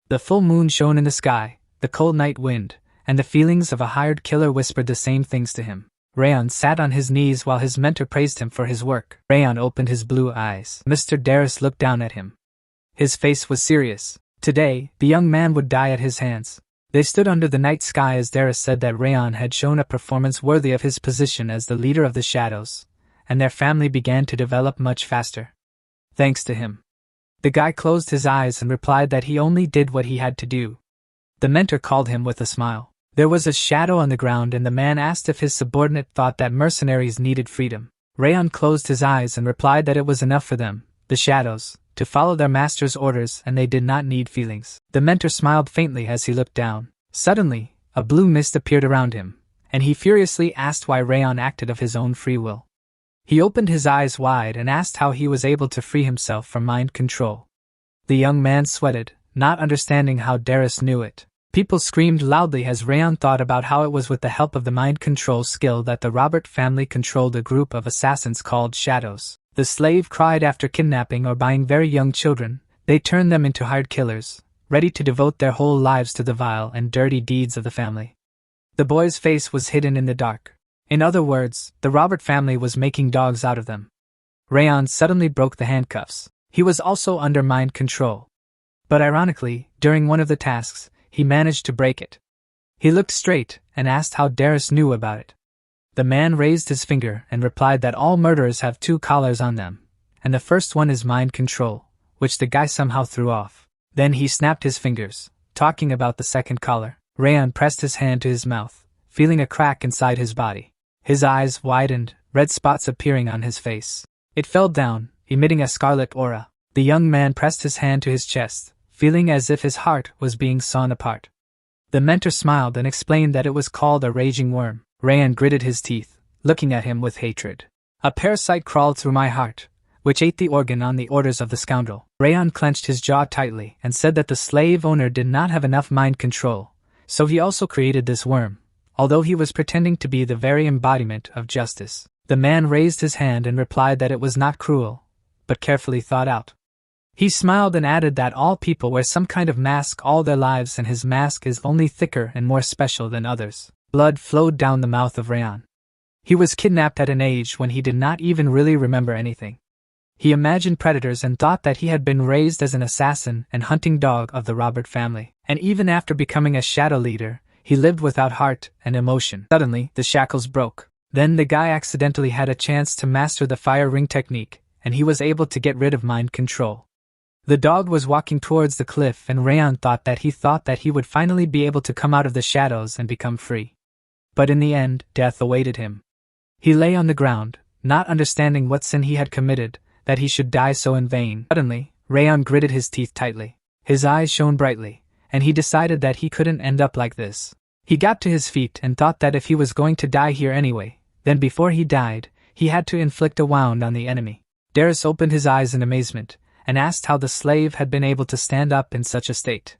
The full moon shone in the sky, the cold night wind, and the feelings of a hired killer whispered the same things to him. Rayon sat on his knees while his mentor praised him for his work. Rayon opened his blue eyes. Mr. Darius looked down at him. His face was serious. Today, the young man would die at his hands. They stood under the night sky as Darius said that Rayon had shown a performance worthy of his position as the leader of the shadows, and their family began to develop much faster. Thanks to him. The guy closed his eyes and replied that he only did what he had to do. The mentor called him with a smile. There was a shadow on the ground and the man asked if his subordinate thought that mercenaries needed freedom. Rayon closed his eyes and replied that it was enough for them, the shadows, to follow their master's orders and they did not need feelings. The mentor smiled faintly as he looked down. Suddenly, a blue mist appeared around him, and he furiously asked why Rayon acted of his own free will. He opened his eyes wide and asked how he was able to free himself from mind control. The young man sweated, not understanding how Darius knew it. People screamed loudly as Rayon thought about how it was with the help of the mind control skill that the Robert family controlled a group of assassins called Shadows. The slave cried after kidnapping or buying very young children. They turned them into hired killers, ready to devote their whole lives to the vile and dirty deeds of the family. The boy's face was hidden in the dark. In other words, the Robert family was making dogs out of them. Rayon suddenly broke the handcuffs. He was also under mind control. But ironically, during one of the tasks, he managed to break it. He looked straight and asked how Darius knew about it. The man raised his finger and replied that all murderers have 2 collars on them, and the first one is mind control, which the guy somehow threw off. Then he snapped his fingers, talking about the second collar. Rayon pressed his hand to his mouth, feeling a crack inside his body. His eyes widened, red spots appearing on his face. It fell down, emitting a scarlet aura. The young man pressed his hand to his chest, feeling as if his heart was being sawn apart. The mentor smiled and explained that it was called a raging worm. Rayon gritted his teeth, looking at him with hatred. A parasite crawled through my heart, which ate the organ on the orders of the scoundrel. Rayon clenched his jaw tightly and said that the slave owner did not have enough mind control, so he also created this worm, although he was pretending to be the very embodiment of justice. The man raised his hand and replied that it was not cruel, but carefully thought out. He smiled and added that all people wear some kind of mask all their lives and his mask is only thicker and more special than others. Blood flowed down the mouth of Rayon. He was kidnapped at an age when he did not even really remember anything. He imagined predators and thought that he had been raised as an assassin and hunting dog of the Robert family. And even after becoming a shadow leader, he lived without heart and emotion. Suddenly, the shackles broke. Then the guy accidentally had a chance to master the fire ring technique, and he was able to get rid of mind control. The dog was walking towards the cliff and Rayon thought that he would finally be able to come out of the shadows and become free. But in the end, death awaited him. He lay on the ground, not understanding what sin he had committed, that he should die so in vain. Suddenly, Rayon gritted his teeth tightly. His eyes shone brightly, and he decided that he couldn't end up like this. He got to his feet and thought that if he was going to die here anyway, then before he died, he had to inflict a wound on the enemy. Darius opened his eyes in amazement, and asked how the slave had been able to stand up in such a state.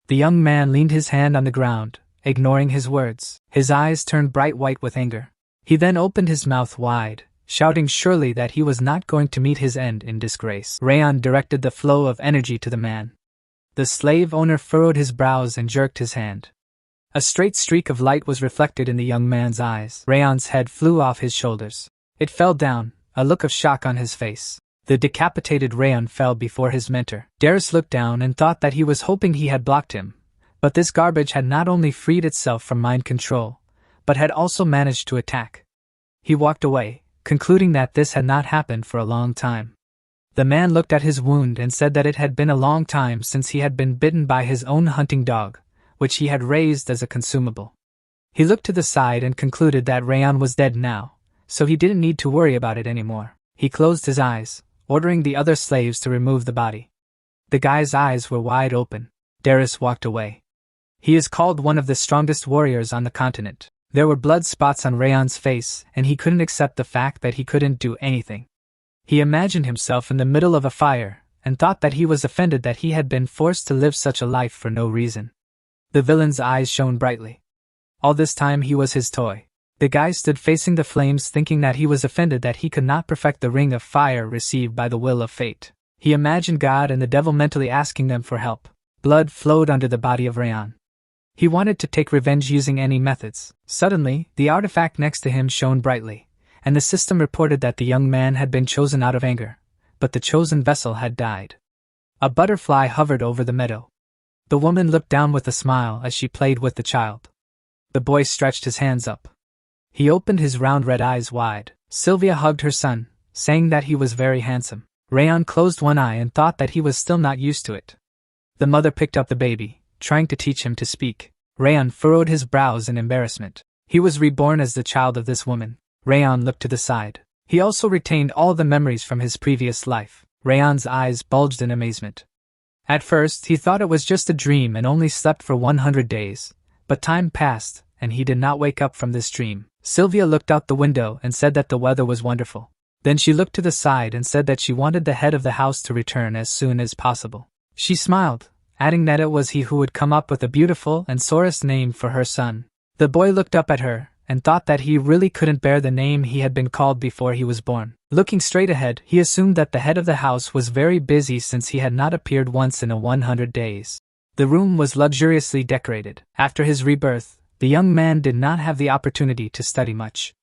The young man leaned his hand on the ground, ignoring his words. His eyes turned bright white with anger. He then opened his mouth wide, shouting surely that he was not going to meet his end in disgrace. Rayon directed the flow of energy to the man. The slave owner furrowed his brows and jerked his hand. A straight streak of light was reflected in the young man's eyes. Rayon's head flew off his shoulders. It fell down, a look of shock on his face. The decapitated Rayon fell before his mentor. Darius looked down and thought that he was hoping he had blocked him. But this garbage had not only freed itself from mind control, but had also managed to attack. He walked away, concluding that this had not happened for a long time. The man looked at his wound and said that it had been a long time since he had been bitten by his own hunting dog, which he had raised as a consumable. He looked to the side and concluded that Rayon was dead now, so he didn't need to worry about it anymore. He closed his eyes, ordering the other slaves to remove the body. The guy's eyes were wide open. Darius walked away. He is called one of the strongest warriors on the continent. There were blood spots on Rayon's face, and he couldn't accept the fact that he couldn't do anything. He imagined himself in the middle of a fire, and thought that he was offended that he had been forced to live such a life for no reason. The villain's eyes shone brightly. All this time he was his toy. The guy stood facing the flames thinking that he was offended that he could not perfect the ring of fire received by the will of fate. He imagined God and the devil mentally asking them for help, Blood flowed under the body of Rayan. He wanted to take revenge using any methods. Suddenly, the artifact next to him shone brightly, and the system reported that the young man had been chosen out of anger, but the chosen vessel had died. A butterfly hovered over the meadow. The woman looked down with a smile as she played with the child. The boy stretched his hands up. He opened his round red eyes wide. Sylvia hugged her son, saying that he was very handsome. Rayan closed one eye and thought that he was still not used to it. The mother picked up the baby, trying to teach him to speak. Rayan furrowed his brows in embarrassment. He was reborn as the child of this woman. Rayan looked to the side. He also retained all the memories from his previous life. Rayan's eyes bulged in amazement. At first, he thought it was just a dream and only slept for 100 days. But time passed, and he did not wake up from this dream. Sylvia looked out the window and said that the weather was wonderful. Then she looked to the side and said that she wanted the head of the house to return as soon as possible. She smiled, adding that it was he who would come up with a beautiful and sorest name for her son. The boy looked up at her and thought that he really couldn't bear the name he had been called before he was born. Looking straight ahead, he assumed that the head of the house was very busy since he had not appeared once in 100 days. The room was luxuriously decorated. After his rebirth, the young man did not have the opportunity to study much.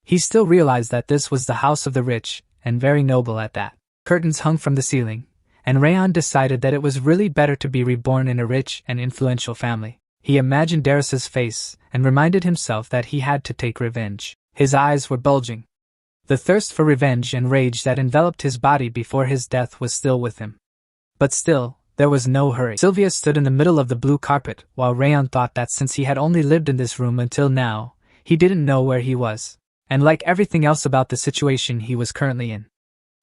He still realized that this was the house of the rich, and very noble at that. Curtains hung from the ceiling, and Rayan decided that it was really better to be reborn in a rich and influential family. He imagined Darius's face, and reminded himself that he had to take revenge. His eyes were bulging. The thirst for revenge and rage that enveloped his body before his death was still with him. But still, there was no hurry. Sylvia stood in the middle of the blue carpet, while Rayan thought that since he had only lived in this room until now, he didn't know where he was, and like everything else about the situation he was currently in.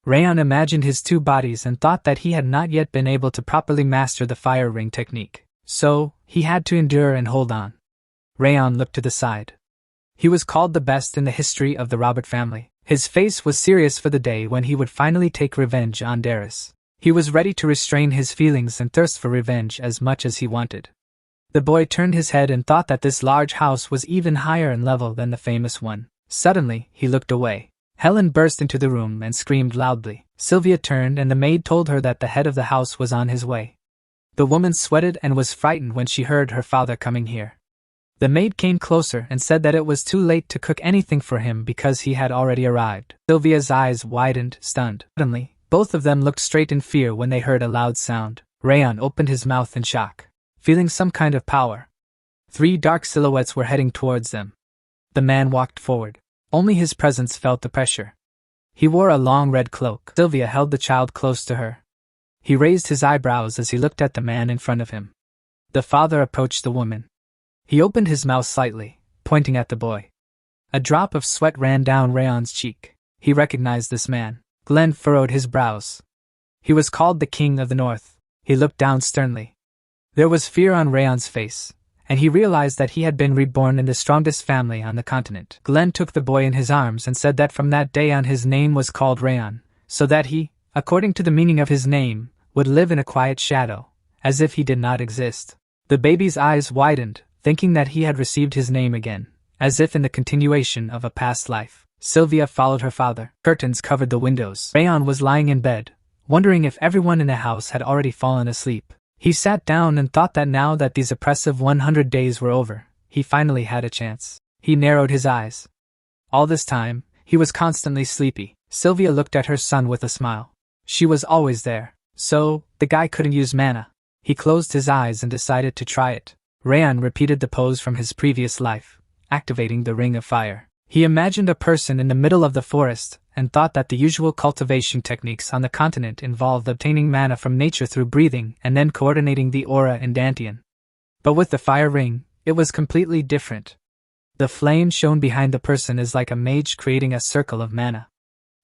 Rayan imagined his two bodies and thought that he had not yet been able to properly master the fire ring technique, so he had to endure and hold on. Rayan looked to the side. He was called the best in the history of the Robert family. His face was serious for the day when he would finally take revenge on Darius. He was ready to restrain his feelings and thirst for revenge as much as he wanted. The boy turned his head and thought that this large house was even higher in level than the famous one. Suddenly, he looked away. Helen burst into the room and screamed loudly. Sylvia turned and the maid told her that the head of the house was on his way. The woman sweated and was frightened when she heard her father coming here. The maid came closer and said that it was too late to cook anything for him because he had already arrived. Sylvia's eyes widened, stunned. Suddenly, both of them looked straight in fear when they heard a loud sound. Rayan opened his mouth in shock, feeling some kind of power. 3 dark silhouettes were heading towards them. The man walked forward. Only his presence felt the pressure. He wore a long red cloak. Sylvia held the child close to her. He raised his eyebrows as he looked at the man in front of him. The father approached the woman. He opened his mouth slightly, pointing at the boy. A drop of sweat ran down Rayan's cheek. He recognized this man. Glenn furrowed his brows. He was called the King of the North. He looked down sternly. There was fear on Rayan's face, and he realized that he had been reborn in the strongest family on the continent. Glenn took the boy in his arms and said that from that day on his name was called Rayan, so that he, according to the meaning of his name, would live in a quiet shadow, as if he did not exist. The baby's eyes widened, thinking that he had received his name again, as if in the continuation of a past life. Sylvia followed her father. Curtains covered the windows. Rayan was lying in bed, wondering if everyone in the house had already fallen asleep. He sat down and thought that now that these oppressive 100 days were over, he finally had a chance. He narrowed his eyes. All this time, he was constantly sleepy. Sylvia looked at her son with a smile. She was always there. So, the guy couldn't use mana. He closed his eyes and decided to try it. Rayan repeated the pose from his previous life, activating the Ring of Fire. He imagined a person in the middle of the forest, and thought that the usual cultivation techniques on the continent involved obtaining mana from nature through breathing and then coordinating the aura in Dantian. But with the fire ring, it was completely different. The flame shown behind the person is like a mage creating a circle of mana.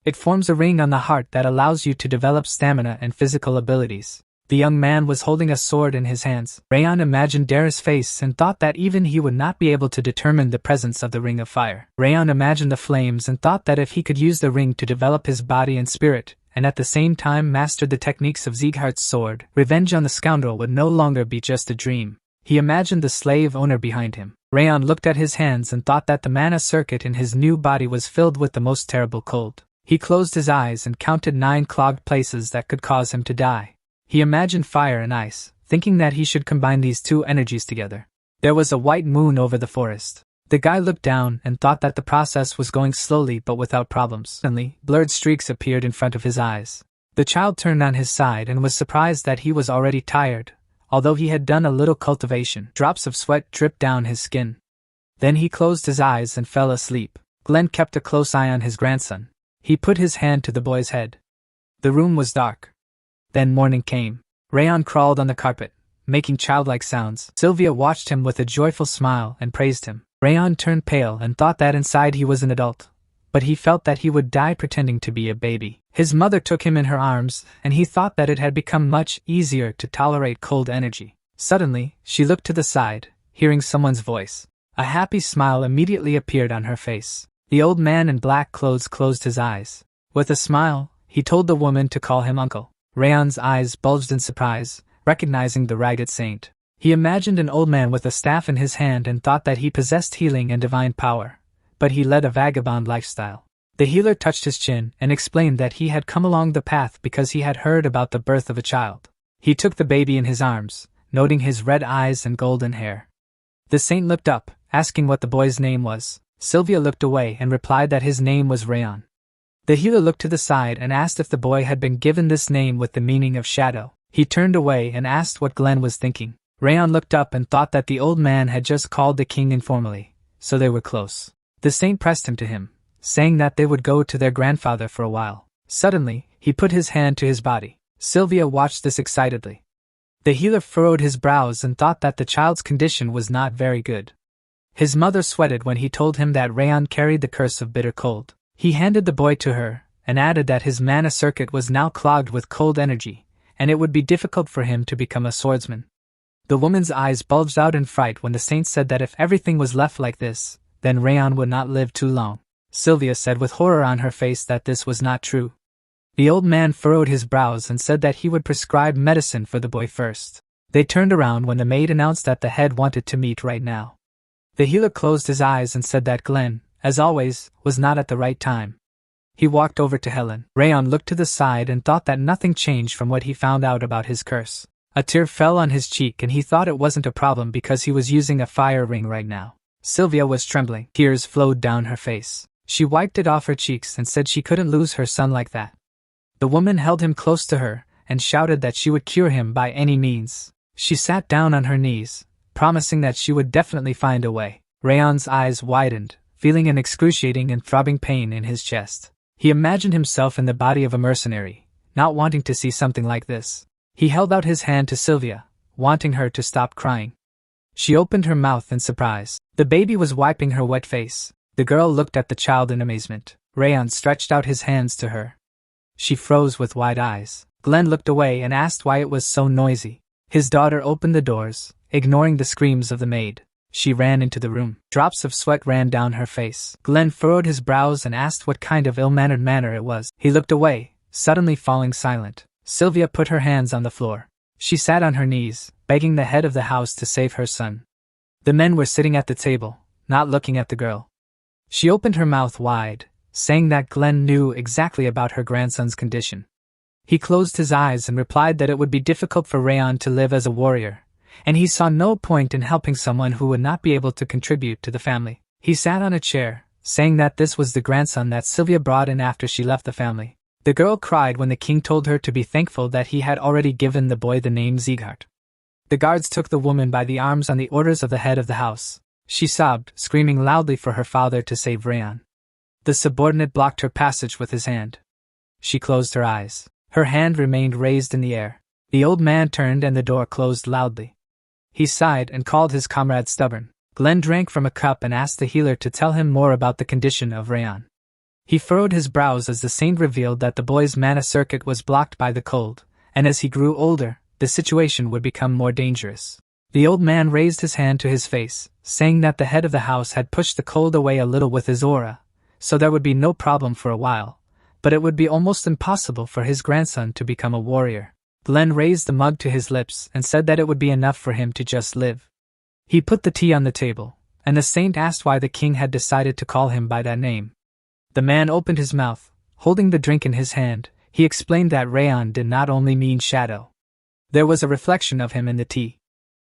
It forms a ring on the heart that allows you to develop stamina and physical abilities. The young man was holding a sword in his hands. Rayan imagined Darius' face and thought that even he would not be able to determine the presence of the Ring of Fire. Rayan imagined the flames and thought that if he could use the ring to develop his body and spirit, and at the same time mastered the techniques of Sieghart's sword, revenge on the scoundrel would no longer be just a dream. He imagined the slave owner behind him. Rayan looked at his hands and thought that the mana circuit in his new body was filled with the most terrible cold. He closed his eyes and counted 9 clogged places that could cause him to die. He imagined fire and ice, thinking that he should combine these two energies together. There was a white moon over the forest. The guy looked down and thought that the process was going slowly but without problems. Suddenly, blurred streaks appeared in front of his eyes. The child turned on his side and was surprised that he was already tired, although he had done a little cultivation. Drops of sweat dripped down his skin. Then he closed his eyes and fell asleep. Glenn kept a close eye on his grandson. He put his hand to the boy's head. The room was dark. Then morning came. Rayon crawled on the carpet, making childlike sounds. Sylvia watched him with a joyful smile and praised him. Rayon turned pale and thought that inside he was an adult, but he felt that he would die pretending to be a baby. His mother took him in her arms, and he thought that it had become much easier to tolerate cold energy. Suddenly, she looked to the side, hearing someone's voice. A happy smile immediately appeared on her face. The old man in black clothes closed his eyes. With a smile, he told the woman to call him uncle. Rayon's eyes bulged in surprise, recognizing the ragged saint. He imagined an old man with a staff in his hand and thought that he possessed healing and divine power, but he led a vagabond lifestyle. The healer touched his chin and explained that he had come along the path because he had heard about the birth of a child. He took the baby in his arms, noting his red eyes and golden hair. The saint looked up, asking what the boy's name was. Sylvia looked away and replied that his name was Rayon. The healer looked to the side and asked if the boy had been given this name with the meaning of shadow. He turned away and asked what Glenn was thinking. Rayon looked up and thought that the old man had just called the king informally, so they were close. The saint pressed him to him, saying that they would go to their grandfather for a while. Suddenly, he put his hand to his body. Sylvia watched this excitedly. The healer furrowed his brows and thought that the child's condition was not very good. His mother sweated when he told him that Rayon carried the curse of bitter cold. He handed the boy to her, and added that his mana circuit was now clogged with cold energy, and it would be difficult for him to become a swordsman. The woman's eyes bulged out in fright when the saint said that if everything was left like this, then Rayon would not live too long. Sylvia said with horror on her face that this was not true. The old man furrowed his brows and said that he would prescribe medicine for the boy first. They turned around when the maid announced that the head wanted to meet right now. The healer closed his eyes and said that Glenn, as always, was not at the right time. He walked over to Helen. Rayon looked to the side and thought that nothing changed from what he found out about his curse. A tear fell on his cheek and he thought it wasn't a problem because he was using a fire ring right now. Sylvia was trembling. Tears flowed down her face. She wiped it off her cheeks and said she couldn't lose her son like that. The woman held him close to her and shouted that she would cure him by any means. She sat down on her knees, promising that she would definitely find a way. Rayon's eyes widened, feeling an excruciating and throbbing pain in his chest. He imagined himself in the body of a mercenary, not wanting to see something like this. He held out his hand to Sylvia, wanting her to stop crying. She opened her mouth in surprise. The baby was wiping her wet face. The girl looked at the child in amazement. Rayon stretched out his hands to her. She froze with wide eyes. Glenn looked away and asked why it was so noisy. His daughter opened the doors, ignoring the screams of the maid. She ran into the room. Drops of sweat ran down her face. Glenn furrowed his brows and asked what kind of ill-mannered manner it was. He looked away, suddenly falling silent. Sylvia put her hands on the floor. She sat on her knees, begging the head of the house to save her son. The men were sitting at the table, not looking at the girl. She opened her mouth wide, saying that Glenn knew exactly about her grandson's condition. He closed his eyes and replied that it would be difficult for Rayon to live as a warrior, and he saw no point in helping someone who would not be able to contribute to the family. He sat on a chair, saying that this was the grandson that Sylvia brought in after she left the family. The girl cried when the king told her to be thankful that he had already given the boy the name Sieghart. The guards took the woman by the arms on the orders of the head of the house. She sobbed, screaming loudly for her father to save Rayon. The subordinate blocked her passage with his hand. She closed her eyes. Her hand remained raised in the air. The old man turned and the door closed loudly. He sighed and called his comrade stubborn. Glenn drank from a cup and asked the healer to tell him more about the condition of Rayon. He furrowed his brows as the saint revealed that the boy's mana circuit was blocked by the cold, and as he grew older, the situation would become more dangerous. The old man raised his hand to his face, saying that the head of the house had pushed the cold away a little with his aura, so there would be no problem for a while, but it would be almost impossible for his grandson to become a warrior. Glenn raised the mug to his lips and said that it would be enough for him to just live. He put the tea on the table, and the saint asked why the king had decided to call him by that name. The man opened his mouth, holding the drink in his hand. He explained that Rayon did not only mean shadow. There was a reflection of him in the tea.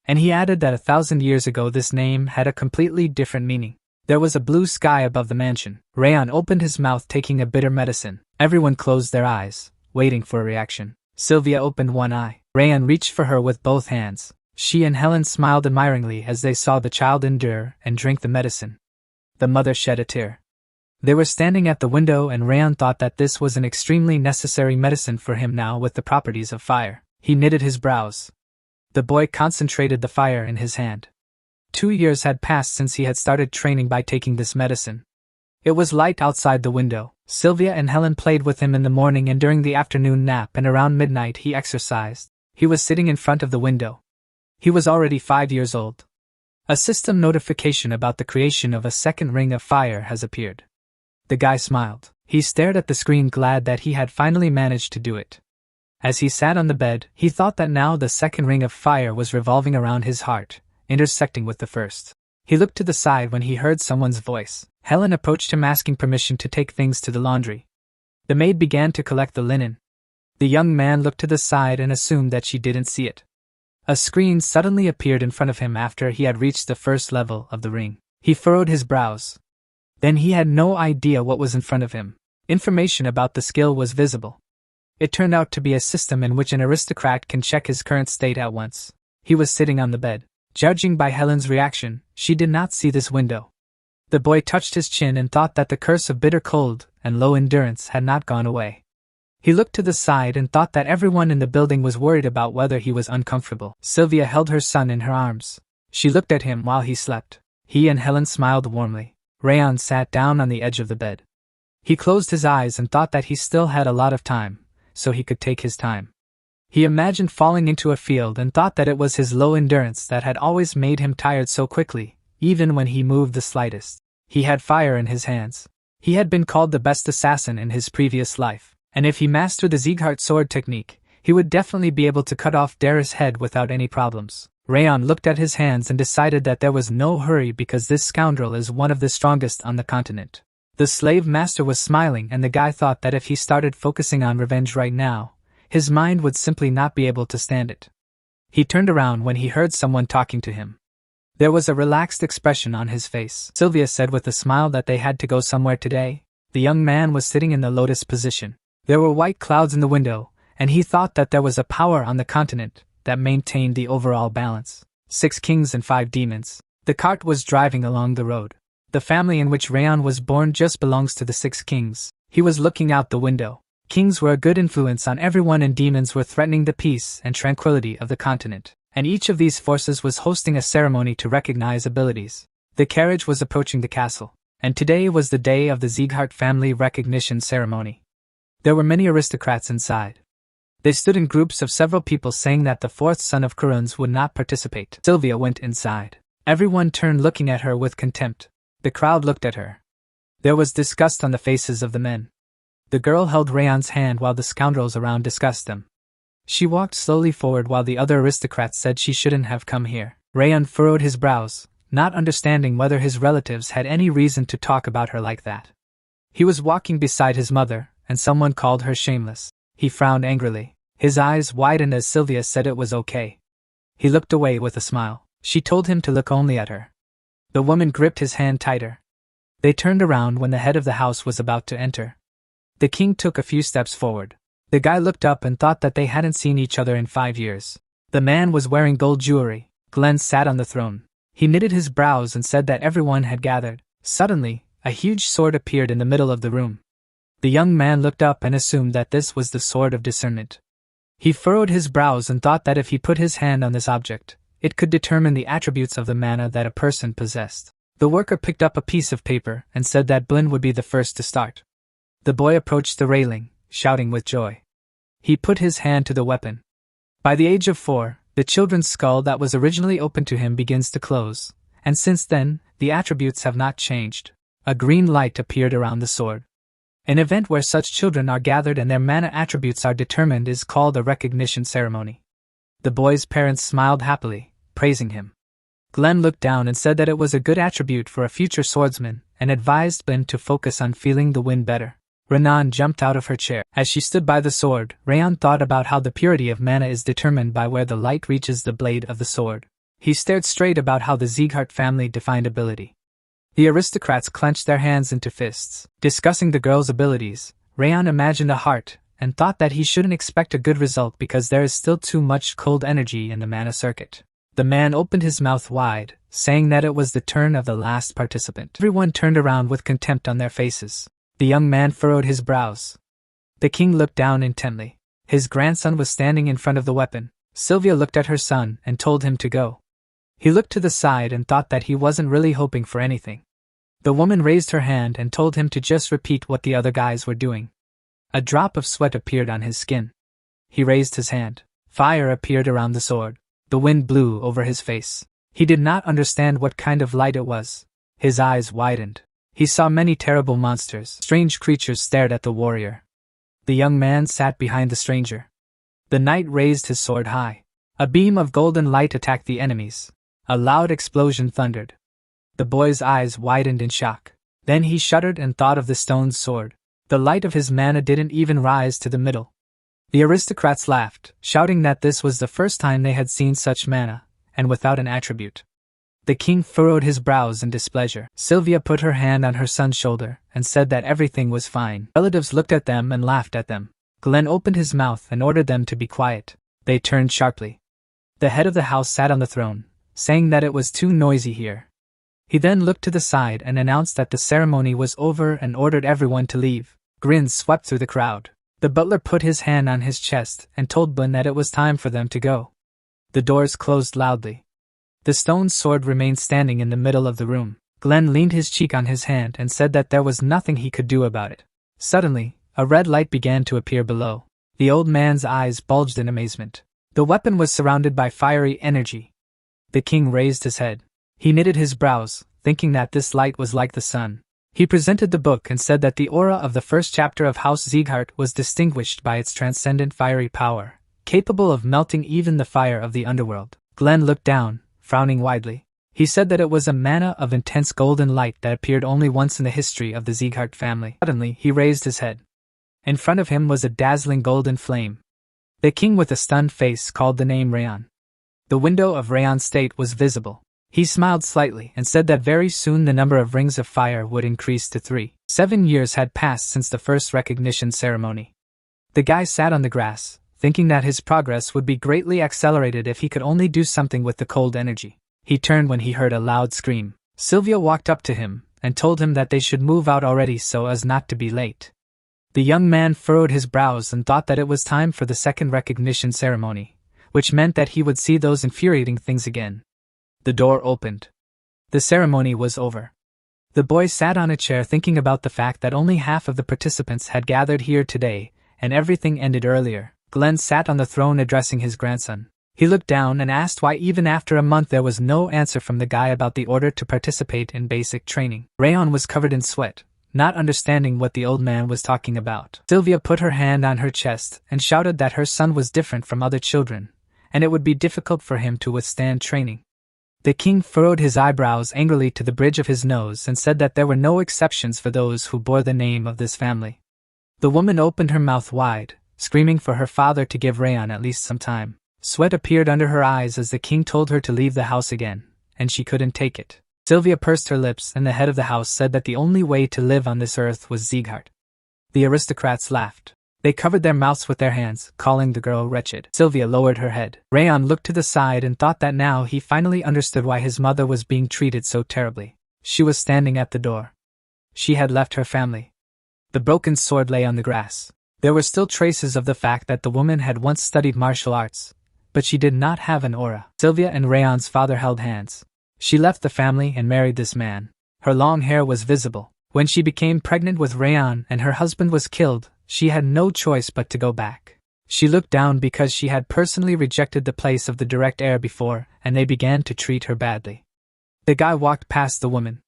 And he added that 1,000 years ago this name had a completely different meaning. There was a blue sky above the mansion. Rayon opened his mouth taking a bitter medicine. Everyone closed their eyes, waiting for a reaction. Sylvia opened one eye. Rayon reached for her with both hands. She and Helen smiled admiringly as they saw the child endure and drink the medicine. The mother shed a tear. They were standing at the window and Rayon thought that this was an extremely necessary medicine for him now with the properties of fire. He knitted his brows. The boy concentrated the fire in his hand. 2 years had passed since he had started training by taking this medicine. It was light outside the window. Sylvia and Helen played with him in the morning and during the afternoon nap, and around midnight he exercised. He was sitting in front of the window. He was already 5 years old. A system notification about the creation of a second ring of fire has appeared. The guy smiled. He stared at the screen, glad that he had finally managed to do it. As he sat on the bed, he thought that now the second ring of fire was revolving around his heart, intersecting with the first. He looked to the side when he heard someone's voice. Helen approached him asking permission to take things to the laundry. The maid began to collect the linen. The young man looked to the side and assumed that she didn't see it. A screen suddenly appeared in front of him after he had reached the first level of the ring. He furrowed his brows. Then he had no idea what was in front of him. Information about the skill was visible. It turned out to be a system in which an aristocrat can check his current state at once. He was sitting on the bed. Judging by Helen's reaction, she did not see this window. The boy touched his chin and thought that the curse of bitter cold and low endurance had not gone away. He looked to the side and thought that everyone in the building was worried about whether he was uncomfortable. Sylvia held her son in her arms. She looked at him while he slept. He and Helen smiled warmly. Rayon sat down on the edge of the bed. He closed his eyes and thought that he still had a lot of time, so he could take his time. He imagined falling into a field and thought that it was his low endurance that had always made him tired so quickly, even when he moved the slightest. He had fire in his hands. He had been called the best assassin in his previous life, and if he mastered the Sieghart sword technique, he would definitely be able to cut off Dara's head without any problems. Rayon looked at his hands and decided that there was no hurry because this scoundrel is one of the strongest on the continent. The slave master was smiling, and the guy thought that if he started focusing on revenge right now, his mind would simply not be able to stand it. He turned around when he heard someone talking to him. There was a relaxed expression on his face. Sylvia said with a smile that they had to go somewhere today. The young man was sitting in the lotus position. There were white clouds in the window, and he thought that there was a power on the continent that maintained the overall balance. 6 kings and 5 demons. The cart was driving along the road. The family in which Rayon was born just belongs to the 6 kings. He was looking out the window. Kings were a good influence on everyone and demons were threatening the peace and tranquility of the continent. And each of these forces was hosting a ceremony to recognize abilities. The carriage was approaching the castle, and today was the day of the Sieghart family recognition ceremony. There were many aristocrats inside. They stood in groups of several people saying that the 4th son of Kuruns would not participate. Sylvia went inside. Everyone turned looking at her with contempt. The crowd looked at her. There was disgust on the faces of the men. The girl held Rayon's hand while the scoundrels around discussed them. She walked slowly forward while the other aristocrats said she shouldn't have come here. Rayon furrowed his brows, not understanding whether his relatives had any reason to talk about her like that. He was walking beside his mother, and someone called her shameless. He frowned angrily. His eyes widened as Sylvia said it was okay. He looked away with a smile. She told him to look only at her. The woman gripped his hand tighter. They turned around when the head of the house was about to enter. The king took a few steps forward. The guy looked up and thought that they hadn't seen each other in 5 years. The man was wearing gold jewelry. Glenn sat on the throne. He knitted his brows and said that everyone had gathered. Suddenly, a huge sword appeared in the middle of the room. The young man looked up and assumed that this was the sword of discernment. He furrowed his brows and thought that if he put his hand on this object, it could determine the attributes of the mana that a person possessed. The worker picked up a piece of paper and said that Blin would be the first to start. The boy approached the railing, shouting with joy. He put his hand to the weapon. By the age of 4, the children's skull that was originally open to him begins to close, and since then, the attributes have not changed. A green light appeared around the sword. An event where such children are gathered and their mana attributes are determined is called a recognition ceremony. The boy's parents smiled happily, praising him. Glenn looked down and said that it was a good attribute for a future swordsman, and advised Blin to focus on feeling the wind better. Renan jumped out of her chair. As she stood by the sword, Rayon thought about how the purity of mana is determined by where the light reaches the blade of the sword. He stared straight about how the Sieghart family defined ability. The aristocrats clenched their hands into fists. Discussing the girl's abilities, Rayon imagined a heart, and thought that he shouldn't expect a good result because there is still too much cold energy in the mana circuit. The man opened his mouth wide, saying that it was the turn of the last participant. Everyone turned around with contempt on their faces. The young man furrowed his brows. The king looked down intently. His grandson was standing in front of the weapon. Sylvia looked at her son and told him to go. He looked to the side and thought that he wasn't really hoping for anything. The woman raised her hand and told him to just repeat what the other guys were doing. A drop of sweat appeared on his skin. He raised his hand. Fire appeared around the sword. The wind blew over his face. He did not understand what kind of light it was. His eyes widened. He saw many terrible monsters. Strange creatures stared at the warrior. The young man sat behind the stranger. The knight raised his sword high. A beam of golden light attacked the enemies. A loud explosion thundered. The boy's eyes widened in shock. Then he shuddered and thought of the stone sword. The light of his mana didn't even rise to the middle. The aristocrats laughed, shouting that this was the first time they had seen such mana, and without an attribute. The king furrowed his brows in displeasure. Sylvia put her hand on her son's shoulder and said that everything was fine. Relatives looked at them and laughed at them. Glenn opened his mouth and ordered them to be quiet. They turned sharply. The head of the house sat on the throne, saying that it was too noisy here. He then looked to the side and announced that the ceremony was over and ordered everyone to leave. Grins swept through the crowd. The butler put his hand on his chest and told Glenn that it was time for them to go. The doors closed loudly. The stone sword remained standing in the middle of the room. Glenn leaned his cheek on his hand and said that there was nothing he could do about it. Suddenly, a red light began to appear below. The old man's eyes bulged in amazement. The weapon was surrounded by fiery energy. The king raised his head. He knitted his brows, thinking that this light was like the sun. He presented the book and said that the aura of the first chapter of House Sieghart was distinguished by its transcendent fiery power, capable of melting even the fire of the underworld. Glenn looked down, frowning widely. He said that it was a mana of intense golden light that appeared only once in the history of the Sieghart family. Suddenly, he raised his head. In front of him was a dazzling golden flame. The king with a stunned face called the name Rayon. The window of Rayon's state was visible. He smiled slightly and said that very soon the number of rings of fire would increase to 3. 7 years had passed since the first recognition ceremony. The guy sat on the grass, thinking that his progress would be greatly accelerated if he could only do something with the cold energy. He turned when he heard a loud scream. Sylvia walked up to him and told him that they should move out already so as not to be late. The young man furrowed his brows and thought that it was time for the second recognition ceremony, which meant that he would see those infuriating things again. The door opened. The ceremony was over. The boy sat on a chair thinking about the fact that only half of the participants had gathered here today, and everything ended earlier. Glenn sat on the throne addressing his grandson. He looked down and asked why even after a month there was no answer from the guy about the order to participate in basic training. Rayon was covered in sweat, not understanding what the old man was talking about. Sylvia put her hand on her chest and shouted that her son was different from other children, and it would be difficult for him to withstand training. The king furrowed his eyebrows angrily to the bridge of his nose and said that there were no exceptions for those who bore the name of this family. The woman opened her mouth wide, screaming for her father to give Rayon at least some time. Sweat appeared under her eyes as the king told her to leave the house again, and she couldn't take it. Sylvia pursed her lips and the head of the house said that the only way to live on this earth was Sieghart. The aristocrats laughed. They covered their mouths with their hands, calling the girl wretched. Sylvia lowered her head. Rayon looked to the side and thought that now he finally understood why his mother was being treated so terribly. She was standing at the door. She had left her family. The broken sword lay on the grass. There were still traces of the fact that the woman had once studied martial arts, but she did not have an aura. Sylvia and Rayon's father held hands. She left the family and married this man. Her long hair was visible. When she became pregnant with Rayon and her husband was killed, she had no choice but to go back. She looked down because she had personally rejected the place of the direct heir before, and they began to treat her badly. The guy walked past the woman.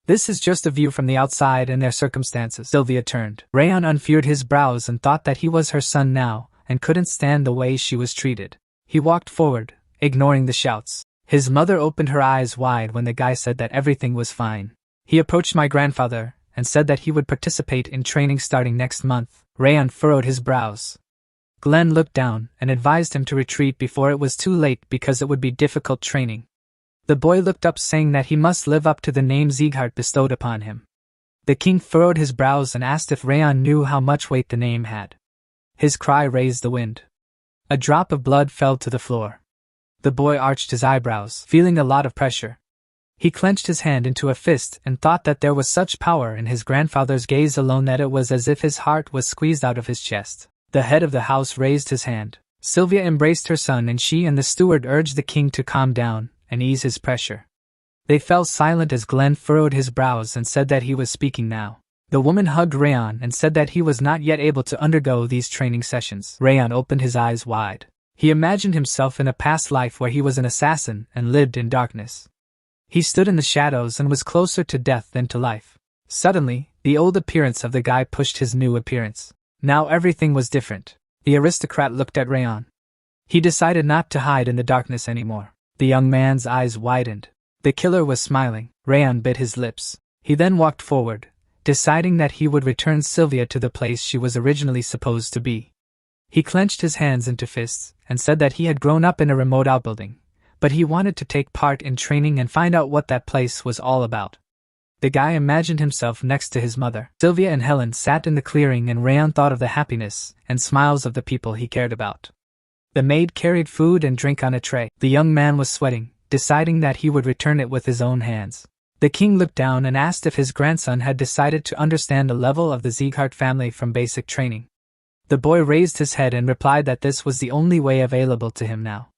This is just a view from the outside and their circumstances. Sylvia turned. Rayon unfurled his brows and thought that he was her son now, and couldn't stand the way she was treated. He walked forward, ignoring the shouts. His mother opened her eyes wide when the guy said that everything was fine. He approached my grandfather and said that he would participate in training starting next month. Rayhan furrowed his brows. Glenn looked down and advised him to retreat before it was too late because it would be difficult training. The boy looked up saying that he must live up to the name Sieghart bestowed upon him. The king furrowed his brows and asked if Rayhan knew how much weight the name had. His cry raised the wind. A drop of blood fell to the floor. The boy arched his eyebrows, feeling a lot of pressure. He clenched his hand into a fist and thought that there was such power in his grandfather's gaze alone that it was as if his heart was squeezed out of his chest. The head of the house raised his hand. Sylvia embraced her son and she and the steward urged the king to calm down and ease his pressure. They fell silent as Glenn furrowed his brows and said that he was speaking now. The woman hugged Rayhan and said that he was not yet able to undergo these training sessions. Rayhan opened his eyes wide. He imagined himself in a past life where he was an assassin and lived in darkness. He stood in the shadows and was closer to death than to life. Suddenly, the old appearance of the guy pushed his new appearance. Now everything was different. The aristocrat looked at Rayhan. He decided not to hide in the darkness anymore. The young man's eyes widened. The killer was smiling. Rayhan bit his lips. He then walked forward, deciding that he would return Sylvia to the place she was originally supposed to be. He clenched his hands into fists and said that he had grown up in a remote outbuilding, but he wanted to take part in training and find out what that place was all about. The guy imagined himself next to his mother. Sylvia and Helen sat in the clearing and Rayhan thought of the happiness and smiles of the people he cared about. The maid carried food and drink on a tray. The young man was sweating, deciding that he would return it with his own hands. The king looked down and asked if his grandson had decided to understand the level of the Sieghart family from basic training. The boy raised his head and replied that this was the only way available to him now.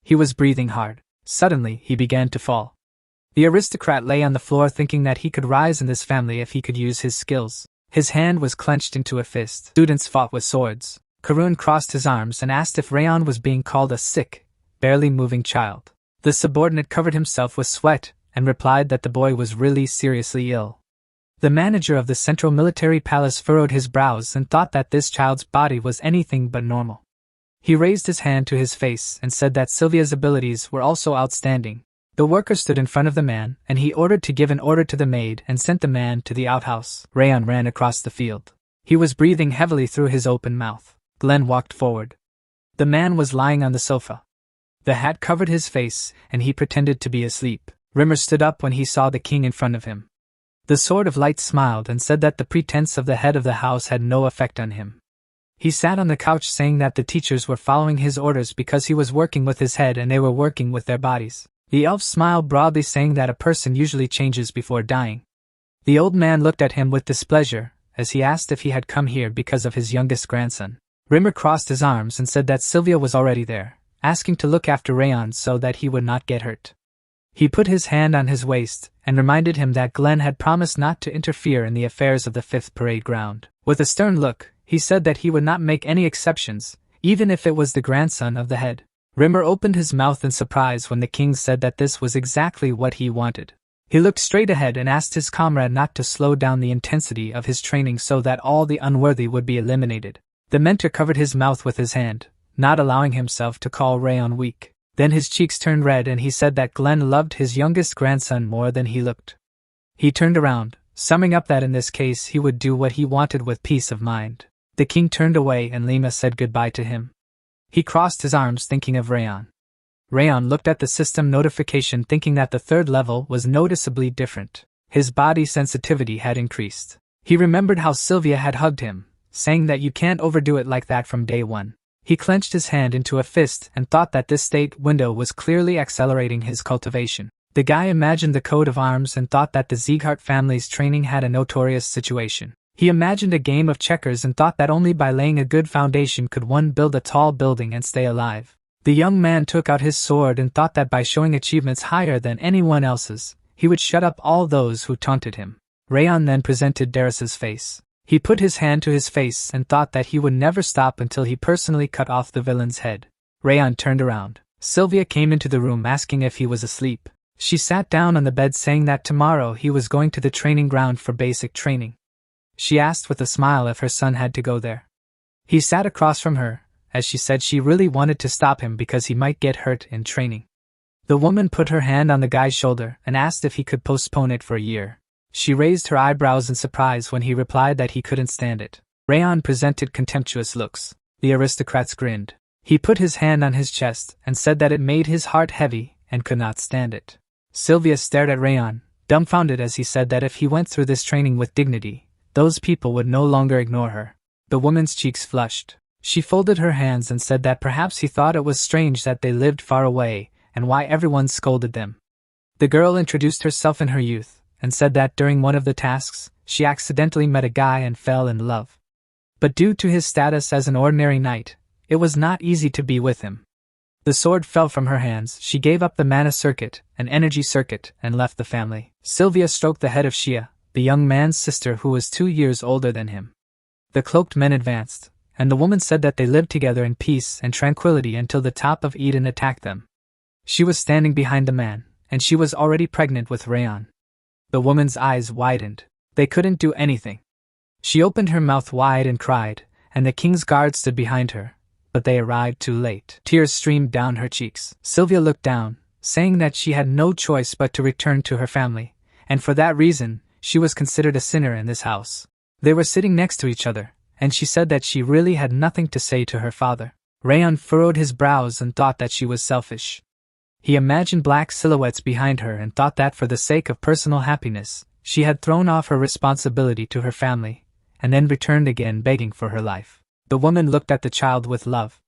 He was breathing hard. Suddenly, he began to fall. The aristocrat lay on the floor thinking that he could rise in this family if he could use his skills. His hand was clenched into a fist. Students fought with swords. Karun crossed his arms and asked if Rayhan was being called a sick, barely moving child. The subordinate covered himself with sweat and replied that the boy was really seriously ill. The manager of the Central Military Palace furrowed his brows and thought that this child's body was anything but normal. He raised his hand to his face and said that Sylvia's abilities were also outstanding. The worker stood in front of the man, and he ordered to give an order to the maid and sent the man to the outhouse. Rayhan ran across the field. He was breathing heavily through his open mouth. Glenn walked forward. The man was lying on the sofa. The hat covered his face, and he pretended to be asleep. Rimmer stood up when he saw the king in front of him. The Sword of Light smiled and said that the pretense of the head of the house had no effect on him. He sat on the couch saying that the teachers were following his orders because he was working with his head and they were working with their bodies. The elf smiled broadly saying that a person usually changes before dying. The old man looked at him with displeasure, as he asked if he had come here because of his youngest grandson. Rimmer crossed his arms and said that Sylvia was already there, asking to look after Rayhan so that he would not get hurt. He put his hand on his waist and reminded him that Glenn had promised not to interfere in the affairs of the 5th Parade Ground. With a stern look, he said that he would not make any exceptions, even if it was the grandson of the head. Rimmer opened his mouth in surprise when the king said that this was exactly what he wanted. He looked straight ahead and asked his comrade not to slow down the intensity of his training so that all the unworthy would be eliminated. The mentor covered his mouth with his hand, not allowing himself to call Rayhan weak. Then his cheeks turned red and he said that Glenn loved his youngest grandson more than he looked. He turned around, summing up that in this case he would do what he wanted with peace of mind. The king turned away and Lima said goodbye to him. He crossed his arms thinking of Rayhan. Rayhan looked at the system notification thinking that the 3rd level was noticeably different. His body sensitivity had increased. He remembered how Sylvia had hugged him, saying that you can't overdo it like that from day one. He clenched his hand into a fist and thought that this state window was clearly accelerating his cultivation. The guy imagined the coat of arms and thought that the Sieghart family's training had a notorious situation. He imagined a game of checkers and thought that only by laying a good foundation could one build a tall building and stay alive. The young man took out his sword and thought that by showing achievements higher than anyone else's, he would shut up all those who taunted him. Rayhan then presented Darius's face. He put his hand to his face and thought that he would never stop until he personally cut off the villain's head. Rayhan turned around. Sylvia came into the room asking if he was asleep. She sat down on the bed saying that tomorrow he was going to the training ground for basic training. She asked with a smile if her son had to go there. He sat across from her, as she said she really wanted to stop him because he might get hurt in training. The woman put her hand on the guy's shoulder and asked if he could postpone it for a year. She raised her eyebrows in surprise when he replied that he couldn't stand it. Rayon presented contemptuous looks. The aristocrats grinned. He put his hand on his chest and said that it made his heart heavy and could not stand it. Sylvia stared at Rayon, dumbfounded as he said that if he went through this training with dignity, those people would no longer ignore her. The woman's cheeks flushed. She folded her hands and said that perhaps he thought it was strange that they lived far away and why everyone scolded them. The girl introduced herself in her youth and said that during one of the tasks, she accidentally met a guy and fell in love. But due to his status as an ordinary knight, it was not easy to be with him. The sword fell from her hands, she gave up the mana circuit, an energy circuit, and left the family. Sylvia stroked the head of Shia, the young man's sister who was 2 years older than him. The cloaked men advanced, and the woman said that they lived together in peace and tranquility until the top of Eden attacked them. She was standing behind the man, and she was already pregnant with Rayon. The woman's eyes widened. They couldn't do anything. She opened her mouth wide and cried, and the king's guard stood behind her, but they arrived too late. Tears streamed down her cheeks. Sylvia looked down, saying that she had no choice but to return to her family, and for that reason, she was considered a sinner in this house. They were sitting next to each other, and she said that she really had nothing to say to her father. Rayon furrowed his brows and thought that she was selfish. He imagined black silhouettes behind her and thought that for the sake of personal happiness, she had thrown off her responsibility to her family, and then returned again begging for her life. The woman looked at the child with love.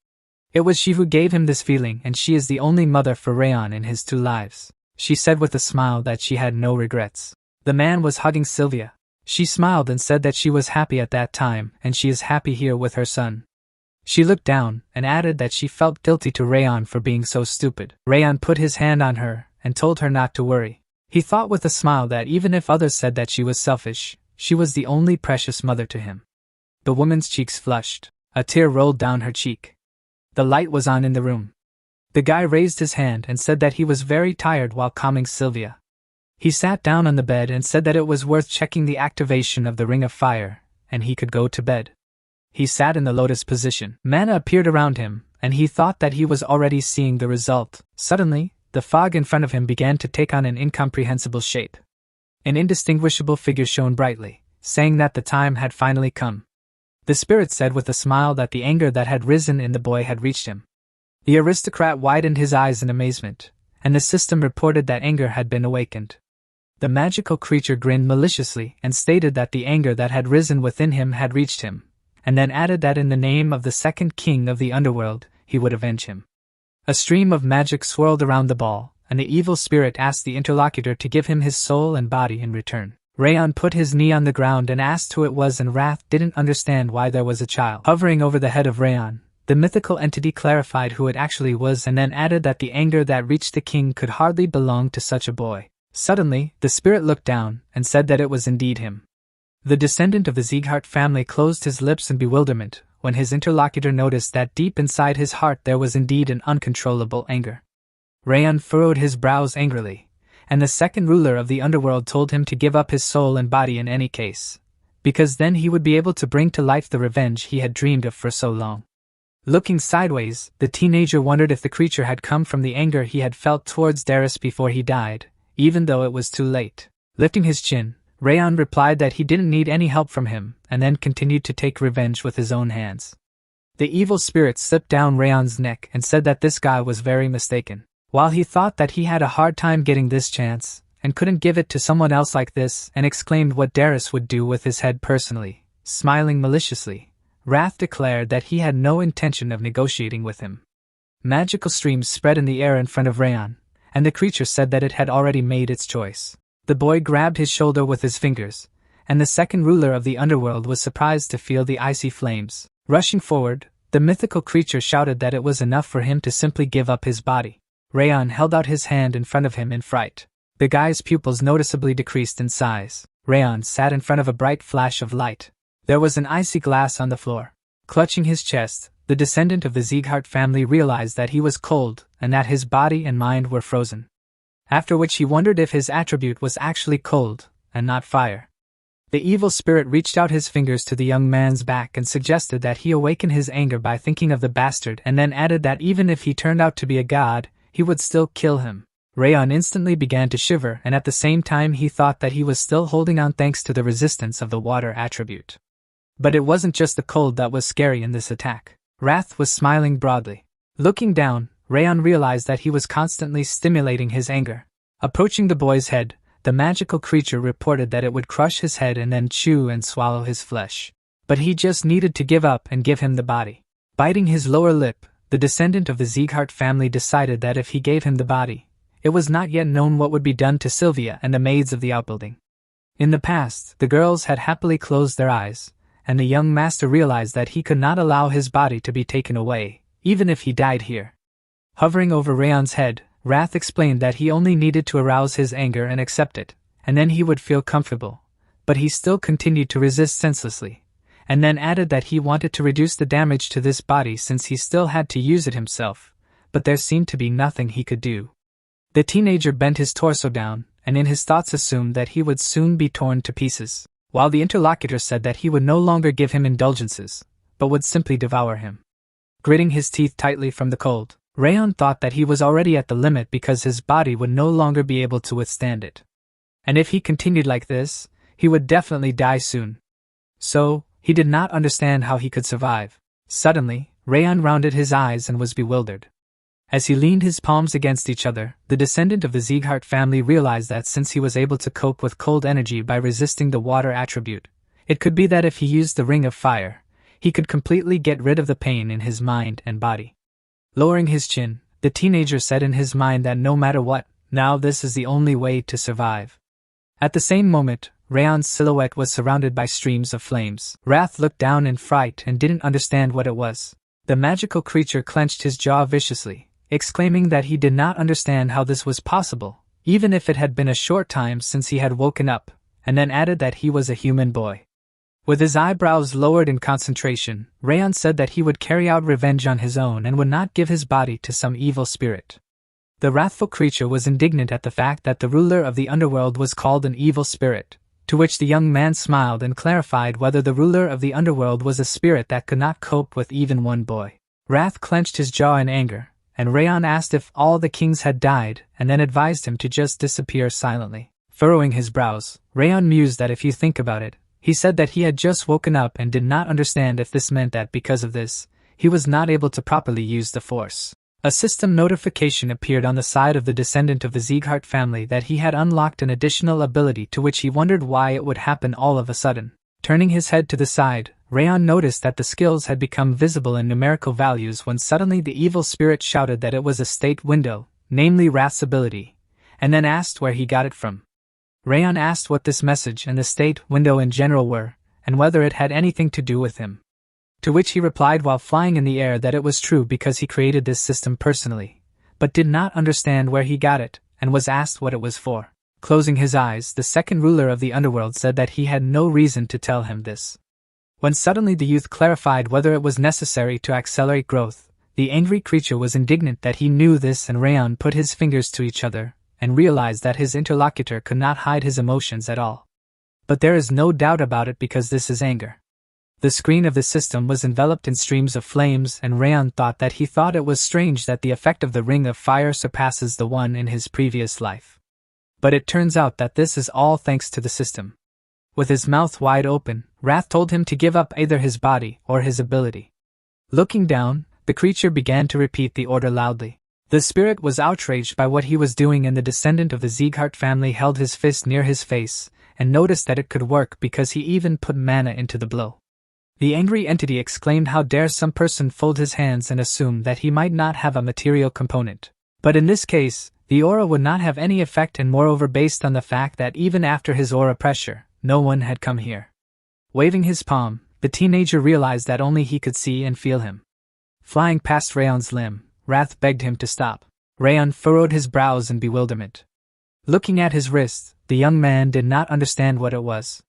It was she who gave him this feeling, and she is the only mother for Rayon in his 2 lives. She said with a smile that she had no regrets. The man was hugging Sylvia. She smiled and said that she was happy at that time, and she is happy here with her son. She looked down, and added that she felt guilty to Rayon for being so stupid. Rayon put his hand on her, and told her not to worry. He thought with a smile that even if others said that she was selfish, she was the only precious mother to him. The woman's cheeks flushed. A tear rolled down her cheek. The light was on in the room. The guy raised his hand and said that he was very tired while calming Sylvia. He sat down on the bed and said that it was worth checking the activation of the Ring of Fire, and he could go to bed. He sat in the lotus position. Mana appeared around him, and he thought that he was already seeing the result. Suddenly, the fog in front of him began to take on an incomprehensible shape. An indistinguishable figure shone brightly, saying that the time had finally come. The spirit said with a smile that the anger that had risen in the boy had reached him. The aristocrat widened his eyes in amazement, and the system reported that anger had been awakened. The magical creature grinned maliciously and stated that the anger that had risen within him had reached him, and then added that in the name of the second king of the underworld, he would avenge him. A stream of magic swirled around the ball, and the evil spirit asked the interlocutor to give him his soul and body in return. Rayon put his knee on the ground and asked who it was, and Wrath didn't understand why there was a child hovering over the head of Rayon. The mythical entity clarified who it actually was and then added that the anger that reached the king could hardly belong to such a boy. Suddenly, the spirit looked down and said that it was indeed him. The descendant of the Sieghart family closed his lips in bewilderment when his interlocutor noticed that deep inside his heart there was indeed an uncontrollable anger. Rayon furrowed his brows angrily, and the second ruler of the underworld told him to give up his soul and body in any case, because then he would be able to bring to life the revenge he had dreamed of for so long. Looking sideways, the teenager wondered if the creature had come from the anger he had felt towards Darius before he died, even though it was too late. Lifting his chin, Rayon replied that he didn't need any help from him, and then continued to take revenge with his own hands. The evil spirit slipped down Rayon's neck and said that this guy was very mistaken. While he thought that he had a hard time getting this chance, and couldn't give it to someone else like this, and exclaimed what Darius would do with his head personally, smiling maliciously, Wrath declared that he had no intention of negotiating with him. Magical streams spread in the air in front of Rayon, and the creature said that it had already made its choice. The boy grabbed his shoulder with his fingers, and the second ruler of the underworld was surprised to feel the icy flames. Rushing forward, the mythical creature shouted that it was enough for him to simply give up his body. Rayon held out his hand in front of him in fright. The guy's pupils noticeably decreased in size. Rayon sat in front of a bright flash of light. There was an icy glass on the floor. Clutching his chest, the descendant of the Sieghart family realized that he was cold and that his body and mind were frozen. After which he wondered if his attribute was actually cold and not fire. The evil spirit reached out his fingers to the young man's back and suggested that he awaken his anger by thinking of the bastard, and then added that even if he turned out to be a god, he would still kill him. Rayon instantly began to shiver, and at the same time he thought that he was still holding on thanks to the resistance of the water attribute. But it wasn't just the cold that was scary in this attack. Wrath was smiling broadly. Looking down, Rayon realized that he was constantly stimulating his anger. Approaching the boy's head, the magical creature reported that it would crush his head and then chew and swallow his flesh. But he just needed to give up and give him the body. Biting his lower lip, the descendant of the Sieghart family decided that if he gave him the body, it was not yet known what would be done to Sylvia and the maids of the outbuilding. In the past, the girls had happily closed their eyes, and the young master realized that he could not allow his body to be taken away, even if he died here. Hovering over Rayon's head, Wrath explained that he only needed to arouse his anger and accept it, and then he would feel comfortable. But he still continued to resist senselessly, and then added that he wanted to reduce the damage to this body since he still had to use it himself, but there seemed to be nothing he could do. The teenager bent his torso down, and in his thoughts assumed that he would soon be torn to pieces, while the interlocutor said that he would no longer give him indulgences, but would simply devour him. Gritting his teeth tightly from the cold, Rayon thought that he was already at the limit because his body would no longer be able to withstand it. And if he continued like this, he would definitely die soon. So, he did not understand how he could survive. Suddenly, Rayon rounded his eyes and was bewildered. As he leaned his palms against each other, the descendant of the Sieghart family realized that since he was able to cope with cold energy by resisting the water attribute, it could be that if he used the Ring of Fire, he could completely get rid of the pain in his mind and body. Lowering his chin, the teenager said in his mind that no matter what, now this is the only way to survive. At the same moment, Rayon's silhouette was surrounded by streams of flames. Wrath looked down in fright and didn't understand what it was. The magical creature clenched his jaw viciously, exclaiming that he did not understand how this was possible, even if it had been a short time since he had woken up, and then added that he was a human boy. With his eyebrows lowered in concentration, Rayon said that he would carry out revenge on his own and would not give his body to some evil spirit. The wrathful creature was indignant at the fact that the ruler of the underworld was called an evil spirit, to which the young man smiled and clarified whether the ruler of the underworld was a spirit that could not cope with even one boy. Wrath clenched his jaw in anger, and Rayon asked if all the kings had died and then advised him to just disappear silently. Furrowing his brows, Rayon mused that if you think about it, he said that he had just woken up and did not understand if this meant that because of this, he was not able to properly use the Force. A system notification appeared on the side of the descendant of the Sieghart family that he had unlocked an additional ability, to which he wondered why it would happen all of a sudden. Turning his head to the side, Rayon noticed that the skills had become visible in numerical values when suddenly the evil spirit shouted that it was a state window, namely Wrath's ability, and then asked where he got it from. Rayon asked what this message and the state window in general were, and whether it had anything to do with him. To which he replied while flying in the air that it was true because he created this system personally, but did not understand where he got it, and was asked what it was for. Closing his eyes, the second ruler of the underworld said that he had no reason to tell him this. When suddenly the youth clarified whether it was necessary to accelerate growth, the angry creature was indignant that he knew this, and Rayon put his fingers to each other, and realized that his interlocutor could not hide his emotions at all. But there is no doubt about it because this is anger. The screen of the system was enveloped in streams of flames, and Rayon thought it was strange that the effect of the Ring of Fire surpasses the one in his previous life. But it turns out that this is all thanks to the system. With his mouth wide open, Wrath told him to give up either his body or his ability. Looking down, the creature began to repeat the order loudly. The spirit was outraged by what he was doing, and the descendant of the Sieghart family held his fist near his face, and noticed that it could work because he even put mana into the blow. The angry entity exclaimed, how dare some person fold his hands and assume that he might not have a material component. But in this case, the aura would not have any effect, and moreover based on the fact that even after his aura pressure, no one had come here. Waving his palm, the teenager realized that only he could see and feel him. Flying past Rayon's limb, Wrath begged him to stop. Rayon furrowed his brows in bewilderment. Looking at his wrist, the young man did not understand what it was.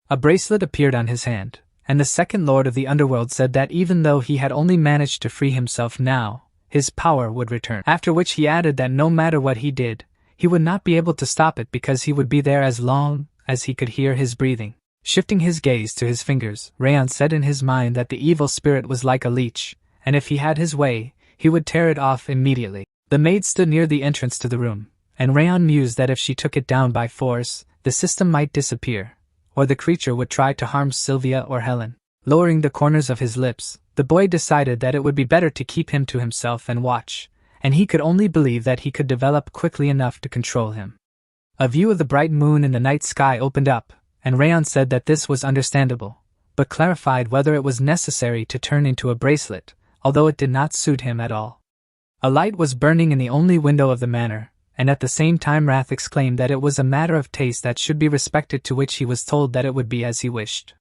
A bracelet appeared on his hand, and the second lord of the underworld said that even though he had only managed to free himself now, his power would return. After which he added that no matter what he did, he would not be able to stop it because he would be there as long as he could hear his breathing. Shifting his gaze to his fingers, Rayon said in his mind that the evil spirit was like a leech, and if he had his way, he would tear it off immediately. The maid stood near the entrance to the room, and Rayon mused that if she took it down by force, the system might disappear, or the creature would try to harm Sylvia or Helen. Lowering the corners of his lips, the boy decided that it would be better to keep him to himself and watch, and he could only believe that he could develop quickly enough to control him. A view of the bright moon in the night sky opened up, and Rayon said that this was understandable, but clarified whether it was necessary to turn into a bracelet, although it did not suit him at all. A light was burning in the only window of the manor, and at the same time Wrath exclaimed that it was a matter of taste that should be respected, to which he was told that it would be as he wished.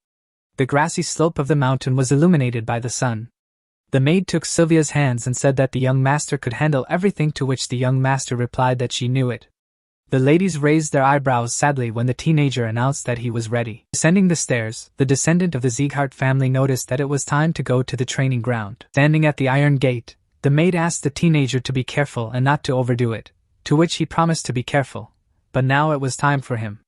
The grassy slope of the mountain was illuminated by the sun. The maid took Sylvia's hands and said that the young master could handle everything, to which the young master replied that she knew it. The ladies raised their eyebrows sadly when the teenager announced that he was ready. Descending the stairs, the descendant of the Sieghart family noticed that it was time to go to the training ground. Standing at the iron gate, the maid asked the teenager to be careful and not to overdo it, to which he promised to be careful, but now it was time for him.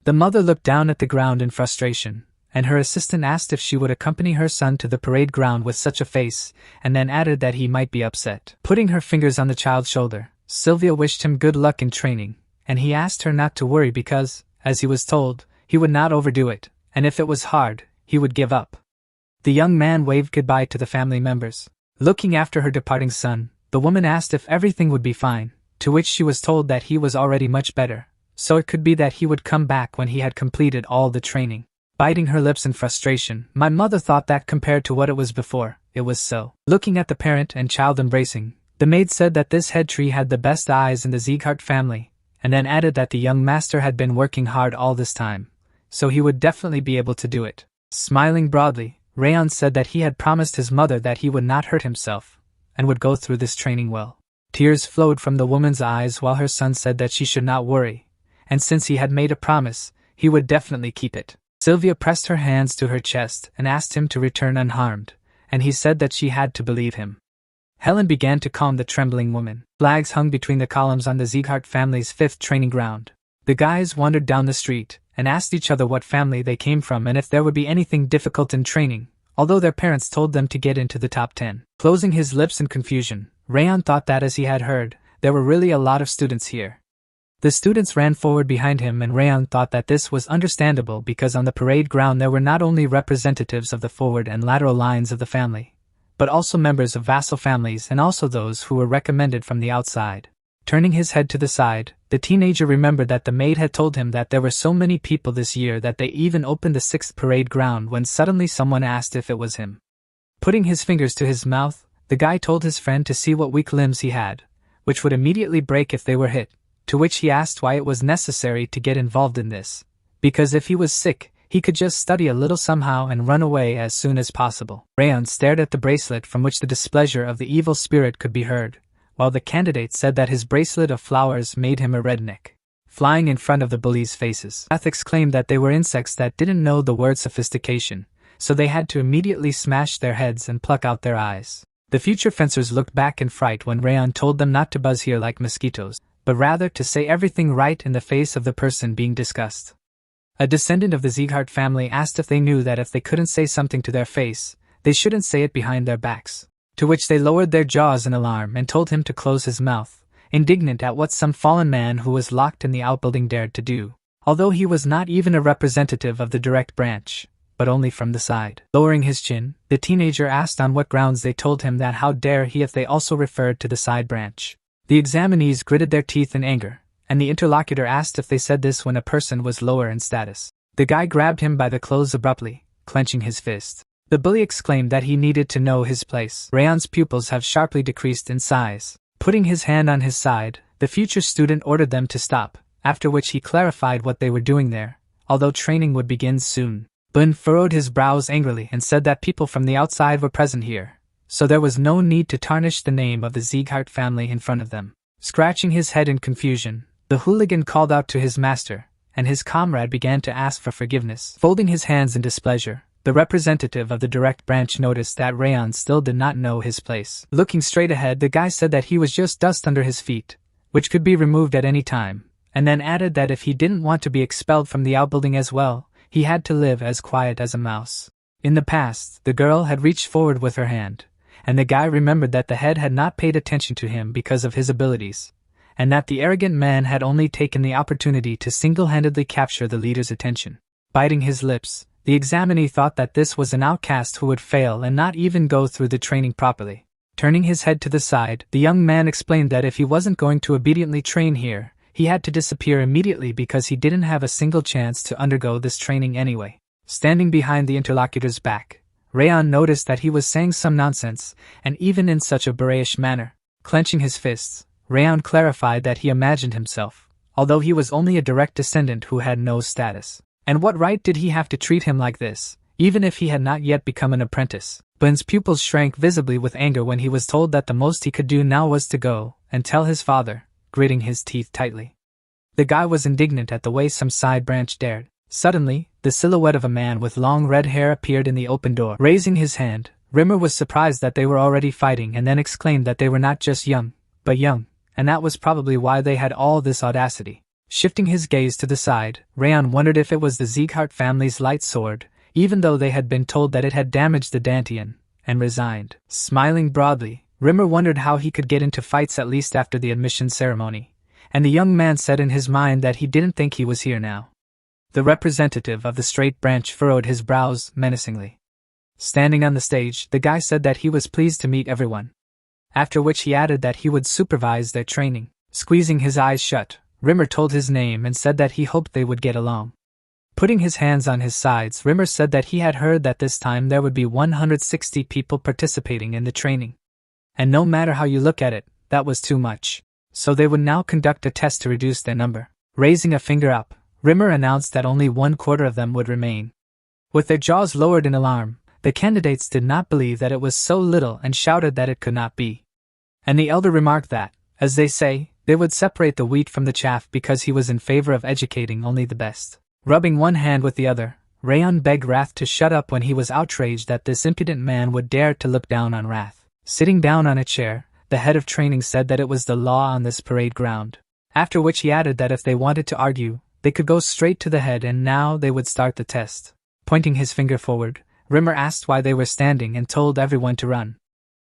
The mother looked down at the ground in frustration, and her assistant asked if she would accompany her son to the parade ground with such a face, and then added that he might be upset. Putting her fingers on the child's shoulder, Sylvia wished him good luck in training, and he asked her not to worry because, as he was told, he would not overdo it, and if it was hard, he would give up. The young man waved goodbye to the family members. Looking after her departing son, the woman asked if everything would be fine, to which she was told that he was already much better, so it could be that he would come back when he had completed all the training. Biting her lips in frustration, my mother thought that compared to what it was before, it was so. Looking at the parent and child embracing, the maid said that this head tree had the best eyes in the Sieghart family, and then added that the young master had been working hard all this time, so he would definitely be able to do it. Smiling broadly, Rayon said that he had promised his mother that he would not hurt himself, and would go through this training well. Tears flowed from the woman's eyes while her son said that she should not worry, and since he had made a promise, he would definitely keep it. Sylvia pressed her hands to her chest and asked him to return unharmed, and he said that she had to believe him. Helen began to calm the trembling woman. Flags hung between the columns on the Sieghart family's 5th training ground. The guys wandered down the street and asked each other what family they came from and if there would be anything difficult in training, although their parents told them to get into the top 10. Closing his lips in confusion, Rayon thought that as he had heard, there were really a lot of students here. The students ran forward behind him, and Rayon thought that this was understandable because on the parade ground there were not only representatives of the forward and lateral lines of the family, but also members of vassal families and also those who were recommended from the outside. Turning his head to the side, the teenager remembered that the maid had told him that there were so many people this year that they even opened the 6th parade ground when suddenly someone asked if it was him. Putting his fingers to his mouth, the guy told his friend to see what weak limbs he had, which would immediately break if they were hit, to which he asked why it was necessary to get involved in this, because if he was sick, he could just study a little somehow and run away as soon as possible. Rayon stared at the bracelet from which the displeasure of the evil spirit could be heard, while the candidate said that his bracelet of flowers made him a redneck. Flying in front of the bullies' faces, Wrath exclaimed that they were insects that didn't know the word sophistication, so they had to immediately smash their heads and pluck out their eyes. The future fencers looked back in fright when Rayon told them not to buzz here like mosquitoes, but rather to say everything right in the face of the person being discussed. A descendant of the Sieghart family asked if they knew that if they couldn't say something to their face, they shouldn't say it behind their backs, to which they lowered their jaws in alarm and told him to close his mouth, indignant at what some fallen man who was locked in the outbuilding dared to do, although he was not even a representative of the direct branch, but only from the side. Lowering his chin, the teenager asked on what grounds they told him that how dare he if they also referred to the side branch. The examinees gritted their teeth in anger, and the interlocutor asked if they said this when a person was lower in status. The guy grabbed him by the clothes abruptly, clenching his fist. The bully exclaimed that he needed to know his place. Rayon's pupils have sharply decreased in size. Putting his hand on his side, the future student ordered them to stop, after which he clarified what they were doing there, although training would begin soon. Bun furrowed his brows angrily and said that people from the outside were present here, so there was no need to tarnish the name of the Sieghart family in front of them. Scratching his head in confusion, the hooligan called out to his master, and his comrade began to ask for forgiveness. Folding his hands in displeasure, the representative of the direct branch noticed that Rayon still did not know his place. Looking straight ahead, the guy said that he was just dust under his feet, which could be removed at any time, and then added that if he didn't want to be expelled from the outbuilding as well, he had to live as quiet as a mouse. In the past, the girl had reached forward with her hand, and the guy remembered that the head had not paid attention to him because of his abilities, and that the arrogant man had only taken the opportunity to single-handedly capture the leader's attention. Biting his lips, the examinee thought that this was an outcast who would fail and not even go through the training properly. Turning his head to the side, the young man explained that if he wasn't going to obediently train here, he had to disappear immediately because he didn't have a single chance to undergo this training anyway. Standing behind the interlocutor's back, Rayon noticed that he was saying some nonsense, and even in such a boorish manner. Clenching his fists, Rayon clarified that he imagined himself, although he was only a direct descendant who had no status. And what right did he have to treat him like this, even if he had not yet become an apprentice? Bun's pupils shrank visibly with anger when he was told that the most he could do now was to go and tell his father, gritting his teeth tightly. The guy was indignant at the way some side branch dared. Suddenly, the silhouette of a man with long red hair appeared in the open door. Raising his hand, Rimmer was surprised that they were already fighting and then exclaimed that they were not just young, but young, and that was probably why they had all this audacity. Shifting his gaze to the side, Rayon wondered if it was the Sieghart family's light sword, even though they had been told that it had damaged the Dantian, and resigned. Smiling broadly, Rimmer wondered how he could get into fights at least after the admission ceremony, and the young man said in his mind that he didn't think he was here now. The representative of the straight branch furrowed his brows menacingly. Standing on the stage, the guy said that he was pleased to meet everyone. After which he added that he would supervise their training. Squeezing his eyes shut, Rimmer told his name and said that he hoped they would get along. Putting his hands on his sides, Rimmer said that he had heard that this time there would be 160 people participating in the training. And no matter how you look at it, that was too much. So they would now conduct a test to reduce their number. Raising a finger up, Rimmer announced that only 1/4 of them would remain. With their jaws lowered in alarm, the candidates did not believe that it was so little and shouted that it could not be. And the elder remarked that, as they say, they would separate the wheat from the chaff because he was in favor of educating only the best. Rubbing one hand with the other, Rayon begged Wrath to shut up when he was outraged that this impudent man would dare to look down on Wrath. Sitting down on a chair, the head of training said that it was the law on this parade ground. After which he added that if they wanted to argue, they could go straight to the head and now they would start the test. Pointing his finger forward, Rimmer asked why they were standing and told everyone to run.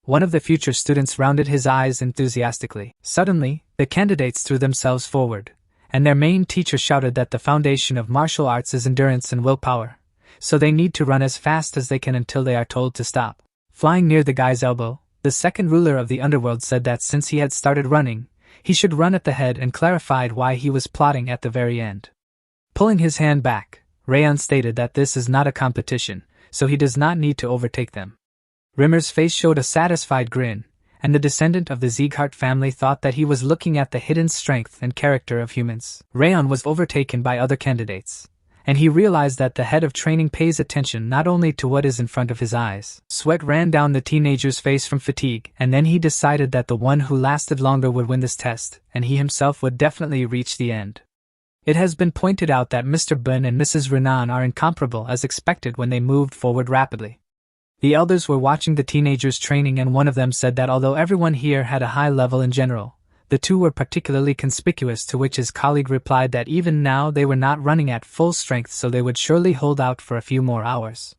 One of the future students rounded his eyes enthusiastically. Suddenly, the candidates threw themselves forward, and their main teacher shouted that the foundation of martial arts is endurance and willpower, so they need to run as fast as they can until they are told to stop. Flying near the guy's elbow, the second ruler of the underworld said that since he had started running, he should run at the head and clarified why he was plotting at the very end. Pulling his hand back, Rayon stated that this is not a competition, so he does not need to overtake them. Rimmer's face showed a satisfied grin, and the descendant of the Sieghart family thought that he was looking at the hidden strength and character of humans. Rayon was overtaken by other candidates, and he realized that the head of training pays attention not only to what is in front of his eyes. Sweat ran down the teenager's face from fatigue, and then he decided that the one who lasted longer would win this test, and he himself would definitely reach the end. It has been pointed out that Mr. Bun and Mrs. Renan are incomparable as expected when they moved forward rapidly. The elders were watching the teenagers training and one of them said that although everyone here had a high level in general, the two were particularly conspicuous, to which his colleague replied that even now they were not running at full strength, so they would surely hold out for a few more hours.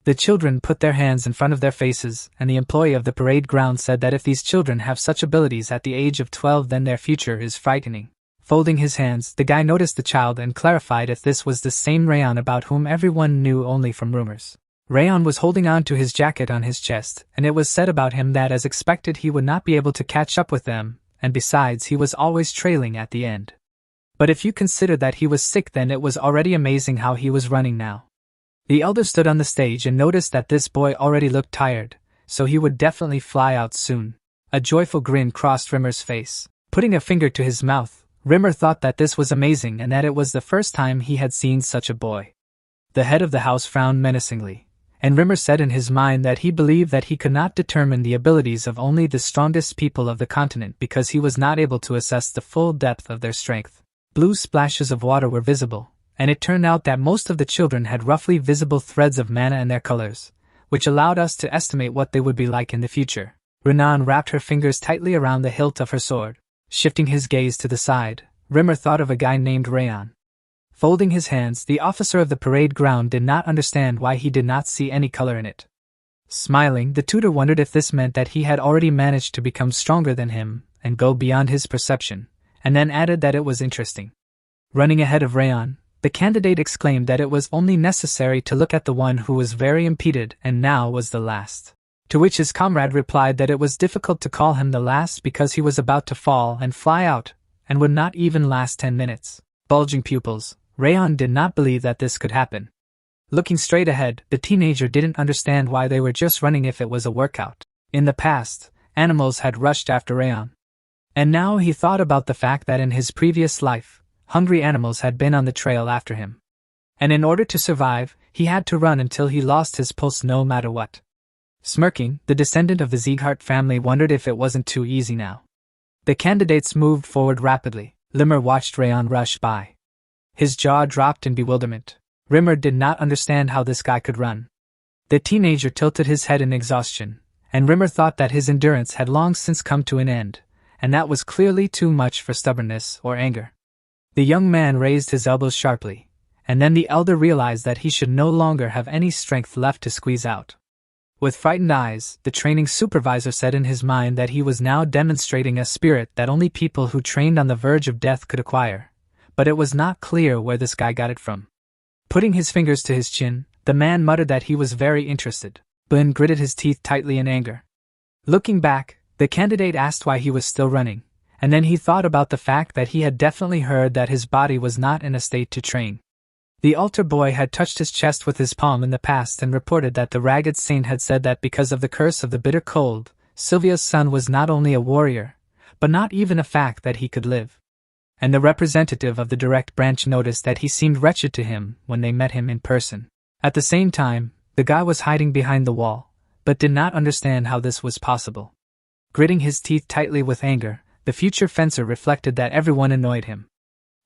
The children put their hands in front of their faces, and the employee of the parade ground said that if these children have such abilities at the age of 12 then their future is frightening. Folding his hands, the guy noticed the child and clarified if this was the same Rayon about whom everyone knew only from rumors. Rayon was holding on to his jacket on his chest, and it was said about him that as expected he would not be able to catch up with them, and besides he was always trailing at the end. But if you consider that he was sick then it was already amazing how he was running now. The elder stood on the stage and noticed that this boy already looked tired, so he would definitely fly out soon. A joyful grin crossed Rimmer's face. Putting a finger to his mouth, Rimmer thought that this was amazing and that it was the first time he had seen such a boy. The head of the house frowned menacingly, and Rimmer said in his mind that he believed that he could not determine the abilities of only the strongest people of the continent because he was not able to assess the full depth of their strength. Blue splashes of water were visible, and it turned out that most of the children had roughly visible threads of mana in their colors, which allowed us to estimate what they would be like in the future. Renan wrapped her fingers tightly around the hilt of her sword. Shifting his gaze to the side, Rimmer thought of a guy named Rayon. Folding his hands, the officer of the parade ground did not understand why he did not see any color in it. Smiling, the tutor wondered if this meant that he had already managed to become stronger than him and go beyond his perception, and then added that it was interesting. Running ahead of Rayon, the candidate exclaimed that it was only necessary to look at the one who was very impeded and now was the last. To which his comrade replied that it was difficult to call him the last because he was about to fall and fly out, and would not even last 10 minutes. Bulging pupils, Rayon did not believe that this could happen. Looking straight ahead, the teenager didn't understand why they were just running if it was a workout. In the past, animals had rushed after Rayon. And now he thought about the fact that in his previous life, hungry animals had been on the trail after him. And in order to survive, he had to run until he lost his pulse no matter what. Smirking, the descendant of the Sieghart family wondered if it wasn't too easy now. The candidates moved forward rapidly. Limmer watched Rayon rush by. His jaw dropped in bewilderment. Rimmer did not understand how this guy could run. The teenager tilted his head in exhaustion, and Rimmer thought that his endurance had long since come to an end, and that was clearly too much for stubbornness or anger. The young man raised his elbows sharply, and then the elder realized that he should no longer have any strength left to squeeze out. With frightened eyes, the training supervisor said in his mind that he was now demonstrating a spirit that only people who trained on the verge of death could acquire, but it was not clear where this guy got it from. Putting his fingers to his chin, the man muttered that he was very interested. Bun gritted his teeth tightly in anger. Looking back, the candidate asked why he was still running, and then he thought about the fact that he had definitely heard that his body was not in a state to train. The altar boy had touched his chest with his palm in the past and reported that the ragged saint had said that because of the curse of the bitter cold, Sylvia's son was not only a warrior, but not even a fact that he could live. And the representative of the direct branch noticed that he seemed wretched to him when they met him in person. At the same time, the guy was hiding behind the wall, but did not understand how this was possible. Gritting his teeth tightly with anger, the future fencer reflected that everyone annoyed him.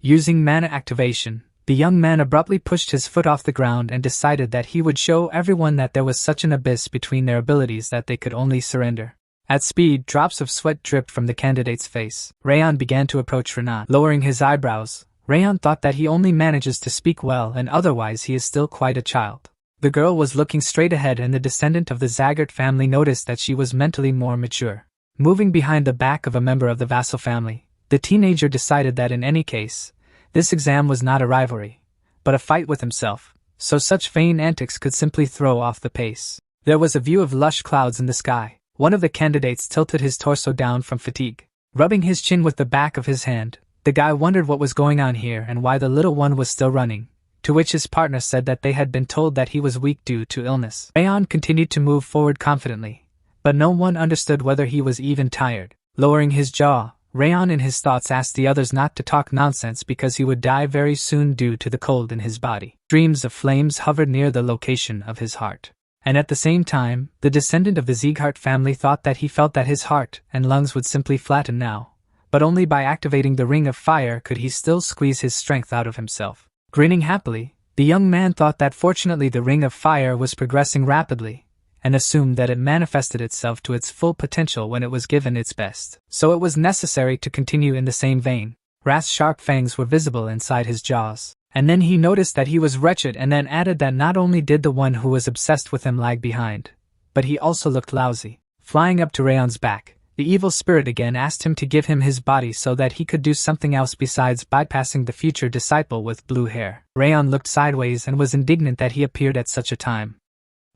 Using mana activation, the young man abruptly pushed his foot off the ground and decided that he would show everyone that there was such an abyss between their abilities that they could only surrender. At speed, drops of sweat dripped from the candidate's face. Rayon began to approach Renan. Lowering his eyebrows, Rayon thought that he only manages to speak well and otherwise he is still quite a child. The girl was looking straight ahead and the descendant of the Zaggart family noticed that she was mentally more mature. Moving behind the back of a member of the vassal family, the teenager decided that in any case, this exam was not a rivalry, but a fight with himself, so such vain antics could simply throw off the pace. There was a view of lush clouds in the sky. One of the candidates tilted his torso down from fatigue. Rubbing his chin with the back of his hand, the guy wondered what was going on here and why the little one was still running, to which his partner said that they had been told that he was weak due to illness. Rayon continued to move forward confidently, but no one understood whether he was even tired. Lowering his jaw, Rayon in his thoughts asked the others not to talk nonsense because he would die very soon due to the cold in his body. Streams of flames hovered near the location of his heart. And at the same time, the descendant of the Sieghart family thought that he felt that his heart and lungs would simply flatten now, but only by activating the ring of fire could he still squeeze his strength out of himself. Grinning happily, the young man thought that fortunately the ring of fire was progressing rapidly, and assumed that it manifested itself to its full potential when it was given its best. So it was necessary to continue in the same vein. Wrath's sharp fangs were visible inside his jaws. And then he noticed that he was wretched and then added that not only did the one who was obsessed with him lag behind, but he also looked lousy. Flying up to Rayon's back, the evil spirit again asked him to give him his body so that he could do something else besides bypassing the future disciple with blue hair. Rayon looked sideways and was indignant that he appeared at such a time.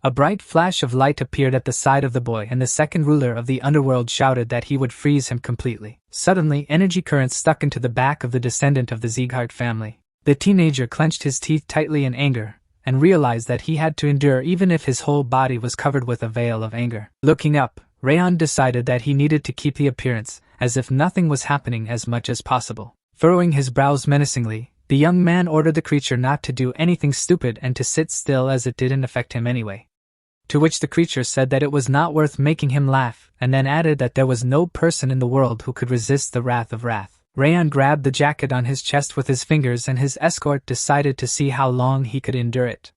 A bright flash of light appeared at the side of the boy and the second ruler of the underworld shouted that he would freeze him completely. Suddenly, energy currents stuck into the back of the descendant of the Sieghart family. The teenager clenched his teeth tightly in anger, and realized that he had to endure even if his whole body was covered with a veil of anger. Looking up, Rayon decided that he needed to keep the appearance, as if nothing was happening as much as possible. Furrowing his brows menacingly, the young man ordered the creature not to do anything stupid and to sit still as it didn't affect him anyway. To which the creature said that it was not worth making him laugh, and then added that there was no person in the world who could resist the wrath of wrath. Rayon grabbed the jacket on his chest with his fingers and his escort decided to see how long he could endure it.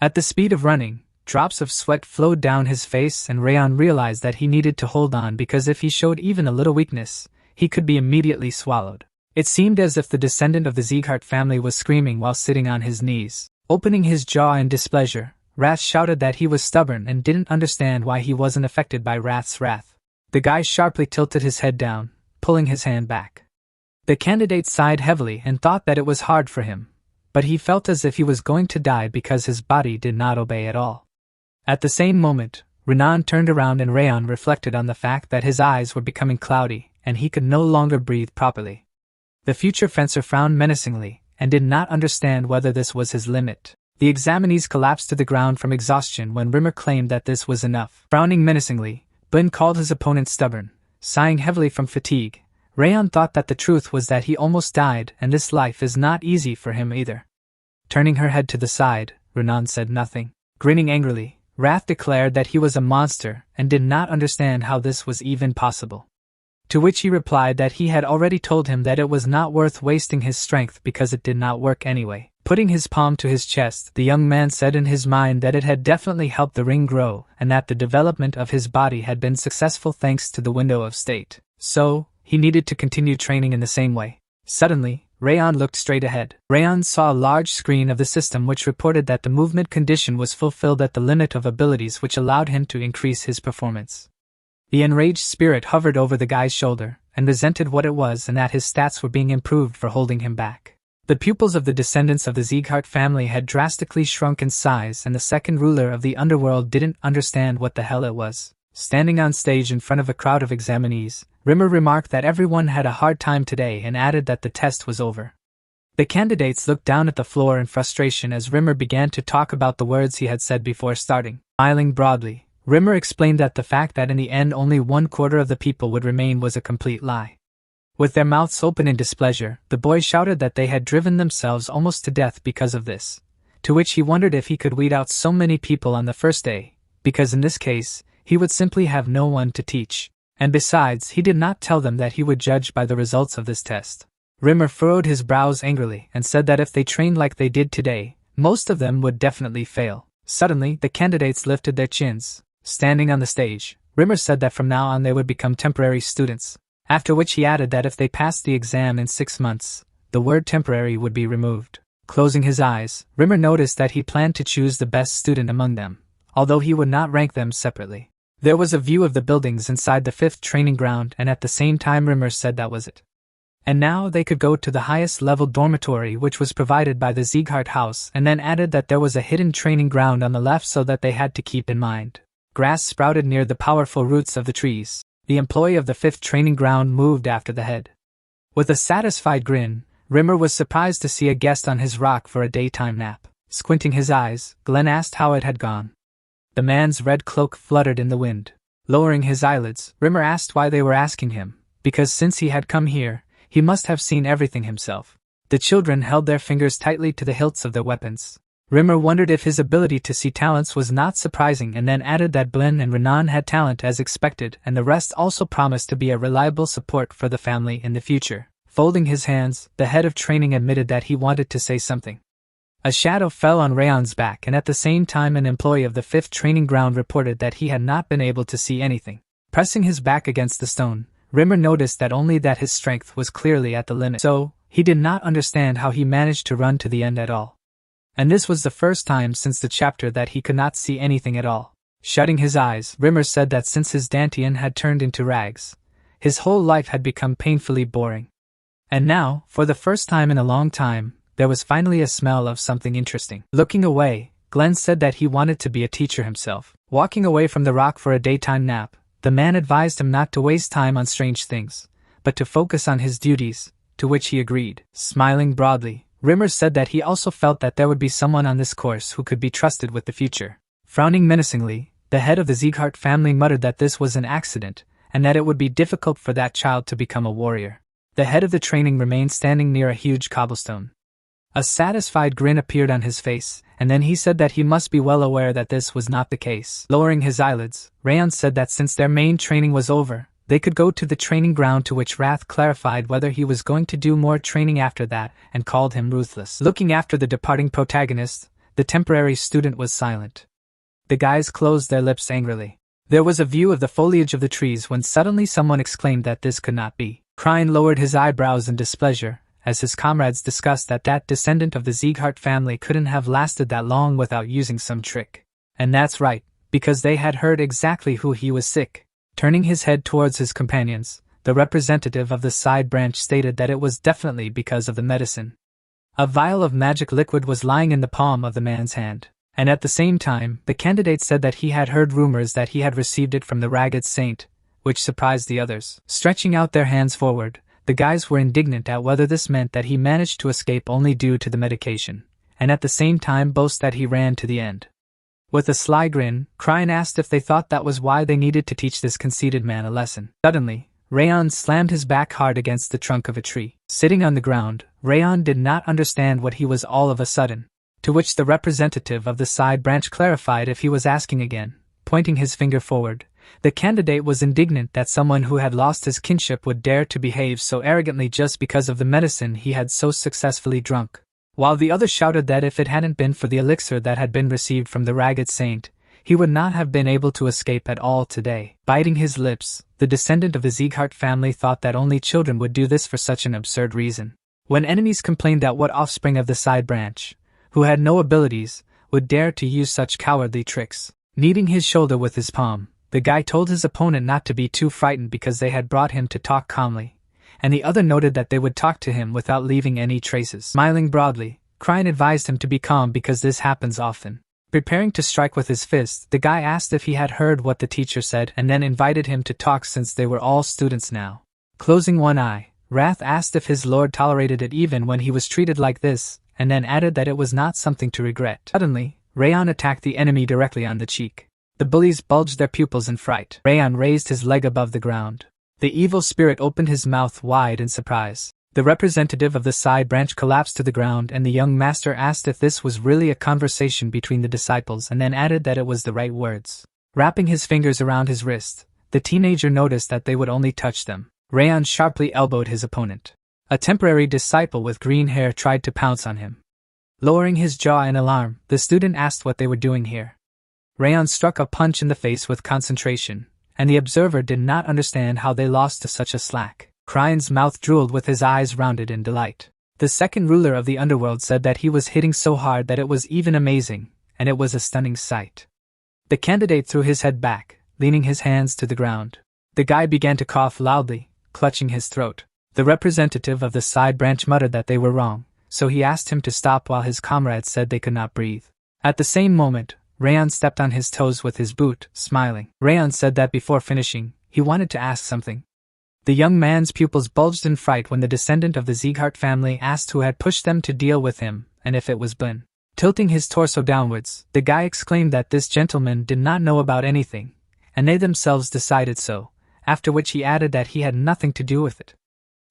At the speed of running, drops of sweat flowed down his face and Rayon realized that he needed to hold on because if he showed even a little weakness, he could be immediately swallowed. It seemed as if the descendant of the Sieghart family was screaming while sitting on his knees. Opening his jaw in displeasure, Wrath shouted that he was stubborn and didn't understand why he wasn't affected by Wrath's wrath. The guy sharply tilted his head down, pulling his hand back. The candidate sighed heavily and thought that it was hard for him, but he felt as if he was going to die because his body did not obey at all. At the same moment, Renan turned around and Rayon reflected on the fact that his eyes were becoming cloudy and he could no longer breathe properly. The future fencer frowned menacingly and did not understand whether this was his limit. The examinees collapsed to the ground from exhaustion when Rimmer claimed that this was enough. Frowning menacingly, Blin called his opponent stubborn. Sighing heavily from fatigue, Rayon thought that the truth was that he almost died and this life is not easy for him either. Turning her head to the side, Renan said nothing. Grinning angrily, Wrath declared that he was a monster and did not understand how this was even possible. To which he replied that he had already told him that it was not worth wasting his strength because it did not work anyway. Putting his palm to his chest, the young man said in his mind that it had definitely helped the ring grow and that the development of his body had been successful thanks to the window of state. So, he needed to continue training in the same way. Suddenly, Rayon looked straight ahead. Rayon saw a large screen of the system which reported that the movement condition was fulfilled at the limit of abilities which allowed him to increase his performance. The enraged spirit hovered over the guy's shoulder and resented what it was and that his stats were being improved for holding him back. The pupils of the descendants of the Sieghart family had drastically shrunk in size and the second ruler of the underworld didn't understand what the hell it was. Standing on stage in front of a crowd of examinees, Rimmer remarked that everyone had a hard time today and added that the test was over. The candidates looked down at the floor in frustration as Rimmer began to talk about the words he had said before starting. Smiling broadly, Rimmer explained that the fact that in the end only 1/4 of the people would remain was a complete lie. With their mouths open in displeasure, the boys shouted that they had driven themselves almost to death because of this, to which he wondered if he could weed out so many people on the first day, because in this case, he would simply have no one to teach. And besides, he did not tell them that he would judge by the results of this test. Rimmer furrowed his brows angrily and said that if they trained like they did today, most of them would definitely fail. Suddenly, the candidates lifted their chins. Standing on the stage, Rimmer said that from now on they would become temporary students, after which he added that if they passed the exam in 6 months, the word temporary would be removed. Closing his eyes, Rimmer noticed that he planned to choose the best student among them, although he would not rank them separately. There was a view of the buildings inside the 5th training ground and at the same time Rimmer said that was it. And now they could go to the highest level dormitory which was provided by the Sieghart house and then added that there was a hidden training ground on the left so that they had to keep in mind. Grass sprouted near the powerful roots of the trees. The employee of the 5th training ground moved after the head. With a satisfied grin, Rimmer was surprised to see a guest on his rock for a daytime nap. Squinting his eyes, Glenn asked how it had gone. The man's red cloak fluttered in the wind. Lowering his eyelids, Rimmer asked why they were asking him, because since he had come here, he must have seen everything himself. The children held their fingers tightly to the hilts of their weapons. Rimmer wondered if his ability to see talents was not surprising and then added that Blin and Renan had talent as expected and the rest also promised to be a reliable support for the family in the future. Folding his hands, the head of training admitted that he wanted to say something. A shadow fell on Rayon's back and at the same time an employee of the 5th training ground reported that he had not been able to see anything. Pressing his back against the stone, Rimmer noticed that only that his strength was clearly at the limit. So, he did not understand how he managed to run to the end at all. And this was the first time since the chapter that he could not see anything at all. Shutting his eyes, Rimmer said that since his dantian had turned into rags, his whole life had become painfully boring. And now, for the first time in a long time, there was finally a smell of something interesting. Looking away, Glenn said that he wanted to be a teacher himself. Walking away from the rock for a daytime nap, the man advised him not to waste time on strange things, but to focus on his duties, to which he agreed. Smiling broadly, Rimmer said that he also felt that there would be someone on this course who could be trusted with the future. Frowning menacingly, the head of the Sieghart family muttered that this was an accident, and that it would be difficult for that child to become a warrior. The head of the training remained standing near a huge cobblestone. A satisfied grin appeared on his face, and then he said that he must be well aware that this was not the case. Lowering his eyelids, Rayon said that since their main training was over, they could go to the training ground, to which Wrath clarified whether he was going to do more training after that and called him ruthless. Looking after the departing protagonist, the temporary student was silent. The guys closed their lips angrily. There was a view of the foliage of the trees when suddenly someone exclaimed that this could not be. Krine lowered his eyebrows in displeasure, as his comrades discussed that that descendant of the Sieghart family couldn't have lasted that long without using some trick. And that's right, because they had heard exactly who he was sick. Turning his head towards his companions, the representative of the side branch stated that it was definitely because of the medicine. A vial of magic liquid was lying in the palm of the man's hand, and at the same time, the candidate said that he had heard rumors that he had received it from the Ragged Saint, which surprised the others. Stretching out their hands forward, the guys were indignant at whether this meant that he managed to escape only due to the medication, and at the same time boast that he ran to the end. With a sly grin, Cryan asked if they thought that was why they needed to teach this conceited man a lesson. Suddenly, Rayon slammed his back hard against the trunk of a tree. Sitting on the ground, Rayon did not understand what he was all of a sudden, to which the representative of the side branch clarified if he was asking again, pointing his finger forward. The candidate was indignant that someone who had lost his kinship would dare to behave so arrogantly just because of the medicine he had so successfully drunk, while the other shouted that if it hadn't been for the elixir that had been received from the Ragged Saint, he would not have been able to escape at all today. Biting his lips, the descendant of the Sieghart family thought that only children would do this for such an absurd reason. When enemies complained that what offspring of the side branch, who had no abilities, would dare to use such cowardly tricks. Kneading his shoulder with his palm, the guy told his opponent not to be too frightened because they had brought him to talk calmly, and the other noted that they would talk to him without leaving any traces. Smiling broadly, Cryan advised him to be calm because this happens often. Preparing to strike with his fist, the guy asked if he had heard what the teacher said and then invited him to talk since they were all students now. Closing one eye, Wrath asked if his lord tolerated it even when he was treated like this, and then added that it was not something to regret. Suddenly, Rayon attacked the enemy directly on the cheek. The bullies bulged their pupils in fright. Rayon raised his leg above the ground. The evil spirit opened his mouth wide in surprise. The representative of the side branch collapsed to the ground and the young master asked if this was really a conversation between the disciples and then added that it was the right words. Wrapping his fingers around his wrist, the teenager noticed that they would only touch them. Rayon sharply elbowed his opponent. A temporary disciple with green hair tried to pounce on him. Lowering his jaw in alarm, the student asked what they were doing here. Rayon struck a punch in the face with concentration, and the observer did not understand how they lost to such a slack. Cryan's mouth drooled with his eyes rounded in delight. The second ruler of the underworld said that he was hitting so hard that it was even amazing, and it was a stunning sight. The candidate threw his head back, leaning his hands to the ground. The guy began to cough loudly, clutching his throat. The representative of the side branch muttered that they were wrong, so he asked him to stop while his comrades said they could not breathe. At the same moment, Rayon stepped on his toes with his boot, smiling. Rayon said that before finishing, he wanted to ask something. The young man's pupils bulged in fright when the descendant of the Sieghart family asked who had pushed them to deal with him, and if it was Blin. Tilting his torso downwards, the guy exclaimed that this gentleman did not know about anything, and they themselves decided so, after which he added that he had nothing to do with it.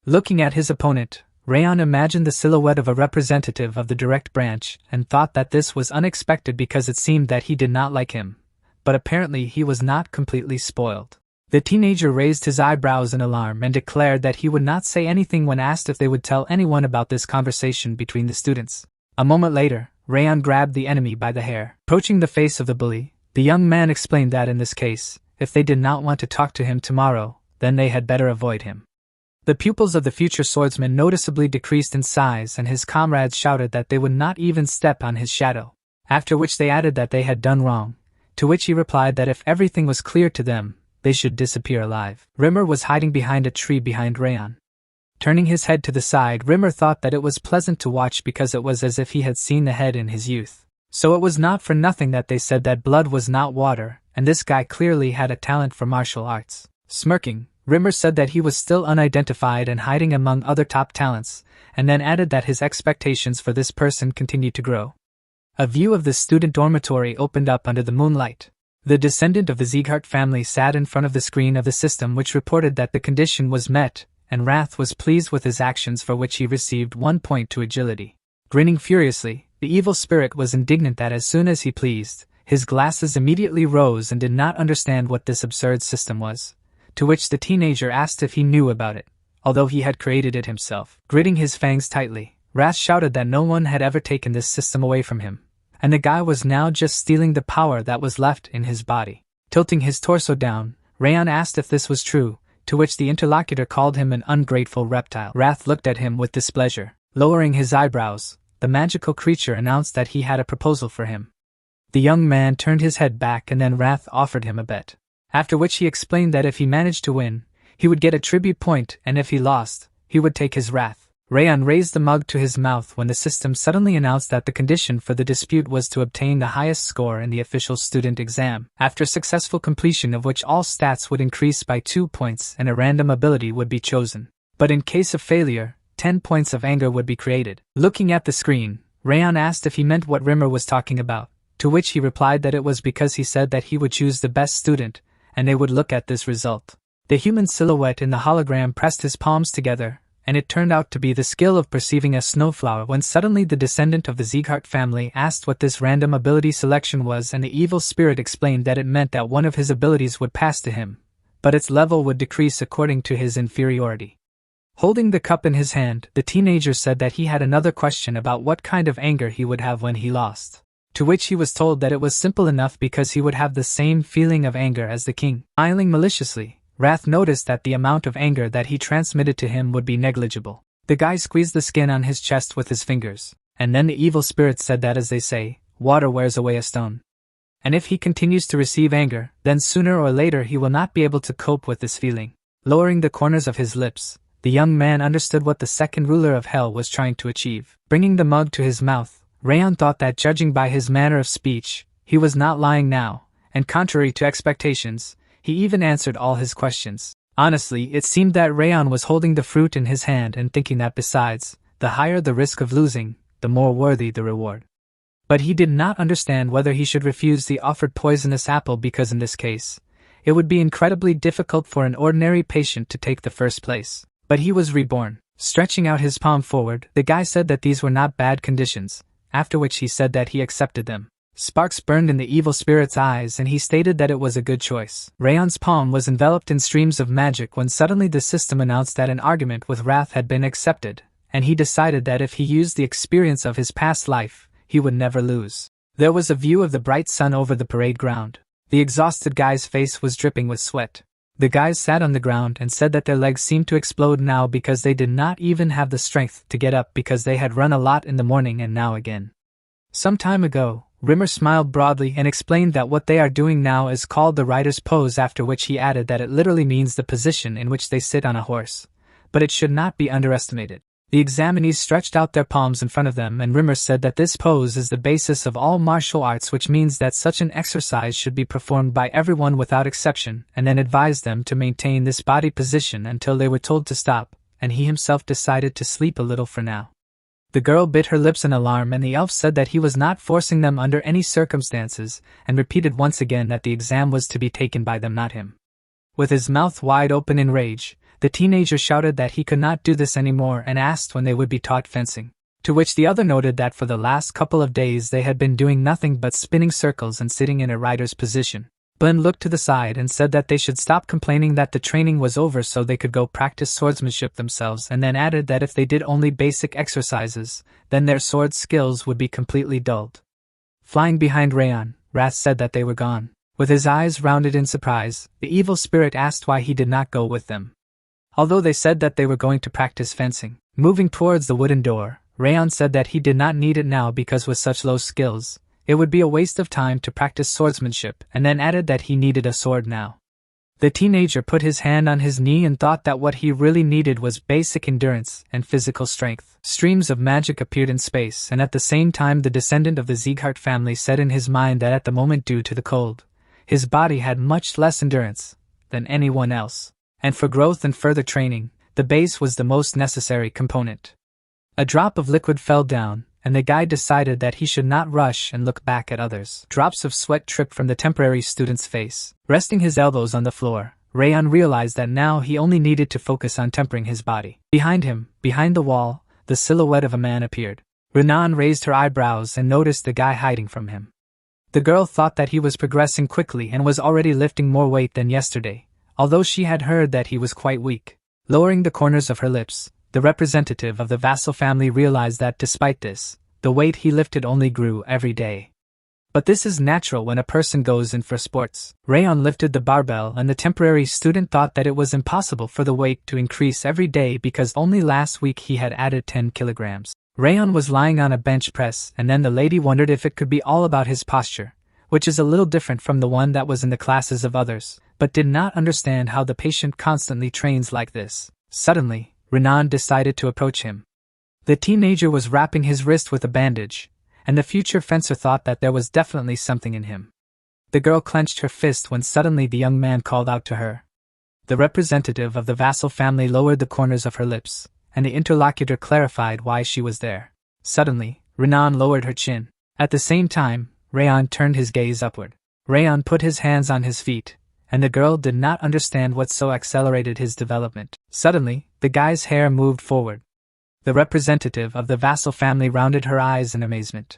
Looking at his opponent, Rayon imagined the silhouette of a representative of the direct branch and thought that this was unexpected because it seemed that he did not like him, but apparently he was not completely spoiled. The teenager raised his eyebrows in alarm and declared that he would not say anything when asked if they would tell anyone about this conversation between the students. A moment later, Rayon grabbed the enemy by the hair. Approaching the face of the bully, the young man explained that in this case, if they did not want to talk to him tomorrow, then they had better avoid him. The pupils of the future swordsman noticeably decreased in size and his comrades shouted that they would not even step on his shadow, after which they added that they had done wrong, to which he replied that if everything was clear to them, they should disappear alive. Rimmer was hiding behind a tree behind Rayon. Turning his head to the side, Rimmer thought that it was pleasant to watch because it was as if he had seen the head in his youth. So it was not for nothing that they said that blood was not water, and this guy clearly had a talent for martial arts. Smirking, Rimmer said that he was still unidentified and hiding among other top talents, and then added that his expectations for this person continued to grow. A view of the student dormitory opened up under the moonlight. The descendant of the Sieghart family sat in front of the screen of the system which reported that the condition was met, and Wrath was pleased with his actions for which he received 1 point to agility. Grinning furiously, the evil spirit was indignant that as soon as he pleased, his glasses immediately rose and did not understand what this absurd system was, to which the teenager asked if he knew about it, although he had created it himself. Gritting his fangs tightly, Wrath shouted that no one had ever taken this system away from him, and the guy was now just stealing the power that was left in his body. Tilting his torso down, Rayon asked if this was true, to which the interlocutor called him an ungrateful reptile. Wrath looked at him with displeasure. Lowering his eyebrows, the magical creature announced that he had a proposal for him. The young man turned his head back and then Wrath offered him a bet, after which he explained that if he managed to win, He would get a tribute point, and if he lost, he would take his wrath. Rayon raised the mug to his mouth when the system suddenly announced that the condition for the dispute was to obtain the highest score in the official student exam, after successful completion of which all stats would increase by 2 points and a random ability would be chosen. But in case of failure, 10 points of anger would be created. Looking at the screen, Rayon asked if he meant what Rimmer was talking about, to which he replied that it was because he said that he would choose the best student, and they would look at this result. The human silhouette in the hologram pressed his palms together, and it turned out to be the skill of perceiving a snowflower when suddenly the descendant of the Sieghart family asked what this random ability selection was, and the evil spirit explained that it meant that one of his abilities would pass to him, but its level would decrease according to his inferiority. Holding the cup in his hand, the teenager said that he had another question about what kind of anger he would have when he lost, to which he was told that it was simple enough because he would have the same feeling of anger as the king. Smiling maliciously, Wrath noticed that the amount of anger that he transmitted to him would be negligible. The guy squeezed the skin on his chest with his fingers, and then the evil spirit said that, as they say, water wears away a stone. And if he continues to receive anger, then sooner or later he will not be able to cope with this feeling. Lowering the corners of his lips, the young man understood what the second ruler of hell was trying to achieve. Bringing the mug to his mouth, Rayon thought that, judging by his manner of speech, he was not lying now, and contrary to expectations, he even answered all his questions. Honestly, it seemed that Rayon was holding the fruit in his hand and thinking that besides, the higher the risk of losing, the more worthy the reward. But he did not understand whether he should refuse the offered poisonous apple because in this case, it would be incredibly difficult for an ordinary patient to take the first place. But he was reborn. Stretching out his palm forward, the guy said that these were not bad conditions, after which he said that he accepted them. Sparks burned in the evil spirit's eyes and he stated that it was a good choice. Rayon's palm was enveloped in streams of magic when suddenly the system announced that an argument with Wrath had been accepted, and he decided that if he used the experience of his past life, he would never lose. There was a view of the bright sun over the parade ground. The exhausted guy's face was dripping with sweat. The guys sat on the ground and said that their legs seemed to explode now because they did not even have the strength to get up because they had run a lot in the morning and now again. Some time ago, Rimmer smiled broadly and explained that what they are doing now is called the rider's pose, after which he added that it literally means the position in which they sit on a horse, but it should not be underestimated. The examinees stretched out their palms in front of them and Rimmer said that this pose is the basis of all martial arts, which means that such an exercise should be performed by everyone without exception, and then advised them to maintain this body position until they were told to stop, and he himself decided to sleep a little for now. The girl bit her lips in alarm and the elf said that he was not forcing them under any circumstances, and repeated once again that the exam was to be taken by them, not him. With his mouth wide open in rage, the teenager shouted that he could not do this anymore and asked when they would be taught fencing, to which the other noted that for the last couple of days they had been doing nothing but spinning circles and sitting in a rider's position. Glenn looked to the side and said that they should stop complaining that the training was over so they could go practice swordsmanship themselves, and then added that if they did only basic exercises, then their sword skills would be completely dulled. Flying behind Rayon, Wrath said that they were gone. With his eyes rounded in surprise, the evil spirit asked why he did not go with them. Although they said that they were going to practice fencing. Moving towards the wooden door, Rayon said that he did not need it now because with such low skills, it would be a waste of time to practice swordsmanship, and then added that he needed a sword now. The teenager put his hand on his knee and thought that what he really needed was basic endurance and physical strength. Streams of magic appeared in space, and at the same time the descendant of the Sieghart family said in his mind that at the moment, due to the cold, his body had much less endurance than anyone else, and for growth and further training, the base was the most necessary component. A drop of liquid fell down, and the guy decided that he should not rush and look back at others. Drops of sweat tripped from the temporary student's face. Resting his elbows on the floor, Rayon realized that now he only needed to focus on tempering his body. Behind him, behind the wall, the silhouette of a man appeared. Renan raised her eyebrows and noticed the guy hiding from him. The girl thought that he was progressing quickly and was already lifting more weight than yesterday, although she had heard that he was quite weak. Lowering the corners of her lips, the representative of the vassal family realized that despite this, the weight he lifted only grew every day. But this is natural when a person goes in for sports. Rayon lifted the barbell and the temporary student thought that it was impossible for the weight to increase every day because only last week he had added 10 kilograms. Rayon was lying on a bench press and then the lady wondered if it could be all about his posture, which is a little different from the one that was in the classes of others. but did not understand how the patient constantly trains like this. Suddenly, Renan decided to approach him. The teenager was wrapping his wrist with a bandage, and the future fencer thought that there was definitely something in him. The girl clenched her fist when suddenly the young man called out to her. The representative of the vassal family lowered the corners of her lips, and the interlocutor clarified why she was there. Suddenly, Renan lowered her chin. At the same time, Rayon turned his gaze upward. Rayon put his hands on his feet, and the girl did not understand what so accelerated his development. Suddenly, the guy's hair moved forward. The representative of the vassal family rounded her eyes in amazement.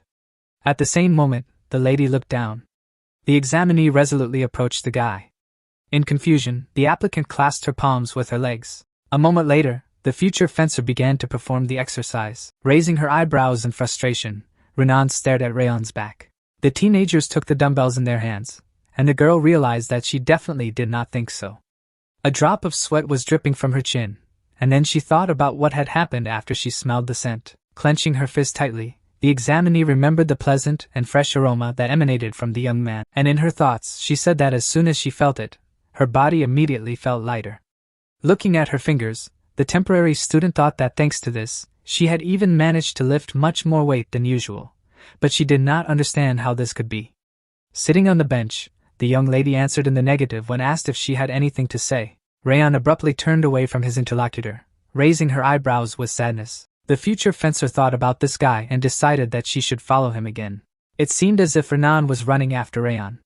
At the same moment, the lady looked down. The examinee resolutely approached the guy. In confusion, the applicant clasped her palms with her legs. A moment later, the future fencer began to perform the exercise. Raising her eyebrows in frustration, Renan stared at Rayon's back. The teenagers took the dumbbells in their hands, and the girl realized that she definitely did not think so. A drop of sweat was dripping from her chin, and then she thought about what had happened after she smelled the scent. Clenching her fist tightly, the examinee remembered the pleasant and fresh aroma that emanated from the young man, and in her thoughts she said that as soon as she felt it, her body immediately felt lighter. Looking at her fingers, the temporary student thought that thanks to this, she had even managed to lift much more weight than usual, but she did not understand how this could be. Sitting on the bench, the young lady answered in the negative when asked if she had anything to say. Rayon abruptly turned away from his interlocutor, raising her eyebrows with sadness. The future fencer thought about this guy and decided that she should follow him again. It seemed as if Renan was running after Rayon.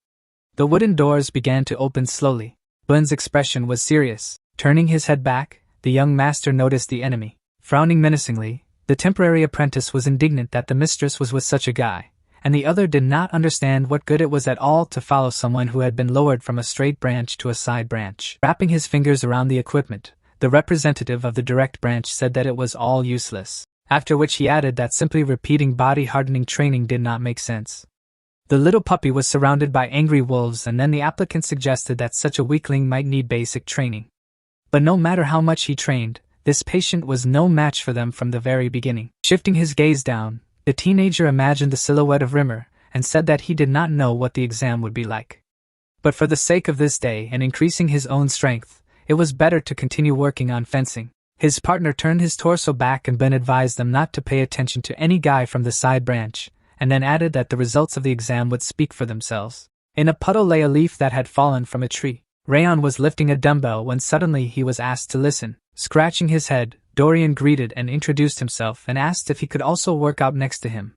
The wooden doors began to open slowly. Bun's expression was serious. Turning his head back, the young master noticed the enemy. Frowning menacingly, the temporary apprentice was indignant that the mistress was with such a guy, and the other did not understand what good it was at all to follow someone who had been lowered from a straight branch to a side branch. Wrapping his fingers around the equipment, the representative of the direct branch said that it was all useless, after which he added that simply repeating body-hardening training did not make sense. The little puppy was surrounded by angry wolves, and then the applicant suggested that such a weakling might need basic training. But no matter how much he trained, this patient was no match for them from the very beginning. Shifting his gaze down, the teenager imagined the silhouette of Rimmer, and said that he did not know what the exam would be like. But for the sake of this day and increasing his own strength, it was better to continue working on fencing. His partner turned his torso back and Ben advised them not to pay attention to any guy from the side branch, and then added that the results of the exam would speak for themselves. In a puddle lay a leaf that had fallen from a tree. Rayon was lifting a dumbbell when suddenly he was asked to listen. Scratching his head, Dorian greeted and introduced himself and asked if he could also work out next to him.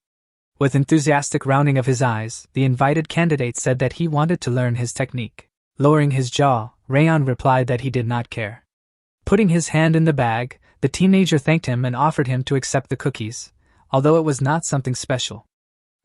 With enthusiastic rounding of his eyes, the invited candidate said that he wanted to learn his technique. Lowering his jaw, Rayon replied that he did not care. Putting his hand in the bag, the teenager thanked him and offered him to accept the cookies, although it was not something special.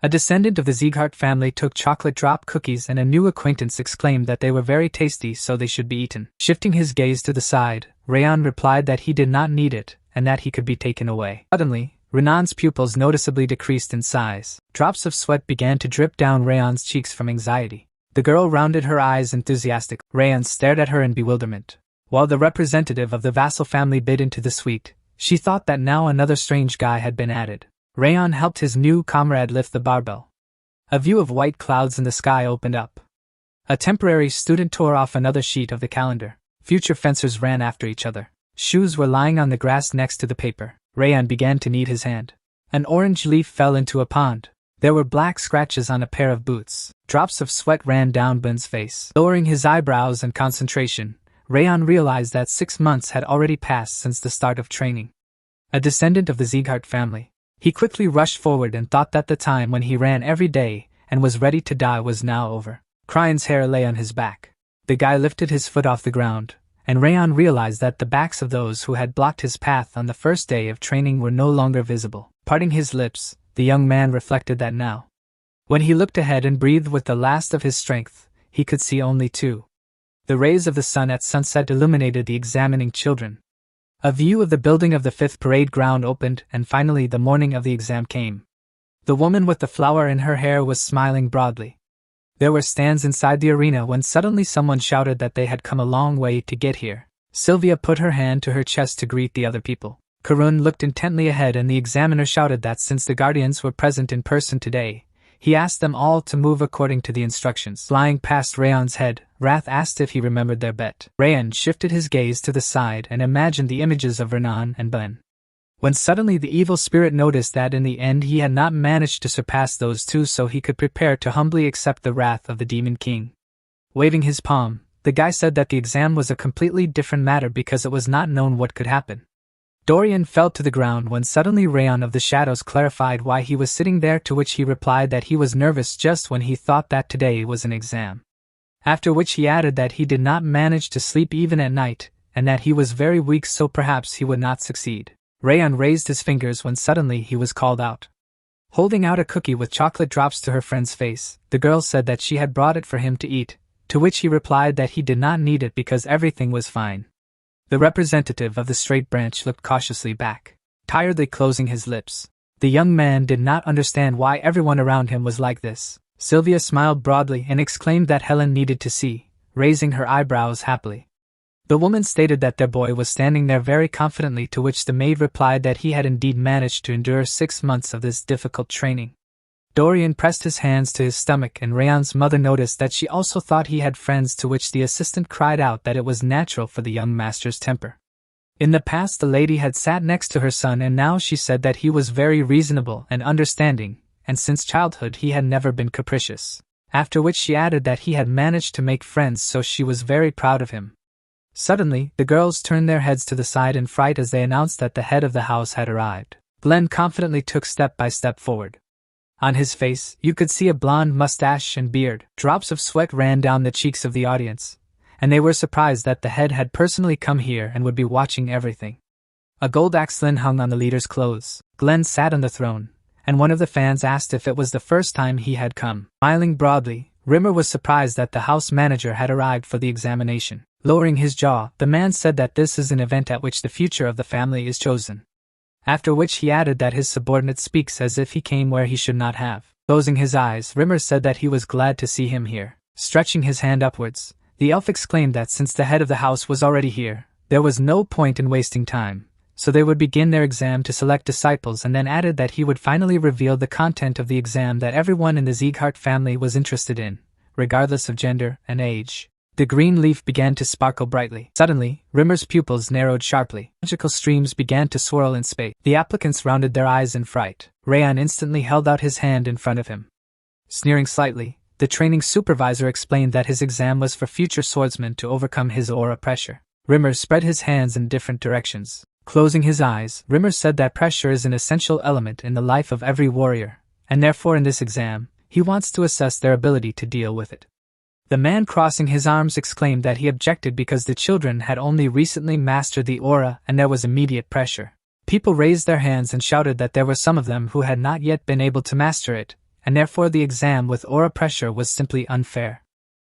A descendant of the Sieghart family took chocolate drop cookies and a new acquaintance exclaimed that they were very tasty so they should be eaten. Shifting his gaze to the side, Rayon replied that he did not need it and that he could be taken away. Suddenly, Renan's pupils noticeably decreased in size. Drops of sweat began to drip down Rayon's cheeks from anxiety. The girl rounded her eyes enthusiastically. Rayon stared at her in bewilderment. While the representative of the vassal family bit into the suite, she thought that now another strange guy had been added. Rayon helped his new comrade lift the barbell. A view of white clouds in the sky opened up. A temporary student tore off another sheet of the calendar. Future fencers ran after each other. Shoes were lying on the grass next to the paper. Rayon began to knead his hand. An orange leaf fell into a pond. There were black scratches on a pair of boots. Drops of sweat ran down Bun's face. Lowering his eyebrows and concentration, Rayon realized that 6 months had already passed since the start of training. A descendant of the Sieghart family, he quickly rushed forward and thought that the time when he ran every day and was ready to die was now over. Cryon's hair lay on his back. The guy lifted his foot off the ground, and Rayon realized that the backs of those who had blocked his path on the first day of training were no longer visible. Parting his lips, the young man reflected that now, when he looked ahead and breathed with the last of his strength, he could see only two. The rays of the sun at sunset illuminated the examining children. A view of the building of the 5th parade ground opened, and finally the morning of the exam came. The woman with the flower in her hair was smiling broadly. There were stands inside the arena when suddenly someone shouted that they had come a long way to get here. Sylvia put her hand to her chest to greet the other people. Karun looked intently ahead and the examiner shouted that since the guardians were present in person today, he asked them all to move according to the instructions. Flying past Rayon's head, Wrath asked if he remembered their bet. Rayan shifted his gaze to the side and imagined the images of Renan and Ben. When suddenly the evil spirit noticed that in the end he had not managed to surpass those two, so he could prepare to humbly accept the wrath of the Demon King. Waving his palm, the guy said that the exam was a completely different matter because it was not known what could happen. Dorian fell to the ground when suddenly Rayan of the Shadows clarified why he was sitting there, to which he replied that he was nervous just when he thought that today was an exam. After which he added that he did not manage to sleep even at night, and that he was very weak, so perhaps he would not succeed. Rayan raised his fingers when suddenly he was called out. Holding out a cookie with chocolate drops to her friend's face, the girl said that she had brought it for him to eat, to which he replied that he did not need it because everything was fine. The representative of the straight branch looked cautiously back, tiredly closing his lips. The young man did not understand why everyone around him was like this. Sylvia smiled broadly and exclaimed that Helen needed to see, raising her eyebrows happily. The woman stated that their boy was standing there very confidently, to which the maid replied that he had indeed managed to endure 6 months of this difficult training. Dorian pressed his hands to his stomach, and Rayan's mother noticed that she also thought he had friends, to which the assistant cried out that it was natural for the young master's temper. In the past the lady had sat next to her son, and now she said that he was very reasonable and understanding, and since childhood he had never been capricious. After which she added that he had managed to make friends, so she was very proud of him. Suddenly, the girls turned their heads to the side in fright as they announced that the head of the house had arrived. Glenn confidently took step by step forward. On his face, you could see a blonde mustache and beard. Drops of sweat ran down the cheeks of the audience, and they were surprised that the head had personally come here and would be watching everything. A gold axlin hung on the leader's clothes. Glenn sat on the throne, and one of the fans asked if it was the first time he had come. Smiling broadly, Rimmer was surprised that the house manager had arrived for the examination. Lowering his jaw, the man said that this is an event at which the future of the family is chosen. After which he added that his subordinate speaks as if he came where he should not have. Closing his eyes, Rimmer said that he was glad to see him here. Stretching his hand upwards, the elf exclaimed that since the head of the house was already here, there was no point in wasting time, so they would begin their exam to select disciples, and then added that he would finally reveal the content of the exam that everyone in the Sieghart family was interested in, regardless of gender and age. The green leaf began to sparkle brightly. Suddenly, Rimmer's pupils narrowed sharply. Magical streams began to swirl in space. The applicants rounded their eyes in fright. Rayan instantly held out his hand in front of him. Sneering slightly, the training supervisor explained that his exam was for future swordsmen to overcome his aura pressure. Rimmer spread his hands in different directions. Closing his eyes, Rimmer said that pressure is an essential element in the life of every warrior, and therefore in this exam, he wants to assess their ability to deal with it. The man crossing his arms exclaimed that he objected because the children had only recently mastered the aura and there was immediate pressure. People raised their hands and shouted that there were some of them who had not yet been able to master it, and therefore the exam with aura pressure was simply unfair.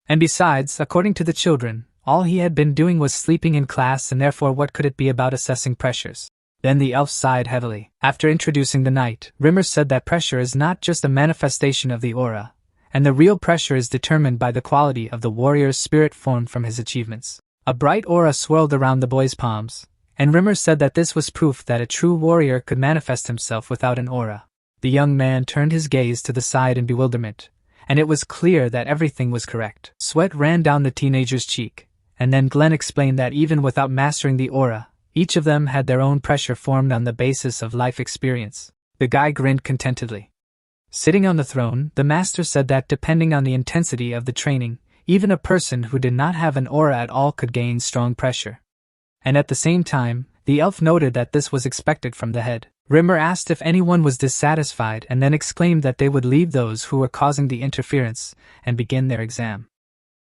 And besides, according to the children, all he had been doing was sleeping in class, and therefore what could it be about assessing pressures? Then the elf sighed heavily. After introducing the knight, Rimmer said that pressure is not just a manifestation of the aura, and the real pressure is determined by the quality of the warrior's spirit formed from his achievements. A bright aura swirled around the boy's palms, and Rimmer said that this was proof that a true warrior could manifest himself without an aura. The young man turned his gaze to the side in bewilderment, and it was clear that everything was correct. Sweat ran down the teenager's cheek, and then Glenn explained that even without mastering the aura, each of them had their own pressure formed on the basis of life experience. The guy grinned contentedly. Sitting on the throne, the master said that depending on the intensity of the training, even a person who did not have an aura at all could gain strong pressure. And at the same time, the elf noted that this was expected from the head. Rimmer asked if anyone was dissatisfied and then exclaimed that they would leave those who were causing the interference and begin their exam.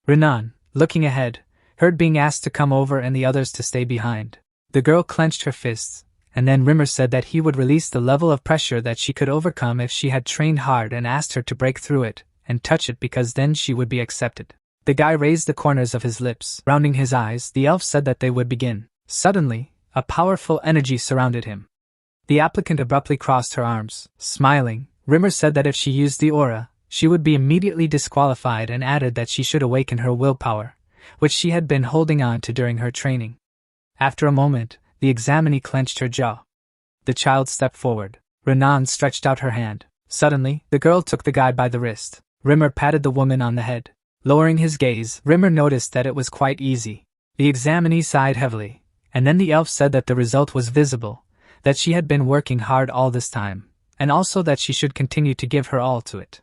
Renan, looking ahead, heard being asked to come over and the others to stay behind. The girl clenched her fists, and then Rimmer said that he would release the level of pressure that she could overcome if she had trained hard, and asked her to break through it and touch it because then she would be accepted. The guy raised the corners of his lips. Rounding his eyes, the elf said that they would begin. Suddenly, a powerful energy surrounded him. The applicant abruptly crossed her arms. Smiling, Rimmer said that if she used the aura, she would be immediately disqualified, and added that she should awaken her willpower, which she had been holding on to during her training. After a moment, the examinee clenched her jaw. The child stepped forward. Renan stretched out her hand. Suddenly, the girl took the guy by the wrist. Rimmer patted the woman on the head. Lowering his gaze, Rimmer noticed that it was quite easy. The examinee sighed heavily, and then the elf said that the result was visible, that she had been working hard all this time, and also that she should continue to give her all to it.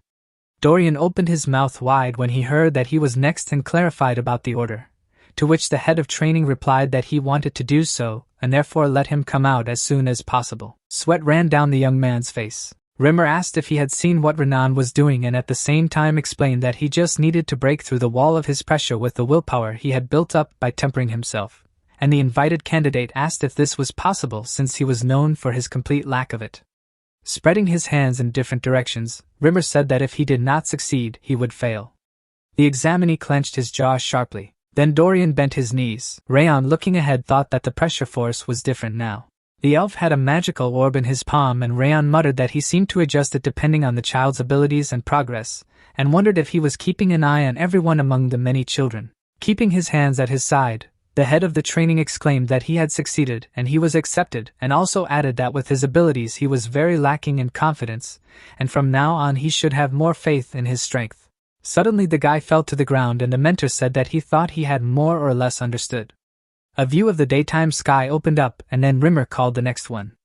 Dorian opened his mouth wide when he heard that he was next and clarified about the order, to which the head of training replied that he wanted to do so, and therefore let him come out as soon as possible. Sweat ran down the young man's face. Rimmer asked if he had seen what Renan was doing and at the same time explained that he just needed to break through the wall of his pressure with the willpower he had built up by tempering himself, and the invited candidate asked if this was possible since he was known for his complete lack of it. Spreading his hands in different directions, Rimmer said that if he did not succeed, he would fail. The examinee clenched his jaw sharply. Then Dorian bent his knees. Rayon, looking ahead, thought that the pressure force was different now. The elf had a magical orb in his palm and Rayon muttered that he seemed to adjust it depending on the child's abilities and progress, and wondered if he was keeping an eye on everyone among the many children. Keeping his hands at his side, the head of the training exclaimed that he had succeeded and he was accepted, and also added that with his abilities he was very lacking in confidence, and from now on he should have more faith in his strength. Suddenly the guy fell to the ground and the mentor said that he thought he had more or less understood. A view of the daytime sky opened up and then Rimmer called the next one.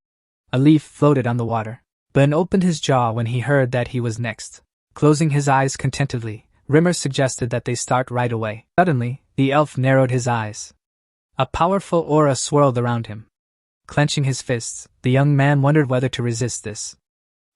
A leaf floated on the water. Ben opened his jaw when he heard that he was next. Closing his eyes contentedly, Rimmer suggested that they start right away. Suddenly, the elf narrowed his eyes. A powerful aura swirled around him. Clenching his fists, the young man wondered whether to resist this.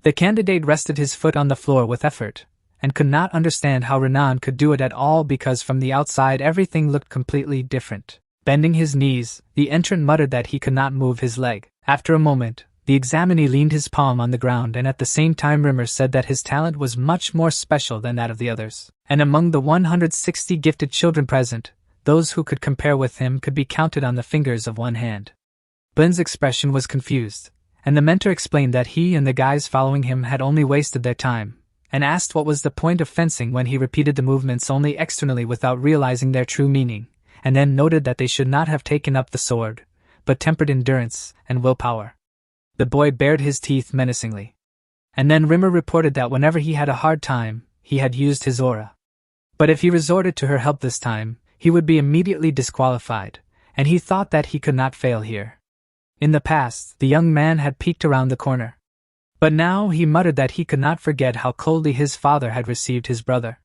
The candidate rested his foot on the floor with effort, and could not understand how Renan could do it at all because from the outside everything looked completely different. Bending his knees, the entrant muttered that he could not move his leg. After a moment, the examinee leaned his palm on the ground and at the same time Rimmer said that his talent was much more special than that of the others. And among the 160 gifted children present, those who could compare with him could be counted on the fingers of one hand. Ben's expression was confused, and the mentor explained that he and the guys following him had only wasted their time, and asked what was the point of fencing when he repeated the movements only externally without realizing their true meaning, and then noted that they should not have taken up the sword, but tempered endurance and willpower. The boy bared his teeth menacingly. And then Rimmer reported that whenever he had a hard time, he had used his aura. But if he resorted to her help this time, he would be immediately disqualified, and he thought that he could not fail here. In the past, the young man had peeked around the corner. But now he muttered that he could not forget how coldly his father had received his brother.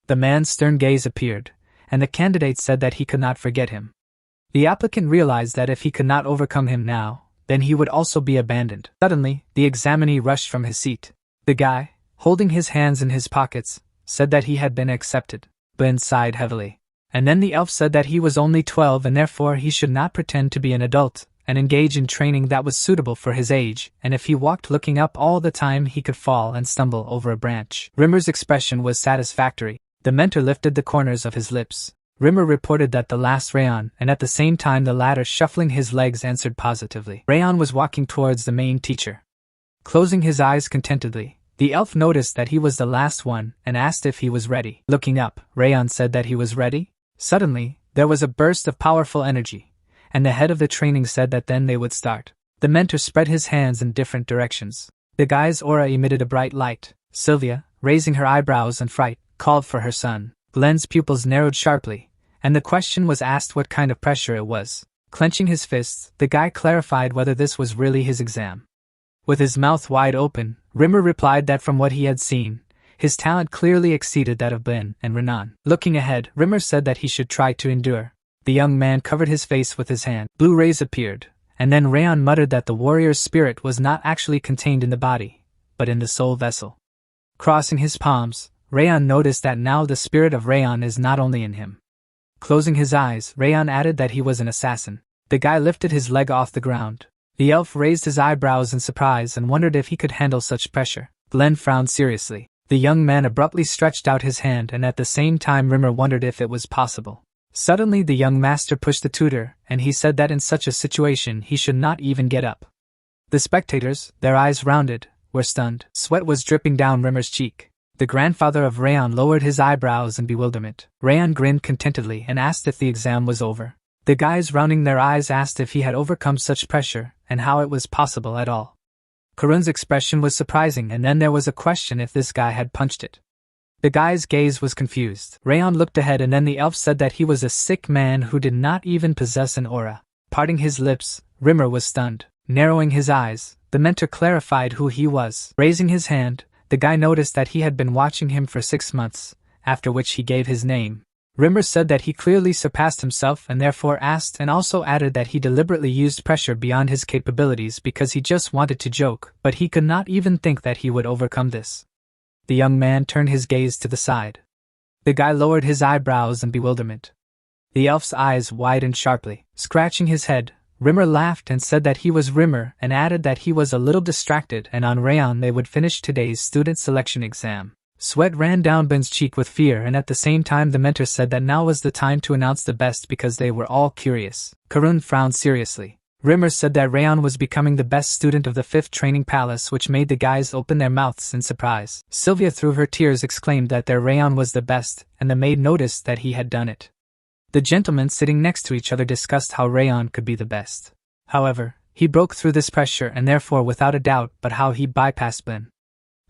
The man's stern gaze appeared, and the candidate said that he could not forget him. The applicant realized that if he could not overcome him now, then he would also be abandoned. Suddenly, the examinee rushed from his seat. The guy, holding his hands in his pockets, said that he had been accepted. Ben sighed heavily. And then the elf said that he was only 12 and therefore he should not pretend to be an adult, and engage in training that was suitable for his age, and if he walked looking up all the time he could fall and stumble over a branch. Rimmer's expression was satisfactory. The mentor lifted the corners of his lips. Rimmer reported that the last Rayon, and at the same time the latter shuffling his legs answered positively. Rayon was walking towards the main teacher. Closing his eyes contentedly, the elf noticed that he was the last one and asked if he was ready. Looking up, Rayon said that he was ready. Suddenly, there was a burst of powerful energy, and the head of the training said that then they would start. The mentor spread his hands in different directions. The guy's aura emitted a bright light. Sylvia, raising her eyebrows in fright, called for her son. Glenn's pupils narrowed sharply, and the question was asked what kind of pressure it was. Clenching his fists, the guy clarified whether this was really his exam. With his mouth wide open, Rimmer replied that from what he had seen, his talent clearly exceeded that of Ben and Renan. Looking ahead, Rimmer said that he should try to endure. The young man covered his face with his hand. Blue rays appeared, and then Rayon muttered that the warrior's spirit was not actually contained in the body, but in the soul vessel. Crossing his palms, Rayon noticed that now the spirit of Rayon is not only in him. Closing his eyes, Rayon added that he was an assassin. The guy lifted his leg off the ground. The elf raised his eyebrows in surprise and wondered if he could handle such pressure. Glenn frowned seriously. The young man abruptly stretched out his hand and at the same time Rimmer wondered if it was possible. Suddenly the young master pushed the tutor, and he said that in such a situation he should not even get up. The spectators, their eyes rounded, were stunned. Sweat was dripping down Rimmer's cheek. The grandfather of Rayon lowered his eyebrows in bewilderment. Rayon grinned contentedly and asked if the exam was over. The guys rounding their eyes asked if he had overcome such pressure, and how it was possible at all. Karun's expression was surprising and then there was a question if this guy had punched it. The guy's gaze was confused. Rayon looked ahead and then the elf said that he was a sick man who did not even possess an aura. Parting his lips, Rimmer was stunned. Narrowing his eyes, the mentor clarified who he was. Raising his hand, the guy noticed that he had been watching him for 6 months, after which he gave his name. Rimmer said that he clearly surpassed himself and therefore asked and also added that he deliberately used pressure beyond his capabilities because he just wanted to joke, but he could not even think that he would overcome this. The young man turned his gaze to the side. The guy lowered his eyebrows in bewilderment. The elf's eyes widened sharply. Scratching his head, Rimmer laughed and said that he was Rimmer and added that he was a little distracted and on Rayon they would finish today's student selection exam. Sweat ran down Ben's cheek with fear and at the same time the mentor said that now was the time to announce the best because they were all curious. Karun frowned seriously. Rimmer said that Rayon was becoming the best student of the 5th training palace, which made the guys open their mouths in surprise. Sylvia through her tears exclaimed that their Rayon was the best and the maid noticed that he had done it. The gentlemen sitting next to each other discussed how Rayon could be the best. However, he broke through this pressure and therefore without a doubt but how he bypassed Ben.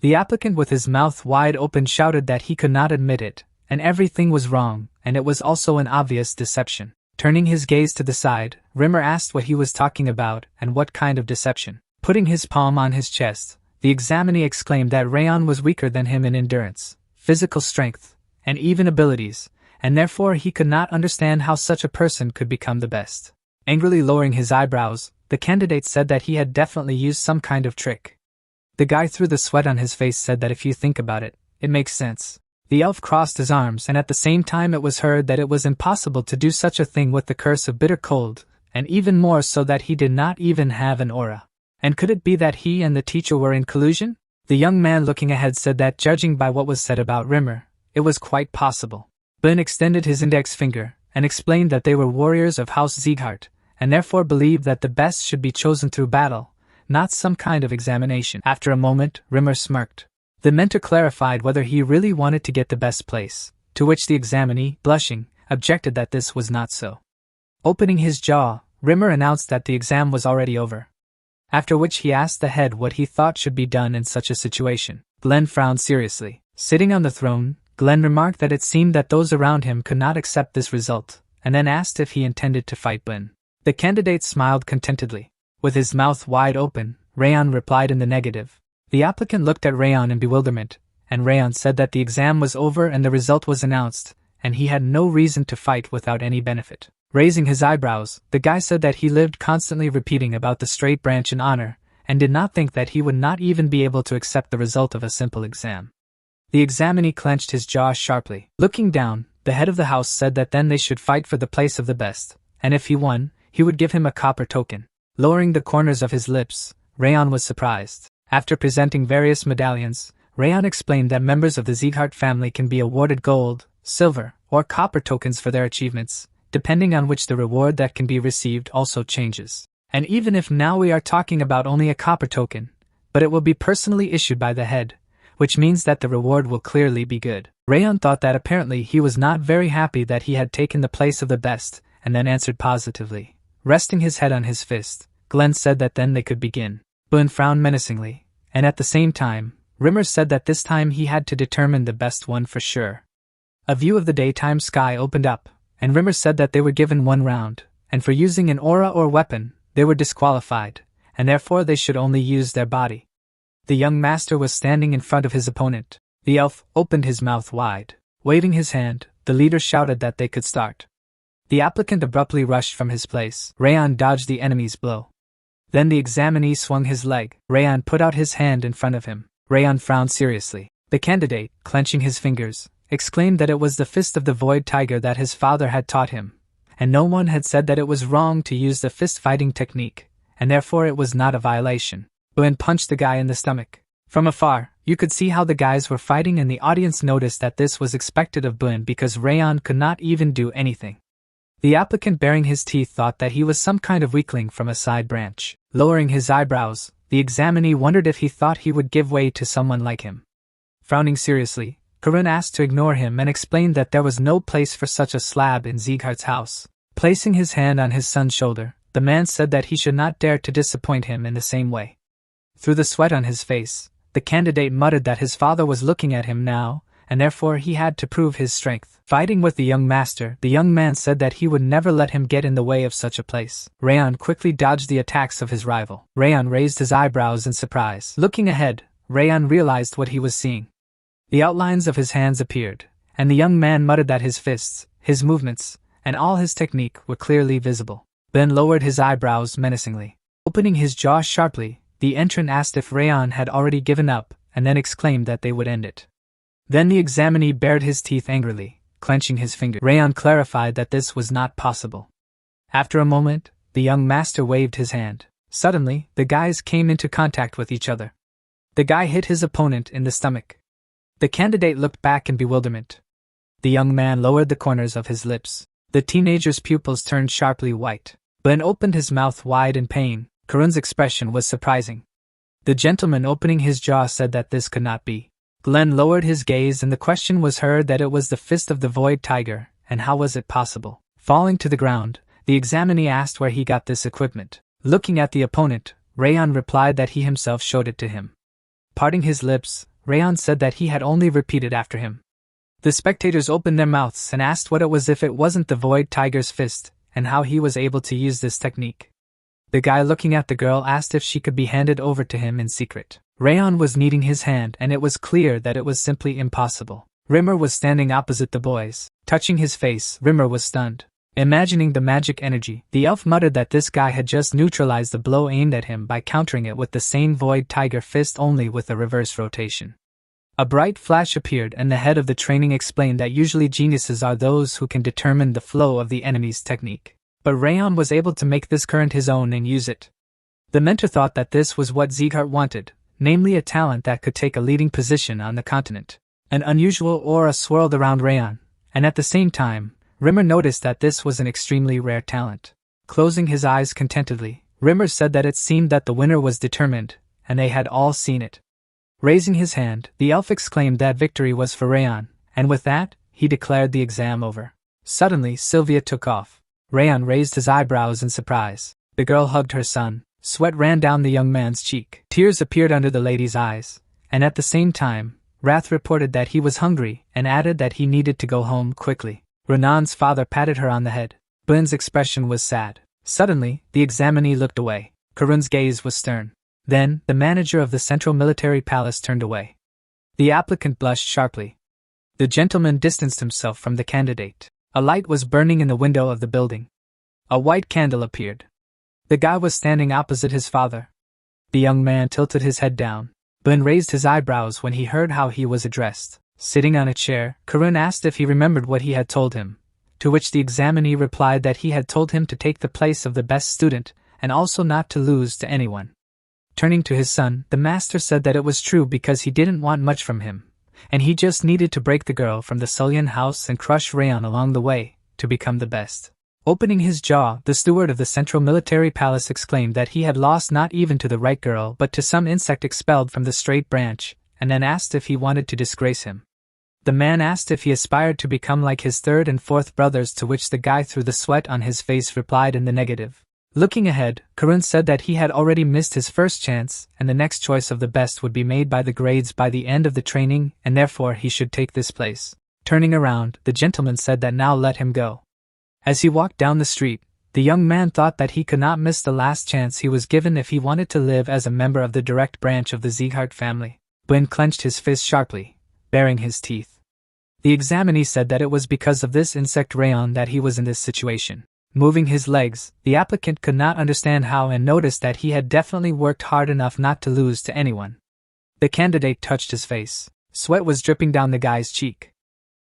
The applicant with his mouth wide open shouted that he could not admit it, and everything was wrong, and it was also an obvious deception. Turning his gaze to the side, Rimmer asked what he was talking about and what kind of deception. Putting his palm on his chest, the examinee exclaimed that Rayon was weaker than him in endurance, physical strength, and even abilities, and therefore he could not understand how such a person could become the best. Angrily lowering his eyebrows, the candidate said that he had definitely used some kind of trick. The guy through the sweat on his face said that if you think about it, it makes sense. The elf crossed his arms and at the same time it was heard that it was impossible to do such a thing with the curse of bitter cold, and even more so that he did not even have an aura. And could it be that he and the teacher were in collusion? The young man looking ahead said that judging by what was said about Rimmer, it was quite possible. Ben extended his index finger and explained that they were warriors of House Sieghart, and therefore believed that the best should be chosen through battle, not some kind of examination. After a moment, Rimmer smirked. The mentor clarified whether he really wanted to get the best place, to which the examinee, blushing, objected that this was not so. Opening his jaw, Rimmer announced that the exam was already over. After which he asked the head what he thought should be done in such a situation. Glenn frowned seriously. Sitting on the throne, Glenn remarked that it seemed that those around him could not accept this result, and then asked if he intended to fight Ben. The candidate smiled contentedly. With his mouth wide open, Rayon replied in the negative. The applicant looked at Rayon in bewilderment, and Rayon said that the exam was over and the result was announced, and he had no reason to fight without any benefit. Raising his eyebrows, the guy said that he lived constantly repeating about the straight branch and honor, and did not think that he would not even be able to accept the result of a simple exam. The examinee clenched his jaw sharply. Looking down, the head of the house said that then they should fight for the place of the best, and if he won, he would give him a copper token. Lowering the corners of his lips, Rayon was surprised. After presenting various medallions, Rayon explained that members of the Sieghart family can be awarded gold, silver, or copper tokens for their achievements, depending on which the reward that can be received also changes. And even if now we are talking about only a copper token, but it will be personally issued by the head, which means that the reward will clearly be good. Rayon thought that apparently he was not very happy that he had taken the place of the best, and then answered positively. Resting his head on his fist, Glenn said that then they could begin. Boone frowned menacingly, and at the same time, Rimmer said that this time he had to determine the best one for sure. A view of the daytime sky opened up, and Rimmer said that they were given 1 round, and for using an aura or weapon, they were disqualified, and therefore they should only use their body. The young master was standing in front of his opponent. The elf opened his mouth wide. Waving his hand, the leader shouted that they could start. The applicant abruptly rushed from his place. Rayon dodged the enemy's blow. Then the examinee swung his leg. Rayon put out his hand in front of him. Rayon frowned seriously. The candidate, clenching his fingers, exclaimed that it was the fist of the void tiger that his father had taught him, and no one had said that it was wrong to use the fist-fighting technique, and therefore it was not a violation. Boone punched the guy in the stomach. From afar, you could see how the guys were fighting and the audience noticed that this was expected of Boone because Rayon could not even do anything. The applicant baring his teeth thought that he was some kind of weakling from a side branch. Lowering his eyebrows, the examinee wondered if he thought he would give way to someone like him. Frowning seriously, Karun asked to ignore him and explained that there was no place for such a slab in Sieghart's house. Placing his hand on his son's shoulder, the man said that he should not dare to disappoint him in the same way. Through the sweat on his face, the candidate muttered that his father was looking at him now, and therefore he had to prove his strength. Fighting with the young master, the young man said that he would never let him get in the way of such a place. Rayon quickly dodged the attacks of his rival. Rayon raised his eyebrows in surprise. Looking ahead, Rayon realized what he was seeing. The outlines of his hands appeared, and the young man muttered that his fists, his movements, and all his technique were clearly visible. Ben lowered his eyebrows menacingly. Opening his jaw sharply, the entrant asked if Rayon had already given up, and then exclaimed that they would end it. Then the examinee bared his teeth angrily, clenching his finger. Rayon clarified that this was not possible. After a moment, the young master waved his hand. Suddenly, the guys came into contact with each other. The guy hit his opponent in the stomach. The candidate looked back in bewilderment. The young man lowered the corners of his lips. The teenager's pupils turned sharply white. Ben opened his mouth wide in pain. Karun's expression was surprising. The gentleman opening his jaw said that this could not be. Glenn lowered his gaze and the question was heard that it was the fist of the Void Tiger, and how was it possible? Falling to the ground, the examinee asked where he got this equipment. Looking at the opponent, Rayon replied that he himself showed it to him. Parting his lips, Rayon said that he had only repeated after him. The spectators opened their mouths and asked what it was if it wasn't the Void Tiger's fist, and how he was able to use this technique. The guy looking at the girl asked if she could be handed over to him in secret. Rayon was kneading his hand and it was clear that it was simply impossible. Rimmer was standing opposite the boys. Touching his face, Rimmer was stunned. Imagining the magic energy, the elf muttered that this guy had just neutralized the blow aimed at him by countering it with the same Void Tiger fist only with a reverse rotation. A bright flash appeared and the head of the training explained that usually geniuses are those who can determine the flow of the enemy's technique. But Rayon was able to make this current his own and use it. The mentor thought that this was what Sieghart wanted, namely a talent that could take a leading position on the continent. An unusual aura swirled around Rayon, and at the same time, Rimmer noticed that this was an extremely rare talent. Closing his eyes contentedly, Rimmer said that it seemed that the winner was determined, and they had all seen it. Raising his hand, the elf exclaimed that victory was for Rayon, and with that, he declared the exam over. Suddenly, Sylvia took off. Rayon raised his eyebrows in surprise. The girl hugged her son. Sweat ran down the young man's cheek. Tears appeared under the lady's eyes, and at the same time, Wrath reported that he was hungry and added that he needed to go home quickly. Renan's father patted her on the head. Bun's expression was sad. Suddenly, the examinee looked away. Karun's gaze was stern. Then, the manager of the Central Military Palace turned away. The applicant blushed sharply. The gentleman distanced himself from the candidate. A light was burning in the window of the building. A white candle appeared. The guy was standing opposite his father. The young man tilted his head down. Bun raised his eyebrows when he heard how he was addressed. Sitting on a chair, Karun asked if he remembered what he had told him, to which the examinee replied that he had told him to take the place of the best student, and also not to lose to anyone. Turning to his son, the master said that it was true because he didn't want much from him, and he just needed to break the girl from the Sullian house and crush Rayon along the way, to become the best. Opening his jaw, the steward of the Central Military Palace exclaimed that he had lost not even to the right girl but to some insect expelled from the straight branch, and then asked if he wanted to disgrace him. The man asked if he aspired to become like his third and fourth brothers, to which the guy through the sweat on his face replied in the negative. Looking ahead, Karun said that he had already missed his first chance and the next choice of the best would be made by the grades by the end of the training and therefore he should take this place. Turning around, the gentleman said that now let him go. As he walked down the street, the young man thought that he could not miss the last chance he was given if he wanted to live as a member of the direct branch of the Sieghart family. Bun clenched his fist sharply, baring his teeth. The examinee said that it was because of this insect Rayon that he was in this situation. Moving his legs, the applicant could not understand how and noticed that he had definitely worked hard enough not to lose to anyone. The candidate touched his face. Sweat was dripping down the guy's cheek.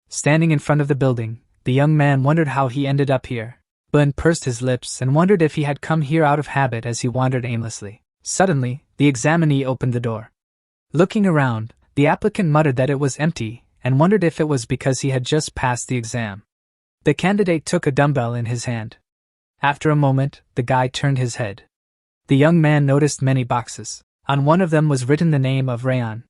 Standing in front of the building, the young man wondered how he ended up here. Bun pursed his lips and wondered if he had come here out of habit as he wandered aimlessly. Suddenly, the examinee opened the door. Looking around, the applicant muttered that it was empty and wondered if it was because he had just passed the exam. The candidate took a dumbbell in his hand. After a moment, the guy turned his head. The young man noticed many boxes. On one of them was written the name of Rayon.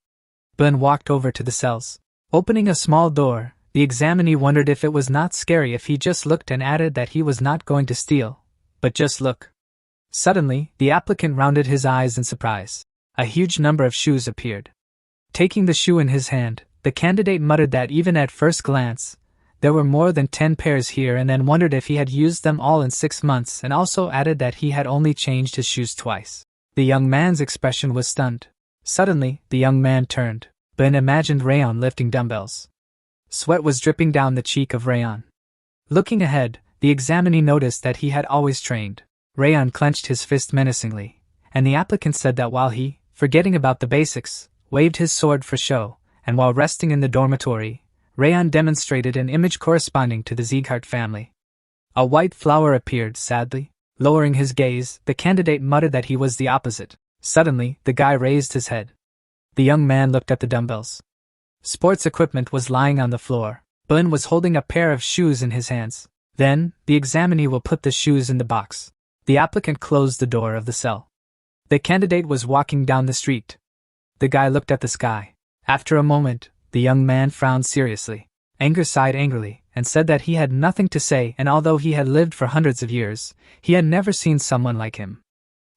Bun walked over to the cells. Opening a small door, the examinee wondered if it was not scary if he just looked and added that he was not going to steal, but just look. Suddenly, the applicant rounded his eyes in surprise. A huge number of shoes appeared. Taking the shoe in his hand, The candidate muttered that even at first glance, there were more than 10 pairs here, and then wondered if he had used them all in 6 months, and also added that he had only changed his shoes twice. The young man's expression was stunned. Suddenly, the young man turned, but imagined Rayon lifting dumbbells. Sweat was dripping down the cheek of Rayon. Looking ahead, the examinee noticed that he had always trained. Rayon clenched his fist menacingly, and the applicant said that while he, forgetting about the basics, waved his sword for show, and while resting in the dormitory, Rayon demonstrated an image corresponding to the Sieghart family. A white flower appeared sadly. Lowering his gaze, the candidate muttered that he was the opposite. Suddenly, the guy raised his head. The young man looked at the dumbbells. Sports equipment was lying on the floor. Bun was holding a pair of shoes in his hands. Then, the examinee will put the shoes in the box. The applicant closed the door of the cell. The candidate was walking down the street. The guy looked at the sky. After a moment, the young man frowned seriously. Anger sighed angrily, and said that he had nothing to say, and although he had lived for hundreds of years, he had never seen someone like him.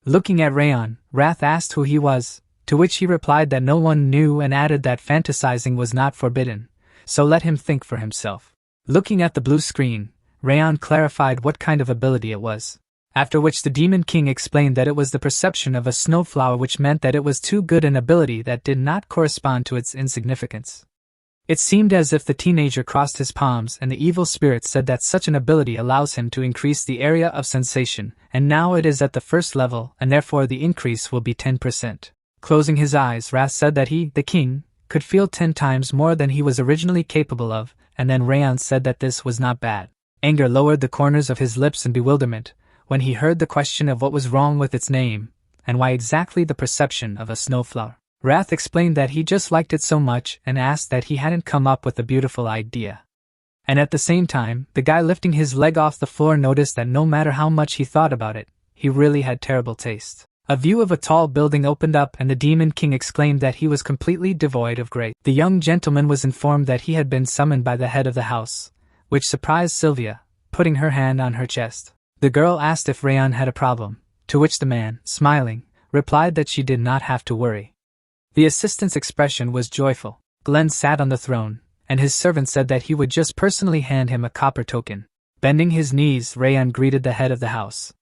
Looking at Rayon, Wrath asked who he was, to which he replied that no one knew and added that fantasizing was not forbidden, so let him think for himself. Looking at the blue screen, Rayon clarified what kind of ability it was. After which the Demon King explained that it was the perception of a snowflower, which meant that it was too good an ability that did not correspond to its insignificance. It seemed as if the teenager crossed his palms, and the evil spirit said that such an ability allows him to increase the area of sensation, and now it is at the first level, and therefore the increase will be 10%. Closing his eyes, Wrath said that he, the king, could feel 10 times more than he was originally capable of, and then Rayon said that this was not bad. Anger lowered the corners of his lips in bewilderment when he heard the question of what was wrong with its name, and why exactly the perception of a snowflower. Wrath explained that he just liked it so much and asked that he hadn't come up with a beautiful idea. And at the same time, the guy lifting his leg off the floor noticed that no matter how much he thought about it, he really had terrible taste. A view of a tall building opened up, and the Demon King exclaimed that he was completely devoid of grace. The young gentleman was informed that he had been summoned by the head of the house, which surprised Sylvia, putting her hand on her chest. The girl asked if Rayon had a problem, to which the man, smiling, replied that she did not have to worry. The assistant's expression was joyful. Glenn sat on the throne, and his servant said that he would just personally hand him a copper token. Bending his knees, Rayon greeted the head of the house.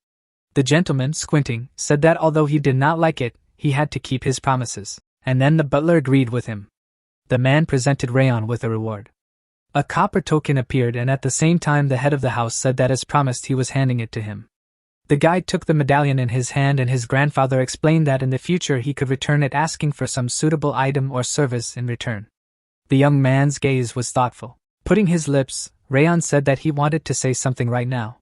The gentleman, squinting, said that although he did not like it, he had to keep his promises, and then the butler agreed with him. The man presented Rayon with a reward. A copper token appeared, and at the same time the head of the house said that as promised he was handing it to him. The guide took the medallion in his hand, and his grandfather explained that in the future he could return it asking for some suitable item or service in return. The young man's gaze was thoughtful. Putting his lips, Rayon said that he wanted to say something right now.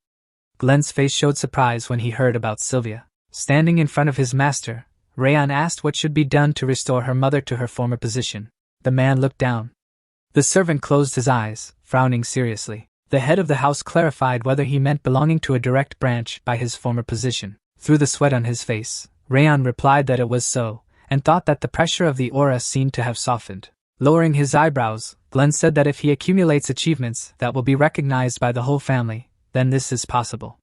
Glenn's face showed surprise when he heard about Sylvia. Standing in front of his master, Rayon asked what should be done to restore her mother to her former position. The man looked down. The servant closed his eyes, frowning seriously. The head of the house clarified whether he meant belonging to a direct branch by his former position. Through the sweat on his face, Rayon replied that it was so, and thought that the pressure of the aura seemed to have softened. Lowering his eyebrows, Glenn said that if he accumulates achievements that will be recognized by the whole family, then this is possible.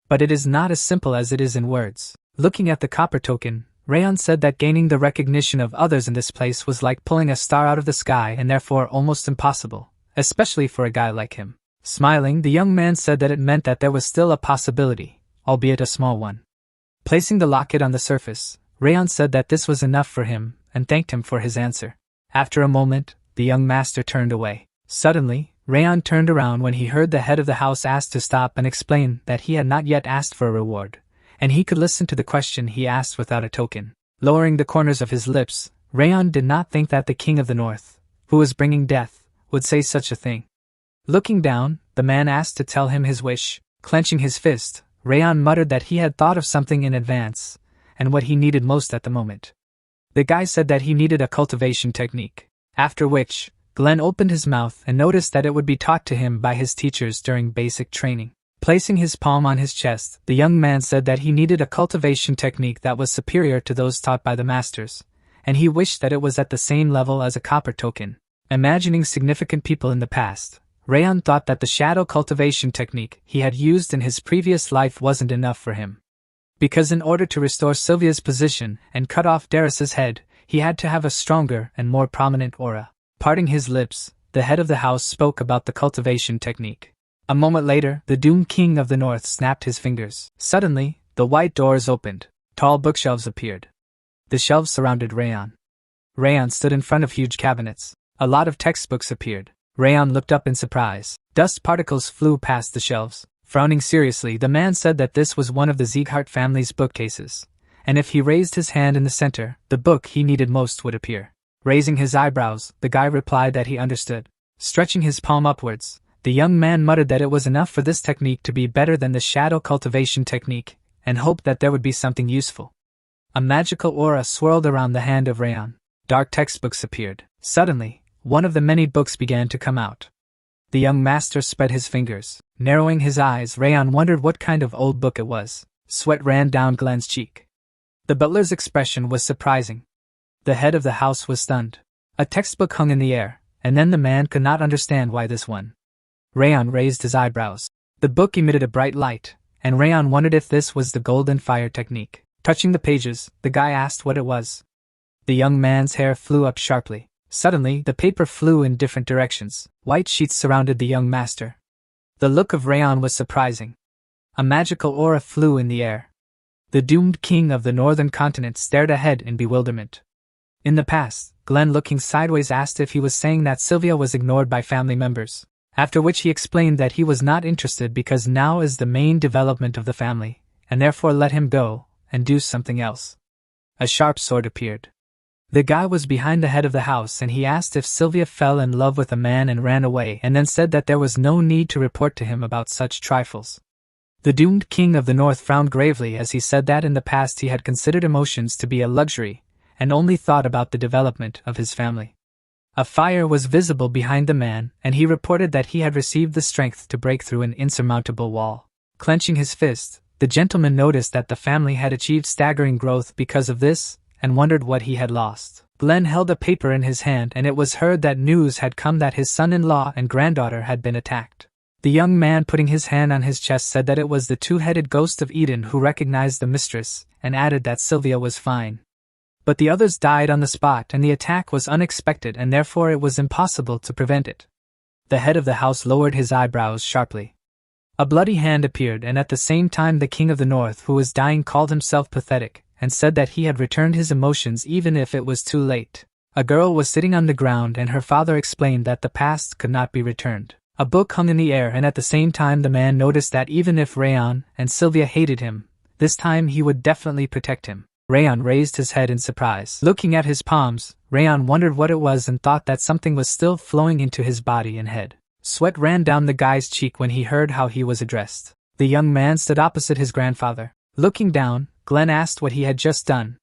But it is not as simple as it is in words. Looking at the copper token, Rayon said that gaining the recognition of others in this place was like pulling a star out of the sky and therefore almost impossible, especially for a guy like him. Smiling, the young man said that it meant that there was still a possibility, albeit a small one. Placing the locket on the surface, Rayon said that this was enough for him, and thanked him for his answer. After a moment, the young master turned away. Suddenly, Rayon turned around when he heard the head of the house ask to stop and explain that he had not yet asked for a reward, and he could listen to the question he asked without a token. Lowering the corners of his lips, Rayon did not think that the king of the north, who was bringing death, would say such a thing. Looking down, the man asked to tell him his wish. Clenching his fist, Rayon muttered that he had thought of something in advance, and what he needed most at the moment. The guy said that he needed a cultivation technique, after which, Glenn opened his mouth and noticed that it would be taught to him by his teachers during basic training. Placing his palm on his chest, the young man said that he needed a cultivation technique that was superior to those taught by the masters, and he wished that it was at the same level as a copper token. Imagining significant people in the past, Rayon thought that the shadow cultivation technique he had used in his previous life wasn't enough for him. Because in order to restore Sylvia's position and cut off Darius's head, he had to have a stronger and more prominent aura. Parting his lips, the head of the house spoke about the cultivation technique. A moment later, the doomed king of the north snapped his fingers. Suddenly, the white doors opened. Tall bookshelves appeared. The shelves surrounded Rayon. Rayon stood in front of huge cabinets. A lot of textbooks appeared. Rayon looked up in surprise. Dust particles flew past the shelves. Frowning seriously, the man said that this was one of the Sieghart family's bookcases, and if he raised his hand in the center, the book he needed most would appear. Raising his eyebrows, the guy replied that he understood. Stretching his palm upwards, the young man muttered that it was enough for this technique to be better than the shadow cultivation technique, and hoped that there would be something useful. A magical aura swirled around the hand of Rayon. Dark textbooks appeared. Suddenly, one of the many books began to come out. The young master spread his fingers. Narrowing his eyes, Rayon wondered what kind of old book it was. Sweat ran down Glenn's cheek. The butler's expression was surprising. The head of the house was stunned. A textbook hung in the air, and then the man could not understand why this one. Rayon raised his eyebrows. The book emitted a bright light, and Rayon wondered if this was the golden fire technique. Touching the pages, the guy asked what it was. The young man's hair flew up sharply. Suddenly, the paper flew in different directions. White sheets surrounded the young master. The look of Rayon was surprising. A magical aura flew in the air. The doomed king of the northern continent stared ahead in bewilderment. In the past, Glenn, looking sideways, asked if he was saying that Sylvia was ignored by family members, after which he explained that he was not interested because now is the main development of the family, and therefore let him go and do something else. A sharp sword appeared. The guy was behind the head of the house, and he asked if Sylvia fell in love with a man and ran away, and then said that there was no need to report to him about such trifles. The doomed king of the north frowned gravely as he said that in the past he had considered emotions to be a luxury, and only thought about the development of his family. A fire was visible behind the man, and he reported that he had received the strength to break through an insurmountable wall. Clenching his fist, the gentleman noticed that the family had achieved staggering growth because of this, and wondered what he had lost. Glenn held a paper in his hand, and it was heard that news had come that his son-in-law and granddaughter had been attacked. The young man, putting his hand on his chest, said that it was the two-headed ghost of Eden who recognized the mistress, and added that Sylvia was fine. But the others died on the spot, and the attack was unexpected, and therefore it was impossible to prevent it. The head of the house lowered his eyebrows sharply. A bloody hand appeared, and at the same time the king of the north, who was dying, called himself pathetic, and said that he had returned his emotions even if it was too late. A girl was sitting on the ground, and her father explained that the past could not be returned. A book hung in the air, and at the same time the man noticed that even if Rayon and Sylvia hated him, this time he would definitely protect him. Rayon raised his head in surprise. Looking at his palms, Rayon wondered what it was and thought that something was still flowing into his body and head. Sweat ran down the guy's cheek when he heard how he was addressed. The young man stood opposite his grandfather. Looking down, Glenn asked what he had just done.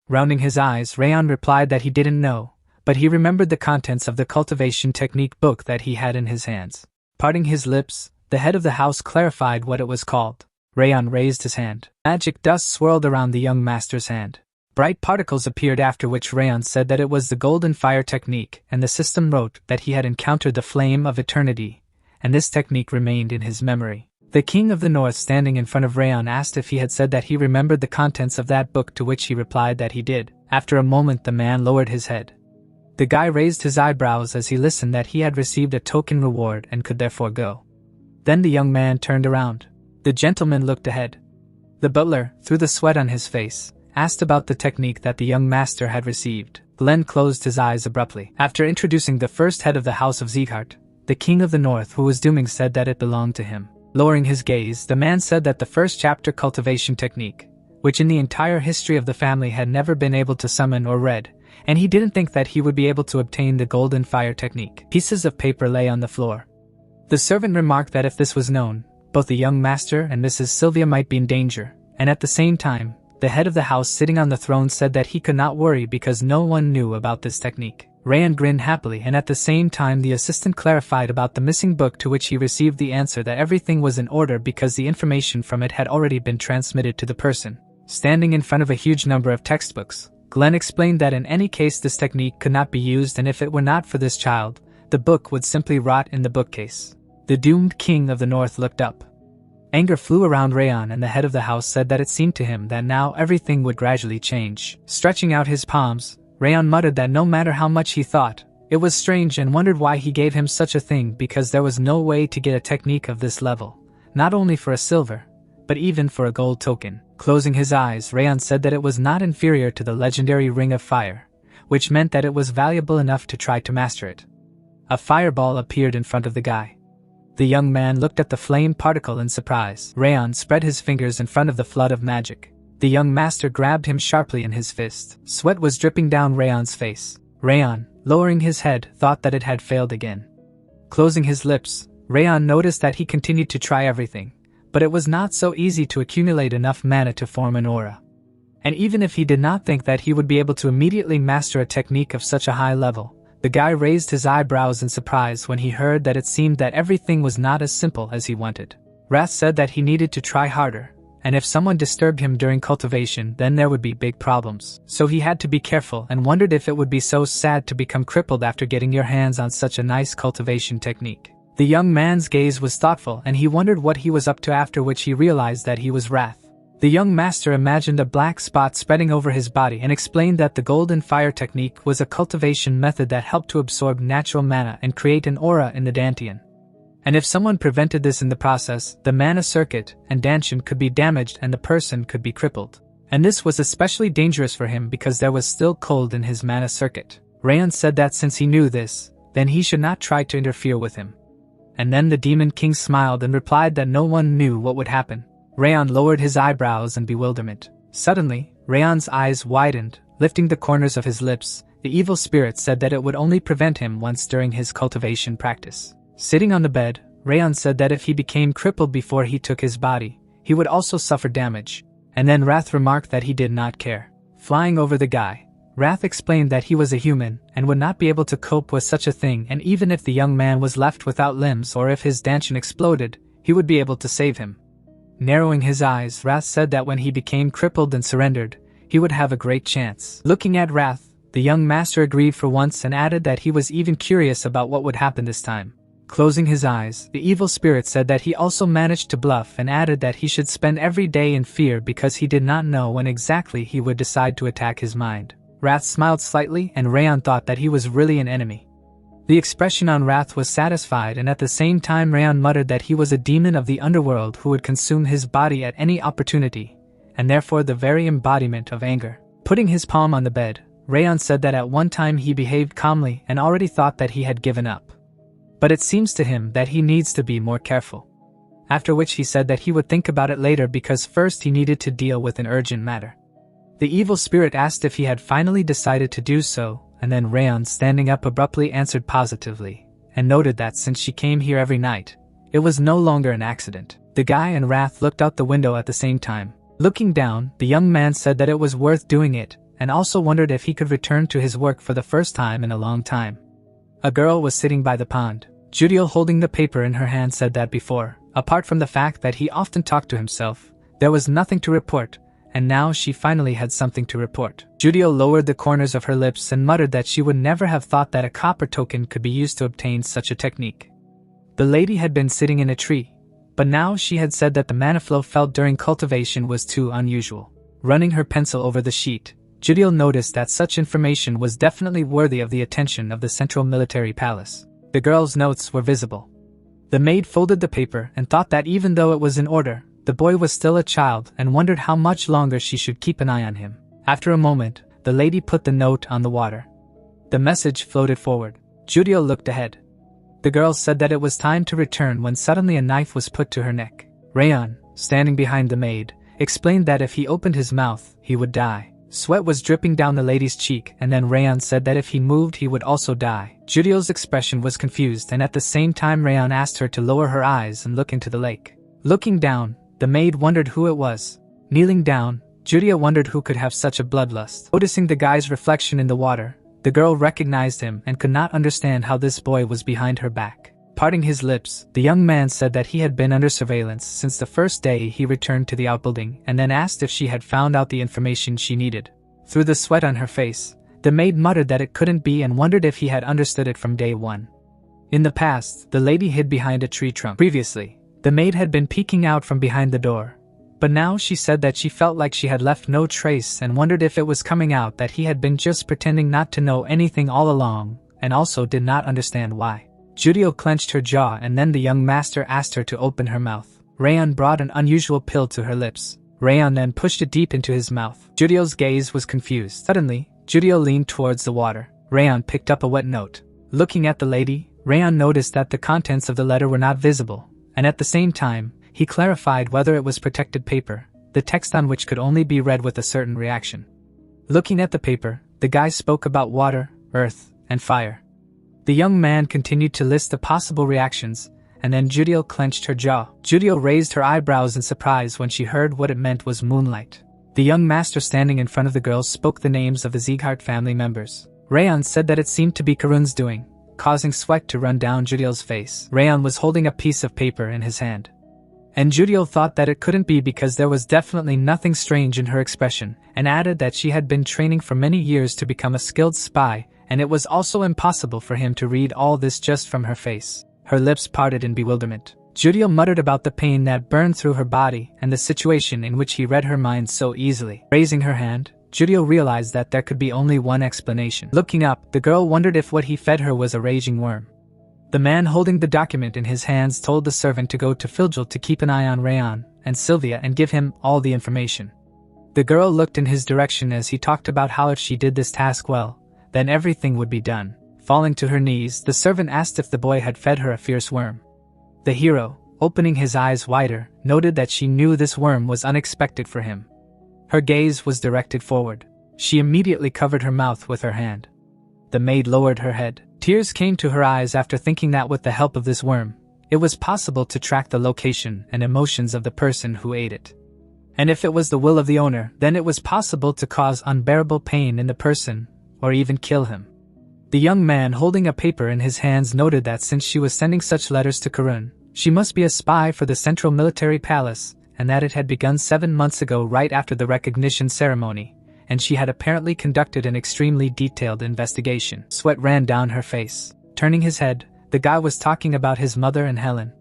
Rounding his eyes, Rayon replied that he didn't know, but he remembered the contents of the cultivation technique book that he had in his hands. Parting his lips, the head of the house clarified what it was called. Rayon raised his hand. Magic dust swirled around the young master's hand. Bright particles appeared, after which Rayon said that it was the golden fire technique, and the system wrote that he had encountered the flame of eternity, and this technique remained in his memory. The king of the north, standing in front of Rayon, asked if he had said that he remembered the contents of that book, to which he replied that he did. After a moment the man lowered his head. The guy raised his eyebrows as he listened that he had received a token reward and could therefore go. Then the young man turned around. The gentleman looked ahead. The butler, through the sweat on his face, asked about the technique that the young master had received. Glenn closed his eyes abruptly. After introducing the first head of the house of Sieghart, the king of the north, who was dooming, said that it belonged to him. Lowering his gaze, the man said that the first chapter cultivation technique, which in the entire history of the family had never been able to summon or read, and he didn't think that he would be able to obtain the golden fire technique. Pieces of paper lay on the floor. The servant remarked that if this was known, both the young master and Mrs. Sylvia might be in danger, and at the same time, the head of the house sitting on the throne said that he could not worry because no one knew about this technique. Rayon grinned happily, and at the same time the assistant clarified about the missing book, to which he received the answer that everything was in order because the information from it had already been transmitted to the person. Standing in front of a huge number of textbooks, Glenn explained that in any case this technique could not be used, and if it were not for this child, the book would simply rot in the bookcase. The doomed king of the north looked up. Anger flew around Rayon, and the head of the house said that it seemed to him that now everything would gradually change. Stretching out his palms, Rayon muttered that no matter how much he thought, It was strange and wondered why he gave him such a thing, because there was no way to get a technique of this level, not only for a silver, but even for a gold token. Closing his eyes, Rayon said that it was not inferior to the legendary Ring of Fire, which meant that it was valuable enough to try to master it. A fireball appeared in front of the guy. The young man looked at the flame particle in surprise. Rayon spread his fingers in front of the flood of magic. The young master grabbed him sharply in his fist. Sweat was dripping down Rayon's face. Rayon, lowering his head, thought that it had failed again. Closing his lips, Rayon noticed that he continued to try everything, but it was not so easy to accumulate enough mana to form an aura. And even if he did not think that he would be able to immediately master a technique of such a high level, the guy raised his eyebrows in surprise when he heard that it seemed that everything was not as simple as he wanted. Wrath said that he needed to try harder, and if someone disturbed him during cultivation, then there would be big problems. So he had to be careful and wondered if it would be so sad to become crippled after getting your hands on such a nice cultivation technique. The young man's gaze was thoughtful and he wondered what he was up to, after which he realized that he was Wrath. The young master imagined a black spot spreading over his body and explained that the golden fire technique was a cultivation method that helped to absorb natural mana and create an aura in the Dantian. And if someone prevented this in the process, the mana circuit and Dantian could be damaged and the person could be crippled. And this was especially dangerous for him because there was still cold in his mana circuit. Rayon said that since he knew this, then he should not try to interfere with him. And then the Demon King smiled and replied that no one knew what would happen. Rayon lowered his eyebrows in bewilderment. Suddenly, Rayon's eyes widened, lifting the corners of his lips. The evil spirit said that it would only prevent him once during his cultivation practice. Sitting on the bed, Rayon said that if he became crippled before he took his body, he would also suffer damage. And then Wrath remarked that he did not care. Flying over the guy, Wrath explained that he was a human and would not be able to cope with such a thing, and even if the young man was left without limbs or if his Dantian exploded, he would be able to save him. Narrowing his eyes, Wrath said that when he became crippled and surrendered, he would have a great chance. Looking at Wrath, the young master agreed for once and added that he was even curious about what would happen this time. Closing his eyes, the evil spirit said that he also managed to bluff and added that he should spend every day in fear because he did not know when exactly he would decide to attack his mind. Wrath smiled slightly and Rayon thought that he was really an enemy. The expression on Wrath was satisfied, and at the same time Rayon muttered that he was a demon of the underworld who would consume his body at any opportunity, and therefore the very embodiment of anger. Putting his palm on the bed, Rayon said that at one time he behaved calmly and already thought that he had given up. But it seems to him that he needs to be more careful. After which he said that he would think about it later because first he needed to deal with an urgent matter. The evil spirit asked if he had finally decided to do so, and then Rayon, standing up, abruptly answered positively, and noted that since she came here every night, it was no longer an accident. The guy and Wrath looked out the window at the same time. Looking down, the young man said that it was worth doing it, and also wondered if he could return to his work for the first time in a long time. A girl was sitting by the pond. Judiel, holding the paper in her hand, said that before, apart from the fact that he often talked to himself, there was nothing to report, and now she finally had something to report. Judiel lowered the corners of her lips and muttered that she would never have thought that a copper token could be used to obtain such a technique. The lady had been sitting in a tree, but now she had said that the mana flow felt during cultivation was too unusual. Running her pencil over the sheet, Judiel noticed that such information was definitely worthy of the attention of the Central Military Palace. The girl's notes were visible. The maid folded the paper and thought that even though it was in order, the boy was still a child and wondered how much longer she should keep an eye on him. After a moment, the lady put the note on the water. The message floated forward. Judiel looked ahead. The girl said that it was time to return when suddenly a knife was put to her neck. Rayon, standing behind the maid, explained that if he opened his mouth, he would die. Sweat was dripping down the lady's cheek, and then Rayon said that if he moved he would also die. Judiel's expression was confused, and at the same time Rayon asked her to lower her eyes and look into the lake. Looking down, the maid wondered who it was. Kneeling down, Judiel wondered who could have such a bloodlust. Noticing the guy's reflection in the water, the girl recognized him and could not understand how this boy was behind her back. Parting his lips, the young man said that he had been under surveillance since the first day he returned to the outbuilding, and then asked if she had found out the information she needed. Through the sweat on her face, the maid muttered that it couldn't be and wondered if he had understood it from day one. In the past, the lady hid behind a tree trunk. Previously, the maid had been peeking out from behind the door, but now she said that she felt like she had left no trace and wondered if it was coming out that he had been just pretending not to know anything all along, and also did not understand why. Judeo clenched her jaw, and then the young master asked her to open her mouth. Rayon brought an unusual pill to her lips. Rayon then pushed it deep into his mouth. Judeo's gaze was confused. Suddenly, Judeo leaned towards the water. Rayon picked up a wet note. Looking at the lady, Rayon noticed that the contents of the letter were not visible, and at the same time, he clarified whether it was protected paper, the text on which could only be read with a certain reaction. Looking at the paper, the guy spoke about water, earth, and fire. The young man continued to list the possible reactions, and then Judeo clenched her jaw. Judeo raised her eyebrows in surprise when she heard what it meant was moonlight. The young master standing in front of the girls spoke the names of the Sieghart family members. Rayon said that it seemed to be Karun's doing, causing sweat to run down Judeo's face. Rayon was holding a piece of paper in his hand. And Judeo thought that it couldn't be because there was definitely nothing strange in her expression, and added that she had been training for many years to become a skilled spy, and it was also impossible for him to read all this just from her face. Her lips parted in bewilderment. Judeo muttered about the pain that burned through her body and the situation in which he read her mind so easily. Raising her hand, Judeo realized that there could be only one explanation. Looking up, the girl wondered if what he fed her was a raging worm. The man holding the document in his hands told the servant to go to Filgil to keep an eye on Rayon and Sylvia and give him all the information. The girl looked in his direction as he talked about how if she did this task well, then everything would be done. Falling to her knees, the servant asked if the boy had fed her a fierce worm. The hero, opening his eyes wider, noted that she knew this worm was unexpected for him. Her gaze was directed forward. She immediately covered her mouth with her hand. The maid lowered her head. Tears came to her eyes after thinking that with the help of this worm, it was possible to track the location and emotions of the person who ate it. And if it was the will of the owner, then it was possible to cause unbearable pain in the person, or even kill him. The young man holding a paper in his hands noted that since she was sending such letters to Karun, she must be a spy for the Central Military Palace, and that it had begun 7 months ago right after the recognition ceremony, and she had apparently conducted an extremely detailed investigation. Sweat ran down her face. Turning his head, the guy was talking about his mother and Helen.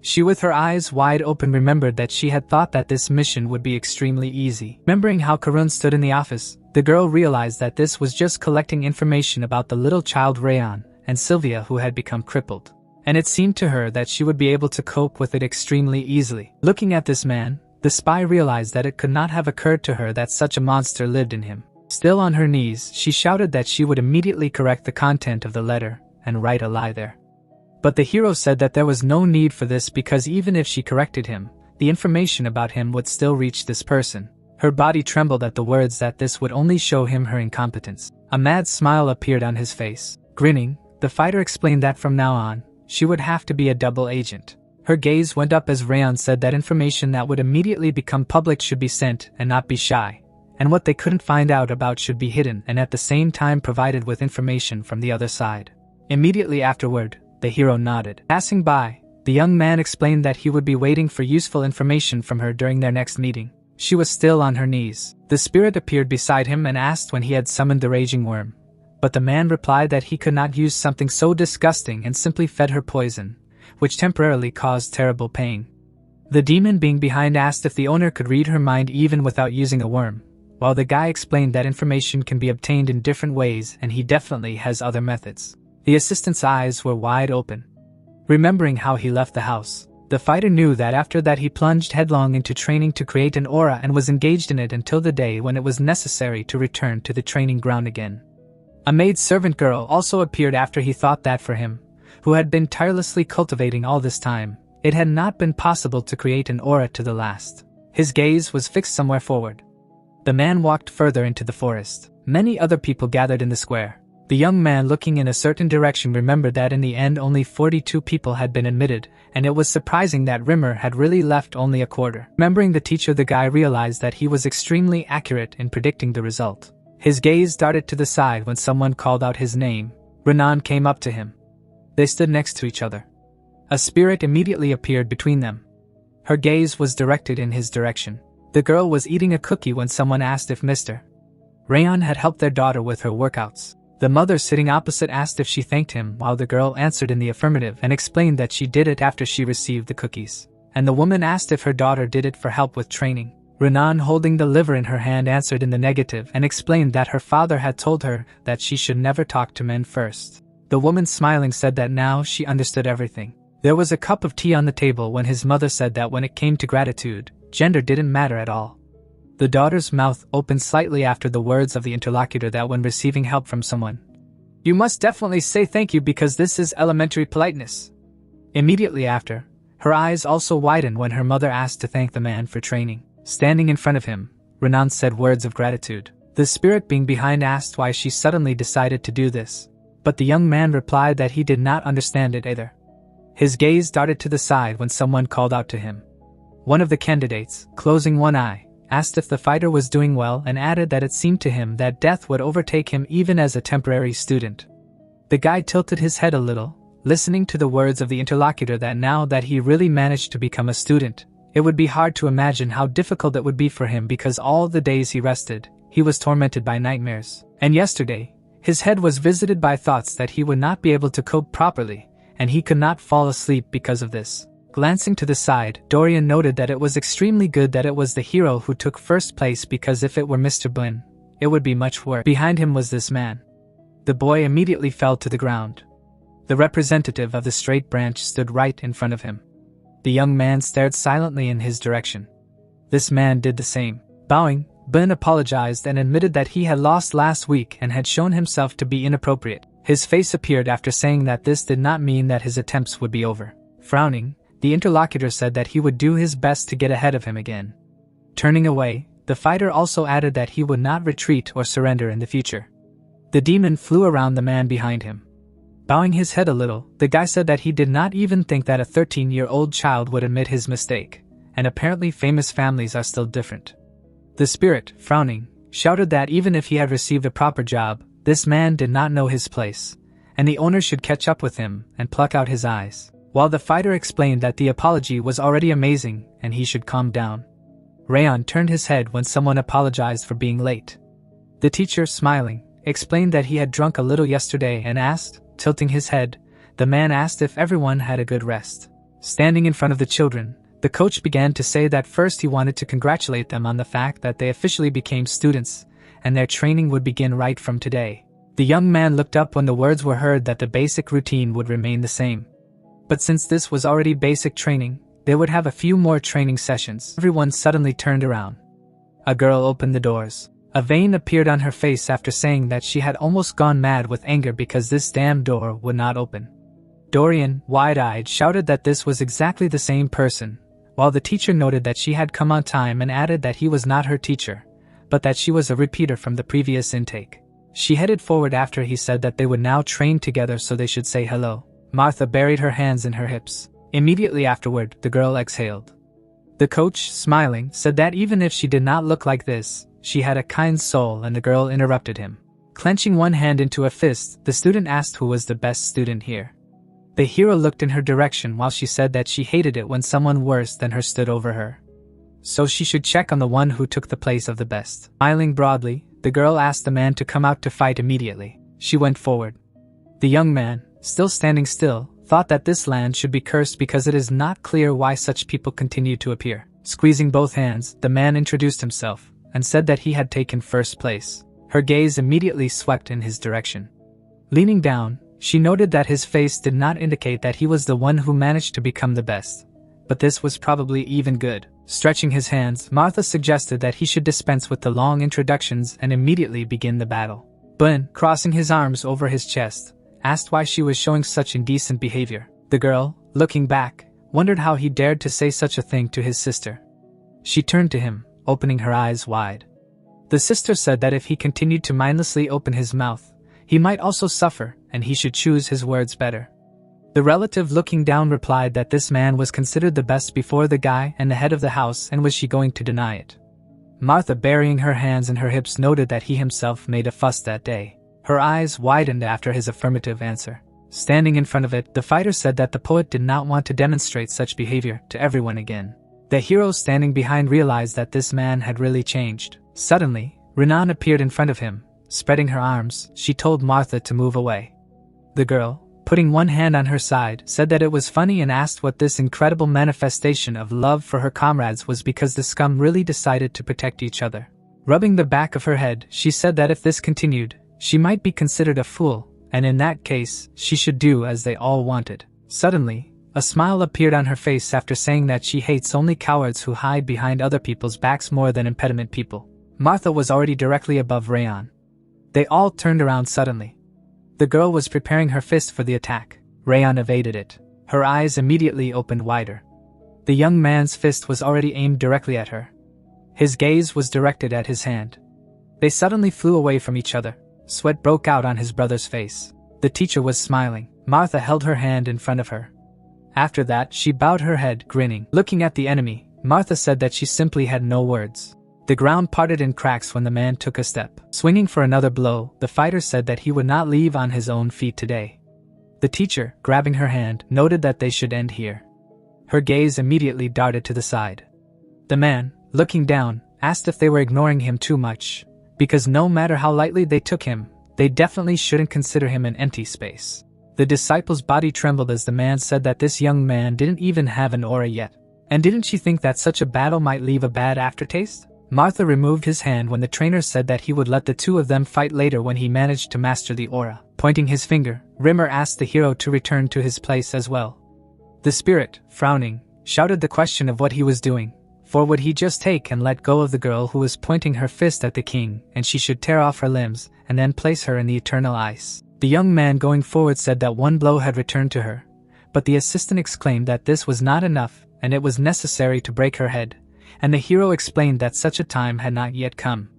She, with her eyes wide open, remembered that she had thought that this mission would be extremely easy. Remembering how Karun stood in the office, the girl realized that this was just collecting information about the little child Rayon and Sylvia who had become crippled. And it seemed to her that she would be able to cope with it extremely easily. Looking at this man, the spy realized that it could not have occurred to her that such a monster lived in him. Still on her knees, she shouted that she would immediately correct the content of the letter and write a lie there. But the hero said that there was no need for this because even if she corrected him, the information about him would still reach this person. Her body trembled at the words that this would only show him her incompetence. A mad smile appeared on his face. Grinning, the fighter explained that from now on, she would have to be a double agent. Her gaze went up as Rayon said that information that would immediately become public should be sent and not be shy, and what they couldn't find out about should be hidden and at the same time provided with information from the other side. Immediately afterward, the hero nodded. Passing by, the young man explained that he would be waiting for useful information from her during their next meeting. She was still on her knees. The spirit appeared beside him and asked when he had summoned the raging worm. But the man replied that he could not use something so disgusting and simply fed her poison, which temporarily caused terrible pain. The demon being behind asked if the owner could read her mind even without using a worm, while the guy explained that information can be obtained in different ways and he definitely has other methods. The assistant's eyes were wide open. Remembering how he left the house, the fighter knew that after that he plunged headlong into training to create an aura and was engaged in it until the day when it was necessary to return to the training ground again. A maid-servant girl also appeared after he thought that for him, who had been tirelessly cultivating all this time, it had not been possible to create an aura to the last. His gaze was fixed somewhere forward. The man walked further into the forest. Many other people gathered in the square. The young man, looking in a certain direction, remembered that in the end only 42 people had been admitted, and it was surprising that Rimmer had really left only a quarter. Remembering the teacher, the guy realized that he was extremely accurate in predicting the result. His gaze darted to the side when someone called out his name. Renan came up to him. They stood next to each other. A spirit immediately appeared between them. Her gaze was directed in his direction. The girl was eating a cookie when someone asked if Mr. Rayon had helped their daughter with her workouts. The mother sitting opposite asked if she thanked him, while the girl answered in the affirmative and explained that she did it after she received the cookies. And the woman asked if her daughter did it for help with training. Renan, holding the liver in her hand, answered in the negative and explained that her father had told her that she should never talk to men first. The woman smiling said that now she understood everything. There was a cup of tea on the table when his mother said that when it came to gratitude, gender didn't matter at all. The daughter's mouth opened slightly after the words of the interlocutor that when receiving help from someone, you must definitely say thank you because this is elementary politeness. Immediately after, her eyes also widened when her mother asked to thank the man for training. Standing in front of him, Renan said words of gratitude. The spirit being behind asked why she suddenly decided to do this, but the young man replied that he did not understand it either. His gaze darted to the side when someone called out to him. One of the candidates, closing one eye, asked if the fighter was doing well and added that it seemed to him that death would overtake him even as a temporary student. The guy tilted his head a little, listening to the words of the interlocutor that now that he really managed to become a student, it would be hard to imagine how difficult it would be for him because all the days he rested, he was tormented by nightmares. And yesterday, his head was visited by thoughts that he would not be able to cope properly, and he could not fall asleep because of this. Glancing to the side, Dorian noted that it was extremely good that it was the hero who took first place because if it were Mr. Blinn, it would be much worse. Behind him was this man. The boy immediately fell to the ground. The representative of the straight branch stood right in front of him. The young man stared silently in his direction. This man did the same. Bowing, Blinn apologized and admitted that he had lost last week and had shown himself to be inappropriate. His face appeared after saying that this did not mean that his attempts would be over. Frowning, the interlocutor said that he would do his best to get ahead of him again. Turning away, the fighter also added that he would not retreat or surrender in the future. The demon flew around the man behind him. Bowing his head a little, the guy said that he did not even think that a 13-year-old child would admit his mistake, and apparently famous families are still different. The spirit, frowning, shouted that even if he had received a proper job, this man did not know his place, and the owner should catch up with him and pluck out his eyes. While the fighter explained that the apology was already amazing and he should calm down. Rayon turned his head when someone apologized for being late. The teacher, smiling, explained that he had drunk a little yesterday and asked, tilting his head, the man asked if everyone had a good rest. Standing in front of the children, the coach began to say that first he wanted to congratulate them on the fact that they officially became students, and their training would begin right from today. The young man looked up when the words were heard that the basic routine would remain the same. But since this was already basic training, they would have a few more training sessions. Everyone suddenly turned around. A girl opened the doors. A vein appeared on her face after saying that she had almost gone mad with anger because this damn door would not open. Dorian, wide-eyed, shouted that this was exactly the same person, while the teacher noted that she had come on time and added that he was not her teacher, but that she was a repeater from the previous intake. She headed forward after he said that they would now train together so they should say hello. Martha buried her hands in her hips. Immediately afterward, the girl exhaled. The coach, smiling, said that even if she did not look like this, she had a kind soul, and the girl interrupted him. Clenching one hand into a fist, the student asked who was the best student here. The hero looked in her direction while she said that she hated it when someone worse than her stood over her. So she should check on the one who took the place of the best. Smiling broadly, the girl asked the man to come out to fight immediately. She went forward. The young man, still standing still, thought that this land should be cursed because it is not clear why such people continue to appear. Squeezing both hands, the man introduced himself, and said that he had taken first place. Her gaze immediately swept in his direction. Leaning down, she noted that his face did not indicate that he was the one who managed to become the best, but this was probably even good. Stretching his hands, Martha suggested that he should dispense with the long introductions and immediately begin the battle. Blinn, crossing his arms over his chest, asked why she was showing such indecent behavior. The girl, looking back, wondered how he dared to say such a thing to his sister. She turned to him, opening her eyes wide. The sister said that if he continued to mindlessly open his mouth, he might also suffer, and he should choose his words better. The relative, looking down, replied that this man was considered the best before the guy and the head of the house, and was she going to deny it? Martha, burying her hands in her hips, noted that he himself made a fuss that day. Her eyes widened after his affirmative answer. Standing in front of it, the fighter said that the poet did not want to demonstrate such behavior to everyone again. The hero standing behind realized that this man had really changed. Suddenly, Renan appeared in front of him. Spreading her arms, she told Martha to move away. The girl, putting one hand on her side, said that it was funny and asked what this incredible manifestation of love for her comrades was because the scum really decided to protect each other. Rubbing the back of her head, she said that if this continued, she might be considered a fool, and in that case, she should do as they all wanted. Suddenly, a smile appeared on her face after saying that she hates only cowards who hide behind other people's backs more than impediment people. Martha was already directly above Rayon. They all turned around suddenly. The girl was preparing her fist for the attack. Rayon evaded it. Her eyes immediately opened wider. The young man's fist was already aimed directly at her. His gaze was directed at his hand. They suddenly flew away from each other. Sweat broke out on his brother's face. The teacher was smiling. Martha held her hand in front of her. After that, she bowed her head, grinning. Looking at the enemy, Martha said that she simply had no words. The ground parted in cracks when the man took a step. Swinging for another blow, the fighter said that he would not leave on his own feet today. The teacher, grabbing her hand, noted that they should end here. Her gaze immediately darted to the side. The man, looking down, asked if they were ignoring him too much, because no matter how lightly they took him, they definitely shouldn't consider him an empty space. The disciple's body trembled as the man said that this young man didn't even have an aura yet. And didn't she think that such a battle might leave a bad aftertaste? Martha removed his hand when the trainer said that he would let the two of them fight later when he managed to master the aura. Pointing his finger, Rimmer asked the hero to return to his place as well. The spirit, frowning, shouted the question of what he was doing, for would he just take and let go of the girl who was pointing her fist at the king, and she should tear off her limbs, and then place her in the eternal ice. The young man going forward said that one blow had returned to her, but the assistant exclaimed that this was not enough, and it was necessary to break her head, and the hero explained that such a time had not yet come.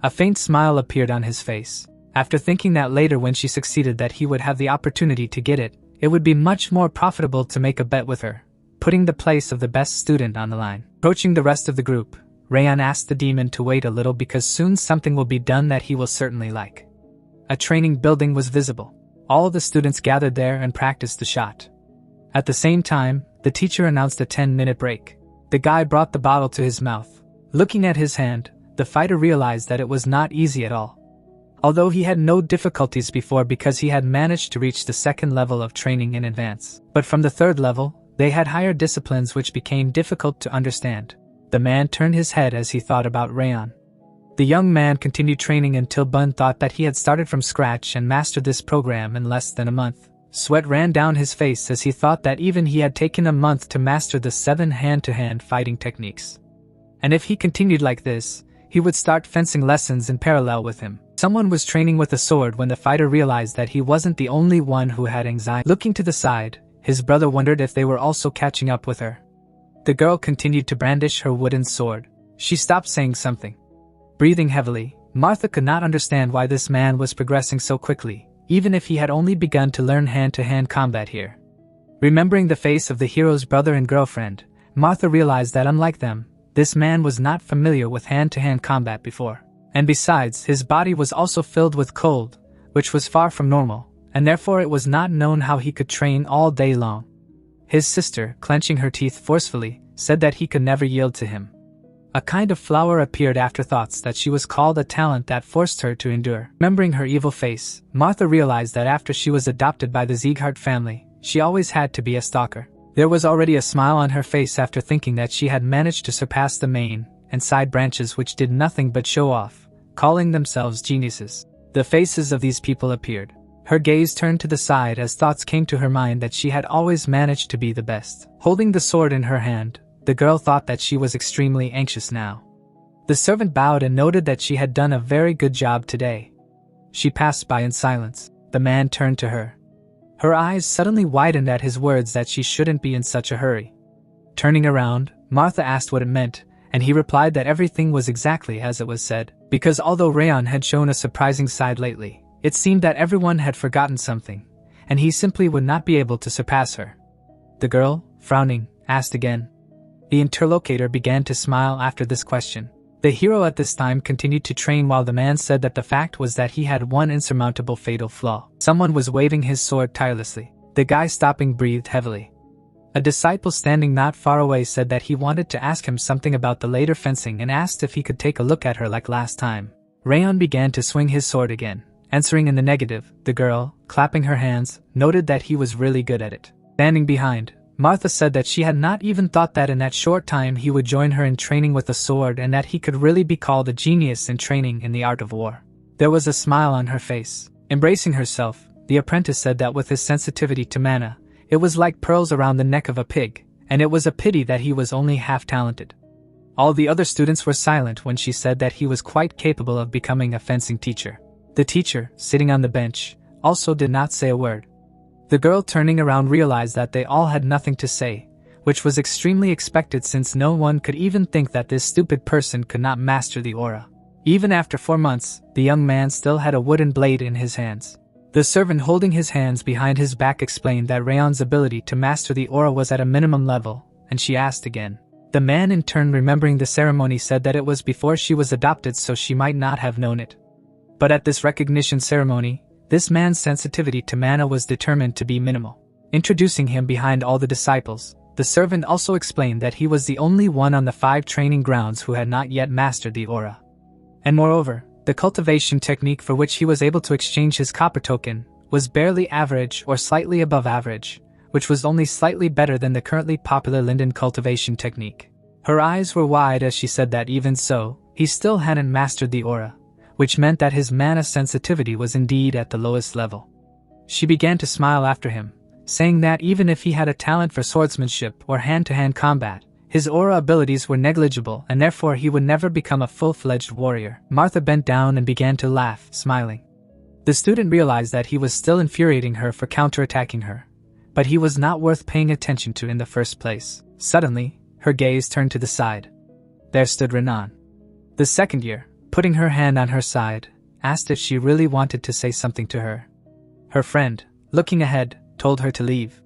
A faint smile appeared on his face. After thinking that later when she succeeded that he would have the opportunity to get it, it would be much more profitable to make a bet with her, putting the place of the best student on the line. Approaching the rest of the group, Rayon asked the demon to wait a little because soon something will be done that he will certainly like. A training building was visible. All of the students gathered there and practiced the shot. At the same time, the teacher announced a 10-minute break. The guy brought the bottle to his mouth. Looking at his hand, the fighter realized that it was not easy at all. Although he had no difficulties before because he had managed to reach the second level of training in advance. But from the third level, they had higher disciplines which became difficult to understand. The man turned his head as he thought about Rayon. The young man continued training until Bun thought that he had started from scratch and mastered this program in less than a month. Sweat ran down his face as he thought that even he had taken a month to master the 7 hand-to-hand fighting techniques. And if he continued like this, he would start fencing lessons in parallel with him. Someone was training with a sword when the fighter realized that he wasn't the only one who had anxiety. Looking to the side, his brother wondered if they were also catching up with her. The girl continued to brandish her wooden sword. She stopped saying something. Breathing heavily, Martha could not understand why this man was progressing so quickly, even if he had only begun to learn hand-to-hand combat here. Remembering the face of the hero's brother and girlfriend, Martha realized that unlike them, this man was not familiar with hand-to-hand combat before. And besides, his body was also filled with cold, which was far from normal, and therefore it was not known how he could train all day long. His sister, clenching her teeth forcefully, said that he could never yield to him. A kind of flower appeared after thoughts that she was called a talent that forced her to endure. Remembering her evil face, Martha realized that after she was adopted by the Sieghart family, she always had to be a stalker. There was already a smile on her face after thinking that she had managed to surpass the main and side branches which did nothing but show off, calling themselves geniuses. The faces of these people appeared. Her gaze turned to the side as thoughts came to her mind that she had always managed to be the best. Holding the sword in her hand, the girl thought that she was extremely anxious now. The servant bowed and noted that she had done a very good job today. She passed by in silence. The man turned to her. Her eyes suddenly widened at his words that she shouldn't be in such a hurry. Turning around, Martha asked what it meant, and he replied that everything was exactly as it was said, because although Rayon had shown a surprising side lately, it seemed that everyone had forgotten something, and he simply would not be able to surpass her. The girl, frowning, asked again. The interlocutor began to smile after this question. The hero at this time continued to train while the man said that the fact was that he had one insurmountable fatal flaw. Someone was waving his sword tirelessly. The guy stopping breathed heavily. A disciple standing not far away said that he wanted to ask him something about the later fencing and asked if he could take a look at her like last time. Rayon began to swing his sword again. Answering in the negative, the girl, clapping her hands, noted that he was really good at it. Standing behind, Martha said that she had not even thought that in that short time he would join her in training with a sword and that he could really be called a genius in training in the art of war. There was a smile on her face. Embracing herself, The apprentice said that with his sensitivity to mana, it was like pearls around the neck of a pig, and it was a pity that he was only half talented. All the other students were silent when she said that he was quite capable of becoming a fencing teacher. The teacher, sitting on the bench, also did not say a word. The girl turning around realized that they all had nothing to say, which was extremely expected since no one could even think that this stupid person could not master the aura. Even after 4 months, the young man still had a wooden blade in his hands. The servant holding his hands behind his back explained that Rayon's ability to master the aura was at a minimum level, and she asked again. The man in turn, remembering the ceremony, said that it was before she was adopted, so she might not have known it. But at this recognition ceremony, this man's sensitivity to mana was determined to be minimal. Introducing him behind all the disciples, the servant also explained that he was the only one on the 5 training grounds who had not yet mastered the aura. And moreover, the cultivation technique for which he was able to exchange his copper token was barely average or slightly above average, which was only slightly better than the currently popular linden cultivation technique. Her eyes were wide as she said that even so, he still hadn't mastered the aura, which meant that his mana sensitivity was indeed at the lowest level. She began to smile after him, saying that even if he had a talent for swordsmanship or hand-to-hand combat, his aura abilities were negligible and therefore he would never become a full-fledged warrior. Martha bent down and began to laugh, smiling. The student realized that he was still infuriating her for counterattacking her, but he was not worth paying attention to in the first place. Suddenly, her gaze turned to the side. There stood Renan. The second year, putting her hand on her side, asked if she really wanted to say something to her. Her friend, looking ahead, told her to leave.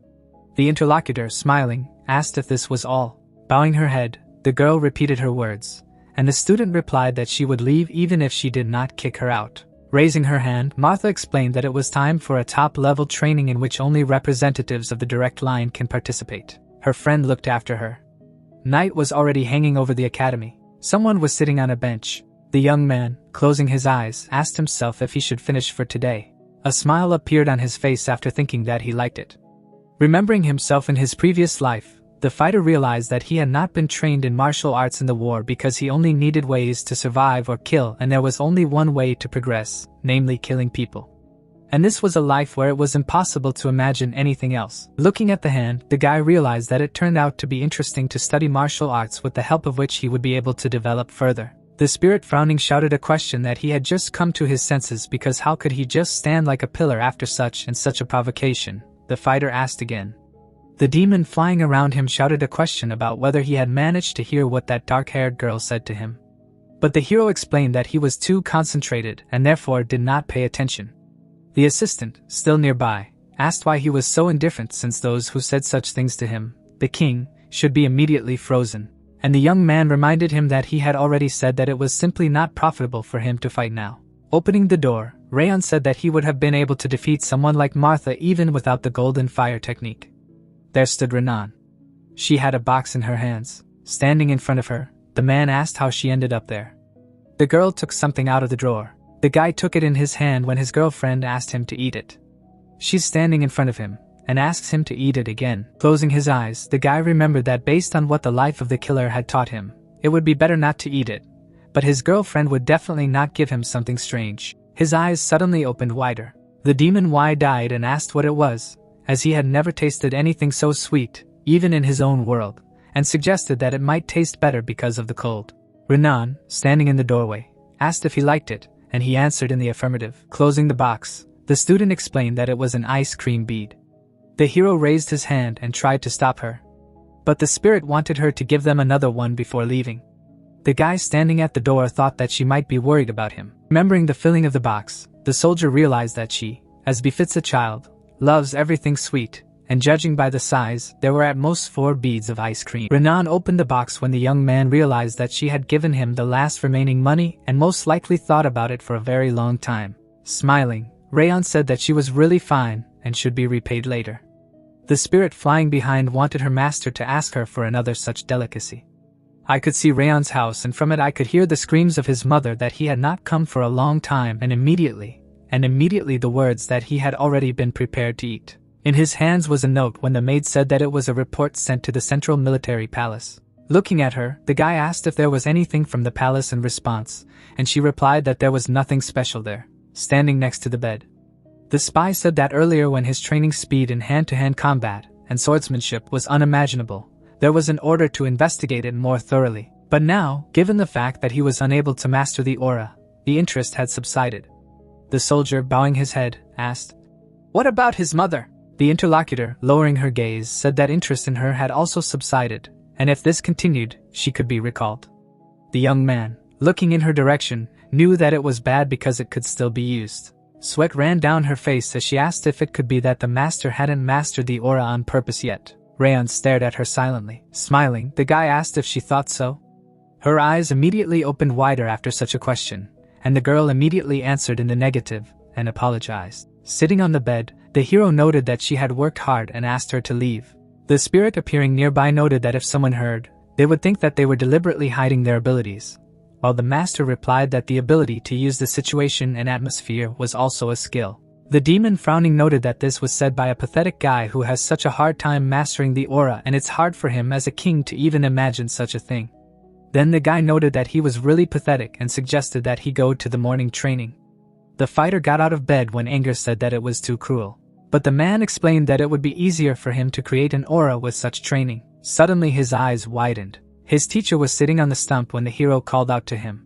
The interlocutor, smiling, asked if this was all. Bowing her head, the girl repeated her words, and the student replied that she would leave even if she did not kick her out. Raising her hand, Martha explained that it was time for a top-level training in which only representatives of the direct line can participate. Her friend looked after her. Night was already hanging over the academy. Someone was sitting on a bench. The young man, closing his eyes, asked himself if he should finish for today. A smile appeared on his face after thinking that he liked it. Remembering himself in his previous life, the fighter realized that he had not been trained in martial arts in the war because he only needed ways to survive or kill, and there was only one way to progress, namely killing people. And this was a life where it was impossible to imagine anything else. Looking at the hand, the guy realized that it turned out to be interesting to study martial arts with the help of which he would be able to develop further. The spirit, frowning, shouted a question that he had just come to his senses because how could he just stand like a pillar after such and such a provocation? The fighter asked again. The demon flying around him shouted a question about whether he had managed to hear what that dark-haired girl said to him. But the hero explained that he was too concentrated and therefore did not pay attention. The assistant, still nearby, asked why he was so indifferent since those who said such things to him, the king, should be immediately frozen. And the young man reminded him that he had already said that it was simply not profitable for him to fight now. Opening the door, Rayon said that he would have been able to defeat someone like Martha even without the golden fire technique. There stood Renan. She had a box in her hands. Standing in front of her, the man asked how she ended up there. The girl took something out of the drawer. The guy took it in his hand when his girlfriend asked him to eat it. She's standing in front of him and asks him to eat it again. Closing his eyes, the guy remembered that based on what the life of the killer had taught him, it would be better not to eat it, but his girlfriend would definitely not give him something strange. His eyes suddenly opened wider. The demon wide-eyed and asked what it was, as he had never tasted anything so sweet, even in his own world, and suggested that it might taste better because of the cold. Renan, standing in the doorway, asked if he liked it, and he answered in the affirmative. Closing the box, the student explained that it was an ice cream bead. The hero raised his hand and tried to stop her, but the spirit wanted her to give them another one before leaving. The guy standing at the door thought that she might be worried about him. Remembering the filling of the box, the soldier realized that she, as befits a child, loves everything sweet, and judging by the size, there were at most 4 beads of ice cream. Renan opened the box when the young man realized that she had given him the last remaining money and most likely thought about it for a very long time. Smiling, Rayon said that she was really fine and should be repaid later. The spirit flying behind wanted her master to ask her for another such delicacy. I could see Rayon's house, and from it I could hear the screams of his mother that he had not come for a long time, and immediately the words that he had already been prepared to eat. In his hands was a note when the maid said that it was a report sent to the Central Military Palace. Looking at her, the guy asked if there was anything from the palace in response, and she replied that there was nothing special there. Standing next to the bed, The spy said that earlier when his training speed in hand-to-hand combat and swordsmanship was unimaginable, there was an order to investigate it more thoroughly. But now, given the fact that he was unable to master the aura, the interest had subsided. The soldier, bowing his head, asked, "What about his mother?" The interlocutor, lowering her gaze, said that interest in her had also subsided, and if this continued, she could be recalled. The young man, looking in her direction, knew that it was bad because it could still be used. Sweat ran down her face as she asked if it could be that the master hadn't mastered the aura on purpose yet. Rayon stared at her silently. Smiling, the guy asked if she thought so. Her eyes immediately opened wider after such a question, and the girl immediately answered in the negative and apologized. Sitting on the bed, the hero noted that she had worked hard and asked her to leave. The spirit appearing nearby noted that if someone heard, they would think that they were deliberately hiding their abilities, while the master replied that the ability to use the situation and atmosphere was also a skill. The demon, frowning, noted that this was said by a pathetic guy who has such a hard time mastering the aura, and it's hard for him as a king to even imagine such a thing. Then the guy noted that he was really pathetic and suggested that he go to the morning training. The fighter got out of bed when anger said that it was too cruel. But the man explained that it would be easier for him to create an aura with such training. Suddenly his eyes widened. His teacher was sitting on the stump when the hero called out to him.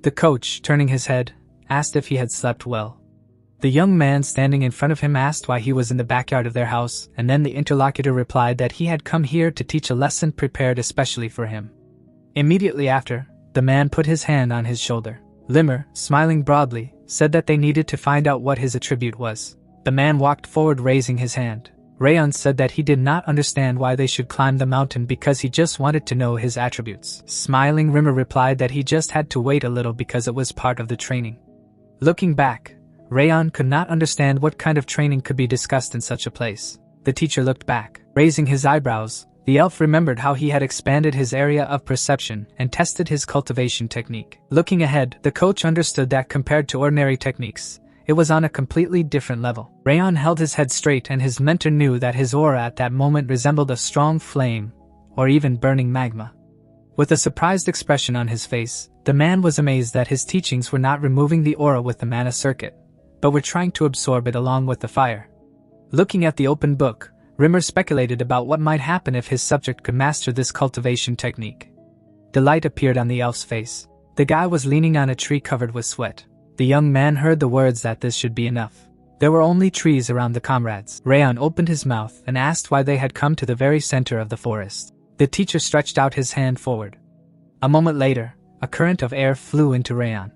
The coach, turning his head, asked if he had slept well. The young man standing in front of him asked why he was in the backyard of their house, and then the interlocutor replied that he had come here to teach a lesson prepared especially for him. Immediately after, the man put his hand on his shoulder. Limmer, smiling broadly, said that they needed to find out what his attribute was. The man walked forward raising his hand. Rayon said that he did not understand why they should climb the mountain because he just wanted to know his attributes. Smiling, Rimmer replied that he just had to wait a little because it was part of the training. Looking back, Rayon could not understand what kind of training could be discussed in such a place. The teacher looked back. Raising his eyebrows, the elf remembered how he had expanded his area of perception and tested his cultivation technique. Looking ahead, the coach understood that compared to ordinary techniques, it was on a completely different level. Rayon held his head straight and his mentor knew that his aura at that moment resembled a strong flame, or even burning magma. With a surprised expression on his face, the man was amazed that his teachings were not removing the aura with the mana circuit, but were trying to absorb it along with the fire. Looking at the open book, Rimmer speculated about what might happen if his subject could master this cultivation technique. Delight appeared on the elf's face. The guy was leaning on a tree covered with sweat. The young man heard the words that this should be enough. There were only trees around the comrades. Rayon opened his mouth and asked why they had come to the very center of the forest. The teacher stretched out his hand forward. A moment later, a current of air flew into Rayon.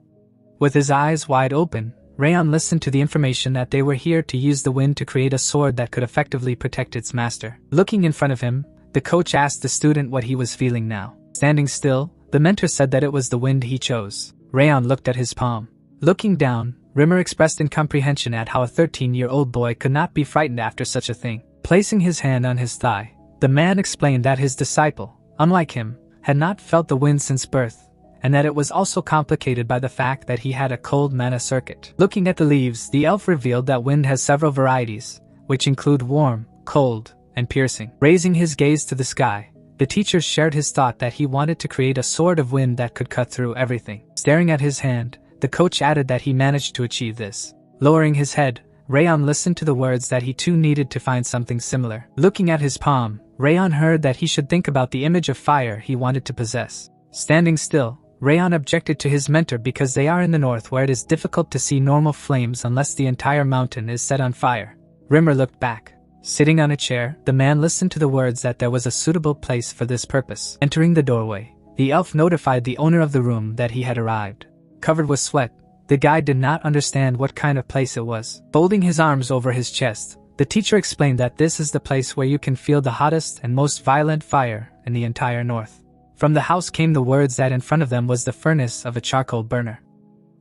With his eyes wide open, Rayon listened to the information that they were here to use the wind to create a sword that could effectively protect its master. Looking in front of him, the coach asked the student what he was feeling now. Standing still, the mentor said that it was the wind he chose. Rayon looked at his palm. Looking down, Rimmer expressed incomprehension at how a 13-year-old boy could not be frightened after such a thing. Placing his hand on his thigh, the man explained that his disciple, unlike him, had not felt the wind since birth, and that it was also complicated by the fact that he had a cold mana circuit. Looking at the leaves, the elf revealed that wind has several varieties, which include warm, cold, and piercing. Raising his gaze to the sky, the teacher shared his thought that he wanted to create a sword of wind that could cut through everything. Staring at his hand, the coach added that he managed to achieve this. Lowering his head, Rayon listened to the words that he too needed to find something similar. Looking at his palm, Rayon heard that he should think about the image of fire he wanted to possess. Standing still, Rayon objected to his mentor because they are in the north where it is difficult to see normal flames unless the entire mountain is set on fire. Rimmer looked back. Sitting on a chair, the man listened to the words that there was a suitable place for this purpose. Entering the doorway, the elf notified the owner of the room that he had arrived. Covered with sweat, the guy did not understand what kind of place it was. Folding his arms over his chest, the teacher explained that this is the place where you can feel the hottest and most violent fire in the entire north. From the house came the words that in front of them was the furnace of a charcoal burner.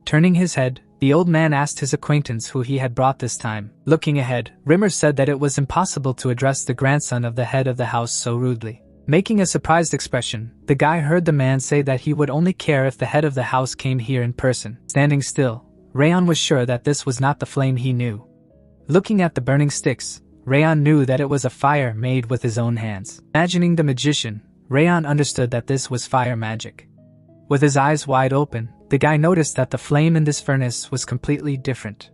Turning his head, the old man asked his acquaintance who he had brought this time. Looking ahead, Rimmer said that it was impossible to address the grandson of the head of the house so rudely. Making a surprised expression, the guy heard the man say that he would only care if the head of the house came here in person. Standing still, Rayon was sure that this was not the flame he knew. Looking at the burning sticks, Rayon knew that it was a fire made with his own hands. Imagining the magician, Rayon understood that this was fire magic. With his eyes wide open, the guy noticed that the flame in this furnace was completely different.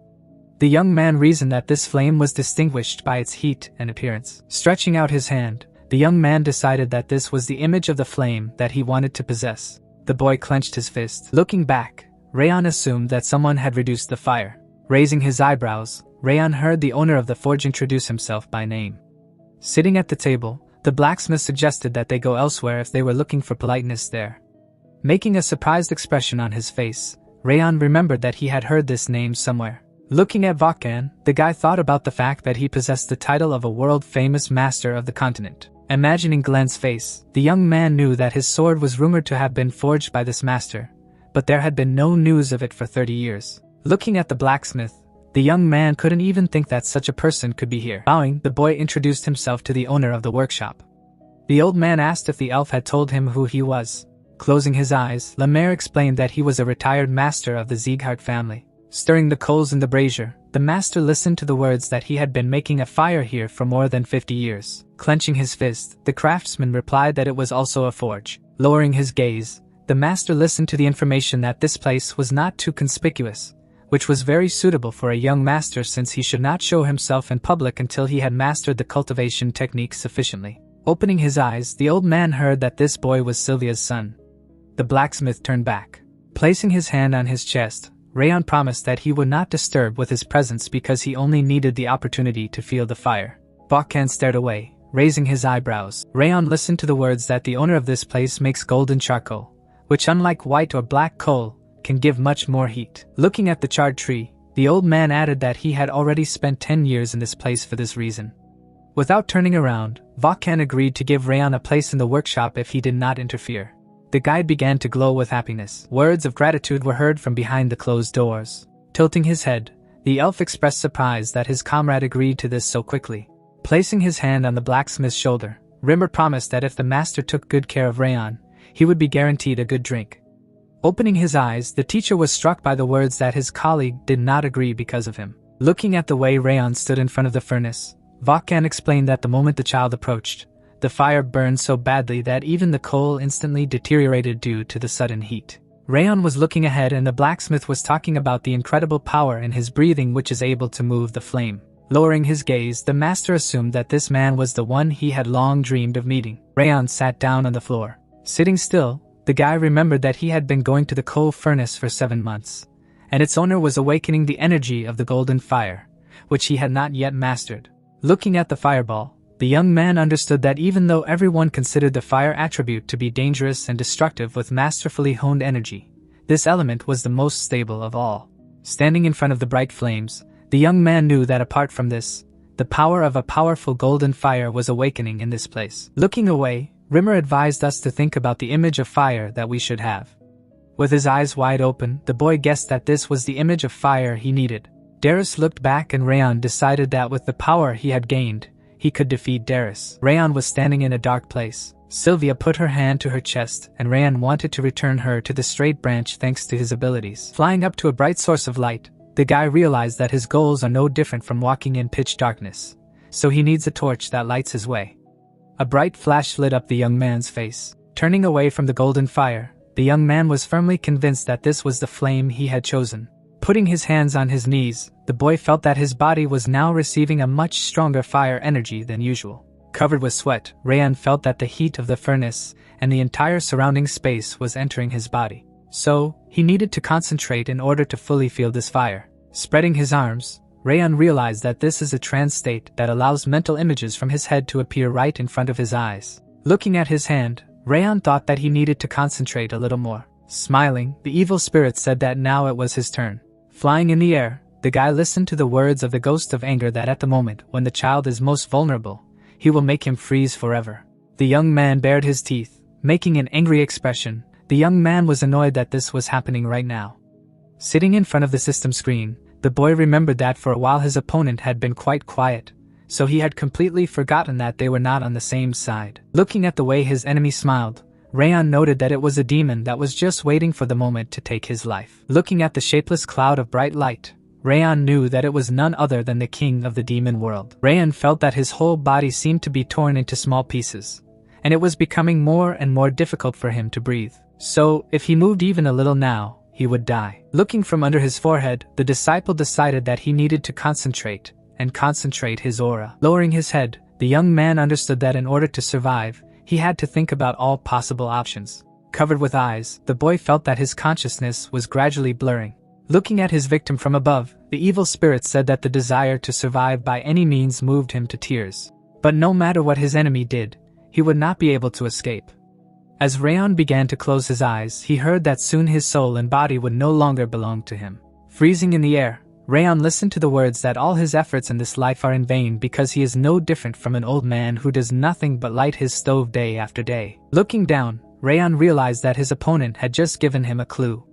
The young man reasoned that this flame was distinguished by its heat and appearance. Stretching out his hand, the young man decided that this was the image of the flame that he wanted to possess. The boy clenched his fist. Looking back, Rayon assumed that someone had reduced the fire. Raising his eyebrows, Rayon heard the owner of the forge introduce himself by name. Sitting at the table, the blacksmith suggested that they go elsewhere if they were looking for politeness there. Making a surprised expression on his face, Rayon remembered that he had heard this name somewhere. Looking at Vakan, the guy thought about the fact that he possessed the title of a world-famous master of the continent. Imagining Glenn's face, the young man knew that his sword was rumored to have been forged by this master, but there had been no news of it for 30 years. Looking at the blacksmith, the young man couldn't even think that such a person could be here. Bowing, the boy introduced himself to the owner of the workshop. The old man asked if the elf had told him who he was. Closing his eyes, Lemaire explained that he was a retired master of the Sieghart family. Stirring the coals in the brazier, the master listened to the words that he had been making a fire here for more than 50 years. Clenching his fist, the craftsman replied that it was also a forge. Lowering his gaze, the master listened to the information that this place was not too conspicuous, which was very suitable for a young master since he should not show himself in public until he had mastered the cultivation technique sufficiently. Opening his eyes, the old man heard that this boy was Sylvia's son. The blacksmith turned back. Placing his hand on his chest, Rayon promised that he would not disturb with his presence because he only needed the opportunity to feel the fire. Vakan stared away, raising his eyebrows. Rayon listened to the words that the owner of this place makes golden charcoal, which unlike white or black coal, can give much more heat. Looking at the charred tree, the old man added that he had already spent 10 years in this place for this reason. Without turning around, Vakan agreed to give Rayon a place in the workshop if he did not interfere. The guide began to glow with happiness. Words of gratitude were heard from behind the closed doors. Tilting his head, the elf expressed surprise that his comrade agreed to this so quickly. Placing his hand on the blacksmith's shoulder, Rimmer promised that if the master took good care of Rayon, he would be guaranteed a good drink. Opening his eyes, the teacher was struck by the words that his colleague did not agree because of him. Looking at the way Rayon stood in front of the furnace, Vakan explained that the moment the child approached, the fire burned so badly that even the coal instantly deteriorated due to the sudden heat. Rayon was looking ahead and the blacksmith was talking about the incredible power in his breathing which is able to move the flame. Lowering his gaze, the master assumed that this man was the one he had long dreamed of meeting. Rayon sat down on the floor. Sitting still, the guy remembered that he had been going to the coal furnace for 7 months, and its owner was awakening the energy of the golden fire, which he had not yet mastered. Looking at the fireball, the young man understood that even though everyone considered the fire attribute to be dangerous and destructive with masterfully honed energy, this element was the most stable of all. Standing in front of the bright flames, the young man knew that apart from this, the power of a powerful golden fire was awakening in this place. Looking away, Rimmer advised us to think about the image of fire that we should have. With his eyes wide open, the boy guessed that this was the image of fire he needed. Darius looked back and Rayon decided that with the power he had gained, he could defeat Darius. Rayon was standing in a dark place. Sylvia put her hand to her chest and Rayon wanted to return her to the straight branch thanks to his abilities. Flying up to a bright source of light, the guy realized that his goals are no different from walking in pitch darkness, so he needs a torch that lights his way. A bright flash lit up the young man's face. Turning away from the golden fire, the young man was firmly convinced that this was the flame he had chosen. Putting his hands on his knees, the boy felt that his body was now receiving a much stronger fire energy than usual. Covered with sweat, Rayon felt that the heat of the furnace and the entire surrounding space was entering his body. So, he needed to concentrate in order to fully feel this fire. Spreading his arms, Rayon realized that this is a trance state that allows mental images from his head to appear right in front of his eyes. Looking at his hand, Rayon thought that he needed to concentrate a little more. Smiling, the evil spirit said that now it was his turn. Flying in the air, the guy listened to the words of the ghost of anger that at the moment when the child is most vulnerable, he will make him freeze forever. The young man bared his teeth, making an angry expression. The young man was annoyed that this was happening right now. Sitting in front of the system screen, the boy remembered that for a while his opponent had been quite quiet, so he had completely forgotten that they were not on the same side. Looking at the way his enemy smiled, Rayon noted that it was a demon that was just waiting for the moment to take his life. Looking at the shapeless cloud of bright light, Rayon knew that it was none other than the king of the demon world. Rayon felt that his whole body seemed to be torn into small pieces, and it was becoming more and more difficult for him to breathe. So, if he moved even a little now, he would die. Looking from under his forehead, the disciple decided that he needed to concentrate his aura. Lowering his head, the young man understood that in order to survive, he had to think about all possible options. Covered with eyes, the boy felt that his consciousness was gradually blurring. Looking at his victim from above, the evil spirit said that the desire to survive by any means moved him to tears. But no matter what his enemy did, he would not be able to escape. As Rayon began to close his eyes, he heard that soon his soul and body would no longer belong to him. Freezing in the air, Rayon listened to the words that all his efforts in this life are in vain because he is no different from an old man who does nothing but light his stove day after day. Looking down, Rayon realized that his opponent had just given him a clue.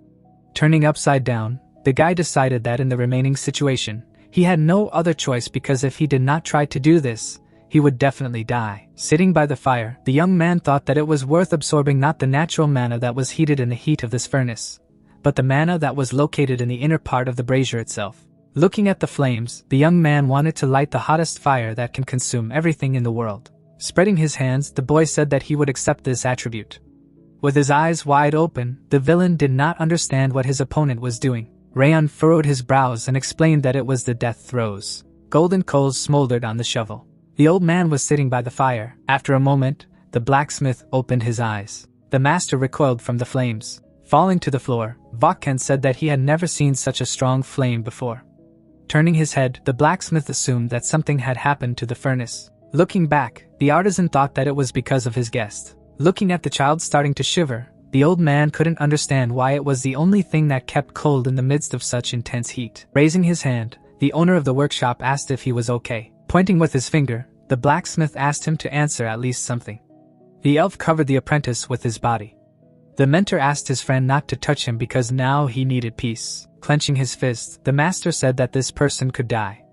Turning upside down, the guy decided that in the remaining situation, he had no other choice because if he did not try to do this, he would definitely die. Sitting by the fire, the young man thought that it was worth absorbing not the natural mana that was heated in the heat of this furnace, but the mana that was located in the inner part of the brazier itself. Looking at the flames, the young man wanted to light the hottest fire that can consume everything in the world. Spreading his hands, the boy said that he would accept this attribute. With his eyes wide open, the villain did not understand what his opponent was doing. Rayon furrowed his brows and explained that it was the death throes. Golden coals smoldered on the shovel. The old man was sitting by the fire. After a moment, the blacksmith opened his eyes. The master recoiled from the flames. Falling to the floor, Vakken said that he had never seen such a strong flame before. Turning his head, the blacksmith assumed that something had happened to the furnace. Looking back, the artisan thought that it was because of his guest. Looking at the child starting to shiver, the old man couldn't understand why it was the only thing that kept cold in the midst of such intense heat. Raising his hand, the owner of the workshop asked if he was okay. Pointing with his finger, the blacksmith asked him to answer at least something. The elf covered the apprentice with his body. The mentor asked his friend not to touch him because now he needed peace. Clenching his fist, the master said that this person could die.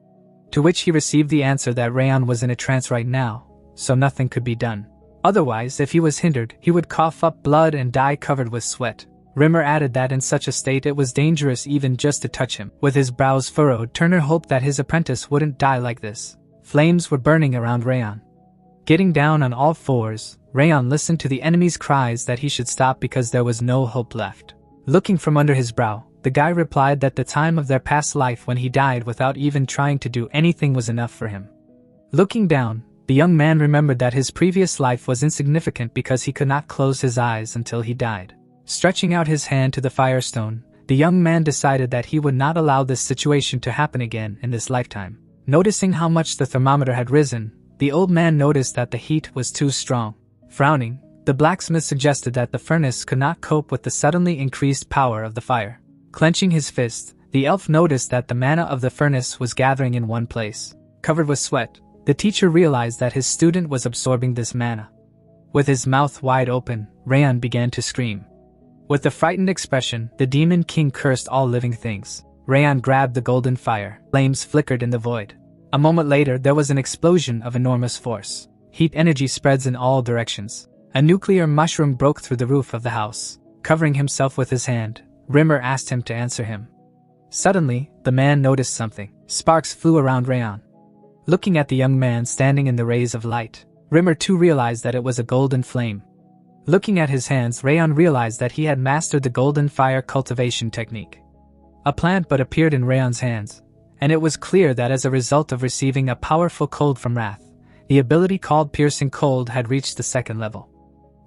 To which he received the answer that Rayon was in a trance right now, so nothing could be done. Otherwise, if he was hindered, he would cough up blood and die covered with sweat. Rimmer added that in such a state it was dangerous even just to touch him. With his brows furrowed, Turner hoped that his apprentice wouldn't die like this. Flames were burning around Rayon. Getting down on all fours, Rayon listened to the enemy's cries that he should stop because there was no hope left. Looking from under his brow, the guy replied that the time of their past life when he died without even trying to do anything was enough for him. Looking down, the young man remembered that his previous life was insignificant because he could not close his eyes until he died. Stretching out his hand to the firestone, the young man decided that he would not allow this situation to happen again in this lifetime. Noticing how much the thermometer had risen, the old man noticed that the heat was too strong. Frowning, the blacksmith suggested that the furnace could not cope with the suddenly increased power of the fire. Clenching his fist, the elf noticed that the mana of the furnace was gathering in one place. Covered with sweat, the teacher realized that his student was absorbing this mana. With his mouth wide open, Rayon began to scream. With a frightened expression, the demon king cursed all living things. Rayon grabbed the golden fire. Flames flickered in the void. A moment later, there was an explosion of enormous force. Heat energy spreads in all directions. A nuclear mushroom broke through the roof of the house. Covering himself with his hand, Rimmer asked him to answer him. Suddenly, the man noticed something. Sparks flew around Rayon. Looking at the young man standing in the rays of light, Rimmer too realized that it was a golden flame. Looking at his hands, Rayon realized that he had mastered the golden fire cultivation technique. A plant bud appeared in Rayon's hands, and it was clear that as a result of receiving a powerful cold from Wrath, the ability called Piercing Cold had reached the second level.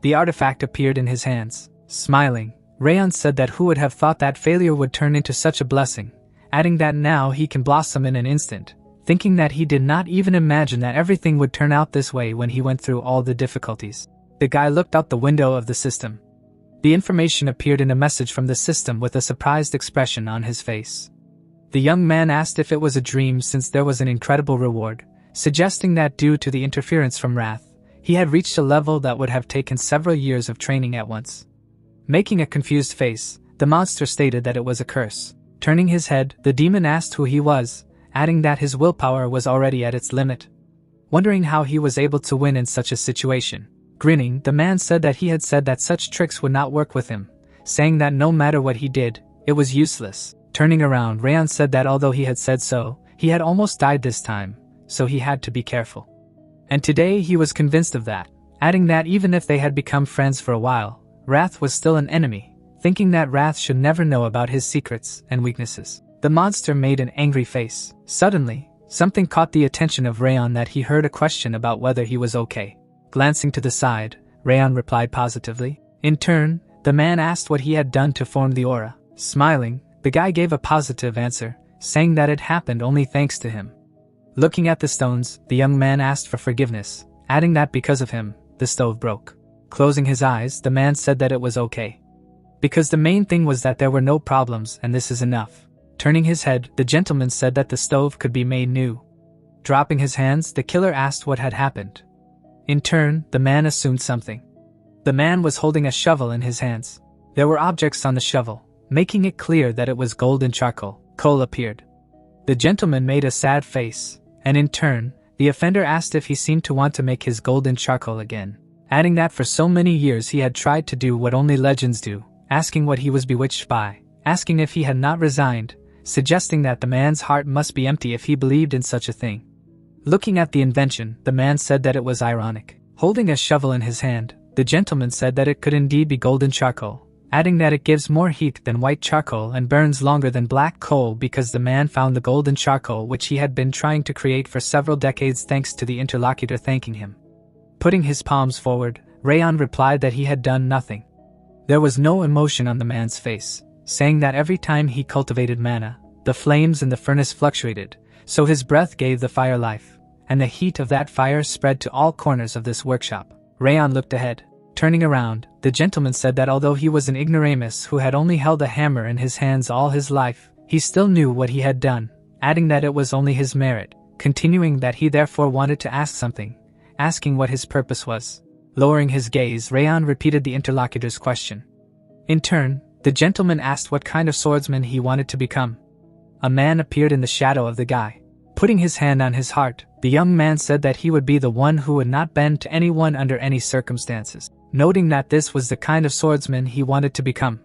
The artifact appeared in his hands. Smiling, Rayon said that who would have thought that failure would turn into such a blessing, adding that now he can blossom in an instant, thinking that he did not even imagine that everything would turn out this way when he went through all the difficulties. The guy looked out the window of the system. The information appeared in a message from the system with a surprised expression on his face. The young man asked if it was a dream since there was an incredible reward, suggesting that due to the interference from Wrath, he had reached a level that would have taken several years of training at once. Making a confused face, the monster stated that it was a curse. Turning his head, the demon asked who he was, adding that his willpower was already at its limit. Wondering how he was able to win in such a situation. Grinning, the man said that he had said that such tricks would not work with him, saying that no matter what he did, it was useless. Turning around, Rayon said that although he had said so, he had almost died this time, so he had to be careful. And today he was convinced of that, adding that even if they had become friends for a while, Wrath was still an enemy, thinking that Wrath should never know about his secrets and weaknesses. The monster made an angry face. Suddenly, something caught the attention of Rayon that he heard a question about whether he was okay. Glancing to the side, Rayon replied positively. In turn, the man asked what he had done to form the aura. Smiling, the guy gave a positive answer, saying that it happened only thanks to him. Looking at the stones, the young man asked for forgiveness, adding that because of him, the stove broke. Closing his eyes, the man said that it was okay. Because the main thing was that there were no problems and this is enough. Turning his head, the gentleman said that the stove could be made new. Dropping his hands, the killer asked what had happened. In turn, the man assumed something. The man was holding a shovel in his hands. There were objects on the shovel, making it clear that it was golden charcoal. Coal appeared. The gentleman made a sad face, and in turn, the offender asked if he seemed to want to make his golden charcoal again, adding that for so many years he had tried to do what only legends do, asking what he was bewitched by, asking if he had not resigned, suggesting that the man's heart must be empty if he believed in such a thing. Looking at the invention, the man said that it was ironic. Holding a shovel in his hand, the gentleman said that it could indeed be golden charcoal, adding that it gives more heat than white charcoal and burns longer than black coal because the man found the golden charcoal which he had been trying to create for several decades thanks to the interlocutor thanking him. Putting his palms forward, Rayon replied that he had done nothing. There was no emotion on the man's face, saying that every time he cultivated mana, the flames in the furnace fluctuated, so his breath gave the fire life, and the heat of that fire spread to all corners of this workshop. Rayon looked ahead. Turning around, the gentleman said that although he was an ignoramus who had only held a hammer in his hands all his life, he still knew what he had done, adding that it was only his merit, continuing that he therefore wanted to ask something, asking what his purpose was. Lowering his gaze, Rayon repeated the interlocutor's question. In turn, the gentleman asked what kind of swordsman he wanted to become. A man appeared in the shadow of the guy. Putting his hand on his heart, the young man said that he would be the one who would not bend to anyone under any circumstances, noting that this was the kind of swordsman he wanted to become.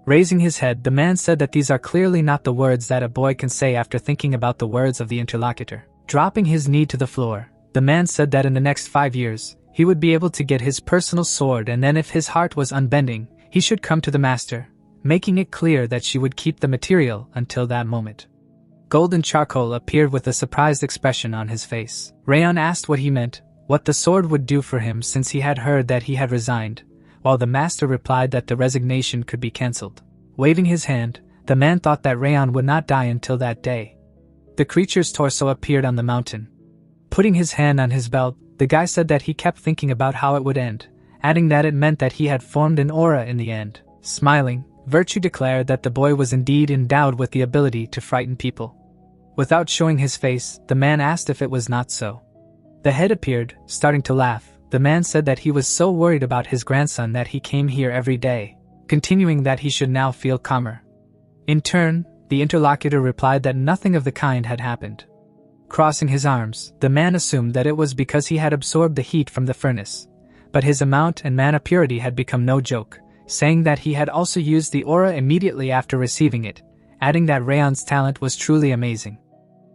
Raising his head, the man said that these are clearly not the words that a boy can say after thinking about the words of the interlocutor. Dropping his knee to the floor, the man said that in the next 5 years, he would be able to get his personal sword, and then if his heart was unbending, he should come to the master, making it clear that she would keep the material until that moment. Golden charcoal appeared with a surprised expression on his face. Rayon asked what he meant, what the sword would do for him since he had heard that he had resigned, while the master replied that the resignation could be cancelled. Waving his hand, the man thought that Rayon would not die until that day. The creature's torso appeared on the mountain. Putting his hand on his belt, the guy said that he kept thinking about how it would end, adding that it meant that he had formed an aura in the end. Smiling, Virtue declared that the boy was indeed endowed with the ability to frighten people. Without showing his face, the man asked if it was not so. The head appeared, starting to laugh. The man said that he was so worried about his grandson that he came here every day, continuing that he should now feel calmer. In turn, the interlocutor replied that nothing of the kind had happened. Crossing his arms, the man assumed that it was because he had absorbed the heat from the furnace, but his amount and mana purity had become no joke, saying that he had also used the aura immediately after receiving it, adding that Rayon's talent was truly amazing.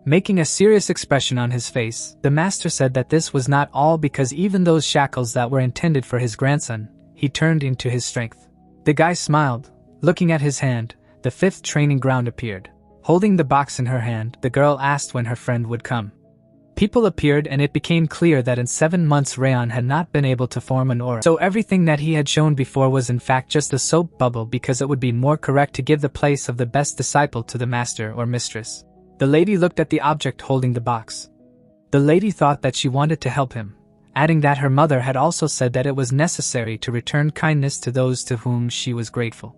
Making a serious expression on his face, the master said that this was not all because even those shackles that were intended for his grandson, he turned into his strength. The guy smiled. Looking at his hand, the 5th training ground appeared. Holding the box in her hand, the girl asked when her friend would come. People appeared and it became clear that in 7 months Rayon had not been able to form an aura. So everything that he had shown before was in fact just a soap bubble, because it would be more correct to give the place of the best disciple to the master or mistress. The lady looked at the object holding the box. The lady thought that she wanted to help him, adding that her mother had also said that it was necessary to return kindness to those to whom she was grateful.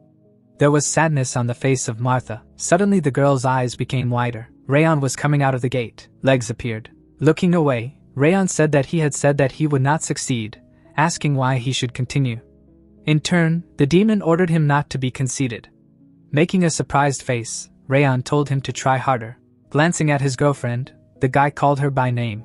There was sadness on the face of Martha. Suddenly the girl's eyes became wider. Rayon was coming out of the gate. Legs appeared. Looking away, Rayon said that he would not succeed, asking why he should continue. In turn, the demon ordered him not to be conceited. Making a surprised face, Rayon told him to try harder. Glancing at his girlfriend, the guy called her by name.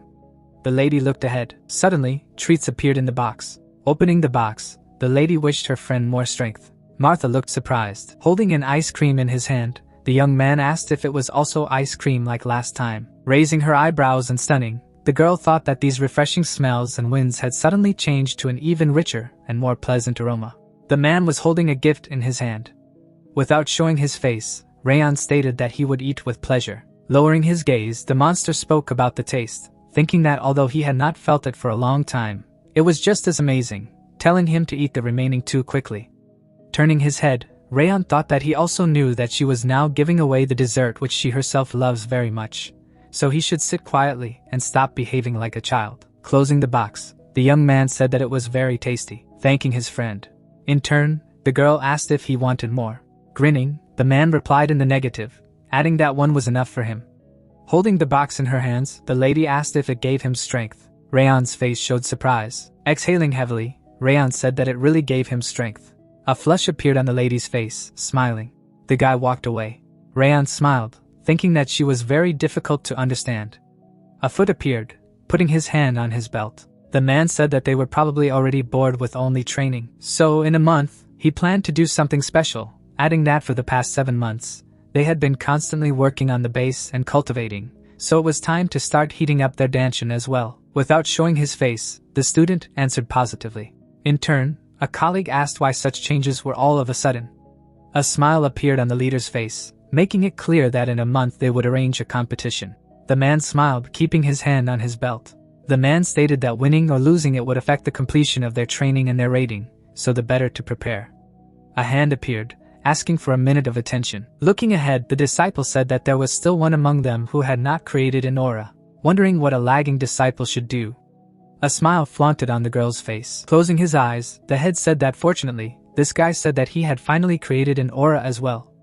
The lady looked ahead. Suddenly, treats appeared in the box. Opening the box, the lady wished her friend more strength. Martha looked surprised. Holding an ice cream in his hand, the young man asked if it was also ice cream like last time. Raising her eyebrows and stunning, the girl thought that these refreshing smells and winds had suddenly changed to an even richer and more pleasant aroma. The man was holding a gift in his hand. Without showing his face, Rayon stated that he would eat with pleasure. Lowering his gaze, the monster spoke about the taste, thinking that although he had not felt it for a long time, it was just as amazing, telling him to eat the remaining 2 quickly. Turning his head, Rayon thought that he also knew that she was now giving away the dessert which she herself loves very much, so he should sit quietly and stop behaving like a child. Closing the box, the young man said that it was very tasty, thanking his friend. In turn, the girl asked if he wanted more. Grinning, the man replied in the negative, adding that one was enough for him. Holding the box in her hands, the lady asked if it gave him strength. Rayon's face showed surprise. Exhaling heavily, Rayon said that it really gave him strength. A flush appeared on the lady's face, smiling. The guy walked away. Rayon smiled, thinking that she was very difficult to understand. A foot appeared, putting his hand on his belt. The man said that they were probably already bored with only training, so in a month, he planned to do something special, adding that for the past 7 months, they had been constantly working on the base and cultivating, so it was time to start heating up their danshin as well. Without showing his face, the student answered positively. In turn, a colleague asked why such changes were all of a sudden. A smile appeared on the leader's face, making it clear that in a month they would arrange a competition. The man smiled, keeping his hand on his belt. The man stated that winning or losing it would affect the completion of their training and their rating, so the better to prepare. A hand appeared, asking for a minute of attention. Looking ahead, the disciple said that there was still one among them who had not created an aura, wondering what a lagging disciple should do. A smile flaunted on the girl's face. Closing his eyes, the head said that fortunately, this guy said that he had finally created an aura as well.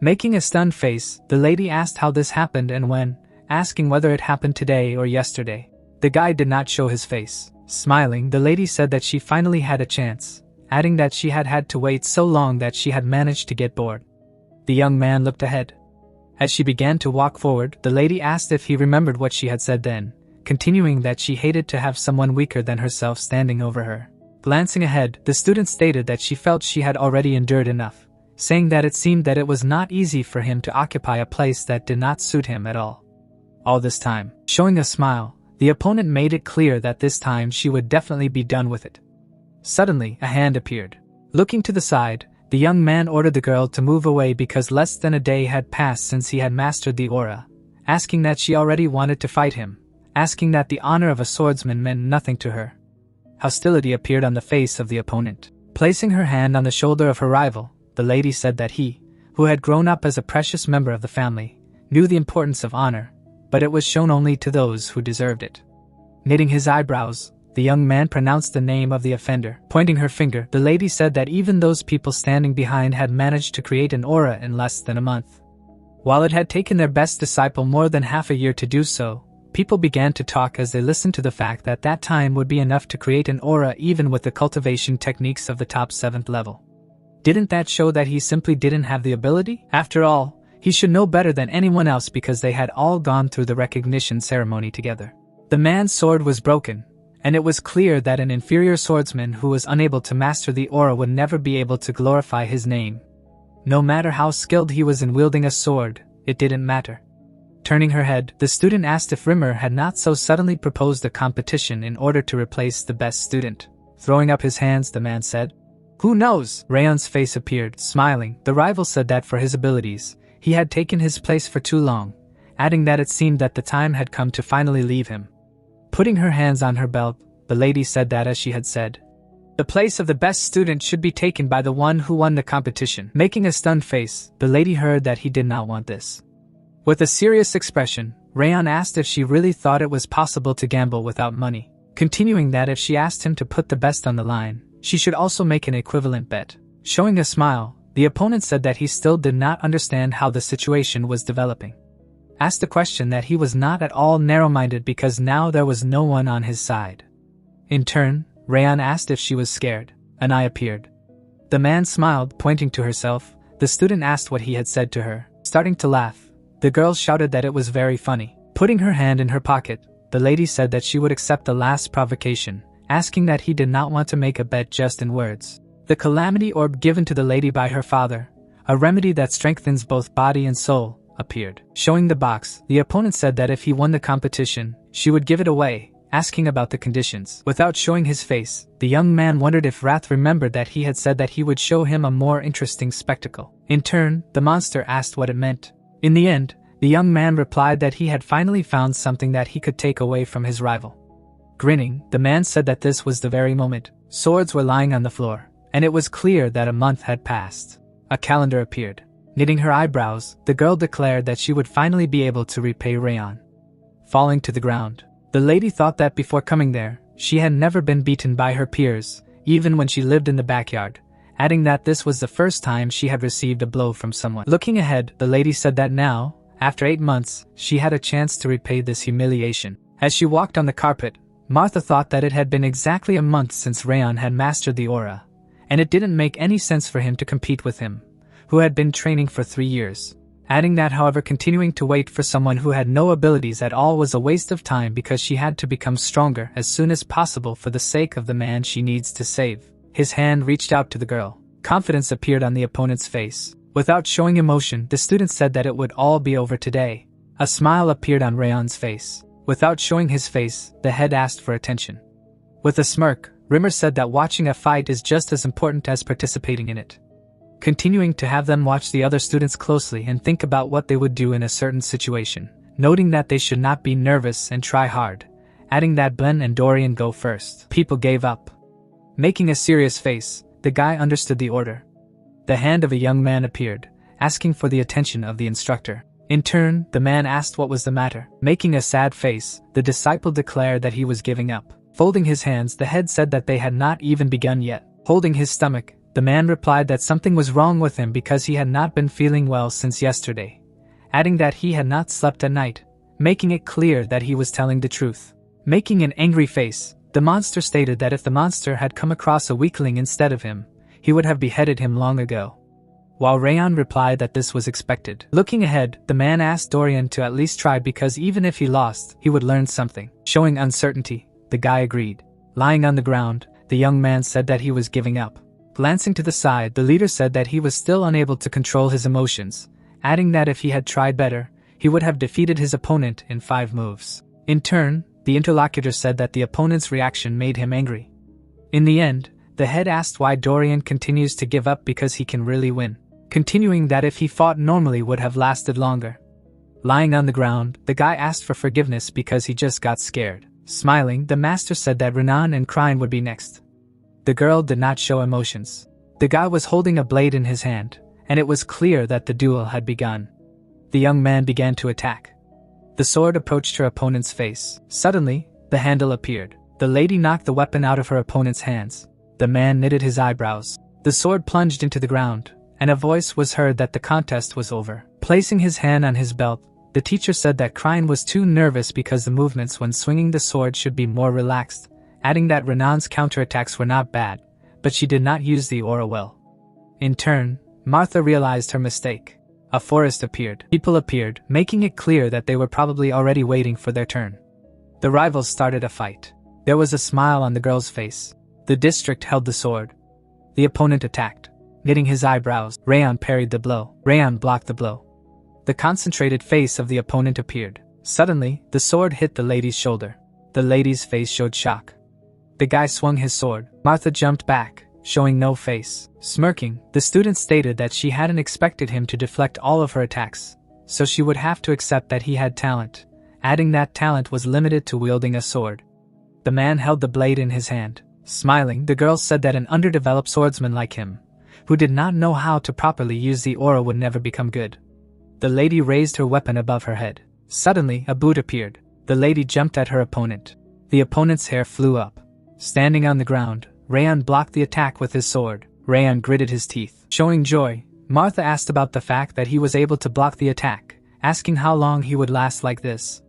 Making a stunned face, the lady asked how this happened and when, asking whether it happened today or yesterday. The guy did not show his face. Smiling, the lady said that she finally had a chance, adding that she had had to wait so long that she had managed to get bored. The young man looked ahead. As she began to walk forward, the lady asked if he remembered what she had said then, continuing that she hated to have someone weaker than herself standing over her. Glancing ahead, the student stated that she felt she had already endured enough, saying that it seemed that it was not easy for him to occupy a place that did not suit him at all. All this time, showing a smile, the opponent made it clear that this time she would definitely be done with it. Suddenly, a hand appeared. Looking to the side, the young man ordered the girl to move away because less than a day had passed since he had mastered the aura, asking that she already wanted to fight him, asking that the honor of a swordsman meant nothing to her. Hostility appeared on the face of the opponent. Placing her hand on the shoulder of her rival, the lady said that he, who had grown up as a precious member of the family, knew the importance of honor, but it was shown only to those who deserved it. Knitting his eyebrows, the young man pronounced the name of the offender. Pointing her finger, the lady said that even those people standing behind had managed to create an aura in less than a month. While it had taken their best disciple more than half a year to do so, people began to talk as they listened to the fact that that time would be enough to create an aura even with the cultivation techniques of the top 7th level. Didn't that show that he simply didn't have the ability? After all, he should know better than anyone else because they had all gone through the recognition ceremony together. The man's sword was broken, and it was clear that an inferior swordsman who was unable to master the aura would never be able to glorify his name. No matter how skilled he was in wielding a sword, it didn't matter. Turning her head, the student asked if Rimmer had not so suddenly proposed a competition in order to replace the best student. Throwing up his hands, the man said, "Who knows?" Rayon's face appeared, smiling. The rival said that for his abilities, he had taken his place for too long, adding that it seemed that the time had come to finally leave him. Putting her hands on her belt, the lady said that as she had said, the place of the best student should be taken by the one who won the competition. Making a stunned face, the lady heard that he did not want this. With a serious expression, Rayon asked if she really thought it was possible to gamble without money, continuing that if she asked him to put the best on the line, she should also make an equivalent bet. Showing a smile, the opponent said that he still did not understand how the situation was developing. Asked a question that he was not at all narrow-minded because now there was no one on his side. In turn, Rayon asked if she was scared. An eye appeared. The man smiled, pointing to herself. The student asked what he had said to her. Starting to laugh, the girl shouted that it was very funny. Putting her hand in her pocket, the lady said that she would accept the last provocation, asking that he did not want to make a bet just in words. The calamity orb given to the lady by her father, a remedy that strengthens both body and soul, appeared. Showing the box, the opponent said that if he won the competition, she would give it away, asking about the conditions. Without showing his face, the young man wondered if Wrath remembered that he had said that he would show him a more interesting spectacle. In turn, the monster asked what it meant. In the end, the young man replied that he had finally found something that he could take away from his rival. Grinning, the man said that this was the very moment. Swords were lying on the floor, and it was clear that a month had passed. A calendar appeared. Knitting her eyebrows, the girl declared that she would finally be able to repay Rayon. Falling to the ground, the lady thought that before coming there, she had never been beaten by her peers, even when she lived in the backyard, adding that this was the first time she had received a blow from someone. Looking ahead, the lady said that now, after 8 months, she had a chance to repay this humiliation. As she walked on the carpet, Martha thought that it had been exactly a month since Rayon had mastered the aura, and it didn't make any sense for him to compete with him, who had been training for 3 years. Adding that however continuing to wait for someone who had no abilities at all was a waste of time because she had to become stronger as soon as possible for the sake of the man she needs to save. His hand reached out to the girl. Confidence appeared on the opponent's face. Without showing emotion, the student said that it would all be over today. A smile appeared on Rayon's face. Without showing his face, the head asked for attention. With a smirk, Rimmer said that watching a fight is just as important as participating in it. Continuing to have them watch the other students closely and think about what they would do in a certain situation, noting that they should not be nervous and try hard, adding that Ben and Dorian go first. People gave up. Making a serious face, the guy understood the order. The hand of a young man appeared, asking for the attention of the instructor. In turn, the man asked what was the matter. Making a sad face, the disciple declared that he was giving up. Folding his hands, the head said that they had not even begun yet. Holding his stomach, the man replied that something was wrong with him because he had not been feeling well since yesterday, adding that he had not slept at night, making it clear that he was telling the truth. Making an angry face, the monster stated that if the monster had come across a weakling instead of him, he would have beheaded him long ago. While Rayon replied that this was expected. Looking ahead, the man asked Dorian to at least try because even if he lost, he would learn something. Showing uncertainty, the guy agreed. Lying on the ground, the young man said that he was giving up. Glancing to the side, the leader said that he was still unable to control his emotions, adding that if he had tried better, he would have defeated his opponent in 5 moves. In turn, the interlocutor said that the opponent's reaction made him angry. In the end, the head asked why Dorian continues to give up because he can really win, continuing that if he fought normally would have lasted longer. Lying on the ground, the guy asked for forgiveness because he just got scared. Smiling, the master said that Renan and Krine would be next. The girl did not show emotions. The guy was holding a blade in his hand, and it was clear that the duel had begun. The young man began to attack. The sword approached her opponent's face. Suddenly, the handle appeared. The lady knocked the weapon out of her opponent's hands. The man knitted his eyebrows. The sword plunged into the ground, and a voice was heard that the contest was over. Placing his hand on his belt, the teacher said that Krine was too nervous because the movements when swinging the sword should be more relaxed, adding that Renan's counterattacks were not bad, but she did not use the aura well. In turn, Martha realized her mistake. A forest appeared. People appeared, making it clear that they were probably already waiting for their turn. The rivals started a fight. There was a smile on the girl's face. The district held the sword. The opponent attacked. Knitting his eyebrows, Rayon parried the blow. Rayon blocked the blow. The concentrated face of the opponent appeared. Suddenly, the sword hit the lady's shoulder. The lady's face showed shock. The guy swung his sword. Martha jumped back, showing no face. Smirking, the student stated that she hadn't expected him to deflect all of her attacks, so she would have to accept that he had talent, adding that talent was limited to wielding a sword. The man held the blade in his hand. Smiling, the girl said that an underdeveloped swordsman like him, who did not know how to properly use the aura, would never become good. The lady raised her weapon above her head. Suddenly, a boot appeared. The lady jumped at her opponent. The opponent's hair flew up. Standing on the ground, Rayon blocked the attack with his sword. Rayon gritted his teeth. Showing joy, Martha asked about the fact that he was able to block the attack, asking how long he would last like this.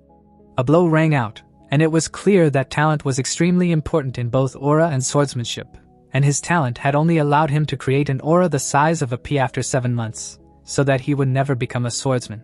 A blow rang out, and it was clear that talent was extremely important in both aura and swordsmanship, and his talent had only allowed him to create an aura the size of a pea after 7 months, so that he would never become a swordsman.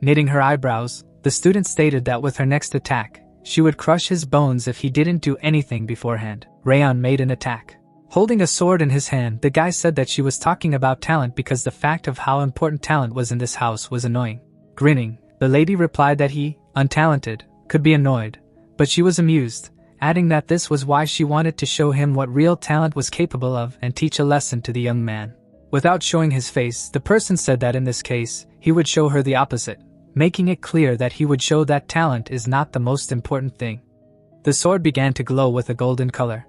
Knitting her eyebrows, the student stated that with her next attack, she would crush his bones if he didn't do anything beforehand. Rayon made an attack. Holding a sword in his hand, the guy said that she was talking about talent because the fact of how important talent was in this house was annoying. Grinning, the lady replied that he, untalented, could be annoyed, but she was amused, adding that this was why she wanted to show him what real talent was capable of and teach a lesson to the young man. Without showing his face, the person said that in this case, he would show her the opposite, making it clear that he would show that talent is not the most important thing. The sword began to glow with a golden color.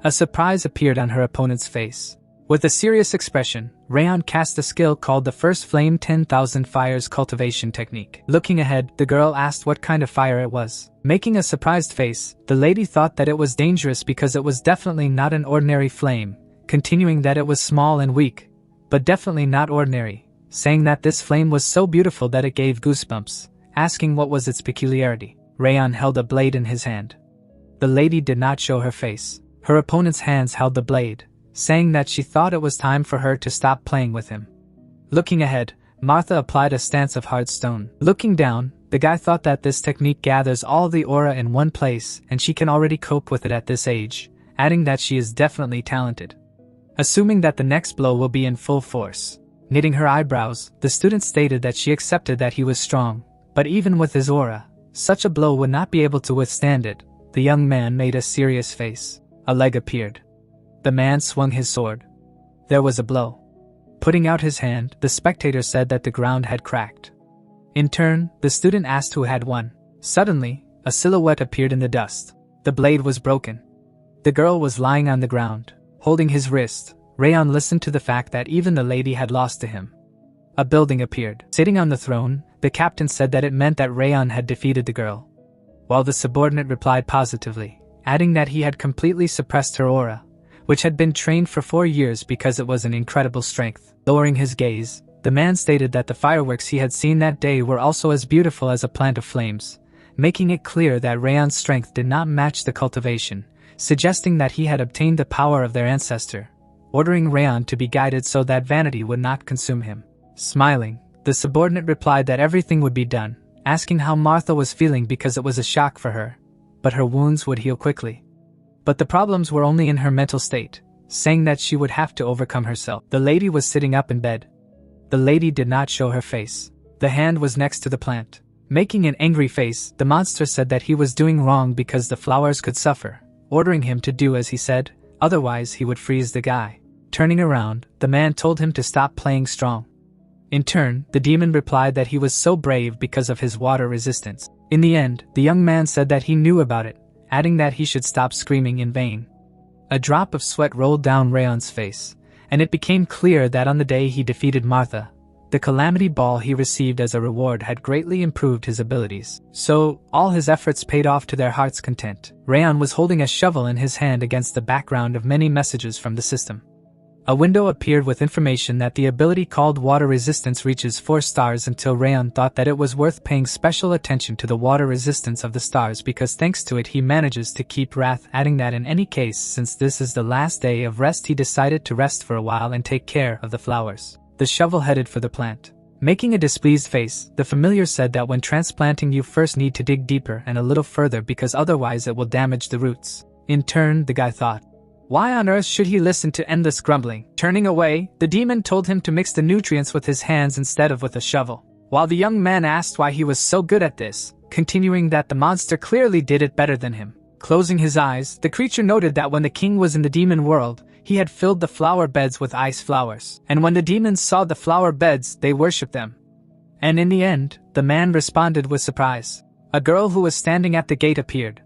A surprise appeared on her opponent's face. With a serious expression, Rayon cast a skill called the First Flame 10,000 Fires Cultivation Technique. Looking ahead, the girl asked what kind of fire it was. Making a surprised face, the lady thought that it was dangerous because it was definitely not an ordinary flame, continuing that it was small and weak, but definitely not ordinary, saying that this flame was so beautiful that it gave goosebumps, asking what was its peculiarity. Rayon held a blade in his hand. The lady did not show her face. Her opponent's hands held the blade, saying that she thought it was time for her to stop playing with him. Looking ahead, Martha applied a stance of hard stone. Looking down, the guy thought that this technique gathers all the aura in one place and she can already cope with it at this age, adding that she is definitely talented. Assuming that the next blow will be in full force. Knitting her eyebrows, the student stated that she accepted that he was strong, but even with his aura, such a blow would not be able to withstand it. The young man made a serious face. A leg appeared. The man swung his sword. There was a blow. Putting out his hand, the spectator said that the ground had cracked. In turn, the student asked who had won. Suddenly, a silhouette appeared in the dust. The blade was broken. The girl was lying on the ground, holding his wrist. Rayon listened to the fact that even the lady had lost to him. A building appeared. Sitting on the throne, the captain said that it meant that Rayon had defeated the girl, while the subordinate replied positively, adding that he had completely suppressed her aura, which had been trained for 4 years because it was an incredible strength. Lowering his gaze, the man stated that the fireworks he had seen that day were also as beautiful as a plant of flames, making it clear that Rayon's strength did not match the cultivation, suggesting that he had obtained the power of their ancestor, ordering Rayon to be guided so that vanity would not consume him. Smiling, the subordinate replied that everything would be done, asking how Martha was feeling because it was a shock for her, but her wounds would heal quickly. But the problems were only in her mental state, saying that she would have to overcome herself. The lady was sitting up in bed. The lady did not show her face. The hand was next to the plant. Making an angry face, the monster said that he was doing wrong because the flowers could suffer, ordering him to do as he said, otherwise he would freeze the guy. Turning around, the man told him to stop playing strong. In turn, the demon replied that he was so brave because of his water resistance. In the end, the young man said that he knew about it, adding that he should stop screaming in vain. A drop of sweat rolled down Rayon's face, and it became clear that on the day he defeated Martha, the calamity ball he received as a reward had greatly improved his abilities. So, all his efforts paid off to their heart's content. Rayon was holding a shovel in his hand against the background of many messages from the system. A window appeared with information that the ability called Water Resistance reaches 4 stars until Rayon thought that it was worth paying special attention to the water resistance of the stars because thanks to it he manages to keep wrath, adding that in any case since this is the last day of rest he decided to rest for a while and take care of the flowers. The shovel headed for the plant. Making a displeased face, the familiar said that when transplanting you first need to dig deeper and a little further because otherwise it will damage the roots. In turn, the guy thought, why on earth should he listen to endless grumbling? Turning away, the demon told him to mix the nutrients with his hands instead of with a shovel. While the young man asked why he was so good at this, continuing that the monster clearly did it better than him. Closing his eyes, the creature noted that when the king was in the demon world, he had filled the flower beds with ice flowers. And when the demons saw the flower beds, they worshipped them. And in the end, the man responded with surprise. A girl who was standing at the gate appeared.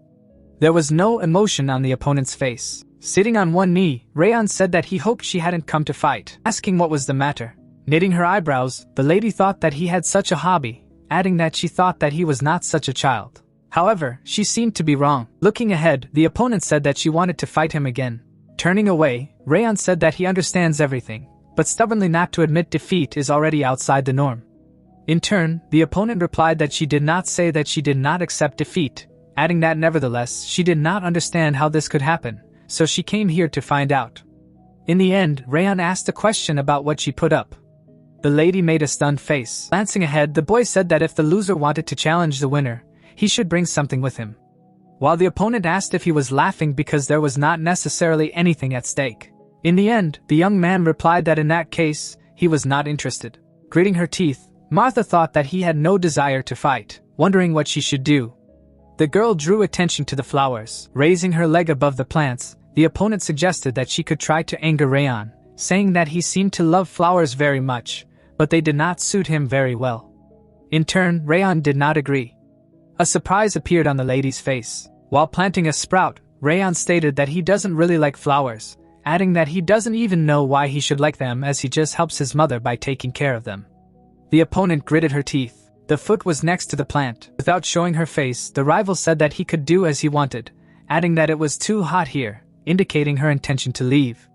There was no emotion on the opponent's face. Sitting on one knee, Rayon said that he hoped she hadn't come to fight, asking what was the matter. Knitting her eyebrows, the lady thought that he had such a hobby, adding that she thought that he was not such a child. However, she seemed to be wrong. Looking ahead, the opponent said that she wanted to fight him again. Turning away, Rayon said that he understands everything, but stubbornly not to admit defeat is already outside the norm. In turn, the opponent replied that she did not say that she did not accept defeat, adding that nevertheless she did not understand how this could happen, so she came here to find out. In the end, Rayon asked a question about what she put up. The lady made a stunned face. Glancing ahead, the boy said that if the loser wanted to challenge the winner, he should bring something with him. While the opponent asked if he was laughing because there was not necessarily anything at stake. In the end, the young man replied that in that case, he was not interested. Gritting her teeth, Martha thought that he had no desire to fight, wondering what she should do. The girl drew attention to the flowers. Raising her leg above the plants, the opponent suggested that she could try to anger Rayon, saying that he seemed to love flowers very much, but they did not suit him very well. In turn, Rayon did not agree. A surprise appeared on the lady's face. While planting a sprout, Rayon stated that he doesn't really like flowers, adding that he doesn't even know why he should like them as he just helps his mother by taking care of them. The opponent gritted her teeth. The foot was next to the plant. Without showing her face, the rival said that he could do as he wanted, adding that it was too hot here, indicating her intention to leave.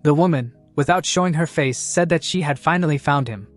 The woman, without showing her face, said that she had finally found him.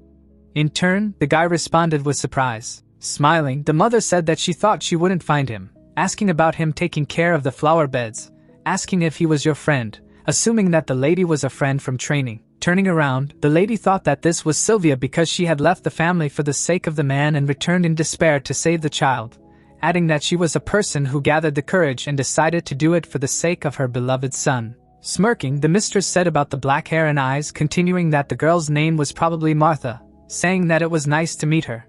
In turn, the guy responded with surprise. Smiling, the mother said that she thought she wouldn't find him, asking about him taking care of the flower beds, asking if he was your friend, assuming that the lady was a friend from training. Turning around, the lady thought that this was Sylvia because she had left the family for the sake of the man and returned in despair to save the child, adding that she was a person who gathered the courage and decided to do it for the sake of her beloved son. Smirking, the mistress said about the black hair and eyes, continuing that the girl's name was probably Martha, saying that it was nice to meet her.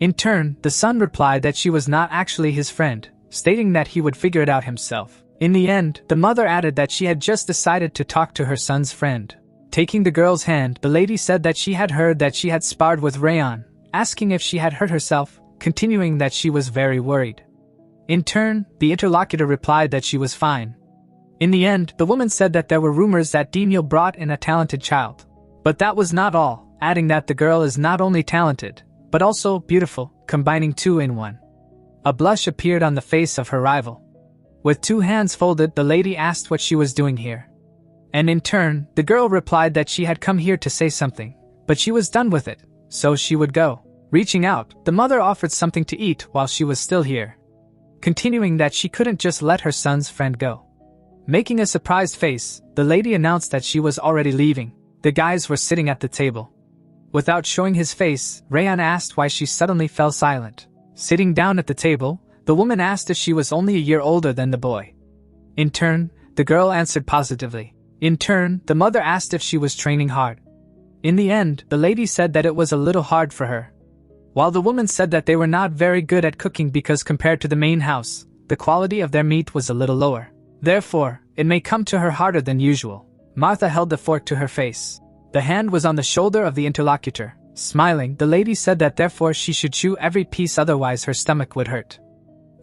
In turn, the son replied that she was not actually his friend, stating that he would figure it out himself. In the end, the mother added that she had just decided to talk to her son's friend. Taking the girl's hand, the lady said that she had heard that she had sparred with Rayon, asking if she had hurt herself, continuing that she was very worried. In turn, the interlocutor replied that she was fine. In the end, the woman said that there were rumors that Daniel brought in a talented child. But that was not all, adding that the girl is not only talented, but also beautiful, combining two in one. A blush appeared on the face of her rival. With two hands folded, the lady asked what she was doing here. And in turn, the girl replied that she had come here to say something, but she was done with it, so she would go. Reaching out, the mother offered something to eat while she was still here, continuing that she couldn't just let her son's friend go. Making a surprised face, the lady announced that she was already leaving. The guys were sitting at the table. Without showing his face, Rayon asked why she suddenly fell silent. Sitting down at the table, the woman asked if she was only a year older than the boy. In turn, the girl answered positively. In turn, the mother asked if she was training hard. In the end, the lady said that it was a little hard for her, while the woman said that they were not very good at cooking because compared to the main house, the quality of their meat was a little lower. Therefore, it may come to her harder than usual. Martha held the fork to her face. The hand was on the shoulder of the interlocutor. Smiling, the lady said that therefore she should chew every piece, otherwise her stomach would hurt.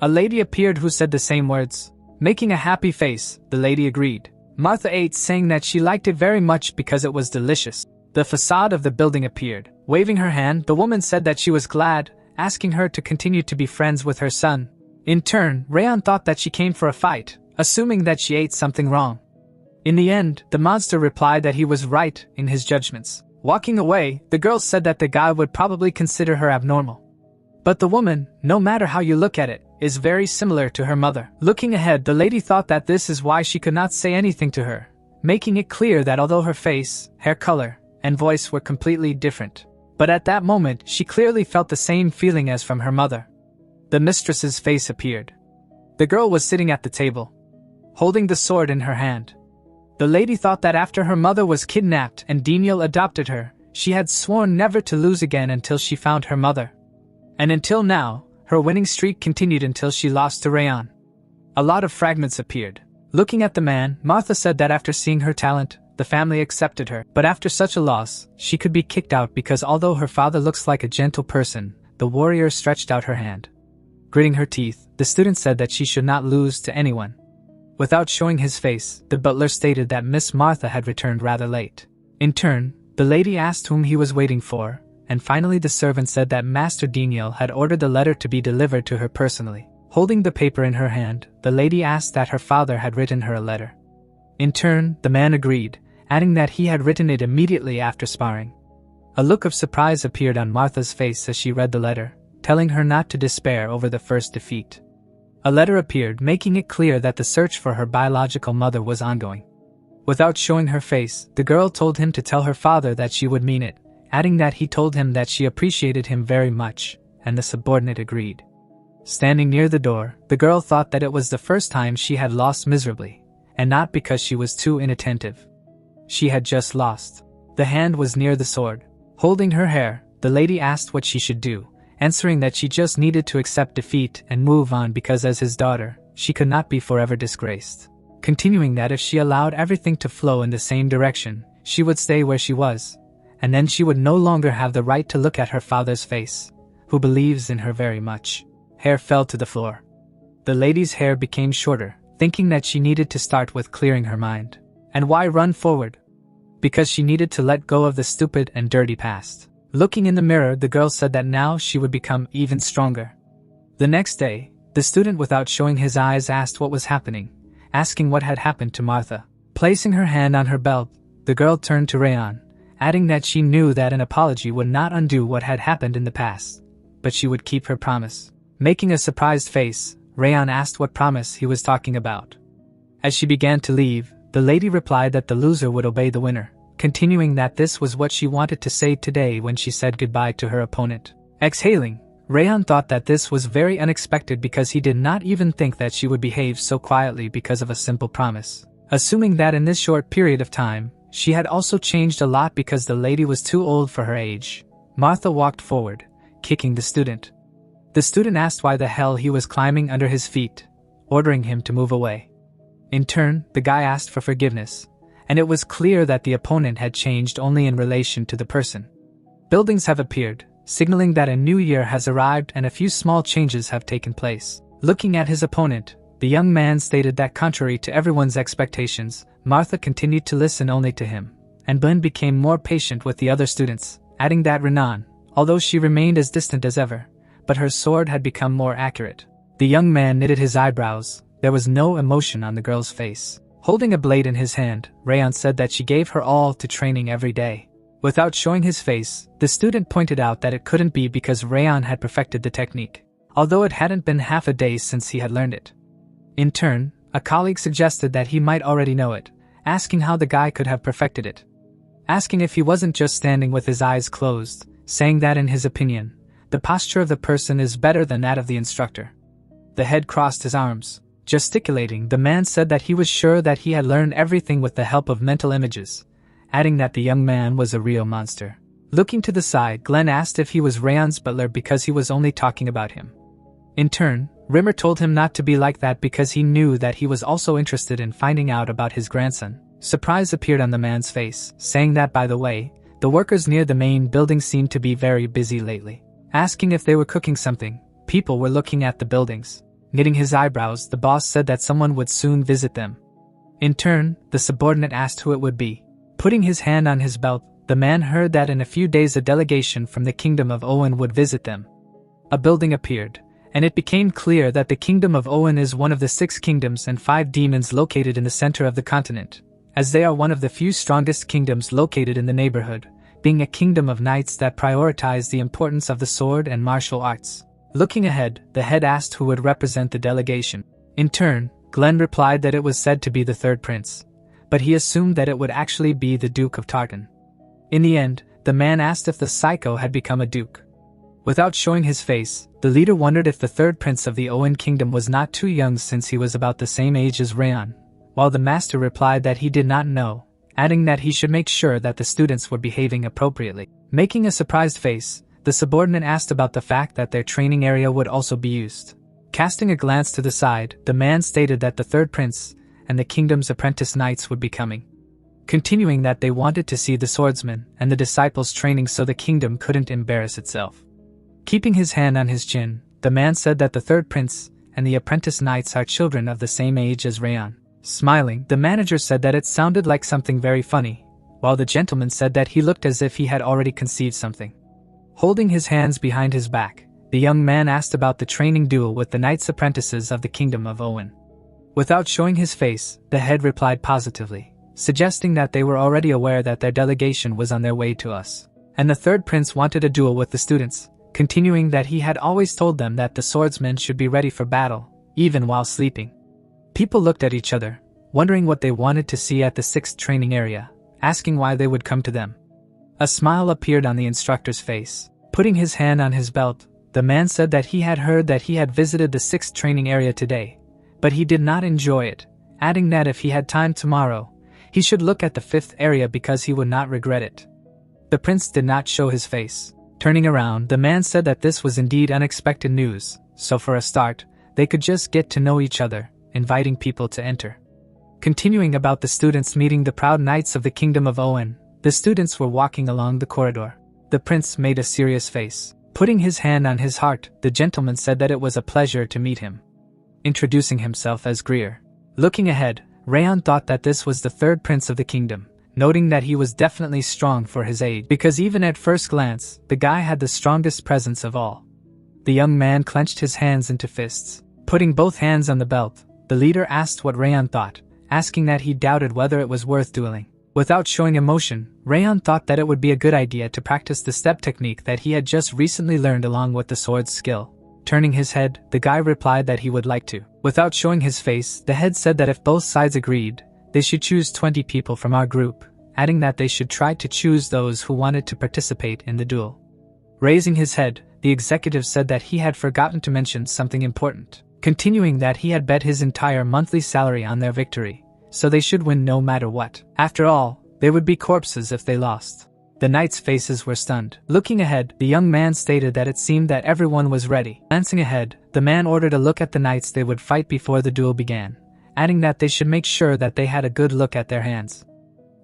A lady appeared who said the same words. Making a happy face, the lady agreed. Martha ate, saying that she liked it very much because it was delicious. The facade of the building appeared. Waving her hand, the woman said that she was glad, asking her to continue to be friends with her son. In turn, Rayon thought that she came for a fight, assuming that she ate something wrong. In the end, the monster replied that he was right in his judgments. Walking away, the girl said that the guy would probably consider her abnormal. But the woman, no matter how you look at it, is very similar to her mother. Looking ahead, the lady thought that this is why she could not say anything to her, making it clear that although her face, hair color, and voice were completely different, but at that moment she clearly felt the same feeling as from her mother. The mistress's face appeared. The girl was sitting at the table, holding the sword in her hand. The lady thought that after her mother was kidnapped and Daniel adopted her, she had sworn never to lose again until she found her mother. And until now, her winning streak continued until she lost to Rayon. A lot of fragments appeared. Looking at the man, Martha said that after seeing her talent, the family accepted her. But after such a loss, she could be kicked out because although her father looks like a gentle person, the warrior stretched out her hand. Gritting her teeth, the student said that she should not lose to anyone. Without showing his face, the butler stated that Miss Martha had returned rather late. In turn, the lady asked whom he was waiting for, and finally the servant said that Master Daniel had ordered the letter to be delivered to her personally. Holding the paper in her hand, the lady asked that her father had written her a letter. In turn, the man agreed, adding that he had written it immediately after sparring. A look of surprise appeared on Martha's face as she read the letter, telling her not to despair over the first defeat. A letter appeared, making it clear that the search for her biological mother was ongoing. Without showing her face, the girl told him to tell her father that she would mean it, adding that he told him that she appreciated him very much, and the subordinate agreed. Standing near the door, the girl thought that it was the first time she had lost miserably, and not because she was too inattentive. She had just lost. The hand was near the sword. Holding her hair, the lady asked what she should do, answering that she just needed to accept defeat and move on because as his daughter, she could not be forever disgraced. Continuing that if she allowed everything to flow in the same direction, she would stay where she was, and then she would no longer have the right to look at her father's face, who believes in her very much. Hair fell to the floor. The lady's hair became shorter, thinking that she needed to start with clearing her mind. And why run forward? Because she needed to let go of the stupid and dirty past. Looking in the mirror, the girl said that now she would become even stronger. The next day, the student without showing his eyes asked what was happening, asking what had happened to Martha. Placing her hand on her belt, the girl turned to Rayon, adding that she knew that an apology would not undo what had happened in the past, but she would keep her promise. Making a surprised face, Rayon asked what promise he was talking about. As she began to leave, the lady replied that the loser would obey the winner, continuing that this was what she wanted to say today when she said goodbye to her opponent. Exhaling, Rayon thought that this was very unexpected because he did not even think that she would behave so quietly because of a simple promise. Assuming that in this short period of time, she had also changed a lot because the lady was too old for her age. Martha walked forward, kicking the student. The student asked why the hell he was climbing under his feet, ordering him to move away. In turn, the guy asked for forgiveness, and it was clear that the opponent had changed only in relation to the person. Buildings have appeared, signaling that a new year has arrived and a few small changes have taken place. Looking at his opponent, the young man stated that contrary to everyone's expectations, Martha continued to listen only to him, and Blin became more patient with the other students, adding that Renan, although she remained as distant as ever, but her sword had become more accurate. The young man knitted his eyebrows. There was no emotion on the girl's face. Holding a blade in his hand, Rayon said that she gave her all to training every day. Without showing his face, the student pointed out that it couldn't be because Rayon had perfected the technique, although it hadn't been half a day since he had learned it. In turn, a colleague suggested that he might already know it, asking how the guy could have perfected it. Asking if he wasn't just standing with his eyes closed, saying that in his opinion, the posture of the person is better than that of the instructor. The head crossed his arms. Gesticulating, the man said that he was sure that he had learned everything with the help of mental images, adding that the young man was a real monster. Looking to the side, Glenn asked if he was Rayon's butler because he was only talking about him. In turn, Rimmer told him not to be like that because he knew that he was also interested in finding out about his grandson. Surprise appeared on the man's face, saying that by the way, the workers near the main building seemed to be very busy lately. Asking if they were cooking something, people were looking at the buildings. Knitting his eyebrows, the boss said that someone would soon visit them. In turn, the subordinate asked who it would be. Putting his hand on his belt, the man heard that in a few days a delegation from the kingdom of Owen would visit them. A building appeared, and it became clear that the kingdom of Owen is one of the 6 kingdoms and 5 demons located in the center of the continent, as they are one of the few strongest kingdoms located in the neighborhood, being a kingdom of knights that prioritize the importance of the sword and martial arts. Looking ahead, the head asked who would represent the delegation. In turn, Glenn replied that it was said to be the 3rd prince, but he assumed that it would actually be the Duke of Tartan. In the end, the man asked if the psycho had become a duke. Without showing his face, the leader wondered if the 3rd prince of the Owen kingdom was not too young since he was about the same age as Rayon, while the master replied that he did not know, adding that he should make sure that the students were behaving appropriately. Making a surprised face, the subordinate asked about the fact that their training area would also be used. Casting a glance to the side, the man stated that the 3rd prince and the kingdom's apprentice knights would be coming. Continuing that they wanted to see the swordsman and the disciples training so the kingdom couldn't embarrass itself. Keeping his hand on his chin, the man said that the 3rd prince and the apprentice knights are children of the same age as Rayon. Smiling, the manager said that it sounded like something very funny, while the gentleman said that he looked as if he had already conceived something. Holding his hands behind his back, the young man asked about the training duel with the knights apprentices of the kingdom of Owen. Without showing his face, the head replied positively, suggesting that they were already aware that their delegation was on their way to us. And the 3rd prince wanted a duel with the students, continuing that he had always told them that the swordsmen should be ready for battle, even while sleeping. People looked at each other, wondering what they wanted to see at the 6th training area, asking why they would come to them. A smile appeared on the instructor's face. Putting his hand on his belt, the man said that he had heard that he had visited the 6th training area today, but he did not enjoy it, adding that if he had time tomorrow, he should look at the 5th area because he would not regret it. The prince did not show his face. Turning around, the man said that this was indeed unexpected news, so for a start, they could just get to know each other, inviting people to enter. Continuing about the students meeting the proud knights of the kingdom of Owen, the students were walking along the corridor. The prince made a serious face. Putting his hand on his heart, the gentleman said that it was a pleasure to meet him, introducing himself as Greer. Looking ahead, Rayon thought that this was the third prince of the kingdom, noting that he was definitely strong for his age, because even at first glance, the guy had the strongest presence of all. The young man clenched his hands into fists. Putting both hands on the belt, the leader asked what Rayon thought, asking that he doubted whether it was worth dueling. Without showing emotion, Rayon thought that it would be a good idea to practice the step technique that he had just recently learned along with the sword's skill. Turning his head, the guy replied that he would like to. Without showing his face, the head said that if both sides agreed, they should choose 20 people from our group, adding that they should try to choose those who wanted to participate in the duel. Raising his head, the executive said that he had forgotten to mention something important, continuing that he had bet his entire monthly salary on their victory, so they should win no matter what. After all, they would be corpses if they lost. The knights' faces were stunned. Looking ahead, the young man stated that it seemed that everyone was ready. Glancing ahead, the man ordered a look at the knights they would fight before the duel began, adding that they should make sure that they had a good look at their hands.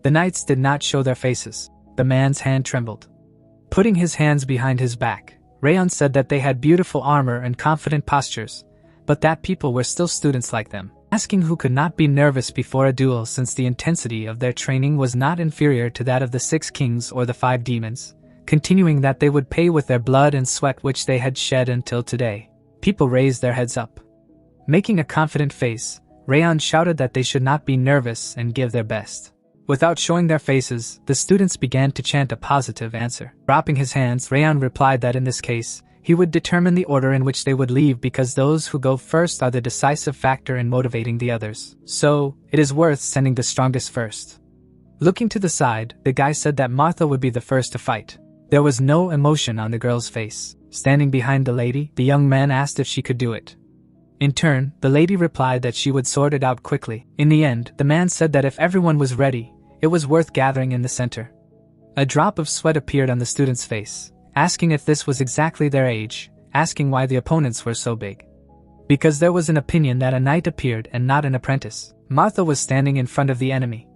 The knights did not show their faces. The man's hand trembled. Putting his hands behind his back, Rayon said that they had beautiful armor and confident postures, but that people were still students like them, asking who could not be nervous before a duel since the intensity of their training was not inferior to that of the 6 kings or the 5 demons, continuing that they would pay with their blood and sweat which they had shed until today. People raised their heads up. Making a confident face, Rayon shouted that they should not be nervous and give their best. Without showing their faces, the students began to chant a positive answer. Dropping his hands, Rayon replied that in this case, he would determine the order in which they would leave because those who go first are the decisive factor in motivating the others. So, it is worth sending the strongest first. Looking to the side, the guy said that Martha would be the first to fight. There was no emotion on the girl's face. Standing behind the lady, the young man asked if she could do it. In turn, the lady replied that she would sort it out quickly. In the end, the man said that if everyone was ready, it was worth gathering in the center. A drop of sweat appeared on the student's face, asking if this was exactly their age, asking why the opponents were so big. Because there was an opinion that a knight appeared and not an apprentice. Martha was standing in front of the enemy.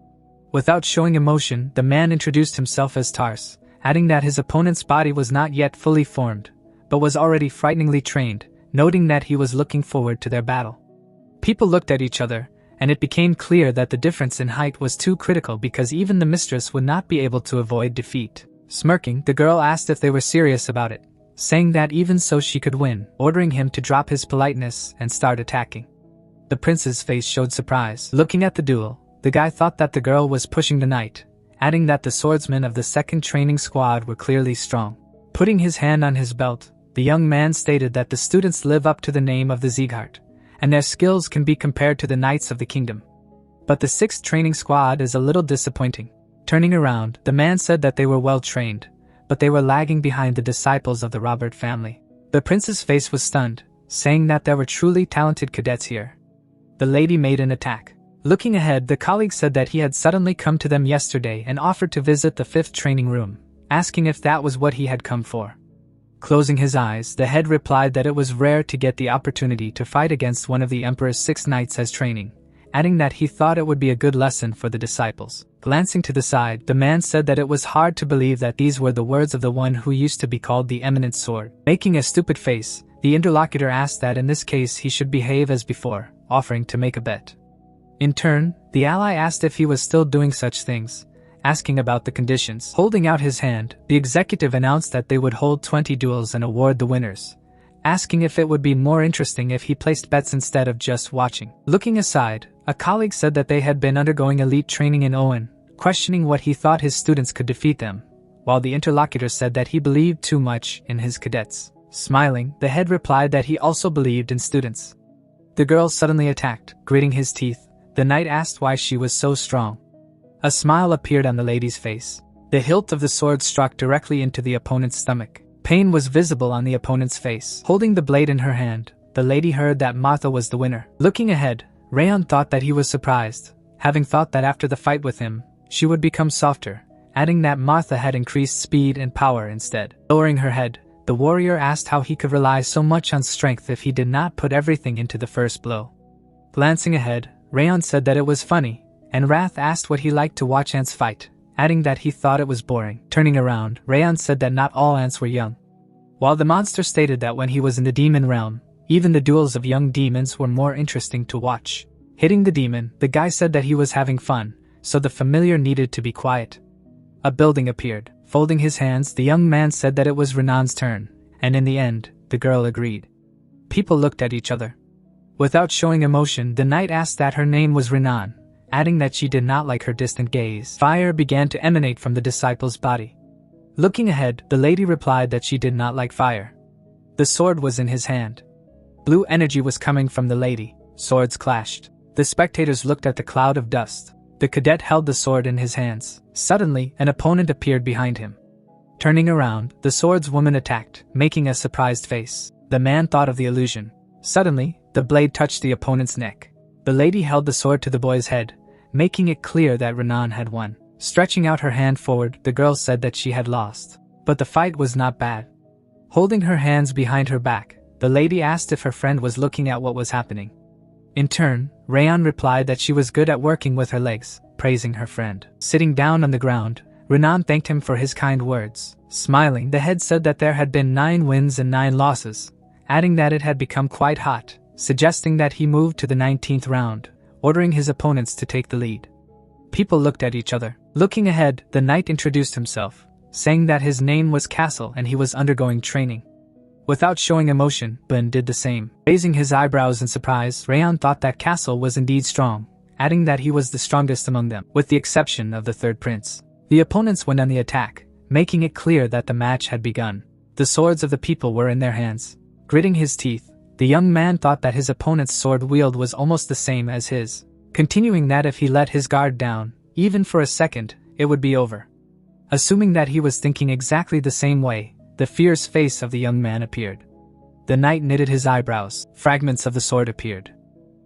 Without showing emotion, the man introduced himself as Tars, adding that his opponent's body was not yet fully formed, but was already frighteningly trained, noting that he was looking forward to their battle. People looked at each other, and it became clear that the difference in height was too critical because even the mistress would not be able to avoid defeat. Smirking, the girl asked if they were serious about it, saying that even so she could win, ordering him to drop his politeness and start attacking. The prince's face showed surprise. Looking at the duel, the guy thought that the girl was pushing the knight, adding that the swordsmen of the 2nd training squad were clearly strong. Putting his hand on his belt, the young man stated that the students live up to the name of the Sieghart, and their skills can be compared to the knights of the kingdom. But the 6th training squad is a little disappointing. Turning around, the man said that they were well trained, but they were lagging behind the disciples of the Robert family. The prince's face was stunned, saying that there were truly talented cadets here. The lady made an attack. Looking ahead, the colleague said that he had suddenly come to them yesterday and offered to visit the 5th training room, asking if that was what he had come for. Closing his eyes, the head replied that it was rare to get the opportunity to fight against one of the Emperor's 6 knights as training, adding that he thought it would be a good lesson for the disciples. Glancing to the side, the man said that it was hard to believe that these were the words of the one who used to be called the Eminent Sword. Making a stupid face, the interlocutor asked that in this case he should behave as before, offering to make a bet. In turn, the ally asked if he was still doing such things, asking about the conditions. Holding out his hand, the executive announced that they would hold 20 duels and award the winners, asking if it would be more interesting if he placed bets instead of just watching. Looking aside, a colleague said that they had been undergoing elite training in Owen, questioning what he thought his students could defeat them, while the interlocutor said that he believed too much in his cadets. Smiling, the head replied that he also believed in students. The girl suddenly attacked, gritting his teeth. The knight asked why she was so strong. A smile appeared on the lady's face. The hilt of the sword struck directly into the opponent's stomach. Pain was visible on the opponent's face. Holding the blade in her hand, the lady heard that Martha was the winner. Looking ahead, Rayon thought that he was surprised, having thought that after the fight with him, she would become softer, adding that Martha had increased speed and power instead. Lowering her head, the warrior asked how he could rely so much on strength if he did not put everything into the first blow. Glancing ahead, Rayon said that it was funny, and Wrath asked what he liked to watch ants fight, adding that he thought it was boring. Turning around, Rayon said that not all ants were young. While the monster stated that when he was in the demon realm, even the duels of young demons were more interesting to watch. Hitting the demon, the guy said that he was having fun, so the familiar needed to be quiet. A building appeared. Folding his hands, the young man said that it was Renan's turn, and in the end, the girl agreed. People looked at each other. Without showing emotion, the knight asked that her name was Renan, adding that she did not like her distant gaze. Fire began to emanate from the disciple's body. Looking ahead, the lady replied that she did not like fire. The sword was in his hand. Blue energy was coming from the lady. Swords clashed. The spectators looked at the cloud of dust. The cadet held the sword in his hands. Suddenly, an opponent appeared behind him. Turning around, the swordswoman attacked, making a surprised face. The man thought of the illusion. Suddenly, the blade touched the opponent's neck. The lady held the sword to the boy's head, making it clear that Renan had won. Stretching out her hand forward, the girl said that she had lost. But the fight was not bad. Holding her hands behind her back, the lady asked if her friend was looking at what was happening. In turn, Rayon replied that she was good at working with her legs, praising her friend. Sitting down on the ground, Renan thanked him for his kind words. Smiling, the head said that there had been 9 wins and 9 losses, adding that it had become quite hot, suggesting that he moved to the 19th round, ordering his opponents to take the lead. People looked at each other. Looking ahead, the knight introduced himself, saying that his name was Castle and he was undergoing training. Without showing emotion, Ben did the same. Raising his eyebrows in surprise, Rayon thought that Castle was indeed strong, adding that he was the strongest among them, with the exception of the third prince. The opponents went on the attack, making it clear that the match had begun. The swords of the people were in their hands. Gritting his teeth, the young man thought that his opponent's sword wield was almost the same as his, continuing that if he let his guard down, even for a second, it would be over. Assuming that he was thinking exactly the same way, the fierce face of the young man appeared. The knight knitted his eyebrows. Fragments of the sword appeared.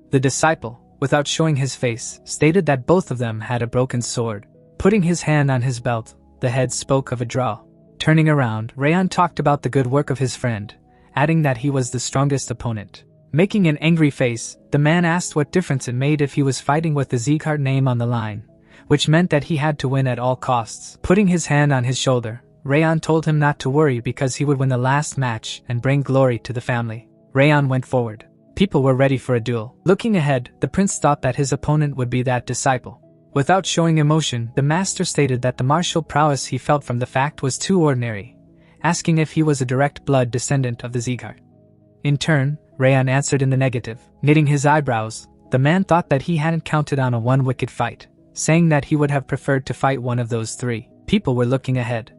The disciple, without showing his face, stated that both of them had a broken sword. Putting his hand on his belt, the head spoke of a draw. Turning around, Rayon talked about the good work of his friend, adding that he was the strongest opponent. Making an angry face, the man asked what difference it made if he was fighting with the Zeekart name on the line, which meant that he had to win at all costs. Putting his hand on his shoulder, Rayon told him not to worry because he would win the last match and bring glory to the family. Rayon went forward. People were ready for a duel. Looking ahead, the prince thought that his opponent would be that disciple. Without showing emotion, the master stated that the martial prowess he felt from the fact was too ordinary, asking if he was a direct blood descendant of the Zeekart. In turn, Rayon answered in the negative. Knitting his eyebrows, the man thought that he hadn't counted on a one-wicket fight, saying that he would have preferred to fight one of those 3. People were looking ahead.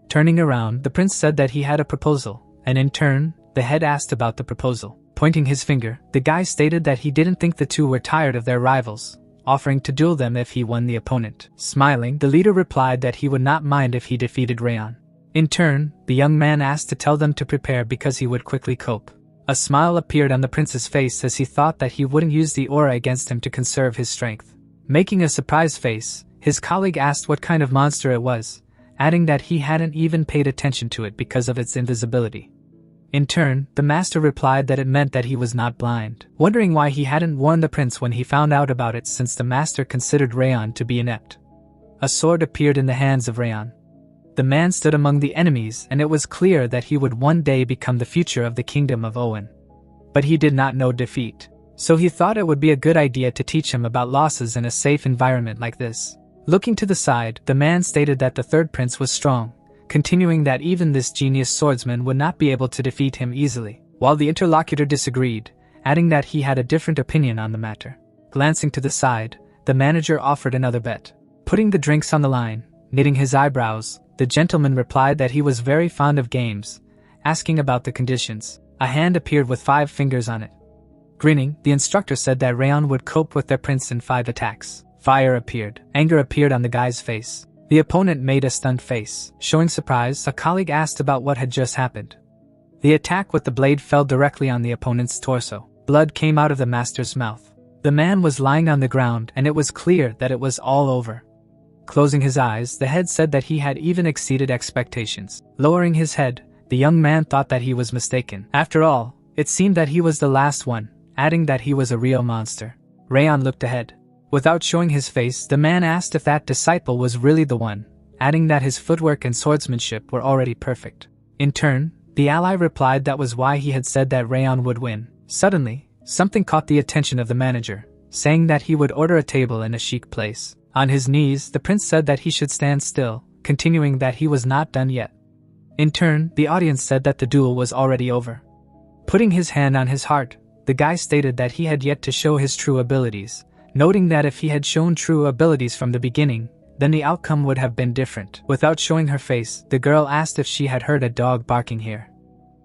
Turning around, the prince said that he had a proposal, and in turn, the head asked about the proposal. Pointing his finger, the guy stated that he didn't think the 2 were tired of their rivals, offering to duel them if he won the opponent. Smiling, the leader replied that he would not mind if he defeated Rayon. In turn, the young man asked to tell them to prepare because he would quickly cope. A smile appeared on the prince's face as he thought that he wouldn't use the aura against him to conserve his strength. Making a surprised face, his colleague asked what kind of monster it was, adding that he hadn't even paid attention to it because of its invisibility. In turn, the master replied that it meant that he was not blind, wondering why he hadn't warned the prince when he found out about it since the master considered Rayon to be inept. A sword appeared in the hands of Rayon. The man stood among the enemies and it was clear that he would one day become the future of the kingdom of Owen. But he did not know defeat, so he thought it would be a good idea to teach him about losses in a safe environment like this. Looking to the side, the man stated that the third prince was strong, continuing that even this genius swordsman would not be able to defeat him easily, while the interlocutor disagreed, adding that he had a different opinion on the matter. Glancing to the side, the manager offered another bet. Putting the drinks on the line, knitting his eyebrows, the gentleman replied that he was very fond of games, asking about the conditions. A hand appeared with 5 fingers on it. Grinning, the instructor said that Rayon would cope with their prince in 5 attacks. Fire appeared. Anger appeared on the guy's face. The opponent made a stunned face. Showing surprise, a colleague asked about what had just happened. The attack with the blade fell directly on the opponent's torso. Blood came out of the master's mouth. The man was lying on the ground and it was clear that it was all over. Closing his eyes, the head said that he had even exceeded expectations. Lowering his head, the young man thought that he was mistaken. After all, it seemed that he was the last one, adding that he was a real monster. Rayon looked ahead. Without showing his face, the man asked if that disciple was really the one, adding that his footwork and swordsmanship were already perfect. In turn, the ally replied that was why he had said that Rayon would win. Suddenly, something caught the attention of the manager, saying that he would order a table in a chic place. On his knees, the prince said that he should stand still, continuing that he was not done yet. In turn, the audience said that the duel was already over. Putting his hand on his heart, the guy stated that he had yet to show his true abilities, noting that if he had shown true abilities from the beginning, then the outcome would have been different. Without showing her face, the girl asked if she had heard a dog barking here.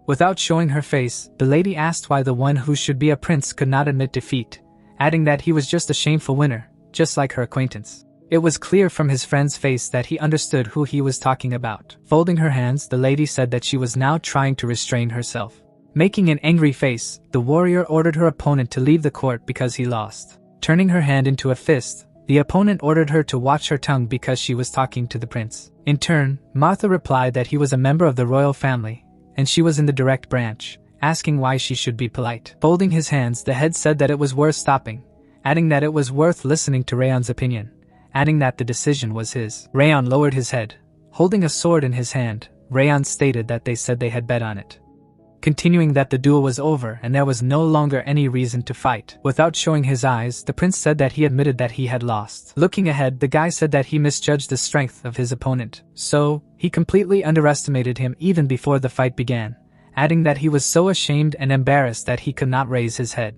Without showing her face, the lady asked why the one who should be a prince could not admit defeat, adding that he was just a shameful winner, just like her acquaintance. It was clear from his friend's face that he understood who he was talking about. Folding her hands, the lady said that she was now trying to restrain herself. Making an angry face, the warrior ordered her opponent to leave the court because he lost. Turning her hand into a fist, the opponent ordered her to watch her tongue because she was talking to the prince. In turn, Martha replied that he was a member of the royal family, and she was in the direct branch, asking why she should be polite. Folding his hands, the head said that it was worth stopping, adding that it was worth listening to Rayon's opinion, adding that the decision was his. Rayon lowered his head. Holding a sword in his hand, Rayon stated that they said they had bet on it. Continuing that the duel was over and there was no longer any reason to fight. Without showing his eyes, the prince said that he admitted that he had lost. Looking ahead, the guy said that he misjudged the strength of his opponent, so he completely underestimated him even before the fight began, adding that he was so ashamed and embarrassed that he could not raise his head.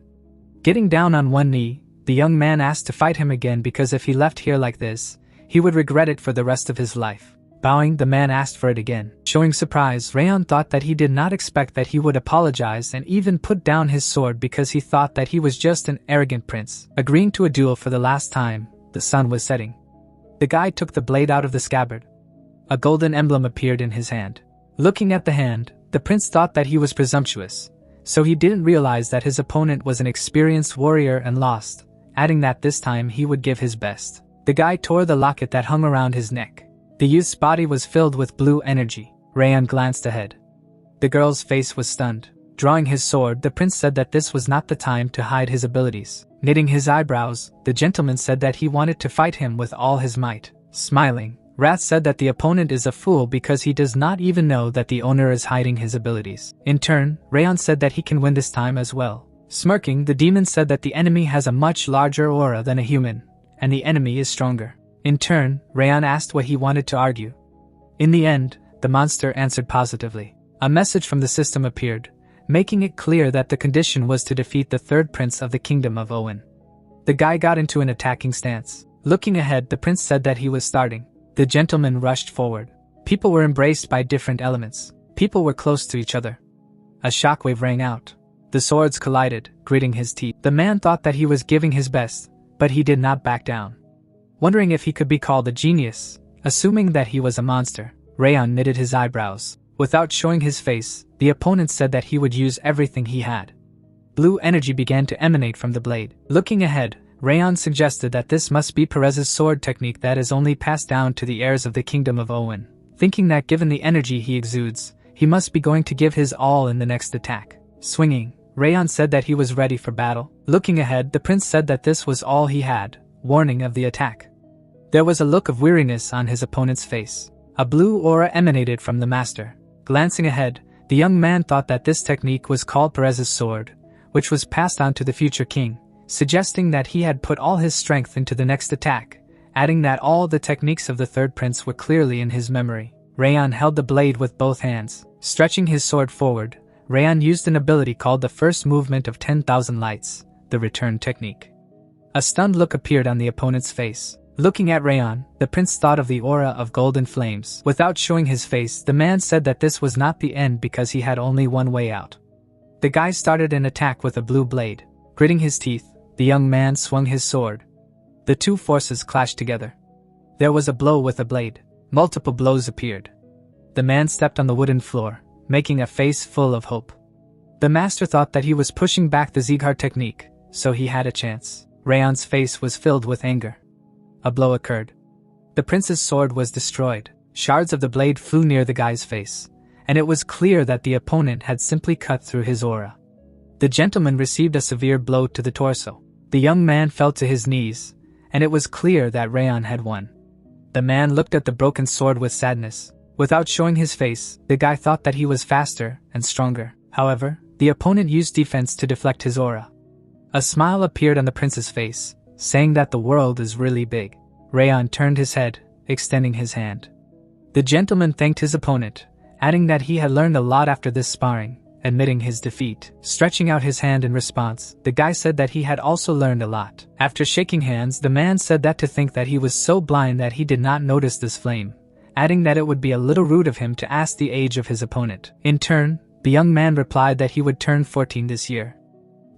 Getting down on one knee, the young man asked to fight him again because if he left here like this, he would regret it for the rest of his life. Bowing, the man asked for it again. Showing surprise, Rayon thought that he did not expect that he would apologize and even put down his sword because he thought that he was just an arrogant prince. Agreeing to a duel for the last time, the sun was setting. The guy took the blade out of the scabbard. A golden emblem appeared in his hand. Looking at the hand, the prince thought that he was presumptuous, so he didn't realize that his opponent was an experienced warrior and lost, adding that this time he would give his best. The guy tore the locket that hung around his neck. The youth's body was filled with blue energy. Rayon glanced ahead. The girl's face was stunned. Drawing his sword, the prince said that this was not the time to hide his abilities. Knitting his eyebrows, the gentleman said that he wanted to fight him with all his might. Smiling, Wrath said that the opponent is a fool because he does not even know that the owner is hiding his abilities. In turn, Rayon said that he can win this time as well. Smirking, the demon said that the enemy has a much larger aura than a human, and the enemy is stronger. In turn, Rayon asked what he wanted to argue. In the end, the monster answered positively. A message from the system appeared, making it clear that the condition was to defeat the third prince of the kingdom of Owen. The guy got into an attacking stance. Looking ahead, the prince said that he was starting. The gentleman rushed forward. People were embraced by different elements. People were close to each other. A shockwave rang out. The swords collided, gritting his teeth. The man thought that he was giving his best, but he did not back down. Wondering if he could be called a genius, assuming that he was a monster, Rayon knitted his eyebrows. Without showing his face, the opponent said that he would use everything he had. Blue energy began to emanate from the blade. Looking ahead, Rayon suggested that this must be Perez's sword technique that is only passed down to the heirs of the kingdom of Owen. Thinking that given the energy he exudes, he must be going to give his all in the next attack. Swinging, Rayon said that he was ready for battle. Looking ahead, the prince said that this was all he had, warning of the attack. There was a look of weariness on his opponent's face. A blue aura emanated from the master. Glancing ahead, the young man thought that this technique was called Perez's sword, which was passed on to the future king, suggesting that he had put all his strength into the next attack, adding that all the techniques of the third prince were clearly in his memory. Rayon held the blade with both hands. Stretching his sword forward, Rayon used an ability called the first movement of 10,000 lights, the return technique. A stunned look appeared on the opponent's face. Looking at Rayon, the prince thought of the aura of golden flames. Without showing his face, the man said that this was not the end because he had only one way out. The guy started an attack with a blue blade. Gritting his teeth, the young man swung his sword. The two forces clashed together. There was a blow with a blade. Multiple blows appeared. The man stepped on the wooden floor, making a face full of hope. The master thought that he was pushing back the Zieghard technique, so he had a chance. Rayon's face was filled with anger. A blow occurred. the prince's sword was destroyed. Shards of the blade flew near the guy's face, and it was clear that the opponent had simply cut through his aura. The gentleman received a severe blow to the torso. The young man fell to his knees, and it was clear that Rayon had won. The man looked at the broken sword with sadness. Without showing his face, the guy thought that he was faster and stronger. However, the opponent used defense to deflect his aura. A smile appeared on the prince's face, saying that the world is really big. Rayon turned his head, extending his hand. The gentleman thanked his opponent, adding that he had learned a lot after this sparring, admitting his defeat. Stretching out his hand in response, the guy said that he had also learned a lot. After shaking hands, the man said that to think that he was so blind that he did not notice this flame, adding that it would be a little rude of him to ask the age of his opponent. In turn, the young man replied that he would turn 14 this year.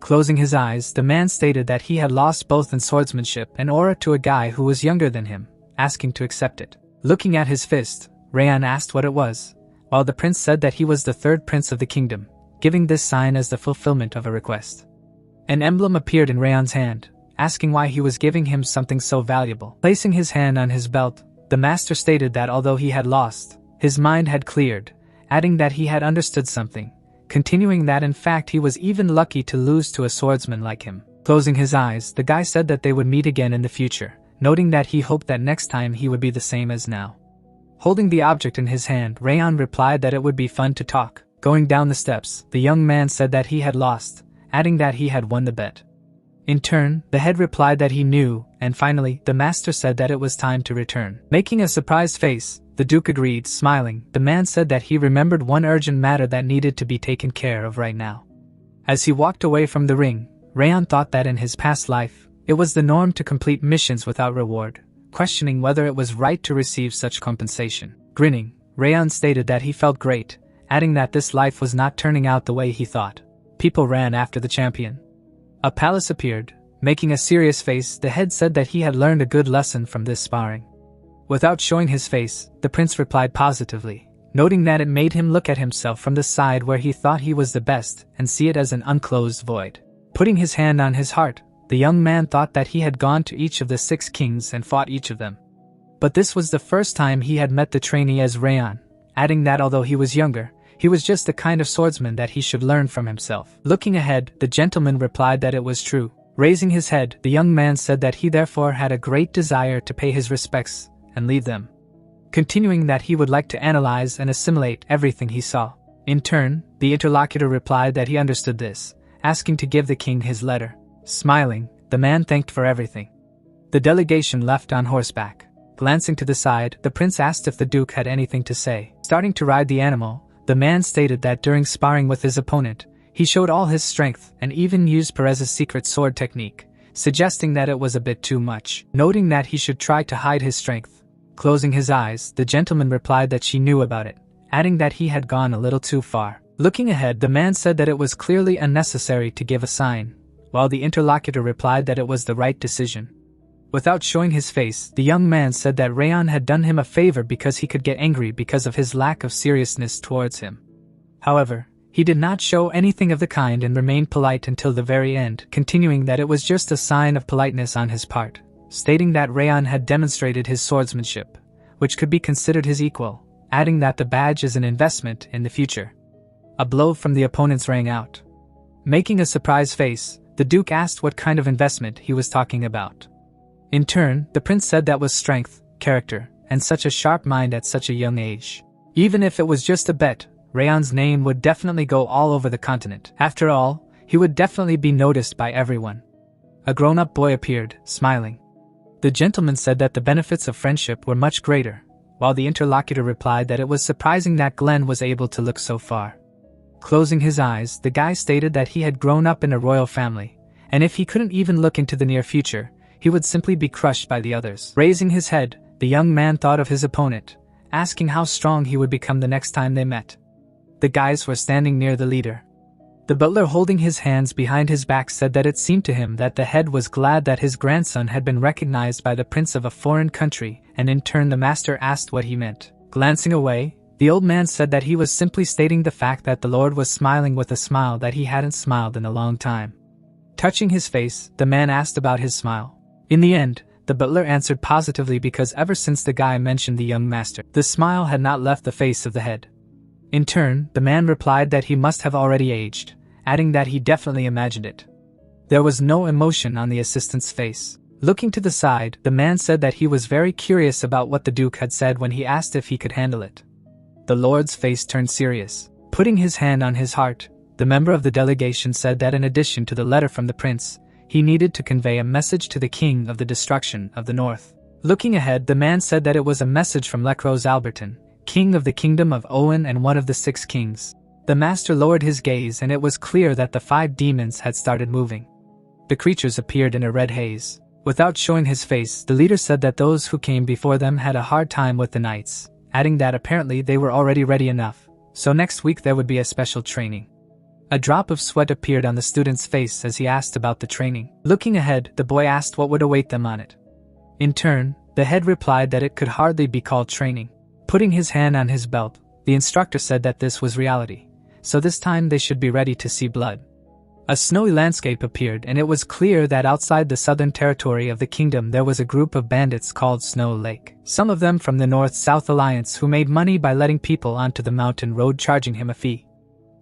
Closing his eyes, the man stated that he had lost both in swordsmanship and aura to a guy who was younger than him, asking to accept it. Looking at his fist, Rayon asked what it was, while the prince said that he was the third prince of the kingdom, giving this sign as the fulfillment of a request. An emblem appeared in Rayon's hand, asking why he was giving him something so valuable. Placing his hand on his belt, the master stated that although he had lost, his mind had cleared, adding that he had understood something, continuing that in fact he was even lucky to lose to a swordsman like him. Closing his eyes, the guy said that they would meet again in the future, noting that he hoped that next time he would be the same as now. Holding the object in his hand, Rayon replied that it would be fun to talk. Going down the steps, the young man said that he had lost, adding that he had won the bet. In turn, the head replied that he knew, and finally, the master said that it was time to return. Making a surprised face, the Duke agreed, smiling. The man said that he remembered one urgent matter that needed to be taken care of right now. As he walked away from the ring, Rayon thought that in his past life, it was the norm to complete missions without reward, questioning whether it was right to receive such compensation. Grinning, Rayon stated that he felt great, adding that this life was not turning out the way he thought. People ran after the champion. A palace appeared. Making a serious face, the head said that he had learned a good lesson from this sparring. Without showing his face, the prince replied positively, noting that it made him look at himself from the side where he thought he was the best and see it as an unclosed void. Putting his hand on his heart, the young man thought that he had gone to each of the 6 kings and fought each of them. But this was the first time he had met the trainee as Rayon, adding that although he was younger, he was just the kind of swordsman that he should learn from himself. Looking ahead, the gentleman replied that it was true. Raising his head, the young man said that he therefore had a great desire to pay his respects and leave them, continuing that he would like to analyze and assimilate everything he saw. In turn, the interlocutor replied that he understood this, asking to give the king his letter. Smiling, the man thanked for everything. The delegation left on horseback. Glancing to the side, the prince asked if the duke had anything to say. Starting to ride the animal, the man stated that during sparring with his opponent, he showed all his strength and even used Perez's secret sword technique, suggesting that it was a bit too much, noting that he should try to hide his strength. Closing his eyes, the gentleman replied that she knew about it, adding that he had gone a little too far. Looking ahead, the man said that it was clearly unnecessary to give a sign, while the interlocutor replied that it was the right decision. Without showing his face, the young man said that Rayon had done him a favor because he could get angry because of his lack of seriousness towards him. However, he did not show anything of the kind and remained polite until the very end, continuing that it was just a sign of politeness on his part, stating that Rayon had demonstrated his swordsmanship, which could be considered his equal, adding that the badge is an investment in the future. A blow from the opponents rang out. Making a surprised face, the Duke asked what kind of investment he was talking about. In turn, the prince said that was strength, character, and such a sharp mind at such a young age. Even if it was just a bet, Rayon's name would definitely go all over the continent. After all, he would definitely be noticed by everyone. A grown-up boy appeared, smiling. The gentleman said that the benefits of friendship were much greater, while the interlocutor replied that it was surprising that Glenn was able to look so far. Closing his eyes, the guy stated that he had grown up in a royal family, and if he couldn't even look into the near future, he would simply be crushed by the others. Raising his head, the young man thought of his opponent, asking how strong he would become the next time they met. The guys were standing near the leader. The butler holding his hands behind his back said that it seemed to him that the head was glad that his grandson had been recognized by the prince of a foreign country, and in turn the master asked what he meant. Glancing away, the old man said that he was simply stating the fact that the Lord was smiling with a smile that he hadn't smiled in a long time. Touching his face, the man asked about his smile. In the end, the butler answered positively because ever since the guy mentioned the young master, the smile had not left the face of the head. In turn, the man replied that he must have already aged, adding that he definitely imagined it. There was no emotion on the assistant's face. Looking to the side, the man said that he was very curious about what the Duke had said when he asked if he could handle it. The Lord's face turned serious. Putting his hand on his heart, the member of the delegation said that in addition to the letter from the prince, he needed to convey a message to the king of the destruction of the north. Looking ahead, the man said that it was a message from Lekros Alberton, king of the kingdom of Owen and one of the 6 kings. The master lowered his gaze and it was clear that the 5 demons had started moving. The creatures appeared in a red haze. Without showing his face, the leader said that those who came before them had a hard time with the knights, adding that apparently they were already ready enough, so next week there would be a special training. A drop of sweat appeared on the student's face as he asked about the training. Looking ahead, the boy asked what would await them on it. In turn, the head replied that it could hardly be called training. Putting his hand on his belt, the instructor said that this was reality, so this time they should be ready to see blood. A snowy landscape appeared and it was clear that outside the southern territory of the kingdom there was a group of bandits called Snow Lake. Some of them from the North-South Alliance who made money by letting people onto the mountain road charging him a fee.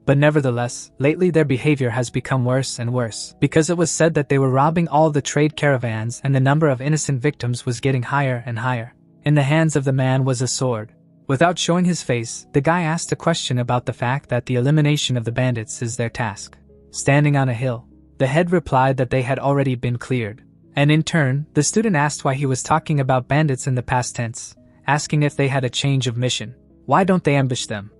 But nevertheless, lately their behavior has become worse and worse, because it was said that they were robbing all the trade caravans and the number of innocent victims was getting higher and higher. In the hands of the man was a sword. Without showing his face, the guy asked a question about the fact that the elimination of the bandits is their task. Standing on a hill, the head replied that they had already been cleared. And in turn, the student asked why he was talking about bandits in the past tense, asking if they had a change of mission. Why don't they ambush them?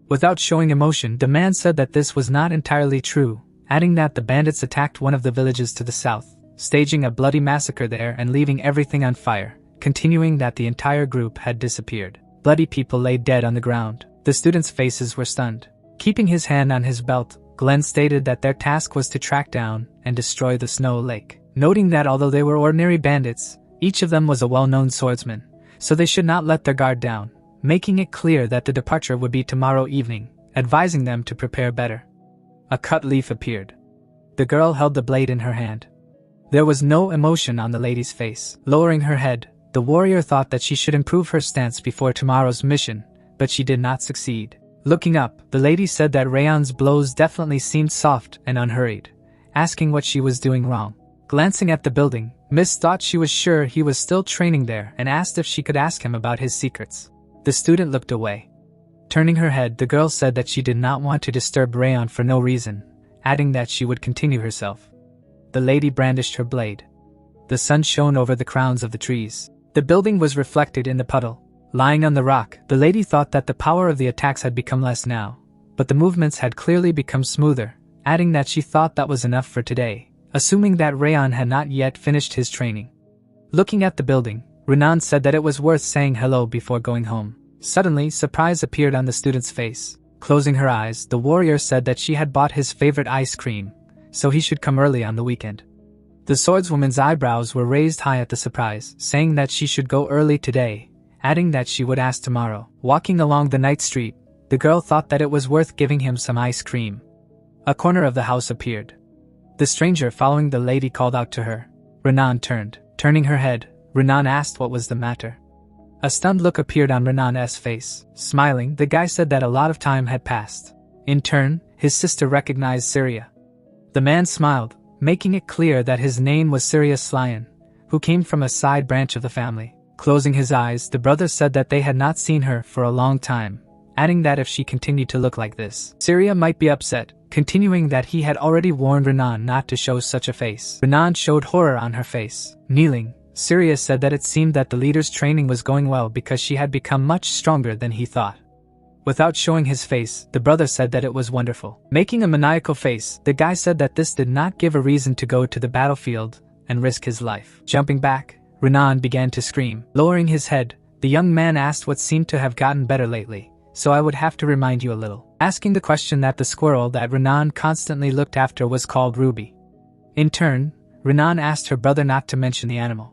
Without showing emotion, the man said that this was not entirely true, adding that the bandits attacked one of the villages to the south, staging a bloody massacre there and leaving everything on fire, continuing that the entire group had disappeared. Bloody people lay dead on the ground. The students' faces were stunned. Keeping his hand on his belt, Glenn stated that their task was to track down and destroy the Snow Lake, noting that although they were ordinary bandits, each of them was a well-known swordsman, so they should not let their guard down, making it clear that the departure would be tomorrow evening, advising them to prepare better. A cut leaf appeared. The girl held the blade in her hand. There was no emotion on the lady's face. Lowering her head, the warrior thought that she should improve her stance before tomorrow's mission, but she did not succeed. Looking up, the lady said that Rayon's blows definitely seemed soft and unhurried, asking what she was doing wrong. Glancing at the building, Miss thought she was sure he was still training there and asked if she could ask him about his secrets. The student looked away. Turning her head, the girl said that she did not want to disturb Rayon for no reason, adding that she would continue herself. The lady brandished her blade. The sun shone over the crowns of the trees. The building was reflected in the puddle. Lying on the rock, the lady thought that the power of the attacks had become less now, but the movements had clearly become smoother, adding that she thought that was enough for today, assuming that Rayon had not yet finished his training. Looking at the building, Renan said that it was worth saying hello before going home. Suddenly, surprise appeared on the student's face. Closing her eyes, the warrior said that she had bought his favorite ice cream, so he should come early on the weekend. The swordswoman's eyebrows were raised high at the surprise, saying that she should go early today, adding that she would ask tomorrow. Walking along the night street, the girl thought that it was worth giving him some ice cream. A corner of the house appeared. The stranger following the lady called out to her. Renan turned. Turning her head, Renan asked what was the matter. A stunned look appeared on Renan's face. Smiling, the guy said that a lot of time had passed. In turn, his sister recognized Syria. The man smiled, making it clear that his name was Syria Slyan, who came from a side branch of the family. Closing his eyes, the brother said that they had not seen her for a long time, adding that if she continued to look like this, Syria might be upset, continuing that he had already warned Renan not to show such a face. Renan showed horror on her face. Kneeling, Syria said that it seemed that the leader's training was going well because she had become much stronger than he thought. Without showing his face, the brother said that it was wonderful. Making a maniacal face, the guy said that this did not give a reason to go to the battlefield and risk his life. Jumping back, Renan began to scream. Lowering his head, the young man asked what seemed to have gotten better lately, so I would have to remind you a little. Asking the question that the squirrel that Renan constantly looked after was called Ruby. In turn, Renan asked her brother not to mention the animal.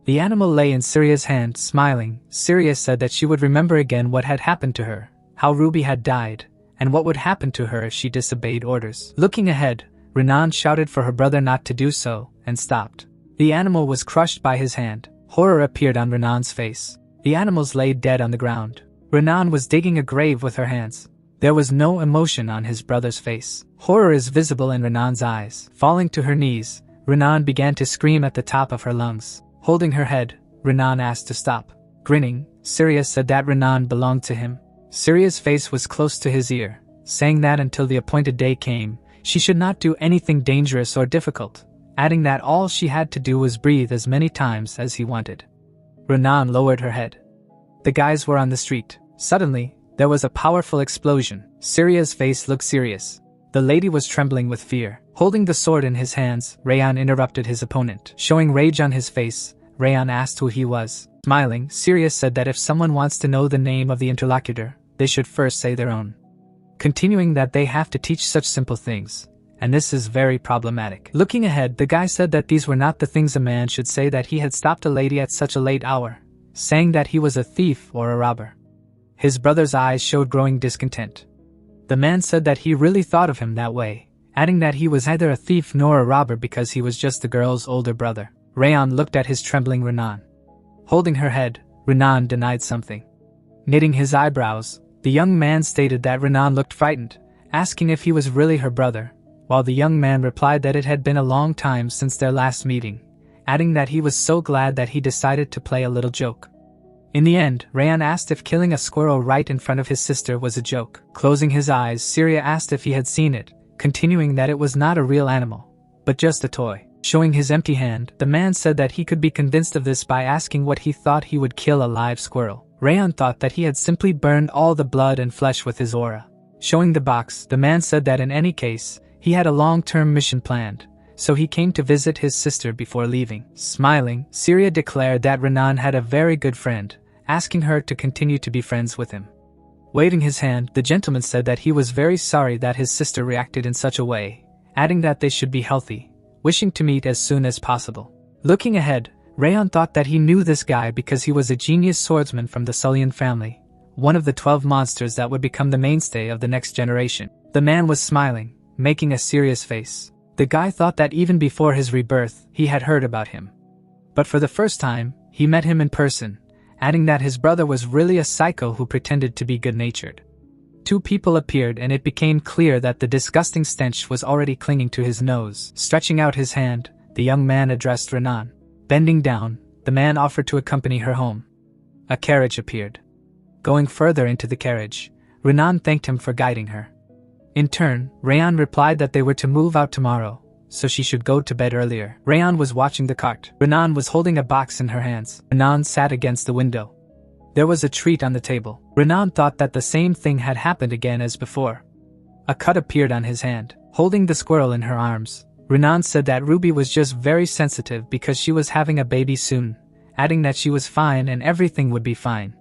The animal lay in Syria's hand, smiling. Syria said that she would remember again what had happened to her, how Ruby had died, and what would happen to her if she disobeyed orders. Looking ahead, Renan shouted for her brother not to do so, and stopped. The animal was crushed by his hand. Horror appeared on Renan's face. The animals lay dead on the ground. Renan was digging a grave with her hands. There was no emotion on his brother's face. Horror is visible in Renan's eyes. Falling to her knees, Renan began to scream at the top of her lungs. Holding her head, Renan asked to stop. Grinning, Sirius said that Renan belonged to him. Sirius' face was close to his ear, saying that until the appointed day came, she should not do anything dangerous or difficult, adding that all she had to do was breathe as many times as he wanted. Renan lowered her head. The guys were on the street. Suddenly, there was a powerful explosion. Siria's face looked serious. The lady was trembling with fear. Holding the sword in his hands, Rayan interrupted his opponent. Showing rage on his face, Rayan asked who he was. Smiling, Sirius said that if someone wants to know the name of the interlocutor, they should first say their own. Continuing that they have to teach such simple things, and this is very problematic. Looking ahead, the guy said that these were not the things a man should say, that he had stopped a lady at such a late hour, saying that he was a thief or a robber. His brother's eyes showed growing discontent. The man said that he really thought of him that way, adding that he was neither a thief nor a robber because he was just the girl's older brother. Rayan looked at his trembling Renan. Holding her head, Renan denied something. Knitting his eyebrows, the young man stated that Renan looked frightened, asking if he was really her brother, while the young man replied that it had been a long time since their last meeting, adding that he was so glad that he decided to play a little joke. In the end, Rayan asked if killing a squirrel right in front of his sister was a joke. Closing his eyes, Syria asked if he had seen it, continuing that it was not a real animal, but just a toy. Showing his empty hand, the man said that he could be convinced of this by asking what he thought he would kill a live squirrel. Rayan thought that he had simply burned all the blood and flesh with his aura. Showing the box, the man said that in any case, he had a long-term mission planned, so he came to visit his sister before leaving. Smiling, Syria declared that Renan had a very good friend, asking her to continue to be friends with him. Waving his hand, the gentleman said that he was very sorry that his sister reacted in such a way, adding that they should be healthy, wishing to meet as soon as possible. Looking ahead, Rayan thought that he knew this guy because he was a genius swordsman from the Sullian family, one of the 12 monsters that would become the mainstay of the next generation. The man was smiling, making a serious face. The guy thought that even before his rebirth, he had heard about him. But for the first time, he met him in person, adding that his brother was really a psycho who pretended to be good-natured. Two people appeared and it became clear that the disgusting stench was already clinging to his nose. Stretching out his hand, the young man addressed Renan. Bending down, the man offered to accompany her home. A carriage appeared. Going further into the carriage, Renan thanked him for guiding her. In turn, Rayan replied that they were to move out tomorrow, so she should go to bed earlier. Rayan was watching the cart. Renan was holding a box in her hands. Renan sat against the window. There was a treat on the table. Renan thought that the same thing had happened again as before. A cut appeared on his hand. Holding the squirrel in her arms, Renan said that Ruby was just very sensitive because she was having a baby soon, adding that she was fine and everything would be fine.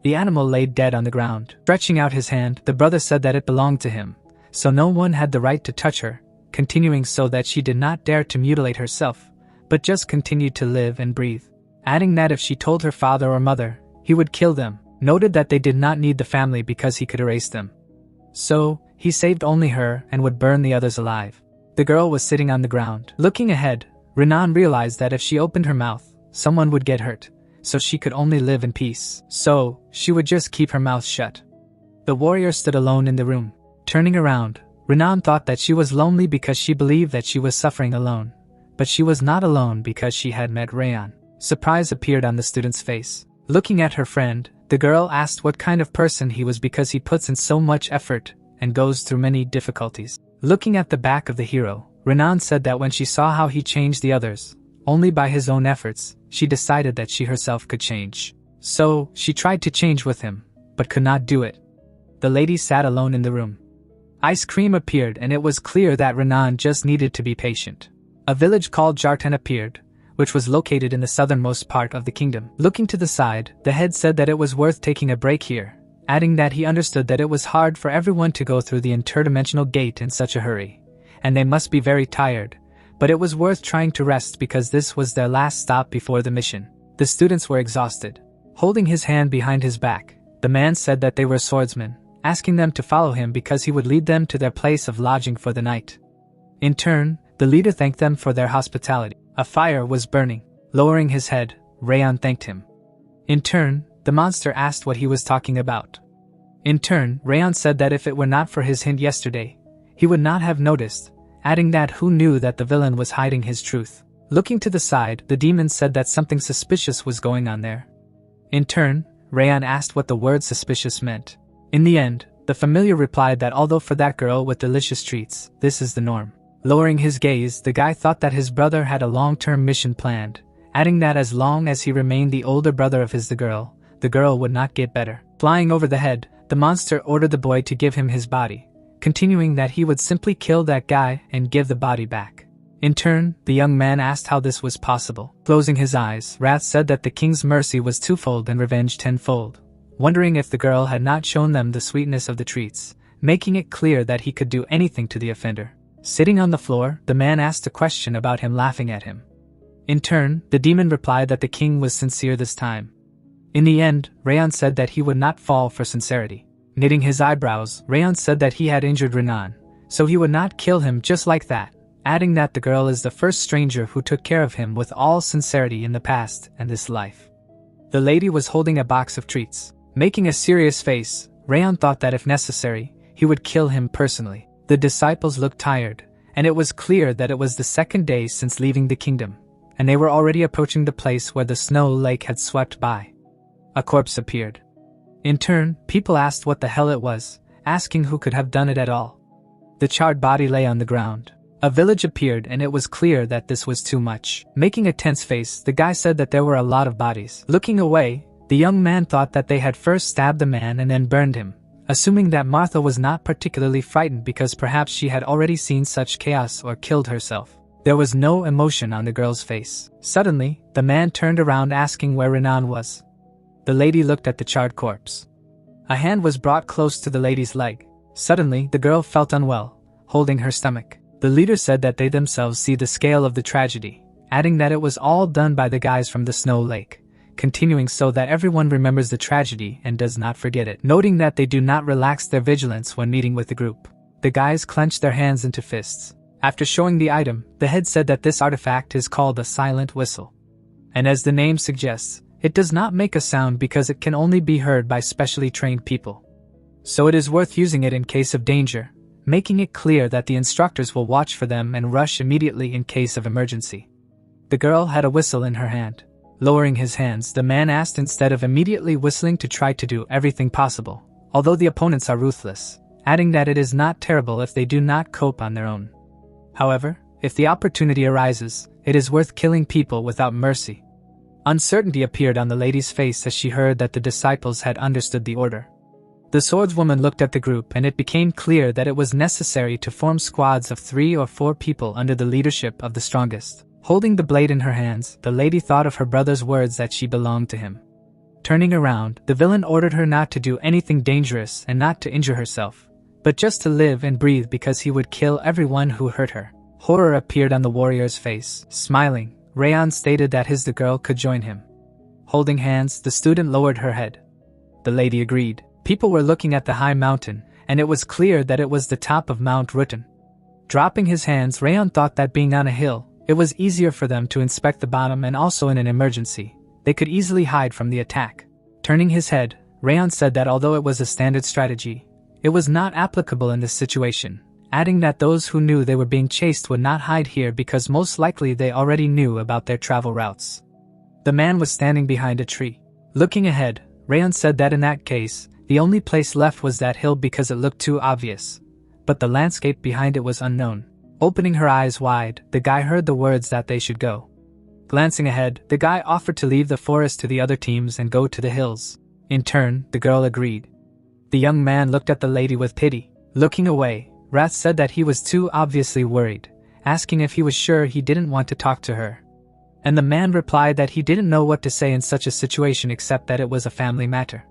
The animal lay dead on the ground. Stretching out his hand, the brother said that it belonged to him, so no one had the right to touch her, continuing so that she did not dare to mutilate herself, but just continued to live and breathe, adding that if she told her father or mother, he would kill them. Noted that they did not need the family because he could erase them. So, he saved only her and would burn the others alive. The girl was sitting on the ground. Looking ahead, Renan realized that if she opened her mouth, someone would get hurt, so she could only live in peace. So, she would just keep her mouth shut. The warrior stood alone in the room. Turning around, Renan thought that she was lonely because she believed that she was suffering alone. But she was not alone because she had met Rayan. Surprise appeared on the student's face. Looking at her friend, the girl asked what kind of person he was because he puts in so much effort and goes through many difficulties. Looking at the back of the hero, Renan said that when she saw how he changed the others, only by his own efforts, she decided that she herself could change. So, she tried to change with him, but could not do it. The lady sat alone in the room. Ice cream appeared and it was clear that Renan just needed to be patient. A village called Jartan appeared, which was located in the southernmost part of the kingdom. Looking to the side, the head said that it was worth taking a break here, adding that he understood that it was hard for everyone to go through the interdimensional gate in such a hurry, and they must be very tired, but it was worth trying to rest because this was their last stop before the mission. The students were exhausted. Holding his hand behind his back, the man said that they were swordsmen, asking them to follow him because he would lead them to their place of lodging for the night. In turn, the leader thanked them for their hospitality. A fire was burning. Lowering his head, Rayon thanked him. In turn, the monster asked what he was talking about. In turn, Rayon said that if it were not for his hint yesterday, he would not have noticed, adding that who knew that the villain was hiding his truth. Looking to the side, the demon said that something suspicious was going on there. In turn, Rayon asked what the word suspicious meant. In the end, the familiar replied that although for that girl with delicious treats, this is the norm. Lowering his gaze, the guy thought that his brother had a long-term mission planned, adding that as long as he remained the older brother of the girl would not get better. Flying over the head, the monster ordered the boy to give him his body, continuing that he would simply kill that guy and give the body back. In turn, the young man asked how this was possible. Closing his eyes, Wrath said that the king's mercy was twofold and revenge tenfold, wondering if the girl had not shown them the sweetness of the treats, making it clear that he could do anything to the offender. Sitting on the floor, the man asked a question about him laughing at him. In turn, the demon replied that the king was sincere this time. In the end, Rayon said that he would not fall for sincerity. Knitting his eyebrows, Rayon said that he had injured Renan, so he would not kill him just like that, adding that the girl is the first stranger who took care of him with all sincerity in the past and this life. The lady was holding a box of treats. Making a serious face, Rayon thought that if necessary, he would kill him personally. The disciples looked tired, and it was clear that it was the second day since leaving the kingdom, and they were already approaching the place where the snow lake had swept by. A corpse appeared. In turn, people asked what the hell it was, asking who could have done it at all. The charred body lay on the ground. A village appeared and it was clear that this was too much. Making a tense face, the guy said that there were a lot of bodies. Looking away, the young man thought that they had first stabbed the man and then burned him, assuming that Martha was not particularly frightened because perhaps she had already seen such chaos or killed herself. There was no emotion on the girl's face. Suddenly, the man turned around asking where Renan was. The lady looked at the charred corpse. A hand was brought close to the lady's leg. Suddenly, the girl felt unwell, holding her stomach. The leader said that they themselves see the scale of the tragedy, adding that it was all done by the guys from the snow lake, continuing so that everyone remembers the tragedy and does not forget it, noting that they do not relax their vigilance when meeting with the group. The guys clenched their hands into fists. After showing the item, the head said that this artifact is called a silent whistle. And as the name suggests, it does not make a sound because it can only be heard by specially trained people. So it is worth using it in case of danger, making it clear that the instructors will watch for them and rush immediately in case of emergency. The girl had a whistle in her hand. Lowering his hands, the man asked instead of immediately whistling to try to do everything possible, although the opponents are ruthless, adding that it is not terrible if they do not cope on their own. However, if the opportunity arises, it is worth killing people without mercy. Uncertainty appeared on the lady's face as she heard that the disciples had understood the order. The swordswoman looked at the group and it became clear that it was necessary to form squads of 3 or 4 people under the leadership of the strongest. Holding the blade in her hands, the lady thought of her brother's words that she belonged to him. Turning around, the villain ordered her not to do anything dangerous and not to injure herself, but just to live and breathe because he would kill everyone who hurt her. Horror appeared on the warrior's face. Smiling, Rayon stated that the girl could join him. Holding hands, the student lowered her head. The lady agreed. People were looking at the high mountain, and it was clear that it was the top of Mount Rutan. Dropping his hands, Rayon thought that being on a hill, it was easier for them to inspect the bottom and also in an emergency, they could easily hide from the attack. Turning his head, Rayon said that although it was a standard strategy, it was not applicable in this situation, adding that those who knew they were being chased would not hide here because most likely they already knew about their travel routes. The man was standing behind a tree. Looking ahead, Rayon said that in that case, the only place left was that hill because it looked too obvious, but the landscape behind it was unknown. Opening her eyes wide, the guy heard the words that they should go. Glancing ahead, the guy offered to leave the forest to the other teams and go to the hills. In turn, the girl agreed. The young man looked at the lady with pity. Looking away, Wrath said that he was too obviously worried, asking if he was sure he didn't want to talk to her. And the man replied that he didn't know what to say in such a situation except that it was a family matter.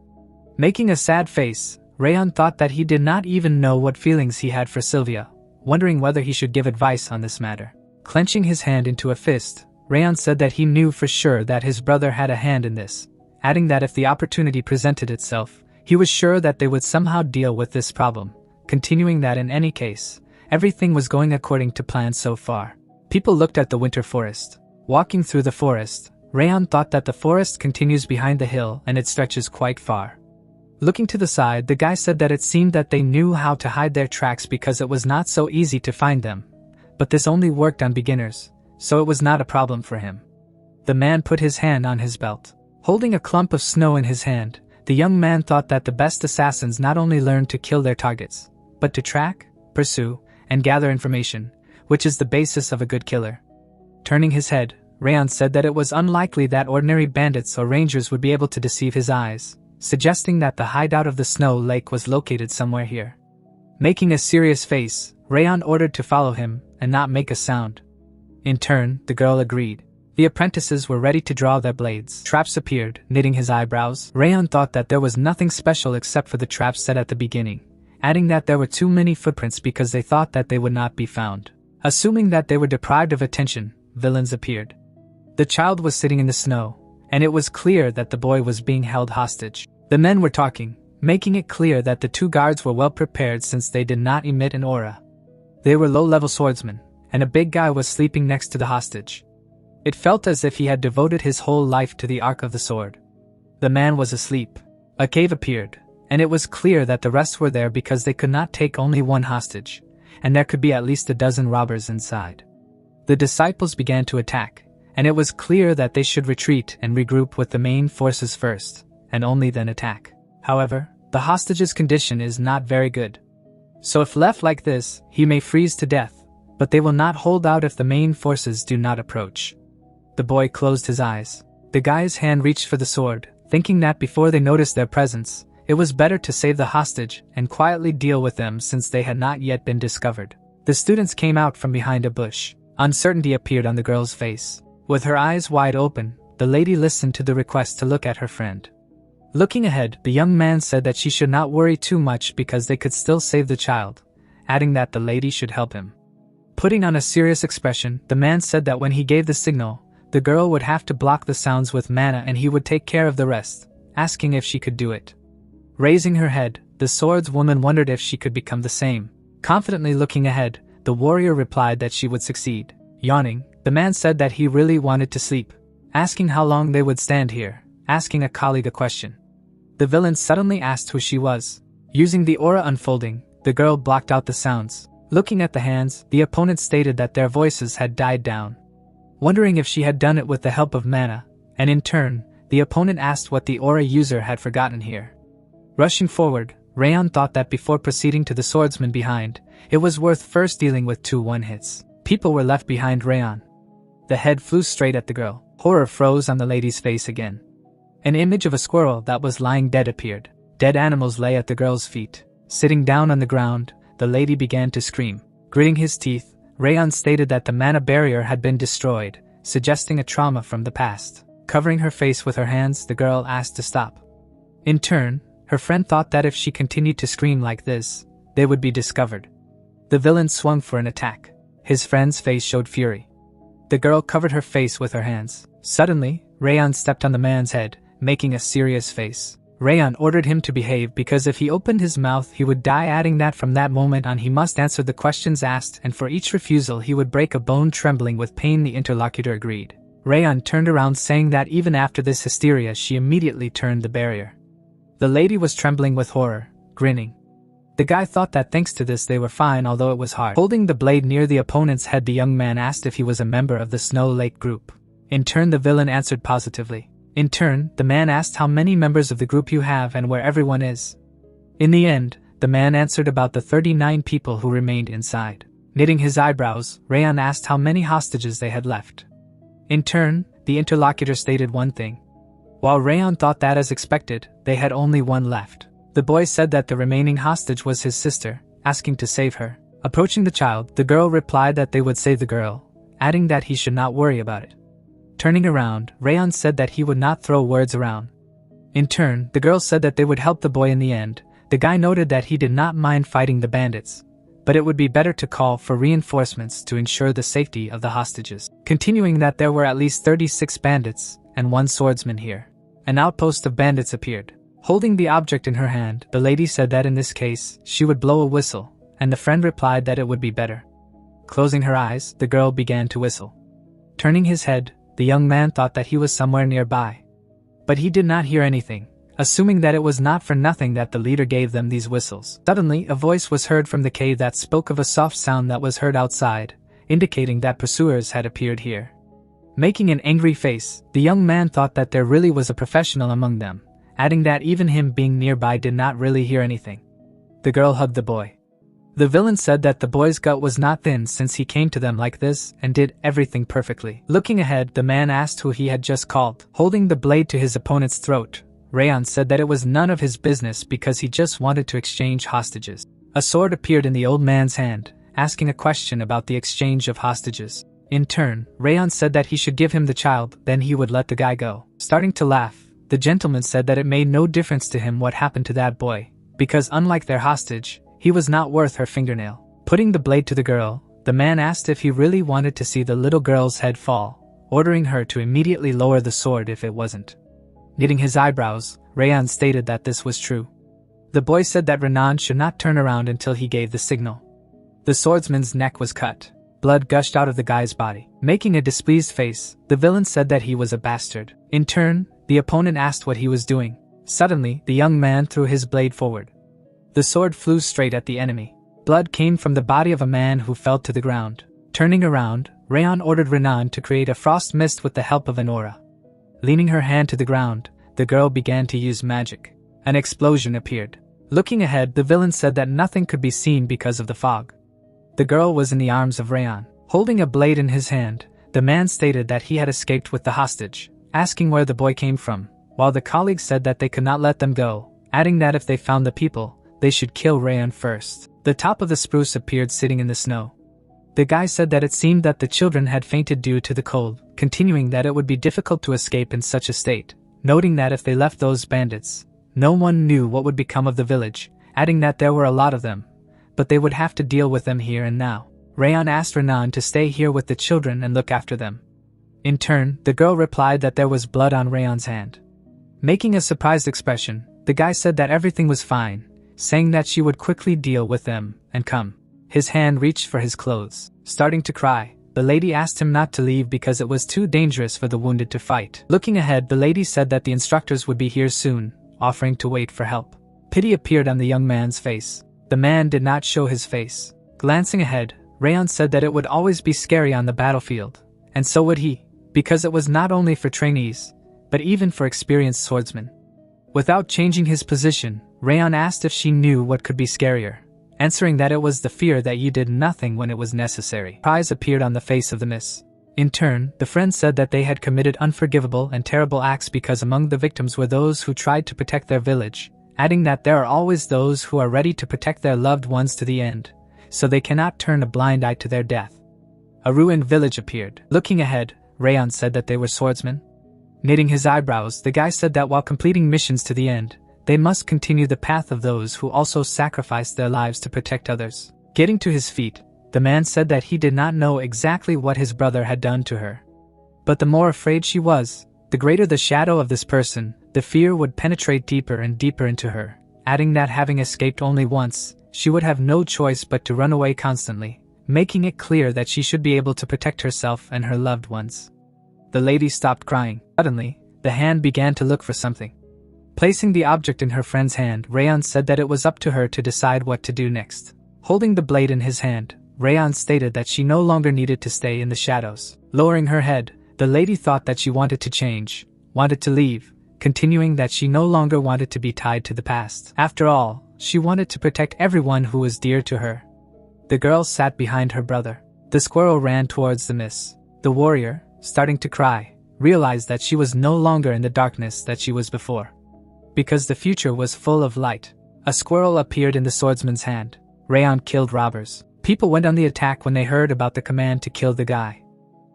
Making a sad face, Rayon thought that he did not even know what feelings he had for Sylvia, wondering whether he should give advice on this matter. Clenching his hand into a fist, Rayon said that he knew for sure that his brother had a hand in this, adding that if the opportunity presented itself, he was sure that they would somehow deal with this problem, continuing that in any case, everything was going according to plan so far. People looked at the winter forest. Walking through the forest, Rayon thought that the forest continues behind the hill and it stretches quite far. Looking to the side, the guy said that it seemed that they knew how to hide their tracks because it was not so easy to find them. But this only worked on beginners, so it was not a problem for him. The man put his hand on his belt. Holding a clump of snow in his hand, the young man thought that the best assassins not only learn to kill their targets, but to track, pursue, and gather information, which is the basis of a good killer. Turning his head, Rayon said that it was unlikely that ordinary bandits or rangers would be able to deceive his eyes, suggesting that the hideout of the snow lake was located somewhere here. Making a serious face, Rayon ordered to follow him and not make a sound. In turn, the girl agreed. The apprentices were ready to draw their blades. Traps appeared, knitting his eyebrows. Rayon thought that there was nothing special except for the traps set at the beginning, adding that there were too many footprints because they thought that they would not be found. Assuming that they were deprived of attention, villains appeared. The child was sitting in the snow, and it was clear that the boy was being held hostage. The men were talking, making it clear that the two guards were well prepared since they did not emit an aura. They were low-level swordsmen, and a big guy was sleeping next to the hostage. It felt as if he had devoted his whole life to the arc of the sword. The man was asleep. A cave appeared, and it was clear that the rest were there because they could not take only one hostage, and there could be at least a dozen robbers inside. The disciples began to attack, and it was clear that they should retreat and regroup with the main forces first, and only then attack. However, the hostage's condition is not very good. So if left like this, he may freeze to death, but they will not hold out if the main forces do not approach. The boy closed his eyes. The guy's hand reached for the sword, thinking that before they noticed their presence, it was better to save the hostage and quietly deal with them since they had not yet been discovered. The students came out from behind a bush. Uncertainty appeared on the girl's face. With her eyes wide open, the lady listened to the request to look at her friend. Looking ahead, the young man said that she should not worry too much because they could still save the child, adding that the lady should help him. Putting on a serious expression, the man said that when he gave the signal, the girl would have to block the sounds with mana and he would take care of the rest, asking if she could do it. Raising her head, the swordswoman wondered if she could become the same. Confidently looking ahead, the warrior replied that she would succeed. Yawning, the man said that he really wanted to sleep, asking how long they would stand here, asking a colleague a question. The villain suddenly asked who she was. Using the aura unfolding, the girl blocked out the sounds. Looking at the hands, the opponent stated that their voices had died down. Wondering if she had done it with the help of mana, and in turn, the opponent asked what the aura user had forgotten here. Rushing forward, Rayon thought that before proceeding to the swordsman behind, it was worth first dealing with 2 one-hits. People were left behind Rayon. The head flew straight at the girl. Horror froze on the lady's face again. An image of a squirrel that was lying dead appeared. Dead animals lay at the girl's feet. Sitting down on the ground, the lady began to scream. Gritting his teeth, Rayon stated that the mana barrier had been destroyed, suggesting a trauma from the past. Covering her face with her hands, the girl asked to stop. In turn, her friend thought that if she continued to scream like this, they would be discovered. The villain swung for an attack. His friend's face showed fury. The girl covered her face with her hands. Suddenly, Rayon stepped on the man's head, making a serious face. Rayon ordered him to behave because if he opened his mouth he would die, adding that from that moment on he must answer the questions asked and for each refusal he would break a bone. Trembling with pain, the interlocutor agreed. Rayon turned around saying that even after this hysteria she immediately turned the barrier. The lady was trembling with horror, grinning. The guy thought that thanks to this they were fine, although it was hard. Holding the blade near the opponent's head, the young man asked if he was a member of the Snow Lake group. In turn, the villain answered positively. In turn, the man asked how many members of the group you have and where everyone is. In the end, the man answered about the 39 people who remained inside. Knitting his eyebrows, Rayon asked how many hostages they had left. In turn, the interlocutor stated one thing. While Rayon thought that as expected, they had only one left. The boy said that the remaining hostage was his sister, asking to save her. Approaching the child, the girl replied that they would save the girl, adding that he should not worry about it. Turning around, Rayon said that he would not throw words around. In turn, the girl said that they would help the boy in the end. The guy noted that he did not mind fighting the bandits, but it would be better to call for reinforcements to ensure the safety of the hostages. Continuing that there were at least 36 bandits and 1 swordsman here. An outpost of bandits appeared. Holding the object in her hand, the lady said that in this case, she would blow a whistle, and the friend replied that it would be better. Closing her eyes, the girl began to whistle. Turning his head, the young man thought that he was somewhere nearby. But he did not hear anything, assuming that it was not for nothing that the leader gave them these whistles. Suddenly, a voice was heard from the cave that spoke of a soft sound that was heard outside, indicating that pursuers had appeared here. Making an angry face, the young man thought that there really was a professional among them, adding that even him being nearby did not really hear anything. The girl hugged the boy. The villain said that the boy's gut was not thin since he came to them like this and did everything perfectly. Looking ahead, the man asked who he had just called. Holding the blade to his opponent's throat, Rayon said that it was none of his business because he just wanted to exchange hostages. A sword appeared in the old man's hand, asking a question about the exchange of hostages. In turn, Rayon said that he should give him the child, then he would let the guy go. Starting to laugh, the gentleman said that it made no difference to him what happened to that boy, because unlike their hostage, he was not worth her fingernail. Putting the blade to the girl, the man asked if he really wanted to see the little girl's head fall, ordering her to immediately lower the sword if it wasn't. Knitting his eyebrows, Rayon stated that this was true. The boy said that Renan should not turn around until he gave the signal. The swordsman's neck was cut. Blood gushed out of the guy's body. Making a displeased face, the villain said that he was a bastard. In turn, the opponent asked what he was doing. Suddenly, the young man threw his blade forward. The sword flew straight at the enemy. Blood came from the body of a man who fell to the ground. Turning around, Rayon ordered Renan to create a frost mist with the help of an aura. Leaning her hand to the ground, the girl began to use magic. An explosion appeared. Looking ahead, the villain said that nothing could be seen because of the fog. The girl was in the arms of Rayon. Holding a blade in his hand, the man stated that he had escaped with the hostage, asking where the boy came from, while the colleagues said that they could not let them go, adding that if they found the people, they should kill Rayon first. The top of the spruce appeared sitting in the snow. The guy said that it seemed that the children had fainted due to the cold, continuing that it would be difficult to escape in such a state, noting that if they left those bandits, no one knew what would become of the village, adding that there were a lot of them, but they would have to deal with them here and now. Rayon asked Renan to stay here with the children and look after them. In turn, the girl replied that there was blood on Rayon's hand. Making a surprised expression, the guy said that everything was fine, saying that she would quickly deal with them and come. His hand reached for his clothes. Starting to cry, the lady asked him not to leave because it was too dangerous for the wounded to fight. Looking ahead, the lady said that the instructors would be here soon, offering to wait for help. Pity appeared on the young man's face. The man did not show his face. Glancing ahead, Rayon said that it would always be scary on the battlefield, and so would he, because it was not only for trainees, but even for experienced swordsmen. Without changing his position, Rayon asked if she knew what could be scarier, answering that it was the fear that you did nothing when it was necessary. Surprise appeared on the face of the miss. In turn, the friend said that they had committed unforgivable and terrible acts because among the victims were those who tried to protect their village, adding that there are always those who are ready to protect their loved ones to the end, so they cannot turn a blind eye to their death. A ruined village appeared. Looking ahead, Rayon said that they were swordsmen. Knitting his eyebrows, the guy said that while completing missions to the end, they must continue the path of those who also sacrificed their lives to protect others. Getting to his feet, the man said that he did not know exactly what his brother had done to her. But the more afraid she was, the greater the shadow of this person, the fear would penetrate deeper and deeper into her, adding that having escaped only once, she would have no choice but to run away constantly, making it clear that she should be able to protect herself and her loved ones. The lady stopped crying. Suddenly, the hand began to look for something. Placing the object in her friend's hand, Rayon said that it was up to her to decide what to do next. Holding the blade in his hand, Rayon stated that she no longer needed to stay in the shadows. Lowering her head, the lady thought that she wanted to change, wanted to leave, continuing that she no longer wanted to be tied to the past. After all, she wanted to protect everyone who was dear to her. The girl sat behind her brother. The squirrel ran towards the miss. The warrior, starting to cry, realized that she was no longer in the darkness that she was before, because the future was full of light. A squirrel appeared in the swordsman's hand. Rayon killed robbers. People went on the attack when they heard about the command to kill the guy.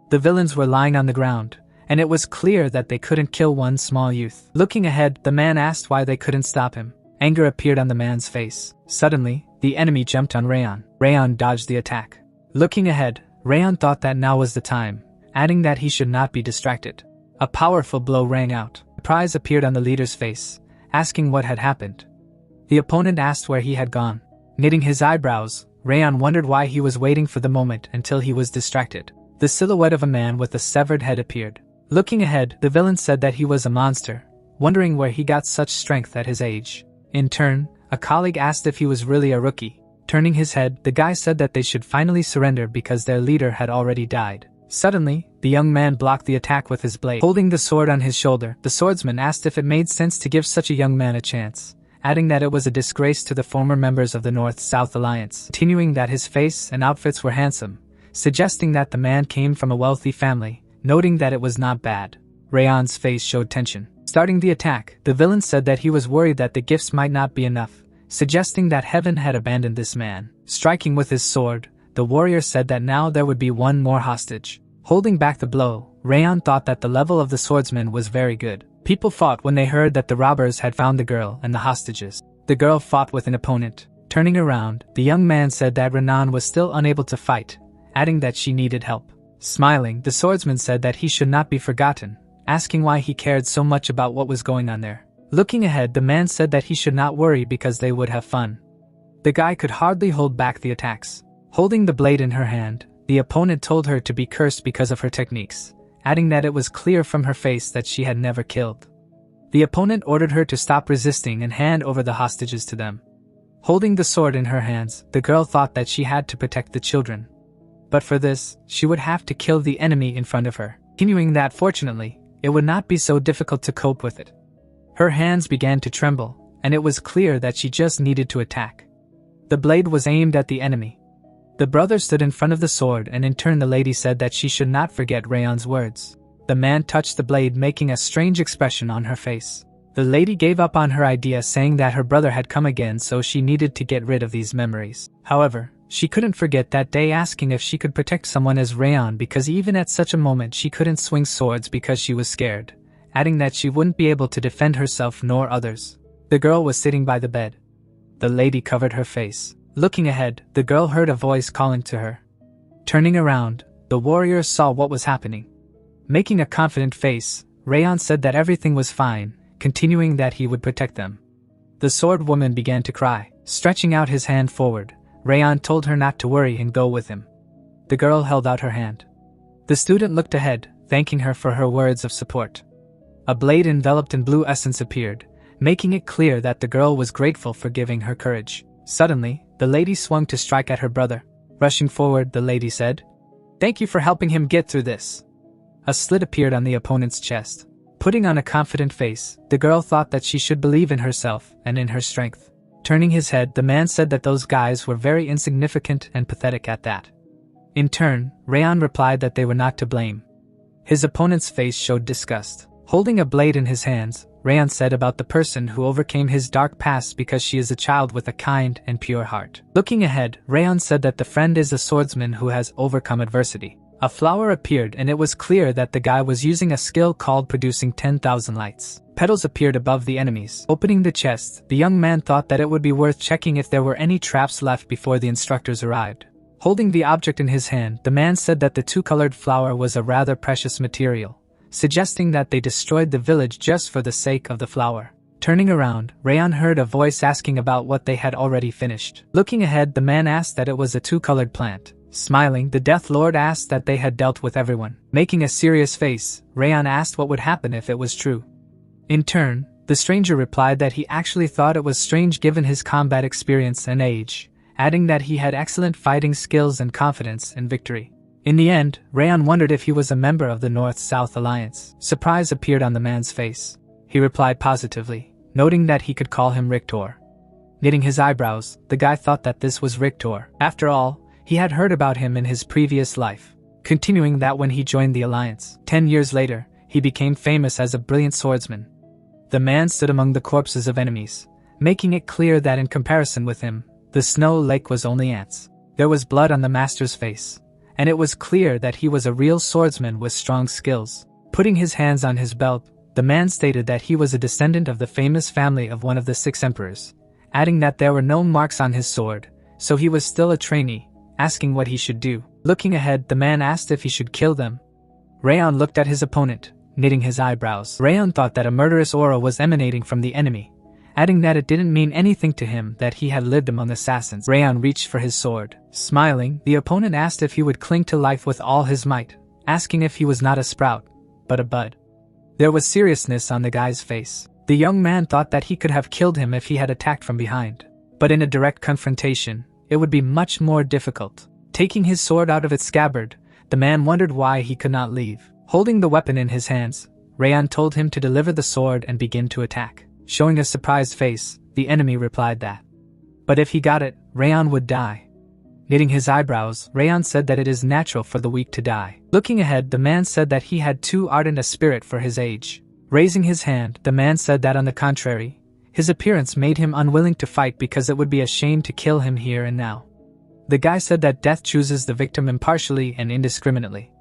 The villains were lying on the ground, and it was clear that they couldn't kill one small youth. Looking ahead, the man asked why they couldn't stop him. Anger appeared on the man's face. Suddenly, the enemy jumped on Rayon. Rayon dodged the attack. Looking ahead, Rayon thought that now was the time, adding that he should not be distracted. A powerful blow rang out. Surprise appeared on the leader's face, asking what had happened. The opponent asked where he had gone. Knitting his eyebrows, Rayon wondered why he was waiting for the moment until he was distracted. The silhouette of a man with a severed head appeared. Looking ahead, the villain said that he was a monster, wondering where he got such strength at his age. In turn, a colleague asked if he was really a rookie. Turning his head, the guy said that they should finally surrender because their leader had already died. Suddenly, the young man blocked the attack with his blade. Holding the sword on his shoulder, the swordsman asked if it made sense to give such a young man a chance, adding that it was a disgrace to the former members of the North-South Alliance, continuing that his face and outfits were handsome, suggesting that the man came from a wealthy family, noting that it was not bad. Rayon's face showed tension. Starting the attack, the villain said that he was worried that the gifts might not be enough, suggesting that heaven had abandoned this man. Striking with his sword, the warrior said that now there would be one more hostage. Holding back the blow, Rayon thought that the level of the swordsman was very good. People fought when they heard that the robbers had found the girl and the hostages. The girl fought with an opponent. Turning around, the young man said that Renan was still unable to fight, adding that she needed help. Smiling, the swordsman said that he should not be forgotten, asking why he cared so much about what was going on there. Looking ahead, the man said that he should not worry because they would have fun. The guy could hardly hold back the attacks. Holding the blade in her hand, the opponent told her to be cursed because of her techniques, adding that it was clear from her face that she had never killed. The opponent ordered her to stop resisting and hand over the hostages to them. Holding the sword in her hands, the girl thought that she had to protect the children. But for this, she would have to kill the enemy in front of her, continuing that fortunately, it would not be so difficult to cope with it. Her hands began to tremble, and it was clear that she just needed to attack. The blade was aimed at the enemy. The brother stood in front of the sword, and in turn the lady said that she should not forget Rayon's words. The man touched the blade, making a strange expression on her face. The lady gave up on her idea, saying that her brother had come again, so she needed to get rid of these memories. However, she couldn't forget that day, asking if she could protect someone as Rayon, because even at such a moment she couldn't swing swords because she was scared, adding that she wouldn't be able to defend herself nor others. The girl was sitting by the bed. The lady covered her face. Looking ahead, the girl heard a voice calling to her. Turning around, the warrior saw what was happening. Making a confident face, Rayon said that everything was fine, continuing that he would protect them. The sword woman began to cry. Stretching out his hand forward, Rayon told her not to worry and go with him. The girl held out her hand. The student looked ahead, thanking her for her words of support. A blade enveloped in blue essence appeared, making it clear that the girl was grateful for giving her courage. Suddenly, the lady swung to strike at her brother. Rushing forward, the lady said, "Thank you for helping him get through this." A slit appeared on the opponent's chest. Putting on a confident face, the girl thought that she should believe in herself and in her strength. Turning his head, the man said that those guys were very insignificant and pathetic at that. In turn, Rayon replied that they were not to blame. His opponent's face showed disgust. Holding a blade in his hands, Rayon said about the person who overcame his dark past because she is a child with a kind and pure heart. Looking ahead, Rayon said that the friend is a swordsman who has overcome adversity. A flower appeared, and it was clear that the guy was using a skill called producing 10,000 lights. Petals appeared above the enemies. Opening the chest, the young man thought that it would be worth checking if there were any traps left before the instructors arrived. Holding the object in his hand, the man said that the two-colored flower was a rather precious material, suggesting that they destroyed the village just for the sake of the flower. Turning around, Rayon heard a voice asking about what they had already finished. Looking ahead, the man asked that it was a two-colored plant. Smiling, the Death Lord asked that they had dealt with everyone. Making a serious face, Rayon asked what would happen if it was true. In turn, the stranger replied that he actually thought it was strange given his combat experience and age, adding that he had excellent fighting skills and confidence in victory. In the end, Rayon wondered if he was a member of the North-South Alliance. Surprise appeared on the man's face. He replied positively, noting that he could call him Rictor. Knitting his eyebrows, the guy thought that this was Rictor. After all, he had heard about him in his previous life, continuing that when he joined the Alliance. 10 years later, he became famous as a brilliant swordsman. The man stood among the corpses of enemies, making it clear that in comparison with him, the snow lake was only ants. There was blood on the master's face, and it was clear that he was a real swordsman with strong skills. Putting his hands on his belt, the man stated that he was a descendant of the famous family of one of the 6 emperors, adding that there were no marks on his sword, so he was still a trainee, asking what he should do. Looking ahead, the man asked if he should kill them. Rayon looked at his opponent, knitting his eyebrows. Rayon thought that a murderous aura was emanating from the enemy, adding that it didn't mean anything to him that he had lived among assassins. Rayon reached for his sword. Smiling, the opponent asked if he would cling to life with all his might, asking if he was not a sprout, but a bud. There was seriousness on the guy's face. The young man thought that he could have killed him if he had attacked from behind. But in a direct confrontation, it would be much more difficult. Taking his sword out of its scabbard, the man wondered why he could not leave. Holding the weapon in his hands, Rayan told him to deliver the sword and begin to attack. Showing a surprised face, the enemy replied that. But if he got it, Rayan would die. Knitting his eyebrows, Rayan said that it is natural for the weak to die. Looking ahead, the man said that he had too ardent a spirit for his age. Raising his hand, the man said that on the contrary, his appearance made him unwilling to fight because it would be a shame to kill him here and now. The guy said that death chooses the victim impartially and indiscriminately.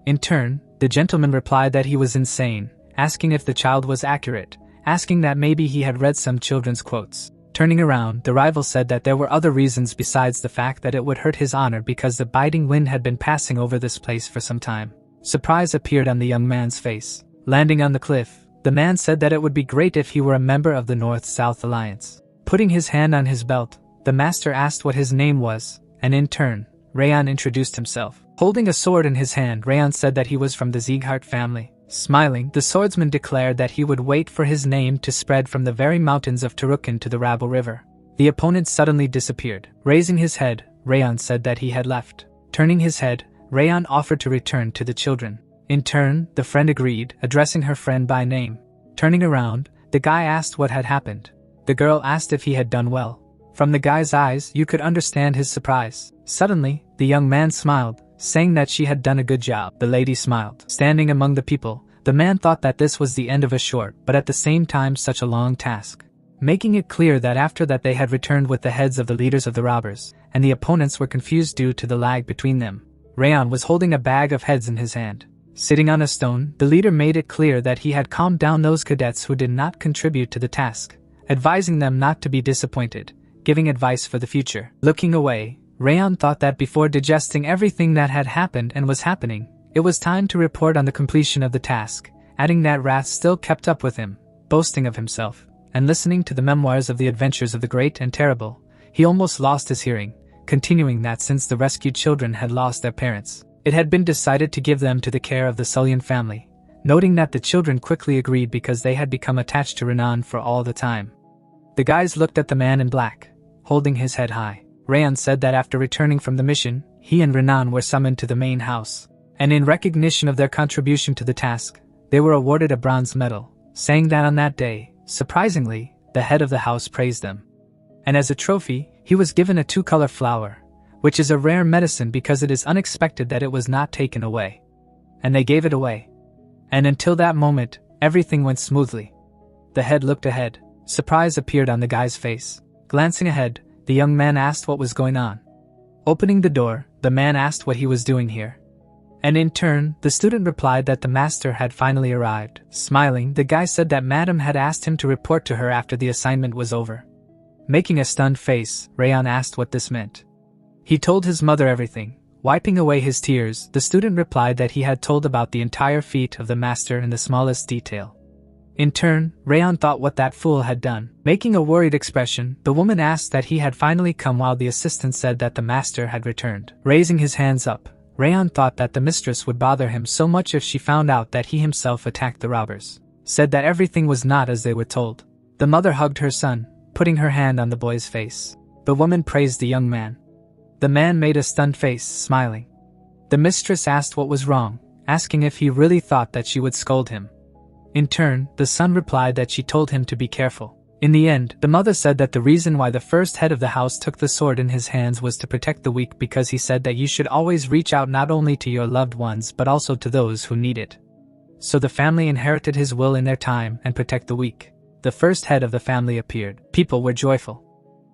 In turn, the gentleman replied that he was insane, asking if the child was accurate, asking that maybe he had read some children's quotes. Turning around, the rival said that there were other reasons besides the fact that it would hurt his honor because the biting wind had been passing over this place for some time. Surprise appeared on the young man's face. Landing on the cliff, the man said that it would be great if he were a member of the North-South Alliance. Putting his hand on his belt, the master asked what his name was, and in turn, Rayan introduced himself. Holding a sword in his hand, Rayan said that he was from the Sieghart family. Smiling, the swordsman declared that he would wait for his name to spread from the very mountains of Tarukan to the Rabble River. The opponent suddenly disappeared. Raising his head, Rayan said that he had left. Turning his head, Rayan offered to return to the children. In turn, the friend agreed, addressing her friend by name. Turning around, the guy asked what had happened. The girl asked if he had done well. From the guy's eyes, you could understand his surprise. Suddenly, the young man smiled, saying that she had done a good job. The lady smiled. Standing among the people, the man thought that this was the end of a short but at the same time such a long task. Making it clear that after that they had returned with the heads of the leaders of the robbers, and the opponents were confused due to the lag between them. Rayan was holding a bag of heads in his hand. Sitting on a stone, the leader made it clear that he had calmed down those cadets who did not contribute to the task, advising them not to be disappointed, giving advice for the future. Looking away, Rayan thought that before digesting everything that had happened and was happening, it was time to report on the completion of the task, adding that wrath still kept up with him, boasting of himself, and listening to the memoirs of the adventures of the great and terrible. He almost lost his hearing, continuing that since the rescued children had lost their parents, it had been decided to give them to the care of the Sullian family, noting that the children quickly agreed because they had become attached to Renan for all the time. The guys looked at the man in black, holding his head high. Rayan said that after returning from the mission, he and Renan were summoned to the main house, and in recognition of their contribution to the task, they were awarded a bronze medal, saying that on that day, surprisingly, the head of the house praised them. And as a trophy, he was given a 2-color flower, which is a rare medicine because it is unexpected that it was not taken away. And they gave it away. And until that moment, everything went smoothly. The head looked ahead. Surprise appeared on the guy's face. Glancing ahead, the young man asked what was going on. Opening the door, the man asked what he was doing here. And in turn, the student replied that the master had finally arrived. Smiling, the guy said that Madam had asked him to report to her after the assignment was over. Making a stunned face, Rayan asked what this meant. He told his mother everything. Wiping away his tears, the student replied that he had told about the entire feat of the master in the smallest detail. In turn, Rayan thought what that fool had done. Making a worried expression, the woman asked that he had finally come while the assistant said that the master had returned. Raising his hands up, Rayan thought that the mistress would bother him so much if she found out that he himself attacked the robbers. Said that everything was not as they were told. The mother hugged her son, putting her hand on the boy's face. The woman praised the young man. The man made a stunned face, smiling. The mistress asked what was wrong, asking if he really thought that she would scold him. In turn, the son replied that she told him to be careful. In the end, the mother said that the reason why the first head of the house took the sword in his hands was to protect the weak because he said that you should always reach out not only to your loved ones but also to those who need it. So the family inherited his will in their time and protect the weak. The first head of the family appeared. People were joyful.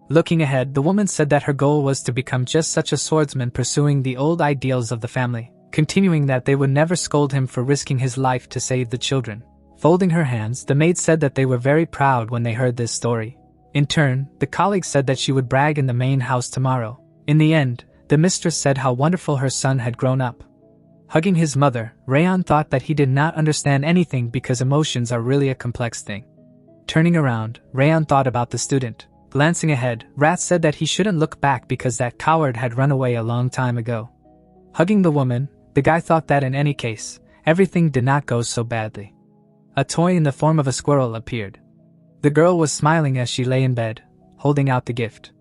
Looking ahead, the woman said that her goal was to become just such a swordsman pursuing the old ideals of the family, continuing that they would never scold him for risking his life to save the children. Folding her hands, the maid said that they were very proud when they heard this story. In turn, the colleague said that she would brag in the main house tomorrow. In the end, the mistress said how wonderful her son had grown up. Hugging his mother, Rayan thought that he did not understand anything because emotions are really a complex thing. Turning around, Rayan thought about the student. Glancing ahead, Rat said that he shouldn't look back because that coward had run away a long time ago. Hugging the woman, the guy thought that in any case, everything did not go so badly. A toy in the form of a squirrel appeared. The girl was smiling as she lay in bed, holding out the gift.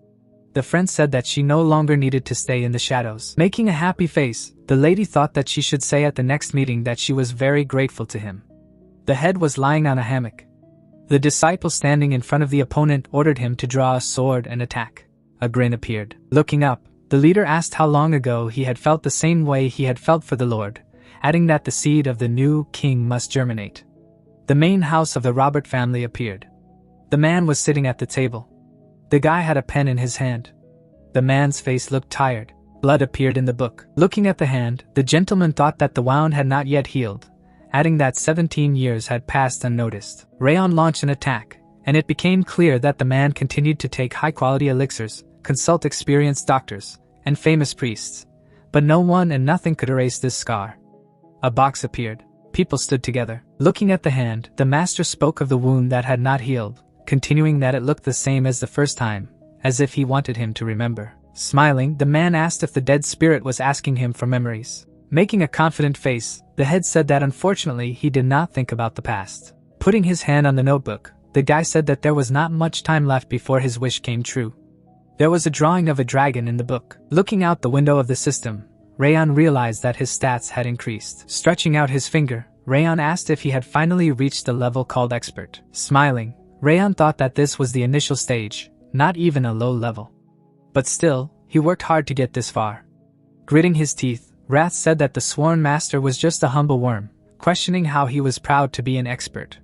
The friend said that she no longer needed to stay in the shadows. Making a happy face, the lady thought that she should say at the next meeting that she was very grateful to him. The head was lying on a hammock. The disciple standing in front of the opponent ordered him to draw a sword and attack. A grin appeared. Looking up, the leader asked how long ago he had felt the same way he had felt for the Lord, adding that the seed of the new king must germinate. The main house of the Robert family appeared. The man was sitting at the table. The guy had a pen in his hand. The man's face looked tired. Blood appeared in the book. Looking at the hand, the gentleman thought that the wound had not yet healed, adding that 17 years had passed unnoticed. Rayon launched an attack, and it became clear that the man continued to take high-quality elixirs, consult experienced doctors, and famous priests. But no one and nothing could erase this scar. A box appeared. People stood together. Looking at the hand, the master spoke of the wound that had not healed, continuing that it looked the same as the first time, as if he wanted him to remember. Smiling, the man asked if the dead spirit was asking him for memories. Making a confident face, the head said that unfortunately he did not think about the past. Putting his hand on the notebook, the guy said that there was not much time left before his wish came true. There was a drawing of a dragon in the book. Looking out the window of the system, Rayon realized that his stats had increased. Stretching out his finger, Rayon asked if he had finally reached the level called expert. Smiling, Rayon thought that this was the initial stage, not even a low level. But still, he worked hard to get this far. Gritting his teeth, Wrath said that the sworn master was just a humble worm, questioning how he was proud to be an expert.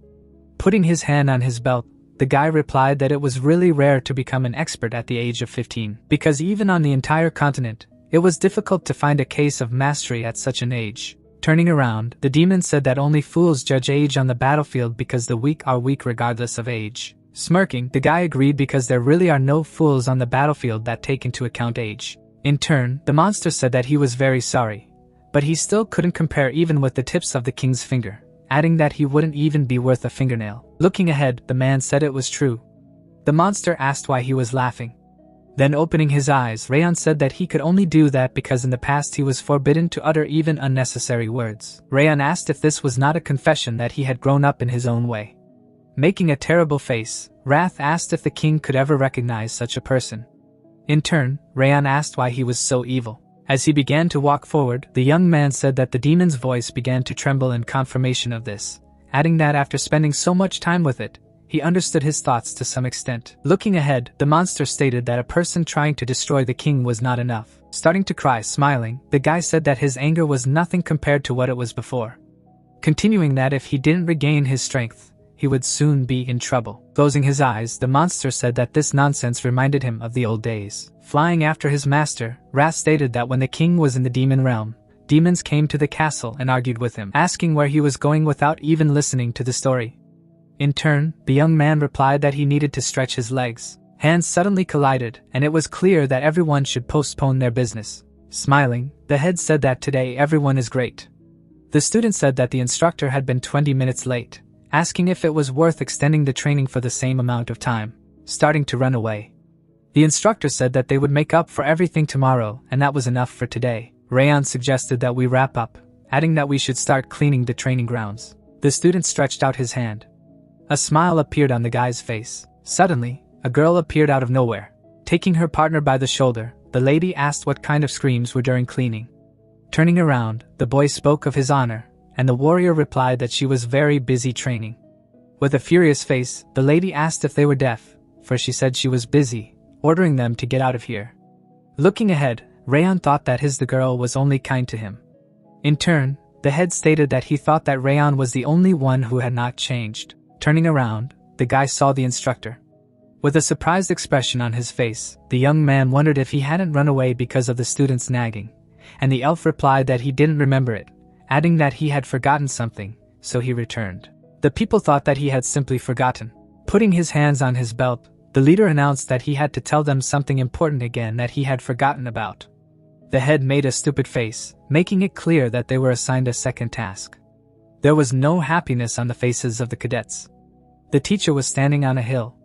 Putting his hand on his belt, the guy replied that it was really rare to become an expert at the age of 15, because even on the entire continent, it was difficult to find a case of mastery at such an age. Turning around, the demon said that only fools judge age on the battlefield because the weak are weak regardless of age. Smirking, the guy agreed because there really are no fools on the battlefield that take into account age. In turn, the monster said that he was very sorry, but he still couldn't compare even with the tips of the king's finger, adding that he wouldn't even be worth a fingernail. Looking ahead, the man said it was true. The monster asked why he was laughing. Then opening his eyes, Rayon said that he could only do that because in the past he was forbidden to utter even unnecessary words. Rayon asked if this was not a confession that he had grown up in his own way. Making a terrible face, Wrath asked if the king could ever recognize such a person. In turn, Rayon asked why he was so evil. As he began to walk forward, the young man said that the demon's voice began to tremble in confirmation of this, adding that after spending so much time with it, he understood his thoughts to some extent. Looking ahead, the monster stated that a person trying to destroy the king was not enough. Starting to cry, smiling, the guy said that his anger was nothing compared to what it was before. Continuing that if he didn't regain his strength, he would soon be in trouble. Closing his eyes, the monster said that this nonsense reminded him of the old days. Flying after his master, Wrath stated that when the king was in the demon realm, demons came to the castle and argued with him, asking where he was going without even listening to the story. In turn, the young man replied that he needed to stretch his legs. Hands suddenly collided, and it was clear that everyone should postpone their business. Smiling, the head said that today everyone is great. The student said that the instructor had been 20 minutes late, asking if it was worth extending the training for the same amount of time, starting to run away. The instructor said that they would make up for everything tomorrow, and that was enough for today. Rayon suggested that we wrap up, adding that we should start cleaning the training grounds. The student stretched out his hand. A smile appeared on the guy's face. Suddenly, a girl appeared out of nowhere. Taking her partner by the shoulder, the lady asked what kind of screams were during cleaning. Turning around, the boy spoke of his honor, and the warrior replied that she was very busy training. With a furious face, the lady asked if they were deaf, for she said she was busy, ordering them to get out of here. Looking ahead, Rayon thought that the girl was only kind to him. In turn, the head stated that he thought that Rayon was the only one who had not changed. Turning around, the guy saw the instructor. With a surprised expression on his face, the young man wondered if he hadn't run away because of the student's nagging, and the elf replied that he didn't remember it, adding that he had forgotten something, so he returned. The people thought that he had simply forgotten. Putting his hands on his belt, the leader announced that he had to tell them something important again that he had forgotten about. The head made a stupid face, making it clear that they were assigned a second task. There was no happiness on the faces of the cadets. The teacher was standing on a hill.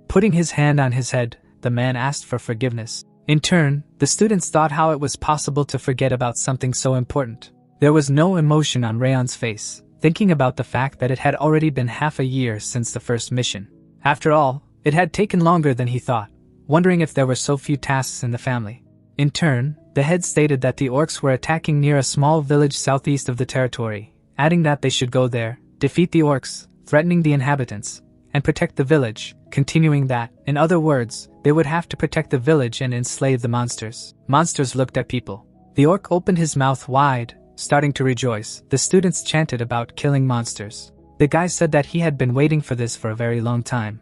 Putting his hand on his head, the man asked for forgiveness. In turn, the students thought how it was possible to forget about something so important. There was no emotion on Rayon's face, thinking about the fact that it had already been half a year since the first mission. After all, it had taken longer than he thought, wondering if there were so few tasks in the family. In turn, the head stated that the orcs were attacking near a small village southeast of the territory, adding that they should go there, defeat the orcs, threatening the inhabitants, and protect the village, continuing that, in other words, they would have to protect the village and enslave the monsters. Monsters looked at people. The orc opened his mouth wide, starting to rejoice. The students chanted about killing monsters. The guy said that he had been waiting for this for a very long time.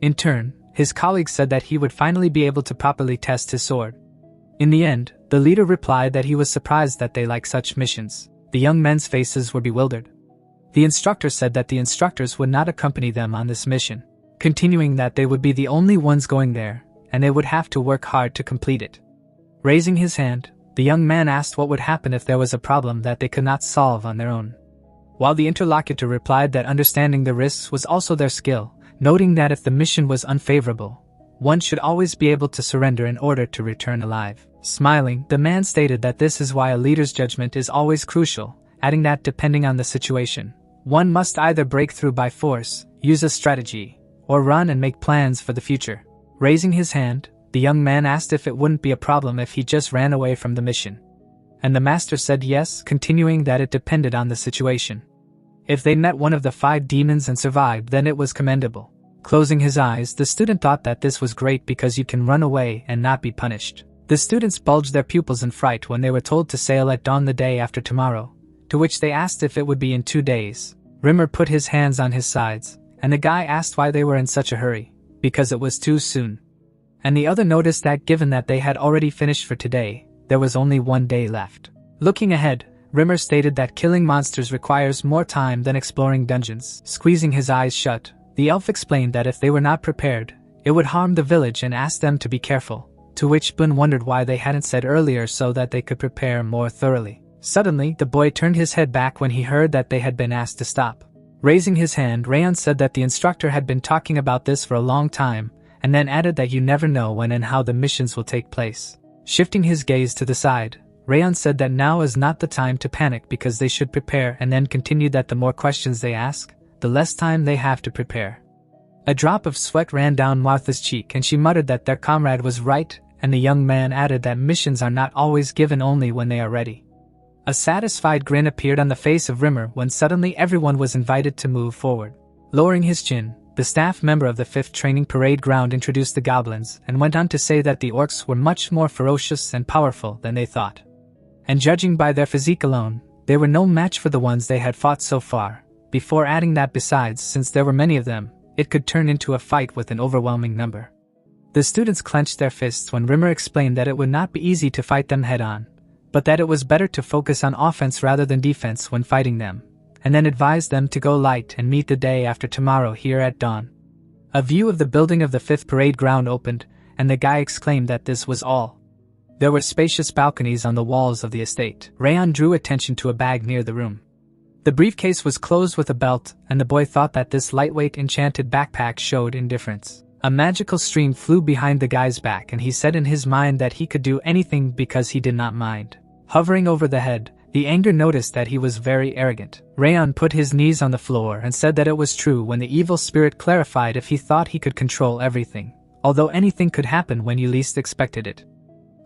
In turn, his colleague said that he would finally be able to properly test his sword. In the end, the leader replied that he was surprised that they liked such missions. The young men's faces were bewildered. The instructor said that the instructors would not accompany them on this mission, continuing that they would be the only ones going there, and they would have to work hard to complete it. Raising his hand, the young man asked what would happen if there was a problem that they could not solve on their own. While the interlocutor replied that understanding the risks was also their skill, noting that if the mission was unfavorable, one should always be able to surrender in order to return alive. Smiling, the man stated that this is why a leader's judgment is always crucial, adding that depending on the situation, one must either break through by force, use a strategy, or run and make plans for the future. Raising his hand, the young man asked if it wouldn't be a problem if he just ran away from the mission. And the master said yes, continuing that it depended on the situation. If they met one of the 5 demons and survived, then it was commendable. Closing his eyes, the student thought that this was great because you can run away and not be punished. The students bulged their pupils in fright when they were told to sail at dawn the day after tomorrow, to which they asked if it would be in 2 days. Rimmer put his hands on his sides, and the guy asked why they were in such a hurry, because it was too soon. And the other noticed that given that they had already finished for today, there was only 1 day left. Looking ahead, Rimmer stated that killing monsters requires more time than exploring dungeons. Squeezing his eyes shut, the elf explained that if they were not prepared, it would harm the village and asked them to be careful, to which Bun wondered why they hadn't said earlier so that they could prepare more thoroughly. Suddenly, the boy turned his head back when he heard that they had been asked to stop. Raising his hand, Rayon said that the instructor had been talking about this for a long time, and then added that you never know when and how the missions will take place. Shifting his gaze to the side, Rayon said that now is not the time to panic because they should prepare, and then continued that the more questions they ask, the less time they have to prepare. A drop of sweat ran down Martha's cheek and she muttered that their comrade was right, and the young man added that missions are not always given only when they are ready. A satisfied grin appeared on the face of Rimmer when suddenly everyone was invited to move forward. Lowering his chin, the staff member of the 5th Training Parade Ground introduced the goblins and went on to say that the orcs were much more ferocious and powerful than they thought. And judging by their physique alone, they were no match for the ones they had fought so far, before adding that besides, since there were many of them, it could turn into a fight with an overwhelming number. The students clenched their fists when Rimmer explained that it would not be easy to fight them head-on, but that it was better to focus on offense rather than defense when fighting them, and then advised them to go light and meet the day after tomorrow here at dawn. A view of the building of the 5th Parade Ground opened, and the guy exclaimed that this was all. There were spacious balconies on the walls of the estate. Rayon drew attention to a bag near the room. The briefcase was closed with a belt, and the boy thought that this lightweight enchanted backpack showed indifference. A magical stream flew behind the guy's back and he said in his mind that he could do anything because he did not mind. Hovering over the head, the anger noticed that he was very arrogant. Rayon put his knees on the floor and said that it was true when the evil spirit clarified if he thought he could control everything, although anything could happen when you least expected it.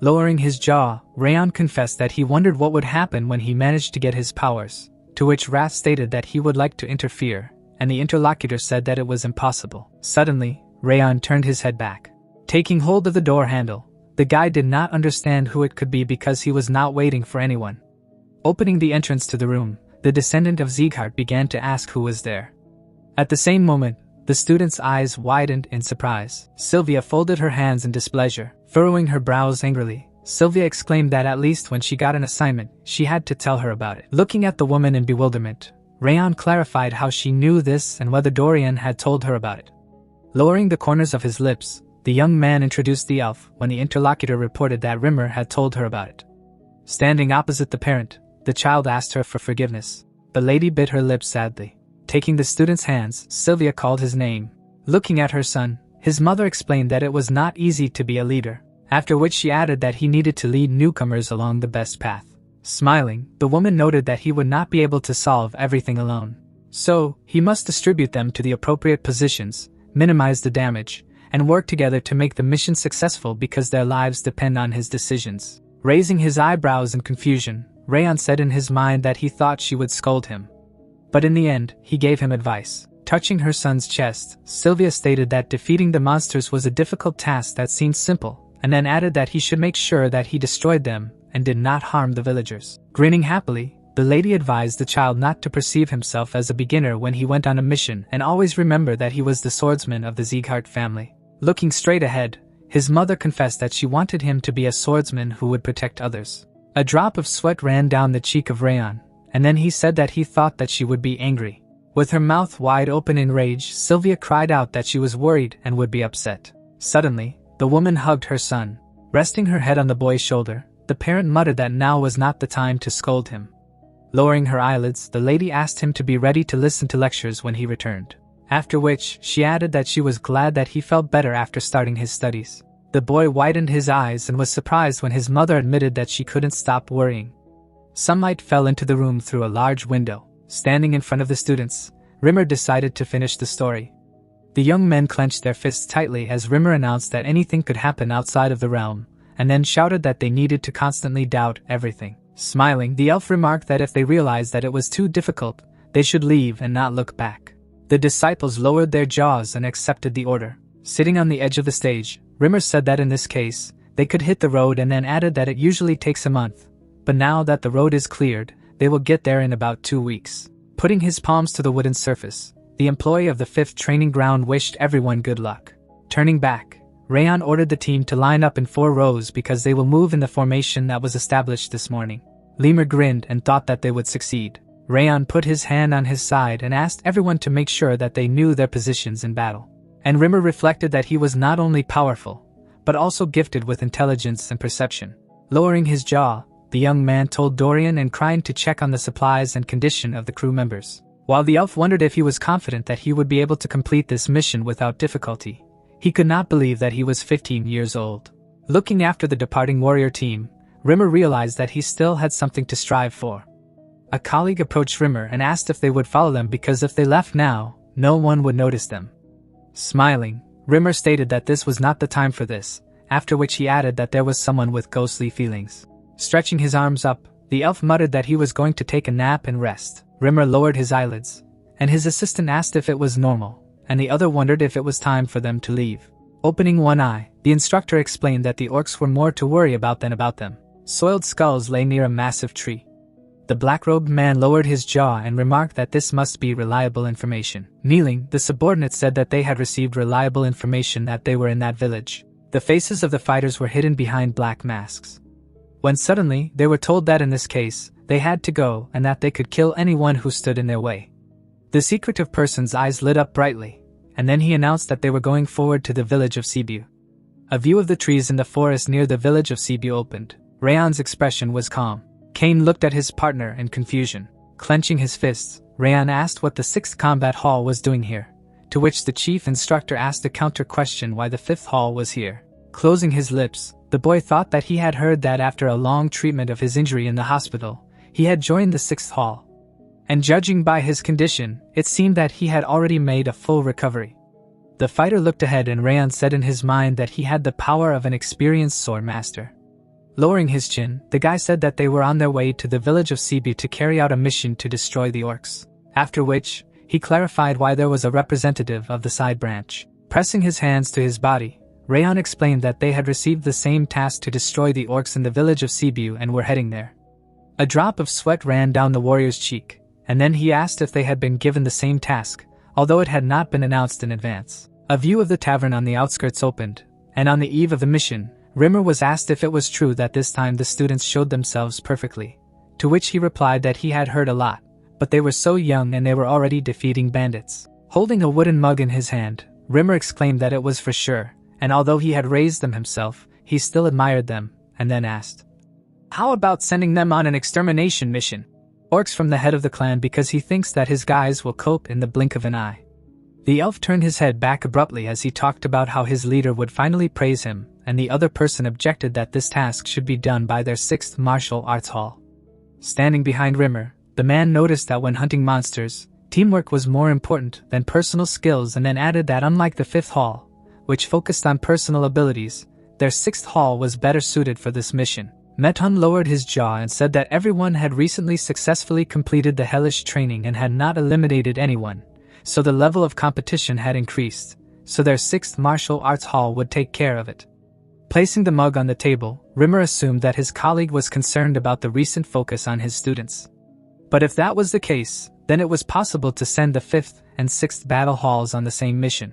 Lowering his jaw, Rayon confessed that he wondered what would happen when he managed to get his powers, to which Wrath stated that he would like to interfere, and the interlocutor said that it was impossible. Suddenly, Rayon turned his head back. Taking hold of the door handle, the guy did not understand who it could be because he was not waiting for anyone. Opening the entrance to the room, the descendant of Sieghart began to ask who was there. At the same moment, the student's eyes widened in surprise. Sylvia folded her hands in displeasure. Furrowing her brows angrily, Sylvia exclaimed that at least when she got an assignment, she had to tell her about it. Looking at the woman in bewilderment, Rayon clarified how she knew this and whether Dorian had told her about it. Lowering the corners of his lips, the young man introduced the elf when the interlocutor reported that Rimmer had told her about it. Standing opposite the parent, the child asked her for forgiveness. The lady bit her lips sadly. Taking the student's hands, Sylvia called his name. Looking at her son, his mother explained that it was not easy to be a leader, after which she added that he needed to lead newcomers along the best path. Smiling, the woman noted that he would not be able to solve everything alone. So, he must distribute them to the appropriate positions, minimize the damage, and work together to make the mission successful because their lives depend on his decisions. Raising his eyebrows in confusion, Rayon said in his mind that he thought she would scold him. But in the end, he gave him advice. Touching her son's chest, Sylvia stated that defeating the monsters was a difficult task that seemed simple, and then added that he should make sure that he destroyed them and did not harm the villagers. Grinning happily, the lady advised the child not to perceive himself as a beginner when he went on a mission and always remember that he was the swordsman of the Sieghart family. Looking straight ahead, his mother confessed that she wanted him to be a swordsman who would protect others. A drop of sweat ran down the cheek of Rayon, and then he said that he thought that she would be angry. With her mouth wide open in rage, Sylvia cried out that she was worried and would be upset. Suddenly, the woman hugged her son. Resting her head on the boy's shoulder, the parent muttered that now was not the time to scold him. Lowering her eyelids, the lady asked him to be ready to listen to lectures when he returned. After which, she added that she was glad that he felt better after starting his studies. The boy widened his eyes and was surprised when his mother admitted that she couldn't stop worrying. Sunlight fell into the room through a large window. Standing in front of the students, Rimmer decided to finish the story. The young men clenched their fists tightly as Rimmer announced that anything could happen outside of the realm, and then shouted that they needed to constantly doubt everything. Smiling, the elf remarked that if they realized that it was too difficult, they should leave and not look back. The disciples lowered their jaws and accepted the order. Sitting on the edge of the stage, Rimmer said that in this case, they could hit the road and then added that it usually takes a month, but now that the road is cleared, they will get there in about 2 weeks. Putting his palms to the wooden surface, the employee of the 5th training ground wished everyone good luck. Turning back, Rayon ordered the team to line up in 4 rows because they will move in the formation that was established this morning. Lemur grinned and thought that they would succeed. Rayon put his hand on his side and asked everyone to make sure that they knew their positions in battle. And Rimmer reflected that he was not only powerful, but also gifted with intelligence and perception. Lowering his jaw, the young man told Dorian and Crine to check on the supplies and condition of the crew members. While the elf wondered if he was confident that he would be able to complete this mission without difficulty, he could not believe that he was 15 years old. Looking after the departing warrior team, Rimmer realized that he still had something to strive for. A colleague approached Rimmer and asked if they would follow them because if they left now, no one would notice them. Smiling, Rimmer stated that this was not the time for this, after which he added that there was someone with ghostly feelings. Stretching his arms up, the elf muttered that he was going to take a nap and rest. Rimmer lowered his eyelids, and his assistant asked if it was normal, and the other wondered if it was time for them to leave. Opening one eye, the instructor explained that the orcs were more to worry about than about them. Soiled skulls lay near a massive tree. The black-robed man lowered his jaw and remarked that this must be reliable information. Kneeling, the subordinate said that they had received reliable information that they were in that village. The faces of the fighters were hidden behind black masks. When suddenly, they were told that in this case, they had to go and that they could kill anyone who stood in their way. The secretive person's eyes lit up brightly, and then he announced that they were going forward to the village of Sibiu. A view of the trees in the forest near the village of Sibiu opened. Rayon's expression was calm. Kane looked at his partner in confusion. Clenching his fists, Rayon asked what the 6th Combat Hall was doing here, to which the chief instructor asked a counter question why the 5th Hall was here. Closing his lips, the boy thought that he had heard that after a long treatment of his injury in the hospital, he had joined the 6th Hall. And judging by his condition, it seemed that he had already made a full recovery. The fighter looked ahead and Rayon said in his mind that he had the power of an experienced sword master. Lowering his chin, the guy said that they were on their way to the village of Sibiu to carry out a mission to destroy the orcs. After which, he clarified why there was a representative of the side branch. Pressing his hands to his body, Rayon explained that they had received the same task to destroy the orcs in the village of Sibiu and were heading there. A drop of sweat ran down the warrior's cheek, and then he asked if they had been given the same task, although it had not been announced in advance. A view of the tavern on the outskirts opened, and on the eve of the mission, Rimmer was asked if it was true that this time the students showed themselves perfectly, to which he replied that he had heard a lot, but they were so young and they were already defeating bandits. Holding a wooden mug in his hand, Rimmer exclaimed that it was for sure, and although he had raised them himself, he still admired them, and then asked, "How about sending them on an extermination mission? Orcs from the head of the clan because he thinks that his guys will cope in the blink of an eye." The elf turned his head back abruptly as he talked about how his leader would finally praise him, and the other person objected that this task should be done by their 6th Martial Arts Hall. Standing behind Rimmer, the man noticed that when hunting monsters, teamwork was more important than personal skills, and then added that unlike the fifth hall, which focused on personal abilities, their sixth hall was better suited for this mission. Methun lowered his jaw and said that everyone had recently successfully completed the hellish training and had not eliminated anyone, so the level of competition had increased, so their sixth martial arts hall would take care of it. Placing the mug on the table, Rimmer assumed that his colleague was concerned about the recent focus on his students. But if that was the case, then it was possible to send the fifth and sixth battle halls on the same mission.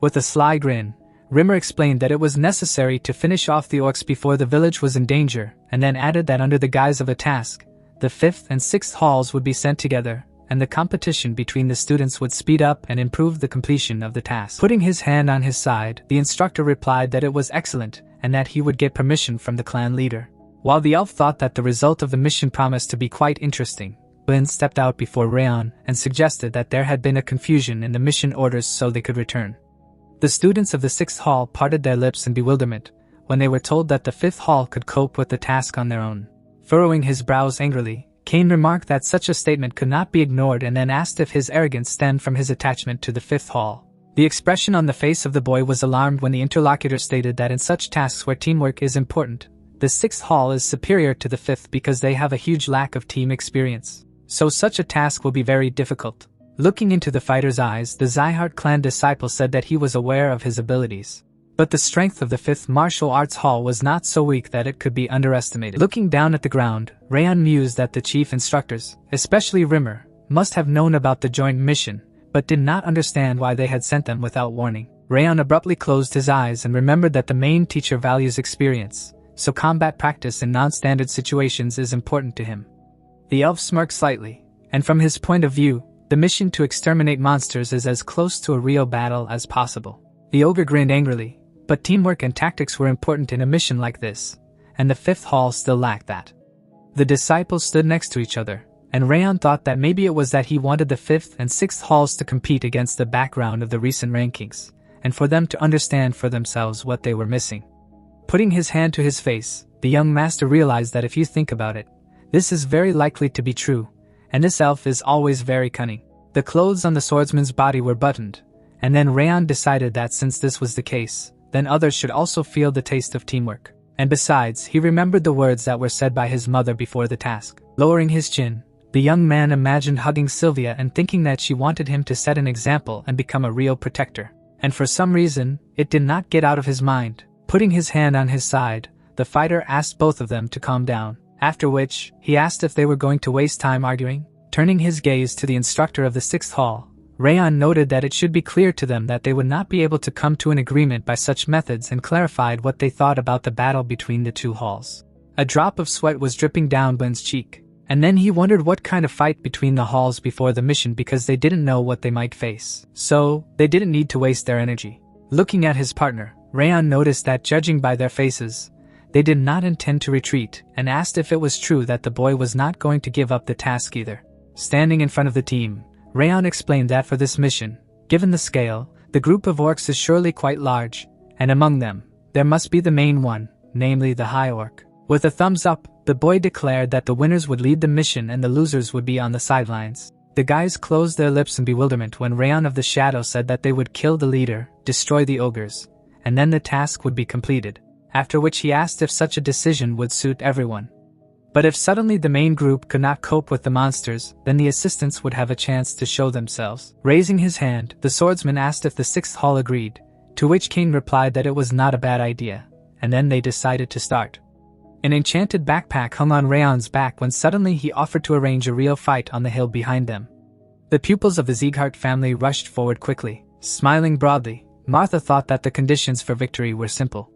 With a sly grin, Rimmer explained that it was necessary to finish off the orcs before the village was in danger, and then added that under the guise of a task, the fifth and sixth halls would be sent together, and the competition between the students would speed up and improve the completion of the task. Putting his hand on his side, the instructor replied that it was excellent, and that he would get permission from the clan leader. While the elf thought that the result of the mission promised to be quite interesting, Lin stepped out before Rayon and suggested that there had been a confusion in the mission orders so they could return. The students of the sixth hall parted their lips in bewilderment when they were told that the fifth hall could cope with the task on their own. Furrowing his brows angrily, Kane remarked that such a statement could not be ignored and then asked if his arrogance stemmed from his attachment to the fifth hall. The expression on the face of the boy was alarmed when the interlocutor stated that in such tasks where teamwork is important, the sixth hall is superior to the fifth because they have a huge lack of team experience. So such a task will be very difficult. Looking into the fighter's eyes, the Zyhart clan disciple said that he was aware of his abilities. But the strength of the fifth martial arts hall was not so weak that it could be underestimated. Looking down at the ground, Rayon mused that the chief instructors, especially Rimmer, must have known about the joint mission, but did not understand why they had sent them without warning. Rayon abruptly closed his eyes and remembered that the main teacher values experience, so combat practice in non-standard situations is important to him. The elf smirked slightly, and from his point of view, the mission to exterminate monsters is as close to a real battle as possible. The ogre grinned angrily, but teamwork and tactics were important in a mission like this, and the fifth hall still lacked that. The disciples stood next to each other, and Rayon thought that maybe it was that he wanted the fifth and sixth halls to compete against the background of the recent rankings, and for them to understand for themselves what they were missing. Putting his hand to his face, the young master realized that if you think about it, this is very likely to be true, and this elf is always very cunning. The clothes on the swordsman's body were buttoned, and then Rayon decided that since this was the case, then others should also feel the taste of teamwork. And besides, he remembered the words that were said by his mother before the task. Lowering his chin, the young man imagined hugging Sylvia and thinking that she wanted him to set an example and become a real protector. And for some reason, it did not get out of his mind. Putting his hand on his side, the fighter asked both of them to calm down. After which, he asked if they were going to waste time arguing. Turning his gaze to the instructor of the sixth hall, Rayon noted that it should be clear to them that they would not be able to come to an agreement by such methods and clarified what they thought about the battle between the two halls. A drop of sweat was dripping down Ben's cheek, and then he wondered what kind of fight between the halls before the mission because they didn't know what they might face. So, they didn't need to waste their energy. Looking at his partner, Rayon noticed that judging by their faces, they did not intend to retreat and asked if it was true that the boy was not going to give up the task either. Standing in front of the team, Rayon explained that for this mission, given the scale, the group of orcs is surely quite large, and among them, there must be the main one, namely the high orc. With a thumbs up, the boy declared that the winners would lead the mission and the losers would be on the sidelines. The guys closed their lips in bewilderment when Rayon of the Shadow said that they would kill the leader, destroy the ogres, and then the task would be completed. After which he asked if such a decision would suit everyone. But if suddenly the main group could not cope with the monsters, then the assistants would have a chance to show themselves. Raising his hand, the swordsman asked if the sixth hall agreed, to which King replied that it was not a bad idea, and then they decided to start. An enchanted backpack hung on Rayon's back when suddenly he offered to arrange a real fight on the hill behind them. The pupils of the Zyhart family rushed forward quickly, smiling broadly. Martha thought that the conditions for victory were simple.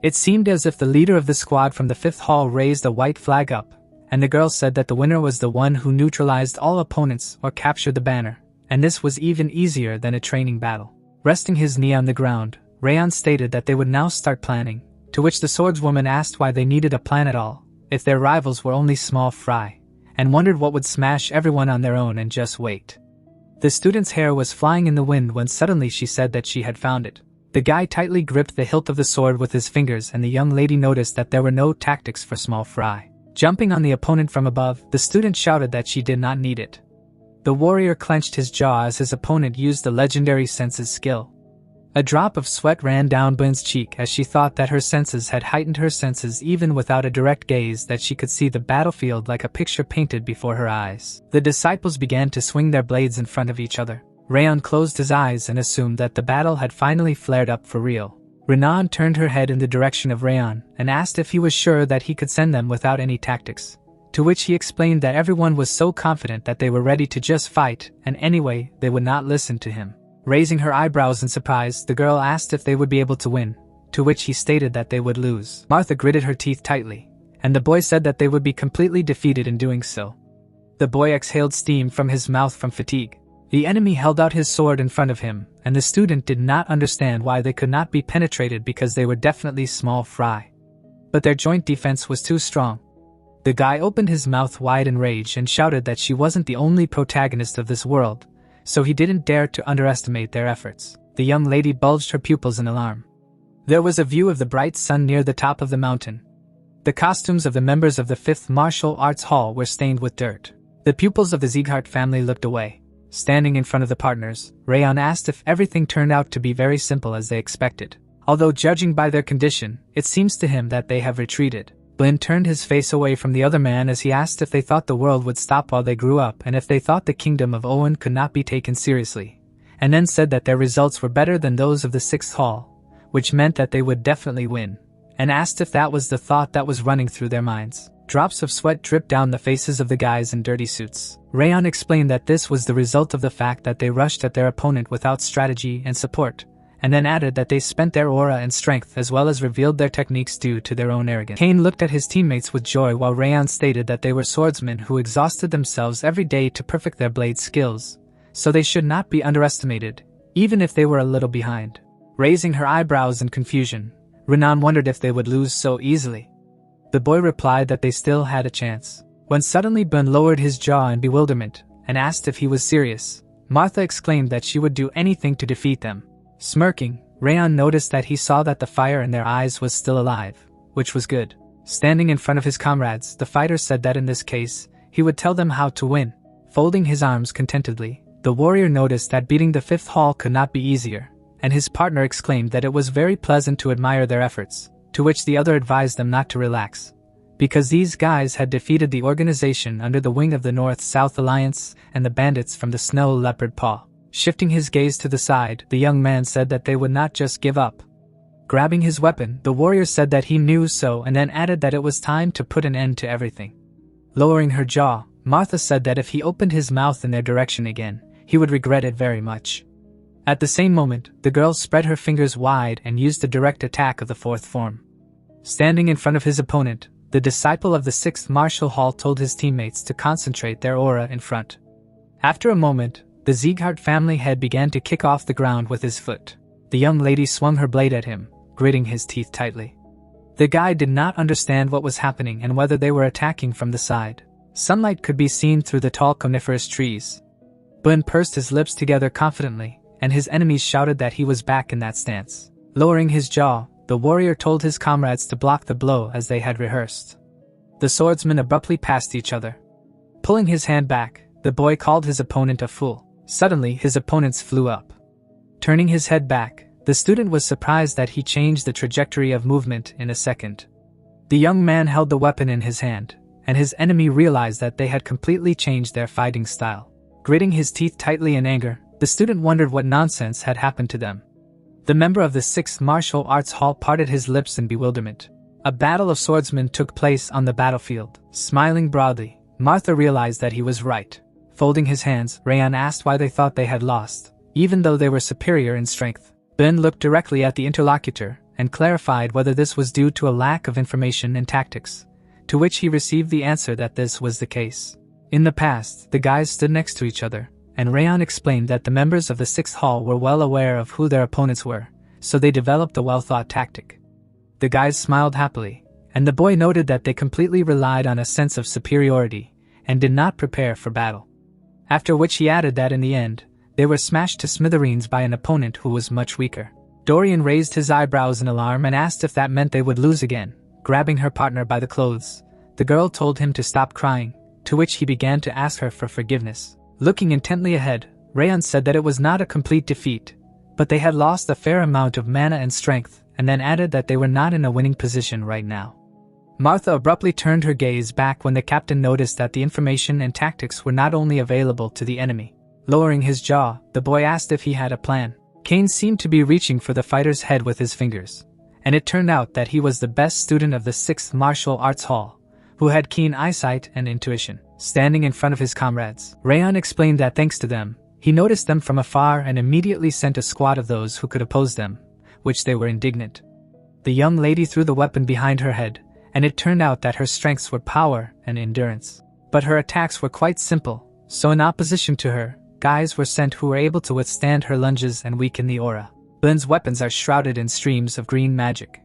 It seemed as if the leader of the squad from the fifth hall raised a white flag up, and the girl said that the winner was the one who neutralized all opponents or captured the banner, and this was even easier than a training battle. Resting his knee on the ground, Rayon stated that they would now start planning, to which the swordswoman asked why they needed a plan at all, if their rivals were only small fry, and wondered what would smash everyone on their own and just wait. The student's hair was flying in the wind when suddenly she said that she had found it. The guy tightly gripped the hilt of the sword with his fingers and the young lady noticed that there were no tactics for small fry. Jumping on the opponent from above, the student shouted that she did not need it. The warrior clenched his jaw as his opponent used the legendary senses skill. A drop of sweat ran down Bun's cheek as she thought that her senses had heightened her senses even without a direct gaze, that she could see the battlefield like a picture painted before her eyes. The disciples began to swing their blades in front of each other. Rayon closed his eyes and assumed that the battle had finally flared up for real. Renan turned her head in the direction of Rayon and asked if he was sure that he could send them without any tactics. To which he explained that everyone was so confident that they were ready to just fight, and anyway, they would not listen to him. Raising her eyebrows in surprise, the girl asked if they would be able to win, to which he stated that they would lose. Martha gritted her teeth tightly, and the boy said that they would be completely defeated in doing so. The boy exhaled steam from his mouth from fatigue. The enemy held out his sword in front of him, and the student did not understand why they could not be penetrated because they were definitely small fry. But their joint defense was too strong. The guy opened his mouth wide in rage and shouted that she wasn't the only protagonist of this world, so he didn't dare to underestimate their efforts. The young lady bulged her pupils in alarm. There was a view of the bright sun near the top of the mountain. The costumes of the members of the 5th Martial Arts Hall were stained with dirt. The pupils of the Sieghart family looked away. Standing in front of the partners, Rayon asked if everything turned out to be very simple as they expected. Although judging by their condition, it seems to him that they have retreated. Blin turned his face away from the other man as he asked if they thought the world would stop while they grew up and if they thought the kingdom of Owen could not be taken seriously, and then said that their results were better than those of the 6th Hall, which meant that they would definitely win, and asked if that was the thought that was running through their minds. Drops of sweat dripped down the faces of the guys in dirty suits. Rayon explained that this was the result of the fact that they rushed at their opponent without strategy and support, and then added that they spent their aura and strength as well as revealed their techniques due to their own arrogance. Kane looked at his teammates with joy while Rayon stated that they were swordsmen who exhausted themselves every day to perfect their blade skills, so they should not be underestimated, even if they were a little behind. Raising her eyebrows in confusion, Renan wondered if they would lose so easily. The boy replied that they still had a chance, when suddenly Ben lowered his jaw in bewilderment and asked if he was serious. Martha exclaimed that she would do anything to defeat them. Smirking, Rayon noticed that he saw that the fire in their eyes was still alive, which was good. Standing in front of his comrades, the fighter said that in this case, he would tell them how to win. Folding his arms contentedly, the warrior noticed that beating the 5th Hall could not be easier, and his partner exclaimed that it was very pleasant to admire their efforts, to which the other advised them not to relax, because these guys had defeated the organization under the wing of the North-South Alliance and the bandits from the Snow Leopard Paw. Shifting his gaze to the side, the young man said that they would not just give up. Grabbing his weapon, the warrior said that he knew so and then added that it was time to put an end to everything. Lowering her jaw, Martha said that if he opened his mouth in their direction again, he would regret it very much. At the same moment, the girl spread her fingers wide and used a direct attack of the 4th form. Standing in front of his opponent, the disciple of the 6th Martial Hall told his teammates to concentrate their aura in front. After a moment, the Sieghart family head began to kick off the ground with his foot. The young lady swung her blade at him, gritting his teeth tightly. The guy did not understand what was happening and whether they were attacking from the side. Sunlight could be seen through the tall coniferous trees. Bun pursed his lips together confidently, and his enemies shouted that he was back in that stance. Lowering his jaw, the warrior told his comrades to block the blow as they had rehearsed. The swordsmen abruptly passed each other. Pulling his hand back, the boy called his opponent a fool. Suddenly, his opponents flew up. Turning his head back, the student was surprised that he changed the trajectory of movement in a second. The young man held the weapon in his hand, and his enemy realized that they had completely changed their fighting style. Gritting his teeth tightly in anger, the student wondered what nonsense had happened to them. The member of the 6th Martial Arts Hall parted his lips in bewilderment. A battle of swordsmen took place on the battlefield. Smiling broadly, Martha realized that he was right. Folding his hands, Rayon asked why they thought they had lost, even though they were superior in strength. Ben looked directly at the interlocutor and clarified whether this was due to a lack of information and tactics, to which he received the answer that this was the case. In the past, the guys stood next to each other, and Rayon explained that the members of the 6th Hall were well aware of who their opponents were, so they developed a well-thought tactic. The guys smiled happily, and the boy noted that they completely relied on a sense of superiority and did not prepare for battle. After which he added that in the end, they were smashed to smithereens by an opponent who was much weaker. Dorian raised his eyebrows in alarm and asked if that meant they would lose again. Grabbing her partner by the clothes, The girl told him to stop crying, to which he began to ask her for forgiveness. Looking intently ahead, Rayon said that it was not a complete defeat, but they had lost a fair amount of mana and strength, and then added that they were not in a winning position right now. Martha abruptly turned her gaze back when the captain noticed that the information and tactics were not only available to the enemy. Lowering his jaw, the boy asked if he had a plan. Kane seemed to be reaching for the fighter's head with his fingers, and it turned out that he was the best student of the 6th Martial Arts Hall, who had keen eyesight and intuition. Standing in front of his comrades, Rayon explained that thanks to them, he noticed them from afar and immediately sent a squad of those who could oppose them, which they were indignant. The young lady threw the weapon behind her head, and it turned out that her strengths were power and endurance. But her attacks were quite simple, so in opposition to her, guys were sent who were able to withstand her lunges and weaken the aura. Bun's weapons are shrouded in streams of green magic.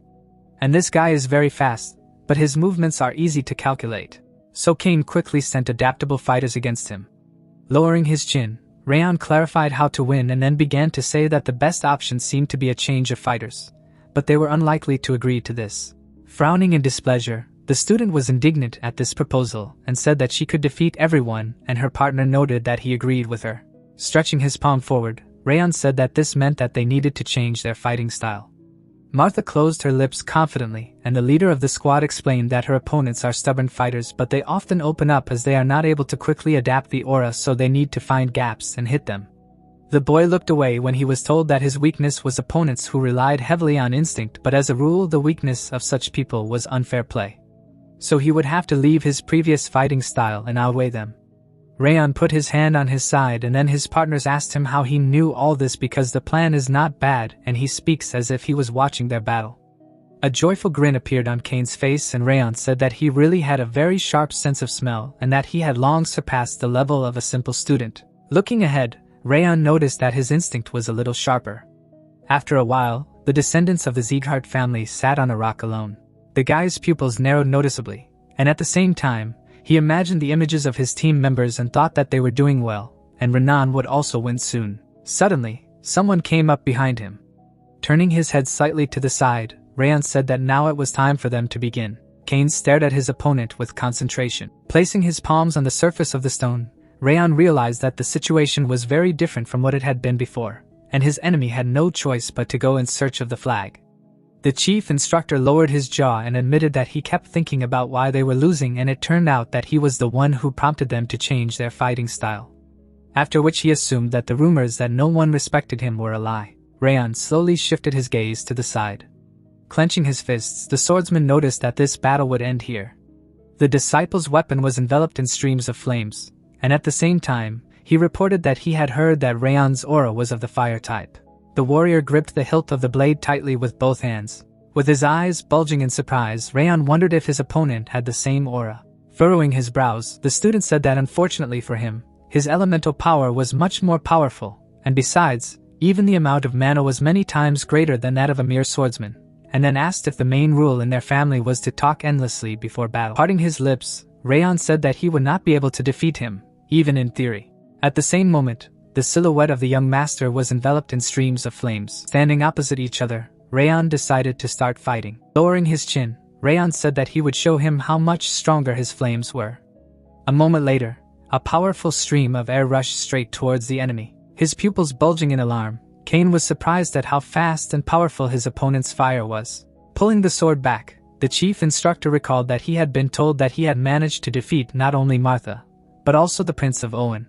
And this guy is very fast, but his movements are easy to calculate. So Kane quickly sent adaptable fighters against him. Lowering his chin, Rayon clarified how to win and then began to say that the best option seemed to be a change of fighters, but they were unlikely to agree to this. Frowning in displeasure, the student was indignant at this proposal and said that she could defeat everyone, and her partner noted that he agreed with her. Stretching his palm forward, Rayon said that this meant that they needed to change their fighting style. Martha closed her lips confidently, and the leader of the squad explained that her opponents are stubborn fighters, but they often open up as they are not able to quickly adapt the aura, so they need to find gaps and hit them. The boy looked away when he was told that his weakness was opponents who relied heavily on instinct, but as a rule the weakness of such people was unfair play. So he would have to leave his previous fighting style and outweigh them. Rayon put his hand on his side, and then his partners asked him how he knew all this, because the plan is not bad and he speaks as if he was watching their battle. A joyful grin appeared on Kane's face, and Rayon said that he really had a very sharp sense of smell and that he had long surpassed the level of a simple student. Looking ahead, Rayon noticed that his instinct was a little sharper. After a while, the descendants of the Sieghart family sat on a rock alone. The guy's pupils narrowed noticeably, and at the same time, he imagined the images of his team members and thought that they were doing well, and Renan would also win soon. Suddenly, someone came up behind him. Turning his head slightly to the side, Rayon said that now it was time for them to begin. Kane stared at his opponent with concentration. Placing his palms on the surface of the stone, Rayon realized that the situation was very different from what it had been before, and his enemy had no choice but to go in search of the flag. The chief instructor lowered his jaw and admitted that he kept thinking about why they were losing, and it turned out that he was the one who prompted them to change their fighting style. After which he assumed that the rumors that no one respected him were a lie. Rayon slowly shifted his gaze to the side. Clenching his fists, the swordsman noticed that this battle would end here. The disciple's weapon was enveloped in streams of flames, and at the same time, he reported that he had heard that Rayon's aura was of the fire type. The warrior gripped the hilt of the blade tightly with both hands. With his eyes bulging in surprise, Rayon wondered if his opponent had the same aura. Furrowing his brows, the student said that unfortunately for him, his elemental power was much more powerful, and besides, even the amount of mana was many times greater than that of a mere swordsman, and then asked if the main rule in their family was to talk endlessly before battle. Parting his lips, Rayon said that he would not be able to defeat him, even in theory. At the same moment, the silhouette of the young master was enveloped in streams of flames. Standing opposite each other, Rayon decided to start fighting. Lowering his chin, Rayon said that he would show him how much stronger his flames were. A moment later, a powerful stream of air rushed straight towards the enemy. His pupils bulging in alarm, Kane was surprised at how fast and powerful his opponent's fire was. Pulling the sword back, the chief instructor recalled that he had been told that he had managed to defeat not only Martha, but also the Prince of Owen.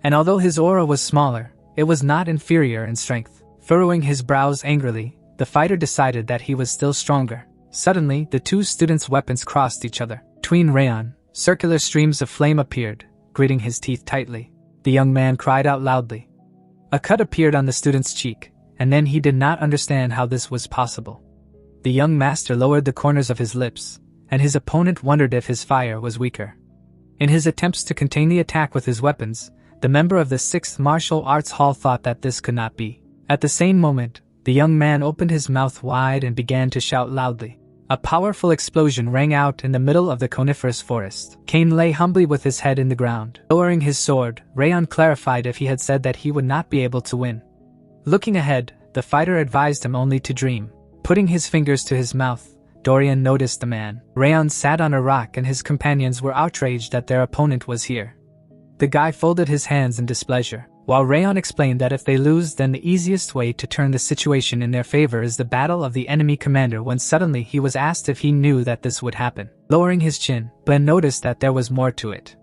And although his aura was smaller, it was not inferior in strength. Furrowing his brows angrily, the fighter decided that he was still stronger. Suddenly, the two students' weapons crossed each other. Between Rayon, circular streams of flame appeared, gritting his teeth tightly. The young man cried out loudly. A cut appeared on the student's cheek, and then he did not understand how this was possible. The young master lowered the corners of his lips, and his opponent wondered if his fire was weaker. In his attempts to contain the attack with his weapons, the member of the 6th Martial Arts Hall thought that this could not be. At the same moment, the young man opened his mouth wide and began to shout loudly. A powerful explosion rang out in the middle of the coniferous forest. Kane lay humbly with his head in the ground. Lowering his sword, Rayon clarified if he had said that he would not be able to win. Looking ahead, the fighter advised him only to dream. Putting his fingers to his mouth, Dorian noticed the man. Rayon sat on a rock and his companions were outraged that their opponent was here. The guy folded his hands in displeasure, while Rayon explained that if they lose, then the easiest way to turn the situation in their favor is the battle of the enemy commander. When suddenly he was asked if he knew that this would happen. Lowering his chin, Ben noticed that there was more to it.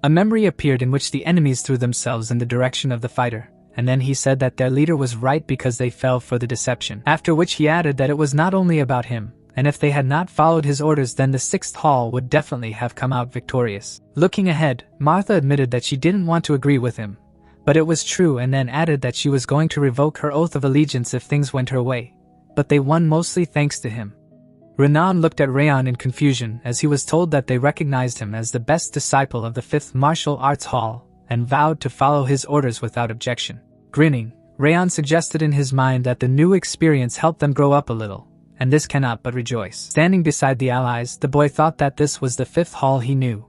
A memory appeared in which the enemies threw themselves in the direction of the fighter, and then he said that their leader was right because they fell for the deception. After which he added that it was not only about him, and if they had not followed his orders, then the 6th Hall would definitely have come out victorious. Looking ahead, Martha admitted that she didn't want to agree with him, but it was true, and then added that she was going to revoke her oath of allegiance if things went her way, but they won mostly thanks to him. Renan looked at Rayon in confusion as he was told that they recognized him as the best disciple of the 5th Martial Arts Hall, and vowed to follow his orders without objection. Grinning, Rayon suggested in his mind that the new experience helped them grow up a little, and this cannot but rejoice. Standing beside the allies, the boy thought that this was the 5th Hall he knew.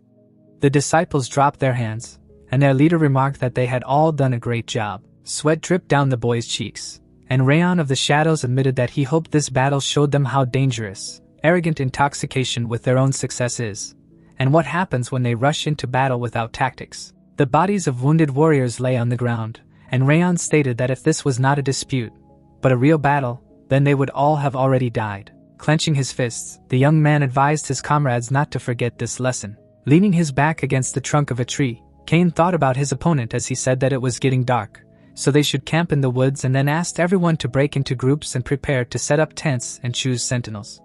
The disciples dropped their hands, and their leader remarked that they had all done a great job. Sweat dripped down the boy's cheeks, and Rayon of the Shadows admitted that he hoped this battle showed them how dangerous, arrogant intoxication with their own success is, and what happens when they rush into battle without tactics. The bodies of wounded warriors lay on the ground, and Rayon stated that if this was not a dispute, but a real battle, then they would all have already died. Clenching his fists, the young man advised his comrades not to forget this lesson. Leaning his back against the trunk of a tree, Cain thought about his opponent as he said that it was getting dark, so they should camp in the woods, and then asked everyone to break into groups and prepare to set up tents and choose sentinels.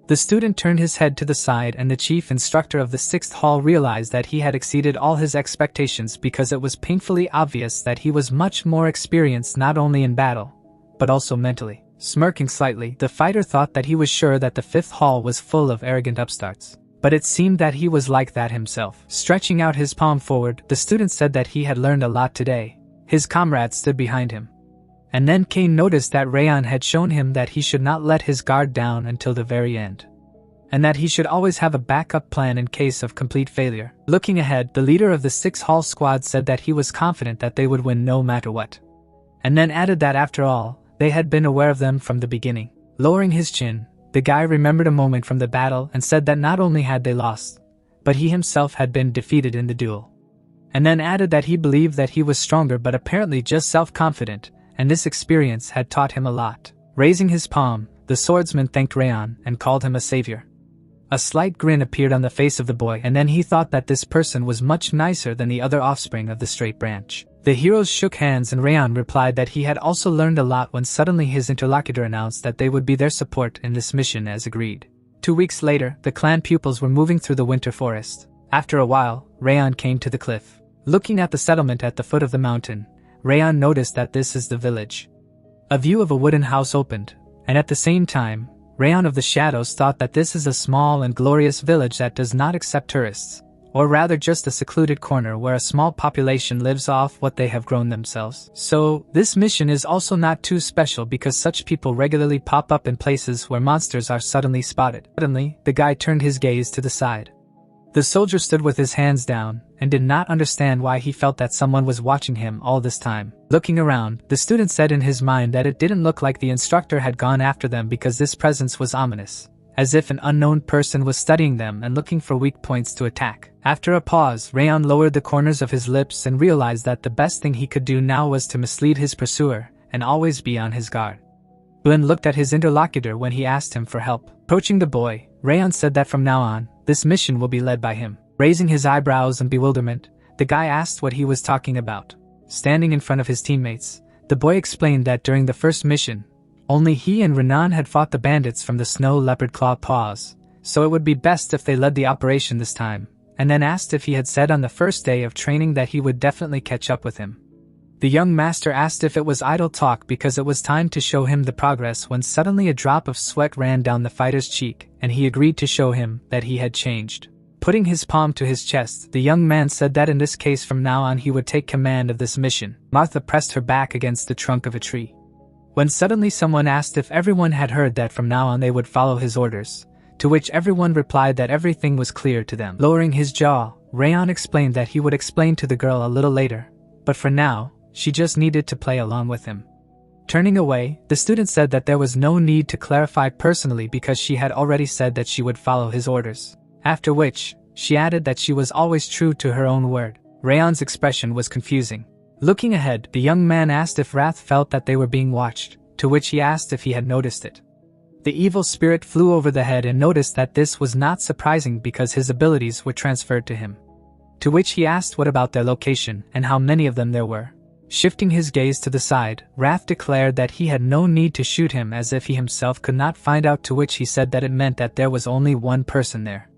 The student turned his head to the side, and the chief instructor of the 6th Hall realized that he had exceeded all his expectations because it was painfully obvious that he was much more experienced not only in battle, but also mentally. Smirking slightly, the fighter thought that he was sure that the 5th Hall was full of arrogant upstarts. But it seemed that he was like that himself. Stretching out his palm forward, the student said that he had learned a lot today. His comrades stood behind him. And then Cain noticed that Rayon had shown him that he should not let his guard down until the very end, and that he should always have a backup plan in case of complete failure. Looking ahead, the leader of the 6th Hall squad said that he was confident that they would win no matter what, and then added that after all, they had been aware of them from the beginning. Lowering his chin, the guy remembered a moment from the battle and said that not only had they lost, but he himself had been defeated in the duel. And then added that he believed that he was stronger but apparently just self-confident, and this experience had taught him a lot. Raising his palm, the swordsman thanked Rayon and called him a savior. A slight grin appeared on the face of the boy, and then he thought that this person was much nicer than the other offspring of the straight branch. The heroes shook hands, and Rayon replied that he had also learned a lot when suddenly his interlocutor announced that they would be their support in this mission as agreed. 2 weeks later, the clan pupils were moving through the winter forest. After a while, Rayon came to the cliff. Looking at the settlement at the foot of the mountain, Rayon noticed that this is the village. A view of a wooden house opened, and at the same time, Rayon of the Shadows thought that this is a small and glorious village that does not accept tourists, or rather just a secluded corner where a small population lives off what they have grown themselves. So, this mission is also not too special because such people regularly pop up in places where monsters are suddenly spotted. Suddenly, the guy turned his gaze to the side. The soldier stood with his hands down, and did not understand why he felt that someone was watching him all this time. Looking around, the student said in his mind that it didn't look like the instructor had gone after them because this presence was ominous, as if an unknown person was studying them and looking for weak points to attack. After a pause, Rayon lowered the corners of his lips and realized that the best thing he could do now was to mislead his pursuer, and always be on his guard. Glenn looked at his interlocutor when he asked him for help. Approaching the boy, Rayon said that from now on, this mission will be led by him. Raising his eyebrows in bewilderment, the guy asked what he was talking about. Standing in front of his teammates, the boy explained that during the first mission, only he and Renan had fought the bandits from the Snow Leopard Claw Paws, so it would be best if they led the operation this time, and then asked if he had said on the first day of training that he would definitely catch up with him. The young master asked if it was idle talk because it was time to show him the progress when suddenly a drop of sweat ran down the fighter's cheek, and he agreed to show him that he had changed. Putting his palm to his chest, the young man said that in this case from now on he would take command of this mission. Martha pressed her back against the trunk of a tree. When suddenly someone asked if everyone had heard that from now on they would follow his orders, to which everyone replied that everything was clear to them. Lowering his jaw, Rayon explained that he would explain to the girl a little later, but for now, she just needed to play along with him. Turning away, the student said that there was no need to clarify personally because she had already said that she would follow his orders. After which, she added that she was always true to her own word. Rayon's expression was confusing. Looking ahead, the young man asked if Wrath felt that they were being watched, to which he asked if he had noticed it. The evil spirit flew over the head and noticed that this was not surprising because his abilities were transferred to him. To which he asked what about their location and how many of them there were. Shifting his gaze to the side, Wrath declared that he had no need to shoot him as if he himself could not find out, to which he said that it meant that there was only one person there.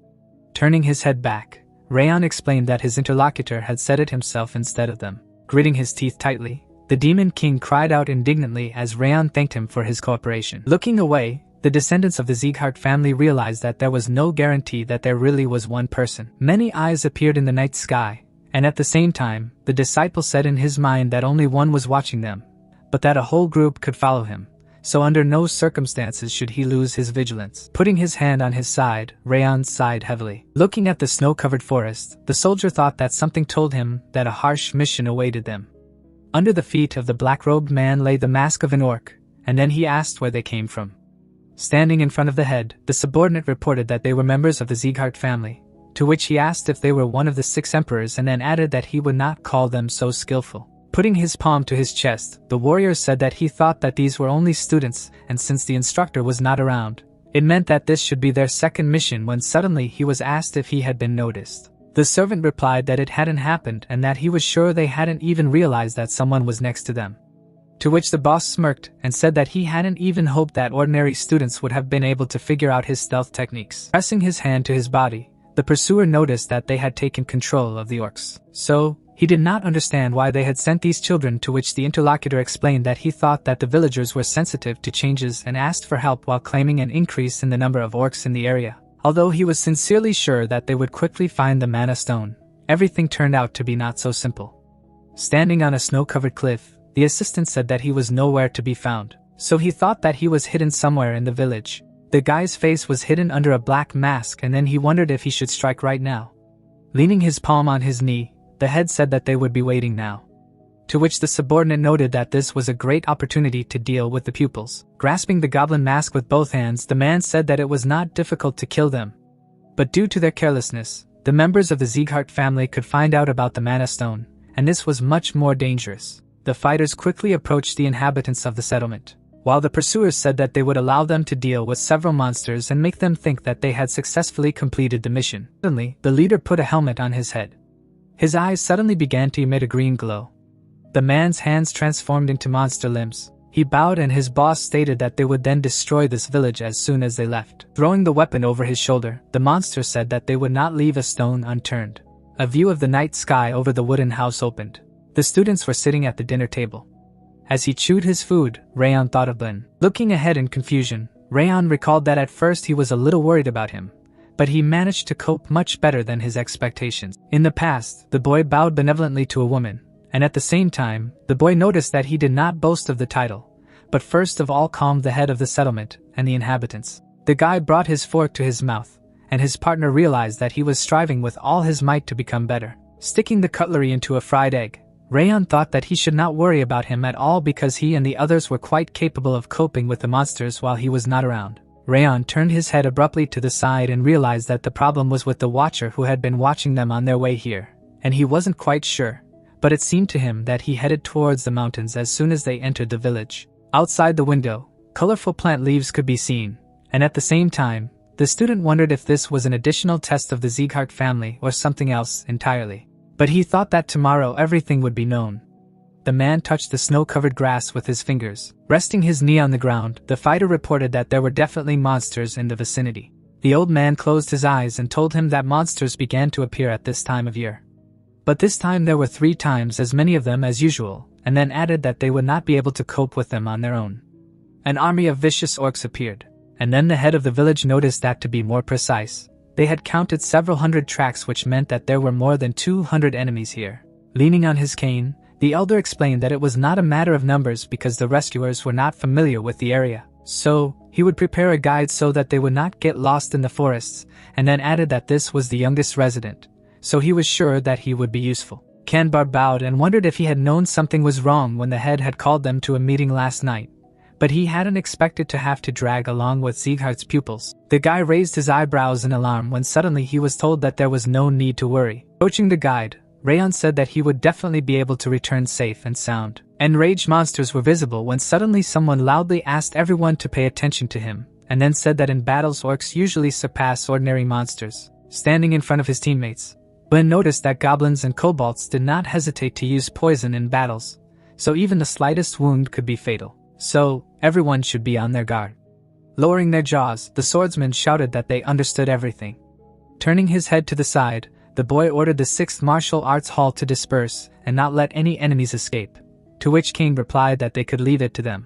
Turning his head back, Rayon explained that his interlocutor had said it himself instead of them. Gritting his teeth tightly, the Demon King cried out indignantly as Rayon thanked him for his cooperation. Looking away, the descendants of the Sieghart family realized that there was no guarantee that there really was one person. Many eyes appeared in the night sky, and at the same time, the disciple said in his mind that only one was watching them, but that a whole group could follow him, so under no circumstances should he lose his vigilance. Putting his hand on his side, Rayon sighed heavily. Looking at the snow-covered forest, the soldier thought that something told him that a harsh mission awaited them. Under the feet of the black-robed man lay the mask of an orc, and then he asked where they came from. Standing in front of the head, the subordinate reported that they were members of the Sieghart family, to which he asked if they were one of the 6 emperors and then added that he would not call them so skillful. Putting his palm to his chest, the warrior said that he thought that these were only students, and since the instructor was not around, it meant that this should be their second mission when suddenly he was asked if he had been noticed. The servant replied that it hadn't happened and that he was sure they hadn't even realized that someone was next to them. To which the boss smirked and said that he hadn't even hoped that ordinary students would have been able to figure out his stealth techniques. Pressing his hand to his body, the pursuer noticed that they had taken control of the orcs. So, he did not understand why they had sent these children, to which the interlocutor explained that he thought that the villagers were sensitive to changes and asked for help while claiming an increase in the number of orcs in the area. Although he was sincerely sure that they would quickly find the mana stone, everything turned out to be not so simple. Standing on a snow-covered cliff, the assistant said that he was nowhere to be found, so he thought that he was hidden somewhere in the village. The guy's face was hidden under a black mask, and then he wondered if he should strike right now. Leaning his palm on his knee, the head said that they would be waiting now. To which the subordinate noted that this was a great opportunity to deal with the pupils. Grasping the goblin mask with both hands, the man said that it was not difficult to kill them. But due to their carelessness, the members of the Sieghart family could find out about the mana stone, and this was much more dangerous. The fighters quickly approached the inhabitants of the settlement, while the pursuers said that they would allow them to deal with several monsters and make them think that they had successfully completed the mission. Suddenly, the leader put a helmet on his head. His eyes suddenly began to emit a green glow. The man's hands transformed into monster limbs. He bowed and his boss stated that they would then destroy this village as soon as they left. Throwing the weapon over his shoulder, the monster said that they would not leave a stone unturned. A view of the night sky over the wooden house opened. The students were sitting at the dinner table. As he chewed his food, Rayon thought of Ben. Looking ahead in confusion, Rayon recalled that at first he was a little worried about him, but he managed to cope much better than his expectations. In the past, the boy bowed benevolently to a woman, and at the same time, the boy noticed that he did not boast of the title, but first of all calmed the head of the settlement and the inhabitants. The guy brought his fork to his mouth, and his partner realized that he was striving with all his might to become better. Sticking the cutlery into a fried egg, Rayon thought that he should not worry about him at all because he and the others were quite capable of coping with the monsters while he was not around. Rayon turned his head abruptly to the side and realized that the problem was with the watcher who had been watching them on their way here, and he wasn't quite sure, but it seemed to him that he headed towards the mountains as soon as they entered the village. Outside the window, colorful plant leaves could be seen, and at the same time, the student wondered if this was an additional test of the Sieghart family or something else entirely. But he thought that tomorrow everything would be known. The man touched the snow-covered grass with his fingers. Resting his knee on the ground, the fighter reported that there were definitely monsters in the vicinity. The old man closed his eyes and told him that monsters began to appear at this time of year. But this time there were 3 times as many of them as usual, and then added that they would not be able to cope with them on their own. An army of vicious orcs appeared, and then the head of the village noticed that to be more precise, they had counted several hundred tracks, which meant that there were more than 200 enemies here. Leaning on his cane, the elder explained that it was not a matter of numbers because the rescuers were not familiar with the area. So, he would prepare a guide so that they would not get lost in the forests, and then added that this was the youngest resident, so he was sure that he would be useful. Kanbar bowed and wondered if he had known something was wrong when the head had called them to a meeting last night, but he hadn't expected to have to drag along with Sieghart's pupils. The guy raised his eyebrows in alarm when suddenly he was told that there was no need to worry. Approaching the guide, Rayon said that he would definitely be able to return safe and sound. Enraged monsters were visible when suddenly someone loudly asked everyone to pay attention to him, and then said that in battles orcs usually surpass ordinary monsters. Standing in front of his teammates, Ben noticed that goblins and kobolds did not hesitate to use poison in battles, so even the slightest wound could be fatal. So, everyone should be on their guard. Lowering their jaws, the swordsman shouted that they understood everything. Turning his head to the side, the boy ordered the 6th Martial Arts Hall to disperse and not let any enemies escape, to which King replied that they could leave it to them.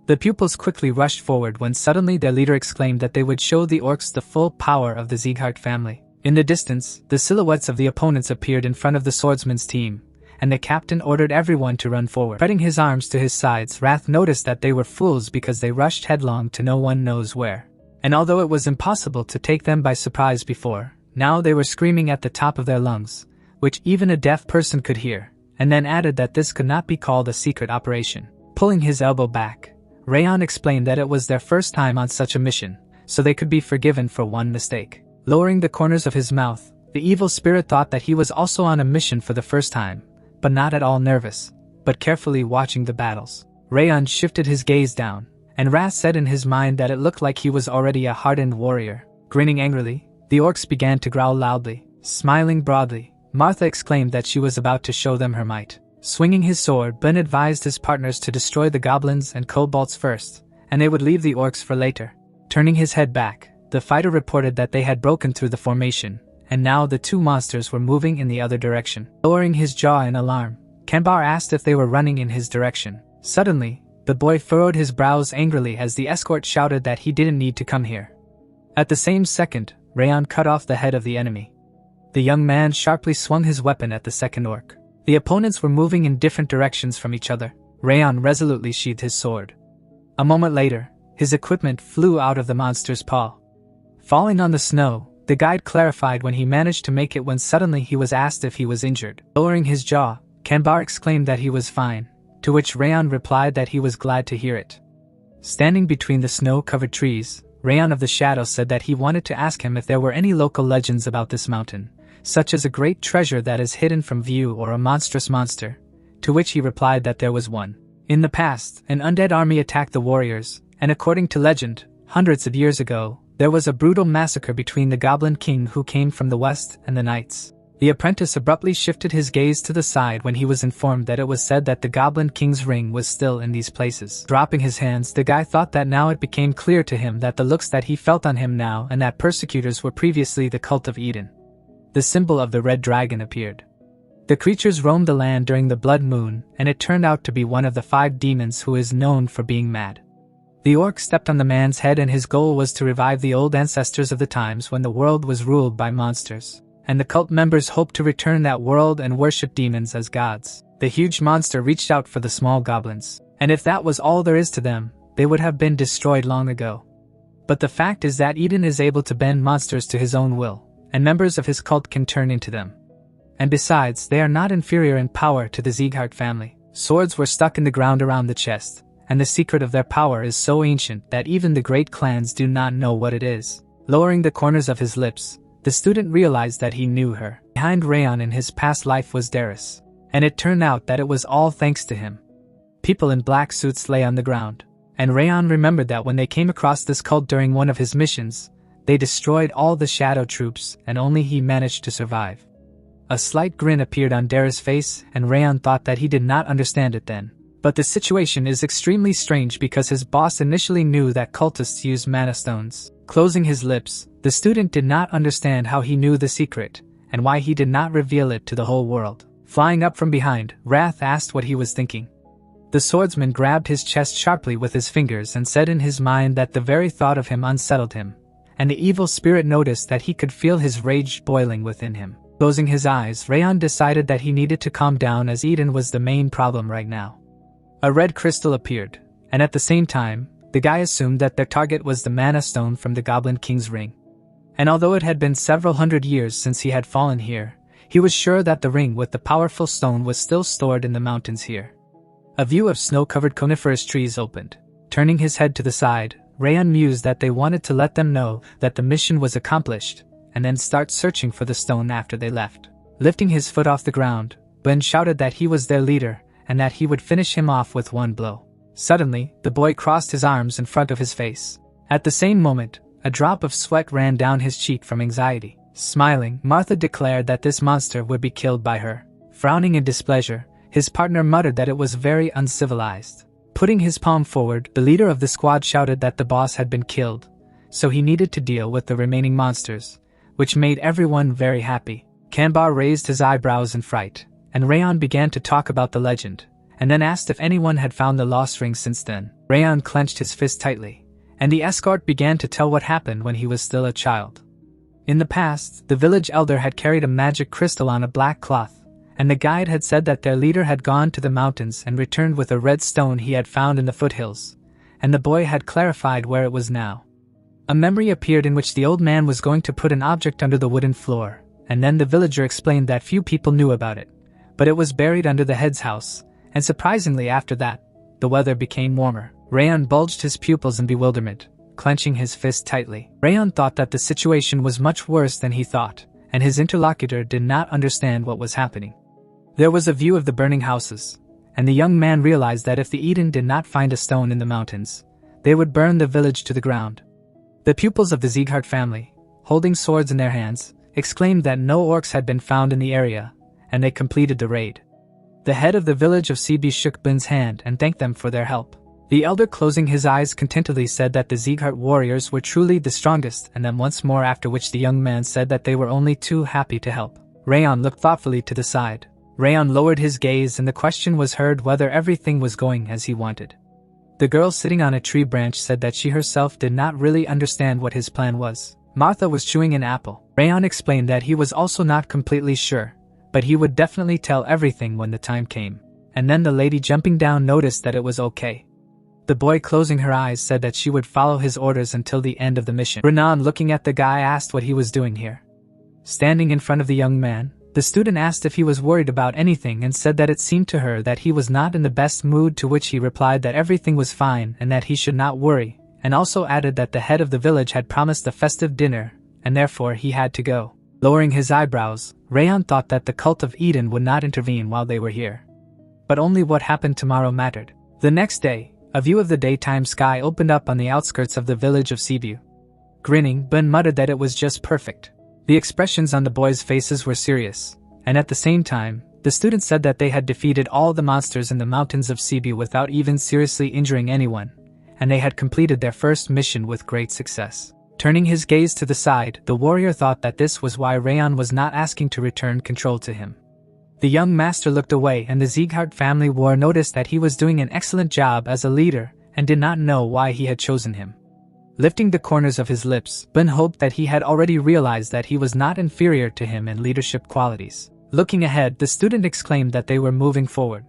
The pupils quickly rushed forward when suddenly their leader exclaimed that they would show the orcs the full power of the Sieghart family. In the distance, the silhouettes of the opponents appeared in front of the swordsman's team, and the captain ordered everyone to run forward. Spreading his arms to his sides, Wrath noticed that they were fools because they rushed headlong to no one knows where. And although it was impossible to take them by surprise before, now they were screaming at the top of their lungs, which even a deaf person could hear, and then added that this could not be called a secret operation. Pulling his elbow back, Rayon explained that it was their first time on such a mission, so they could be forgiven for one mistake. Lowering the corners of his mouth, the evil spirit thought that he was also on a mission for the first time, but not at all nervous, but carefully watching the battles. Rayon shifted his gaze down, and Wrath said in his mind that it looked like he was already a hardened warrior. Grinning angrily, the orcs began to growl loudly. Smiling broadly, Martha exclaimed that she was about to show them her might. Swinging his sword, Ben advised his partners to destroy the goblins and kobolds first, and they would leave the orcs for later. Turning his head back, the fighter reported that they had broken through the formation, and now the two monsters were moving in the other direction. Lowering his jaw in alarm, Kanbar asked if they were running in his direction. Suddenly, the boy furrowed his brows angrily as the escort shouted that he didn't need to come here. At the same second, Rayon cut off the head of the enemy. The young man sharply swung his weapon at the second orc. The opponents were moving in different directions from each other. Rayon resolutely sheathed his sword. A moment later, his equipment flew out of the monster's paw. Falling on the snow, the guide clarified when he managed to make it when suddenly he was asked if he was injured. Lowering his jaw, Kanbar exclaimed that he was fine, to which Rayon replied that he was glad to hear it. Standing between the snow-covered trees, Rayon of the Shadow said that he wanted to ask him if there were any local legends about this mountain, such as a great treasure that is hidden from view or a monstrous monster, to which he replied that there was one. In the past, an undead army attacked the warriors, and according to legend, hundreds of years ago, there was a brutal massacre between the Goblin King who came from the west and the knights. The apprentice abruptly shifted his gaze to the side when he was informed that it was said that the Goblin King's ring was still in these places. Dropping his hands, the guy thought that now it became clear to him that the looks that he felt on him now and that persecutors were previously the cult of Eden. The symbol of the red dragon appeared. The creatures roamed the land during the blood moon, and it turned out to be one of the 5 demons who is known for being mad. The orc stepped on the man's head and his goal was to revive the old ancestors of the times when the world was ruled by monsters, and the cult members hoped to return that world and worship demons as gods. The huge monster reached out for the small goblins, and if that was all there is to them, they would have been destroyed long ago. But the fact is that Eden is able to bend monsters to his own will, and members of his cult can turn into them. And besides, they are not inferior in power to the Sieghart family. Swords were stuck in the ground around the chest, and the secret of their power is so ancient that even the great clans do not know what it is. Lowering the corners of his lips, the student realized that he knew her. Behind Rayon in his past life was Darius, and it turned out that it was all thanks to him. People in black suits lay on the ground, and Rayon remembered that when they came across this cult during one of his missions, they destroyed all the shadow troops and only he managed to survive. A slight grin appeared on Dara's face and Rayon thought that he did not understand it then. But the situation is extremely strange because his boss initially knew that cultists use mana stones. Closing his lips, the student did not understand how he knew the secret, and why he did not reveal it to the whole world. Flying up from behind, Wrath asked what he was thinking. The swordsman grabbed his chest sharply with his fingers and said in his mind that the very thought of him unsettled him, and the evil spirit noticed that he could feel his rage boiling within him. Closing his eyes, Rayon decided that he needed to calm down as Eden was the main problem right now. A red crystal appeared, and at the same time, the guy assumed that their target was the mana stone from the Goblin King's ring. And although it had been several hundred years since he had fallen here, He was sure that the ring with the powerful stone was still stored in the mountains here. A view of snow-covered coniferous trees opened. Turning his head to the side, Rayon mused that they wanted to let them know that the mission was accomplished, and then start searching for the stone after they left. Lifting his foot off the ground, Ben shouted that he was their leader, and that he would finish him off with one blow. Suddenly, the boy crossed his arms in front of his face. At the same moment, a drop of sweat ran down his cheek from anxiety. Smiling, Martha declared that this monster would be killed by her. Frowning in displeasure, his partner muttered that it was very uncivilized. Putting his palm forward, the leader of the squad shouted that the boss had been killed, so he needed to deal with the remaining monsters, which made everyone very happy. Kanbar raised his eyebrows in fright, and Rayon began to talk about the legend, and then asked if anyone had found the lost ring since then. Rayon clenched his fist tightly, and the escort began to tell what happened when he was still a child. In the past, the village elder had carried a magic crystal on a black cloth, and the guide had said that their leader had gone to the mountains and returned with a red stone he had found in the foothills, and the boy had clarified where it was now. A memory appeared in which the old man was going to put an object under the wooden floor, and then the villager explained that few people knew about it, but it was buried under the head's house, and surprisingly after that, the weather became warmer. Rayon bulged his pupils in bewilderment, clenching his fist tightly. Rayon thought that the situation was much worse than he thought, and his interlocutor did not understand what was happening. There was a view of the burning houses, and the young man realized that if the Eden did not find a stone in the mountains, they would burn the village to the ground. The pupils of the Sieghart family, holding swords in their hands, exclaimed that no orcs had been found in the area, and they completed the raid. The head of the village of Sibi shook Bin's hand and thanked them for their help. The elder, closing his eyes contentedly, said that the Sieghart warriors were truly the strongest, and then once more, after which the young man said that they were only too happy to help. Rayon looked thoughtfully to the side. Rayon lowered his gaze, and the question was heard whether everything was going as he wanted. The girl sitting on a tree branch said that she herself did not really understand what his plan was. Martha was chewing an apple. Rayon explained that he was also not completely sure, but he would definitely tell everything when the time came. And then the lady jumping down noticed that it was okay. The boy, closing her eyes, said that she would follow his orders until the end of the mission. Renan, looking at the guy, asked what he was doing here. Standing in front of the young man, the student asked if he was worried about anything and said that it seemed to her that he was not in the best mood, to which he replied that everything was fine and that he should not worry, and also added that the head of the village had promised a festive dinner, and therefore he had to go. Lowering his eyebrows, Rayon thought that the cult of Eden would not intervene while they were here. But only what happened tomorrow mattered. The next day, a view of the daytime sky opened up on the outskirts of the village of Sibiu. Grinning, Ben muttered that it was just perfect. The expressions on the boys' faces were serious, and at the same time, the students said that they had defeated all the monsters in the mountains of Sibiu without even seriously injuring anyone, and they had completed their first mission with great success. Turning his gaze to the side, the warrior thought that this was why Rayon was not asking to return control to him. The young master looked away, and the Sieghart family war noticed that he was doing an excellent job as a leader and did not know why he had chosen him. Lifting the corners of his lips, Ben hoped that he had already realized that he was not inferior to him in leadership qualities. Looking ahead, the student exclaimed that they were moving forward.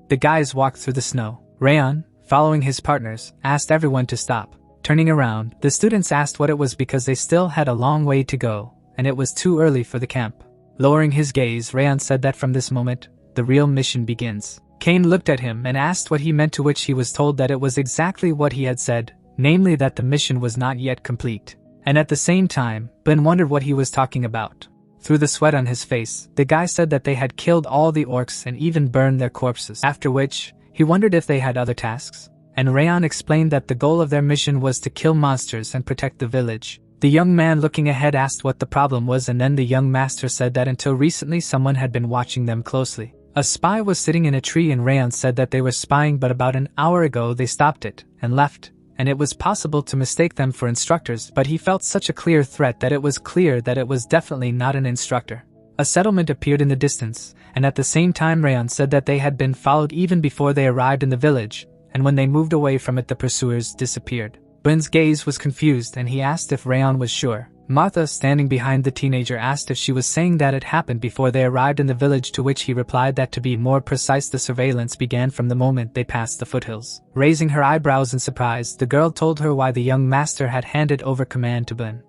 The guys walked through the snow. Rayon, following his partners, asked everyone to stop. Turning around, the students asked what it was because they still had a long way to go, and it was too early for the camp. Lowering his gaze, Rayon said that from this moment, the real mission begins. Kane looked at him and asked what he meant, to which he was told that it was exactly what he had said, namely that the mission was not yet complete. And at the same time, Ben wondered what he was talking about. Through the sweat on his face, the guy said that they had killed all the orcs and even burned their corpses, after which, he wondered if they had other tasks. And Rayon explained that the goal of their mission was to kill monsters and protect the village. The young man looking ahead asked what the problem was, and then the young master said that until recently someone had been watching them closely. A spy was sitting in a tree, and Rayon said that they were spying, but about an hour ago they stopped it and left, and it was possible to mistake them for instructors, but he felt such a clear threat that it was clear that it was definitely not an instructor. A settlement appeared in the distance, and at the same time Rayon said that they had been followed even before they arrived in the village, and when they moved away from it the pursuers disappeared. Ben's gaze was confused, and he asked if Rayon was sure. Martha, standing behind the teenager, asked if she was saying that it happened before they arrived in the village, to which he replied that to be more precise the surveillance began from the moment they passed the foothills. Raising her eyebrows in surprise, the girl told her why the young master had handed over command to Ben.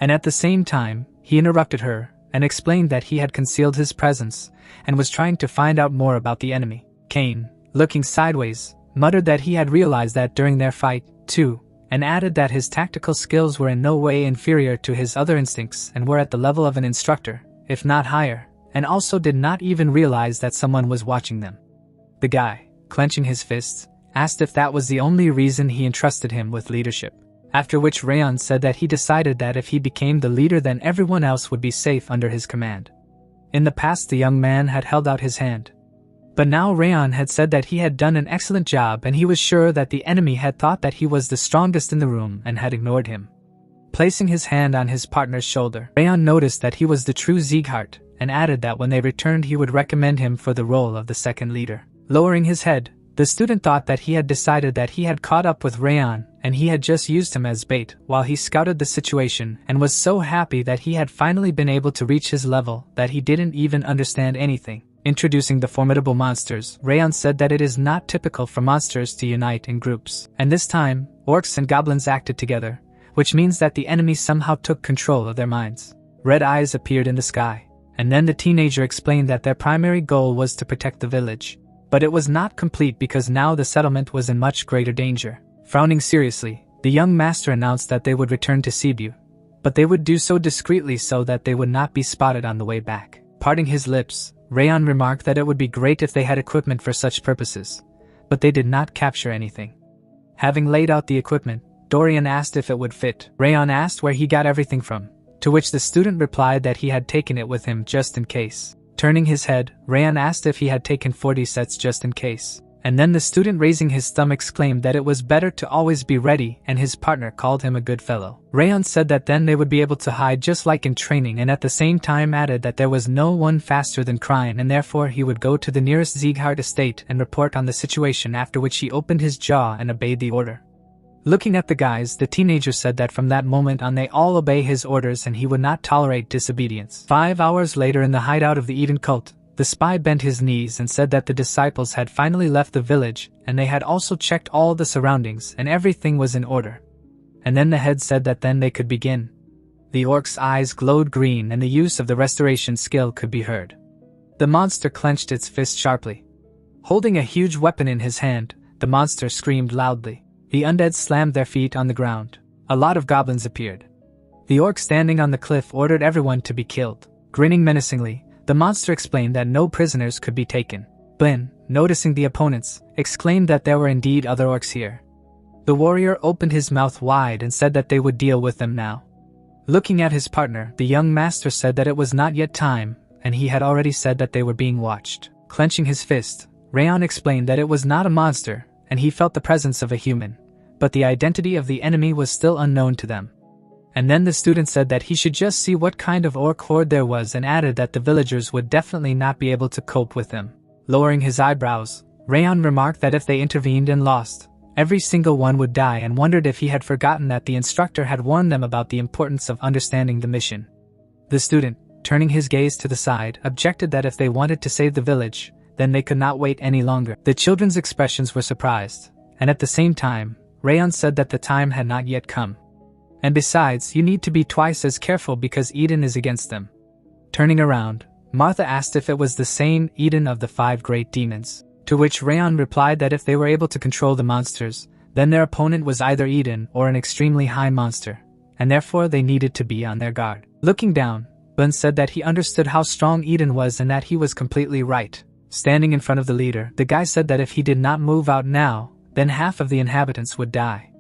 And at the same time, he interrupted her and explained that he had concealed his presence and was trying to find out more about the enemy. Kane, looking sideways, muttered that he had realized that during their fight, too, and added that his tactical skills were in no way inferior to his other instincts and were at the level of an instructor, if not higher, and also did not even realize that someone was watching them. The guy, clenching his fists, asked if that was the only reason he entrusted him with leadership. After which Rayon said that he decided that if he became the leader then everyone else would be safe under his command. In the past the young man had held out his hand. But now Rayon had said that he had done an excellent job and he was sure that the enemy had thought that he was the strongest in the room and had ignored him. Placing his hand on his partner's shoulder, Rayon noticed that he was the true Sieghart and added that when they returned he would recommend him for the role of the second leader. Lowering his head, the student thought that he had decided that he had caught up with Rayon and he had just used him as bait while he scouted the situation and was so happy that he had finally been able to reach his level that he didn't even understand anything. Introducing the formidable monsters, Rayon said that it is not typical for monsters to unite in groups, and this time, orcs and goblins acted together, which means that the enemy somehow took control of their minds. Red eyes appeared in the sky, and then the teenager explained that their primary goal was to protect the village. But it was not complete because now the settlement was in much greater danger. Frowning seriously, the young master announced that they would return to Cebu, but they would do so discreetly so that they would not be spotted on the way back. Parting his lips, Rayon remarked that it would be great if they had equipment for such purposes, but they did not capture anything. Having laid out the equipment, Dorian asked if it would fit. Rayon asked where he got everything from, to which the student replied that he had taken it with him just in case. Turning his head, Rayon asked if he had taken 40 sets just in case. And then the student raising his thumb exclaimed that it was better to always be ready and his partner called him a good fellow. Rayon said that then they would be able to hide just like in training and at the same time added that there was no one faster than Krine and therefore he would go to the nearest Sieghart estate and report on the situation, after which he opened his jaw and obeyed the order. Looking at the guys, the teenager said that from that moment on they all obey his orders and he would not tolerate disobedience. 5 hours later in the hideout of the Eden cult, the spy bent his knees and said that the disciples had finally left the village and they had also checked all the surroundings and everything was in order. And then the head said that then they could begin. The orc's eyes glowed green and the use of the restoration skill could be heard. The monster clenched its fist sharply. Holding a huge weapon in his hand, the monster screamed loudly. The undead slammed their feet on the ground. A lot of goblins appeared. The orc standing on the cliff ordered everyone to be killed. Grinning menacingly, the monster explained that no prisoners could be taken. Blin, noticing the opponents, exclaimed that there were indeed other orcs here. The warrior opened his mouth wide and said that they would deal with them now. Looking at his partner, the young master said that it was not yet time, and he had already said that they were being watched. Clenching his fist, Rayon explained that it was not a monster, and he felt the presence of a human, but the identity of the enemy was still unknown to them. And then the student said that he should just see what kind of orc horde there was and added that the villagers would definitely not be able to cope with him. Lowering his eyebrows, Rayon remarked that if they intervened and lost, every single one would die and wondered if he had forgotten that the instructor had warned them about the importance of understanding the mission. The student, turning his gaze to the side, objected that if they wanted to save the village, then they could not wait any longer. The children's expressions were surprised, and at the same time, Rayon said that the time had not yet come. And besides, you need to be twice as careful because Eden is against them. Turning around, Martha asked if it was the same Eden of the 5 great demons, to which Rayon replied that if they were able to control the monsters, then their opponent was either Eden or an extremely high monster, and therefore they needed to be on their guard. Looking down, Bun said that he understood how strong Eden was and that he was completely right. Standing in front of the leader, the guy said that if he did not move out now, then half of the inhabitants would die.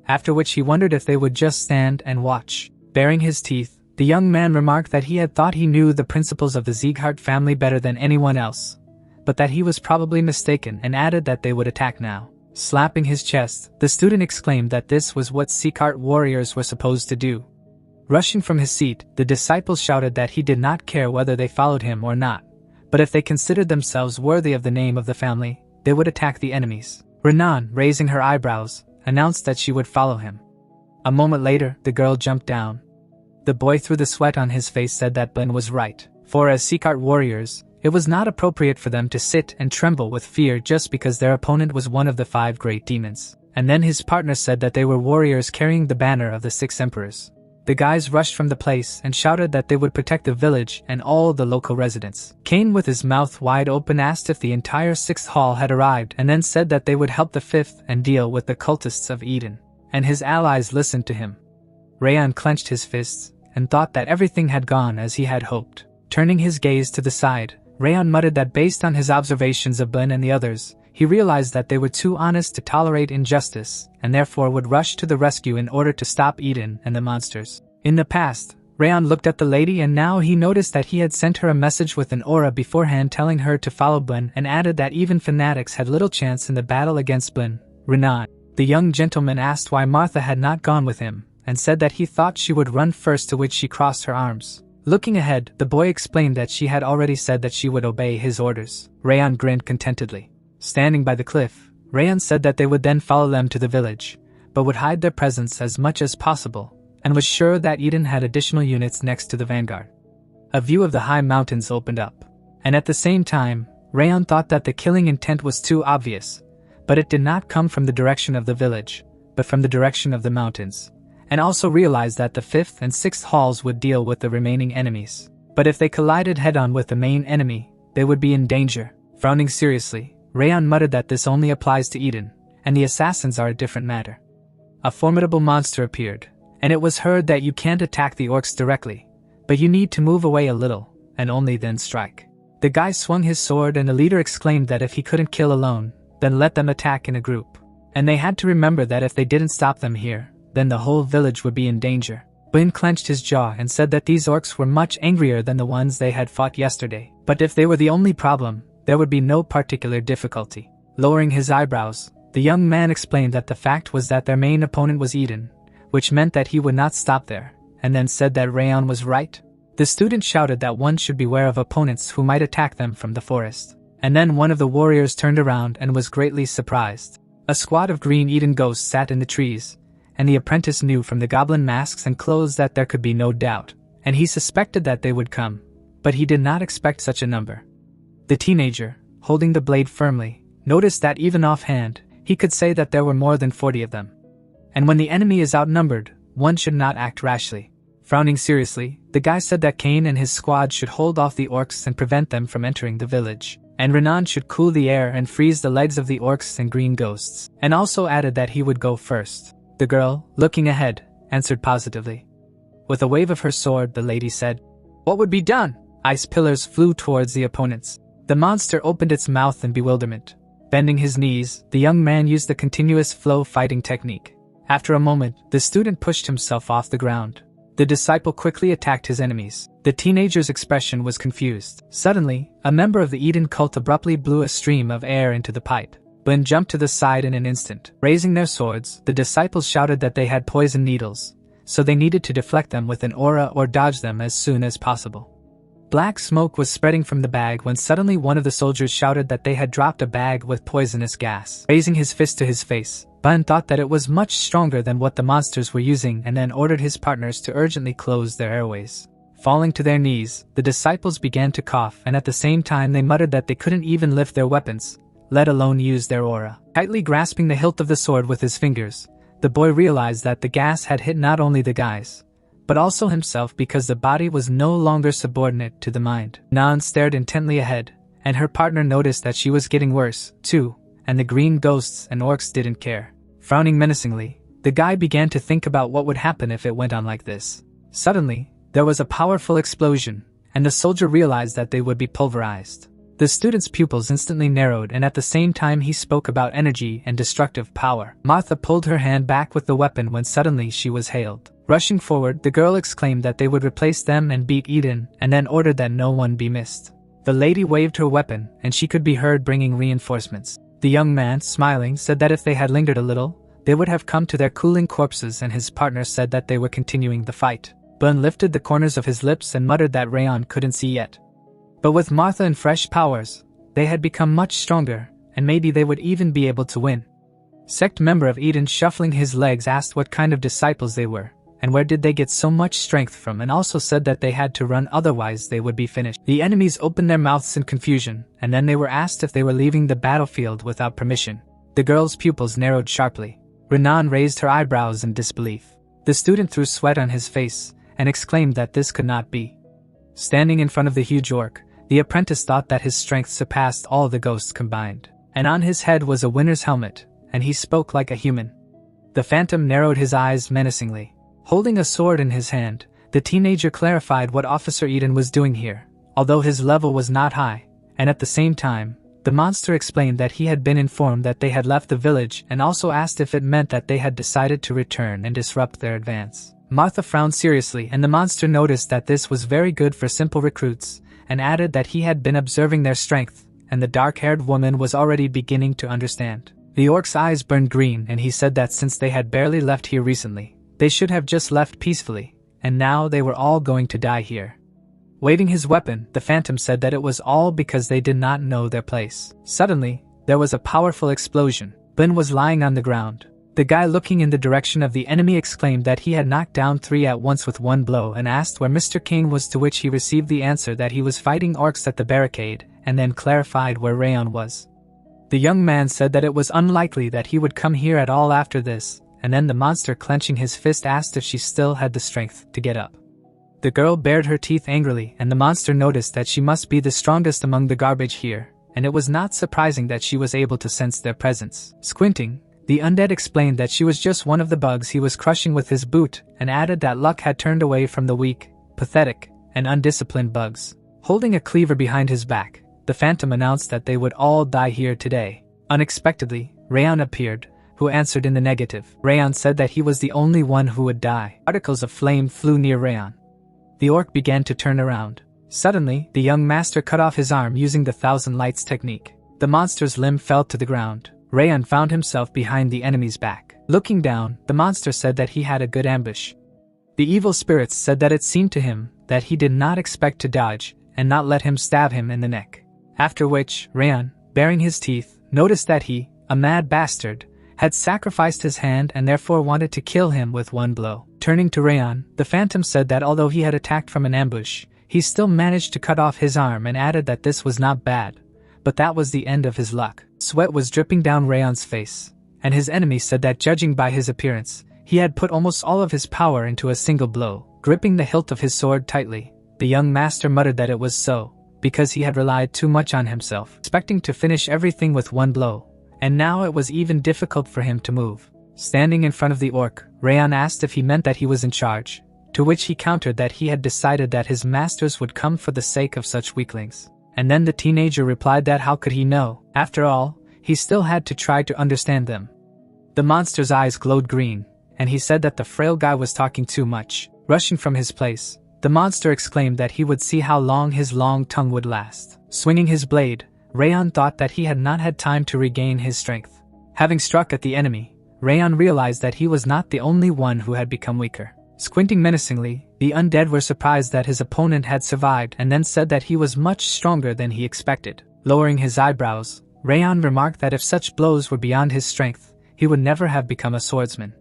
After which he wondered if they would just stand and watch. Baring his teeth, the young man remarked that he had thought he knew the principles of the Sieghart family better than anyone else, but that he was probably mistaken and added that they would attack now. Slapping his chest, the student exclaimed that this was what Sieghart warriors were supposed to do. Rushing from his seat, the disciples shouted that he did not care whether they followed him or not, but if they considered themselves worthy of the name of the family, they would attack the enemies. Renan, raising her eyebrows, announced that she would follow him. A moment later, the girl jumped down. The boy through the sweat on his face said that Ben was right, for as Sieghart warriors, it was not appropriate for them to sit and tremble with fear just because their opponent was one of the 5 great demons. And then his partner said that they were warriors carrying the banner of the 6 emperors. The guys rushed from the place and shouted that they would protect the village and all the local residents. Kane, with his mouth wide open, asked if the entire 6th hall had arrived and then said that they would help the 5th and deal with the cultists of Eden. And his allies listened to him. Rayon clenched his fists and thought that everything had gone as he had hoped. Turning his gaze to the side, Rayon muttered that based on his observations of Ben and the others, he realized that they were too honest to tolerate injustice, and therefore would rush to the rescue in order to stop Eden and the monsters. In the past, Rayon looked at the lady and now he noticed that he had sent her a message with an aura beforehand telling her to follow Ben, and added that even fanatics had little chance in the battle against Ben. Renan, the young gentleman, asked why Martha had not gone with him, and said that he thought she would run first, to which she crossed her arms. Looking ahead, the boy explained that she had already said that she would obey his orders. Rayon grinned contentedly. Standing by the cliff, Rayon said that they would then follow them to the village, but would hide their presence as much as possible, and was sure that Eden had additional units next to the vanguard. A view of the high mountains opened up, and at the same time, Rayon thought that the killing intent was too obvious, but it did not come from the direction of the village, but from the direction of the mountains, and also realized that the 5th and 6th halls would deal with the remaining enemies. But if they collided head-on with the main enemy, they would be in danger. Frowning seriously, Rayon muttered that this only applies to Eden, and the assassins are a different matter. A formidable monster appeared, and it was heard that you can't attack the orcs directly, but you need to move away a little, and only then strike. The guy swung his sword and the leader exclaimed that if he couldn't kill alone, then let them attack in a group. And they had to remember that if they didn't stop them here, then the whole village would be in danger. Ben clenched his jaw and said that these orcs were much angrier than the ones they had fought yesterday, but if they were the only problem, there would be no particular difficulty. Lowering his eyebrows, the young man explained that the fact was that their main opponent was Eden, which meant that he would not stop there, and then said that Rayon was right. The student shouted that one should beware of opponents who might attack them from the forest. And then one of the warriors turned around and was greatly surprised. A squad of green Eden ghosts sat in the trees, and the apprentice knew from the goblin masks and clothes that there could be no doubt, and he suspected that they would come, but he did not expect such a number. The teenager, holding the blade firmly, noticed that even offhand, he could say that there were more than 40 of them. And when the enemy is outnumbered, one should not act rashly. Frowning seriously, the guy said that Kane and his squad should hold off the orcs and prevent them from entering the village, and Renan should cool the air and freeze the legs of the orcs and green ghosts, and also added that he would go first. The girl, looking ahead, answered positively. With a wave of her sword, the lady said, "What would be done?" Ice pillars flew towards the opponents. The monster opened its mouth in bewilderment. Bending his knees, the young man used the continuous flow fighting technique. After a moment, the student pushed himself off the ground. The disciple quickly attacked his enemies. The teenager's expression was confused. Suddenly, a member of the Eden cult abruptly blew a stream of air into the pipe. Ben jumped to the side in an instant. Raising their swords, the disciples shouted that they had poison needles, so they needed to deflect them with an aura or dodge them as soon as possible. Black smoke was spreading from the bag when suddenly one of the soldiers shouted that they had dropped a bag with poisonous gas. Raising his fist to his face, Ben thought that it was much stronger than what the monsters were using and then ordered his partners to urgently close their airways. Falling to their knees, the disciples began to cough, and at the same time they muttered that they couldn't even lift their weapons, let alone use their aura. Tightly grasping the hilt of the sword with his fingers, the boy realized that the gas had hit not only the guys, but also himself, because the body was no longer subordinate to the mind. Nan stared intently ahead, and her partner noticed that she was getting worse, too, and the green ghosts and orcs didn't care. Frowning menacingly, the guy began to think about what would happen if it went on like this. Suddenly, there was a powerful explosion, and the soldier realized that they would be pulverized. The student's pupils instantly narrowed, and at the same time he spoke about energy and destructive power. Martha pulled her hand back with the weapon when suddenly she was hailed. Rushing forward, the girl exclaimed that they would replace them and beat Eden, and then ordered that no one be missed. The lady waved her weapon, and she could be heard bringing reinforcements. The young man, smiling, said that if they had lingered a little, they would have come to their cooling corpses, and his partner said that they were continuing the fight. Ben lifted the corners of his lips and muttered that Rayon couldn't see yet. But with Martha and fresh powers, they had become much stronger, and maybe they would even be able to win. Sect member of Eden, shuffling his legs, asked what kind of disciples they were, and where did they get so much strength from, and also said that they had to run, otherwise they would be finished. The enemies opened their mouths in confusion, and then they were asked if they were leaving the battlefield without permission. The girl's pupils narrowed sharply. Renan raised her eyebrows in disbelief. The student threw sweat on his face and exclaimed that this could not be. Standing in front of the huge orc, the apprentice thought that his strength surpassed all the ghosts combined. And on his head was a winner's helmet, and he spoke like a human. The phantom narrowed his eyes menacingly. Holding a sword in his hand, the teenager clarified what Officer Eden was doing here, although his level was not high, and at the same time, the monster explained that he had been informed that they had left the village and also asked if it meant that they had decided to return and disrupt their advance. Martha frowned seriously, and the monster noticed that this was very good for simple recruits, and added that he had been observing their strength, and the dark-haired woman was already beginning to understand. The orc's eyes burned green, and he said that since they had barely left here recently, they should have just left peacefully, and now they were all going to die here. Waving his weapon, the phantom said that it was all because they did not know their place. Suddenly, there was a powerful explosion. Ben was lying on the ground. The guy looking in the direction of the enemy exclaimed that he had knocked down 3 at once with one blow and asked where Mr. Kane was, to which he received the answer that he was fighting orcs at the barricade, and then clarified where Rayon was. The young man said that it was unlikely that he would come here at all after this, and then the monster, clenching his fist, asked if she still had the strength to get up. The girl bared her teeth angrily, and the monster noticed that she must be the strongest among the garbage here, and it was not surprising that she was able to sense their presence. Squinting, the undead explained that she was just one of the bugs he was crushing with his boot, and added that luck had turned away from the weak, pathetic, and undisciplined bugs. Holding a cleaver behind his back, the phantom announced that they would all die here today. Unexpectedly, Rayon appeared, who answered in the negative. Rayon said that he was the only one who would die. Particles of flame flew near Rayon. The orc began to turn around. Suddenly, the young master cut off his arm using the Thousand Lights technique. The monster's limb fell to the ground. Rayon found himself behind the enemy's back. Looking down, the monster said that he had a good ambush. The evil spirits said that it seemed to him that he did not expect to dodge and not let him stab him in the neck. After which, Rayon, baring his teeth, noticed that he, a mad bastard, had sacrificed his hand and therefore wanted to kill him with one blow. Turning to Rayon, the phantom said that although he had attacked from an ambush, he still managed to cut off his arm, and added that this was not bad, but that was the end of his luck. Sweat was dripping down Rayon's face, and his enemy said that judging by his appearance, he had put almost all of his power into a single blow. Gripping the hilt of his sword tightly, the young master muttered that it was so, because he had relied too much on himself, expecting to finish everything with one blow, and now it was even difficult for him to move. Standing in front of the orc, Rayon asked if he meant that he was in charge, to which he countered that he had decided that his masters would come for the sake of such weaklings. And then the teenager replied that how could he know? After all, he still had to try to understand them. The monster's eyes glowed green, and he said that the frail guy was talking too much. Rushing from his place, the monster exclaimed that he would see how long his long tongue would last. Swinging his blade, Rayon thought that he had not had time to regain his strength. Having struck at the enemy, Rayon realized that he was not the only one who had become weaker. Squinting menacingly, the undead were surprised that his opponent had survived, and then said that he was much stronger than he expected. Lowering his eyebrows, Rayon remarked that if such blows were beyond his strength, he would never have become a swordsman.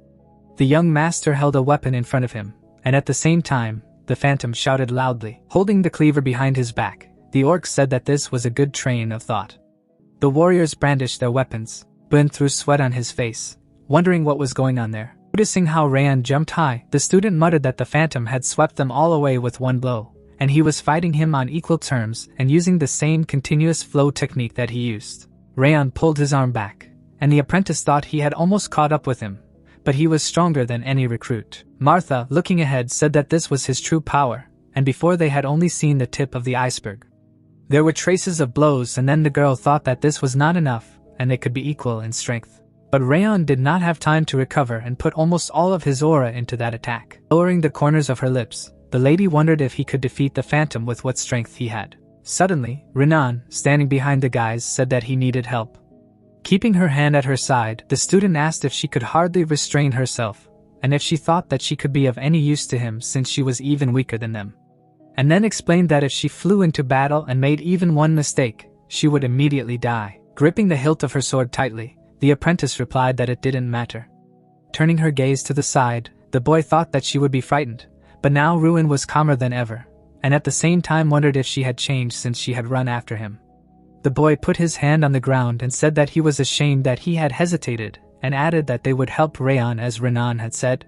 The young master held a weapon in front of him, and at the same time, the phantom shouted loudly. Holding the cleaver behind his back, the orc said that this was a good train of thought. The warriors brandished their weapons. Ben threw sweat on his face, wondering what was going on there. Noticing how Rayon jumped high, the student muttered that the phantom had swept them all away with one blow, and he was fighting him on equal terms and using the same continuous flow technique that he used. Rayon pulled his arm back, and the apprentice thought he had almost caught up with him, but he was stronger than any recruit. Martha, looking ahead, said that this was his true power, and before they had only seen the tip of the iceberg. There were traces of blows, and then the girl thought that this was not enough, and they could be equal in strength. But Rayon did not have time to recover and put almost all of his aura into that attack. Lowering the corners of her lips, the lady wondered if he could defeat the phantom with what strength he had. Suddenly, Renan, standing behind the guys, said that he needed help. Keeping her hand at her side, the student asked if she could hardly restrain herself, and if she thought that she could be of any use to him since she was even weaker than them. And then explained that if she flew into battle and made even one mistake, she would immediately die. Gripping the hilt of her sword tightly, the apprentice replied that it didn't matter. Turning her gaze to the side, the boy thought that she would be frightened, but now Ruin was calmer than ever, and at the same time wondered if she had changed since she had run after him. The boy put his hand on the ground and said that he was ashamed that he had hesitated, and added that they would help Rayon as Renan had said.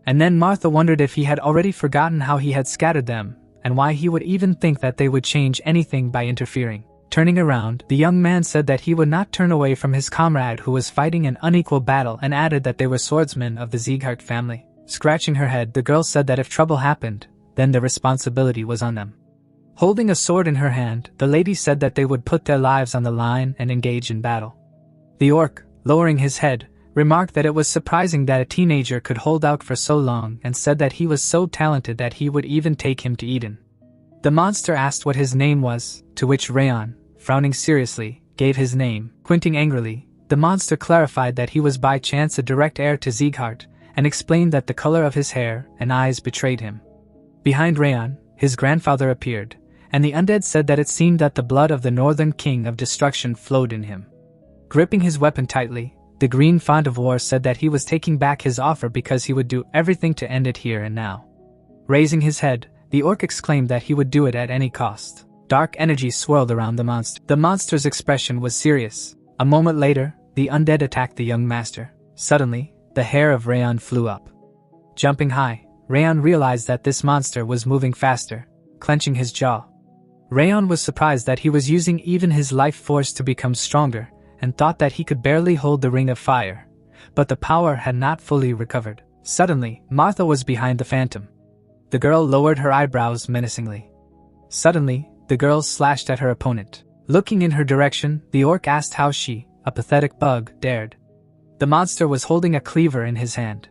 And then Martha wondered if he had already forgotten how he had scattered them, and why he would even think that they would change anything by interfering. Turning around, the young man said that he would not turn away from his comrade who was fighting an unequal battle, and added that they were swordsmen of the Sieghart family. Scratching her head, the girl said that if trouble happened, then the responsibility was on them. Holding a sword in her hand, the lady said that they would put their lives on the line and engage in battle. The orc, lowering his head, remarked that it was surprising that a teenager could hold out for so long, and said that he was so talented that he would even take him to Eden. The monster asked what his name was, to which Rayon, frowning seriously, gave his name. Squinting angrily, the monster clarified that he was by chance a direct heir to Sieghart, and explained that the color of his hair and eyes betrayed him. Behind Rayon, his grandfather appeared, and the undead said that it seemed that the blood of the northern king of destruction flowed in him. Gripping his weapon tightly, the green font of war said that he was taking back his offer because he would do everything to end it here and now. Raising his head, the orc exclaimed that he would do it at any cost. Dark energy swirled around the monster. The monster's expression was serious. A moment later, the undead attacked the young master. Suddenly, the hair of Rayon flew up. Jumping high, Rayon realized that this monster was moving faster, clenching his jaw. Rayon was surprised that he was using even his life force to become stronger, and thought that he could barely hold the ring of fire, but the power had not fully recovered. Suddenly, Martha was behind the phantom. The girl lowered her eyebrows menacingly. Suddenly, the girl slashed at her opponent. Looking in her direction, the orc asked how she, a pathetic bug, dared. The monster was holding a cleaver in his hand.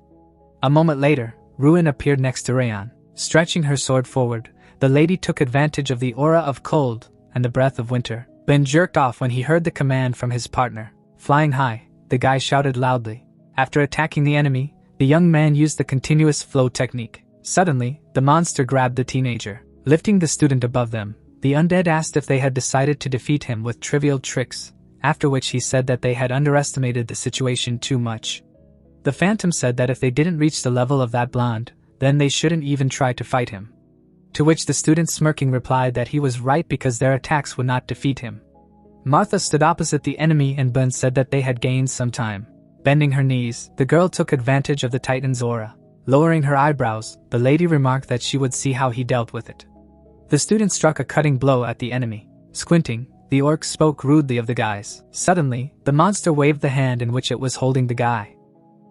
A moment later, Ruin appeared next to Rayon. Stretching her sword forward, the lady took advantage of the aura of cold and the breath of winter. Ben jerked off when he heard the command from his partner. Flying high, the guy shouted loudly. After attacking the enemy, the young man used the continuous flow technique. Suddenly, the monster grabbed the teenager. Lifting the student above them, the undead asked if they had decided to defeat him with trivial tricks, after which he said that they had underestimated the situation too much. The phantom said that if they didn't reach the level of that blonde, then they shouldn't even try to fight him. To which the student smirking replied that he was right because their attacks would not defeat him. Martha stood opposite the enemy and Ben said that they had gained some time. Bending her knees, the girl took advantage of the Titan's aura. Lowering her eyebrows, the lady remarked that she would see how he dealt with it. The student struck a cutting blow at the enemy. Squinting, the orc spoke rudely of the guys. Suddenly, the monster waved the hand in which it was holding the guy.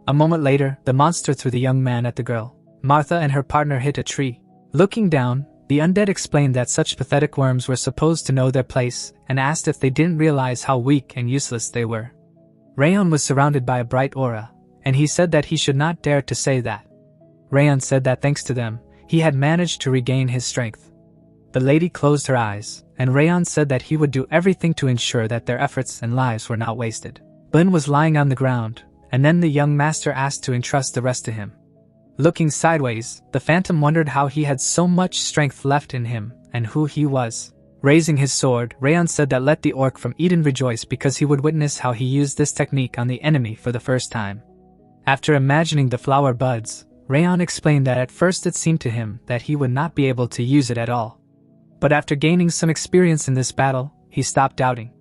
A moment later, the monster threw the young man at the girl. Martha and her partner hit a tree. Looking down, the undead explained that such pathetic worms were supposed to know their place, and asked if they didn't realize how weak and useless they were. Rayon was surrounded by a bright aura, and he said that he should not dare to say that. Rayon said that thanks to them, he had managed to regain his strength. The lady closed her eyes, and Rayon said that he would do everything to ensure that their efforts and lives were not wasted. Ben was lying on the ground, and then the young master asked to entrust the rest to him. Looking sideways, the phantom wondered how he had so much strength left in him, and who he was. Raising his sword, Rayon said that let the orc from Eden rejoice because he would witness how he used this technique on the enemy for the first time. After imagining the flower buds, Rayon explained that at first it seemed to him that he would not be able to use it at all. But after gaining some experience in this battle, he stopped doubting.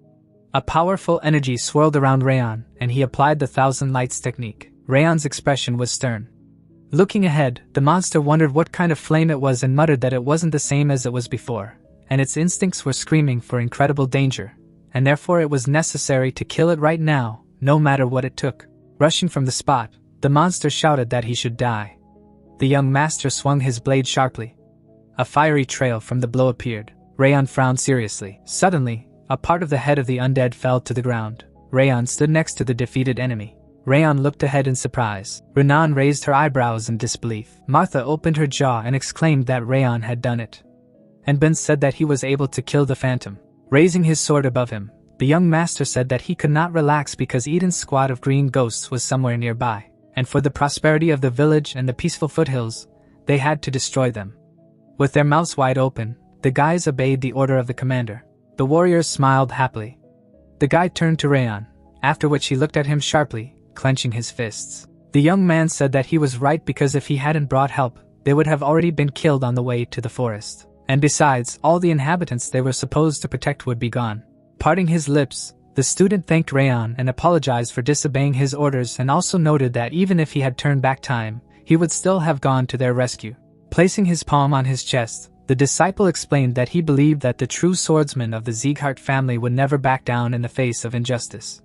A powerful energy swirled around Rayon, and he applied the Thousand Lights technique. Rayon's expression was stern. Looking ahead, the monster wondered what kind of flame it was and muttered that it wasn't the same as it was before, and its instincts were screaming for incredible danger, and therefore it was necessary to kill it right now, no matter what it took. Rushing from the spot, the monster shouted that he should die. The young master swung his blade sharply. A fiery trail from the blow appeared. Rayon frowned seriously. Suddenly, a part of the head of the undead fell to the ground. Rayon stood next to the defeated enemy. Rayon looked ahead in surprise. Renan raised her eyebrows in disbelief. Martha opened her jaw and exclaimed that Rayon had done it. And Ben said that he was able to kill the phantom. Raising his sword above him, the young master said that he could not relax because Eden's squad of green ghosts was somewhere nearby, and for the prosperity of the village and the peaceful foothills, they had to destroy them. With their mouths wide open, the guys obeyed the order of the commander. The warriors smiled happily. The guy turned to Rayon, after which he looked at him sharply, clenching his fists. The young man said that he was right because if he hadn't brought help, they would have already been killed on the way to the forest. And besides, all the inhabitants they were supposed to protect would be gone. Parting his lips, the student thanked Rayon and apologized for disobeying his orders and also noted that even if he had turned back time, he would still have gone to their rescue. Placing his palm on his chest, the disciple explained that he believed that the true swordsman of the Sieghart family would never back down in the face of injustice.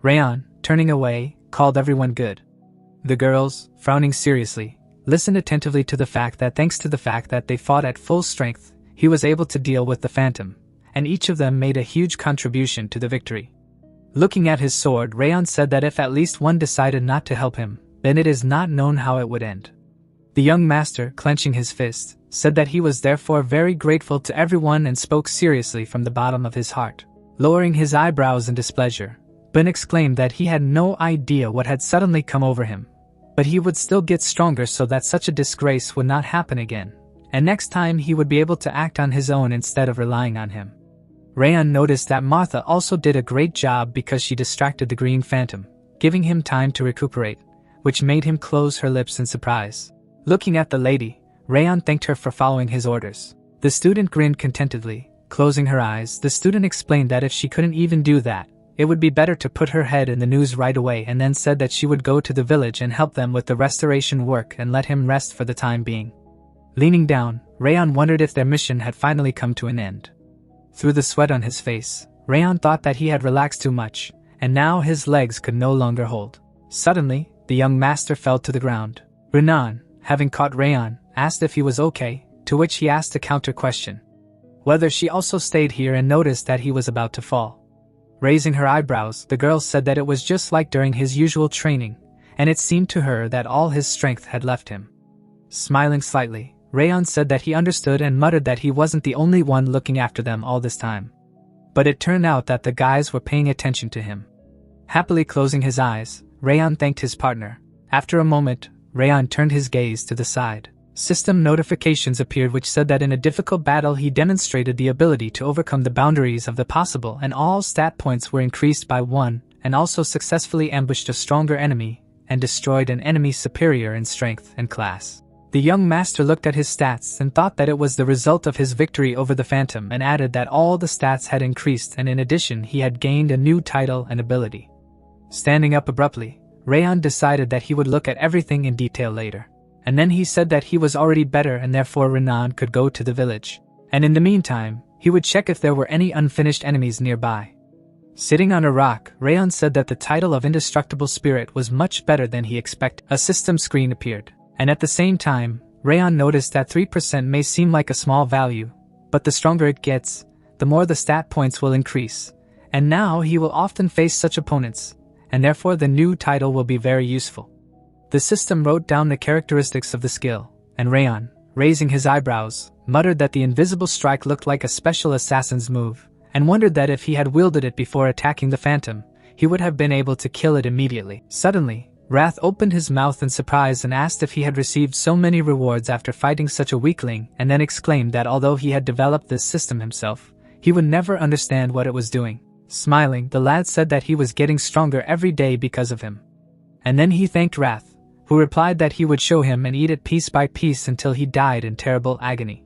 Rayon, turning away, called everyone good. The girls, frowning seriously, listened attentively to the fact that thanks to the fact that they fought at full strength, he was able to deal with the phantom, and each of them made a huge contribution to the victory. Looking at his sword, Rayon said that if at least one decided not to help him, then it is not known how it would end. The young master, clenching his fist, said that he was therefore very grateful to everyone and spoke seriously from the bottom of his heart. Lowering his eyebrows in displeasure, Ben exclaimed that he had no idea what had suddenly come over him, but he would still get stronger so that such a disgrace would not happen again, and next time he would be able to act on his own instead of relying on him. Rayon noticed that Martha also did a great job because she distracted the green phantom, giving him time to recuperate, which made him close her lips in surprise. Looking at the lady, Rayon thanked her for following his orders. The student grinned contentedly. Closing her eyes, the student explained that if she couldn't even do that, it would be better to put her head in the news right away, and then said that she would go to the village and help them with the restoration work and let him rest for the time being. Leaning down, Rayon wondered if their mission had finally come to an end. Through the sweat on his face, Rayon thought that he had relaxed too much, and now his legs could no longer hold. Suddenly, the young master fell to the ground. Renan, having caught Rayon, asked if he was okay, to which he asked a counter question. Whether she also stayed here and noticed that he was about to fall. Raising her eyebrows, the girl said that it was just like during his usual training, and it seemed to her that all his strength had left him. Smiling slightly, Rayon said that he understood and muttered that he wasn't the only one looking after them all this time. But it turned out that the guys were paying attention to him. Happily closing his eyes, Rayon thanked his partner. After a moment, Rayon turned his gaze to the side. System notifications appeared which said that in a difficult battle he demonstrated the ability to overcome the boundaries of the possible, and all stat points were increased by 1, and also successfully ambushed a stronger enemy, and destroyed an enemy superior in strength and class. The young master looked at his stats and thought that it was the result of his victory over the phantom, and added that all the stats had increased, and in addition he had gained a new title and ability. Standing up abruptly, Rayon decided that he would look at everything in detail later. And then he said that he was already better and therefore Renan could go to the village. And in the meantime, he would check if there were any unfinished enemies nearby. Sitting on a rock, Rayon said that the title of Indestructible Spirit was much better than he expected. A system screen appeared, and at the same time, Rayon noticed that 3% may seem like a small value, but the stronger it gets, the more the stat points will increase, and now he will often face such opponents, and therefore the new title will be very useful. The system wrote down the characteristics of the skill, and Rayon, raising his eyebrows, muttered that the invisible strike looked like a special assassin's move, and wondered that if he had wielded it before attacking the phantom, he would have been able to kill it immediately. Suddenly, Wrath opened his mouth in surprise and asked if he had received so many rewards after fighting such a weakling, and then exclaimed that although he had developed this system himself, he would never understand what it was doing. Smiling, the lad said that he was getting stronger every day because of him. And then he thanked Wrath, who replied that he would show him and eat it piece by piece until he died in terrible agony.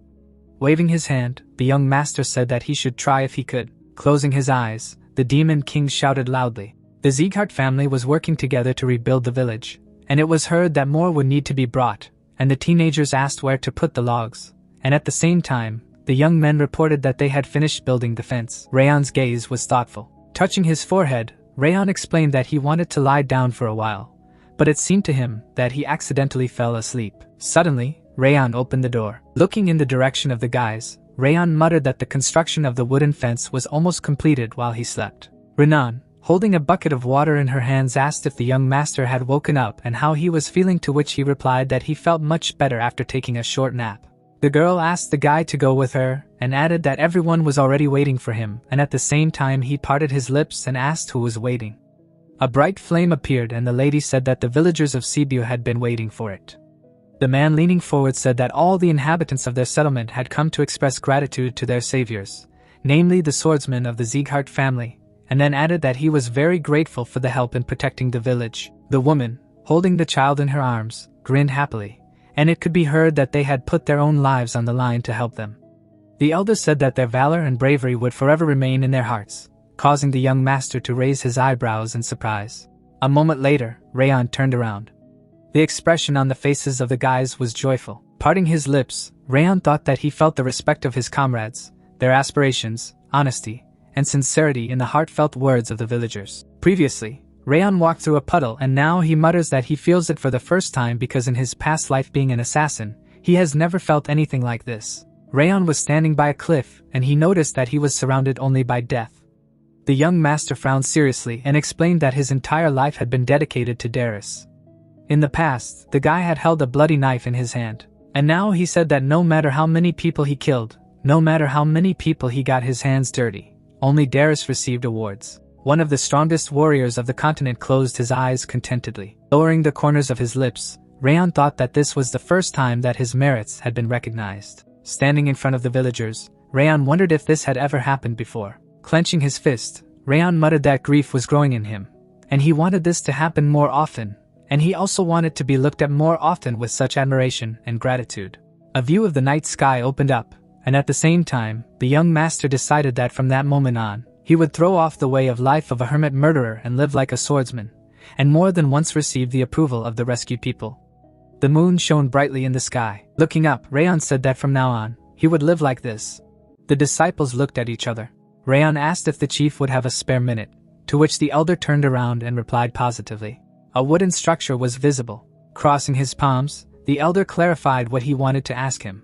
Waving his hand, the young master said that he should try if he could. Closing his eyes, the demon king shouted loudly. The Sieghart family was working together to rebuild the village, and it was heard that more would need to be brought, and the teenagers asked where to put the logs, and at the same time, the young men reported that they had finished building the fence. Rayon's gaze was thoughtful. Touching his forehead, Rayon explained that he wanted to lie down for a while, but it seemed to him that he accidentally fell asleep. Suddenly, Rayon opened the door. Looking in the direction of the guys, Rayon muttered that the construction of the wooden fence was almost completed while he slept. Renan, holding a bucket of water in her hands, asked if the young master had woken up and how he was feeling, to which he replied that he felt much better after taking a short nap. The girl asked the guy to go with her, and added that everyone was already waiting for him, and at the same time he parted his lips and asked who was waiting. A bright flame appeared and the lady said that the villagers of Sibiu had been waiting for it. The man leaning forward said that all the inhabitants of their settlement had come to express gratitude to their saviors, namely the swordsman of the Sieghart family, and then added that he was very grateful for the help in protecting the village. The woman, holding the child in her arms, grinned happily, and it could be heard that they had put their own lives on the line to help them. The elders said that their valor and bravery would forever remain in their hearts, causing the young master to raise his eyebrows in surprise. A moment later, Rayon turned around. The expression on the faces of the guys was joyful. Parting his lips, Rayon thought that he felt the respect of his comrades, their aspirations, honesty, and sincerity in the heartfelt words of the villagers. Previously, Rayon walked through a puddle, and now he mutters that he feels it for the first time because in his past life being an assassin, he has never felt anything like this. Rayon was standing by a cliff, and he noticed that he was surrounded only by death. The young master frowned seriously and explained that his entire life had been dedicated to Darius. In the past, the guy had held a bloody knife in his hand, and now he said that no matter how many people he killed, no matter how many people he got his hands dirty, only Darius received awards. One of the strongest warriors of the continent closed his eyes contentedly. Lowering the corners of his lips, Rayon thought that this was the first time that his merits had been recognized. Standing in front of the villagers, Rayon wondered if this had ever happened before. Clenching his fist, Rayon muttered that grief was growing in him, and he wanted this to happen more often, and he also wanted to be looked at more often with such admiration and gratitude. A view of the night sky opened up, and at the same time, the young master decided that from that moment on, he would throw off the way of life of a hermit murderer and live like a swordsman, and more than once received the approval of the rescued people. The moon shone brightly in the sky. Looking up, Rayon said that from now on, he would live like this. The disciples looked at each other. Rayon asked if the chief would have a spare minute, to which the elder turned around and replied positively. A wooden structure was visible. Crossing his palms, the elder clarified what he wanted to ask him.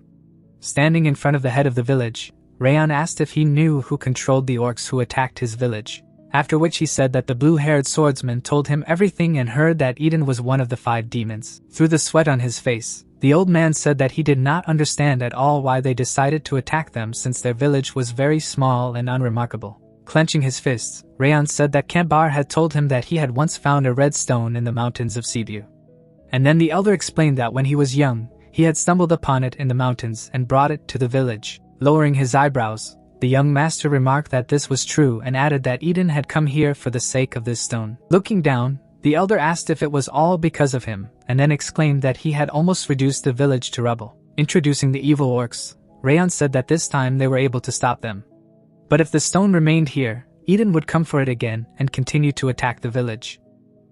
Standing in front of the head of the village, Rayon asked if he knew who controlled the orcs who attacked his village, after which he said that the blue-haired swordsman told him everything and heard that Eden was one of the 5 demons. Through the sweat on his face, the old man said that he did not understand at all why they decided to attack them since their village was very small and unremarkable. Clenching his fists, Rayon said that Kambar had told him that he had once found a red stone in the mountains of Sibiu. And then the elder explained that when he was young, he had stumbled upon it in the mountains and brought it to the village. Lowering his eyebrows, the young master remarked that this was true and added that Eden had come here for the sake of this stone. Looking down, the elder asked if it was all because of him, and then exclaimed that he had almost reduced the village to rubble. Introducing the evil orcs, Rayon said that this time they were able to stop them. But if the stone remained here, Eden would come for it again and continue to attack the village.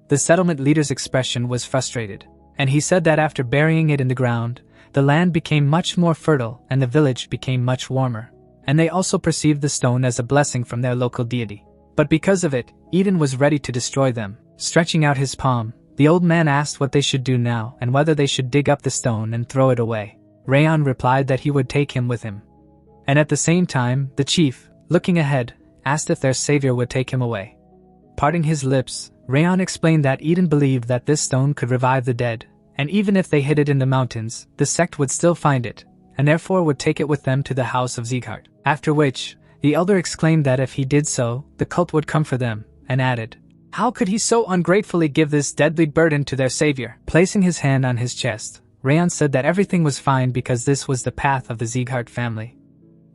The settlement leader's expression was frustrated, and he said that after burying it in the ground, the land became much more fertile and the village became much warmer, and they also perceived the stone as a blessing from their local deity. But because of it, Eden was ready to destroy them. Stretching out his palm, the old man asked what they should do now and whether they should dig up the stone and throw it away. Rayon replied that he would take him with him. And at the same time, the chief, looking ahead, asked if their savior would take him away. Parting his lips, Rayon explained that Eden believed that this stone could revive the dead, and even if they hid it in the mountains, the sect would still find it, and therefore would take it with them to the house of Sieghart. After which, the elder exclaimed that if he did so, the cult would come for them, and added, "How could he so ungratefully give this deadly burden to their savior?" Placing his hand on his chest, Rayon said that everything was fine because this was the path of the Sieghart family.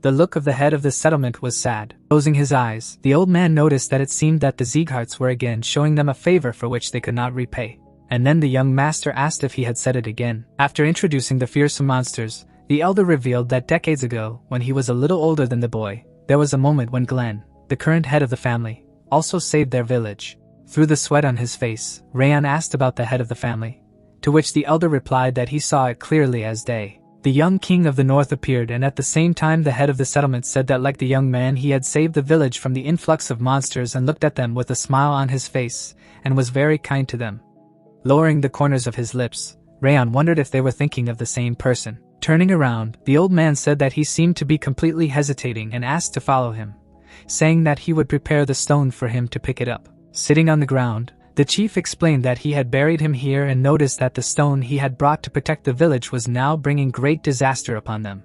The look of the head of the settlement was sad. Closing his eyes, the old man noticed that it seemed that the Siegharts were again showing them a favor for which they could not repay. And then the young master asked if he had said it again. After introducing the fearsome monsters, the elder revealed that decades ago, when he was a little older than the boy, there was a moment when Glenn, the current head of the family, also saved their village. Through the sweat on his face, Rayon asked about the head of the family, to which the elder replied that he saw it clearly as day. The young king of the north appeared, and at the same time the head of the settlement said that like the young man he had saved the village from the influx of monsters and looked at them with a smile on his face, and was very kind to them. Lowering the corners of his lips, Rayon wondered if they were thinking of the same person. Turning around, the old man said that he seemed to be completely hesitating and asked to follow him, saying that he would prepare the stone for him to pick it up. Sitting on the ground, the chief explained that he had buried him here and noticed that the stone he had brought to protect the village was now bringing great disaster upon them.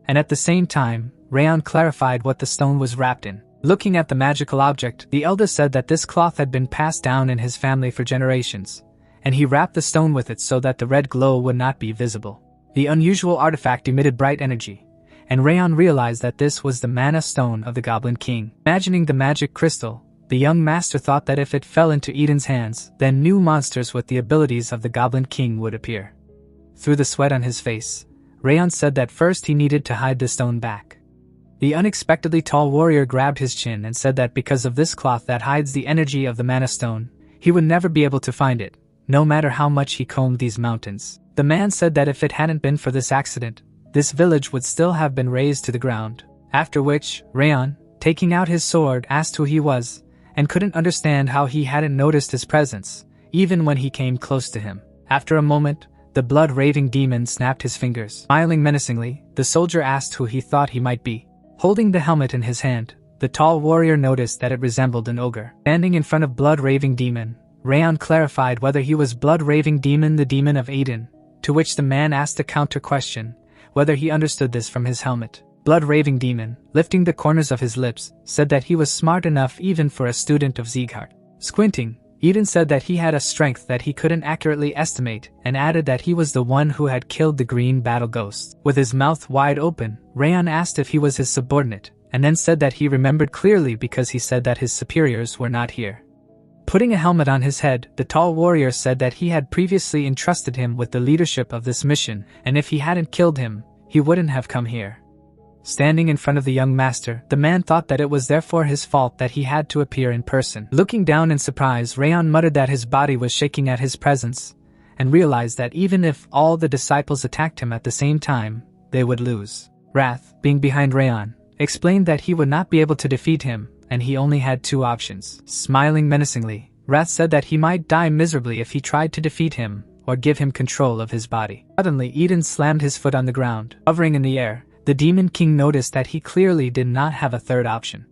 And at the same time, Rayon clarified what the stone was wrapped in. Looking at the magical object, the elder said that this cloth had been passed down in his family for generations, and he wrapped the stone with it so that the red glow would not be visible. The unusual artifact emitted bright energy, and Rayon realized that this was the mana stone of the Goblin King. Imagining the magic crystal, the young master thought that if it fell into Eden's hands, then new monsters with the abilities of the Goblin King would appear. Through the sweat on his face, Rayon said that first he needed to hide the stone back. The unexpectedly tall warrior grabbed his chin and said that because of this cloth that hides the energy of the mana stone, he would never be able to find it, no matter how much he combed these mountains. The man said that if it hadn't been for this accident, this village would still have been razed to the ground. After which, Rayon, taking out his sword, asked who he was, and couldn't understand how he hadn't noticed his presence, even when he came close to him. After a moment, the blood-raving demon snapped his fingers. Smiling menacingly, the soldier asked who he thought he might be. Holding the helmet in his hand, the tall warrior noticed that it resembled an ogre. Standing in front of blood-raving demon, Rayon clarified whether he was blood-raving demon, the demon of Eden, to which the man asked a counter-question, whether he understood this from his helmet. Blood-raving demon, lifting the corners of his lips, said that he was smart enough even for a student of Sieghart. Squinting, Eden said that he had a strength that he couldn't accurately estimate, and added that he was the one who had killed the green battle ghost. With his mouth wide open, Rayon asked if he was his subordinate, and then said that he remembered clearly because he said that his superiors were not here. Putting a helmet on his head, the tall warrior said that he had previously entrusted him with the leadership of this mission, and if he hadn't killed him, he wouldn't have come here. Standing in front of the young master, the man thought that it was therefore his fault that he had to appear in person. Looking down in surprise, Rayon muttered that his body was shaking at his presence, and realized that even if all the disciples attacked him at the same time, they would lose. Wrath, being behind Rayon, explained that he would not be able to defeat him, and he only had two options. Smiling menacingly, Wrath said that he might die miserably if he tried to defeat him, or give him control of his body. Suddenly Eden slammed his foot on the ground. Hovering in the air, the Demon King noticed that he clearly did not have a third option.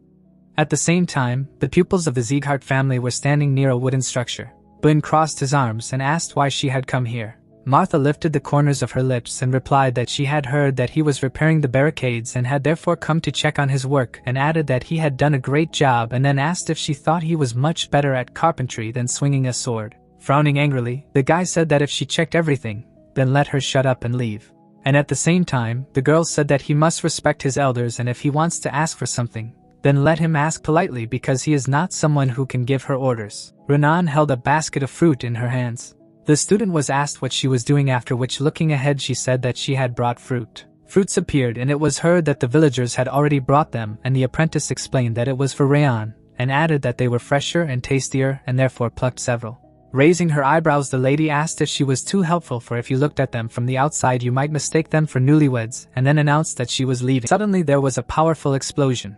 At the same time, the pupils of the Sieghart family were standing near a wooden structure. Bun crossed his arms and asked why she had come here. Martha lifted the corners of her lips and replied that she had heard that he was repairing the barricades and had therefore come to check on his work, and added that he had done a great job, and then asked if she thought he was much better at carpentry than swinging a sword. Frowning angrily, the guy said that if she checked everything, then let her shut up and leave. And at the same time, the girl said that he must respect his elders, and if he wants to ask for something, then let him ask politely because he is not someone who can give her orders. Renan held a basket of fruit in her hands. The student was asked what she was doing, after which, looking ahead, she said that she had brought fruit. Fruits appeared, and it was heard that the villagers had already brought them, and the apprentice explained that it was for Rayon, and added that they were fresher and tastier, and therefore plucked several. Raising her eyebrows, the lady asked if she was too helpful, for if you looked at them from the outside you might mistake them for newlyweds, and then announced that she was leaving. Suddenly there was a powerful explosion.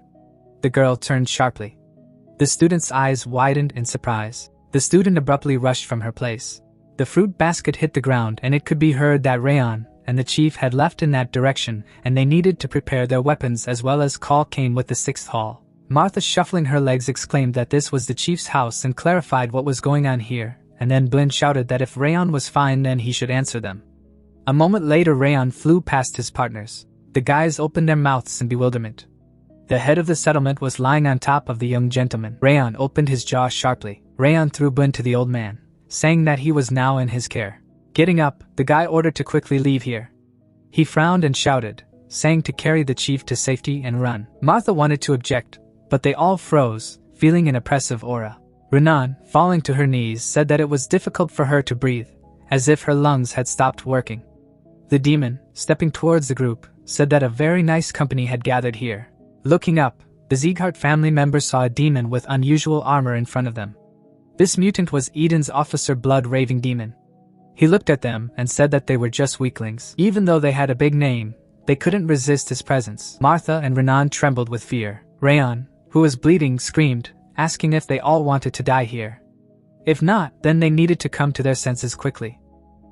The girl turned sharply. The student's eyes widened in surprise. The student abruptly rushed from her place. The fruit basket hit the ground, and it could be heard that Rayon and the chief had left in that direction, and they needed to prepare their weapons as well as call came with the 6th hall. Martha, shuffling her legs, exclaimed that this was the chief's house and clarified what was going on here, and then Blin shouted that if Rayon was fine then he should answer them. A moment later Rayon flew past his partners. The guys opened their mouths in bewilderment. The head of the settlement was lying on top of the young gentleman. Rayon opened his jaw sharply. Rayon threw Blin to the old man, saying that he was now in his care. Getting up, the guy ordered to quickly leave here. He frowned and shouted, saying to carry the chief to safety and run. Martha wanted to object, but they all froze, feeling an oppressive aura. Renan, falling to her knees, said that it was difficult for her to breathe, as if her lungs had stopped working. The demon, stepping towards the group, said that a very nice company had gathered here. Looking up, the Sieghart family members saw a demon with unusual armor in front of them. This mutant was Eden's officer, blood-raving demon. He looked at them and said that they were just weaklings. Even though they had a big name, they couldn't resist his presence. Martha and Renan trembled with fear. Rayon, who was bleeding, screamed, asking if they all wanted to die here. If not, then they needed to come to their senses quickly.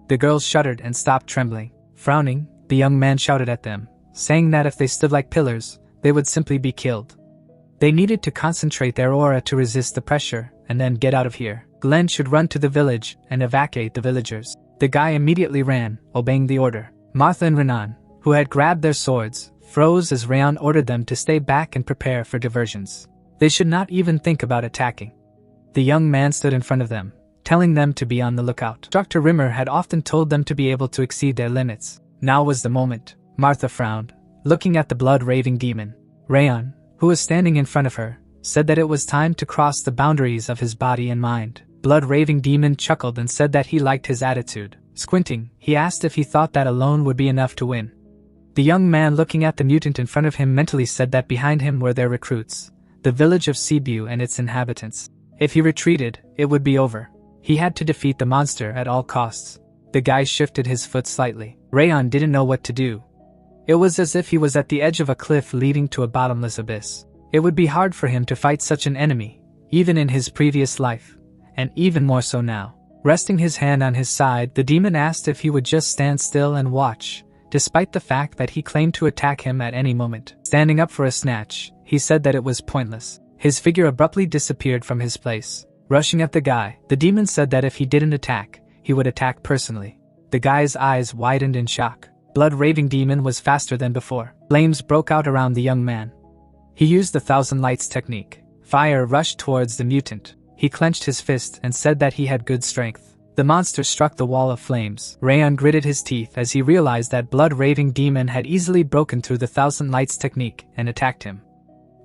The girls shuddered and stopped trembling. Frowning, the young man shouted at them, saying that if they stood like pillars, they would simply be killed. They needed to concentrate their aura to resist the pressure, and then get out of here. Glenn should run to the village and evacuate the villagers. The guy immediately ran, obeying the order. Martha and Renan, who had grabbed their swords, froze as Rayon ordered them to stay back and prepare for diversions. They should not even think about attacking. The young man stood in front of them, telling them to be on the lookout. Dr. Rimmer had often told them to be able to exceed their limits. Now was the moment. Martha frowned, looking at the blood-raving demon. Rayon, who was standing in front of her, said that it was time to cross the boundaries of his body and mind. Blood-raving demon chuckled and said that he liked his attitude. Squinting, he asked if he thought that alone would be enough to win. The young man, looking at the mutant in front of him, mentally said that behind him were their recruits, the village of Cebu and its inhabitants. If he retreated, it would be over. He had to defeat the monster at all costs. The guy shifted his foot slightly. Rayon didn't know what to do. It was as if he was at the edge of a cliff leading to a bottomless abyss. It would be hard for him to fight such an enemy, even in his previous life, and even more so now. Resting his hand on his side, the demon asked if he would just stand still and watch, despite the fact that he claimed to attack him at any moment. Standing up for a snatch, he said that it was pointless. His figure abruptly disappeared from his place. Rushing at the guy, the demon said that if he didn't attack, he would attack personally. The guy's eyes widened in shock. Blood-raving demon was faster than before. Flames broke out around the young man. He used the Thousand Lights technique. Fire rushed towards the mutant. He clenched his fist and said that he had good strength. The monster struck the wall of flames. Rayon gritted his teeth as he realized that blood-raving demon had easily broken through the Thousand Lights technique and attacked him.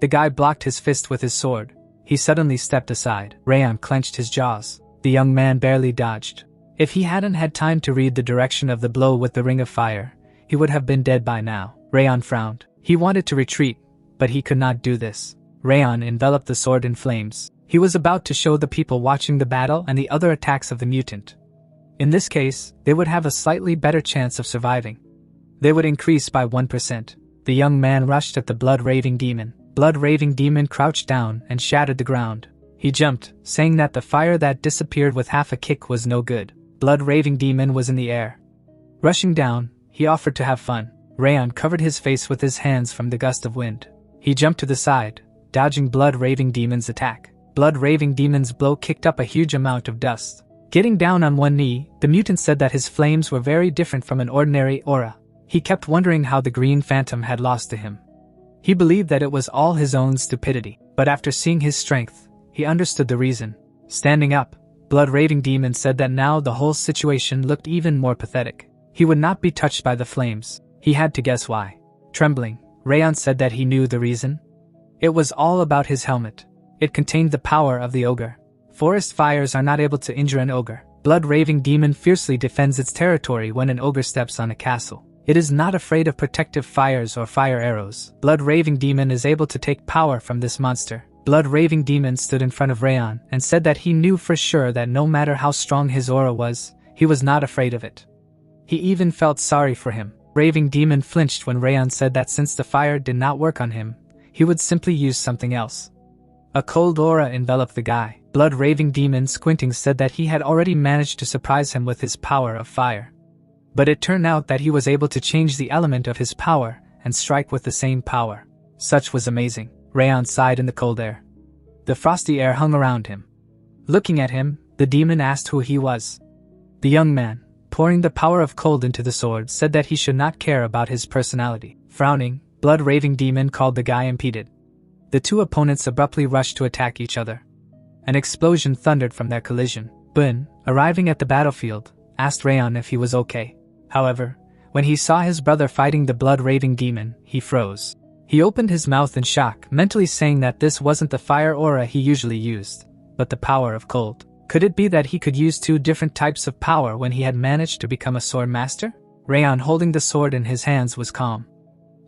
The guy blocked his fist with his sword. He suddenly stepped aside. Rayon clenched his jaws. The young man barely dodged. If he hadn't had time to read the direction of the blow with the ring of fire, he would have been dead by now. Rayon frowned. He wanted to retreat, but he could not do this. Rayon enveloped the sword in flames. He was about to show the people watching the battle and the other attacks of the mutant. In this case, they would have a slightly better chance of surviving. They would increase by 1%. The young man rushed at the blood-raving demon. Blood-raving demon crouched down and shattered the ground. He jumped, saying that the fire that disappeared with half a kick was no good. Blood-raving demon was in the air. Rushing down, he offered to have fun. Rayon covered his face with his hands from the gust of wind. He jumped to the side, dodging blood-raving demon's attack. Blood-raving demon's blow kicked up a huge amount of dust. Getting down on one knee, the mutant said that his flames were very different from an ordinary aura. He kept wondering how the green phantom had lost to him. He believed that it was all his own stupidity, but after seeing his strength, he understood the reason. Standing up, blood-raving demon said that now the whole situation looked even more pathetic. He would not be touched by the flames. He had to guess why. Trembling, Rayon said that he knew the reason. It was all about his helmet. It contained the power of the ogre. Forest fires are not able to injure an ogre. Blood-raving demon fiercely defends its territory when an ogre steps on a castle. It is not afraid of protective fires or fire arrows. Blood-raving demon is able to take power from this monster. Blood-raving demon stood in front of Rayon and said that he knew for sure that no matter how strong his aura was, he was not afraid of it. He even felt sorry for him. Raving demon flinched when Rayon said that since the fire did not work on him, he would simply use something else. A cold aura enveloped the guy. Blood-raving demon squinting said that he had already managed to surprise him with his power of fire. But it turned out that he was able to change the element of his power and strike with the same power. Such was amazing. Rayon sighed in the cold air. The frosty air hung around him. Looking at him, the demon asked who he was. The young man, pouring the power of cold into the sword, said that he should not care about his personality. Frowning, blood-raving demon called the guy impeded. The two opponents abruptly rushed to attack each other. An explosion thundered from their collision. Bun, arriving at the battlefield, asked Rayon if he was okay. However, when he saw his brother fighting the blood-raving demon, he froze. He opened his mouth in shock, mentally saying that this wasn't the fire aura he usually used, but the power of cold. Could it be that he could use two different types of power when he had managed to become a sword master? Rayon, holding the sword in his hands, was calm.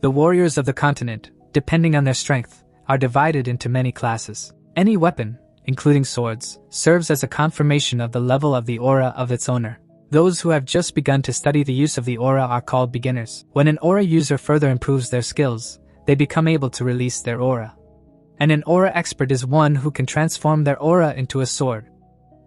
The warriors of the continent, depending on their strength, are divided into many classes. Any weapon, including swords, serves as a confirmation of the level of the aura of its owner. Those who have just begun to study the use of the aura are called beginners. When an aura user further improves their skills, they become able to release their aura. And an aura expert is one who can transform their aura into a sword.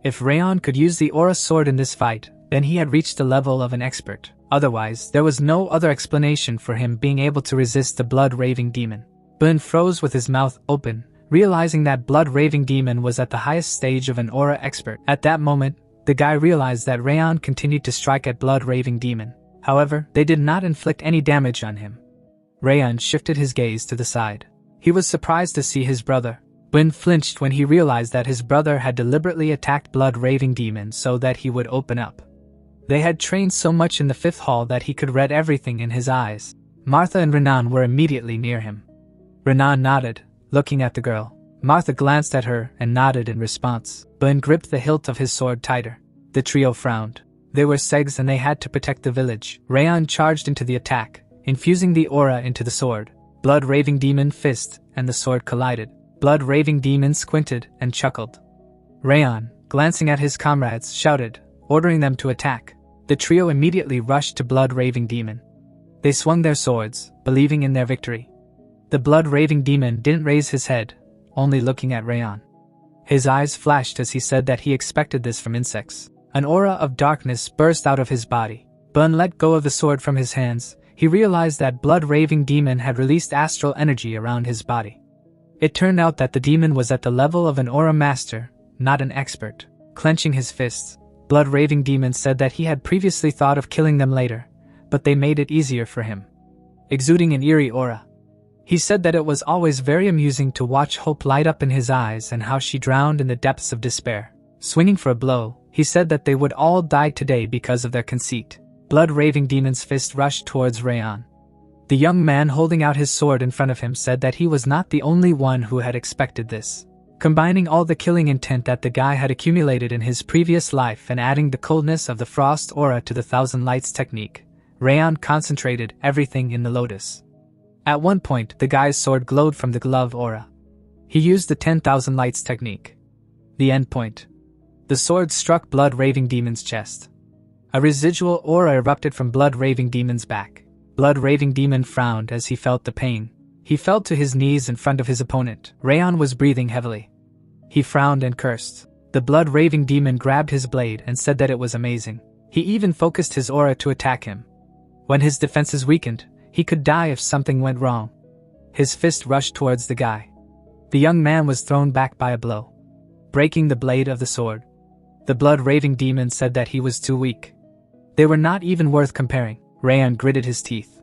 If Rayon could use the aura sword in this fight, then he had reached the level of an expert. Otherwise, there was no other explanation for him being able to resist the blood-raving demon. Bun froze with his mouth open, realizing that blood-raving demon was at the highest stage of an aura expert. At that moment, the guy realized that Rayon continued to strike at blood-raving demon. However, they did not inflict any damage on him. Rayon shifted his gaze to the side. He was surprised to see his brother. Bun flinched when he realized that his brother had deliberately attacked blood-raving demon so that he would open up. They had trained so much in the fifth hall that he could read everything in his eyes. Martha and Renan were immediately near him. Renan nodded, looking at the girl. Martha glanced at her and nodded in response. Bun gripped the hilt of his sword tighter. The trio frowned. They were Segs and they had to protect the village. Rayon charged into the attack, infusing the aura into the sword. Blood-raving demon fist and the sword collided. Blood-raving demon squinted and chuckled. Rayon, glancing at his comrades, shouted, ordering them to attack. The trio immediately rushed to blood-raving demon. They swung their swords, believing in their victory. The blood-raving demon didn't raise his head, only looking at Rayon. His eyes flashed as he said that he expected this from insects. An aura of darkness burst out of his body. Bun let go of the sword from his hands. He realized that blood-raving demon had released astral energy around his body. It turned out that the demon was at the level of an aura master, not an expert. Clenching his fists, blood-raving demon said that he had previously thought of killing them later, but they made it easier for him. Exuding an eerie aura, he said that it was always very amusing to watch hope light up in his eyes and how she drowned in the depths of despair. Swinging for a blow, he said that they would all die today because of their conceit. Blood-raving demon's fist rushed towards Rayon. The young man holding out his sword in front of him said that he was not the only one who had expected this. Combining all the killing intent that the guy had accumulated in his previous life and adding the coldness of the frost aura to the Thousand Lights technique, Rayon concentrated everything in the lotus. At one point, the guy's sword glowed from the glove aura. He used the 10,000 Lights technique. The end point. The sword struck blood-raving demon's chest. A residual aura erupted from blood-raving demon's back. Blood-raving demon frowned as he felt the pain. He fell to his knees in front of his opponent. Rayon was breathing heavily. He frowned and cursed. The blood-raving demon grabbed his blade and said that it was amazing. He even focused his aura to attack him. When his defenses weakened, he could die if something went wrong. His fist rushed towards the guy. The young man was thrown back by a blow, breaking the blade of the sword. The blood-raving demon said that he was too weak. They were not even worth comparing. Rayon gritted his teeth.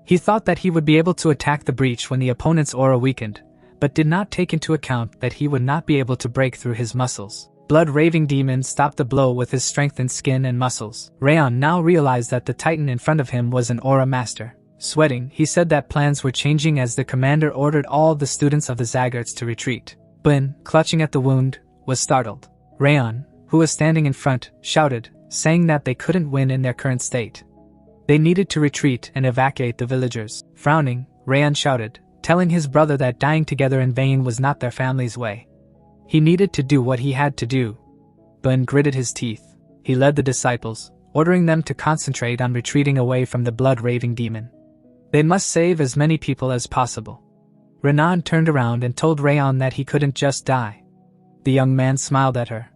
He thought that he would be able to attack the breach when the opponent's aura weakened, but did not take into account that he would not be able to break through his muscles. Blood-raving demon stopped the blow with his strengthened skin and muscles. Rayon now realized that the titan in front of him was an aura master. Sweating, he said that plans were changing as the commander ordered all the students of the Zaggerts to retreat. Bun, clutching at the wound, was startled. Rayon, who was standing in front, shouted, saying that they couldn't win in their current state. They needed to retreat and evacuate the villagers. Frowning, Rayon shouted, telling his brother that dying together in vain was not their family's way. He needed to do what he had to do. Bun gritted his teeth. He led the disciples, ordering them to concentrate on retreating away from the blood-raving demon. They must save as many people as possible. Renan turned around and told Rayon that he couldn't just die. The young man smiled at her.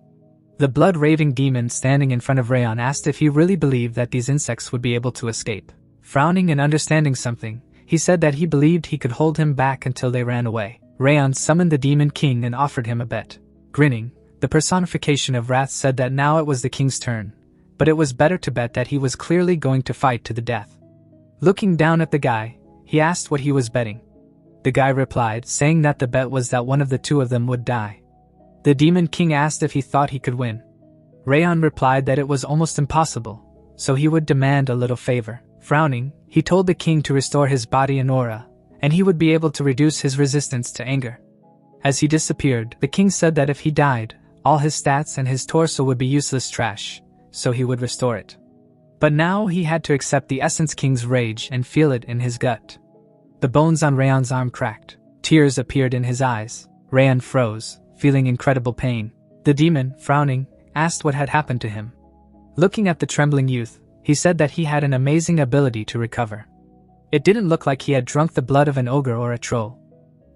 The blood-raving demon standing in front of Rayon asked if he really believed that these insects would be able to escape. Frowning and understanding something, he said that he believed he could hold him back until they ran away. Rayon summoned the demon king and offered him a bet. Grinning, the personification of wrath said that now it was the king's turn, but it was better to bet that he was clearly going to fight to the death. Looking down at the guy, he asked what he was betting. The guy replied, saying that the bet was that one of the two of them would die. The demon king asked if he thought he could win. Rayon replied that it was almost impossible, so he would demand a little favor. Frowning, he told the king to restore his body and aura, and he would be able to reduce his resistance to anger. As he disappeared, the king said that if he died, all his stats and his torso would be useless trash, so he would restore it. But now he had to accept the Essence King's rage and feel it in his gut. The bones on Rayon's arm cracked. Tears appeared in his eyes. Rayon froze, feeling incredible pain. The demon, frowning, asked what had happened to him. Looking at the trembling youth, he said that he had an amazing ability to recover. It didn't look like he had drunk the blood of an ogre or a troll.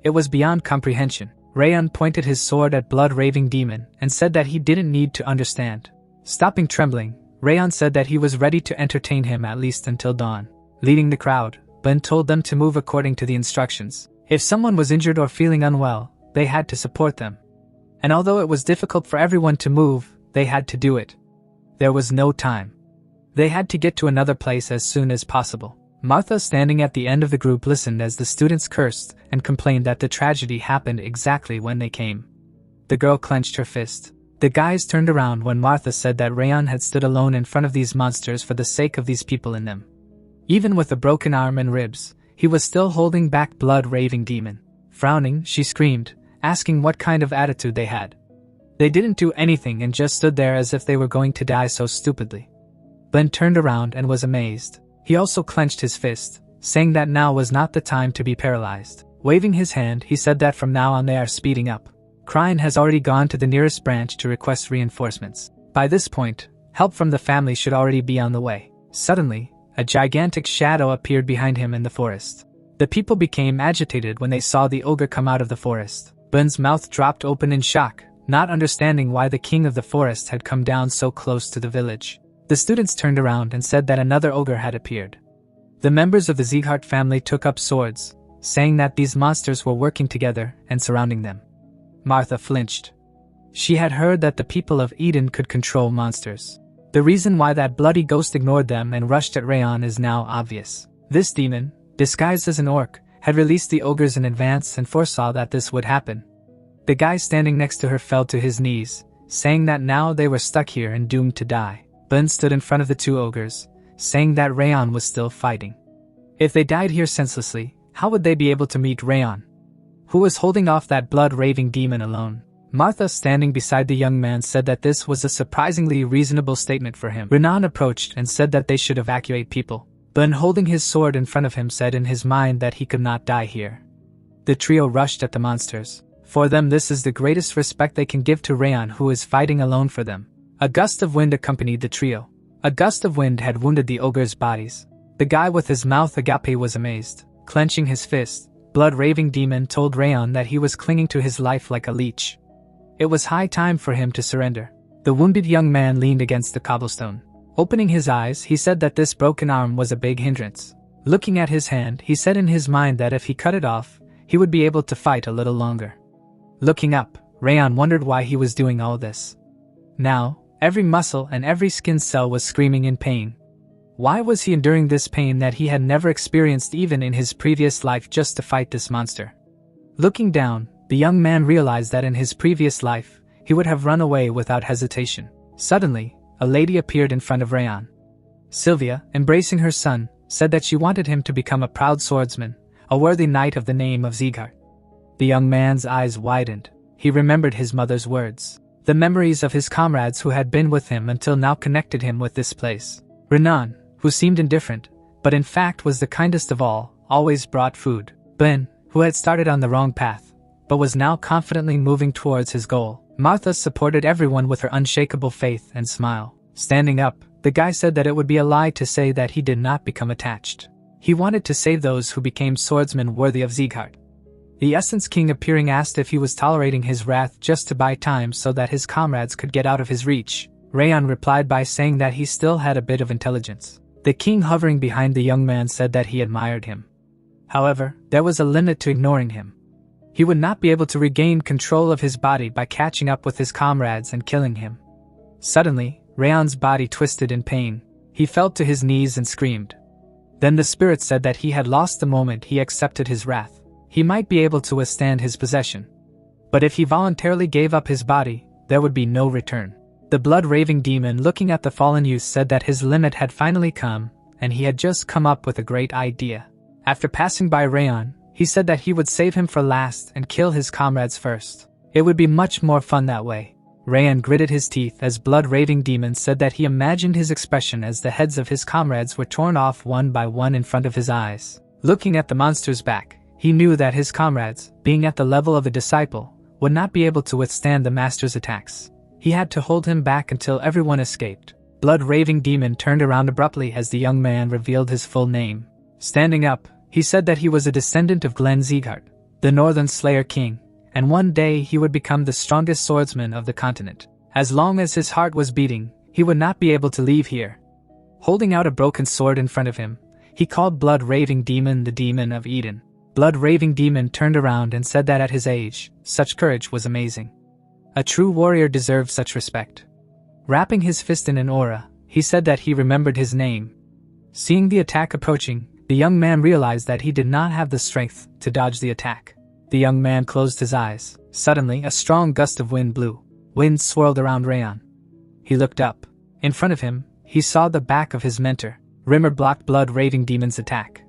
It was beyond comprehension. Rayon pointed his sword at blood-raving demon and said that he didn't need to understand. Stopping trembling, Rayon said that he was ready to entertain him at least until dawn. Leading the crowd, Bun told them to move according to the instructions. If someone was injured or feeling unwell, they had to support them. And although it was difficult for everyone to move, they had to do it. There was no time. They had to get to another place as soon as possible. Martha, standing at the end of the group, listened as the students cursed and complained that the tragedy happened exactly when they came. The girl clenched her fist. The guys turned around when Martha said that Rayon had stood alone in front of these monsters for the sake of these people in them. Even with a broken arm and ribs, he was still holding back blood-raving demon. Frowning, she screamed, asking what kind of attitude they had. They didn't do anything and just stood there as if they were going to die so stupidly. Ben turned around and was amazed. He also clenched his fist, saying that now was not the time to be paralyzed. Waving his hand, he said that from now on they are speeding up. Crine has already gone to the nearest branch to request reinforcements. By this point, help from the family should already be on the way. Suddenly, a gigantic shadow appeared behind him in the forest. The people became agitated when they saw the ogre come out of the forest. Bun's mouth dropped open in shock, not understanding why the king of the forest had come down so close to the village. The students turned around and said that another ogre had appeared. The members of the Sieghart family took up swords, saying that these monsters were working together and surrounding them. Martha flinched. She had heard that the people of Eden could control monsters. The reason why that bloody ghost ignored them and rushed at Rayon is now obvious. This demon, disguised as an orc, had released the ogres in advance and foresaw that this would happen. The guy standing next to her fell to his knees, saying that now they were stuck here and doomed to die. Bun stood in front of the two ogres, saying that Rayon was still fighting. If they died here senselessly, how would they be able to meet Rayon, who was holding off that blood-raving demon alone? Martha, standing beside the young man, said that this was a surprisingly reasonable statement for him. Renan approached and said that they should evacuate people. Bun, holding his sword in front of him, said in his mind that he could not die here. The trio rushed at the monsters. For them, this is the greatest respect they can give to Rayon, who is fighting alone for them. A gust of wind accompanied the trio. A gust of wind had wounded the ogres' bodies. The guy with his mouth agape was amazed. Clenching his fist, blood-raving demon told Rayon that he was clinging to his life like a leech. It was high time for him to surrender. The wounded young man leaned against the cobblestone. Opening his eyes, he said that this broken arm was a big hindrance. Looking at his hand, he said in his mind that if he cut it off, he would be able to fight a little longer. Looking up, Rayon wondered why he was doing all this. Now, every muscle and every skin cell was screaming in pain. Why was he enduring this pain that he had never experienced even in his previous life just to fight this monster? Looking down, the young man realized that in his previous life, he would have run away without hesitation. Suddenly, a lady appeared in front of Rayon. Sylvia, embracing her son, said that she wanted him to become a proud swordsman, a worthy knight of the name of Sieghart. The young man's eyes widened. He remembered his mother's words. The memories of his comrades who had been with him until now connected him with this place. Renan, who seemed indifferent, but in fact was the kindest of all, always brought food. Ben, who had started on the wrong path, but was now confidently moving towards his goal. Martha supported everyone with her unshakable faith and smile. Standing up, the guy said that it would be a lie to say that he did not become attached. He wanted to save those who became swordsmen worthy of Sieghart. The Essence King, appearing, asked if he was tolerating his wrath just to buy time so that his comrades could get out of his reach. Rayon replied by saying that he still had a bit of intelligence. The king, hovering behind the young man, said that he admired him. However, there was a limit to ignoring him. He would not be able to regain control of his body by catching up with his comrades and killing him. Suddenly, Rayon's body twisted in pain. He fell to his knees and screamed. Then the spirit said that he had lost the moment he accepted his wrath. He might be able to withstand his possession. But if he voluntarily gave up his body, there would be no return. The blood-raving demon, looking at the fallen youth, said that his limit had finally come, and he had just come up with a great idea. After passing by Rayon, he said that he would save him for last and kill his comrades first. It would be much more fun that way. Rayon gritted his teeth as blood-raving demon said that he imagined his expression as the heads of his comrades were torn off one by one in front of his eyes. Looking at the monster's back, he knew that his comrades, being at the level of a disciple, would not be able to withstand the master's attacks. He had to hold him back until everyone escaped. Blood-raving demon turned around abruptly as the young man revealed his full name. Standing up, he said that he was a descendant of Glenn Sieghart, the Northern Slayer King, and one day he would become the strongest swordsman of the continent. As long as his heart was beating, he would not be able to leave here. Holding out a broken sword in front of him, he called Blood-raving demon the Demon of Eden. Blood-raving demon turned around and said that at his age, such courage was amazing. A true warrior deserved such respect. Wrapping his fist in an aura, he said that he remembered his name. Seeing the attack approaching, the young man realized that he did not have the strength to dodge the attack. The young man closed his eyes. Suddenly, a strong gust of wind blew. Wind swirled around Rayon. He looked up. In front of him, he saw the back of his mentor. Rimmer blocked blood-raving demon's attack.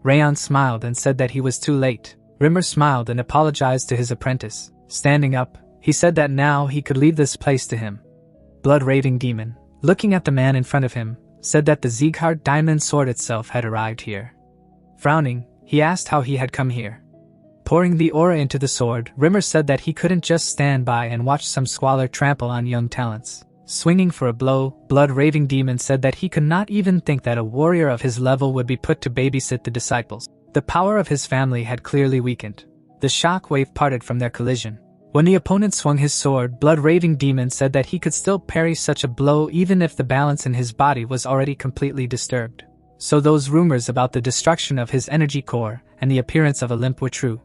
Rayon smiled and said that he was too late. Rimmer smiled and apologized to his apprentice. Standing up, he said that now he could leave this place to him. Blood-raving demon, looking at the man in front of him, said that the Sieghart diamond sword itself had arrived here. Frowning, he asked how he had come here. Pouring the aura into the sword, Rimmer said that he couldn't just stand by and watch some squalor trample on young talents. Swinging for a blow, blood-raving demon said that he could not even think that a warrior of his level would be put to babysit the disciples. The power of his family had clearly weakened. The shock wave parted from their collision. When the opponent swung his sword, blood-raving demon said that he could still parry such a blow even if the balance in his body was already completely disturbed. So those rumors about the destruction of his energy core and the appearance of a limp were true.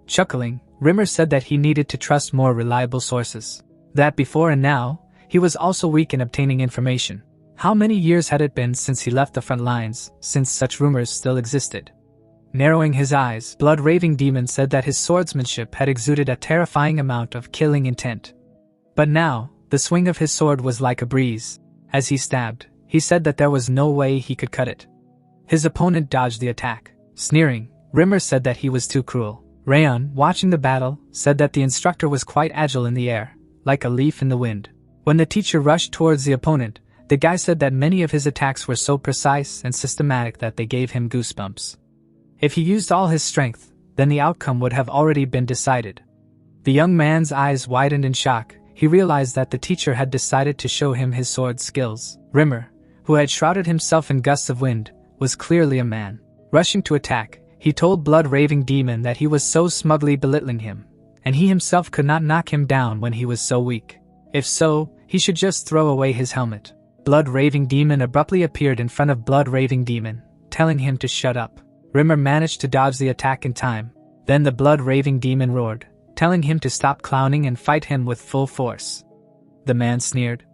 Chuckling, Rimmer said that he needed to trust more reliable sources. That before and now, he was also weak in obtaining information. How many years had it been since he left the front lines, since such rumors still existed? Narrowing his eyes, blood-raving demon said that his swordsmanship had exuded a terrifying amount of killing intent. But now, the swing of his sword was like a breeze. As he stabbed, he said that there was no way he could cut it. His opponent dodged the attack. Sneering, Rimmer said that he was too cruel. Rayon, watching the battle, said that the instructor was quite agile in the air, like a leaf in the wind. When the teacher rushed towards the opponent, the guy said that many of his attacks were so precise and systematic that they gave him goosebumps. If he used all his strength, then the outcome would have already been decided. The young man's eyes widened in shock. He realized that the teacher had decided to show him his sword skills. Rimmer, who had shrouded himself in gusts of wind, was clearly a man. Rushing to attack, he told blood-raving demon that he was so smugly belittling him, and he himself could not knock him down when he was so weak. If so, he should just throw away his helmet. Blood-raving demon abruptly appeared in front of blood-raving demon, telling him to shut up. Rimmer managed to dodge the attack in time. Then the blood-raving demon roared, telling him to stop clowning and fight him with full force. The man sneered.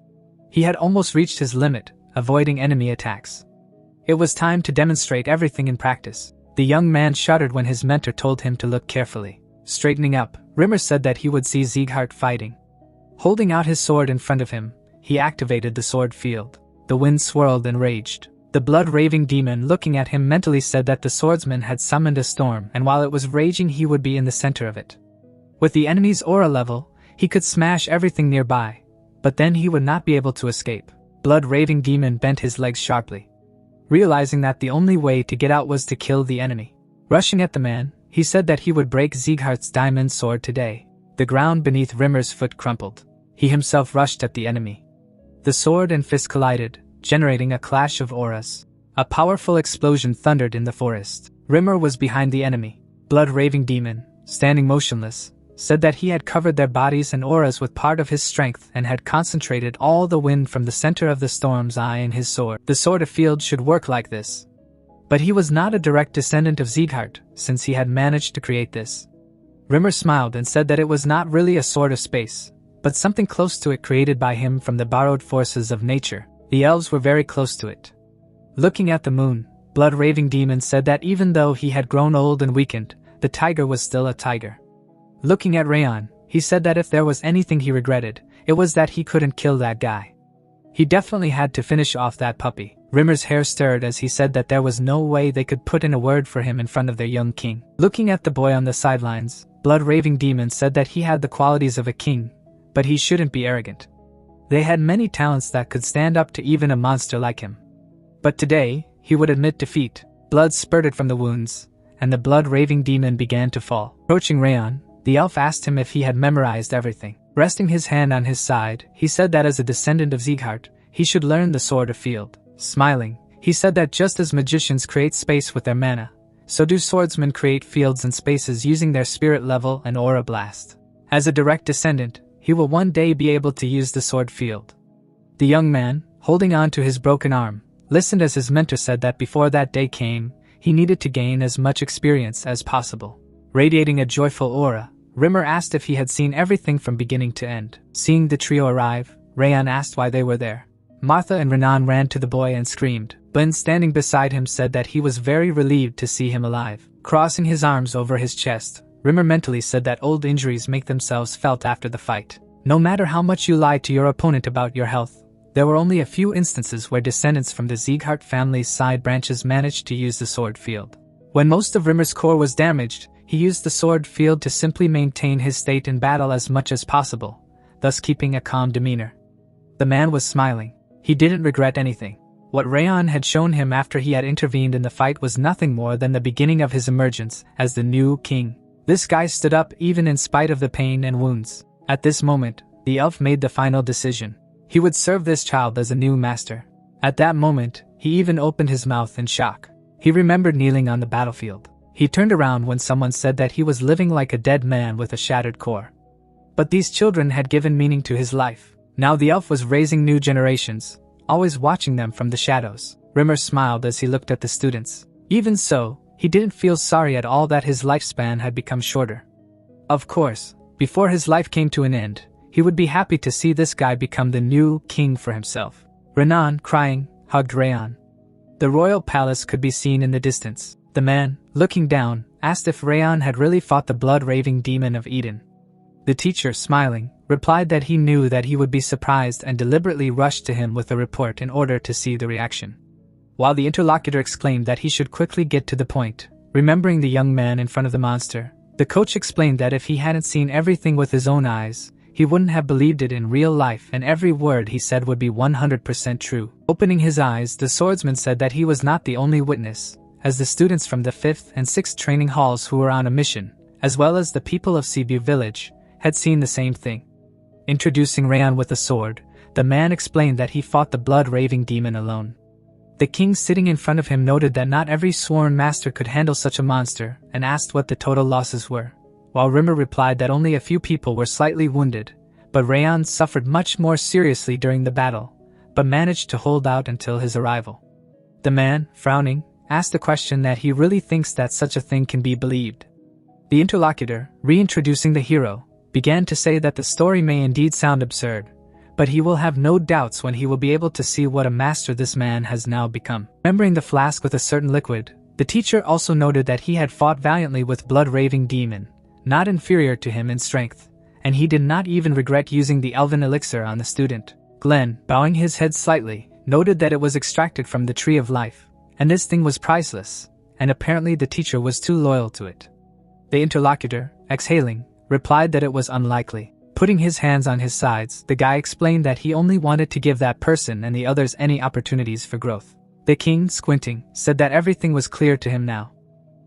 He had almost reached his limit, avoiding enemy attacks. It was time to demonstrate everything in practice. The young man shuddered when his mentor told him to look carefully. Straightening up, Rimmer said that he would see Sieghart fighting. Holding out his sword in front of him, he activated the sword field. The wind swirled and raged. The blood-raving demon looking at him mentally said that the swordsman had summoned a storm, and while it was raging he would be in the center of it. With the enemy's aura level, he could smash everything nearby, but then he would not be able to escape. Blood-raving demon bent his legs sharply, realizing that the only way to get out was to kill the enemy. Rushing at the man, he said that he would break Sieghart's diamond sword today. The ground beneath Rimmer's foot crumpled. He himself rushed at the enemy. The sword and fist collided, generating a clash of auras. A powerful explosion thundered in the forest. Rimmer was behind the enemy. Blood-raving demon, standing motionless, said that he had covered their bodies and auras with part of his strength and had concentrated all the wind from the center of the storm's eye in his sword. The sword of field should work like this. But he was not a direct descendant of Sieghart, since he had managed to create this. Rimmer smiled and said that it was not really a sword of space, but something close to it created by him from the borrowed forces of nature. The elves were very close to it. Looking at the moon, blood-raving demon said that even though he had grown old and weakened, the tiger was still a tiger. Looking at Rayon, he said that if there was anything he regretted, it was that he couldn't kill that guy. He definitely had to finish off that puppy. Rimmer's hair stirred as he said that there was no way they could put in a word for him in front of their young king. Looking at the boy on the sidelines, blood-raving demon said that he had the qualities of a king, but he shouldn't be arrogant. They had many talents that could stand up to even a monster like him. But today, he would admit defeat. Blood spurted from the wounds, and the blood-raving demon began to fall. Approaching Rayon, the elf asked him if he had memorized everything. Resting his hand on his side, he said that as a descendant of Sieghart, he should learn the sword of field. Smiling, he said that just as magicians create space with their mana, so do swordsmen create fields and spaces using their spirit level and aura blast. As a direct descendant, he will one day be able to use the sword field. The young man, holding on to his broken arm, listened as his mentor said that before that day came, he needed to gain as much experience as possible. Radiating a joyful aura, Rimmer asked if he had seen everything from beginning to end. Seeing the trio arrive, Rayon asked why they were there. Martha and Renan ran to the boy and screamed. Ben, standing beside him, said that he was very relieved to see him alive. Crossing his arms over his chest, Rimmer mentally said that old injuries make themselves felt after the fight. No matter how much you lied to your opponent about your health, there were only a few instances where descendants from the Sieghart family's side branches managed to use the sword field. When most of Rimmer's core was damaged, he used the sword field to simply maintain his state in battle as much as possible, thus keeping a calm demeanor. The man was smiling. He didn't regret anything. What Rayon had shown him after he had intervened in the fight was nothing more than the beginning of his emergence as the new king. This guy stood up even in spite of the pain and wounds. At this moment, the elf made the final decision. He would serve this child as a new master. At that moment, he even opened his mouth in shock. He remembered kneeling on the battlefield. He turned around when someone said that he was living like a dead man with a shattered core. But these children had given meaning to his life. Now the elf was raising new generations, always watching them from the shadows. Rimmer smiled as he looked at the students. Even so, he didn't feel sorry at all that his lifespan had become shorter. Of course, before his life came to an end, he would be happy to see this guy become the new king for himself. Renan, crying, hugged Rayan. The royal palace could be seen in the distance. The man, looking down, asked if Rayan had really fought the blood-raving demon of Eden. The teacher, smiling, replied that he knew that he would be surprised and deliberately rushed to him with a report in order to see the reaction. While the interlocutor exclaimed that he should quickly get to the point, remembering the young man in front of the monster, the coach explained that if he hadn't seen everything with his own eyes, he wouldn't have believed it in real life and every word he said would be 100% true. Opening his eyes, the swordsman said that he was not the only witness, as the students from the 5th and 6th training halls who were on a mission, as well as the people of Cebu village, had seen the same thing. Introducing Rayan with a sword, the man explained that he fought the blood-raving demon alone. The king sitting in front of him noted that not every sworn master could handle such a monster and asked what the total losses were, while Rimmer replied that only a few people were slightly wounded, but Rayan suffered much more seriously during the battle, but managed to hold out until his arrival. The man, frowning, asked the question that he really thinks that such a thing can be believed. The interlocutor, reintroducing the hero, began to say that the story may indeed sound absurd, but he will have no doubts when he will be able to see what a master this man has now become. Remembering the flask with a certain liquid, the teacher also noted that he had fought valiantly with blood-raving demon, not inferior to him in strength, and he did not even regret using the elven elixir on the student. Glenn, bowing his head slightly, noted that it was extracted from the Tree of Life, and this thing was priceless, and apparently the teacher was too loyal to it. The interlocutor, exhaling, replied that it was unlikely. Putting his hands on his sides, the guy explained that he only wanted to give that person and the others any opportunities for growth. The king, squinting, said that everything was clear to him now.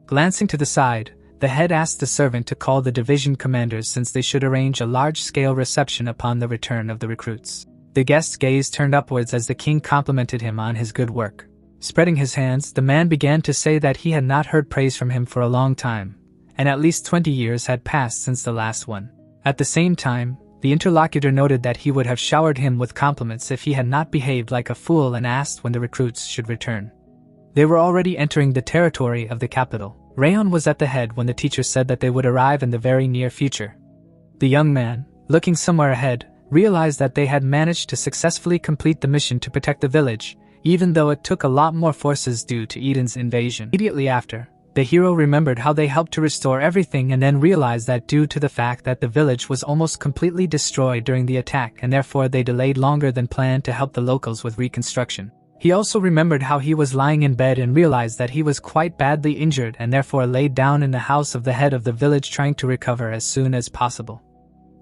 Glancing to the side, the head asked the servant to call the division commanders since they should arrange a large-scale reception upon the return of the recruits. The guest's gaze turned upwards as the king complimented him on his good work. Spreading his hands, the man began to say that he had not heard praise from him for a long time, and at least 20 years had passed since the last one. At the same time, the interlocutor noted that he would have showered him with compliments if he had not behaved like a fool and asked when the recruits should return. They were already entering the territory of the capital. Rayon was at the head when the teacher said that they would arrive in the very near future. The young man, looking somewhere ahead, realized that they had managed to successfully complete the mission to protect the village, even though it took a lot more forces due to Eden's invasion. Immediately after, the hero remembered how they helped to restore everything and then realized that due to the fact that the village was almost completely destroyed during the attack and therefore they delayed longer than planned to help the locals with reconstruction. He also remembered how he was lying in bed and realized that he was quite badly injured and therefore laid down in the house of the head of the village trying to recover as soon as possible.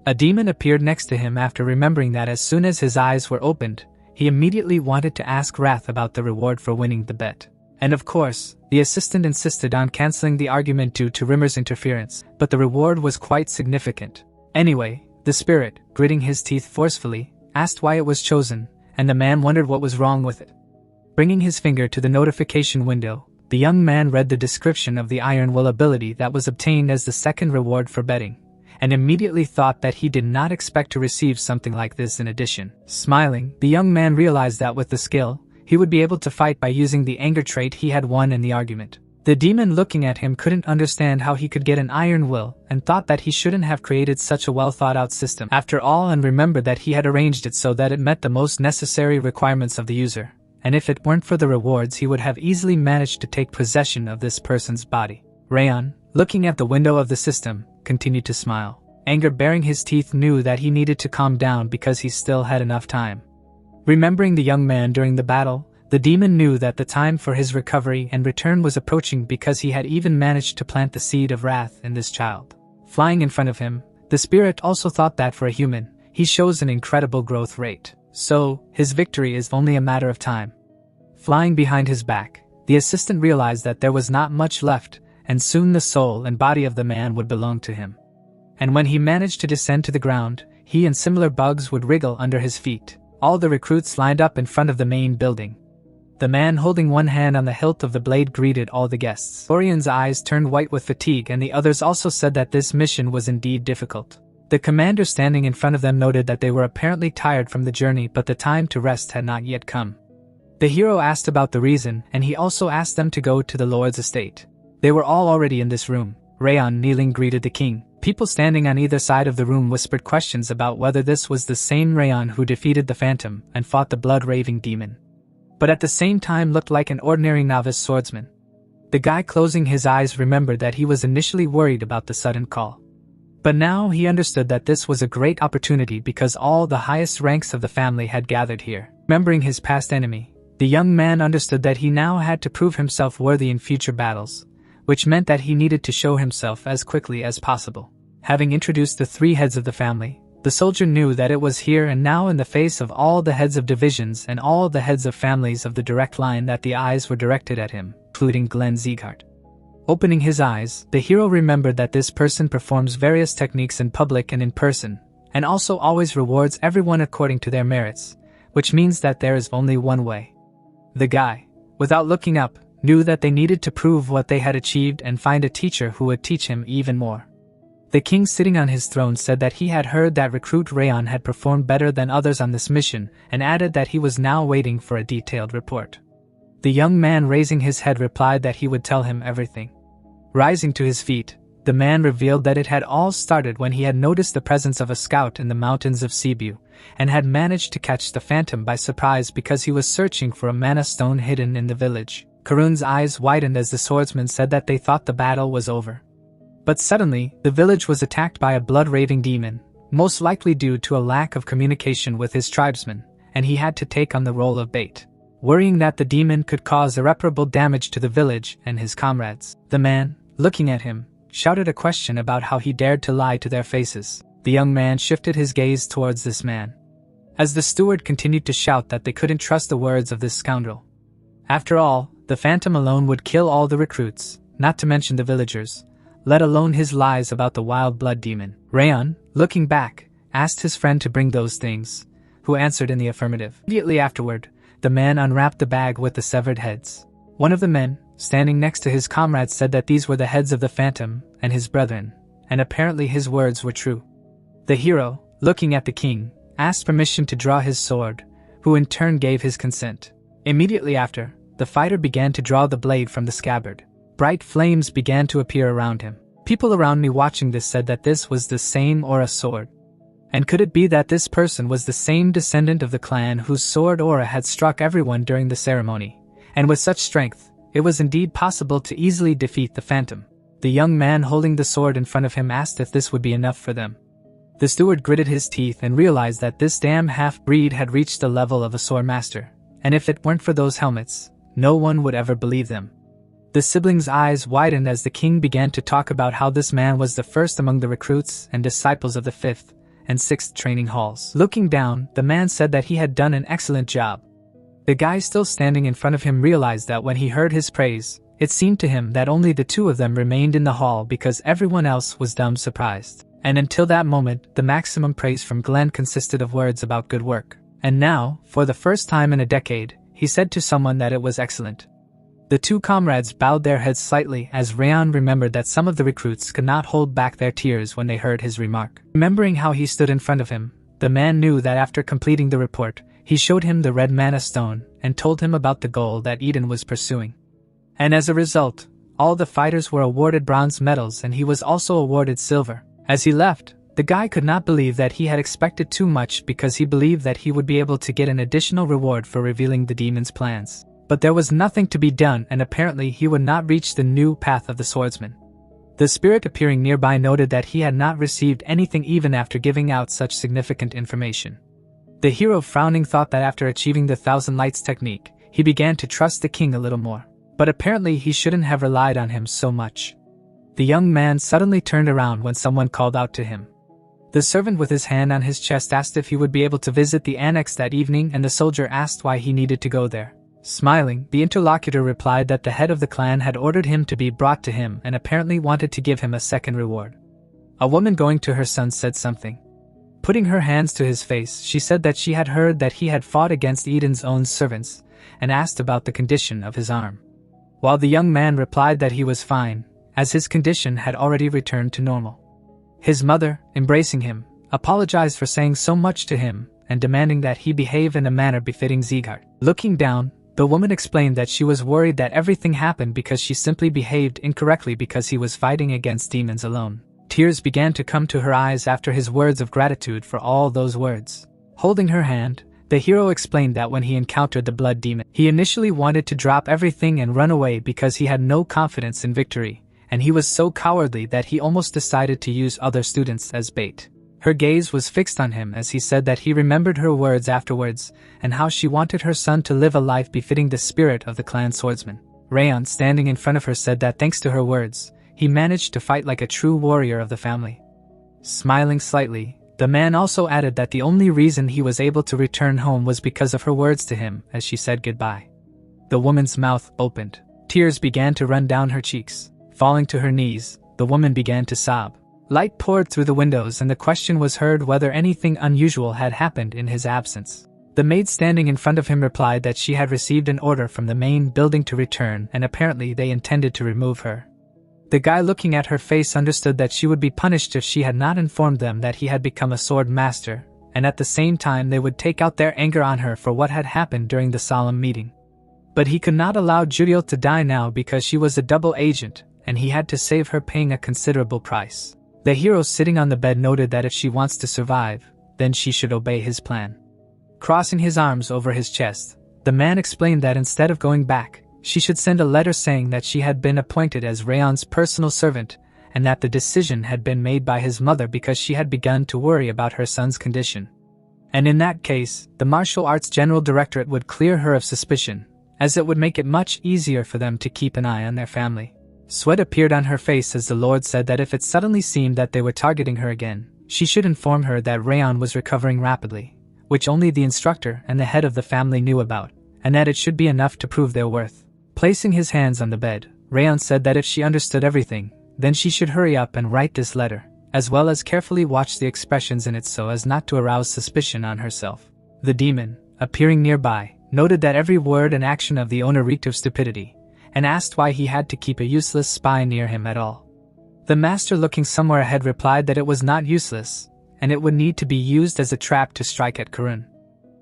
A demon appeared next to him after remembering that as soon as his eyes were opened, he immediately wanted to ask Wrath about the reward for winning the bet. And of course, the assistant insisted on canceling the argument due to Rimmer's interference, but the reward was quite significant. Anyway, the spirit, gritting his teeth forcefully, asked why it was chosen, and the man wondered what was wrong with it. Bringing his finger to the notification window, the young man read the description of the Iron Will ability that was obtained as the second reward for betting, and immediately thought that he did not expect to receive something like this in addition. Smiling, the young man realized that with the skill, he would be able to fight by using the anger trait he had won in the argument. The demon looking at him couldn't understand how he could get an iron will and thought that he shouldn't have created such a well-thought-out system after all and remembered that he had arranged it so that it met the most necessary requirements of the user, and if it weren't for the rewards he would have easily managed to take possession of this person's body. Rayon, looking at the window of the system, continued to smile. Anger baring his teeth knew that he needed to calm down because he still had enough time. Remembering the young man during the battle, the demon knew that the time for his recovery and return was approaching because he had even managed to plant the seed of wrath in this child. Flying in front of him, the spirit also thought that for a human, he shows an incredible growth rate, so his victory is only a matter of time. Flying behind his back, the assistant realized that there was not much left, and soon the soul and body of the man would belong to him. And when he managed to descend to the ground, he and similar bugs would wriggle under his feet. All the recruits lined up in front of the main building. The man holding one hand on the hilt of the blade greeted all the guests. Orion's eyes turned white with fatigue, and the others also said that this mission was indeed difficult. The commander standing in front of them noted that they were apparently tired from the journey, but the time to rest had not yet come. The hero asked about the reason, and he also asked them to go to the lord's estate. They were all already in this room. Rayon kneeling greeted the king. People standing on either side of the room whispered questions about whether this was the same Rayon who defeated the Phantom and fought the blood-raving demon, but at the same time looked like an ordinary novice swordsman. The guy closing his eyes remembered that he was initially worried about the sudden call. But now he understood that this was a great opportunity because all the highest ranks of the family had gathered here. Remembering his past enemy, the young man understood that he now had to prove himself worthy in future battles, which meant that he needed to show himself as quickly as possible. Having introduced the three heads of the family, the soldier knew that it was here and now in the face of all the heads of divisions and all the heads of families of the direct line that the eyes were directed at him, including Glenn Zieghardt. Opening his eyes, the hero remembered that this person performs various techniques in public and in person, and also always rewards everyone according to their merits, which means that there is only one way. The guy, without looking up, knew that they needed to prove what they had achieved and find a teacher who would teach him even more. The king sitting on his throne said that he had heard that recruit Rayon had performed better than others on this mission, and added that he was now waiting for a detailed report. The young man raising his head replied that he would tell him everything. Rising to his feet, the man revealed that it had all started when he had noticed the presence of a scout in the mountains of Cebu, and had managed to catch the Phantom by surprise because he was searching for a mana stone hidden in the village. Karun's eyes widened as the swordsman said that they thought the battle was over. But suddenly, the village was attacked by a blood-raving demon, most likely due to a lack of communication with his tribesmen, and he had to take on the role of bait, worrying that the demon could cause irreparable damage to the village and his comrades. The man, looking at him, shouted a question about how he dared to lie to their faces. The young man shifted his gaze towards this man, as the steward continued to shout that they couldn't trust the words of this scoundrel. After all, the Phantom alone would kill all the recruits, not to mention the villagers, let alone his lies about the wild blood demon. Rayon, looking back, asked his friend to bring those things, who answered in the affirmative. Immediately afterward, the man unwrapped the bag with the severed heads. One of the men, standing next to his comrades, said that these were the heads of the Phantom and his brethren, and apparently his words were true. The hero, looking at the king, asked permission to draw his sword, who in turn gave his consent. Immediately after, the fighter began to draw the blade from the scabbard. Bright flames began to appear around him. People around me watching this said that this was the same aura sword. And could it be that this person was the same descendant of the clan whose sword aura had struck everyone during the ceremony? And with such strength, it was indeed possible to easily defeat the Phantom. The young man holding the sword in front of him asked if this would be enough for them. The steward gritted his teeth and realized that this damn half-breed had reached the level of a sword master, and if it weren't for those helmets, no one would ever believe them. The siblings' eyes widened as the king began to talk about how this man was the first among the recruits and disciples of the 5th and 6th training halls. Looking down, the man said that he had done an excellent job. The guy still standing in front of him realized that when he heard his praise, it seemed to him that only the two of them remained in the hall because everyone else was dumb surprised. And until that moment, the maximum praise from Glenn consisted of words about good work. And now, for the first time in a decade, he said to someone that it was excellent. The two comrades bowed their heads slightly as Rayon remembered that some of the recruits could not hold back their tears when they heard his remark. Remembering how he stood in front of him, the man knew that after completing the report, he showed him the red mana stone and told him about the goal that Eden was pursuing. And as a result, all the fighters were awarded bronze medals and he was also awarded silver. As he left, the guy could not believe that he had expected too much because he believed that he would be able to get an additional reward for revealing the demon's plans. But there was nothing to be done, and apparently he would not reach the new path of the swordsman. The spirit appearing nearby noted that he had not received anything even after giving out such significant information. The hero frowning thought that after achieving the Thousand Lights technique, he began to trust the king a little more. But apparently he shouldn't have relied on him so much. The young man suddenly turned around when someone called out to him. The servant with his hand on his chest asked if he would be able to visit the annex that evening, and the soldier asked why he needed to go there. Smiling, the interlocutor replied that the head of the clan had ordered him to be brought to him and apparently wanted to give him a second reward. A woman going to her son said something. Putting her hands to his face, she said that she had heard that he had fought against Eden's own servants, and asked about the condition of his arm. While the young man replied that he was fine, as his condition had already returned to normal. His mother, embracing him, apologized for saying so much to him, and demanding that he behave in a manner befitting Sieghart. Looking down, the woman explained that she was worried that everything happened because she simply behaved incorrectly because he was fighting against demons alone. Tears began to come to her eyes after his words of gratitude for all those words. Holding her hand, the hero explained that when he encountered the blood demon, he initially wanted to drop everything and run away because he had no confidence in victory, and he was so cowardly that he almost decided to use other students as bait. Her gaze was fixed on him as he said that he remembered her words afterwards, and how she wanted her son to live a life befitting the spirit of the clan swordsman. Rayon, standing in front of her, said that thanks to her words, he managed to fight like a true warrior of the family. Smiling slightly, the man also added that the only reason he was able to return home was because of her words to him as she said goodbye. The woman's mouth opened. Tears began to run down her cheeks. Falling to her knees, the woman began to sob. Light poured through the windows and the question was heard whether anything unusual had happened in his absence. The maid standing in front of him replied that she had received an order from the main building to return and apparently they intended to remove her. The guy looking at her face understood that she would be punished if she had not informed them that he had become a sword master, and at the same time they would take out their anger on her for what had happened during the solemn meeting. But he could not allow Juriel to die now because she was a double agent, and he had to save her paying a considerable price. The hero sitting on the bed noted that if she wants to survive, then she should obey his plan. Crossing his arms over his chest, the man explained that instead of going back, she should send a letter saying that she had been appointed as Rayon's personal servant, and that the decision had been made by his mother because she had begun to worry about her son's condition. And in that case, the Martial Arts General Directorate would clear her of suspicion, as it would make it much easier for them to keep an eye on their family. Sweat appeared on her face as the Lord said that if it suddenly seemed that they were targeting her again, she should inform her that Rayon was recovering rapidly, which only the instructor and the head of the family knew about, and that it should be enough to prove their worth. Placing his hands on the bed, Rayon said that if she understood everything, then she should hurry up and write this letter, as well as carefully watch the expressions in it so as not to arouse suspicion on herself. The demon, appearing nearby, noted that every word and action of the owner reeked of stupidity, and asked why he had to keep a useless spy near him at all. The master, looking somewhere ahead, replied that it was not useless, and it would need to be used as a trap to strike at Karun.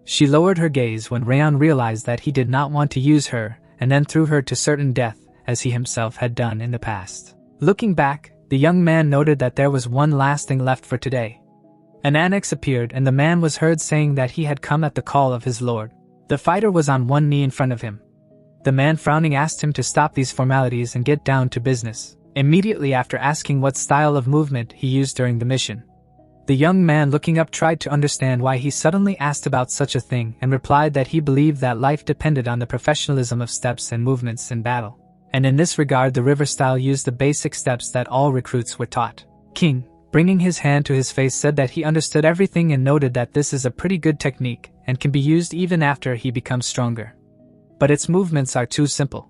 She lowered her gaze when Rayon realized that he did not want to use her, and then threw her to certain death, as he himself had done in the past. Looking back, the young man noted that there was one last thing left for today. An annex appeared and the man was heard saying that he had come at the call of his lord. The fighter was on one knee in front of him. The man, frowning, asked him to stop these formalities and get down to business, immediately after asking what style of movement he used during the mission. The young man, looking up, tried to understand why he suddenly asked about such a thing and replied that he believed that life depended on the professionalism of steps and movements in battle. And in this regard the river style used the basic steps that all recruits were taught. King, bringing his hand to his face, said that he understood everything and noted that this is a pretty good technique and can be used even after he becomes stronger. But its movements are too simple.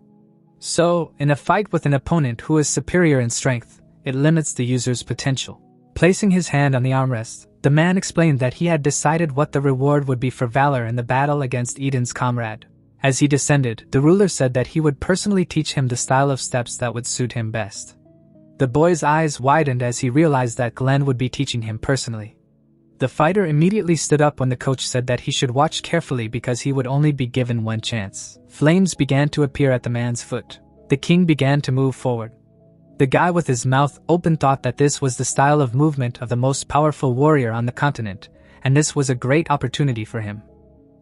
So, in a fight with an opponent who is superior in strength, it limits the user's potential. Placing his hand on the armrest, the man explained that he had decided what the reward would be for valor in the battle against Eden's comrade. As he descended, the ruler said that he would personally teach him the style of steps that would suit him best. The boy's eyes widened as he realized that Glenn would be teaching him personally. The fighter immediately stood up when the coach said that he should watch carefully because he would only be given one chance. Flames began to appear at the man's foot. The king began to move forward. The guy with his mouth open thought that this was the style of movement of the most powerful warrior on the continent, and this was a great opportunity for him.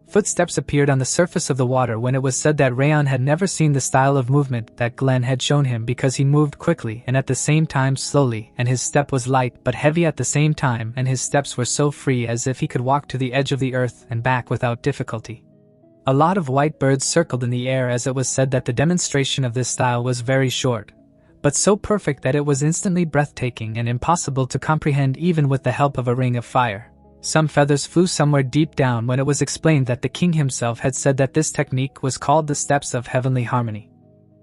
Footsteps appeared on the surface of the water when it was said that Rayon had never seen the style of movement that Glenn had shown him because he moved quickly and at the same time slowly, and his step was light but heavy at the same time, and his steps were so free as if he could walk to the edge of the earth and back without difficulty. A lot of white birds circled in the air as it was said that the demonstration of this style was very short, but so perfect that it was instantly breathtaking and impossible to comprehend even with the help of a ring of fire. Some feathers flew somewhere deep down when it was explained that the king himself had said that this technique was called the Steps of Heavenly Harmony.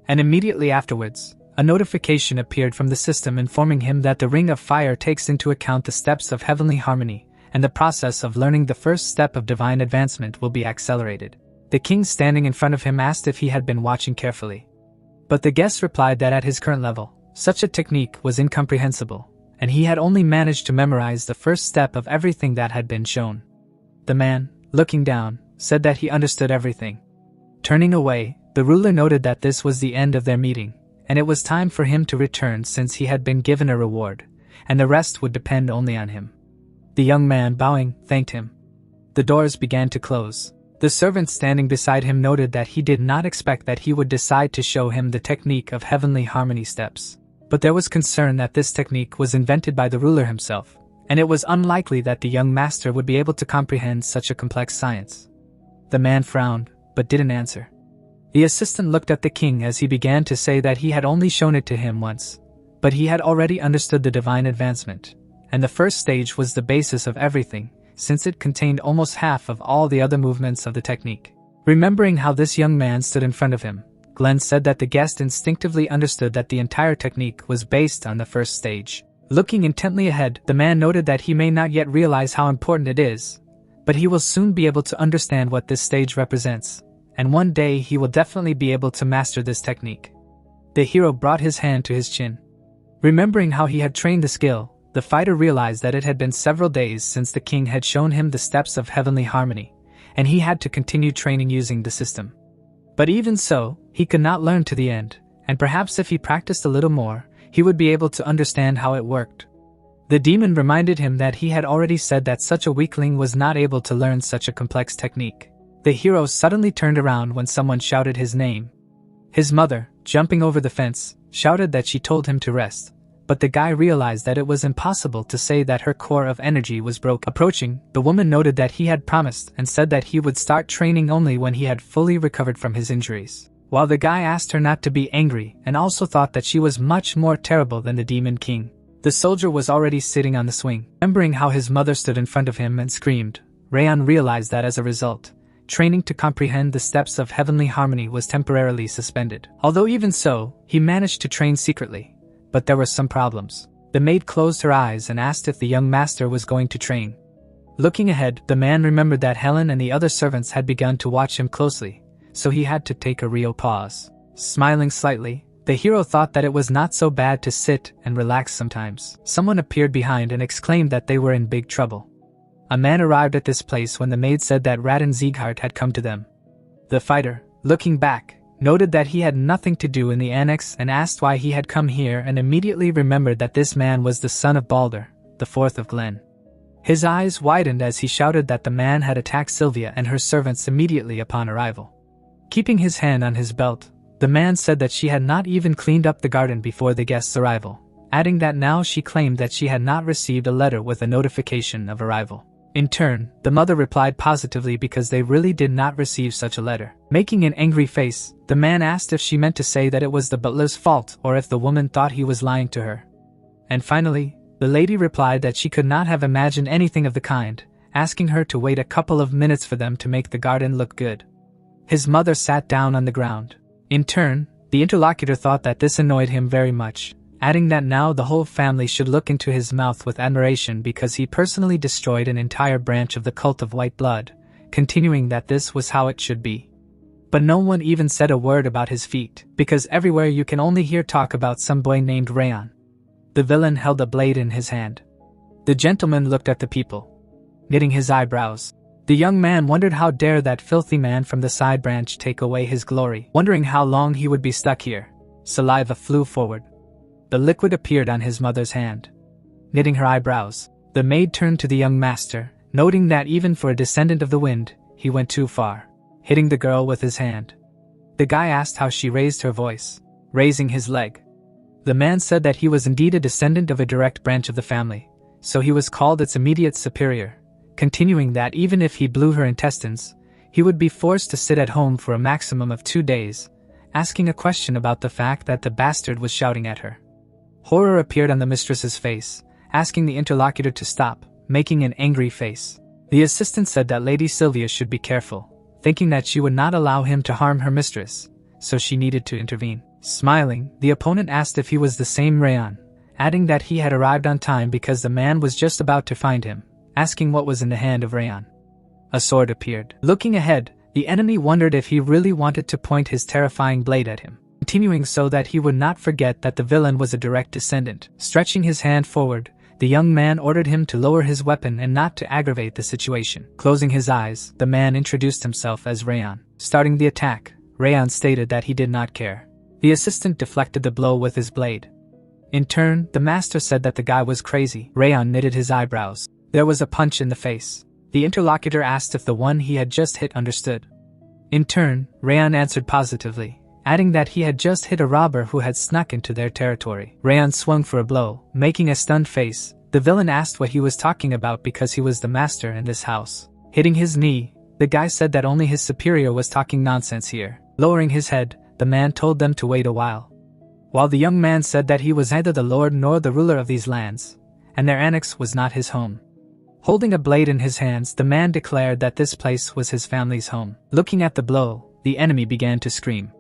And immediately afterwards, a notification appeared from the system informing him that the Ring of Fire takes into account the Steps of Heavenly Harmony, and the process of learning the first step of divine advancement will be accelerated. The king standing in front of him asked if he had been watching carefully. But the guest replied that at his current level, such a technique was incomprehensible, and he had only managed to memorize the first step of everything that had been shown. The man, looking down, said that he understood everything. Turning away, the ruler noted that this was the end of their meeting, and it was time for him to return since he had been given a reward, and the rest would depend only on him. The young man, bowing, thanked him. The doors began to close. The servant standing beside him noted that he did not expect that he would decide to show him the technique of heavenly harmony steps. But there was concern that this technique was invented by the ruler himself, and it was unlikely that the young master would be able to comprehend such a complex science. The man frowned, but didn't answer. The assistant looked at the king as he began to say that he had only shown it to him once, but he had already understood the divine advancement, and the first stage was the basis of everything, since it contained almost half of all the other movements of the technique. Remembering how this young man stood in front of him, Glenn said that the guest instinctively understood that the entire technique was based on the first stage. Looking intently ahead, the man noted that he may not yet realize how important it is, but he will soon be able to understand what this stage represents, and one day he will definitely be able to master this technique. The hero brought his hand to his chin. Remembering how he had trained the skill, the fighter realized that it had been several days since the king had shown him the steps of heavenly harmony, and he had to continue training using the system. But even so, he could not learn to the end, and perhaps if he practiced a little more, he would be able to understand how it worked. The demon reminded him that he had already said that such a weakling was not able to learn such a complex technique. The hero suddenly turned around when someone shouted his name. His mother, jumping over the fence, shouted that she told him to rest, but the guy realized that it was impossible to say that her core of energy was broken. Approaching, the woman noted that he had promised and said that he would start training only when he had fully recovered from his injuries. While the guy asked her not to be angry and also thought that she was much more terrible than the demon king. The soldier was already sitting on the swing. Remembering how his mother stood in front of him and screamed, Rayon realized that as a result, training to comprehend the steps of heavenly harmony was temporarily suspended. Although even so, he managed to train secretly, but there were some problems. The maid closed her eyes and asked if the young master was going to train. Looking ahead, the man remembered that Helen and the other servants had begun to watch him closely, so he had to take a real pause. Smiling slightly, the hero thought that it was not so bad to sit and relax sometimes. Someone appeared behind and exclaimed that they were in big trouble. A man arrived at this place when the maid said that Raden Sieghart had come to them. The fighter, looking back, noted that he had nothing to do in the annex and asked why he had come here, and immediately remembered that this man was the son of Balder, the fourth of Glenn. His eyes widened as he shouted that the man had attacked Sylvia and her servants immediately upon arrival. Keeping his hand on his belt, the man said that she had not even cleaned up the garden before the guest's arrival, adding that now she claimed that she had not received a letter with a notification of arrival. In turn, the mother replied positively because they really did not receive such a letter. Making an angry face, the man asked if she meant to say that it was the butler's fault or if the woman thought he was lying to her. And finally, the lady replied that she could not have imagined anything of the kind, asking her to wait a couple of minutes for them to make the garden look good. His mother sat down on the ground. In turn, the interlocutor thought that this annoyed him very much, adding that now the whole family should look into his mouth with admiration because he personally destroyed an entire branch of the cult of white blood, continuing that this was how it should be. But no one even said a word about his feat, because everywhere you can only hear talk about some boy named Rayon. The villain held a blade in his hand. The gentleman looked at the people, knitting his eyebrows. The young man wondered how dare that filthy man from the side branch take away his glory, wondering how long he would be stuck here. Saliva flew forward. The liquid appeared on his mother's hand. Knitting her eyebrows, the maid turned to the young master, noting that even for a descendant of the wind, he went too far, hitting the girl with his hand. The guy asked how she raised her voice, raising his leg. The man said that he was indeed a descendant of a direct branch of the family, so he was called its immediate superior, continuing that even if he blew her intestines, he would be forced to sit at home for a maximum of 2 days, asking a question about the fact that the bastard was shouting at her. Horror appeared on the mistress's face, asking the interlocutor to stop, making an angry face. The assistant said that Lady Sylvia should be careful, thinking that she would not allow him to harm her mistress, so she needed to intervene. Smiling, the opponent asked if he was the same Rayon, adding that he had arrived on time because the man was just about to find him, asking what was in the hand of Rayon. A sword appeared. Looking ahead, the enemy wondered if he really wanted to point his terrifying blade at him, continuing so that he would not forget that the villain was a direct descendant. Stretching his hand forward, the young man ordered him to lower his weapon and not to aggravate the situation. Closing his eyes, the man introduced himself as Rayon. Starting the attack, Rayon stated that he did not care. The assistant deflected the blow with his blade. In turn, the master said that the guy was crazy. Rayon knitted his eyebrows. There was a punch in the face. The interlocutor asked if the one he had just hit understood. In turn, Rayon answered positively, adding that he had just hit a robber who had snuck into their territory. Rayon swung for a blow, making a stunned face. The villain asked what he was talking about because he was the master in this house. Hitting his knee, the guy said that only his superior was talking nonsense here. Lowering his head, the man told them to wait a while. While the young man said that he was neither the lord nor the ruler of these lands, and their annex was not his home. Holding a blade in his hands, the man declared that this place was his family's home. Looking at the blow, the enemy began to scream.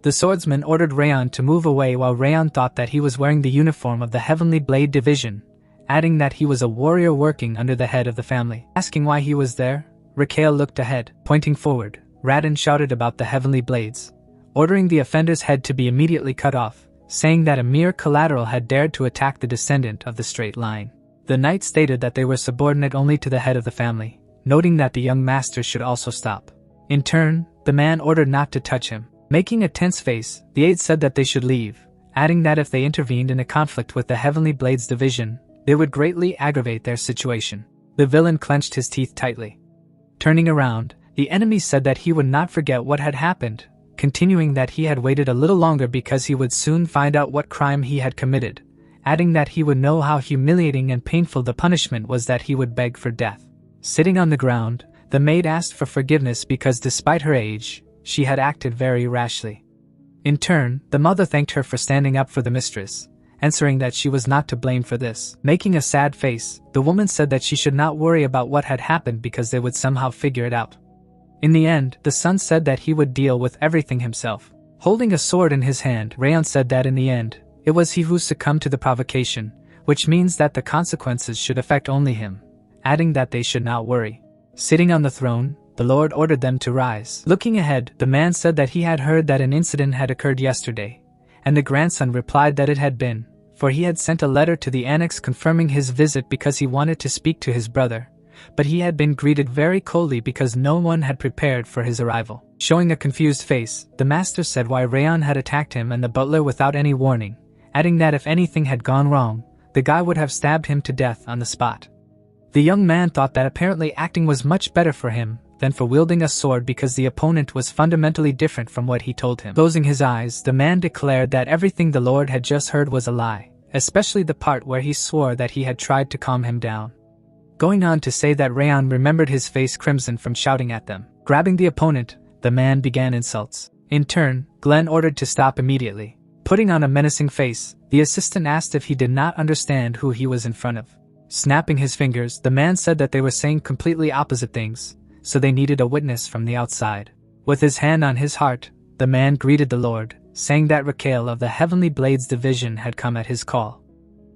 The swordsman ordered Rayon to move away while Rayon thought that he was wearing the uniform of the Heavenly Blade Division, adding that he was a warrior working under the head of the family. Asking why he was there, Raquel looked ahead. Pointing forward, Radin shouted about the Heavenly Blades, ordering the offender's head to be immediately cut off, saying that a mere collateral had dared to attack the descendant of the straight line. The knight stated that they were subordinate only to the head of the family, noting that the young master should also stop. In turn, the man ordered not to touch him. Making a tense face, the aide said that they should leave, adding that if they intervened in a conflict with the Heavenly Blades Division, they would greatly aggravate their situation. The villain clenched his teeth tightly. Turning around, the enemy said that he would not forget what had happened, continuing that he had waited a little longer because he would soon find out what crime he had committed, adding that he would know how humiliating and painful the punishment was that he would beg for death. Sitting on the ground, the maid asked for forgiveness because despite her age, she had acted very rashly. In turn, the mother thanked her for standing up for the mistress, answering that she was not to blame for this. Making a sad face, the woman said that she should not worry about what had happened because they would somehow figure it out. In the end, the son said that he would deal with everything himself. Holding a sword in his hand, Rayon said that in the end, it was he who succumbed to the provocation, which means that the consequences should affect only him, adding that they should not worry. Sitting on the throne, the Lord ordered them to rise. Looking ahead, the man said that he had heard that an incident had occurred yesterday, and the grandson replied that it had been, for he had sent a letter to the annex confirming his visit because he wanted to speak to his brother, but he had been greeted very coldly because no one had prepared for his arrival. Showing a confused face, the master said why Rayon had attacked him and the butler without any warning, adding that if anything had gone wrong, the guy would have stabbed him to death on the spot. The young man thought that apparently acting was much better for him than for wielding a sword because the opponent was fundamentally different from what he told him. Closing his eyes, the man declared that everything the Lord had just heard was a lie, especially the part where he swore that he had tried to calm him down. Going on to say that Rayon remembered his face crimson from shouting at them. Grabbing the opponent, the man began insults. In turn, Glenn ordered to stop immediately. Putting on a menacing face, the assistant asked if he did not understand who he was in front of. Snapping his fingers, the man said that they were saying completely opposite things, so they needed a witness from the outside. With his hand on his heart, the man greeted the Lord, saying that Raquel of the Heavenly Blades Division had come at his call.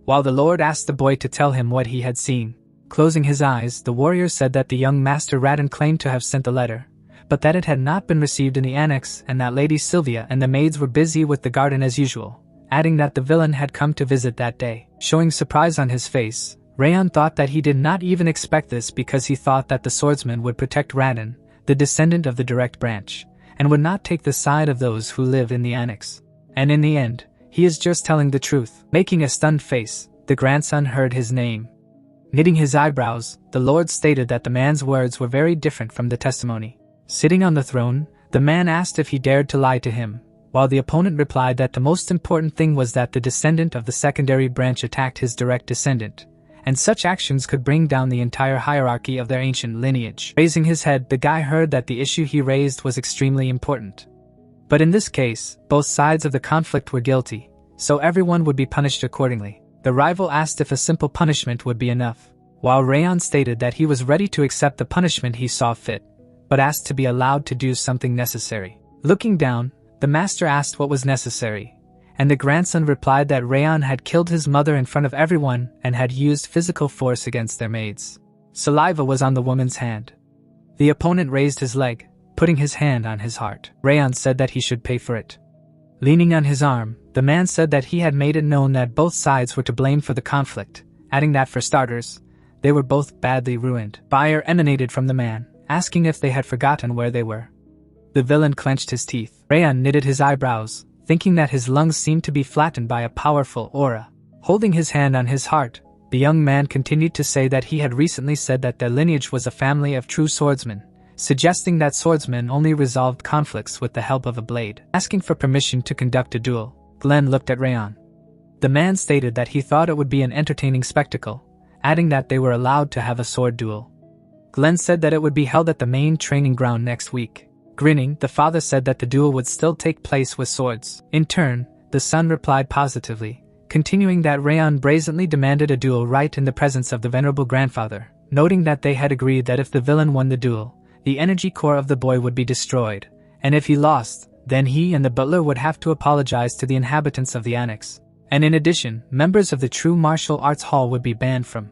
While the Lord asked the boy to tell him what he had seen, closing his eyes, the warrior said that the young master Radin claimed to have sent the letter, but that it had not been received in the annex and that Lady Sylvia and the maids were busy with the garden as usual, adding that the villain had come to visit that day. Showing surprise on his face, Rayon thought that he did not even expect this because he thought that the swordsman would protect Radin, the descendant of the direct branch, and would not take the side of those who live in the annex. And in the end, he is just telling the truth. Making a stunned face, the grandson heard his name. Knitting his eyebrows, the Lord stated that the man's words were very different from the testimony. Sitting on the throne, the man asked if he dared to lie to him, while the opponent replied that the most important thing was that the descendant of the secondary branch attacked his direct descendant, and such actions could bring down the entire hierarchy of their ancient lineage. Raising his head, the guy heard that the issue he raised was extremely important. But in this case, both sides of the conflict were guilty, so everyone would be punished accordingly. The rival asked if a simple punishment would be enough, while Rayon stated that he was ready to accept the punishment he saw fit, but asked to be allowed to do something necessary. Looking down, the master asked what was necessary, and the grandson replied that Rayon had killed his mother in front of everyone and had used physical force against their maids. Saliva was on the woman's hand. The opponent raised his leg, putting his hand on his heart. Rayon said that he should pay for it. Leaning on his arm, the man said that he had made it known that both sides were to blame for the conflict, adding that for starters, they were both badly ruined. Fire emanated from the man, asking if they had forgotten where they were. The villain clenched his teeth. Rayon knitted his eyebrows, thinking that his lungs seemed to be flattened by a powerful aura. Holding his hand on his heart, the young man continued to say that he had recently said that their lineage was a family of true swordsmen, suggesting that swordsmen only resolved conflicts with the help of a blade. Asking for permission to conduct a duel, Glenn looked at Rayon. The man stated that he thought it would be an entertaining spectacle, adding that they were allowed to have a sword duel. Glenn said that it would be held at the main training ground next week. Grinning, the father said that the duel would still take place with swords. In turn, the son replied positively, continuing that Rayon brazenly demanded a duel right in the presence of the venerable grandfather, noting that they had agreed that if the villain won the duel, the energy core of the boy would be destroyed, and if he lost, then he and the butler would have to apologize to the inhabitants of the annex. And in addition, members of the true martial arts hall would be banned from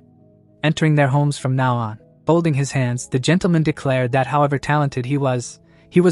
entering their homes from now on. Folding his hands, the gentleman declared that however talented he was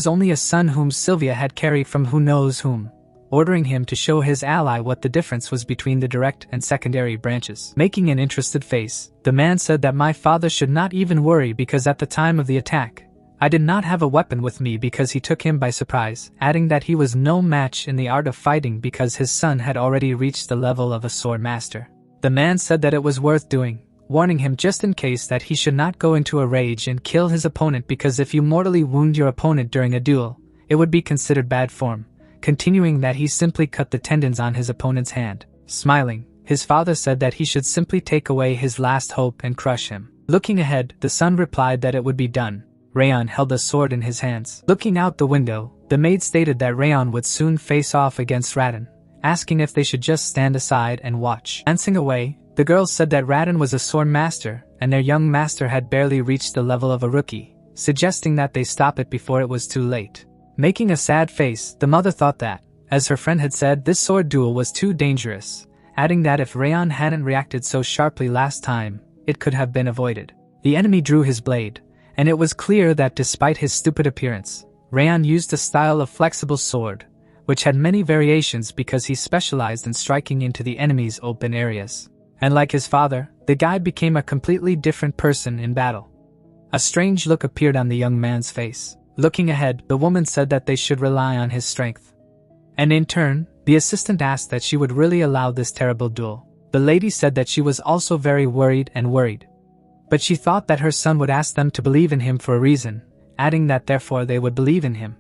only a son whom Sylvia had carried from who knows whom, ordering him to show his ally what the difference was between the direct and secondary branches. Making an interested face, the man said that my father should not even worry because at the time of the attack, I did not have a weapon with me because he took him by surprise, adding that he was no match in the art of fighting because his son had already reached the level of a sword master. The man said that it was worth doing, warning him just in case that he should not go into a rage and kill his opponent because if you mortally wound your opponent during a duel, it would be considered bad form, continuing that he simply cut the tendons on his opponent's hand. Smiling, his father said that he should simply take away his last hope and crush him. Looking ahead, the son replied that it would be done. Rayon held a sword in his hands. Looking out the window, the maid stated that Rayon would soon face off against Radin, asking if they should just stand aside and watch. Glancing away, the girls said that Radin was a sword master, and their young master had barely reached the level of a rookie, suggesting that they stop it before it was too late. Making a sad face, the mother thought that, as her friend had said, this sword duel was too dangerous, adding that if Rayon hadn't reacted so sharply last time, it could have been avoided. The enemy drew his blade, and it was clear that despite his stupid appearance, Rayon used a style of flexible sword, which had many variations because he specialized in striking into the enemy's open areas. And like his father, the guy became a completely different person in battle. A strange look appeared on the young man's face. Looking ahead, the woman said that they should rely on his strength. And in turn, the assistant asked that she would really allow this terrible duel. The lady said that she was also very worried. But she thought that her son would ask them to believe in him for a reason, adding that therefore they would believe in him.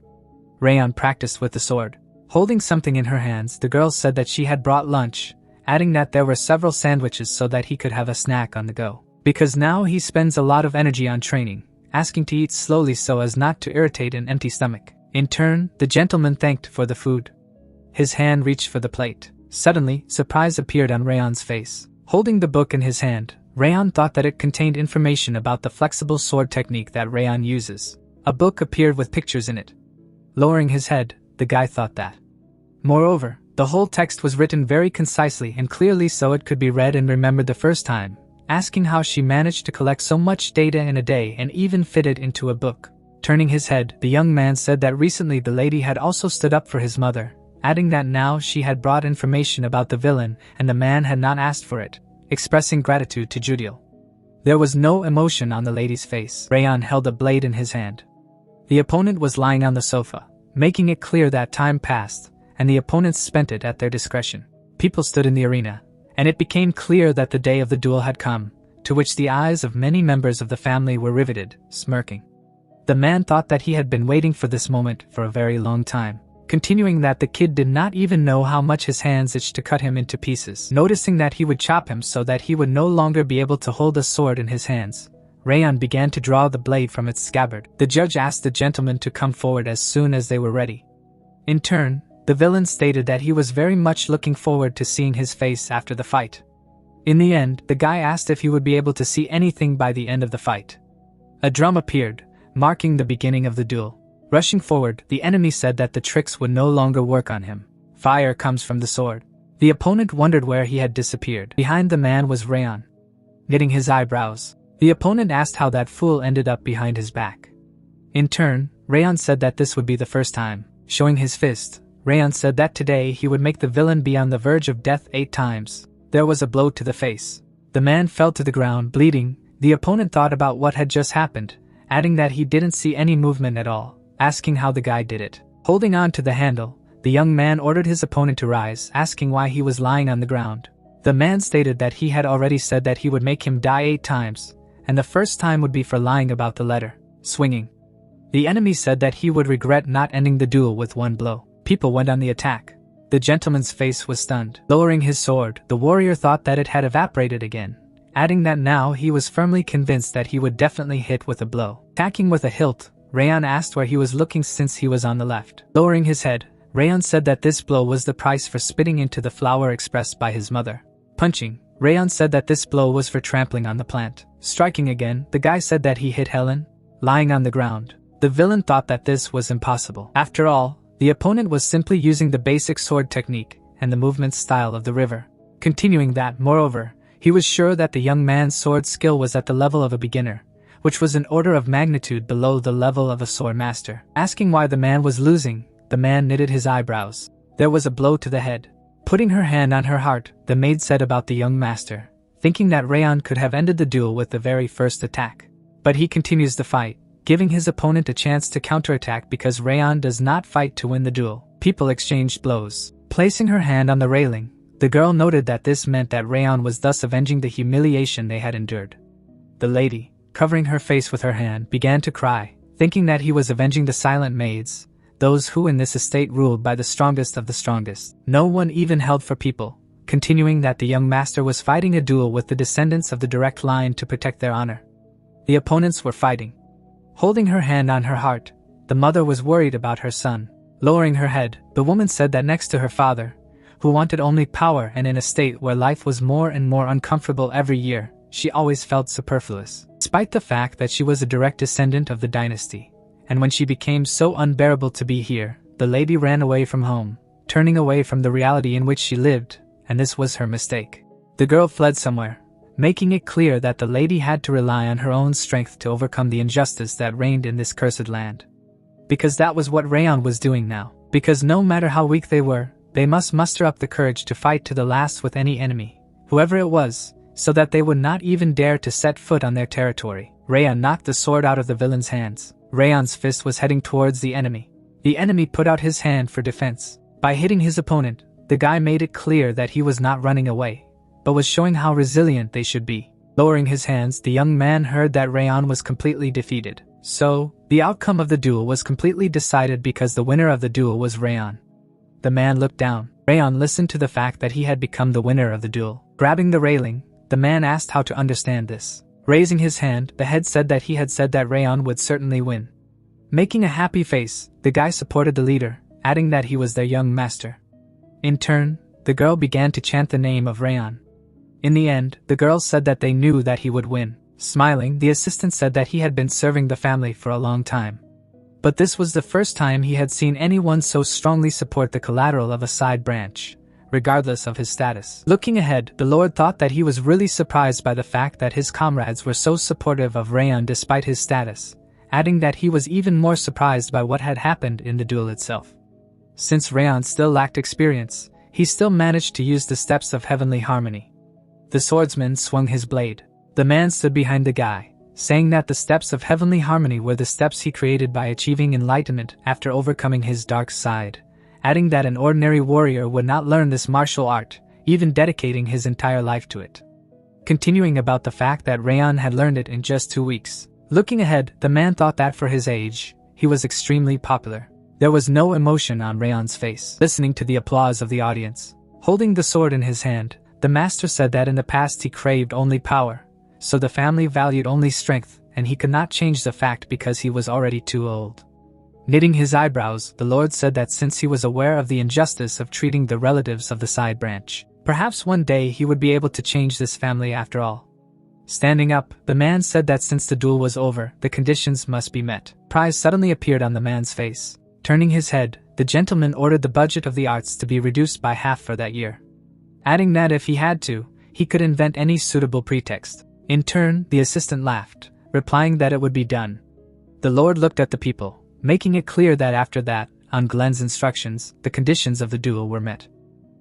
Rayon practiced with the sword. Holding something in her hands, the girl said that she had brought lunch, adding that there were several sandwiches so that he could have a snack on the go. Because now he spends a lot of energy on training, asking to eat slowly so as not to irritate an empty stomach. In turn, the gentleman thanked for the food. His hand reached for the plate. Suddenly, surprise appeared on Rayon's face. Holding the book in his hand, Rayon thought that it contained information about the flexible sword technique that Rayon uses. A book appeared with pictures in it. Lowering his head, the guy thought that. Moreover, the whole text was written very concisely and clearly so it could be read and remembered the first time, asking how she managed to collect so much data in a day and even fit it into a book. Turning his head, the young man said that recently the lady had also stood up for his mother, adding that now she had brought information about the villain and the man had not asked for it, expressing gratitude to Judiel. There was no emotion on the lady's face. Rayon held a blade in his hand. The opponent was lying on the sofa, making it clear that time passed, and the opponents spent it at their discretion. People stood in the arena, and it became clear that the day of the duel had come, to which the eyes of many members of the family were riveted, smirking. The man thought that he had been waiting for this moment for a very long time. Continuing that the kid did not even know how much his hands itched to cut him into pieces. Noticing that he would chop him so that he would no longer be able to hold a sword in his hands, Rayon began to draw the blade from its scabbard. The judge asked the gentleman to come forward as soon as they were ready. In turn, the villain stated that he was very much looking forward to seeing his face after the fight. In the end, the guy asked if he would be able to see anything by the end of the fight. A drum appeared, marking the beginning of the duel. Rushing forward, the enemy said that the tricks would no longer work on him. Fire comes from the sword. The opponent wondered where he had disappeared. Behind the man was Rayon, knitting his eyebrows. The opponent asked how that fool ended up behind his back. In turn, Rayon said that this would be the first time. Showing his fist, Rayon said that today he would make the villain be on the verge of death 8 times. There was a blow to the face. The man fell to the ground, bleeding. The opponent thought about what had just happened, adding that he didn't see any movement at all, asking how the guy did it. Holding on to the handle, the young man ordered his opponent to rise, asking why he was lying on the ground. The man stated that he had already said that he would make him die 8 times, and the first time would be for lying about the letter, swinging. The enemy said that he would regret not ending the duel with one blow. People went on the attack. The gentleman's face was stunned. Lowering his sword, the warrior thought that it had evaporated again, adding that now he was firmly convinced that he would definitely hit with a blow. Attacking with a hilt, Rayon asked where he was looking since he was on the left. Lowering his head, Rayon said that this blow was the price for spitting into the flower expressed by his mother. Punching, Rayon said that this blow was for trampling on the plant. Striking again, the guy said that he hit Helen, lying on the ground. The villain thought that this was impossible. After all, the opponent was simply using the basic sword technique and the movement style of the river. Continuing that, moreover, he was sure that the young man's sword skill was at the level of a beginner, which was an order of magnitude below the level of a sword master. Asking why the man was losing, the man knitted his eyebrows. There was a blow to the head. Putting her hand on her heart, the maid said about the young master, thinking that Rayon could have ended the duel with the very first attack. But he continues the fight, giving his opponent a chance to counterattack because Rayon does not fight to win the duel. People exchanged blows. Placing her hand on the railing, the girl noted that this meant that Rayon was thus avenging the humiliation they had endured. The lady, covering her face with her hand, began to cry, thinking that he was avenging the silent maids, those who in this estate ruled by the strongest of the strongest. No one even held for people, continuing that the young master was fighting a duel with the descendants of the direct line to protect their honor. The opponents were fighting. Holding her hand on her heart, the mother was worried about her son. Lowering her head, the woman said that next to her father, who wanted only power and in a state where life was more and more uncomfortable every year, she always felt superfluous. Despite the fact that she was a direct descendant of the dynasty, and when she became so unbearable to be here, the lady ran away from home, turning away from the reality in which she lived, and this was her mistake. The girl fled somewhere, making it clear that the lady had to rely on her own strength to overcome the injustice that reigned in this cursed land. Because that was what Rayon was doing now. Because no matter how weak they were, they must muster up the courage to fight to the last with any enemy, whoever it was, so that they would not even dare to set foot on their territory. Rayon knocked the sword out of the villain's hands. Rayon's fist was heading towards the enemy. The enemy put out his hand for defense. By hitting his opponent, the guy made it clear that he was not running away, but was showing how resilient they should be. Lowering his hands, the young man heard that Rayon was completely defeated. So, the outcome of the duel was completely decided because the winner of the duel was Rayon. The man looked down. Rayon listened to the fact that he had become the winner of the duel. Grabbing the railing, the man asked how to understand this. Raising his hand, the head said that he had said that Rayon would certainly win. Making a happy face, the guy supported the leader, adding that he was their young master. In turn, the girl began to chant the name of Rayon. In the end, the girls said that they knew that he would win. Smiling, the assistant said that he had been serving the family for a long time. But this was the first time he had seen anyone so strongly support the collateral of a side branch, regardless of his status. Looking ahead, the Lord thought that he was really surprised by the fact that his comrades were so supportive of Rayon despite his status, adding that he was even more surprised by what had happened in the duel itself. Since Rayon still lacked experience, he still managed to use the steps of heavenly harmony. The swordsman swung his blade. The man stood behind the guy, saying that the steps of heavenly harmony were the steps he created by achieving enlightenment after overcoming his dark side, adding that an ordinary warrior would not learn this martial art, even dedicating his entire life to it. Continuing about the fact that Rayon had learned it in just 2 weeks. Looking ahead, the man thought that for his age, he was extremely popular. There was no emotion on Rayon's face. Listening to the applause of the audience, holding the sword in his hand, the master said that in the past he craved only power, so the family valued only strength, and he could not change the fact because he was already too old. Knitting his eyebrows, the Lord said that since he was aware of the injustice of treating the relatives of the side branch, Perhaps one day he would be able to change this family after all. Standing up, the man said that since the duel was over, the conditions must be met. Surprise suddenly appeared on the man's face. Turning his head, the gentleman ordered the budget of the arts to be reduced by half for that year, adding that if he had to, he could invent any suitable pretext. In turn, the assistant laughed, replying that it would be done. The Lord looked at the people, making it clear that after that, on Glenn's instructions, the conditions of the duel were met.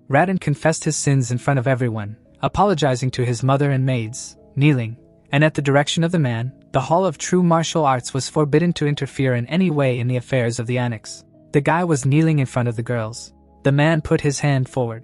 Radin confessed his sins in front of everyone, apologizing to his mother and maids, kneeling, and at the direction of the man, the Hall of True Martial Arts was forbidden to interfere in any way in the affairs of the annex. The guy was kneeling in front of the girls. The man put his hand forward.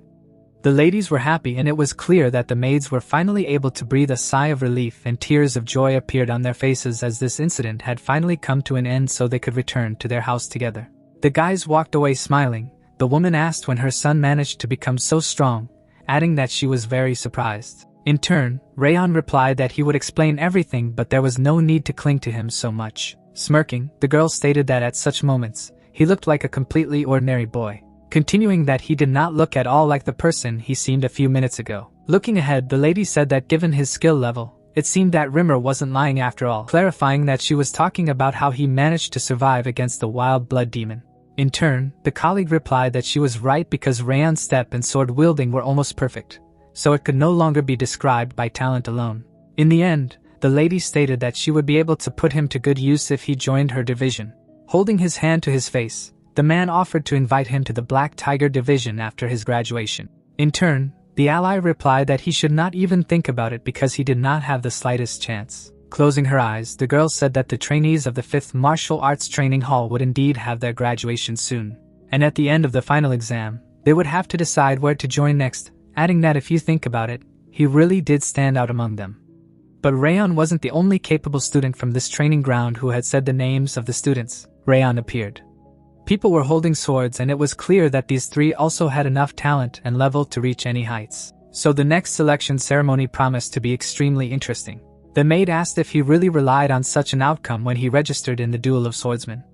The ladies were happy, and it was clear that the maids were finally able to breathe a sigh of relief, and tears of joy appeared on their faces as this incident had finally come to an end so they could return to their house together. The guys walked away smiling. The woman asked when her son managed to become so strong, adding that she was very surprised. In turn, Rayon replied that he would explain everything, but there was no need to cling to him so much. Smirking, the girl stated that at such moments, he looked like a completely ordinary boy, continuing that he did not look at all like the person he seemed a few minutes ago. Looking ahead, the lady said that given his skill level, it seemed that Rimmer wasn't lying after all, clarifying that she was talking about how he managed to survive against the wild blood demon. In turn, the colleague replied that she was right because Rayon's step and sword wielding were almost perfect, so it could no longer be described by talent alone. In the end, the lady stated that she would be able to put him to good use if he joined her division. Holding his hand to his face, the man offered to invite him to the Black Tiger division after his graduation. In turn, the ally replied that he should not even think about it because he did not have the slightest chance. Closing her eyes, the girl said that the trainees of the 5th Martial Arts Training Hall would indeed have their graduation soon, and at the end of the final exam, they would have to decide where to join next, adding that if you think about it, he really did stand out among them. But Rayon wasn't the only capable student from this training ground who had said the names of the students. Rayon appeared. People were holding swords, and it was clear that these three also had enough talent and level to reach any heights. So the next selection ceremony promised to be extremely interesting. The maid asked if he really relied on such an outcome when he registered in the Duel of Swordsmen.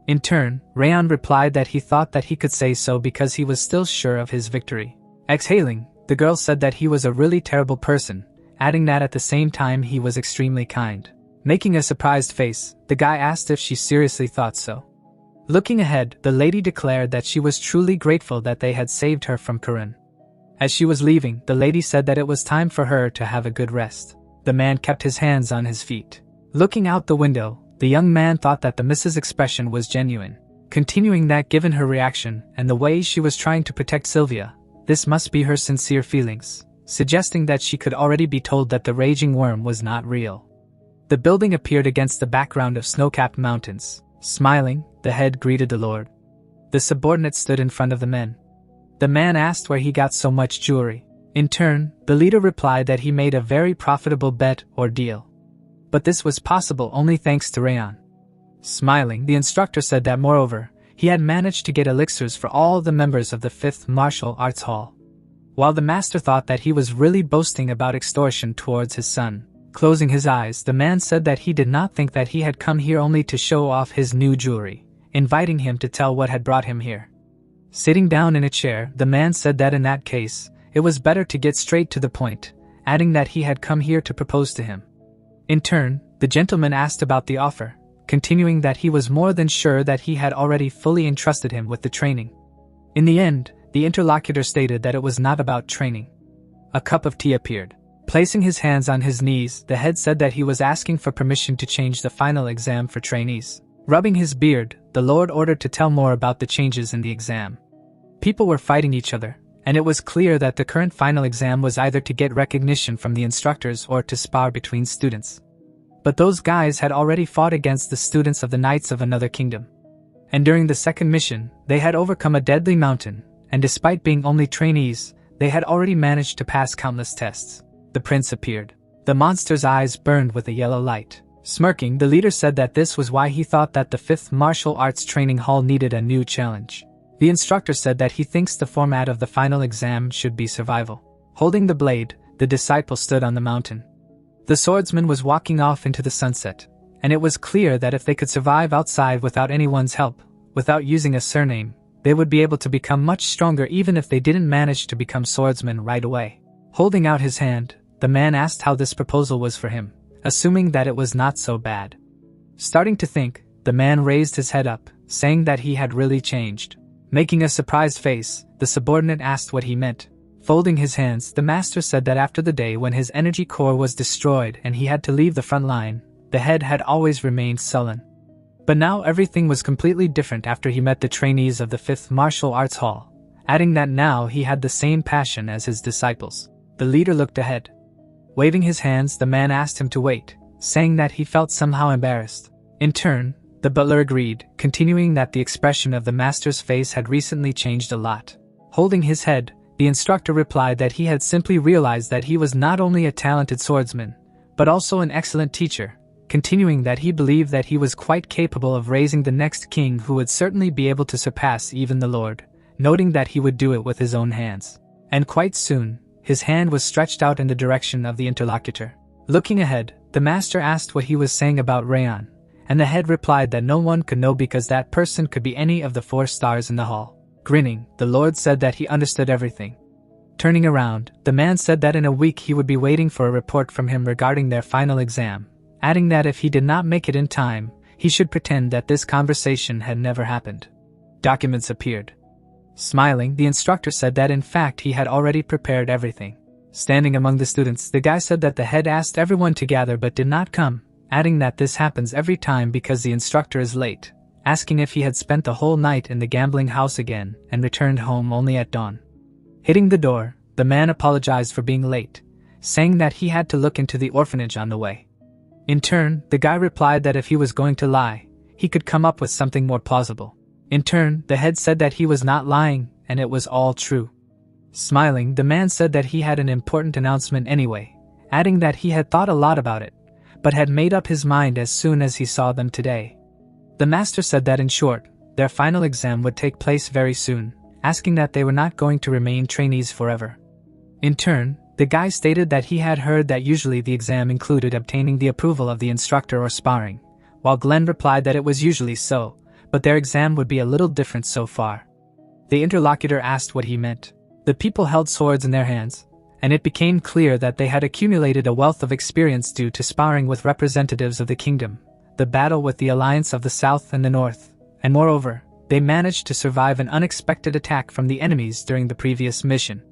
In turn, Rayon replied that he thought that he could say so because he was still sure of his victory. Exhaling, the girl said that he was a really terrible person, adding that at the same time he was extremely kind. Making a surprised face, the guy asked if she seriously thought so. Looking ahead, the lady declared that she was truly grateful that they had saved her from Karun. As she was leaving, the lady said that it was time for her to have a good rest. The man kept his hands on his feet. Looking out the window, the young man thought that the Mrs. expression was genuine, continuing that given her reaction and the way she was trying to protect Sylvia, this must be her sincere feelings, suggesting that she could already be told that the raging worm was not real. The building appeared against the background of snow-capped mountains. Smiling, the head greeted the lord. The subordinate stood in front of the men. The man asked where he got so much jewelry. In turn, the leader replied that he made a very profitable bet or deal. But this was possible only thanks to Rayon. Smiling, the instructor said that moreover, he had managed to get elixirs for all the members of the 5th Martial Arts Hall. While the master thought that he was really boasting about extortion towards his son. Closing his eyes, the man said that he did not think that he had come here only to show off his new jewelry, inviting him to tell what had brought him here. Sitting down in a chair, the man said that in that case, it was better to get straight to the point, adding that he had come here to propose to him. In turn, the gentleman asked about the offer, continuing that he was more than sure that he had already fully entrusted him with the training. In the end, the interlocutor stated that it was not about training. A cup of tea appeared. Placing his hands on his knees, the head said that he was asking for permission to change the final exam for trainees. Rubbing his beard, the lord ordered to tell more about the changes in the exam. People were fighting each other, and it was clear that the current final exam was either to get recognition from the instructors or to spar between students. But those guys had already fought against the students of the Knights of Another Kingdom. And during the second mission, they had overcome a deadly mountain, and despite being only trainees, they had already managed to pass countless tests. The prince appeared. The monster's eyes burned with a yellow light. Smirking, the leader said that this was why he thought that the 5th Martial Arts Training Hall needed a new challenge. The instructor said that he thinks the format of the final exam should be survival. Holding the blade, the disciple stood on the mountain. The swordsman was walking off into the sunset, and it was clear that if they could survive outside without anyone's help, without using a surname, they would be able to become much stronger even if they didn't manage to become swordsmen right away. Holding out his hand, the man asked how this proposal was for him, assuming that it was not so bad. Starting to think, the man raised his head up, saying that he had really changed. Making a surprised face, the subordinate asked what he meant. Folding his hands, the master said that after the day when his energy core was destroyed and he had to leave the front line, the head had always remained sullen. But now everything was completely different after he met the trainees of the 5th Martial Arts Hall, adding that now he had the same passion as his disciples. The leader looked ahead. Waving his hands, the man asked him to wait, saying that he felt somehow embarrassed. In turn, the butler agreed, continuing that the expression of the master's face had recently changed a lot. Holding his head, the instructor replied that he had simply realized that he was not only a talented swordsman, but also an excellent teacher, continuing that he believed that he was quite capable of raising the next king who would certainly be able to surpass even the Lord, noting that he would do it with his own hands. And quite soon, his hand was stretched out in the direction of the interlocutor. Looking ahead, the master asked what he was saying about Rayon, and the head replied that no one could know because that person could be any of the 4 stars in the hall. Grinning, the Lord said that he understood everything. Turning around, the man said that in a week he would be waiting for a report from him regarding their final exam, adding that if he did not make it in time, he should pretend that this conversation had never happened. Documents appeared. Smiling, the instructor said that in fact he had already prepared everything. Standing among the students, the guy said that the head asked everyone to gather but did not come, adding that this happens every time because the instructor is late, asking if he had spent the whole night in the gambling house again and returned home only at dawn. Hitting the door, the man apologized for being late, saying that he had to look into the orphanage on the way. In turn, the guy replied that if he was going to lie, he could come up with something more plausible. In turn, the head said that he was not lying, and it was all true. Smiling, the man said that he had an important announcement anyway, adding that he had thought a lot about it, but had made up his mind as soon as he saw them today. The master said that in short, their final exam would take place very soon, asking that they were not going to remain trainees forever. In turn, the guy stated that he had heard that usually the exam included obtaining the approval of the instructor or sparring, while Glenn replied that it was usually so, but their exam would be a little different so far. The interlocutor asked what he meant. The people held swords in their hands, and it became clear that they had accumulated a wealth of experience due to sparring with representatives of the kingdom, the battle with the alliance of the south and the north, and moreover, they managed to survive an unexpected attack from the enemies during the previous mission.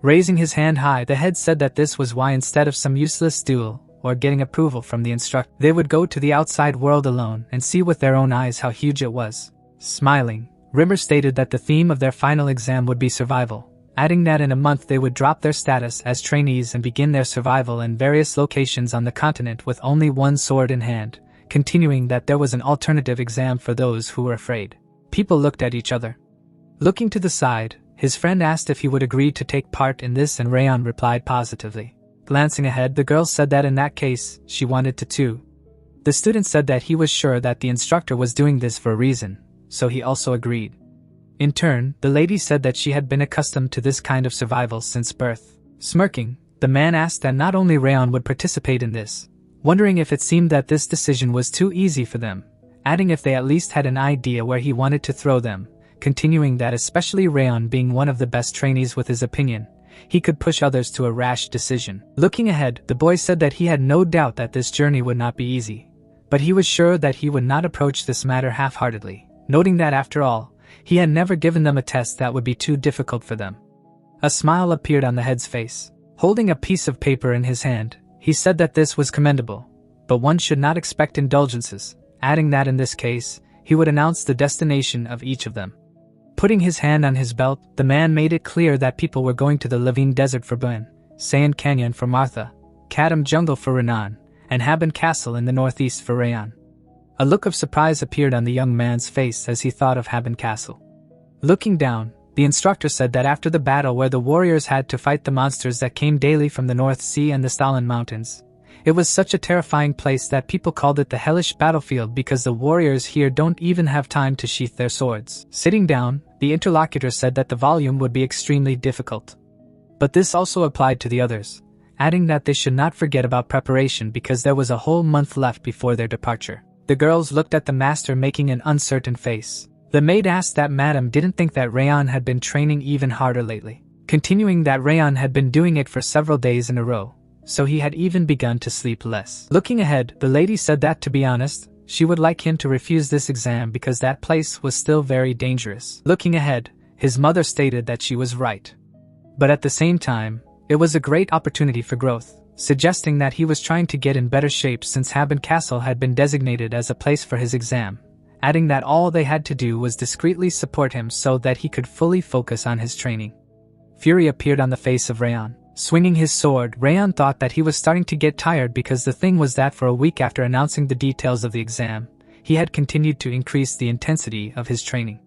Raising his hand high, the head said that this was why instead of some useless duel, or getting approval from the instructor, they would go to the outside world alone and see with their own eyes how huge it was. Smiling, Rimmer stated that the theme of their final exam would be survival, adding that in a month they would drop their status as trainees and begin their survival in various locations on the continent with only one sword in hand, continuing that there was an alternative exam for those who were afraid. People looked at each other. Looking to the side, his friend asked if he would agree to take part in this and Rayon replied positively. Glancing ahead, the girl said that in that case, she wanted to too. The student said that he was sure that the instructor was doing this for a reason, so he also agreed. In turn, the lady said that she had been accustomed to this kind of survival since birth. Smirking, the man asked that not only Rayon would participate in this, wondering if it seemed that this decision was too easy for them, adding if they at least had an idea where he wanted to throw them, continuing that especially Rayon being one of the best trainees with his opinion, he could push others to a rash decision. Looking ahead, the boy said that he had no doubt that this journey would not be easy, but he was sure that he would not approach this matter half-heartedly, noting that after all, he had never given them a test that would be too difficult for them. A smile appeared on the head's face. Holding a piece of paper in his hand, he said that this was commendable, but one should not expect indulgences, adding that in this case, he would announce the destination of each of them. Putting his hand on his belt, the man made it clear that people were going to the Levine Desert for Buen, Sayan Canyon for Martha, Kadam Jungle for Renan, and Haben Castle in the northeast for Rayon. A look of surprise appeared on the young man's face as he thought of Haben Castle. Looking down, the instructor said that after the battle where the warriors had to fight the monsters that came daily from the North Sea and the Stalin Mountains, it was such a terrifying place that people called it the hellish battlefield because the warriors here don't even have time to sheath their swords. Sitting down, the interlocutor said that the volume would be extremely difficult. But this also applied to the others, adding that they should not forget about preparation because there was a whole month left before their departure. The girls looked at the master making an uncertain face. The maid asked that Madame didn't think that Rayon had been training even harder lately, continuing that Rayon had been doing it for several days in a row, so he had even begun to sleep less. Looking ahead, the lady said that, to be honest, she would like him to refuse this exam because that place was still very dangerous. Looking ahead, his mother stated that she was right. But at the same time, it was a great opportunity for growth, suggesting that he was trying to get in better shape since Haben Castle had been designated as a place for his exam, adding that all they had to do was discreetly support him so that he could fully focus on his training. Fury appeared on the face of Rayon. Swinging his sword, Rayon thought that he was starting to get tired because the thing was that for a week after announcing the details of the exam, he had continued to increase the intensity of his training.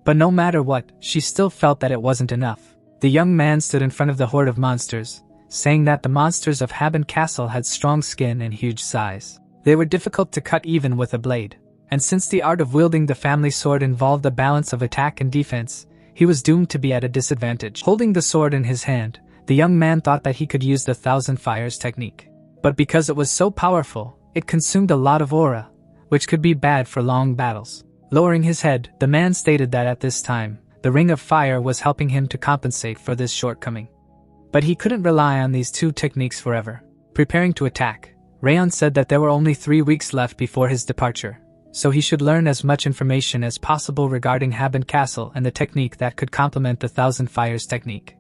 But no matter what, she still felt that it wasn't enough. The young man stood in front of the horde of monsters, saying that the monsters of Haben Castle had strong skin and huge size. They were difficult to cut even with a blade, and since the art of wielding the family sword involved a balance of attack and defense, he was doomed to be at a disadvantage. Holding the sword in his hand, the young man thought that he could use the Thousand Fires technique. But because it was so powerful, it consumed a lot of aura, which could be bad for long battles. Lowering his head, the man stated that at this time, the Ring of Fire was helping him to compensate for this shortcoming. But he couldn't rely on these two techniques forever. Preparing to attack, Rayon said that there were only 3 weeks left before his departure, so he should learn as much information as possible regarding Haben Castle and the technique that could complement the Thousand Fires technique.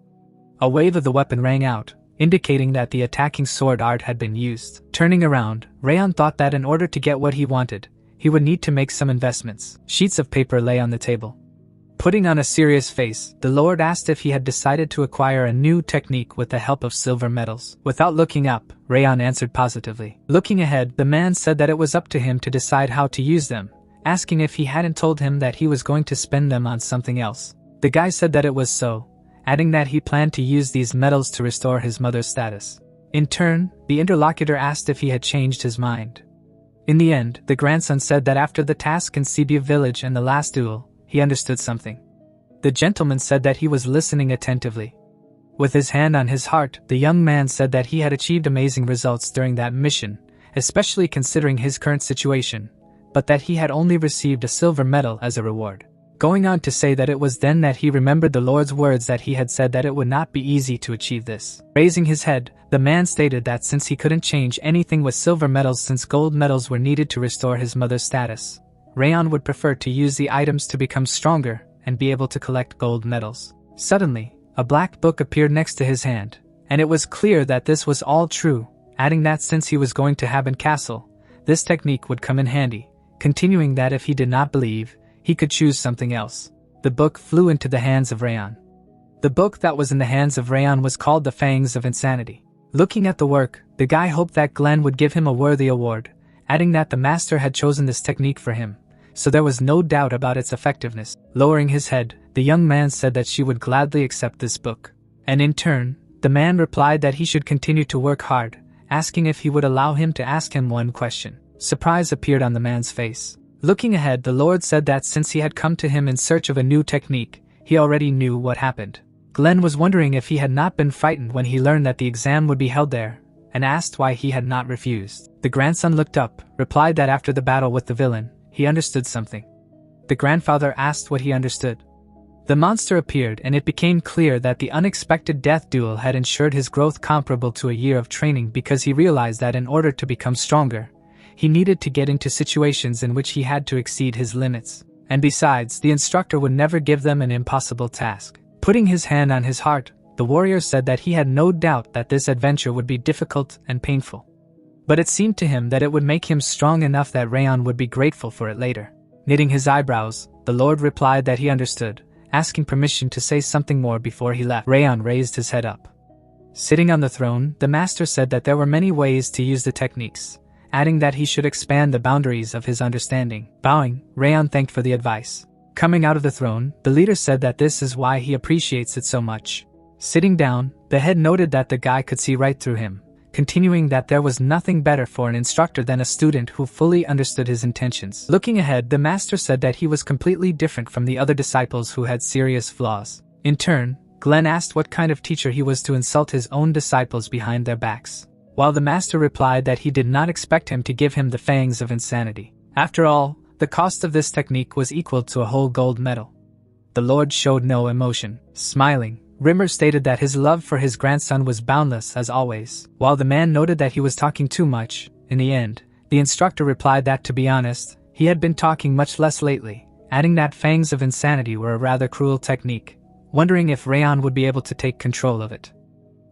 A wave of the weapon rang out, indicating that the attacking sword art had been used. Turning around, Rayon thought that in order to get what he wanted, he would need to make some investments. Sheets of paper lay on the table. Putting on a serious face, the Lord asked if he had decided to acquire a new technique with the help of silver metals. Without looking up, Rayon answered positively. Looking ahead, the man said that it was up to him to decide how to use them, asking if he hadn't told him that he was going to spend them on something else. The guy said that it was so, adding that he planned to use these metals to restore his mother's status. In turn, the interlocutor asked if he had changed his mind. In the end, the grandson said that after the task in Cebu village and the last duel, he understood something. The gentleman said that he was listening attentively. With his hand on his heart, the young man said that he had achieved amazing results during that mission, especially considering his current situation, but that he had only received a silver medal as a reward. Going on to say that it was then that he remembered the Lord's words that he had said that it would not be easy to achieve this. Raising his head, the man stated that since he couldn't change anything with silver medals since gold medals were needed to restore his mother's status, Rayon would prefer to use the items to become stronger and be able to collect gold medals. Suddenly, a black book appeared next to his hand, and it was clear that this was all true, adding that since he was going to Haben Castle, this technique would come in handy, continuing that if he did not believe, he could choose something else. The book flew into the hands of Rayon. The book that was in the hands of Rayon was called The Fangs of Insanity. Looking at the work, the guy hoped that Glenn would give him a worthy award, adding that the master had chosen this technique for him, so there was no doubt about its effectiveness. Lowering his head, the young man said that she would gladly accept this book. And in turn, the man replied that he should continue to work hard, asking if he would allow him to ask him one question. Surprise appeared on the man's face. Looking ahead, the Lord said that since he had come to him in search of a new technique, he already knew what happened. Glenn was wondering if he had not been frightened when he learned that the exam would be held there, and asked why he had not refused. The grandson looked up, replied that after the battle with the villain, he understood something. The grandfather asked what he understood. The monster appeared, and it became clear that the unexpected death duel had ensured his growth comparable to a year of training because he realized that in order to become stronger, he needed to get into situations in which he had to exceed his limits. And besides, the instructor would never give them an impossible task. Putting his hand on his heart, the warrior said that he had no doubt that this adventure would be difficult and painful. But it seemed to him that it would make him strong enough that Rayon would be grateful for it later. Knitting his eyebrows, the Lord replied that he understood, asking permission to say something more before he left. Rayon raised his head up. Sitting on the throne, the master said that there were many ways to use the techniques, adding that he should expand the boundaries of his understanding. Bowing, Rayon thanked for the advice. Coming out of the throne, the leader said that this is why he appreciates it so much. Sitting down, the head noted that the guy could see right through him, continuing that there was nothing better for an instructor than a student who fully understood his intentions. Looking ahead, the master said that he was completely different from the other disciples who had serious flaws. In turn, Glenn asked what kind of teacher he was to insult his own disciples behind their backs, while the master replied that he did not expect him to give him the fangs of insanity. After all, the cost of this technique was equal to a whole gold medal. The Lord showed no emotion. Smiling, Rimmer stated that his love for his grandson was boundless as always. While the man noted that he was talking too much, in the end, the instructor replied that, to be honest, he had been talking much less lately, adding that fangs of insanity were a rather cruel technique, wondering if Rayon would be able to take control of it.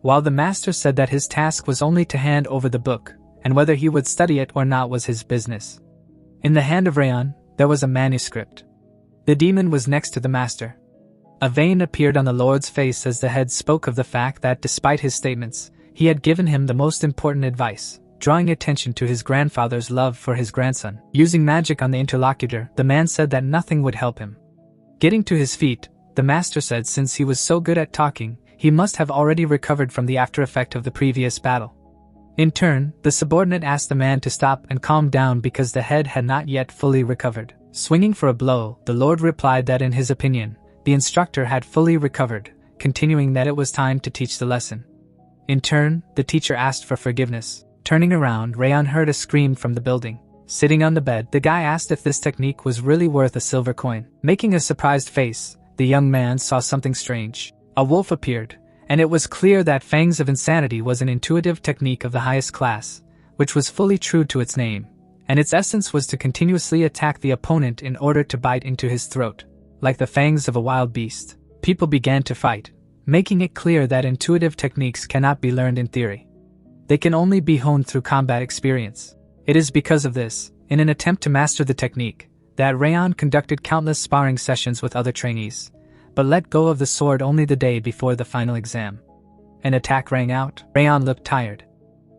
While the master said that his task was only to hand over the book, and whether he would study it or not was his business. In the hand of Rayon, there was a manuscript. The demon was next to the master. A vein appeared on the Lord's face as the head spoke of the fact that despite his statements, he had given him the most important advice, drawing attention to his grandfather's love for his grandson. Using magic on the interlocutor, the man said that nothing would help him. Getting to his feet, the master said since he was so good at talking, he must have already recovered from the after effect of the previous battle. In turn, the subordinate asked the man to stop and calm down because the head had not yet fully recovered. Swinging for a blow, the Lord replied that in his opinion, the instructor had fully recovered, continuing that it was time to teach the lesson. In turn, the teacher asked for forgiveness. Turning around, Rayon heard a scream from the building. Sitting on the bed, the guy asked if this technique was really worth a silver coin. Making a surprised face, the young man saw something strange. A wolf appeared, and it was clear that Fangs of Insanity was an intuitive technique of the highest class, which was fully true to its name, and its essence was to continuously attack the opponent in order to bite into his throat. Like the fangs of a wild beast, people began to fight, making it clear that intuitive techniques cannot be learned in theory. They can only be honed through combat experience. It is because of this, in an attempt to master the technique, that Rayon conducted countless sparring sessions with other trainees, but let go of the sword only the day before the final exam. An attack rang out. Rayon looked tired.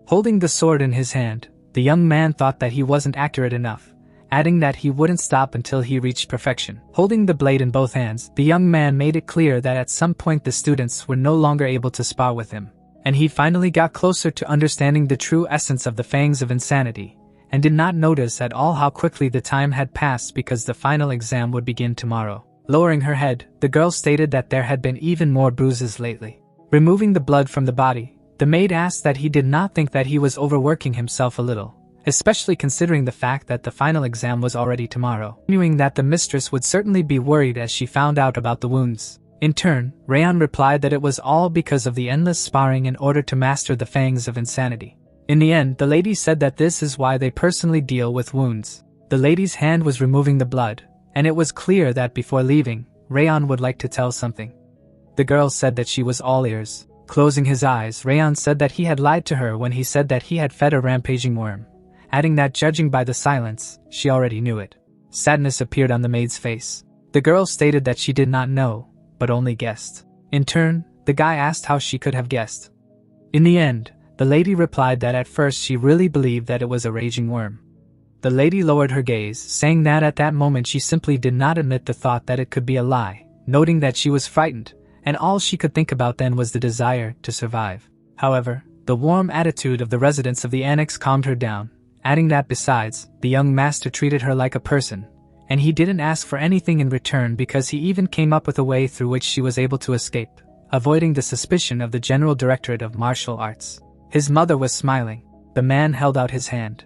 Holding the sword in his hand, the young man thought that he wasn't accurate enough, adding that he wouldn't stop until he reached perfection. Holding the blade in both hands, the young man made it clear that at some point the students were no longer able to spar with him, and he finally got closer to understanding the true essence of the Fangs of Insanity, and did not notice at all how quickly the time had passed because the final exam would begin tomorrow. Lowering her head, the girl stated that there had been even more bruises lately. Removing the blood from the body, the maid asked that he did not think that he was overworking himself a little, especially considering the fact that the final exam was already tomorrow, knowing that the mistress would certainly be worried as she found out about the wounds. In turn, Rayon replied that it was all because of the endless sparring in order to master the Fangs of Insanity. In the end, the lady said that this is why they personally deal with wounds. The lady's hand was removing the blood, and it was clear that before leaving, Rayon would like to tell something. The girl said that she was all ears. Closing his eyes, Rayon said that he had lied to her when he said that he had fed a rampaging worm, adding that judging by the silence, she already knew it. Sadness appeared on the maid's face. The girl stated that she did not know, but only guessed. In turn, the guy asked how she could have guessed. In the end, the lady replied that at first she really believed that it was a raging worm. The lady lowered her gaze, saying that at that moment she simply did not admit the thought that it could be a lie, noting that she was frightened, and all she could think about then was the desire to survive. However, the warm attitude of the residents of the annex calmed her down, adding that besides, the young master treated her like a person, and he didn't ask for anything in return because he even came up with a way through which she was able to escape, avoiding the suspicion of the General Directorate of Martial Arts. His mother was smiling. The man held out his hand.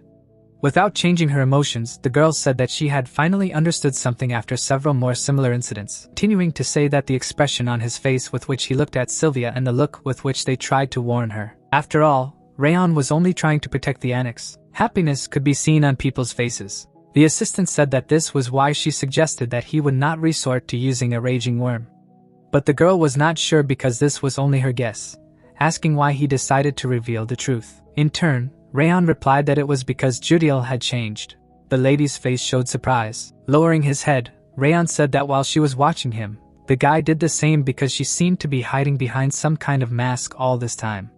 Without changing her emotions, the girl said that she had finally understood something after several more similar incidents, continuing to say that the expression on his face with which he looked at Sylvia and the look with which they tried to warn her. After all, Rayon was only trying to protect the annex. Happiness could be seen on people's faces. The assistant said that this was why she suggested that he would not resort to using a raging worm. But the girl was not sure because this was only her guess, asking why he decided to reveal the truth. In turn, Rayon replied that it was because Judiel had changed. The lady's face showed surprise. Lowering his head, Rayon said that while she was watching him, the guy did the same because she seemed to be hiding behind some kind of mask all this time.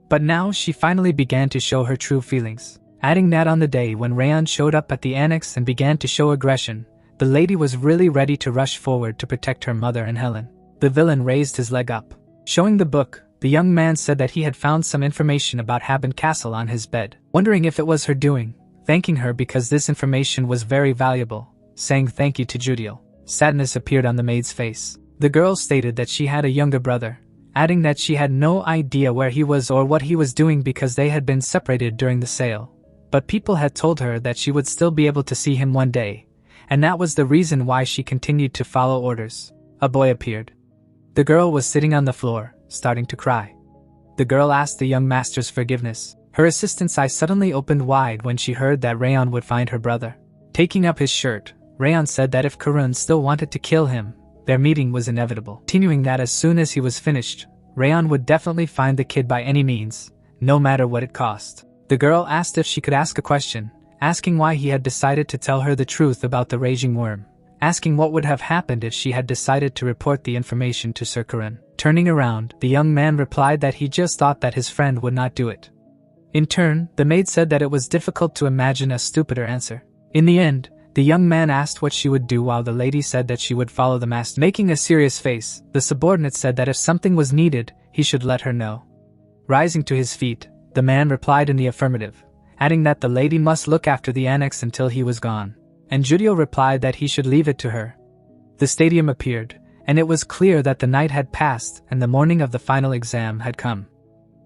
But now she finally began to show her true feelings, adding that on the day when Rayon showed up at the annex and began to show aggression, the lady was really ready to rush forward to protect her mother and Helen. The villain raised his leg up. Showing the book, the young man said that he had found some information about Haben Castle on his bed, wondering if it was her doing, thanking her because this information was very valuable, saying thank you to Judiel. Sadness appeared on the maid's face. The girl stated that she had a younger brother, adding that she had no idea where he was or what he was doing because they had been separated during the sale, but people had told her that she would still be able to see him one day, and that was the reason why she continued to follow orders. A boy appeared. The girl was sitting on the floor, starting to cry. The girl asked the young master's forgiveness. Her assistant's eyes suddenly opened wide when she heard that Rayon would find her brother. Taking up his shirt, Rayon said that if Karun still wanted to kill him, their meeting was inevitable. Continuing that as soon as he was finished, Rayon would definitely find the kid by any means, no matter what it cost. The girl asked if she could ask a question, asking why he had decided to tell her the truth about the raging worm, asking what would have happened if she had decided to report the information to Sir Karun. Turning around, the young man replied that he just thought that his friend would not do it. In turn, the maid said that it was difficult to imagine a stupider answer. In the end, the young man asked what she would do while the lady said that she would follow the master. Making a serious face, the subordinate said that if something was needed, he should let her know. Rising to his feet, the man replied in the affirmative, adding that the lady must look after the annex until he was gone. And Judio replied that he should leave it to her. The stadium appeared, and it was clear that the night had passed and the morning of the final exam had come.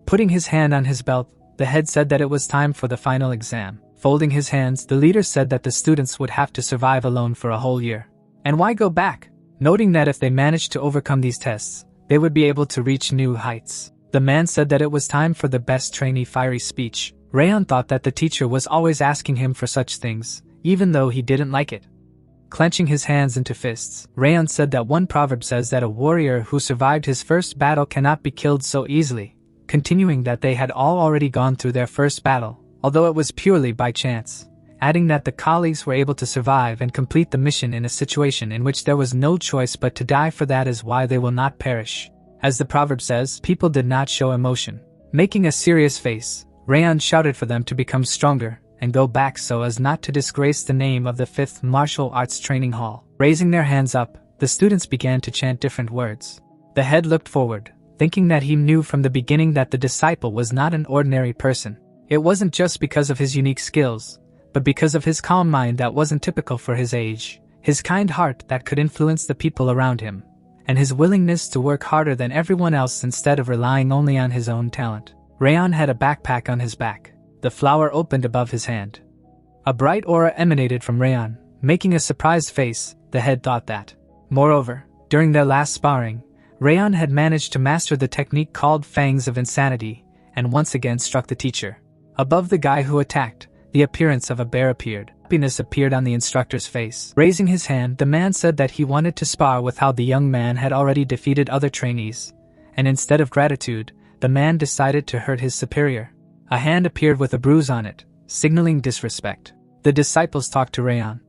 Putting his hand on his belt, the head said that it was time for the final exam. Folding his hands, the leader said that the students would have to survive alone for a whole year. And why go back? Noting that if they managed to overcome these tests, they would be able to reach new heights. The man said that it was time for the best trainee fiery speech. Rayon thought that the teacher was always asking him for such things, even though he didn't like it. Clenching his hands into fists, Rayon said that one proverb says that a warrior who survived his first battle cannot be killed so easily, continuing that they had all already gone through their first battle, although it was purely by chance, adding that the colleagues were able to survive and complete the mission in a situation in which there was no choice but to die, for that is why they will not perish. As the proverb says, people did not show emotion. Making a serious face, Rayon shouted for them to become stronger and go back so as not to disgrace the name of the 5th Martial Arts Training Hall. Raising their hands up, the students began to chant different words. The head looked forward, thinking that he knew from the beginning that the disciple was not an ordinary person. It wasn't just because of his unique skills, but because of his calm mind that wasn't typical for his age, his kind heart that could influence the people around him, and his willingness to work harder than everyone else instead of relying only on his own talent. Rayon had a backpack on his back. The flower opened above his hand. A bright aura emanated from Rayon, making a surprised face. The head thought that. Moreover, during their last sparring, Rayon had managed to master the technique called Fangs of Insanity, and once again struck the teacher. Above the guy who attacked, the appearance of a bear appeared. Happiness appeared on the instructor's face. Raising his hand, the man said that he wanted to spar with how the young man had already defeated other trainees, and instead of gratitude, the man decided to hurt his superior. A hand appeared with a bruise on it, signaling disrespect. The disciples talked to Rayon.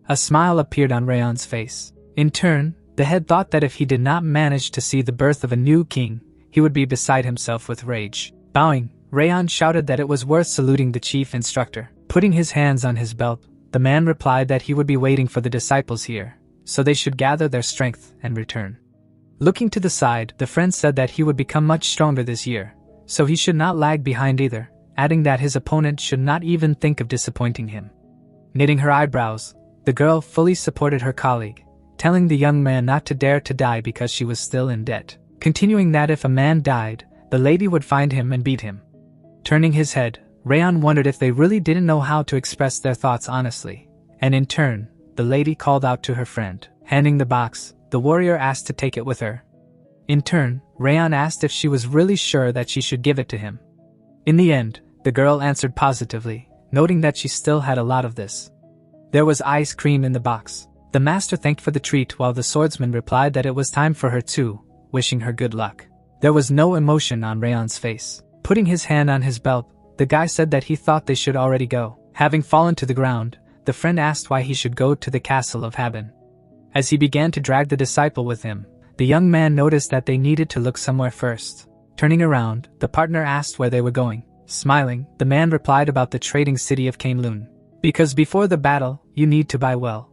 A smile appeared on Rayon's face. In turn, the head thought that if he did not manage to see the birth of a new king, he would be beside himself with rage. Bowing, Rayon shouted that it was worth saluting the chief instructor. Putting his hands on his belt, the man replied that he would be waiting for the disciples here, so they should gather their strength and return. Looking to the side, the friend said that he would become much stronger this year, so he should not lag behind either, adding that his opponent should not even think of disappointing him. Knitting her eyebrows, the girl fully supported her colleague, telling the young man not to dare to die because she was still in debt, continuing that if a man died, the lady would find him and beat him. Turning his head, Rayon wondered if they really didn't know how to express their thoughts honestly, and in turn, the lady called out to her friend. Handing the box, the warrior asked to take it with her. In turn, Rayon asked if she was really sure that she should give it to him. In the end, the girl answered positively, noting that she still had a lot of this. There was ice cream in the box. The master thanked for the treat while the swordsman replied that it was time for her too, wishing her good luck. There was no emotion on Rayon's face. Putting his hand on his belt, the guy said that he thought they should already go. Having fallen to the ground, the friend asked why he should go to the castle of Haben. As he began to drag the disciple with him, the young man noticed that they needed to look somewhere first. Turning around, the partner asked where they were going. Smiling, the man replied about the trading city of Kainlun. Because before the battle, you need to buy well.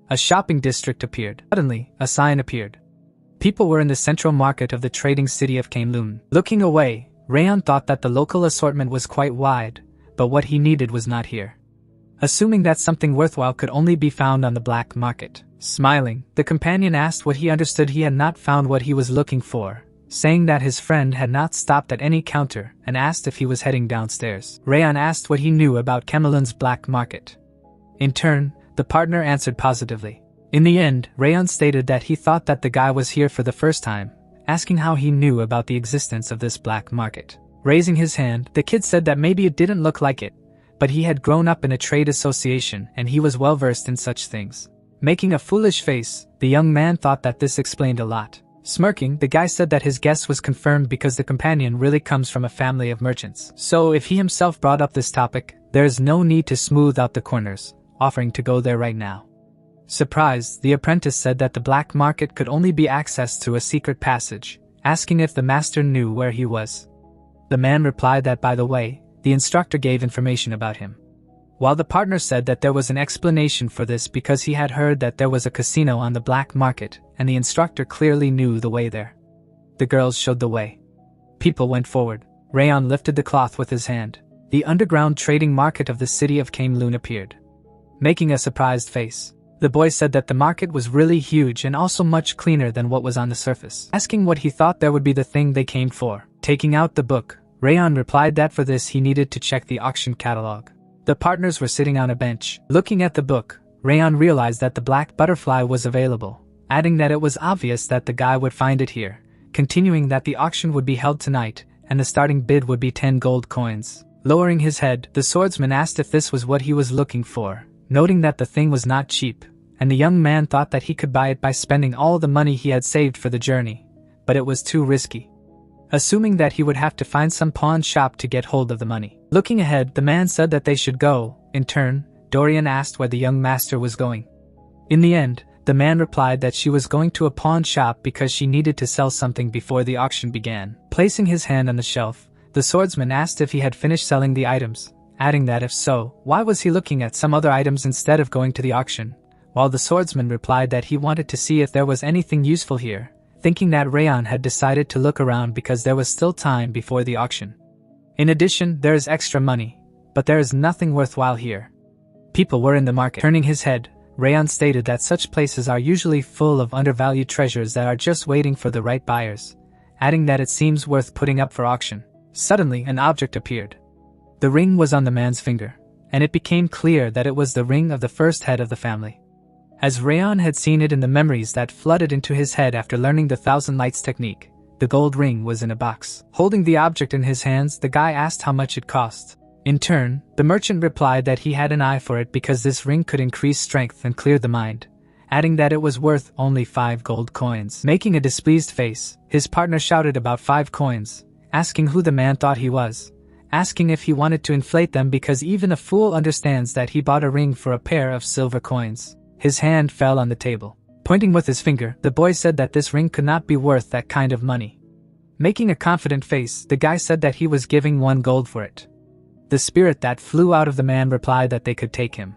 A shopping district appeared. Suddenly, a sign appeared. People were in the central market of the trading city of Kainlun. Looking away, Rayon thought that the local assortment was quite wide, but what he needed was not here. Assuming that something worthwhile could only be found on the black market. Smiling, the companion asked what he understood he had not found what he was looking for, saying that his friend had not stopped at any counter and asked if he was heading downstairs. Rayon asked what he knew about Kamelun's black market. In turn, The partner answered positively. In the end, Rayon stated that he thought that the guy was here for the first time, asking how he knew about the existence of this black market. Raising his hand, the kid said that maybe it didn't look like it, but he had grown up in a trade association and he was well versed in such things. Making a foolish face, the young man thought that this explained a lot. Smirking, the guy said that his guess was confirmed because the companion really comes from a family of merchants. So if he himself brought up this topic, there is no need to smooth out the corners, offering to go there right now. Surprised, the apprentice said that the black market could only be accessed through a secret passage, asking if the master knew where he was. The man replied that, by the way, the instructor gave information about him. While the partner said that there was an explanation for this because he had heard that there was a casino on the black market and the instructor clearly knew the way there. The girls showed the way. People went forward. Rayon lifted the cloth with his hand. The underground trading market of the city of Kame-lun appeared. Making a surprised face, the boy said that the market was really huge and also much cleaner than what was on the surface. Asking what he thought there would be the thing they came for. Taking out the book, Rayon replied that for this he needed to check the auction catalog. The partners were sitting on a bench. Looking at the book, Rayon realized that the black butterfly was available, adding that it was obvious that the guy would find it here, continuing that the auction would be held tonight, and the starting bid would be 10 gold coins. Lowering his head, the swordsman asked if this was what he was looking for, noting that the thing was not cheap, and the young man thought that he could buy it by spending all the money he had saved for the journey, but it was too risky. Assuming that he would have to find some pawn shop to get hold of the money. Looking ahead, the man said that they should go. In turn, Dorian asked where the young master was going. In the end, the man replied that she was going to a pawn shop because she needed to sell something before the auction began. Placing his hand on the shelf, the swordsman asked if he had finished selling the items, adding that if so, why was he looking at some other items instead of going to the auction? While the swordsman replied that he wanted to see if there was anything useful here, thinking that Rayon had decided to look around because there was still time before the auction. In addition, there is extra money, but there is nothing worthwhile here. People were in the market. Turning his head, Rayon stated that such places are usually full of undervalued treasures that are just waiting for the right buyers, adding that it seems worth putting up for auction. Suddenly, an object appeared. The ring was on the man's finger, and it became clear that it was the ring of the first head of the family. As Rayon had seen it in the memories that flooded into his head after learning the Thousand Lights technique, the gold ring was in a box. Holding the object in his hands, the guy asked how much it cost. In turn, the merchant replied that he had an eye for it because this ring could increase strength and clear the mind, adding that it was worth only 5 gold coins. Making a displeased face, his partner shouted about 5 coins, asking who the man thought he was, asking if he wanted to inflate them because even a fool understands that he bought a ring for a pair of silver coins. His hand fell on the table. Pointing with his finger, the boy said that this ring could not be worth that kind of money. Making a confident face, the guy said that he was giving 1 gold for it. The spirit that flew out of the man replied that they could take him.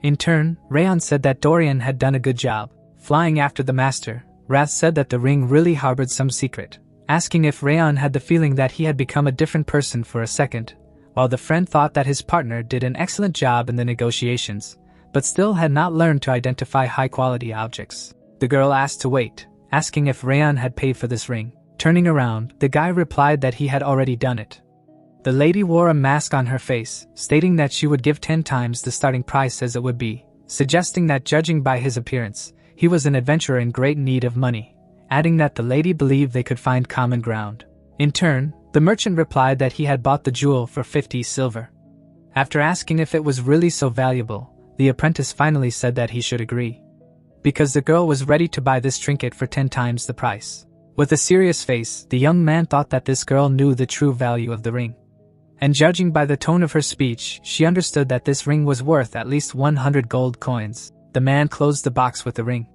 In turn, Rayon said that Dorian had done a good job. Flying after the master, Wrath said that the ring really harbored some secret, asking if Rayon had the feeling that he had become a different person for a second, while the friend thought that his partner did an excellent job in the negotiations, but still had not learned to identify high-quality objects. The girl asked to wait, asking if Rayon had paid for this ring. Turning around, the guy replied that he had already done it. The lady wore a mask on her face, stating that she would give 10 times the starting price as it would be, suggesting that judging by his appearance, he was an adventurer in great need of money, adding that the lady believed they could find common ground. In turn, the merchant replied that he had bought the jewel for 50 silver. After asking if it was really so valuable, the apprentice finally said that he should agree, because the girl was ready to buy this trinket for 10 times the price. With a serious face, the young man thought that this girl knew the true value of the ring. And judging by the tone of her speech, she understood that this ring was worth at least 100 gold coins. The man closed the box with the ring.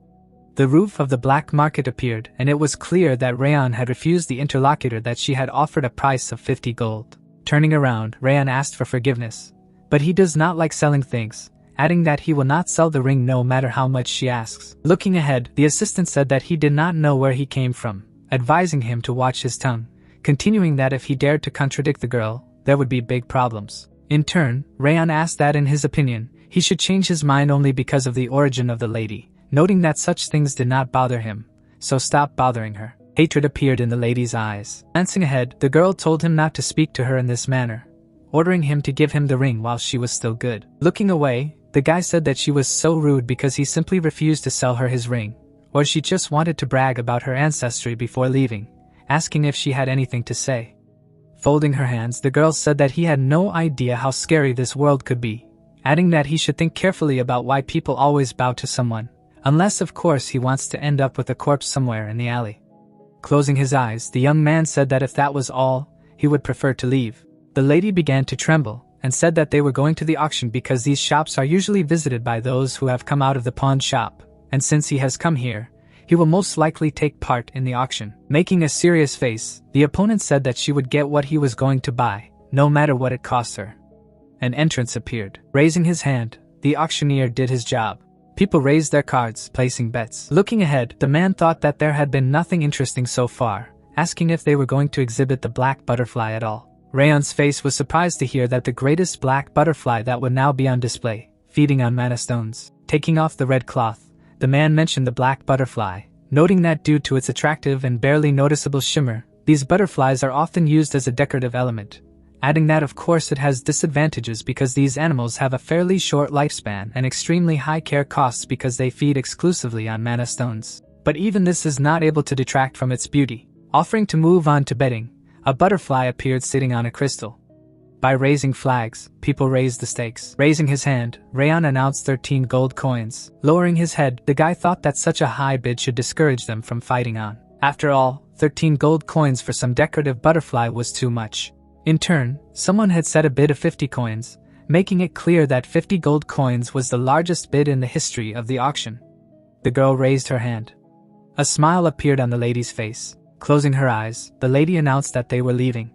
The roof of the black market appeared, and it was clear that Rayon had refused the interlocutor that she had offered a price of 50 gold. Turning around, Rayon asked for forgiveness, but he does not like selling things, adding that he will not sell the ring no matter how much she asks. Looking ahead, the assistant said that he did not know where he came from, advising him to watch his tongue, continuing that if he dared to contradict the girl, there would be big problems. In turn, Rayon asked that in his opinion, he should change his mind only because of the origin of the lady, noting that such things did not bother him, so stop bothering her. Hatred appeared in the lady's eyes. Glancing ahead, the girl told him not to speak to her in this manner, ordering him to give him the ring while she was still good. Looking away, The guy said that she was so rude because he simply refused to sell her his ring, or she just wanted to brag about her ancestry before leaving, asking if she had anything to say. Folding her hands, the girl said that he had no idea how scary this world could be, adding that he should think carefully about why people always bow to someone, unless of course he wants to end up with a corpse somewhere in the alley. Closing his eyes, the young man said that if that was all, he would prefer to leave. The lady began to tremble, and said that they were going to the auction because these shops are usually visited by those who have come out of the pawn shop, and since he has come here, he will most likely take part in the auction. Making a serious face, the opponent said that she would get what he was going to buy, no matter what it cost her. An entrance appeared. Raising his hand, the auctioneer did his job. People raised their cards, placing bets. Looking ahead, the man thought that there had been nothing interesting so far, asking if they were going to exhibit the black butterfly at all. Rayon's face was surprised to hear that the greatest black butterfly that would now be on display, feeding on mana stones. Taking off the red cloth, the man mentioned the black butterfly, noting that due to its attractive and barely noticeable shimmer, these butterflies are often used as a decorative element, adding that of course it has disadvantages because these animals have a fairly short lifespan and extremely high care costs because they feed exclusively on mana stones. But even this is not able to detract from its beauty. Offering to move on to betting, a butterfly appeared sitting on a crystal. By raising flags, people raised the stakes. Raising his hand, Rayon announced 13 gold coins. Lowering his head, the guy thought that such a high bid should discourage them from fighting on. After all, 13 gold coins for some decorative butterfly was too much. In turn, someone had set a bid of 50 coins, making it clear that 50 gold coins was the largest bid in the history of the auction. The girl raised her hand. A smile appeared on the lady's face. Closing her eyes, the lady announced that they were leaving.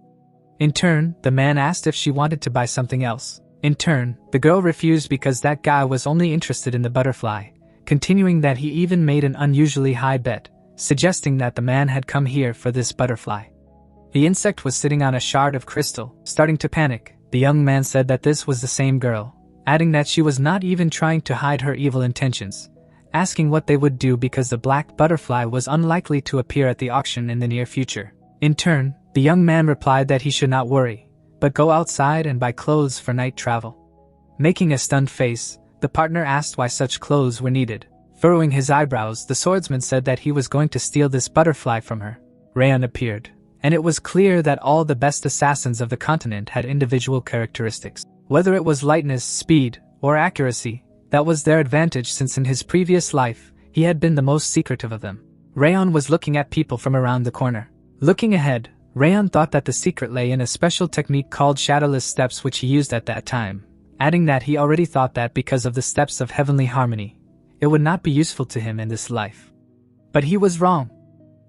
In turn, the man asked if she wanted to buy something else. In turn, the girl refused because that guy was only interested in the butterfly, continuing that he even made an unusually high bet, suggesting that the man had come here for this butterfly. The insect was sitting on a shard of crystal. Starting to panic, the young man said that this was the same girl, adding that she was not even trying to hide her evil intentions, asking what they would do because the black butterfly was unlikely to appear at the auction in the near future. In turn, the young man replied that he should not worry, but go outside and buy clothes for night travel. Making a stunned face, the partner asked why such clothes were needed. Furrowing his eyebrows, the swordsman said that he was going to steal this butterfly from her. Rayon appeared, and it was clear that all the best assassins of the continent had individual characteristics. Whether it was lightness, speed, or accuracy, that was their advantage since in his previous life, he had been the most secretive of them. Rayon was looking at people from around the corner. Looking ahead, Rayon thought that the secret lay in a special technique called shadowless steps which he used at that time, adding that he already thought that because of the steps of heavenly harmony, it would not be useful to him in this life. But he was wrong.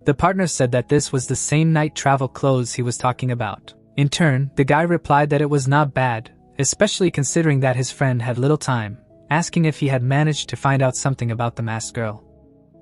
The partner said that this was the same night travel clothes he was talking about. In turn, the guy replied that it was not bad, especially considering that his friend had little time, asking if he had managed to find out something about the masked girl.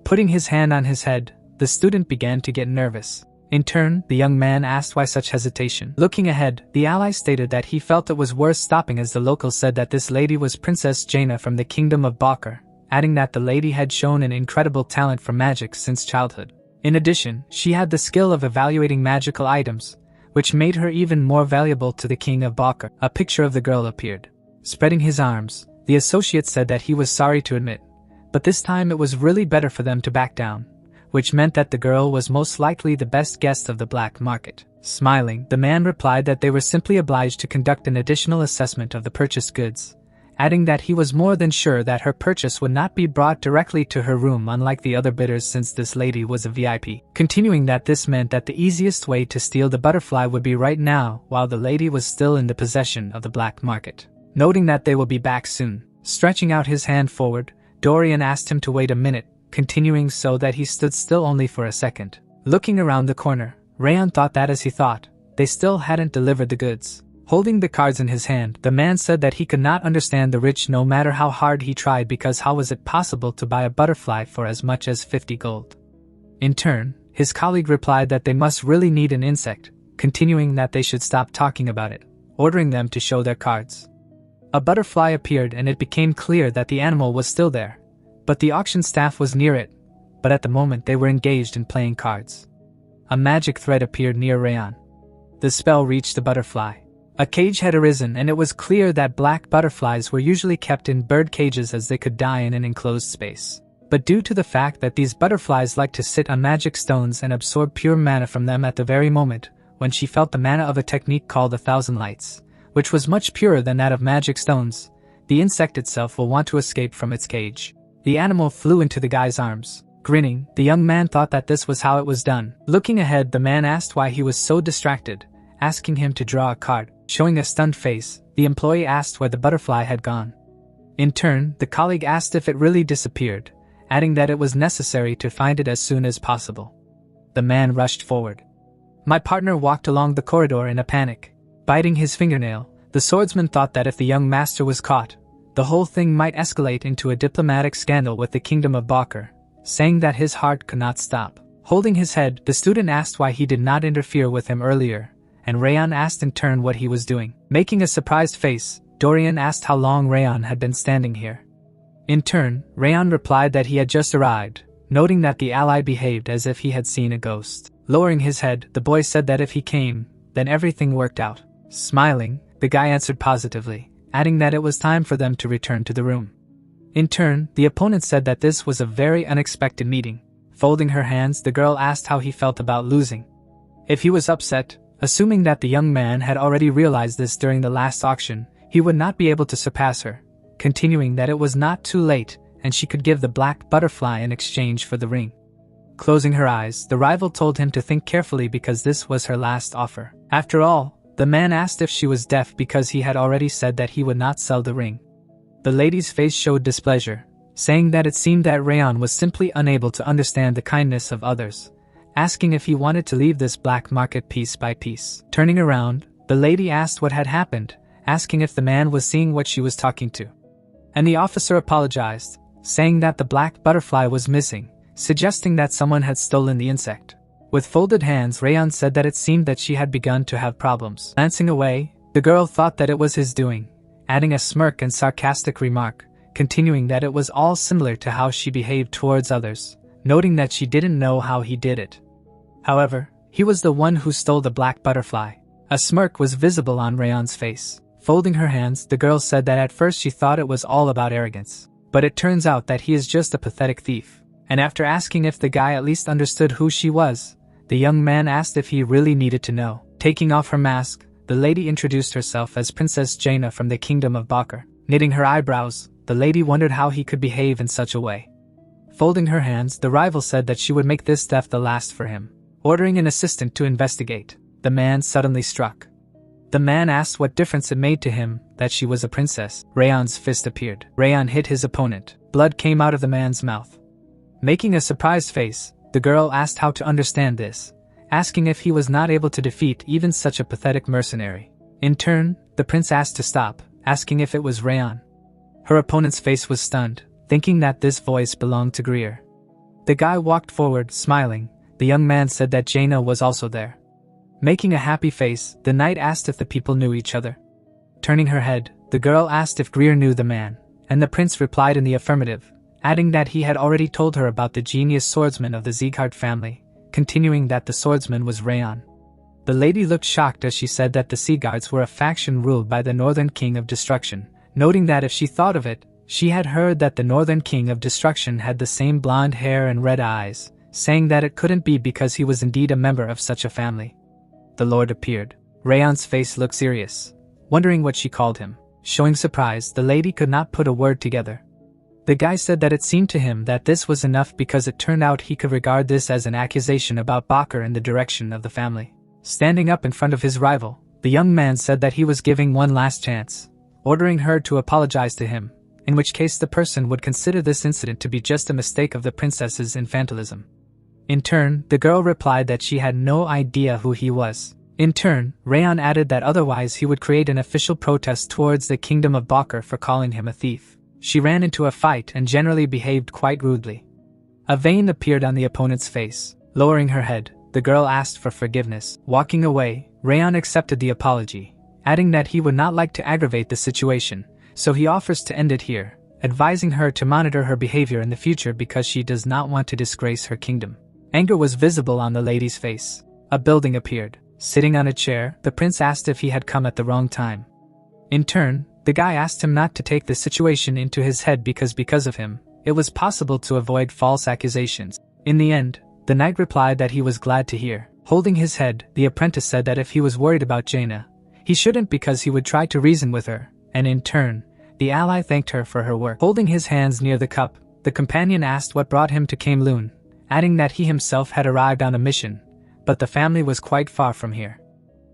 Putting his hand on his head, the student began to get nervous. In turn, the young man asked why such hesitation. Looking ahead, the ally stated that he felt it was worth stopping as the locals said that this lady was Princess Jaina from the kingdom of Bakr, adding that the lady had shown an incredible talent for magic since childhood. In addition, she had the skill of evaluating magical items, which made her even more valuable to the king of Bakr. A picture of the girl appeared. Spreading his arms, the associate said that he was sorry to admit, but this time it was really better for them to back down, which meant that the girl was most likely the best guest of the black market. Smiling, the man replied that they were simply obliged to conduct an additional assessment of the purchased goods, adding that he was more than sure that her purchase would not be brought directly to her room unlike the other bidders since this lady was a VIP. Continuing that this meant that the easiest way to steal the butterfly would be right now while the lady was still in the possession of the black market. Noting that they will be back soon, stretching out his hand forward, Dorian asked him to wait a minute, continuing so that he stood still only for a second. Looking around the corner, Rayon thought that as he thought, they still hadn't delivered the goods. Holding the cards in his hand, the man said that he could not understand the rich no matter how hard he tried because how was it possible to buy a butterfly for as much as 50 gold? In turn, his colleague replied that they must really need an insect, continuing that they should stop talking about it, ordering them to show their cards. A butterfly appeared and it became clear that the animal was still there, but the auction staff was near it, but at the moment they were engaged in playing cards. A magic thread appeared near Rayon. The spell reached the butterfly. A cage had arisen, and it was clear that black butterflies were usually kept in bird cages as they could die in an enclosed space. But due to the fact that these butterflies like to sit on magic stones and absorb pure mana from them at the very moment when she felt the mana of a technique called 1,000 Lights, which was much purer than that of magic stones, the insect itself will want to escape from its cage. The animal flew into the guy's arms. Grinning, the young man thought that this was how it was done. Looking ahead, the man asked why he was so distracted, asking him to draw a card. Showing a stunned face, the employee asked where the butterfly had gone. In turn, the colleague asked if it really disappeared, adding that it was necessary to find it as soon as possible. The man rushed forward. My partner walked along the corridor in a panic. Biting his fingernail, the swordsman thought that if the young master was caught, the whole thing might escalate into a diplomatic scandal with the kingdom of Bakr, saying that his heart could not stop. Holding his head, the student asked why he did not interfere with him earlier, and Rayon asked in turn what he was doing. Making a surprised face, Dorian asked how long Rayon had been standing here. In turn, Rayon replied that he had just arrived, noting that the ally behaved as if he had seen a ghost. Lowering his head, the boy said that if he came, then everything worked out. Smiling, the guy answered positively, adding that it was time for them to return to the room. In turn, the opponent said that this was a very unexpected meeting. Folding her hands, the girl asked how he felt about losing. If he was upset, assuming that the young man had already realized this during the last auction, he would not be able to surpass her, continuing that it was not too late and she could give the black butterfly in exchange for the ring. Closing her eyes, the rival told him to think carefully because this was her last offer. After all, the man asked if she was deaf because he had already said that he would not sell the ring. The lady's face showed displeasure, saying that it seemed that Rayon was simply unable to understand the kindness of others, asking if he wanted to leave this black market piece by piece. Turning around, the lady asked what had happened, asking if the man was seeing what she was talking to. And the officer apologized, saying that the black butterfly was missing, suggesting that someone had stolen the insect. With folded hands, Rayon said that it seemed that she had begun to have problems. Glancing away, the girl thought that it was his doing, adding a smirk and sarcastic remark, continuing that it was all similar to how she behaved towards others, noting that she didn't know how he did it. However, he was the one who stole the black butterfly. A smirk was visible on Rayon's face. Folding her hands, the girl said that at first she thought it was all about arrogance, but it turns out that he is just a pathetic thief. And after asking if the guy at least understood who she was, the young man asked if he really needed to know. Taking off her mask, the lady introduced herself as Princess Jaina from the kingdom of Bakr. Knitting her eyebrows, the lady wondered how he could behave in such a way. Folding her hands, the rival said that she would make this theft the last for him. Ordering an assistant to investigate, the man suddenly struck. The man asked what difference it made to him that she was a princess. Rayon's fist appeared. Rayon hit his opponent. Blood came out of the man's mouth. Making a surprised face, the girl asked how to understand this, asking if he was not able to defeat even such a pathetic mercenary. In turn, the prince asked to stop, asking if it was Rayon. Her opponent's face was stunned, thinking that this voice belonged to Greer. The guy walked forward, smiling. The young man said that Jaina was also there. Making a happy face, the knight asked if the people knew each other. Turning her head, the girl asked if Greer knew the man, and the prince replied in the affirmative, adding that he had already told her about the genius swordsman of the Sieghart family, continuing that the swordsman was Rayon. The lady looked shocked as she said that the Seaghards were a faction ruled by the Northern King of Destruction, noting that if she thought of it, she had heard that the Northern King of Destruction had the same blonde hair and red eyes, saying that it couldn't be because he was indeed a member of such a family. The lord appeared. Rayon's face looked serious, wondering what she called him. Showing surprise, the lady could not put a word together. The guy said that it seemed to him that this was enough because it turned out he could regard this as an accusation about Bakr in the direction of the family. Standing up in front of his rival, the young man said that he was giving one last chance, ordering her to apologize to him, in which case the person would consider this incident to be just a mistake of the princess's infantilism. In turn, the girl replied that she had no idea who he was. In turn, Rayon added that otherwise he would create an official protest towards the kingdom of Bakr for calling him a thief. She ran into a fight and generally behaved quite rudely. A vein appeared on the opponent's face. Lowering her head, the girl asked for forgiveness. Walking away, Rayon accepted the apology, adding that he would not like to aggravate the situation, so he offers to end it here, advising her to monitor her behavior in the future because she does not want to disgrace her kingdom. Anger was visible on the lady's face. A building appeared. Sitting on a chair, the prince asked if he had come at the wrong time. In turn, the guy asked him not to take the situation into his head because of him, it was possible to avoid false accusations. In the end, the knight replied that he was glad to hear. Holding his head, the apprentice said that if he was worried about Jaina, he shouldn't because he would try to reason with her, and in turn, the ally thanked her for her work. Holding his hands near the cup, the companion asked what brought him to Kamelun, adding that he himself had arrived on a mission, but the family was quite far from here.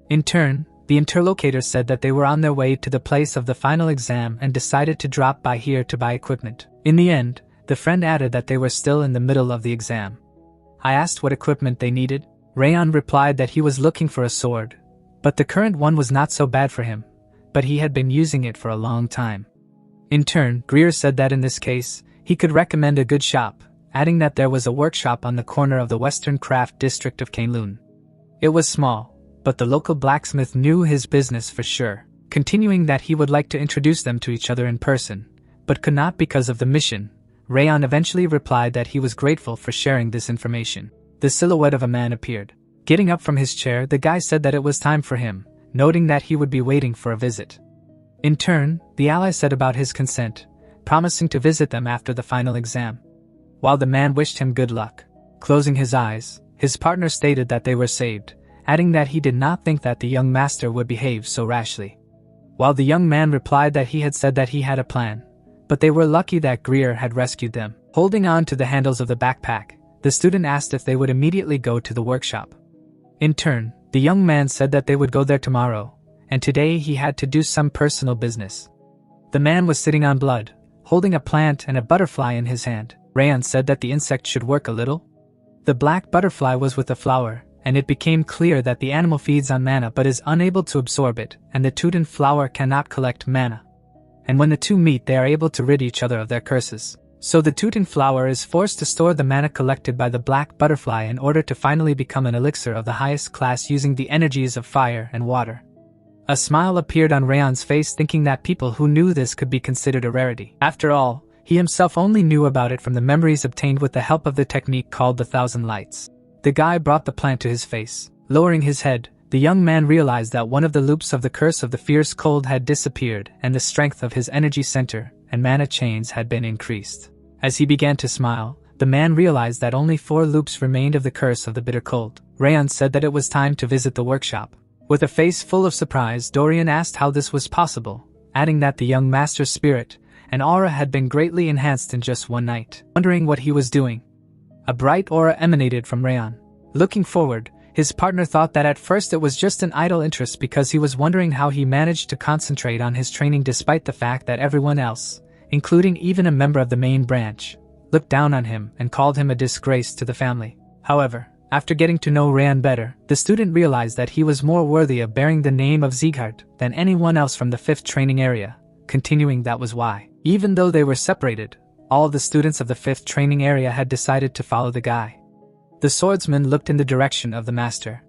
In turn, the interlocutor said that they were on their way to the place of the final exam and decided to drop by here to buy equipment. In the end, the friend added that they were still in the middle of the exam. I asked what equipment they needed. Rayon replied that he was looking for a sword, but the current one was not so bad for him, but he had been using it for a long time. In turn, Greer said that in this case, he could recommend a good shop, adding that there was a workshop on the corner of the Western Craft District of Kamelun. It was small, but the local blacksmith knew his business for sure, continuing that he would like to introduce them to each other in person, but could not because of the mission. Rayon eventually replied that he was grateful for sharing this information. The silhouette of a man appeared. Getting up from his chair, the guy said that it was time for him, noting that he would be waiting for a visit. In turn, the ally said about his consent, promising to visit them after the final exam. While the man wished him good luck, closing his eyes, his partner stated that they were saved, adding that he did not think that the young master would behave so rashly. While the young man replied that he had said that he had a plan, but they were lucky that Greer had rescued them. Holding on to the handles of the backpack, the student asked if they would immediately go to the workshop. In turn, the young man said that they would go there tomorrow, and today he had to do some personal business. The man was sitting on blood, holding a plant and a butterfly in his hand. Rayon said that the insect should work a little. The black butterfly was with the flower, and it became clear that the animal feeds on mana but is unable to absorb it, and the Teuton flower cannot collect mana. And when the two meet, they are able to rid each other of their curses. So the Teuton flower is forced to store the mana collected by the black butterfly in order to finally become an elixir of the highest class using the energies of fire and water. A smile appeared on Rayon's face, thinking that people who knew this could be considered a rarity. After all, he himself only knew about it from the memories obtained with the help of the technique called the Thousand Lights. The guy brought the plant to his face. Lowering his head, the young man realized that one of the loops of the curse of the fierce cold had disappeared and the strength of his energy center and mana chains had been increased. As he began to smile, the man realized that only 4 loops remained of the curse of the bitter cold. Rayon said that it was time to visit the workshop. With a face full of surprise, Dorian asked how this was possible, adding that the young master's spirit and aura had been greatly enhanced in just one night. Wondering what he was doing, a bright aura emanated from Rayon. Looking forward, his partner thought that at first it was just an idle interest because he was wondering how he managed to concentrate on his training despite the fact that everyone else, including even a member of the main branch, looked down on him and called him a disgrace to the family. However, after getting to know Rayon better, the student realized that he was more worthy of bearing the name of Sieghart than anyone else from the 5th training area, continuing that was why, even though they were separated, all the students of the 5th training area had decided to follow the guy. The swordsman looked in the direction of the master.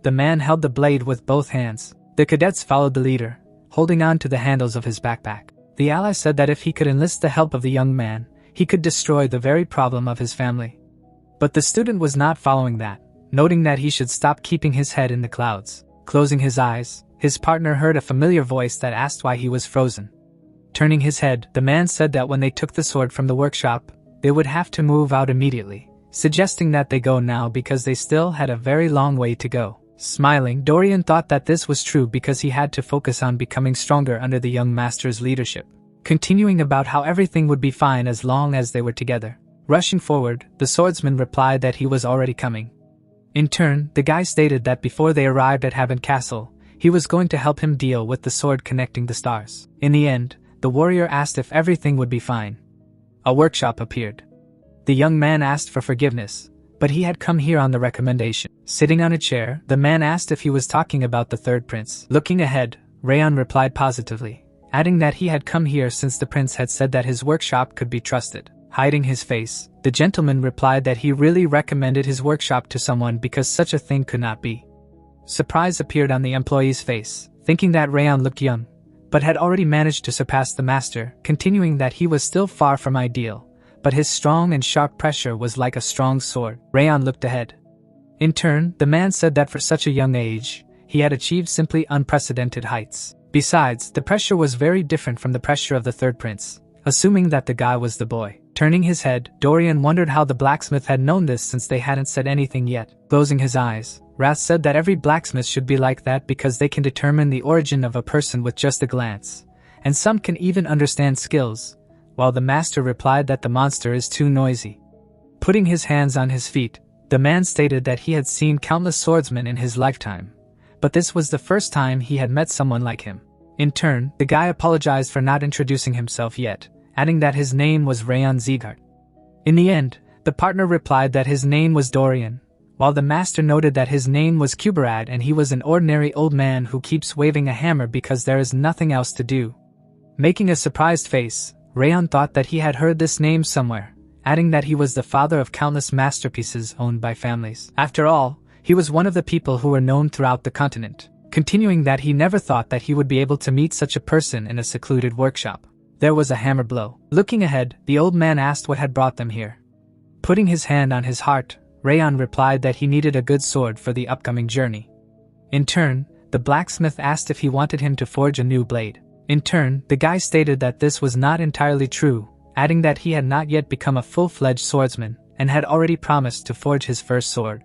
The man held the blade with both hands. The cadets followed the leader, holding on to the handles of his backpack. The ally said that if he could enlist the help of the young man, he could destroy the very problem of his family. But the student was not following that, noting that he should stop keeping his head in the clouds. Closing his eyes, his partner heard a familiar voice that asked why he was frozen. Turning his head, the man said that when they took the sword from the workshop, they would have to move out immediately, suggesting that they go now because they still had a very long way to go. Smiling, Dorian thought that this was true because he had to focus on becoming stronger under the young master's leadership, continuing about how everything would be fine as long as they were together. Rushing forward, the swordsman replied that he was already coming. In turn, the guy stated that before they arrived at Haven Castle, he was going to help him deal with the sword connecting the stars. In the end, the warrior asked if everything would be fine. A workshop appeared. The young man asked for forgiveness, but he had come here on the recommendation. Sitting on a chair, the man asked if he was talking about the 3rd prince. Looking ahead, Rayon replied positively, adding that he had come here since the prince had said that his workshop could be trusted. Hiding his face, the gentleman replied that he really recommended his workshop to someone because such a thing could not be. Surprise appeared on the employee's face, thinking that Rayon looked young, but had already managed to surpass the master, continuing that he was still far from ideal, but his strong and sharp pressure was like a strong sword. Rayon looked ahead. In turn, the man said that for such a young age, he had achieved simply unprecedented heights. Besides, the pressure was very different from the pressure of the third prince, assuming that the guy was the boy. Turning his head, Dorian wondered how the blacksmith had known this since they hadn't said anything yet. Closing his eyes, Wrath said that every blacksmith should be like that because they can determine the origin of a person with just a glance, and some can even understand skills, while the master replied that the monster is too noisy. Putting his hands on his feet, the man stated that he had seen countless swordsmen in his lifetime, but this was the first time he had met someone like him. In turn, the guy apologized for not introducing himself yet, adding that his name was Rayon Ziegart. In the end, the partner replied that his name was Dorian, while the master noted that his name was Kuberad and he was an ordinary old man who keeps waving a hammer because there is nothing else to do. Making a surprised face, Rayon thought that he had heard this name somewhere, adding that he was the father of countless masterpieces owned by families. After all, he was one of the people who were known throughout the continent, continuing that he never thought that he would be able to meet such a person in a secluded workshop. There was a hammer blow. Looking ahead, the old man asked what had brought them here. Putting his hand on his heart, Rayon replied that he needed a good sword for the upcoming journey. In turn, the blacksmith asked if he wanted him to forge a new blade. In turn, the guy stated that this was not entirely true, adding that he had not yet become a full-fledged swordsman and had already promised to forge his first sword.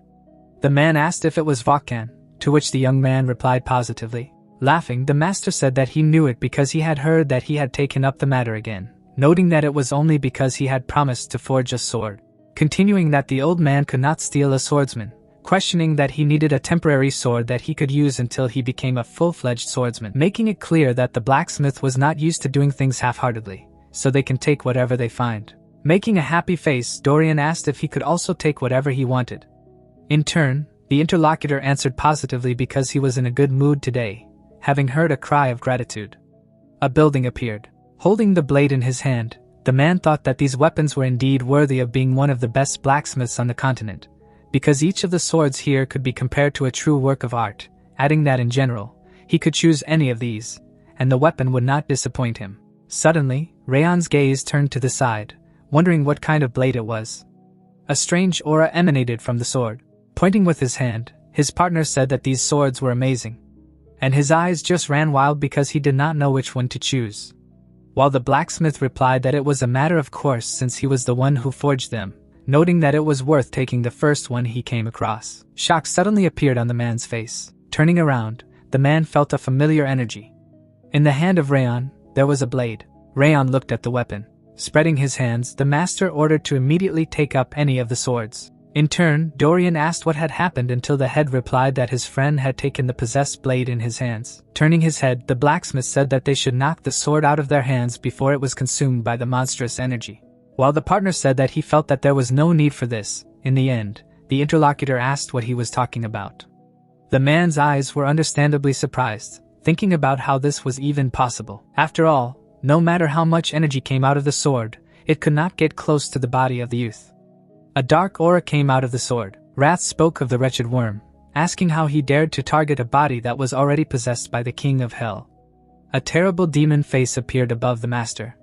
The man asked if it was Vokkan, to which the young man replied positively. Laughing, the master said that he knew it because he had heard that he had taken up the matter again, noting that it was only because he had promised to forge a sword. Continuing that the old man could not steal a swordsman, questioning that he needed a temporary sword that he could use until he became a full-fledged swordsman, making it clear that the blacksmith was not used to doing things half-heartedly, so they can take whatever they find. Making a happy face, Dorian asked if he could also take whatever he wanted. In turn, the interlocutor answered positively because he was in a good mood today, having heard a cry of gratitude. A building appeared. Holding the blade in his hand, the man thought that these weapons were indeed worthy of being one of the best blacksmiths on the continent, because each of the swords here could be compared to a true work of art, adding that in general, he could choose any of these, and the weapon would not disappoint him. Suddenly, Rayon's gaze turned to the side, wondering what kind of blade it was. A strange aura emanated from the sword. Pointing with his hand, his partner said that these swords were amazing, and his eyes just ran wild because he did not know which one to choose. While the blacksmith replied that it was a matter of course since he was the one who forged them, noting that it was worth taking the first one he came across. Shock suddenly appeared on the man's face. Turning around, the man felt a familiar energy. In the hand of Rayon, there was a blade. Rayon looked at the weapon. Spreading his hands, the master ordered to immediately take up any of the swords. In turn, Dorian asked what had happened until the head replied that his friend had taken the possessed blade in his hands. Turning his head, the blacksmith said that they should knock the sword out of their hands before it was consumed by the monstrous energy. While the partner said that he felt that there was no need for this, in the end, the interlocutor asked what he was talking about. The man's eyes were understandably surprised, thinking about how this was even possible. After all, no matter how much energy came out of the sword, it could not get close to the body of the youth. A dark aura came out of the sword. Wrath spoke of the wretched worm, asking how he dared to target a body that was already possessed by the king of hell. A terrible demon face appeared above the master.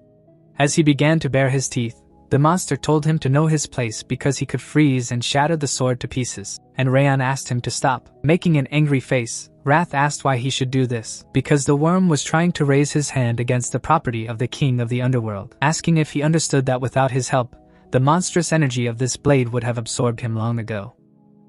As he began to bare his teeth, the monster told him to know his place because he could freeze and shatter the sword to pieces, and Rayon asked him to stop. Making an angry face, Wrath asked why he should do this, because the worm was trying to raise his hand against the property of the king of the underworld, asking if he understood that without his help, the monstrous energy of this blade would have absorbed him long ago.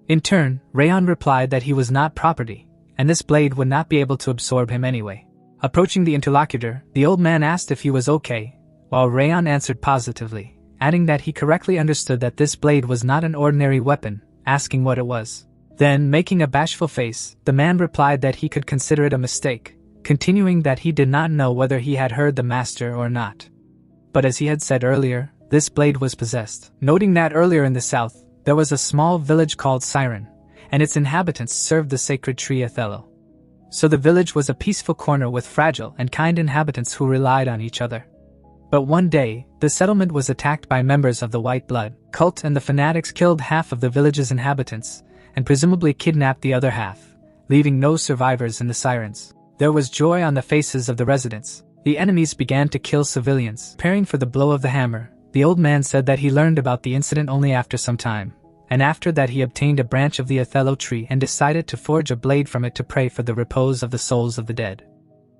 In turn, Rayon replied that he was not property, and this blade would not be able to absorb him anyway. Approaching the interlocutor, the old man asked if he was okay, while Rayon answered positively, adding that he correctly understood that this blade was not an ordinary weapon, asking what it was. Then, making a bashful face, the man replied that he could consider it a mistake, continuing that he did not know whether he had heard the master or not. But as he had said earlier, this blade was possessed. Noting that earlier in the south, there was a small village called Siren, and its inhabitants served the sacred tree Othello. So the village was a peaceful corner with fragile and kind inhabitants who relied on each other. But one day, the settlement was attacked by members of the White Blood cult, and the fanatics killed half of the village's inhabitants, and presumably kidnapped the other half, leaving no survivors in the Sirens. There was joy on the faces of the residents. The enemies began to kill civilians. Preparing for the blow of the hammer, the old man said that he learned about the incident only after some time, and after that he obtained a branch of the Othello tree and decided to forge a blade from it to pray for the repose of the souls of the dead.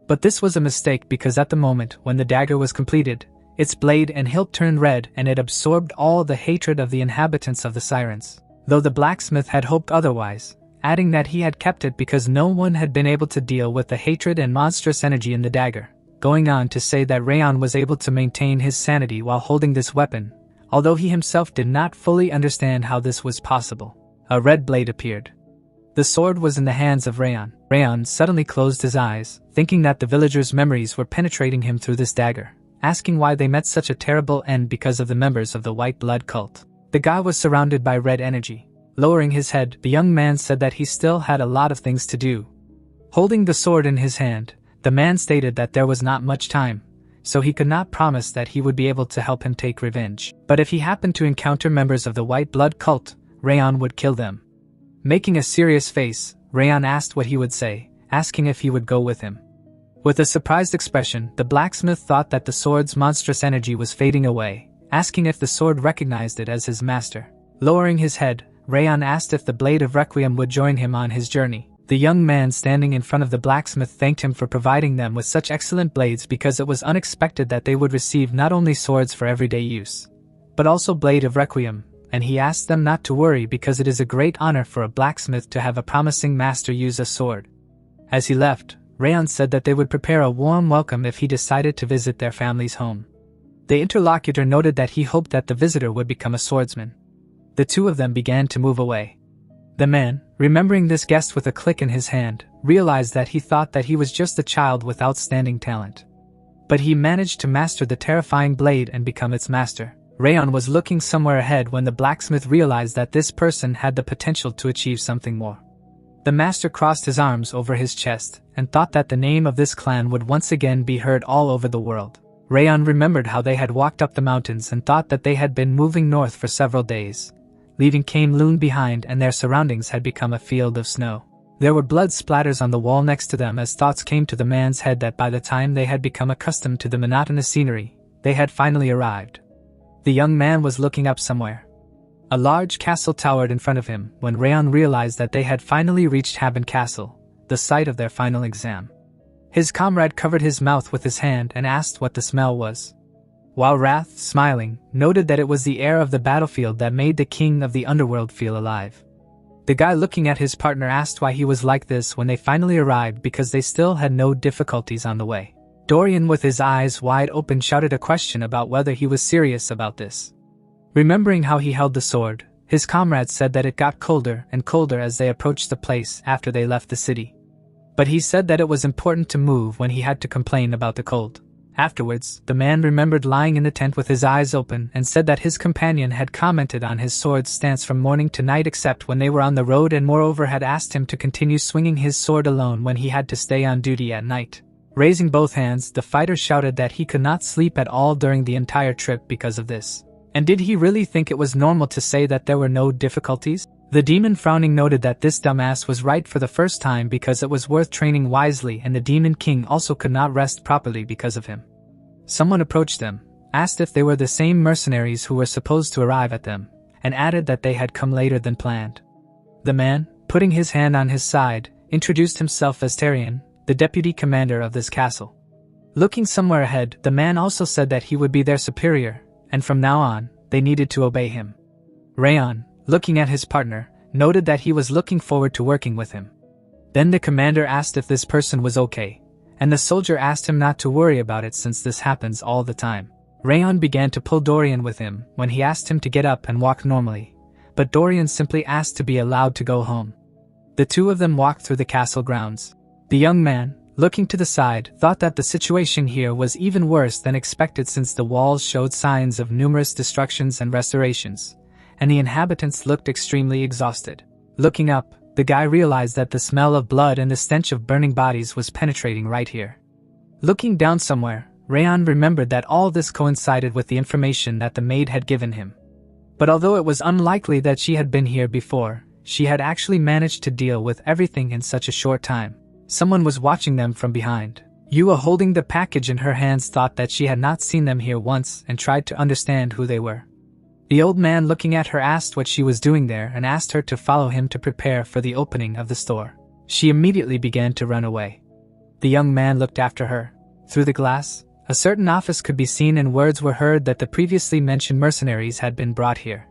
But this was a mistake because at the moment when the dagger was completed, its blade and hilt turned red and it absorbed all the hatred of the inhabitants of the Sirens. Though the blacksmith had hoped otherwise, adding that he had kept it because no one had been able to deal with the hatred and monstrous energy in the dagger, going on to say that Rayon was able to maintain his sanity while holding this weapon, although he himself did not fully understand how this was possible. A red blade appeared. The sword was in the hands of Rayon. Rayon suddenly closed his eyes, thinking that the villagers' memories were penetrating him through this dagger, asking why they met such a terrible end because of the members of the white blood cult. The guy was surrounded by red energy. Lowering his head, the young man said that he still had a lot of things to do. Holding the sword in his hand, the man stated that there was not much time, so he could not promise that he would be able to help him take revenge. But if he happened to encounter members of the white blood cult, Rayon would kill them. Making a serious face, Rayon asked what he would say, asking if he would go with him. With a surprised expression, the blacksmith thought that the sword's monstrous energy was fading away, asking if the sword recognized it as his master. Lowering his head, Rayon asked if the blade of Requiem would join him on his journey. The young man standing in front of the blacksmith thanked him for providing them with such excellent blades because it was unexpected that they would receive not only swords for everyday use, but also blade of Requiem, and he asked them not to worry because it is a great honor for a blacksmith to have a promising master use a sword. As he left, Rayon said that they would prepare a warm welcome if he decided to visit their family's home. The interlocutor noted that he hoped that the visitor would become a swordsman. The two of them began to move away. The man, remembering this guest with a click in his hand, realized that he thought that he was just a child with outstanding talent. But he managed to master the terrifying blade and become its master. Rayon was looking somewhere ahead when the blacksmith realized that this person had the potential to achieve something more. The master crossed his arms over his chest and thought that the name of this clan would once again be heard all over the world. Rayon remembered how they had walked up the mountains and thought that they had been moving north for several days, leaving Kame-Lun behind, and their surroundings had become a field of snow. There were blood splatters on the wall next to them as thoughts came to the man's head that by the time they had become accustomed to the monotonous scenery, they had finally arrived. The young man was looking up somewhere. A large castle towered in front of him when Rayon realized that they had finally reached Haben Castle, the site of their final exam. His comrade covered his mouth with his hand and asked what the smell was. While Wrath, smiling, noted that it was the air of the battlefield that made the king of the underworld feel alive. The guy looking at his partner asked why he was like this when they finally arrived because they still had no difficulties on the way. Dorian with his eyes wide open shouted a question about whether he was serious about this. Remembering how he held the sword, his comrade said that it got colder and colder as they approached the place after they left the city. But he said that it was important to move when he had to complain about the cold. Afterwards, the man remembered lying in the tent with his eyes open and said that his companion had commented on his sword's stance from morning to night except when they were on the road, and moreover had asked him to continue swinging his sword alone when he had to stay on duty at night. Raising both hands, the fighter shouted that he could not sleep at all during the entire trip because of this. And did he really think it was normal to say that there were no difficulties? The demon frowning noted that this dumbass was right for the first time because it was worth training wisely, and the demon king also could not rest properly because of him. Someone approached them, asked if they were the same mercenaries who were supposed to arrive at them, and added that they had come later than planned. The man, putting his hand on his side, introduced himself as Tarion, the deputy commander of this castle. Looking somewhere ahead, the man also said that he would be their superior, and from now on, they needed to obey him. Rayon, looking at his partner, noted that he was looking forward to working with him. Then the commander asked if this person was okay, and the soldier asked him not to worry about it since this happens all the time. Rayon began to pull Dorian with him when he asked him to get up and walk normally, but Dorian simply asked to be allowed to go home. The two of them walked through the castle grounds. The young man, looking to the side, thought that the situation here was even worse than expected since the walls showed signs of numerous destructions and restorations, and the inhabitants looked extremely exhausted. Looking up, the guy realized that the smell of blood and the stench of burning bodies was penetrating right here. Looking down somewhere, Rayon remembered that all this coincided with the information that the maid had given him. But although it was unlikely that she had been here before, she had actually managed to deal with everything in such a short time. Someone was watching them from behind. Yua, holding the package in her hands, thought that she had not seen them here once and tried to understand who they were. The old man looking at her asked what she was doing there and asked her to follow him to prepare for the opening of the store. She immediately began to run away. The young man looked after her. Through the glass, a certain office could be seen and words were heard that the previously mentioned mercenaries had been brought here.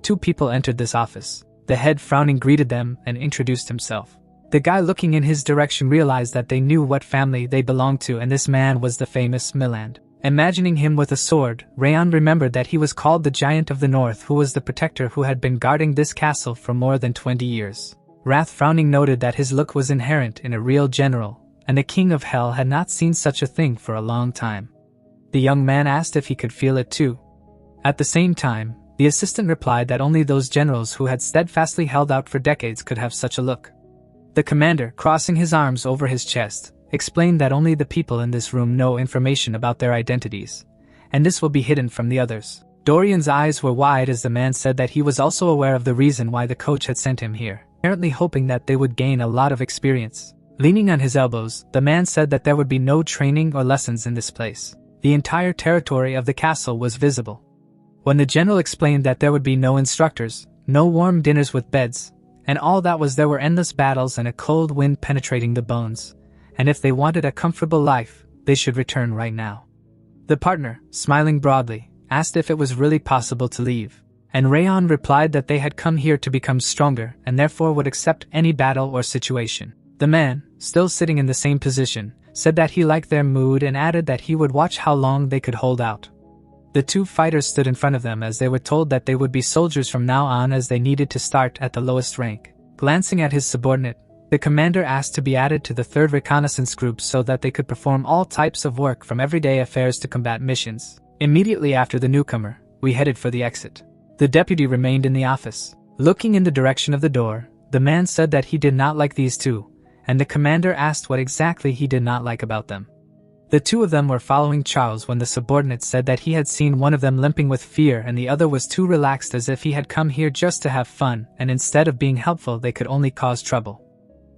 2 people entered this office. The head frowning greeted them and introduced himself. The guy looking in his direction realized that they knew what family they belonged to, and this man was the famous Miland. Imagining him with a sword, Rayon remembered that he was called the Giant of the North, who was the protector who had been guarding this castle for more than 20 years. Wrath frowning noted that his look was inherent in a real general, and the King of Hell had not seen such a thing for a long time. The young man asked if he could feel it too. At the same time, the assistant replied that only those generals who had steadfastly held out for decades could have such a look. The commander, crossing his arms over his chest, explained that only the people in this room know information about their identities, and this will be hidden from the others. Dorian's eyes were wide as the man said that he was also aware of the reason why the coach had sent him here, apparently hoping that they would gain a lot of experience. Leaning on his elbows, the man said that there would be no training or lessons in this place. The entire territory of the castle was visible. When the general explained that there would be no instructors, no warm dinners with beds, and all that was there were endless battles and a cold wind penetrating the bones, and if they wanted a comfortable life, they should return right now. The partner, smiling broadly, asked if it was really possible to leave, and Rayon replied that they had come here to become stronger and therefore would accept any battle or situation. The man, still sitting in the same position, said that he liked their mood and added that he would watch how long they could hold out. The 2 fighters stood in front of them as they were told that they would be soldiers from now on, as they needed to start at the lowest rank. Glancing at his subordinate, the commander asked to be added to the 3rd reconnaissance group so that they could perform all types of work from everyday affairs to combat missions. Immediately after the newcomer, we headed for the exit. The deputy remained in the office. Looking in the direction of the door, the man said that he did not like these 2, and the commander asked what exactly he did not like about them. The 2 of them were following Charles when the subordinate said that he had seen one of them limping with fear and the other was too relaxed, as if he had come here just to have fun, and instead of being helpful they could only cause trouble.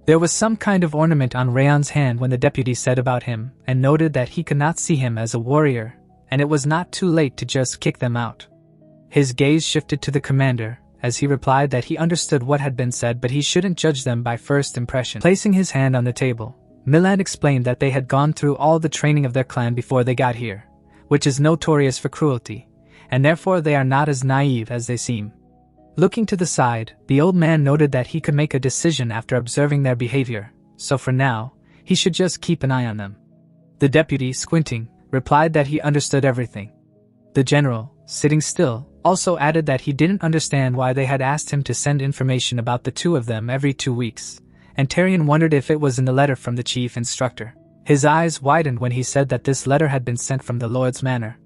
There was some kind of ornament on Rayon's hand when the deputy said about him, and noted that he could not see him as a warrior, and it was not too late to just kick them out. His gaze shifted to the commander, as he replied that he understood what had been said but he shouldn't judge them by first impression. Placing his hand on the table, Milan explained that they had gone through all the training of their clan before they got here, which is notorious for cruelty, and therefore they are not as naive as they seem. Looking to the side, the old man noted that he could make a decision after observing their behavior, so for now, he should just keep an eye on them. The deputy, squinting, replied that he understood everything. The general, sitting still, also added that he didn't understand why they had asked him to send information about the 2 of them every 2 weeks, and Tyrion wondered if it was in the letter from the chief instructor. His eyes widened when he said that this letter had been sent from the Lord's Manor.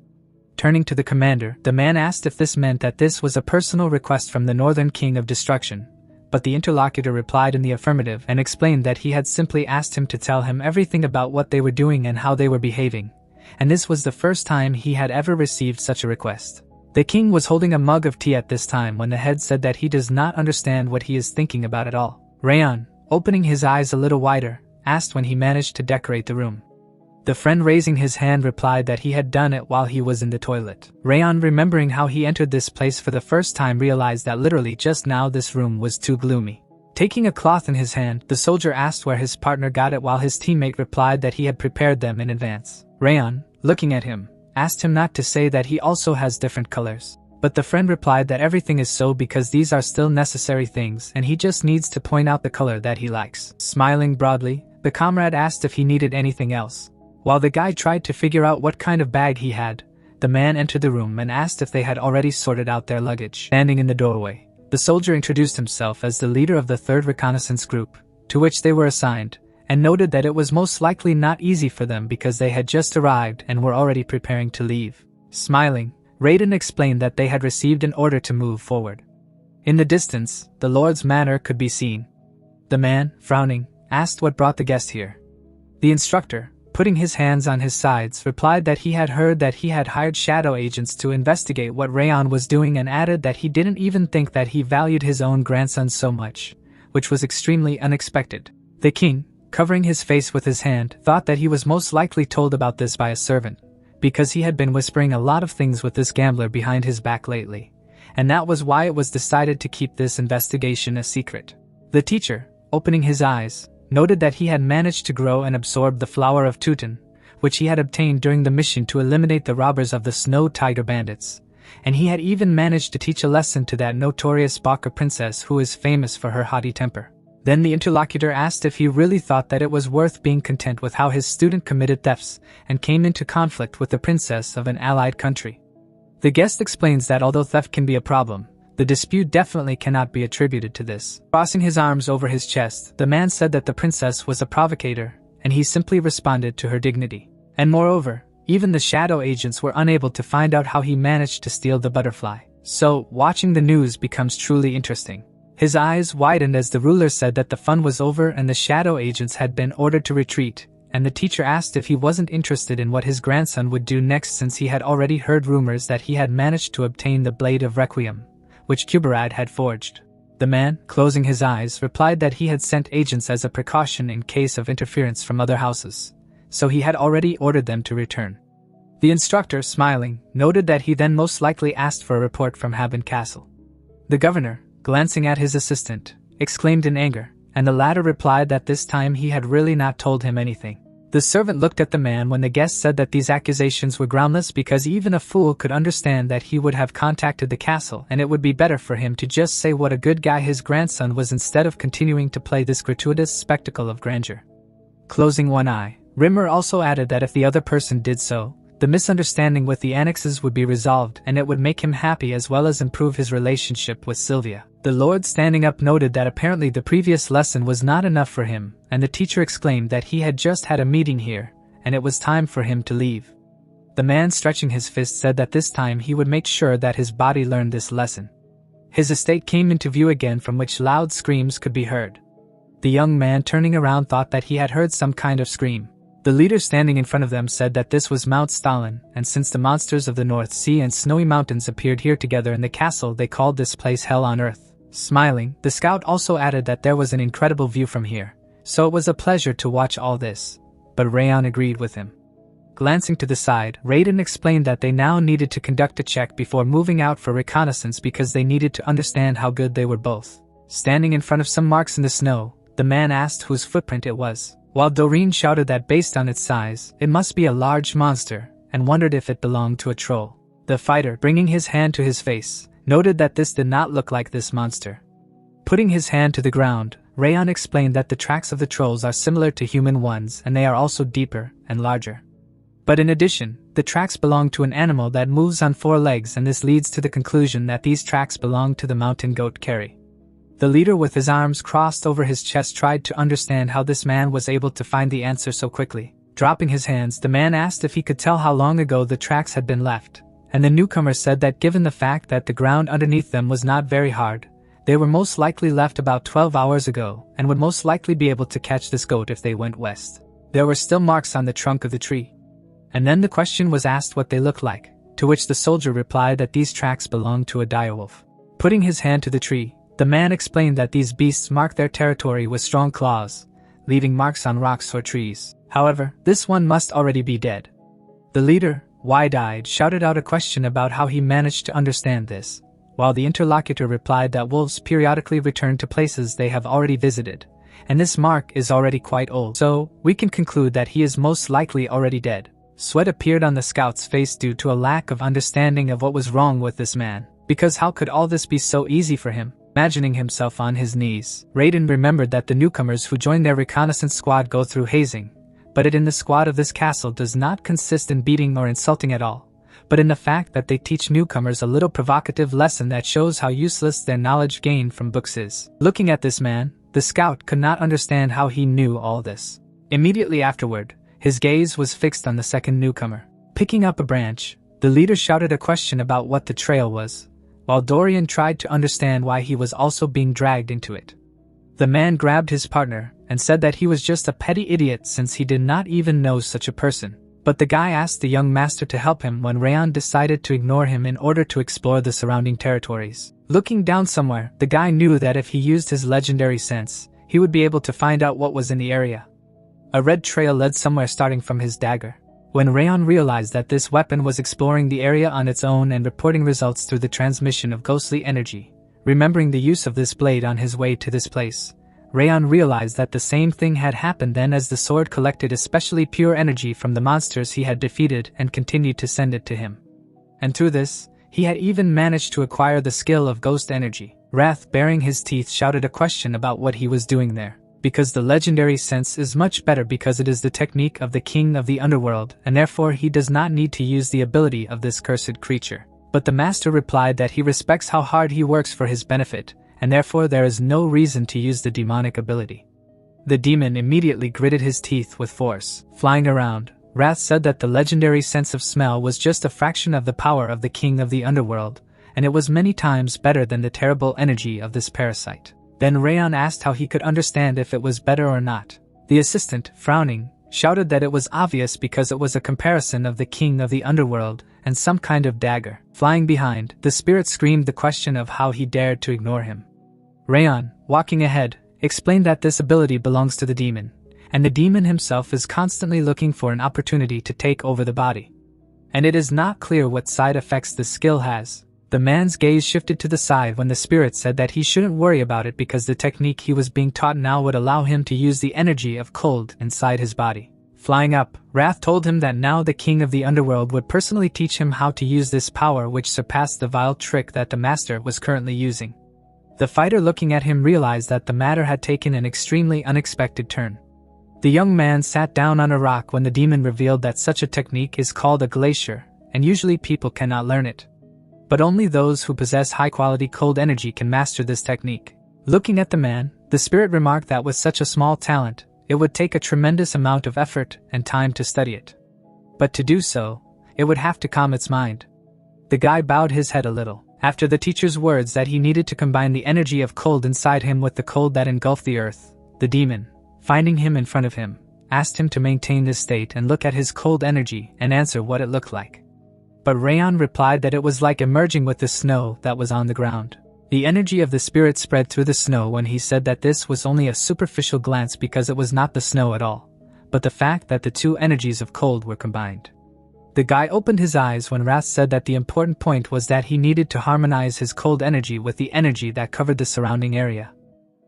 Turning to the commander, the man asked if this meant that this was a personal request from the Northern King of Destruction, but the interlocutor replied in the affirmative and explained that he had simply asked him to tell him everything about what they were doing and how they were behaving, and this was the first time he had ever received such a request. The king was holding a mug of tea at this time when the head said that he does not understand what he is thinking about at all. Rayon, opening his eyes a little wider, asked when he managed to decorate the room. The friend raising his hand replied that he had done it while he was in the toilet. Rayon, remembering how he entered this place for the first time, realized that literally just now this room was too gloomy. Taking a cloth in his hand, the soldier asked where his partner got it while his teammate replied that he had prepared them in advance. Rayon, looking at him, asked him not to say that he also has different colors. But the friend replied that everything is so because these are still necessary things and he just needs to point out the color that he likes. Smiling broadly, the comrade asked if he needed anything else. While the guy tried to figure out what kind of bag he had, the man entered the room and asked if they had already sorted out their luggage. Standing in the doorway, the soldier introduced himself as the leader of the 3rd reconnaissance group, to which they were assigned, and noted that it was most likely not easy for them because they had just arrived and were already preparing to leave. Smiling, Raiden explained that they had received an order to move forward. In the distance, the Lord's Manor could be seen. The man, frowning, asked what brought the guest here. The instructor, putting his hands on his sides, replied that he had heard that he had hired shadow agents to investigate what Rayon was doing and added that he didn't even think that he valued his own grandson so much, which was extremely unexpected. The king, covering his face with his hand, thought that he was most likely told about this by a servant, because he had been whispering a lot of things with this gambler behind his back lately, and that was why it was decided to keep this investigation a secret. The teacher, opening his eyes, noted that he had managed to grow and absorb the flower of Tuten, which he had obtained during the mission to eliminate the robbers of the Snow Tiger bandits, and he had even managed to teach a lesson to that notorious Baka princess who is famous for her haughty temper. Then the interlocutor asked if he really thought that it was worth being content with how his student committed thefts and came into conflict with the princess of an allied country. The guest explains that although theft can be a problem, the dispute definitely cannot be attributed to this. Crossing his arms over his chest, the man said that the princess was a provocateur, and he simply responded to her dignity. And moreover, even the shadow agents were unable to find out how he managed to steal the butterfly. So, watching the news becomes truly interesting. His eyes widened as the ruler said that the fun was over and the shadow agents had been ordered to retreat, and the teacher asked if he wasn't interested in what his grandson would do next since he had already heard rumors that he had managed to obtain the Blade of Requiem, which Kuberad had forged. The man, closing his eyes, replied that he had sent agents as a precaution in case of interference from other houses, so he had already ordered them to return. The instructor, smiling, noted that he then most likely asked for a report from Haben Castle. The governor, glancing at his assistant, exclaimed in anger, and the latter replied that this time he had really not told him anything. The servant looked at the man when the guest said that these accusations were groundless because even a fool could understand that he would have contacted the castle and it would be better for him to just say what a good guy his grandson was instead of continuing to play this gratuitous spectacle of grandeur. Closing one eye, Rimmer also added that if the other person did so, the misunderstanding with the annexes would be resolved and it would make him happy as well as improve his relationship with Sylvia. The Lord standing up noted that apparently the previous lesson was not enough for him, and the teacher exclaimed that he had just had a meeting here, and it was time for him to leave. The man stretching his fist said that this time he would make sure that his body learned this lesson. His estate came into view again from which loud screams could be heard. The young man turning around thought that he had heard some kind of scream. The leader standing in front of them said that this was Mount Stalin, and since the monsters of the North Sea and snowy mountains appeared here together in the castle, they called this place Hell on Earth. Smiling, the scout also added that there was an incredible view from here, so it was a pleasure to watch all this. But Rayon agreed with him. Glancing to the side, Raiden explained that they now needed to conduct a check before moving out for reconnaissance because they needed to understand how good they were both. Standing in front of some marks in the snow, the man asked whose footprint it was, while Doreen shouted that based on its size, it must be a large monster, and wondered if it belonged to a troll. The fighter, bringing his hand to his face, noted that this did not look like this monster. Putting his hand to the ground, Rayon explained that the tracks of the trolls are similar to human ones and they are also deeper and larger. But in addition, the tracks belong to an animal that moves on 4 legs, and this leads to the conclusion that these tracks belong to the mountain goat Carrie. The leader with his arms crossed over his chest tried to understand how this man was able to find the answer so quickly. Dropping his hands, the man asked if he could tell how long ago the tracks had been left, and the newcomer said that given the fact that the ground underneath them was not very hard, they were most likely left about 12 hours ago and would most likely be able to catch this goat if they went west. There were still marks on the trunk of the tree. And then the question was asked what they looked like, to which the soldier replied that these tracks belonged to a direwolf. Putting his hand to the tree, the man explained that these beasts mark their territory with strong claws, leaving marks on rocks or trees. However, this one must already be dead. The leader, wide-eyed, shouted out a question about how he managed to understand this, while the interlocutor replied that wolves periodically return to places they have already visited, and this mark is already quite old, so we can conclude that he is most likely already dead. Sweat appeared on the scout's face due to a lack of understanding of what was wrong with this man, because how could all this be so easy for him? Imagining himself on his knees, Raiden remembered that the newcomers who join their reconnaissance squad go through hazing, but it in the squad of this castle does not consist in beating or insulting at all, but in the fact that they teach newcomers a little provocative lesson that shows how useless their knowledge gained from books is. Looking at this man, the scout could not understand how he knew all this. Immediately afterward, his gaze was fixed on the second newcomer. Picking up a branch, the leader shouted a question about what the trail was, while Dorian tried to understand why he was also being dragged into it. The man grabbed his partner and said that he was just a petty idiot since he did not even know such a person. But the guy asked the young master to help him when Rayon decided to ignore him in order to explore the surrounding territories. Looking down somewhere, the guy knew that if he used his legendary sense, he would be able to find out what was in the area. A red trail led somewhere starting from his dagger. When Rayon realized that this weapon was exploring the area on its own and reporting results through the transmission of ghostly energy, remembering the use of this blade on his way to this place, Rayon realized that the same thing had happened then as the sword collected especially pure energy from the monsters he had defeated and continued to send it to him. And through this, he had even managed to acquire the skill of ghost energy. Wrath, baring his teeth, shouted a question about what he was doing there. Because the legendary sense is much better because it is the technique of the king of the underworld, and therefore he does not need to use the ability of this cursed creature. But the master replied that he respects how hard he works for his benefit, and therefore there is no reason to use the demonic ability. The demon immediately gritted his teeth with force. Flying around, Wrath said that the legendary sense of smell was just a fraction of the power of the king of the underworld, and it was many times better than the terrible energy of this parasite. Then Rayon asked how he could understand if it was better or not. The assistant, frowning, shouted that it was obvious because it was a comparison of the king of the underworld and some kind of dagger. Flying behind, the spirit screamed the question of how he dared to ignore him. Rayon, walking ahead, explained that this ability belongs to the demon, and the demon himself is constantly looking for an opportunity to take over the body. And it is not clear what side effects this skill has. The man's gaze shifted to the side when the spirit said that he shouldn't worry about it because the technique he was being taught now would allow him to use the energy of cold inside his body. Flying up, Wrath told him that now the king of the underworld would personally teach him how to use this power, which surpassed the vile trick that the master was currently using. The fighter, looking at him, realized that the matter had taken an extremely unexpected turn. The young man sat down on a rock when the demon revealed that such a technique is called a glacier, and usually people cannot learn it. But only those who possess high-quality cold energy can master this technique. Looking at the man, the spirit remarked that with such a small talent, it would take a tremendous amount of effort and time to study it. But to do so, it would have to calm its mind. The guy bowed his head a little. After the teacher's words that he needed to combine the energy of cold inside him with the cold that engulfed the earth, the demon, finding him in front of him, asked him to maintain this state and look at his cold energy and answer what it looked like. But Rayon replied that it was like emerging with the snow that was on the ground. The energy of the spirit spread through the snow when he said that this was only a superficial glance because it was not the snow at all, but the fact that the two energies of cold were combined. The guy opened his eyes when Wrath said that the important point was that he needed to harmonize his cold energy with the energy that covered the surrounding area.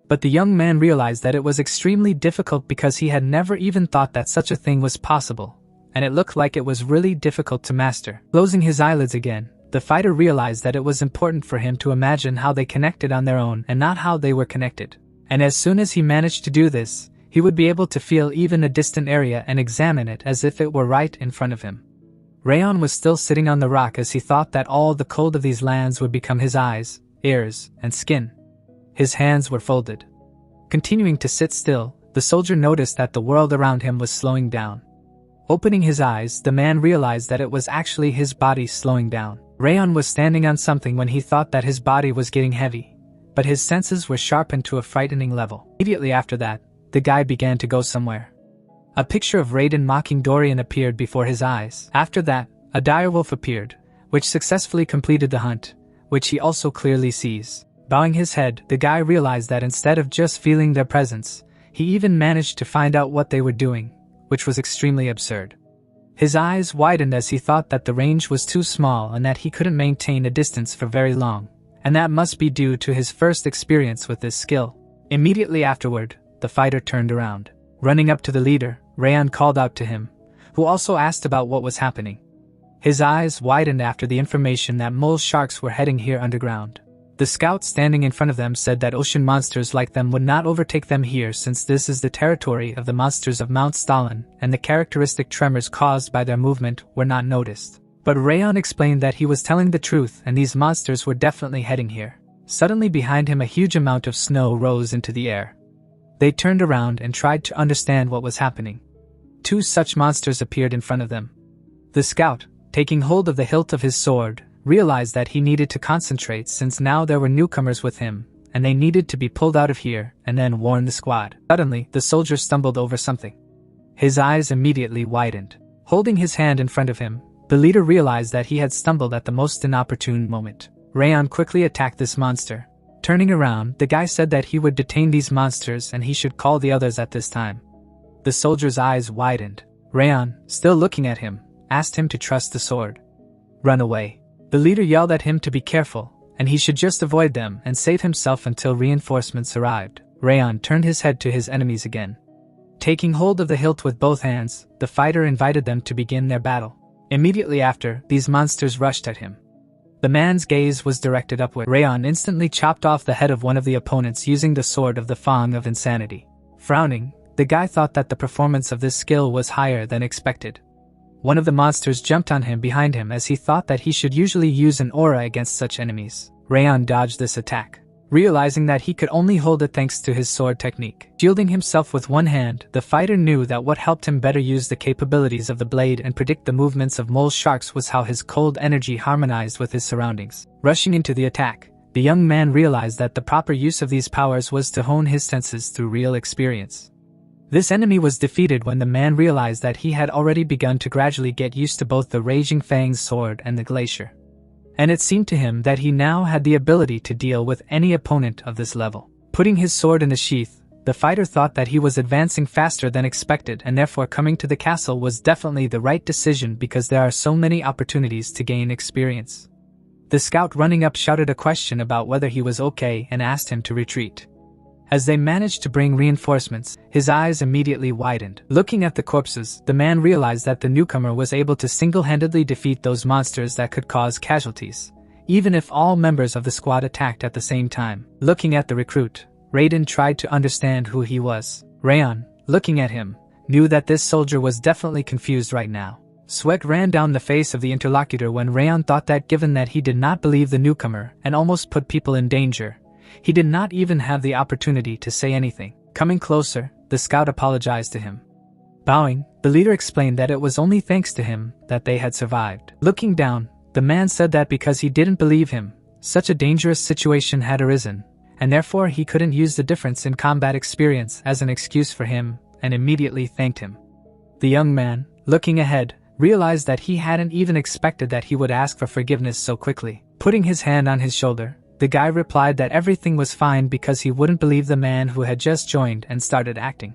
But the young man realized that it was extremely difficult because he had never even thought that such a thing was possible, and it looked like it was really difficult to master. Closing his eyelids again, the fighter realized that it was important for him to imagine how they connected on their own and not how they were connected. And as soon as he managed to do this, he would be able to feel even a distant area and examine it as if it were right in front of him. Rayon was still sitting on the rock as he thought that all the cold of these lands would become his eyes, ears, and skin. His hands were folded. Continuing to sit still, the soldier noticed that the world around him was slowing down. Opening his eyes, the man realized that it was actually his body slowing down. Rayon was standing on something when he thought that his body was getting heavy, but his senses were sharpened to a frightening level. Immediately after that, the guy began to go somewhere. A picture of Raiden mocking Dorian appeared before his eyes. After that, a direwolf appeared, which successfully completed the hunt, which he also clearly sees. Bowing his head, the guy realized that instead of just feeling their presence, he even managed to find out what they were doing, which was extremely absurd. His eyes widened as he thought that the range was too small and that he couldn't maintain a distance for very long, and that must be due to his first experience with this skill. Immediately afterward, the fighter turned around. Running up to the leader, Rayon called out to him, who also asked about what was happening. His eyes widened after the information that mole sharks were heading here underground. The scout standing in front of them said that ocean monsters like them would not overtake them here since this is the territory of the monsters of Mount Stalin and the characteristic tremors caused by their movement were not noticed. But Rayon explained that he was telling the truth and these monsters were definitely heading here. Suddenly behind him a huge amount of snow rose into the air. They turned around and tried to understand what was happening. Two such monsters appeared in front of them. The scout, taking hold of the hilt of his sword, realized that he needed to concentrate since now there were newcomers with him, and they needed to be pulled out of here and then warn the squad. Suddenly, the soldier stumbled over something. His eyes immediately widened. Holding his hand in front of him, the leader realized that he had stumbled at the most inopportune moment. Rayon quickly attacked this monster. Turning around, the guy said that he would detain these monsters and he should call the others at this time. The soldier's eyes widened. Rayon, still looking at him, asked him to trust the sword. Run away. The leader yelled at him to be careful, and he should just avoid them and save himself until reinforcements arrived. Rayon turned his head to his enemies again. Taking hold of the hilt with both hands, the fighter invited them to begin their battle. Immediately after, these monsters rushed at him. The man's gaze was directed upward. Rayon instantly chopped off the head of one of the opponents using the sword of the Fang of Insanity. Frowning, the guy thought that the performance of this skill was higher than expected. One of the monsters jumped on him behind him as he thought that he should usually use an aura against such enemies. Rayon dodged this attack, realizing that he could only hold it thanks to his sword technique. Shielding himself with one hand, the fighter knew that what helped him better use the capabilities of the blade and predict the movements of mole sharks was how his cold energy harmonized with his surroundings. Rushing into the attack, the young man realized that the proper use of these powers was to hone his senses through real experience. This enemy was defeated when the man realized that he had already begun to gradually get used to both the Raging Fang's sword and the glacier. And it seemed to him that he now had the ability to deal with any opponent of this level. Putting his sword in the sheath, the fighter thought that he was advancing faster than expected, and therefore coming to the castle was definitely the right decision because there are so many opportunities to gain experience. The scout running up shouted a question about whether he was okay and asked him to retreat. As they managed to bring reinforcements, his eyes immediately widened. Looking at the corpses, the man realized that the newcomer was able to single-handedly defeat those monsters that could cause casualties, even if all members of the squad attacked at the same time. Looking at the recruit, Raiden tried to understand who he was. Rayon, looking at him, knew that this soldier was definitely confused right now. Sweat ran down the face of the interlocutor when Rayon thought that given that he did not believe the newcomer and almost put people in danger, he did not even have the opportunity to say anything. Coming closer, the scout apologized to him. Bowing, the leader explained that it was only thanks to him that they had survived. Looking down, the man said that because he didn't believe him, such a dangerous situation had arisen, and therefore he couldn't use the difference in combat experience as an excuse for him, and immediately thanked him. The young man, looking ahead, realized that he hadn't even expected that he would ask for forgiveness so quickly. Putting his hand on his shoulder, the guy replied that everything was fine because he wouldn't believe the man who had just joined and started acting.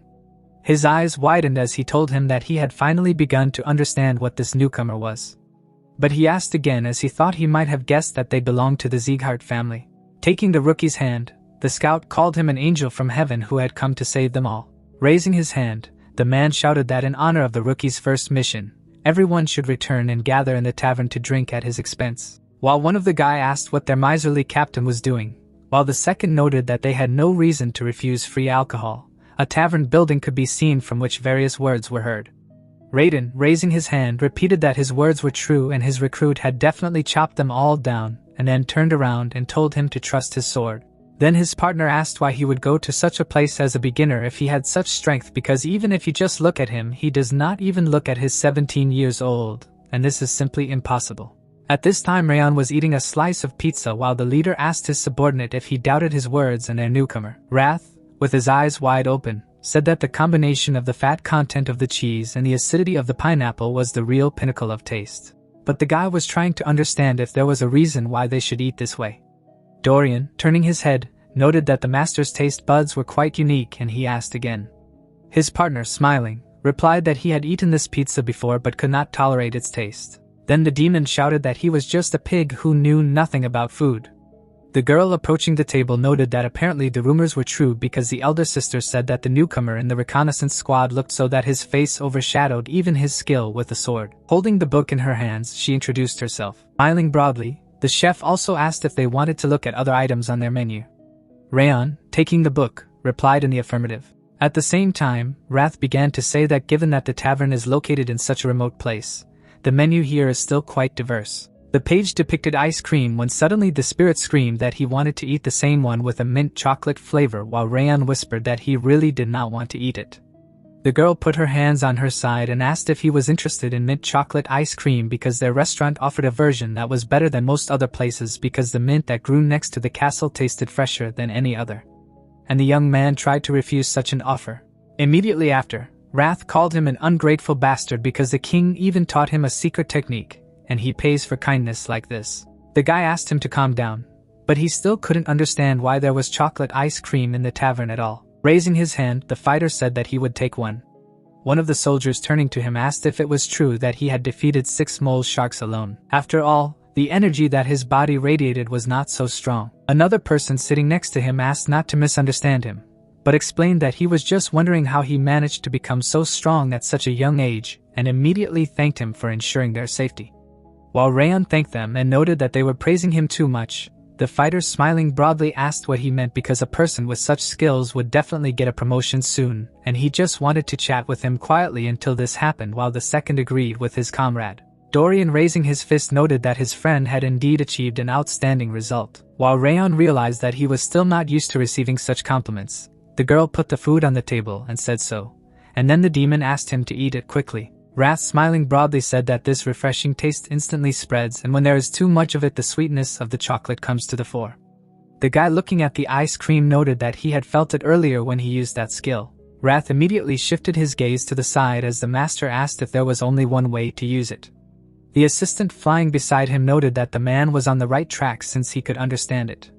His eyes widened as he told him that he had finally begun to understand what this newcomer was. But he asked again as he thought he might have guessed that they belonged to the Sieghart family. Taking the rookie's hand, the scout called him an angel from heaven who had come to save them all. Raising his hand, the man shouted that in honor of the rookie's first mission, everyone should return and gather in the tavern to drink at his expense. While one of the guy asked what their miserly captain was doing, while the second noted that they had no reason to refuse free alcohol, a tavern building could be seen from which various words were heard. Raiden, raising his hand, repeated that his words were true and his recruit had definitely chopped them all down, and then turned around and told him to trust his sword. Then his partner asked why he would go to such a place as a beginner if he had such strength, because even if you just look at him, he does not even look at his 17 years old, and this is simply impossible. At this time Rayon was eating a slice of pizza while the leader asked his subordinate if he doubted his words and their newcomer. Wrath, with his eyes wide open, said that the combination of the fat content of the cheese and the acidity of the pineapple was the real pinnacle of taste. But the guy was trying to understand if there was a reason why they should eat this way. Dorian, turning his head, noted that the master's taste buds were quite unique and he asked again. His partner, smiling, replied that he had eaten this pizza before but could not tolerate its taste. Then the demon shouted that he was just a pig who knew nothing about food. The girl approaching the table noted that apparently the rumors were true because the elder sister said that the newcomer in the reconnaissance squad looked so that his face overshadowed even his skill with the sword. Holding the book in her hands, she introduced herself. Smiling broadly, the chef also asked if they wanted to look at other items on their menu. Rayon, taking the book, replied in the affirmative. At the same time, Wrath began to say that given that the tavern is located in such a remote place, the menu here is still quite diverse. The page depicted ice cream when suddenly the spirit screamed that he wanted to eat the same one with a mint chocolate flavor while Rayon whispered that he really did not want to eat it. The girl put her hands on her side and asked if he was interested in mint chocolate ice cream because their restaurant offered a version that was better than most other places because the mint that grew next to the castle tasted fresher than any other. And the young man tried to refuse such an offer. Immediately after, Wrath called him an ungrateful bastard because the king even taught him a secret technique, and he pays for kindness like this. The guy asked him to calm down, but he still couldn't understand why there was chocolate ice cream in the tavern at all. Raising his hand, the fighter said that he would take one. One of the soldiers turning to him asked if it was true that he had defeated 6 mole sharks alone. After all, the energy that his body radiated was not so strong. Another person sitting next to him asked not to misunderstand him, but explained that he was just wondering how he managed to become so strong at such a young age, and immediately thanked him for ensuring their safety. While Rayon thanked them and noted that they were praising him too much, the fighter, smiling broadly, asked what he meant, because a person with such skills would definitely get a promotion soon, and he just wanted to chat with him quietly until this happened, while the second agreed with his comrade. Dorian, raising his fist, noted that his friend had indeed achieved an outstanding result. While Rayon realized that he was still not used to receiving such compliments, the girl put the food on the table and said so, and then the demon asked him to eat it quickly. Wrath, smiling broadly, said that this refreshing taste instantly spreads, and when there is too much of it, the sweetness of the chocolate comes to the fore. The guy looking at the ice cream noted that he had felt it earlier when he used that skill. Wrath immediately shifted his gaze to the side as the master asked if there was only one way to use it. The assistant flying beside him noted that the man was on the right track since he could understand it.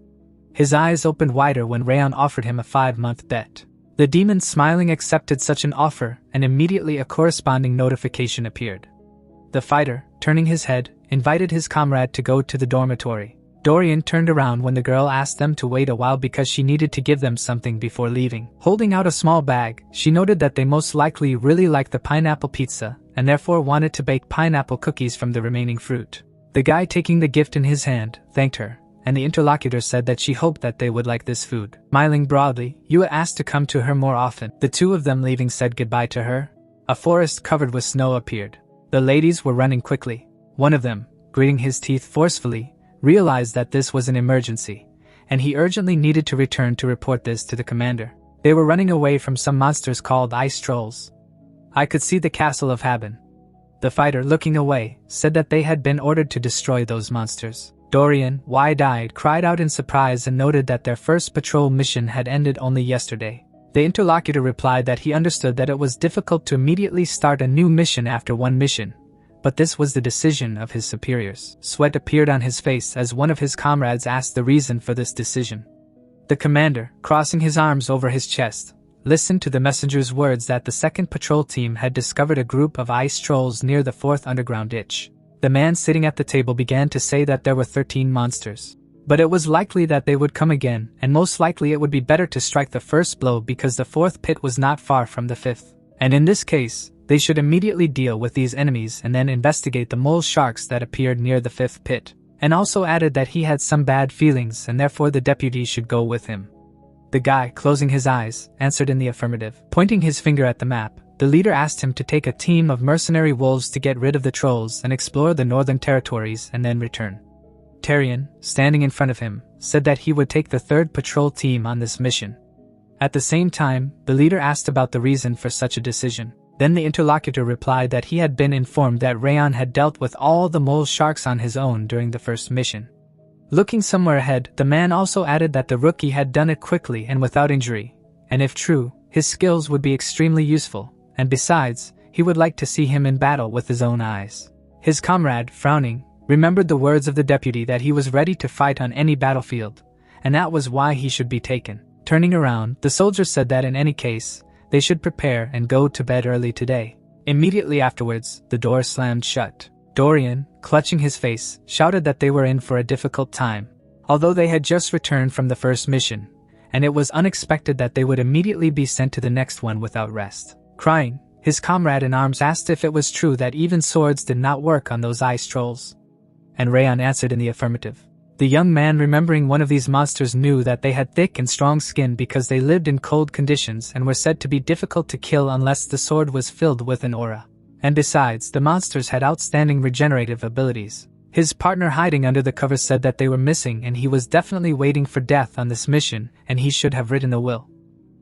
His eyes opened wider when Rayon offered him a 5-month bet. The demon, smiling, accepted such an offer, and immediately a corresponding notification appeared. The fighter, turning his head, invited his comrade to go to the dormitory. Dorian turned around when the girl asked them to wait a while because she needed to give them something before leaving. Holding out a small bag, she noted that they most likely really liked the pineapple pizza, and therefore wanted to bake pineapple cookies from the remaining fruit. The guy, taking the gift in his hand, thanked her, and the interlocutor said that she hoped that they would like this food. Smiling broadly, Yua asked to come to her more often. The two of them, leaving, said goodbye to her. A forest covered with snow appeared. The ladies were running quickly. One of them, gritting his teeth forcefully, realized that this was an emergency, and he urgently needed to return to report this to the commander. They were running away from some monsters called ice trolls. I could see the castle of Haben. The fighter, looking away, said that they had been ordered to destroy those monsters. Dorian, wide-eyed, cried out in surprise and noted that their first patrol mission had ended only yesterday. The interlocutor replied that he understood that it was difficult to immediately start a new mission after one mission, but this was the decision of his superiors. Sweat appeared on his face as one of his comrades asked the reason for this decision. The commander, crossing his arms over his chest, listened to the messenger's words that the second patrol team had discovered a group of ice trolls near the 4th underground ditch. The man sitting at the table began to say that there were 13 monsters. But it was likely that they would come again, and most likely it would be better to strike the first blow because the 4th pit was not far from the 5th. And in this case, they should immediately deal with these enemies and then investigate the mole sharks that appeared near the 5th pit. And also added that he had some bad feelings and therefore the deputy should go with him. The guy, closing his eyes, answered in the affirmative. Pointing his finger at the map, the leader asked him to take a team of mercenary wolves to get rid of the trolls and explore the northern territories and then return. Tarion, standing in front of him, said that he would take the 3rd patrol team on this mission. At the same time, the leader asked about the reason for such a decision. Then the interlocutor replied that he had been informed that Rayon had dealt with all the mole sharks on his own during the first mission. Looking somewhere ahead, the man also added that the rookie had done it quickly and without injury, and if true, his skills would be extremely useful, and besides, he would like to see him in battle with his own eyes. His comrade, frowning, remembered the words of the deputy that he was ready to fight on any battlefield, and that was why he should be taken. Turning around, the soldier said that in any case, they should prepare and go to bed early today. Immediately afterwards, the door slammed shut. Dorian, clutching his face, shouted that they were in for a difficult time, although they had just returned from the first mission, and it was unexpected that they would immediately be sent to the next one without rest. Crying, his comrade in arms asked if it was true that even swords did not work on those ice trolls. And Rayon answered in the affirmative. The young man, remembering one of these monsters, knew that they had thick and strong skin because they lived in cold conditions and were said to be difficult to kill unless the sword was filled with an aura. And besides, the monsters had outstanding regenerative abilities. His partner, hiding under the covers, said that they were missing and he was definitely waiting for death on this mission and he should have written the will.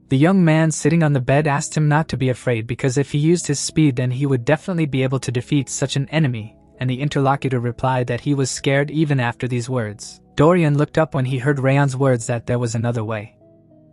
The young man sitting on the bed asked him not to be afraid because if he used his speed then he would definitely be able to defeat such an enemy, and the interlocutor replied that he was scared even after these words. Dorian looked up when he heard Rayon's words that there was another way.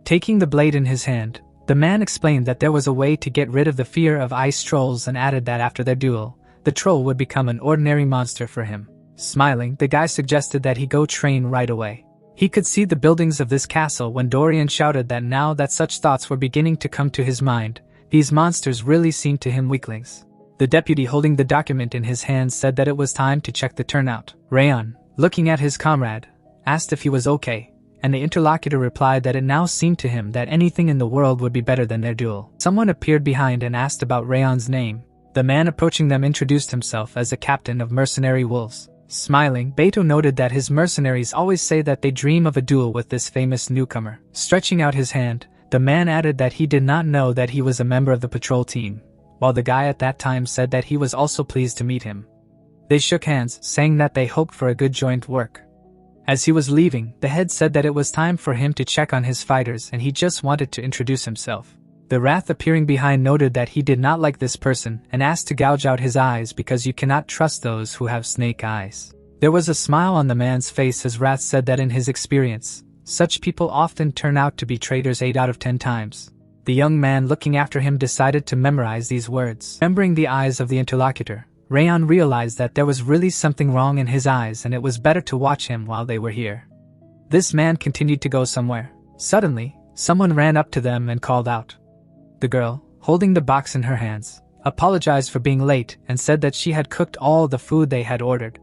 Taking the blade in his hand, the man explained that there was a way to get rid of the fear of ice trolls and added that after their duel, the troll would become an ordinary monster for him. Smiling, the guy suggested that he go train right away. He could see the buildings of this castle when Dorian shouted that now that such thoughts were beginning to come to his mind, These monsters really seemed to him weaklings. The deputy holding the document in his hands said that it was time to check the turnout. Rayon, looking at his comrade, asked if he was okay, and the interlocutor replied that it now seemed to him that anything in the world would be better than their duel. Someone appeared behind and asked about Rayon's name. The man approaching them introduced himself as a captain of mercenary wolves. Smiling, Beto noted that his mercenaries always say that they dream of a duel with this famous newcomer. Stretching out his hand, the man added that he did not know that he was a member of the patrol team, while the guy at that time said that he was also pleased to meet him. They shook hands, saying that they hoped for a good joint work. As he was leaving, the head said that it was time for him to check on his fighters and he just wanted to introduce himself. The wrath appearing behind noted that he did not like this person and asked to gouge out his eyes because you cannot trust those who have snake eyes. There was a smile on the man's face as Wrath said that in his experience, such people often turn out to be traitors 8 out of 10 times. The young man looking after him decided to memorize these words. Remembering the eyes of the interlocutor, Rayon realized that there was really something wrong in his eyes and it was better to watch him while they were here. This man continued to go somewhere. Suddenly, someone ran up to them and called out. The girl, holding the box in her hands, apologized for being late and said that she had cooked all the food they had ordered.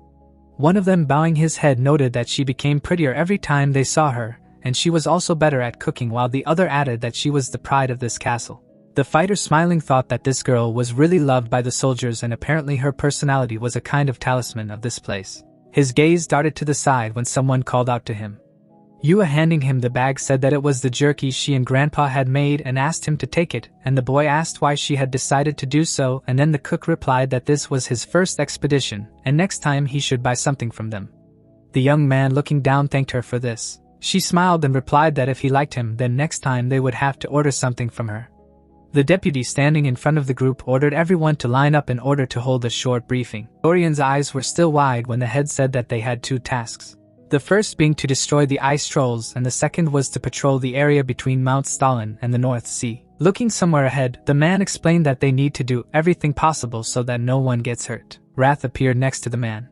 One of them, bowing his head, noted that she became prettier every time they saw her, and she was also better at cooking, while the other added that she was the pride of this castle. The fighter, smiling, thought that this girl was really loved by the soldiers and apparently her personality was a kind of talisman of this place. His gaze darted to the side when someone called out to him. Yua, handing him the bag, said that it was the jerky she and Grandpa had made and asked him to take it, and the boy asked why she had decided to do so, and then the cook replied that this was his first expedition, and next time he should buy something from them. The young man, looking down, thanked her for this. She smiled and replied that if he liked him, then next time they would have to order something from her. The deputy, standing in front of the group, ordered everyone to line up in order to hold a short briefing. Orion's eyes were still wide when the head said that they had 2 tasks. The first being to destroy the ice trolls and the second was to patrol the area between Mount Stalin and the North Sea. Looking somewhere ahead, the man explained that they need to do everything possible so that no one gets hurt. Wrath appeared next to the man.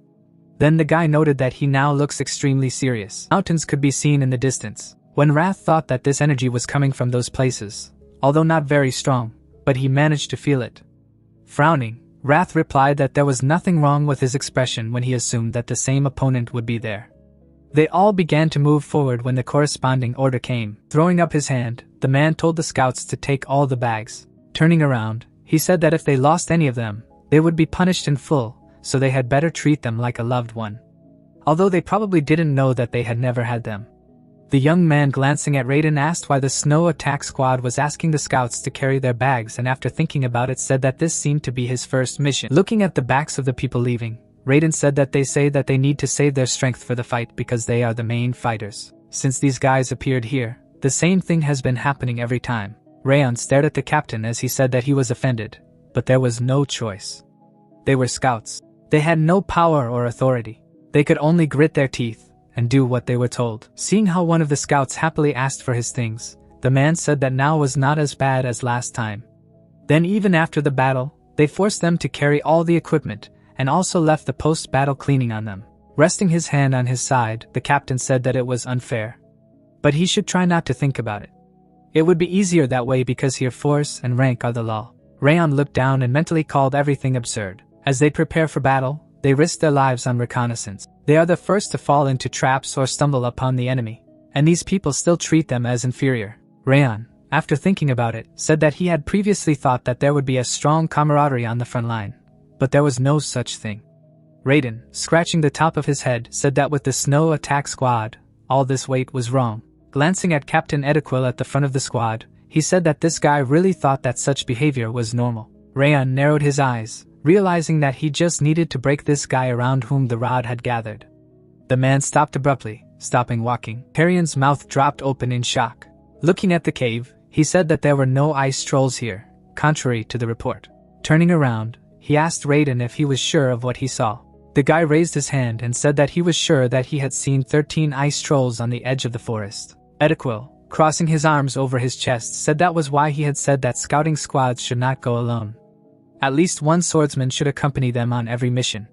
Then the guy noted that he now looks extremely serious. Mountains could be seen in the distance. When Wrath thought that this energy was coming from those places, although not very strong, but he managed to feel it. Frowning, Wrath replied that there was nothing wrong with his expression when he assumed that the same opponent would be there. They all began to move forward when the corresponding order came. Throwing up his hand, the man told the scouts to take all the bags. Turning around, he said that if they lost any of them, they would be punished in full, so they had better treat them like a loved one. Although they probably didn't know that they had never had them. The young man, glancing at Raiden, asked why the snow attack squad was asking the scouts to carry their bags, and after thinking about it said that this seemed to be his first mission. Looking at the backs of the people leaving, Raiden said that they say that they need to save their strength for the fight because they are the main fighters. Since these guys appeared here, the same thing has been happening every time. Rayon stared at the captain as he said that he was offended, but there was no choice. They were scouts. They had no power or authority. They could only grit their teeth and do what they were told. Seeing how one of the scouts happily asked for his things, the man said that now was not as bad as last time. Then even after the battle, they forced them to carry all the equipment, and also left the post-battle cleaning on them. Resting his hand on his side, the captain said that it was unfair. But he should try not to think about it. It would be easier that way because here force and rank are the law. Rayon looked down and mentally called everything absurd. As they prepare for battle, they risk their lives on reconnaissance. They are the first to fall into traps or stumble upon the enemy, and these people still treat them as inferior. Rayon, after thinking about it, said that he had previously thought that there would be a strong camaraderie on the front line. But there was no such thing. Raiden, scratching the top of his head, said that with the snow attack squad, all this weight was wrong. Glancing at Captain Ediquil at the front of the squad, he said that this guy really thought that such behavior was normal. Rayon narrowed his eyes, realizing that he just needed to break this guy around whom the rod had gathered. The man stopped abruptly, stopping walking. Tyrion's mouth dropped open in shock. Looking at the cave, he said that there were no ice trolls here, contrary to the report. Turning around, he asked Raiden if he was sure of what he saw. The guy raised his hand and said that he was sure that he had seen 13 ice trolls on the edge of the forest. Ediquil, crossing his arms over his chest, said that was why he had said that scouting squads should not go alone. At least one swordsman should accompany them on every mission.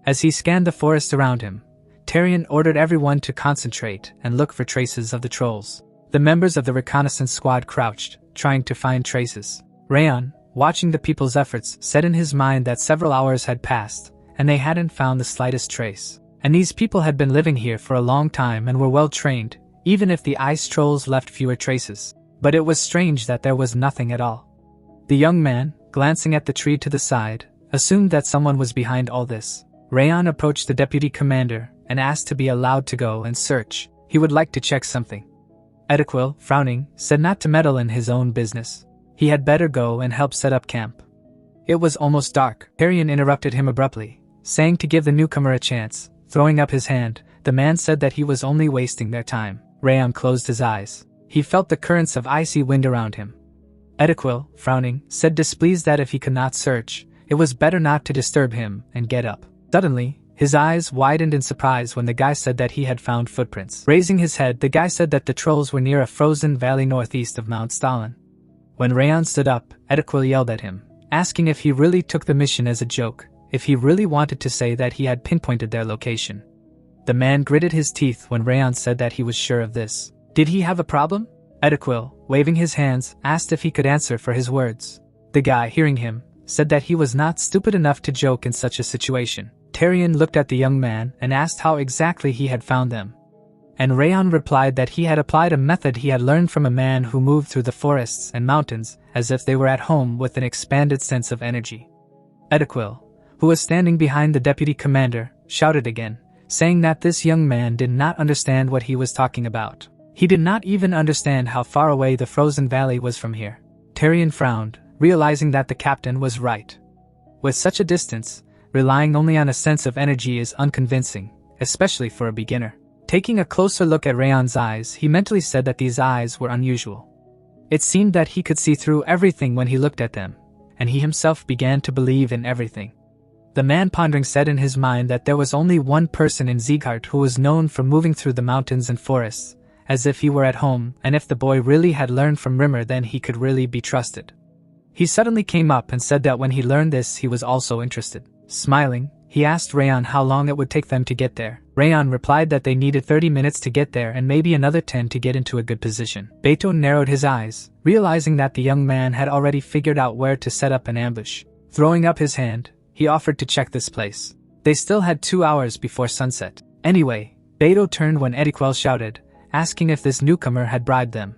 As he scanned the forest around him, Tyrion ordered everyone to concentrate and look for traces of the trolls. The members of the reconnaissance squad crouched, trying to find traces. Rayon, watching the people's efforts, said in his mind that several hours had passed, and they hadn't found the slightest trace. And these people had been living here for a long time and were well trained, even if the ice trolls left fewer traces. But it was strange that there was nothing at all. The young man, glancing at the tree to the side, assumed that someone was behind all this. Rayon approached the deputy commander and asked to be allowed to go and search. He would like to check something. Ediquil, frowning, said not to meddle in his own business. He had better go and help set up camp. It was almost dark. Tyrion interrupted him abruptly, saying to give the newcomer a chance. Throwing up his hand, the man said that he was only wasting their time. Rayon closed his eyes. He felt the currents of icy wind around him. Ediquil, frowning, said displeased that if he could not search, it was better not to disturb him and get up. Suddenly, his eyes widened in surprise when the guy said that he had found footprints. Raising his head, the guy said that the trolls were near a frozen valley northeast of Mount Stalin. When Rayon stood up, Ediquil yelled at him, asking if he really took the mission as a joke, if he really wanted to say that he had pinpointed their location. The man gritted his teeth when Rayon said that he was sure of this. Did he have a problem? Ediquil, waving his hands, asked if he could answer for his words. The guy, hearing him, said that he was not stupid enough to joke in such a situation. Tyrion looked at the young man and asked how exactly he had found them. And Rayon replied that he had applied a method he had learned from a man who moved through the forests and mountains as if they were at home with an expanded sense of energy. Ediquil, who was standing behind the deputy commander, shouted again, saying that this young man did not understand what he was talking about. He did not even understand how far away the frozen valley was from here. Tyrion frowned, realizing that the captain was right. With such a distance, relying only on a sense of energy is unconvincing, especially for a beginner. Taking a closer look at Rayon's eyes, he mentally said that these eyes were unusual. It seemed that he could see through everything when he looked at them, and he himself began to believe in everything. The man pondering said in his mind that there was only one person in Zeeghart who was known for moving through the mountains and forests, as if he were at home, and if the boy really had learned from Rimmer then he could really be trusted. He suddenly came up and said that when he learned this he was also interested. Smiling, he asked Rayon how long it would take them to get there. Rayon replied that they needed 30 minutes to get there and maybe another 10 to get into a good position. Beto narrowed his eyes, realizing that the young man had already figured out where to set up an ambush. Throwing up his hand, he offered to check this place. They still had 2 hours before sunset. Anyway, Beto turned when Ediquil shouted, asking if this newcomer had bribed them.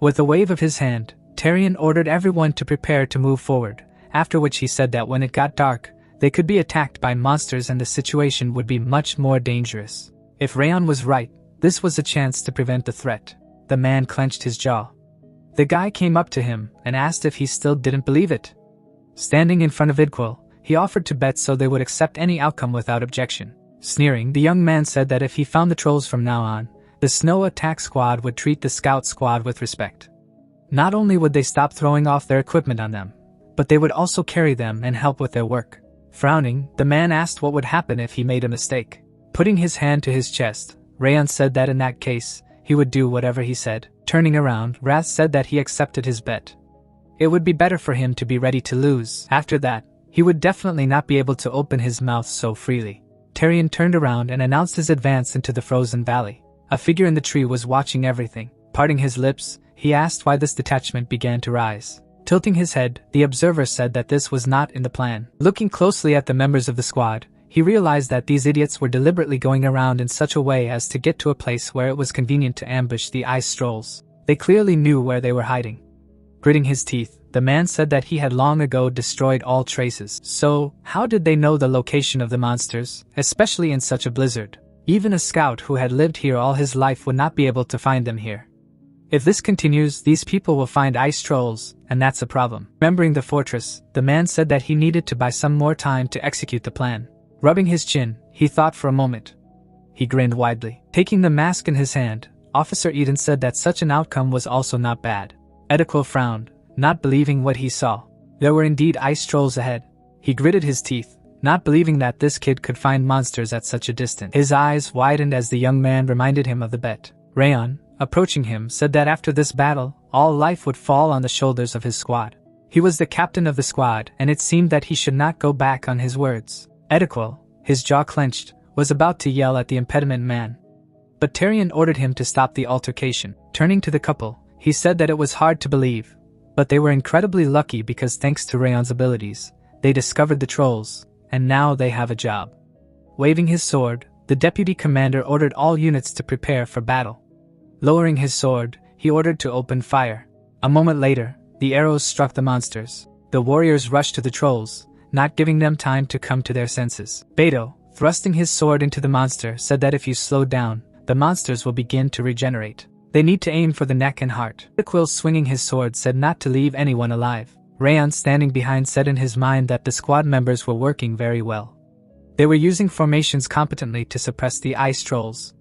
With a wave of his hand, Tyrion ordered everyone to prepare to move forward, after which he said that when it got dark, they could be attacked by monsters and the situation would be much more dangerous. If Rayon was right, this was a chance to prevent the threat. The man clenched his jaw. The guy came up to him and asked if he still didn't believe it. Standing in front of Idquil, he offered to bet so they would accept any outcome without objection. Sneering, the young man said that if he found the trolls from now on, the snow attack squad would treat the scout squad with respect. Not only would they stop throwing off their equipment on them, but they would also carry them and help with their work. Frowning, the man asked what would happen if he made a mistake. Putting his hand to his chest, Rayon said that in that case, he would do whatever he said. Turning around, Wrath said that he accepted his bet. It would be better for him to be ready to lose. After that, he would definitely not be able to open his mouth so freely. Tyrion turned around and announced his advance into the frozen valley. A figure in the tree was watching everything. Parting his lips, he asked why this detachment began to rise. Tilting his head, the observer said that this was not in the plan. Looking closely at the members of the squad, he realized that these idiots were deliberately going around in such a way as to get to a place where it was convenient to ambush the ice trolls. They clearly knew where they were hiding. Gritting his teeth, the man said that he had long ago destroyed all traces. So, how did they know the location of the monsters, especially in such a blizzard? Even a scout who had lived here all his life would not be able to find them here. If this continues, these people will find ice trolls, and that's a problem. Remembering the fortress, the man said that he needed to buy some more time to execute the plan. Rubbing his chin, he thought for a moment. He grinned widely. Taking the mask in his hand, Officer Eden said that such an outcome was also not bad. Ediquil frowned, not believing what he saw. There were indeed ice trolls ahead. He gritted his teeth, not believing that this kid could find monsters at such a distance. His eyes widened as the young man reminded him of the bet. Rayon, approaching him, said that after this battle, all life would fall on the shoulders of his squad. He was the captain of the squad, and it seemed that he should not go back on his words. Ediquil, his jaw clenched, was about to yell at the impediment man. But Tyrion ordered him to stop the altercation. Turning to the couple, he said that it was hard to believe, But they were incredibly lucky because thanks to Rayon's abilities, they discovered the trolls, and now they have a job. Waving his sword, the deputy commander ordered all units to prepare for battle. Lowering his sword, he ordered to open fire. A moment later, the arrows struck the monsters. The warriors rushed to the trolls, not giving them time to come to their senses. Beto, thrusting his sword into the monster, said that if you slow down, the monsters will begin to regenerate. They need to aim for the neck and heart. Quill, swinging his sword, said not to leave anyone alive. Rayon, standing behind, said in his mind that the squad members were working very well. They were using formations competently to suppress the ice trolls.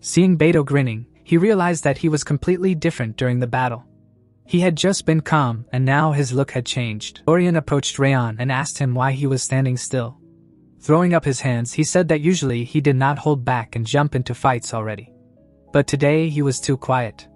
Seeing Beto grinning, he realized that he was completely different during the battle. He had just been calm, and now his look had changed. Orion approached Rayon and asked him why he was standing still. Throwing up his hands, he said that usually he did not hold back and jump into fights already. But today he was too quiet.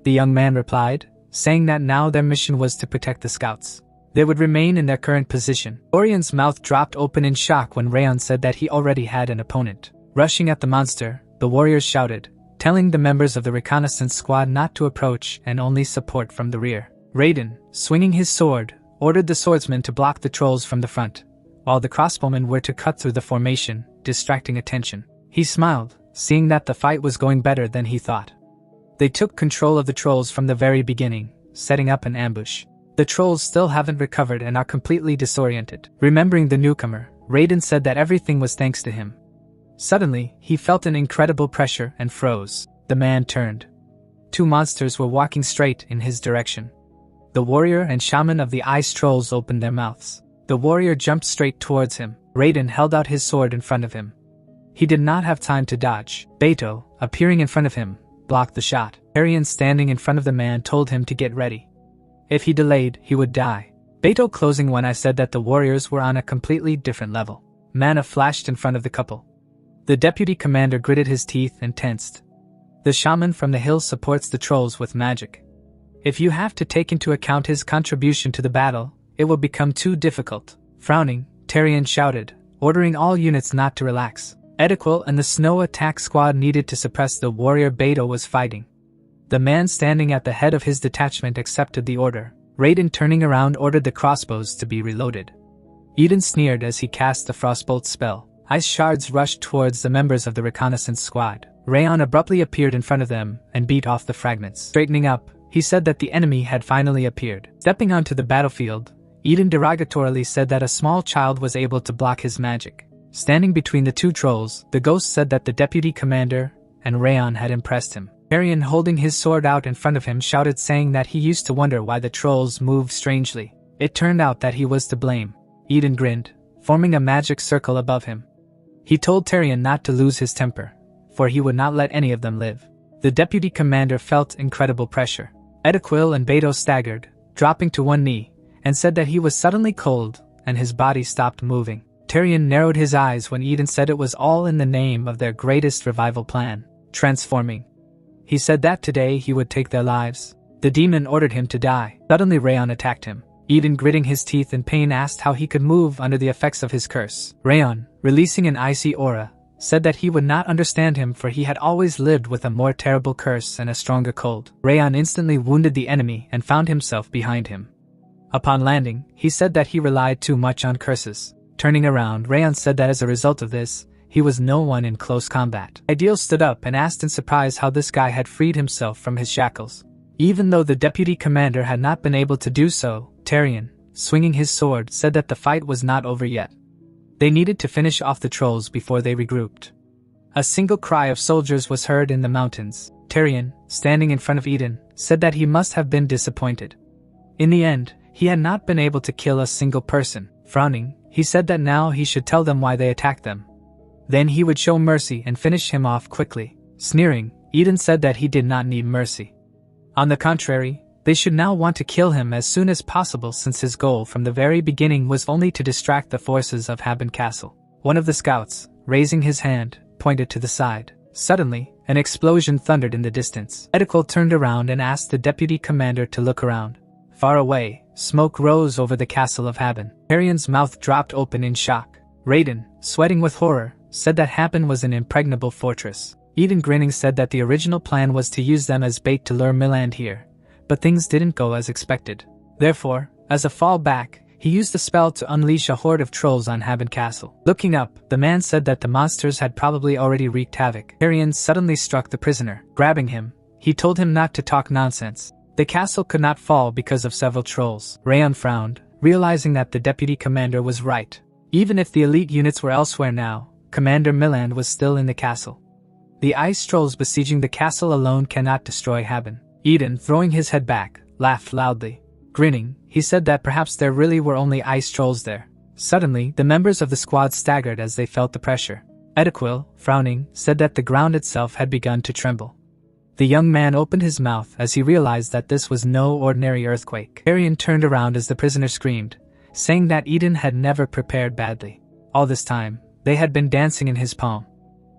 The young man replied, saying that now their mission was to protect the scouts. They would remain in their current position. Orion's mouth dropped open in shock when Rayon said that he already had an opponent. Rushing at the monster, the warriors shouted, telling the members of the reconnaissance squad not to approach and only support from the rear. Raiden, swinging his sword, ordered the swordsman to block the trolls from the front, while the crossbowmen were to cut through the formation, distracting attention. He smiled, seeing that the fight was going better than he thought. They took control of the trolls from the very beginning, setting up an ambush. The trolls still haven't recovered and are completely disoriented. Remembering the newcomer, Raiden said that everything was thanks to him. Suddenly, he felt an incredible pressure and froze. The man turned. Two monsters were walking straight in his direction. The warrior and shaman of the ice trolls opened their mouths. The warrior jumped straight towards him. Raiden held out his sword in front of him. He did not have time to dodge. Beto, appearing in front of him, blocked the shot. Arian, standing in front of the man, told him to get ready. If he delayed, he would die. Beto, closing one eye, said that the warriors were on a completely different level. Mana flashed in front of the couple. The deputy commander gritted his teeth and tensed. The shaman from the hills supports the trolls with magic. If you have to take into account his contribution to the battle, it will become too difficult. Frowning, Tarian shouted, ordering all units not to relax. Ediquil and the snow attack squad needed to suppress the warrior Beto was fighting. The man standing at the head of his detachment accepted the order. Raiden, turning around, ordered the crossbows to be reloaded. Eden sneered as he cast the frostbolt spell. Ice shards rushed towards the members of the reconnaissance squad. Rayon abruptly appeared in front of them and beat off the fragments. Straightening up, he said that the enemy had finally appeared. Stepping onto the battlefield, Eden derogatorily said that a small child was able to block his magic. Standing between the two trolls, the ghost said that the deputy commander and Rayon had impressed him. Arian, holding his sword out in front of him, shouted, saying that he used to wonder why the trolls moved strangely. It turned out that he was to blame. Eden grinned, forming a magic circle above him. He told Tarian not to lose his temper, for he would not let any of them live. The deputy commander felt incredible pressure. Ediquil and Beto staggered, dropping to one knee, and said that he was suddenly cold and his body stopped moving. Tarian narrowed his eyes when Eden said it was all in the name of their greatest revival plan, transforming. He said that today he would take their lives. The demon ordered him to die. Suddenly Rayon attacked him. Eden, gritting his teeth in pain, asked how he could move under the effects of his curse. Rayon, releasing an icy aura, said that he would not understand him, for he had always lived with a more terrible curse and a stronger cold. Rayon instantly wounded the enemy and found himself behind him. Upon landing, he said that he relied too much on curses. Turning around, Rayon said that as a result of this, he was no one in close combat. Ideal stood up and asked in surprise how this guy had freed himself from his shackles. Even though the deputy commander had not been able to do so, Tarian, swinging his sword, said that the fight was not over yet. They needed to finish off the trolls before they regrouped. A single cry of soldiers was heard in the mountains. Tarian, standing in front of Eden, said that he must have been disappointed. In the end, he had not been able to kill a single person. Frowning, he said that now he should tell them why they attacked them. Then he would show mercy and finish him off quickly. Sneering, Eden said that he did not need mercy. On the contrary, they should now want to kill him as soon as possible, since his goal from the very beginning was only to distract the forces of Haben Castle. One of the scouts, raising his hand, pointed to the side. Suddenly, an explosion thundered in the distance. Ediquil turned around and asked the deputy commander to look around. Far away, smoke rose over the castle of Haben. Arian's mouth dropped open in shock. Raiden, sweating with horror, said that Haben was an impregnable fortress. Eden, grinning, said that the original plan was to use them as bait to lure Miland here, but things didn't go as expected. Therefore, as a fallback, he used the spell to unleash a horde of trolls on Haben Castle. Looking up, the man said that the monsters had probably already wreaked havoc. Tyrion suddenly struck the prisoner. Grabbing him, he told him not to talk nonsense. The castle could not fall because of several trolls. Rhaon frowned, realizing that the deputy commander was right. Even if the elite units were elsewhere now, Commander Milland was still in the castle. The ice trolls besieging the castle alone cannot destroy Haben. Eden, throwing his head back, laughed loudly. Grinning, he said that perhaps there really were only ice trolls there. Suddenly, the members of the squad staggered as they felt the pressure. Edequil, frowning, said that the ground itself had begun to tremble. The young man opened his mouth as he realized that this was no ordinary earthquake. Tyrion turned around as the prisoner screamed, saying that Eden had never prepared badly. All this time, they had been dancing in his palm.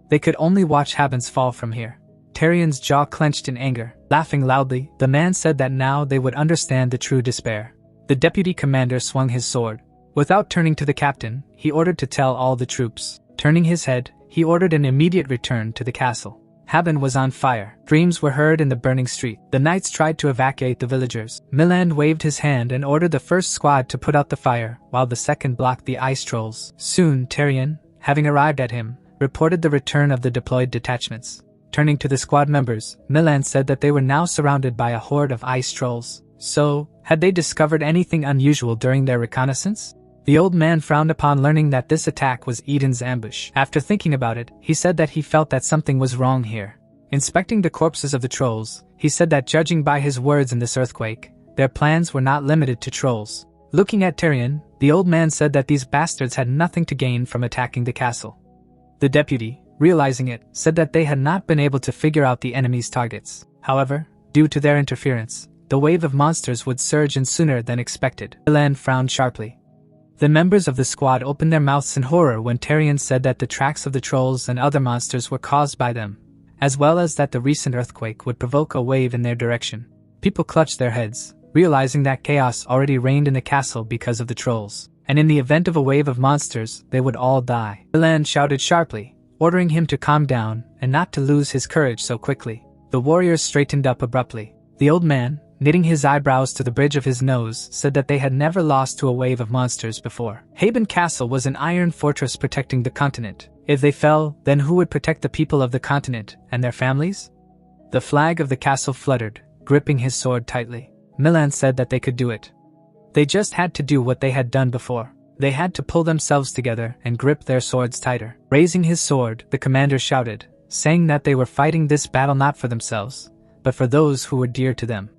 They could only watch Haben's fall from here. Tyrion's jaw clenched in anger. Laughing loudly, the man said that now they would understand the true despair. The deputy commander swung his sword. Without turning to the captain, he ordered to tell all the troops. Turning his head, he ordered an immediate return to the castle. Haben was on fire. Screams were heard in the burning street. The knights tried to evacuate the villagers. Milland waved his hand and ordered the first squad to put out the fire, while the second blocked the ice trolls. Soon, Tyrion, having arrived at him, reported the return of the deployed detachments. Turning to the squad members, Milland said that they were now surrounded by a horde of ice trolls. So, had they discovered anything unusual during their reconnaissance? The old man frowned upon learning that this attack was Eden's ambush. After thinking about it, he said that he felt that something was wrong here. Inspecting the corpses of the trolls, he said that judging by his words in this earthquake, their plans were not limited to trolls. Looking at Tyrion, the old man said that these bastards had nothing to gain from attacking the castle. The deputy, realizing it, said that they had not been able to figure out the enemy's targets. However, due to their interference, the wave of monsters would surge in sooner than expected. Milland frowned sharply. The members of the squad opened their mouths in horror when Tyrion said that the tracks of the trolls and other monsters were caused by them, as well as that the recent earthquake would provoke a wave in their direction. People clutched their heads, realizing that chaos already reigned in the castle because of the trolls, and in the event of a wave of monsters, they would all die. Milland shouted sharply, ordering him to calm down and not to lose his courage so quickly. The warriors straightened up abruptly. The old man, knitting his eyebrows to the bridge of his nose, said that they had never lost to a wave of monsters before. Haben Castle was an iron fortress protecting the continent. If they fell, then who would protect the people of the continent and their families? The flag of the castle fluttered, gripping his sword tightly. Milland said that they could do it. They just had to do what they had done before. They had to pull themselves together and grip their swords tighter. Raising his sword, the commander shouted, saying that they were fighting this battle not for themselves, but for those who were dear to them.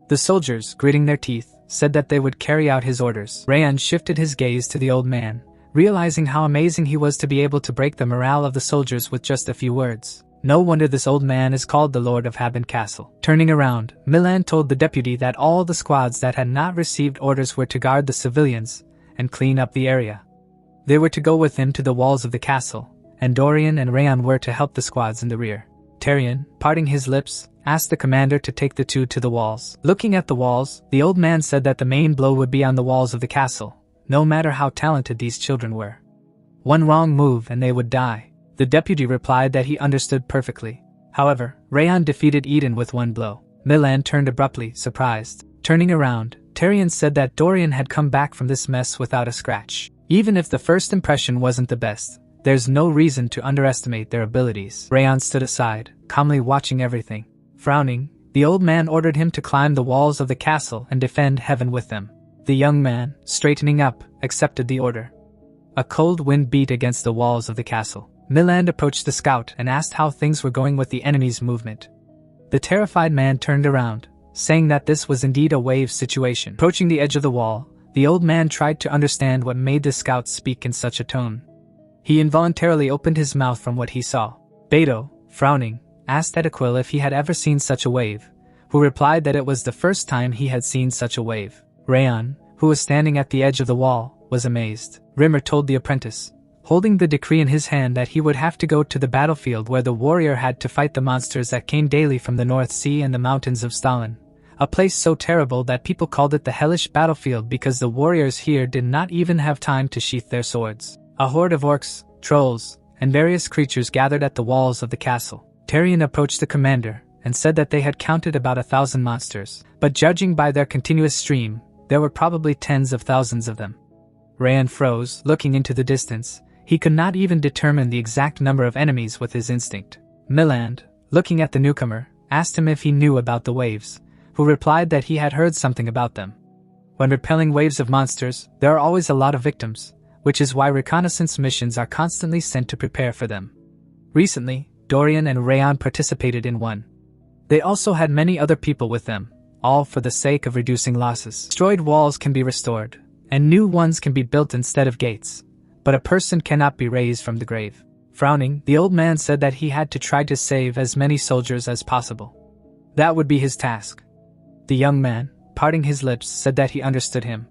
The soldiers, gritting their teeth, said that they would carry out his orders. Rhaon shifted his gaze to the old man, realizing how amazing he was to be able to break the morale of the soldiers with just a few words. No wonder this old man is called the Lord of Haben Castle. Turning around, Milland told the deputy that all the squads that had not received orders were to guard the civilians and clean up the area. They were to go with him to the walls of the castle, and Dorian and Rhaon were to help the squads in the rear. Tyrion, parting his lips, asked the commander to take the two to the walls. Looking at the walls, the old man said that the main blow would be on the walls of the castle, no matter how talented these children were. One wrong move and they would die. The deputy replied that he understood perfectly. However, Rhaon defeated Eden with one blow. Milland turned abruptly, surprised. Turning around, Tyrion said that Dorian had come back from this mess without a scratch. Even if the first impression wasn't the best, there's no reason to underestimate their abilities. Rhaon stood aside, calmly watching everything. Frowning, the old man ordered him to climb the walls of the castle and defend heaven with them. The young man, straightening up, accepted the order. A cold wind beat against the walls of the castle. Milland approached the scout and asked how things were going with the enemy's movement. The terrified man turned around, saying that this was indeed a wave situation. Approaching the edge of the wall, the old man tried to understand what made the scout speak in such a tone. He involuntarily opened his mouth from what he saw. Beto, frowning, asked Edequil if he had ever seen such a wave, who replied that it was the first time he had seen such a wave. Rhaon, who was standing at the edge of the wall, was amazed. Rimmer told the apprentice, holding the decree in his hand, that he would have to go to the battlefield where the warrior had to fight the monsters that came daily from the North Sea and the mountains of Stalin, a place so terrible that people called it the hellish battlefield because the warriors here did not even have time to sheath their swords. A horde of orcs, trolls, and various creatures gathered at the walls of the castle. Tyrion approached the commander and said that they had counted about 1,000 monsters, but judging by their continuous stream, there were probably tens of thousands of them. Rayan froze, looking into the distance. He could not even determine the exact number of enemies with his instinct. Milland, looking at the newcomer, asked him if he knew about the waves, who replied that he had heard something about them. When repelling waves of monsters, there are always a lot of victims, which is why reconnaissance missions are constantly sent to prepare for them. Recently, Dorian and Rayan participated in one. They also had many other people with them, all for the sake of reducing losses. Destroyed walls can be restored, and new ones can be built instead of gates, but a person cannot be raised from the grave. Frowning, the old man said that he had to try to save as many soldiers as possible. That would be his task. The young man, parting his lips, said that he understood him.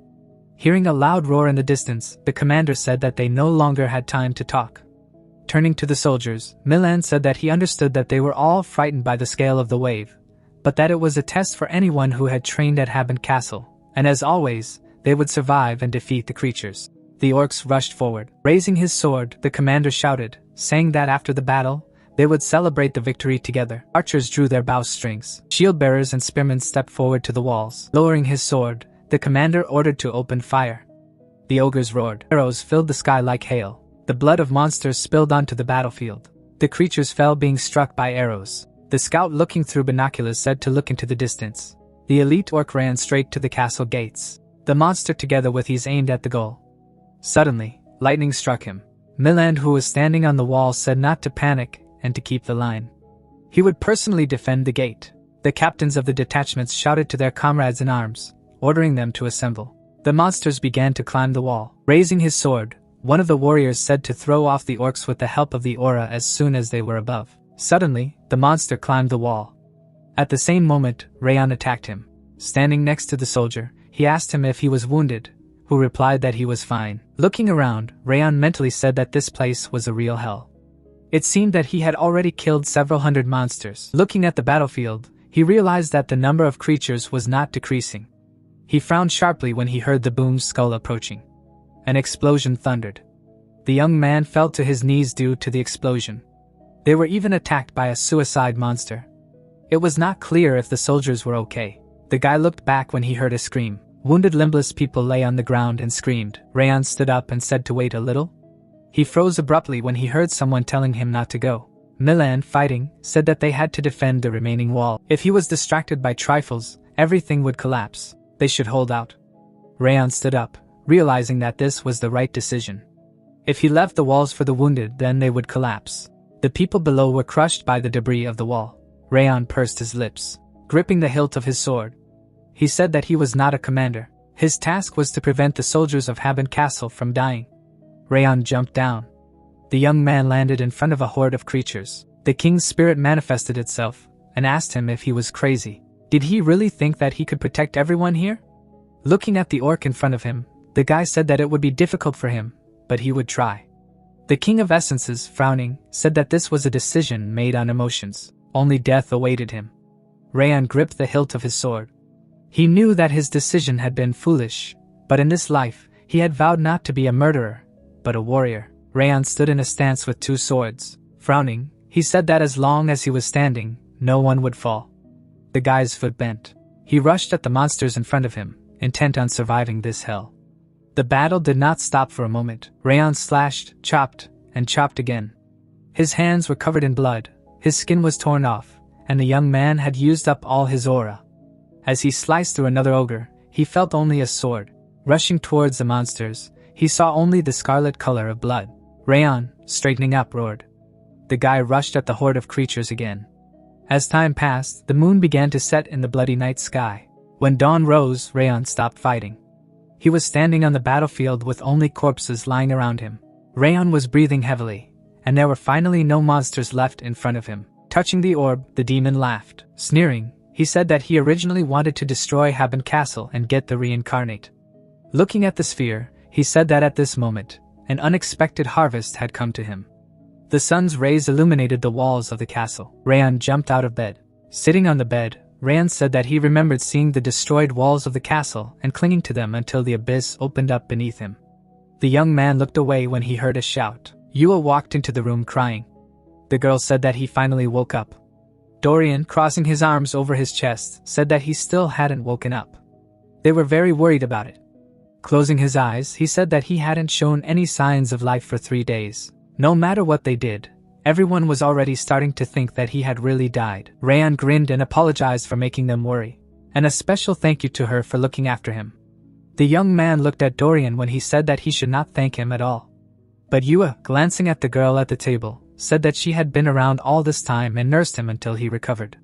Hearing a loud roar in the distance, the commander said that they no longer had time to talk. Turning to the soldiers, Milan said that he understood that they were all frightened by the scale of the wave, but that it was a test for anyone who had trained at Haben Castle, and as always, they would survive and defeat the creatures. The orcs rushed forward. Raising his sword, the commander shouted, saying that after the battle, they would celebrate the victory together. Archers drew their bowstrings. Shield-bearers and spearmen stepped forward to the walls. Lowering his sword, the commander ordered to open fire. The ogres roared. Arrows filled the sky like hail. The blood of monsters spilled onto the battlefield. The creatures fell being struck by arrows. The scout looking through binoculars said to look into the distance. The elite orc ran straight to the castle gates. The monster together with his aimed at the goal. Suddenly, lightning struck him. Milland, who was standing on the wall, said not to panic and to keep the line. He would personally defend the gate. The captains of the detachments shouted to their comrades in arms, ordering them to assemble. The monsters began to climb the wall. Raising his sword, one of the warriors said to throw off the orcs with the help of the aura as soon as they were above. Suddenly, the monster climbed the wall. At the same moment, Rayan attacked him. Standing next to the soldier, he asked him if he was wounded, who replied that he was fine. Looking around, Rayan mentally said that this place was a real hell. It seemed that he had already killed several hundred monsters. Looking at the battlefield, he realized that the number of creatures was not decreasing. He frowned sharply when he heard the boom's skull approaching. An explosion thundered. The young man fell to his knees due to the explosion. They were even attacked by a suicide monster. It was not clear if the soldiers were okay. The guy looked back when he heard a scream. Wounded limbless people lay on the ground and screamed. Rayan stood up and said to wait a little. He froze abruptly when he heard someone telling him not to go. Milan, fighting, said that they had to defend the remaining wall. If he was distracted by trifles, everything would collapse. They should hold out. Rayan stood up, realizing that this was the right decision. If he left the walls for the wounded, then they would collapse. The people below were crushed by the debris of the wall. Rayan pursed his lips, gripping the hilt of his sword. He said that he was not a commander. His task was to prevent the soldiers of Haben Castle from dying. Rayan jumped down. The young man landed in front of a horde of creatures. The king's spirit manifested itself, and asked him if he was crazy. Did he really think that he could protect everyone here? Looking at the orc in front of him, the guy said that it would be difficult for him, but he would try. The King of Essences, frowning, said that this was a decision made on emotions. Only death awaited him. Rayan gripped the hilt of his sword. He knew that his decision had been foolish, but in this life, he had vowed not to be a murderer, but a warrior. Rayan stood in a stance with two swords. Frowning, he said that as long as he was standing, no one would fall. The guy's foot bent. He rushed at the monsters in front of him, intent on surviving this hell. The battle did not stop for a moment. Rayan slashed, chopped, and chopped again. His hands were covered in blood, his skin was torn off, and the young man had used up all his aura. As he sliced through another ogre, he felt only a sword. Rushing towards the monsters, he saw only the scarlet color of blood. Rayan, straightening up, roared. The guy rushed at the horde of creatures again. As time passed, the moon began to set in the bloody night sky. When dawn rose, Rayan stopped fighting. He was standing on the battlefield with only corpses lying around him. Rayan was breathing heavily, and there were finally no monsters left in front of him. Touching the orb, the demon laughed. Sneering, he said that he originally wanted to destroy Haben Castle and get the reincarnate. Looking at the sphere, he said that at this moment, an unexpected harvest had come to him. The sun's rays illuminated the walls of the castle. Rayan jumped out of bed. Sitting on the bed, Rayan said that he remembered seeing the destroyed walls of the castle and clinging to them until the abyss opened up beneath him. The young man looked away when he heard a shout. Yua walked into the room crying. The girl said that he finally woke up. Dorian, crossing his arms over his chest, said that he still hadn't woken up. They were very worried about it. Closing his eyes, he said that he hadn't shown any signs of life for 3 days. No matter what they did, everyone was already starting to think that he had really died. Rayan grinned and apologized for making them worry, and a special thank you to her for looking after him. The young man looked at Dorian when he said that he should not thank him at all. But Yua, glancing at the girl at the table, said that she had been around all this time and nursed him until he recovered.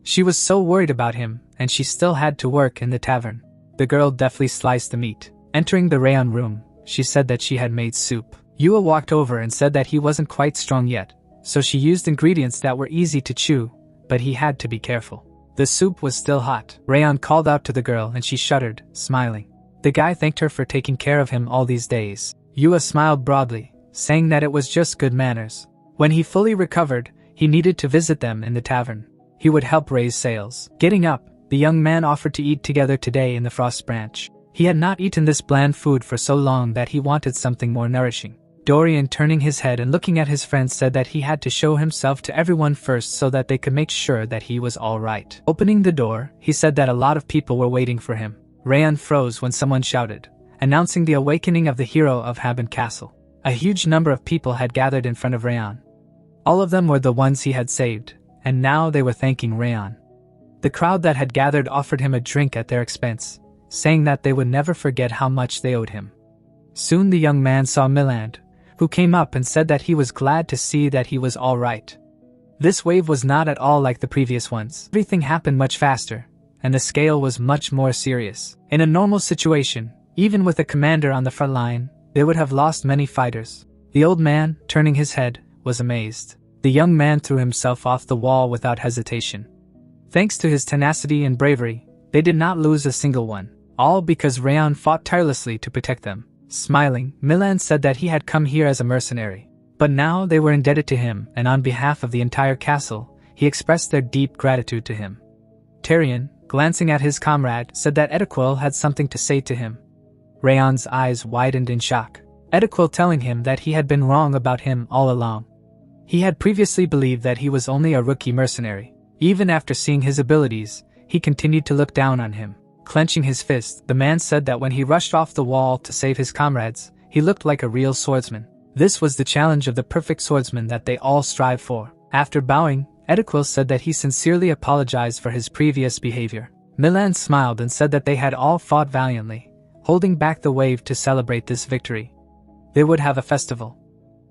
She was so worried about him, and she still had to work in the tavern. The girl deftly sliced the meat. Entering the Rayan room, she said that she had made soup. Yua walked over and said that he wasn't quite strong yet, so she used ingredients that were easy to chew, but he had to be careful. The soup was still hot. Rayan called out to the girl and she shuddered, smiling. The guy thanked her for taking care of him all these days. Yua smiled broadly, saying that it was just good manners. When he fully recovered, he needed to visit them in the tavern. He would help raise sales. Getting up, the young man offered to eat together today in the Frost Branch. He had not eaten this bland food for so long that he wanted something more nourishing. Dorian, turning his head and looking at his friends, said that he had to show himself to everyone first so that they could make sure that he was all right. Opening the door, he said that a lot of people were waiting for him. Rayan froze when someone shouted, announcing the awakening of the hero of Haben Castle. A huge number of people had gathered in front of Rayan. All of them were the ones he had saved, and now they were thanking Rayan. The crowd that had gathered offered him a drink at their expense, saying that they would never forget how much they owed him. Soon the young man saw Milland, who came up and said that he was glad to see that he was all right. This wave was not at all like the previous ones. Everything happened much faster, and the scale was much more serious. In a normal situation, even with a commander on the front line, they would have lost many fighters. The old man, turning his head, was amazed. The young man threw himself off the wall without hesitation. Thanks to his tenacity and bravery, they did not lose a single one. All because Rayan fought tirelessly to protect them. Smiling, Milland said that he had come here as a mercenary. But now they were indebted to him, and on behalf of the entire castle, he expressed their deep gratitude to him. Tyrion, glancing at his comrade, said that Edequil had something to say to him. Rayan's eyes widened in shock. Edequil telling him that he had been wrong about him all along. He had previously believed that he was only a rookie mercenary. Even after seeing his abilities, he continued to look down on him. Clenching his fist, the man said that when he rushed off the wall to save his comrades, he looked like a real swordsman. This was the challenge of the perfect swordsman that they all strive for. After bowing, Edequil said that he sincerely apologized for his previous behavior. Milland smiled and said that they had all fought valiantly, holding back the wave to celebrate this victory. They would have a festival.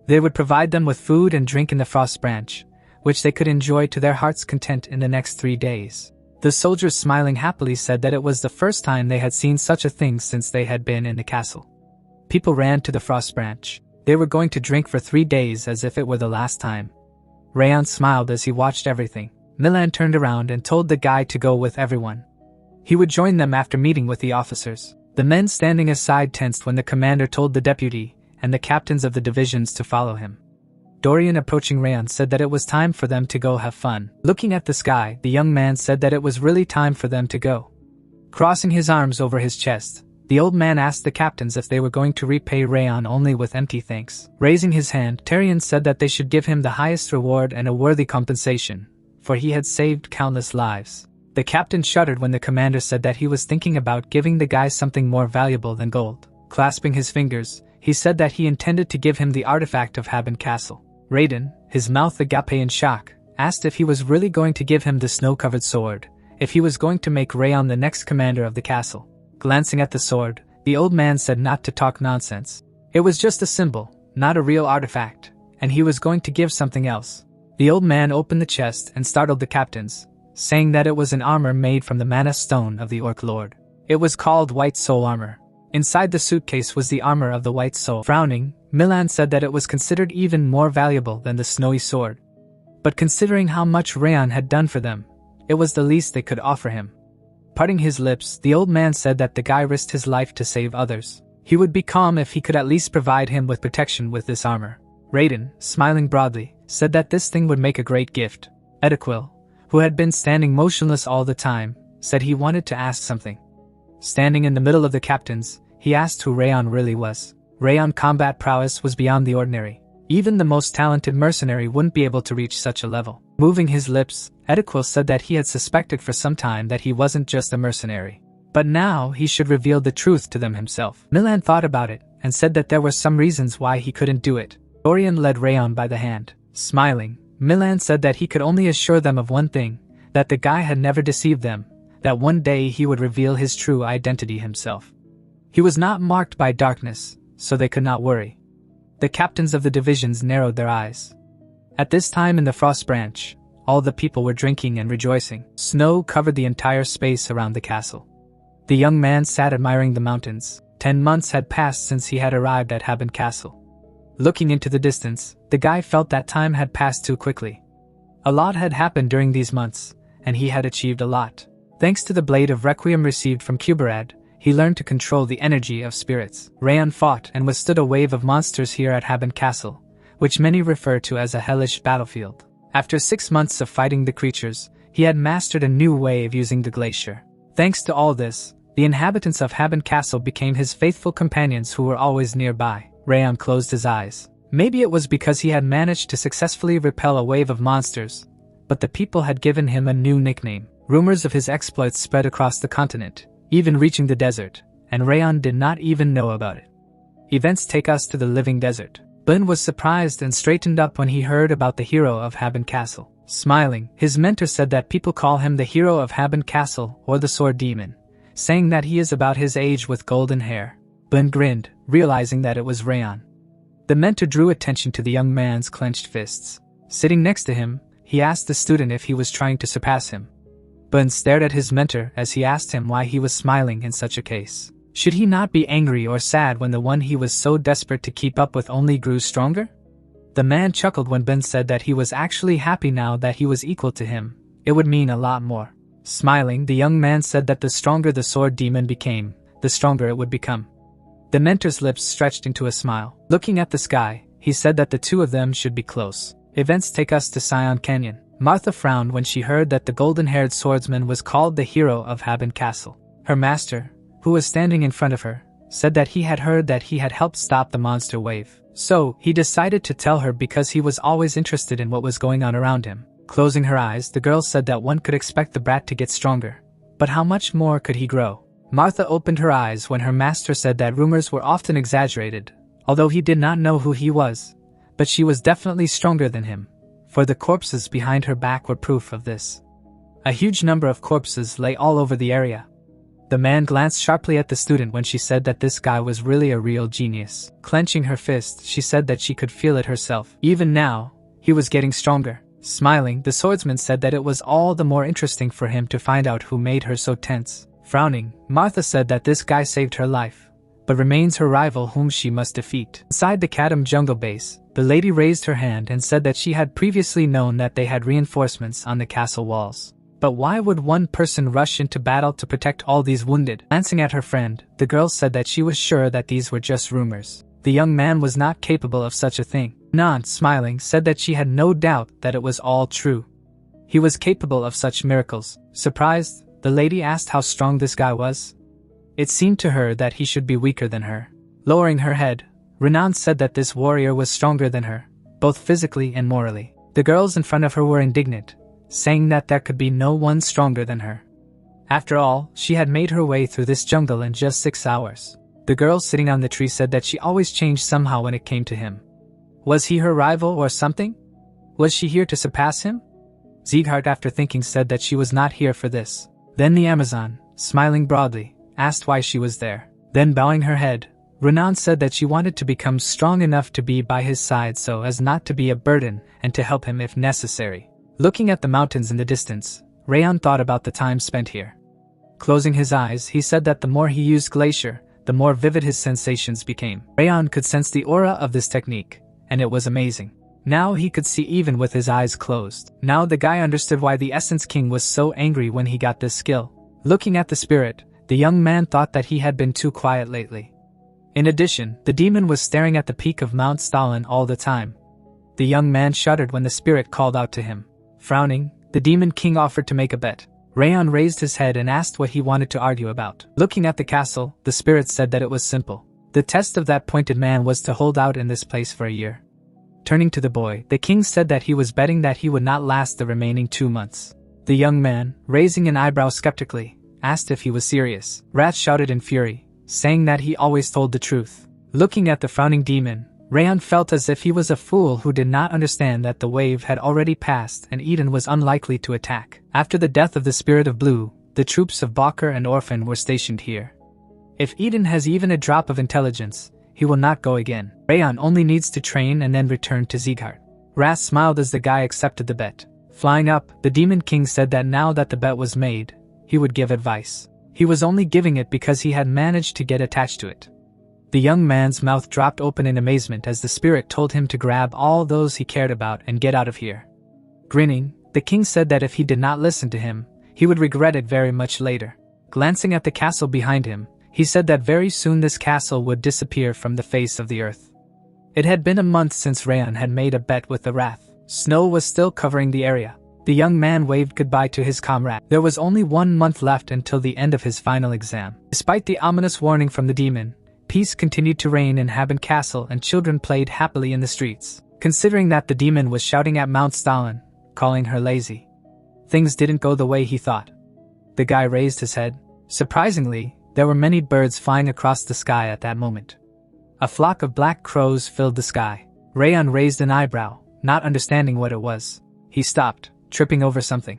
They would provide them with food and drink in the Frost Branch, which they could enjoy to their heart's content in the next 3 days. The soldiers, smiling happily, said that it was the first time they had seen such a thing since they had been in the castle. People ran to the Frost Branch. They were going to drink for 3 days as if it were the last time. Rayan smiled as he watched everything. Milland turned around and told the guy to go with everyone. He would join them after meeting with the officers. The men standing aside tensed when the commander told the deputy and the captains of the divisions to follow him. Dorian, approaching Rayan, said that it was time for them to go have fun. Looking at the sky, the young man said that it was really time for them to go. Crossing his arms over his chest, the old man asked the captains if they were going to repay Rayan only with empty thanks. Raising his hand, Tyrion said that they should give him the highest reward and a worthy compensation, for he had saved countless lives. The captain shuddered when the commander said that he was thinking about giving the guy something more valuable than gold. Clasping his fingers, he said that he intended to give him the artifact of Haben Castle. Raiden, his mouth agape in shock, asked if he was really going to give him the snow-covered sword, if he was going to make Rayan the next commander of the castle. Glancing at the sword, the old man said not to talk nonsense. It was just a symbol, not a real artifact, and he was going to give something else. The old man opened the chest and startled the captains, saying that it was an armor made from the mana stone of the Orc Lord. It was called White Soul Armor. Inside the suitcase was the armor of the White Soul. Frowning, Milland said that it was considered even more valuable than the snowy sword. But considering how much Rayan had done for them, it was the least they could offer him. Parting his lips, the old man said that the guy risked his life to save others. He would be calm if he could at least provide him with protection with this armor. Raiden, smiling broadly, said that this thing would make a great gift. Edequil, who had been standing motionless all the time, said he wanted to ask something. Standing in the middle of the captains, he asked who Rayan really was. Rayan's combat prowess was beyond the ordinary. Even the most talented mercenary wouldn't be able to reach such a level. Moving his lips, Edequil said that he had suspected for some time that he wasn't just a mercenary, But now he should reveal the truth to them himself. Milan thought about it and said that there were some reasons why he couldn't do it. Dorian led Rayon by the hand. Smiling, Milan said that he could only assure them of one thing, that the guy had never deceived them, that one day he would reveal his true identity himself. He was not marked by darkness, so they could not worry. The captains of the divisions narrowed their eyes. At this time in the Frost Branch, all the people were drinking and rejoicing. Snow covered the entire space around the castle. The young man sat admiring the mountains. 10 months had passed since he had arrived at Haben Castle. Looking into the distance, the guy felt that time had passed too quickly. A lot had happened during these months, and he had achieved a lot. Thanks to the blade of Requiem received from Kuberad, he learned to control the energy of spirits. Rayon fought and withstood a wave of monsters here at Haben Castle, which many refer to as a hellish battlefield. After 6 months of fighting the creatures, he had mastered a new way of using the glacier. Thanks to all this, the inhabitants of Haben Castle became his faithful companions who were always nearby. Rayon closed his eyes. Maybe it was because he had managed to successfully repel a wave of monsters, but the people had given him a new nickname. Rumors of his exploits spread across the continent, even reaching the desert, and Rayon did not even know about it. Events take us to the living desert. Bun was surprised and straightened up when he heard about the hero of Haben Castle. Smiling, his mentor said that people call him the hero of Haben Castle or the Sword Demon, saying that he is about his age with golden hair. Bun grinned, realizing that it was Rayon. The mentor drew attention to the young man's clenched fists. Sitting next to him, he asked the student if he was trying to surpass him. Bun stared at his mentor as he asked him why he was smiling in such a case. Should he not be angry or sad when the one he was so desperate to keep up with only grew stronger? The man chuckled when Bun said that he was actually happy now that he was equal to him. It would mean a lot more. Smiling, the young man said that the stronger the sword demon became, the stronger it would become. The mentor's lips stretched into a smile. Looking at the sky, he said that the two of them should be close. Events take us to Scion Canyon. Martha frowned when she heard that the golden-haired swordsman was called the hero of Haben Castle. Her master, who was standing in front of her, said that he had heard that he had helped stop the monster wave. So, he decided to tell her because he was always interested in what was going on around him. Closing her eyes, the girl said that one could expect the brat to get stronger. But how much more could he grow? Martha opened her eyes when her master said that rumors were often exaggerated, although he did not know who he was. But she was definitely stronger than him, for the corpses behind her back were proof of this. A huge number of corpses lay all over the area. The man glanced sharply at the student when she said that this guy was really a real genius. Clenching her fist, she said that she could feel it herself. Even now, he was getting stronger. Smiling, the swordsman said that it was all the more interesting for him to find out who made her so tense. Frowning, Martha said that this guy saved her life, but remains her rival whom she must defeat. Inside the Kadam jungle base, the lady raised her hand and said that she had previously known that they had reinforcements on the castle walls. But why would one person rush into battle to protect all these wounded? Glancing at her friend, the girl said that she was sure that these were just rumors. The young man was not capable of such a thing. Nan, smiling, said that she had no doubt that it was all true. He was capable of such miracles. Surprised, the lady asked how strong this guy was. It seemed to her that he should be weaker than her. Lowering her head, Renan said that this warrior was stronger than her, both physically and morally. The girls in front of her were indignant, saying that there could be no one stronger than her. After all, she had made her way through this jungle in just 6 hours. The girl sitting on the tree said that she always changed somehow when it came to him. Was he her rival or something? Was she here to surpass him? Sieghart, after thinking, said that she was not here for this. Then the Amazon, smiling broadly, asked why she was there. Then bowing her head, Renan said that she wanted to become strong enough to be by his side so as not to be a burden and to help him if necessary. Looking at the mountains in the distance, Rayon thought about the time spent here. Closing his eyes, he said that the more he used Glacier, the more vivid his sensations became. Rayon could sense the aura of this technique, and it was amazing. Now he could see even with his eyes closed. Now the guy understood why the Essence King was so angry when he got this skill. Looking at the spirit, the young man thought that he had been too quiet lately. In addition, the demon was staring at the peak of Mount Stalin all the time. The young man shuddered when the spirit called out to him. Frowning, the demon king offered to make a bet. Rayon raised his head and asked what he wanted to argue about. Looking at the castle, the spirit said that it was simple. The test of that pointed man was to hold out in this place for a year. Turning to the boy, the king said that he was betting that he would not last the remaining 2 months. The young man, raising an eyebrow skeptically, asked if he was serious. Wrath shouted in fury, saying that he always told the truth. Looking at the frowning demon, Rayon felt as if he was a fool who did not understand that the wave had already passed and Eden was unlikely to attack. After the death of the Spirit of Blue, the troops of Balker and Orphan were stationed here. If Eden has even a drop of intelligence, he will not go again. Rayon only needs to train and then return to Sieghart. Wrath smiled as the guy accepted the bet. Flying up, the Demon King said that now that the bet was made, he would give advice. He was only giving it because he had managed to get attached to it. The young man's mouth dropped open in amazement as the spirit told him to grab all those he cared about and get out of here. Grinning, the king said that if he did not listen to him, he would regret it very much later. Glancing at the castle behind him, he said that very soon this castle would disappear from the face of the earth. It had been a month since Rayon had made a bet with the Wrath. Snow was still covering the area. The young man waved goodbye to his comrade. There was only 1 month left until the end of his final exam. Despite the ominous warning from the demon, peace continued to reign in Haben Castle and children played happily in the streets. Considering that the demon was shouting at Mount Stalin, calling her lazy, things didn't go the way he thought. The guy raised his head. Surprisingly, there were many birds flying across the sky at that moment. A flock of black crows filled the sky. Rayon raised an eyebrow, not understanding what it was. He stopped, tripping over something.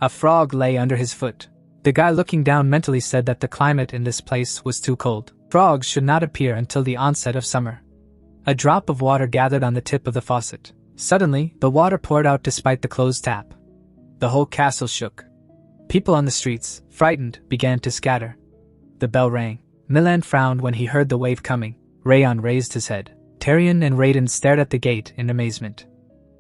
A frog lay under his foot. The guy looking down mentally said that the climate in this place was too cold. Frogs should not appear until the onset of summer. A drop of water gathered on the tip of the faucet. Suddenly, the water poured out despite the closed tap. The whole castle shook. People on the streets, frightened, began to scatter. The bell rang. Milan frowned when he heard the wave coming. Rayon raised his head. Tyrion and Raiden stared at the gate in amazement.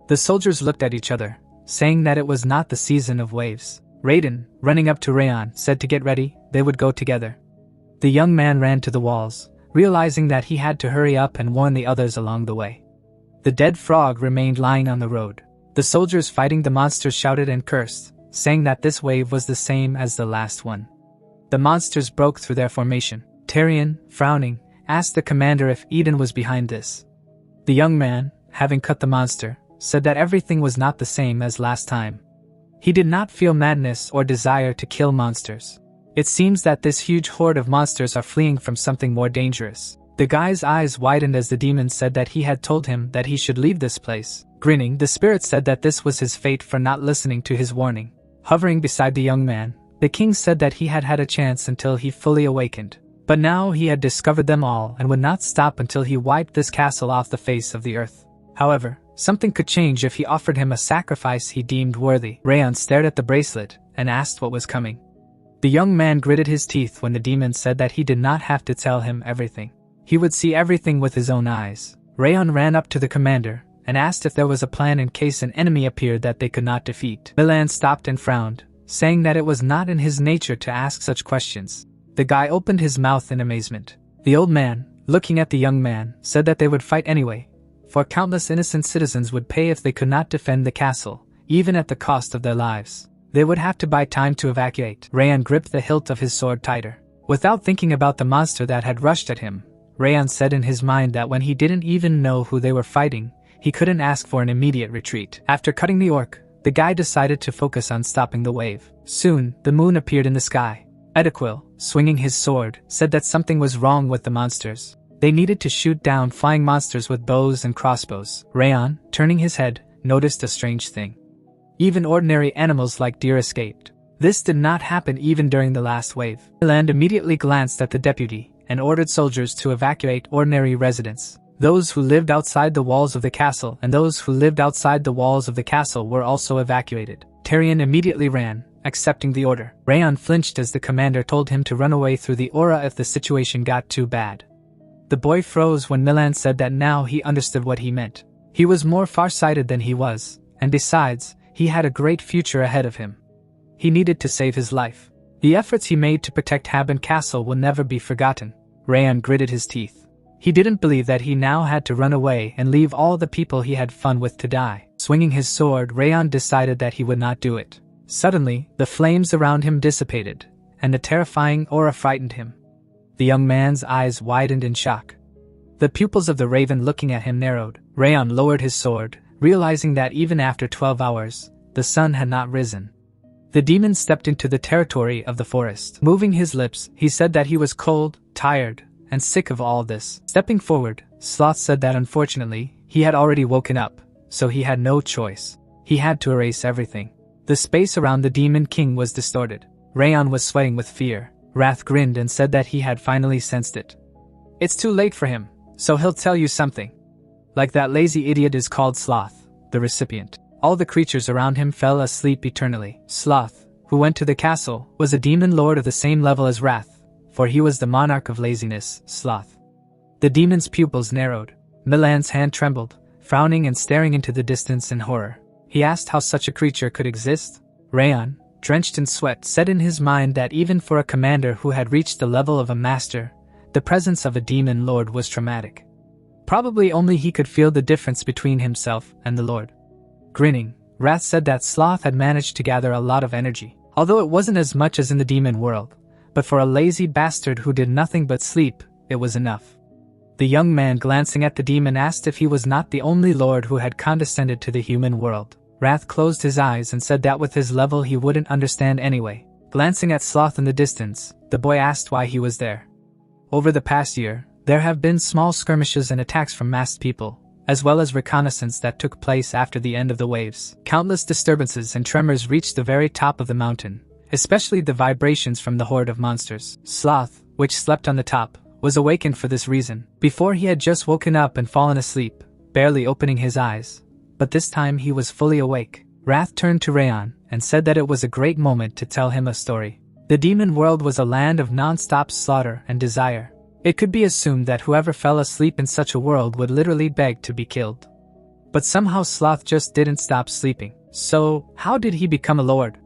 The soldiers looked at each other, saying that it was not the season of waves. Raiden, running up to Rayon, said to get ready, they would go together. The young man ran to the walls, realizing that he had to hurry up and warn the others along the way. The dead frog remained lying on the road. The soldiers fighting the monsters shouted and cursed, saying that this wave was the same as the last one. The monsters broke through their formation. Tyrion, frowning, asked the commander if Eden was behind this. The young man, having cut the monster, said that everything was not the same as last time. He did not feel madness or desire to kill monsters. It seems that this huge horde of monsters are fleeing from something more dangerous. The guy's eyes widened as the demon said that he had told him that he should leave this place. Grinning, the spirit said that this was his fate for not listening to his warning. Hovering beside the young man, the king said that he had had a chance until he fully awakened. But now he had discovered them all and would not stop until he wiped this castle off the face of the earth. However, something could change if he offered him a sacrifice he deemed worthy. Rayon stared at the bracelet and asked what was coming. The young man gritted his teeth when the demon said that he did not have to tell him everything. He would see everything with his own eyes. Rayon ran up to the commander and asked if there was a plan in case an enemy appeared that they could not defeat. Milan stopped and frowned, saying that it was not in his nature to ask such questions. The guy opened his mouth in amazement. The old man, looking at the young man, said that they would fight anyway, for countless innocent citizens would pay if they could not defend the castle, even at the cost of their lives. They would have to buy time to evacuate. Rayon gripped the hilt of his sword tighter. Without thinking about the monster that had rushed at him, Rayon said in his mind that when he didn't even know who they were fighting, he couldn't ask for an immediate retreat. After cutting the orc, the guy decided to focus on stopping the wave. Soon, the moon appeared in the sky. Edequil, swinging his sword, said that something was wrong with the monsters. They needed to shoot down flying monsters with bows and crossbows. Rayon, turning his head, noticed a strange thing. Even ordinary animals like deer escaped. This did not happen even during the last wave. Milan immediately glanced at the deputy and ordered soldiers to evacuate ordinary residents. Those who lived outside the walls of the castle and those who lived outside the walls of the castle were also evacuated. Tyrion immediately ran, accepting the order. Rayon flinched as the commander told him to run away through the aura if the situation got too bad. The boy froze when Milan said that now he understood what he meant. He was more far-sighted than he was, and besides, he had a great future ahead of him. He needed to save his life. The efforts he made to protect Haben Castle will never be forgotten. Rayon gritted his teeth. He didn't believe that he now had to run away and leave all the people he had fun with to die. Swinging his sword, Rayon decided that he would not do it. Suddenly, the flames around him dissipated, and a terrifying aura frightened him. The young man's eyes widened in shock. The pupils of the raven looking at him narrowed. Rayon lowered his sword, realizing that even after 12 hours, the sun had not risen. The demon stepped into the territory of the forest. Moving his lips, he said that he was cold, tired, and sick of all this. Stepping forward, Sloth said that unfortunately, he had already woken up, so he had no choice. He had to erase everything. The space around the Demon King was distorted. Rayon was sweating with fear. Wrath grinned and said that he had finally sensed it. It's too late for him, so he'll tell you something. Like that lazy idiot is called Sloth, the recipient. All the creatures around him fell asleep eternally. Sloth, who went to the castle, was a demon lord of the same level as Wrath, for he was the monarch of laziness, Sloth. The demon's pupils narrowed. Milan's hand trembled, frowning and staring into the distance in horror. He asked how such a creature could exist. Rayon, drenched in sweat, said in his mind that even for a commander who had reached the level of a master, the presence of a demon lord was traumatic. Probably only he could feel the difference between himself and the lord. Grinning, Wrath said that Sloth had managed to gather a lot of energy, although it wasn't as much as in the demon world, but for a lazy bastard who did nothing but sleep, it was enough. The young man glancing at the demon asked if he was not the only lord who had condescended to the human world. Wrath closed his eyes and said that with his level he wouldn't understand anyway. Glancing at Sloth in the distance, the boy asked why he was there. Over the past year, there have been small skirmishes and attacks from masked people, as well as reconnaissance that took place after the end of the waves. Countless disturbances and tremors reached the very top of the mountain, especially the vibrations from the horde of monsters. Sloth, which slept on the top, was awakened for this reason. Before he had just woken up and fallen asleep, barely opening his eyes, but this time he was fully awake. Wrath turned to Rayon and said that it was a great moment to tell him a story. The demon world was a land of non-stop slaughter and desire. It could be assumed that whoever fell asleep in such a world would literally beg to be killed. But somehow Sloth just didn't stop sleeping. So, how did he become a lord?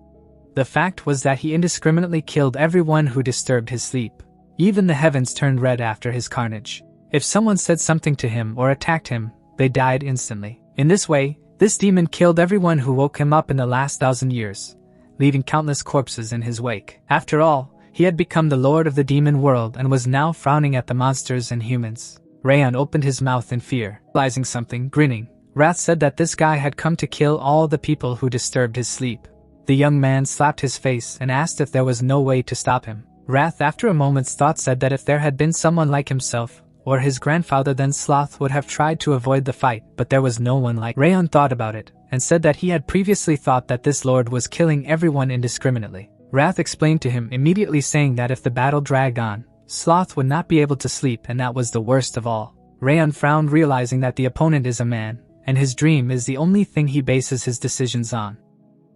The fact was that he indiscriminately killed everyone who disturbed his sleep. Even the heavens turned red after his carnage. If someone said something to him or attacked him, they died instantly. In this way, this demon killed everyone who woke him up in the last 1,000 years, leaving countless corpses in his wake. After all, he had become the lord of the demon world and was now frowning at the monsters and humans. Rayon opened his mouth in fear, realizing something, grinning. Wrath said that this guy had come to kill all the people who disturbed his sleep. The young man slapped his face and asked if there was no way to stop him. Wrath, after a moment's thought, said that if there had been someone like himself, or his grandfather, then Sloth would have tried to avoid the fight, but there was no one like. Rayon thought about it, and said that he had previously thought that this lord was killing everyone indiscriminately. Wrath explained to him, immediately saying that if the battle dragged on, Sloth would not be able to sleep, and that was the worst of all. Rayon frowned, realizing that the opponent is a man, and his dream is the only thing he bases his decisions on.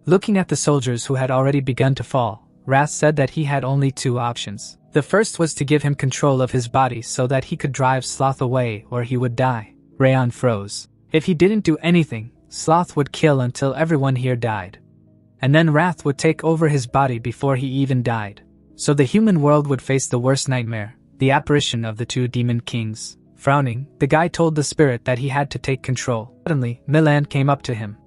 Looking at the soldiers who had already begun to fall, Wrath said that he had only two options. The first was to give him control of his body so that he could drive Sloth away or he would die. Rayon froze. If he didn't do anything, Sloth would kill until everyone here died. And then Wrath would take over his body before he even died. So the human world would face the worst nightmare, the apparition of the two demon kings. Frowning, the guy told the spirit that he had to take control. Suddenly, Milan came up to him.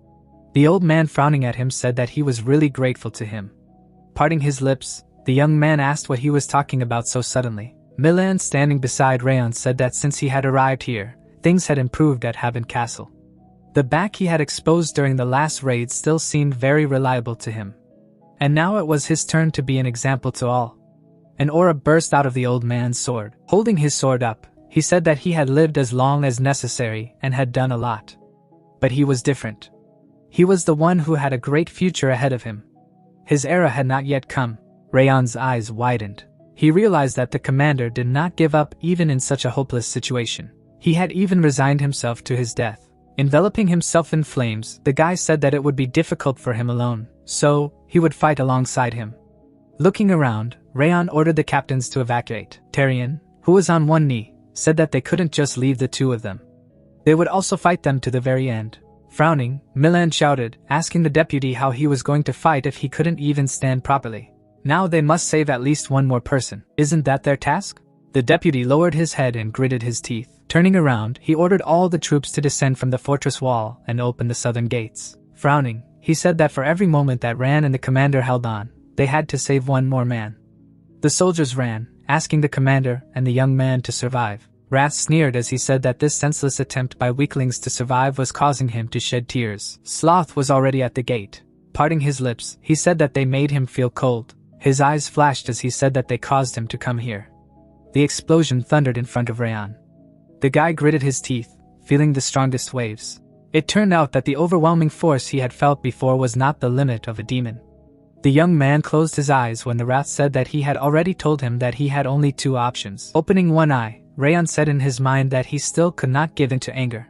The old man, frowning at him, said that he was really grateful to him. Parting his lips, the young man asked what he was talking about so suddenly. Milan, standing beside Rayon, said that since he had arrived here, things had improved at Haben Castle. The back he had exposed during the last raid still seemed very reliable to him. And now it was his turn to be an example to all. An aura burst out of the old man's sword. Holding his sword up, he said that he had lived as long as necessary and had done a lot. But he was different. He was the one who had a great future ahead of him. His era had not yet come. Rayon's eyes widened. He realized that the commander did not give up even in such a hopeless situation. He had even resigned himself to his death. Enveloping himself in flames, the guy said that it would be difficult for him alone, so he would fight alongside him. Looking around, Rayon ordered the captains to evacuate. Tarion, who was on one knee, said that they couldn't just leave the two of them. They would also fight them to the very end. Frowning, Milan shouted, asking the deputy how he was going to fight if he couldn't even stand properly. Now they must save at least one more person. Isn't that their task? The deputy lowered his head and gritted his teeth. Turning around, he ordered all the troops to descend from the fortress wall and open the southern gates. Frowning, he said that for every moment that ran and the commander held on, they had to save one more man. The soldiers ran, asking the commander and the young man to survive. Wrath sneered as he said that this senseless attempt by weaklings to survive was causing him to shed tears. Sloth was already at the gate, parting his lips, he said that they made him feel cold. His eyes flashed as he said that they caused him to come here. The explosion thundered in front of Rayan. The guy gritted his teeth, feeling the strongest waves. It turned out that the overwhelming force he had felt before was not the limit of a demon. The young man closed his eyes when the wrath said that he had already told him that he had only two options. Opening one eye, Rayan said in his mind that he still could not give in to anger.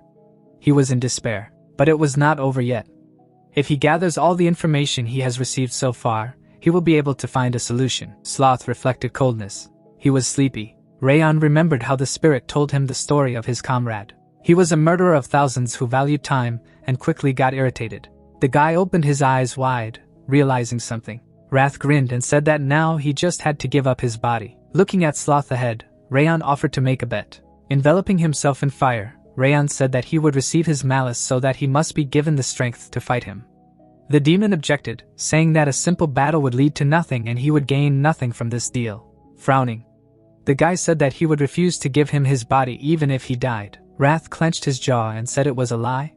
He was in despair, but it was not over yet. If he gathers all the information he has received so far, he will be able to find a solution. Sloth reflected coldness. He was sleepy. Rayan remembered how the spirit told him the story of his comrade. He was a murderer of thousands who valued time and quickly got irritated. The guy opened his eyes wide, realizing something. Wrath grinned and said that now he just had to give up his body. Looking at Sloth ahead, Rayan offered to make a bet. Enveloping himself in fire, Rayan said that he would receive his malice so that he must be given the strength to fight him. The demon objected, saying that a simple battle would lead to nothing and he would gain nothing from this deal. Frowning, the guy said that he would refuse to give him his body even if he died. Wrath clenched his jaw and said it was a lie.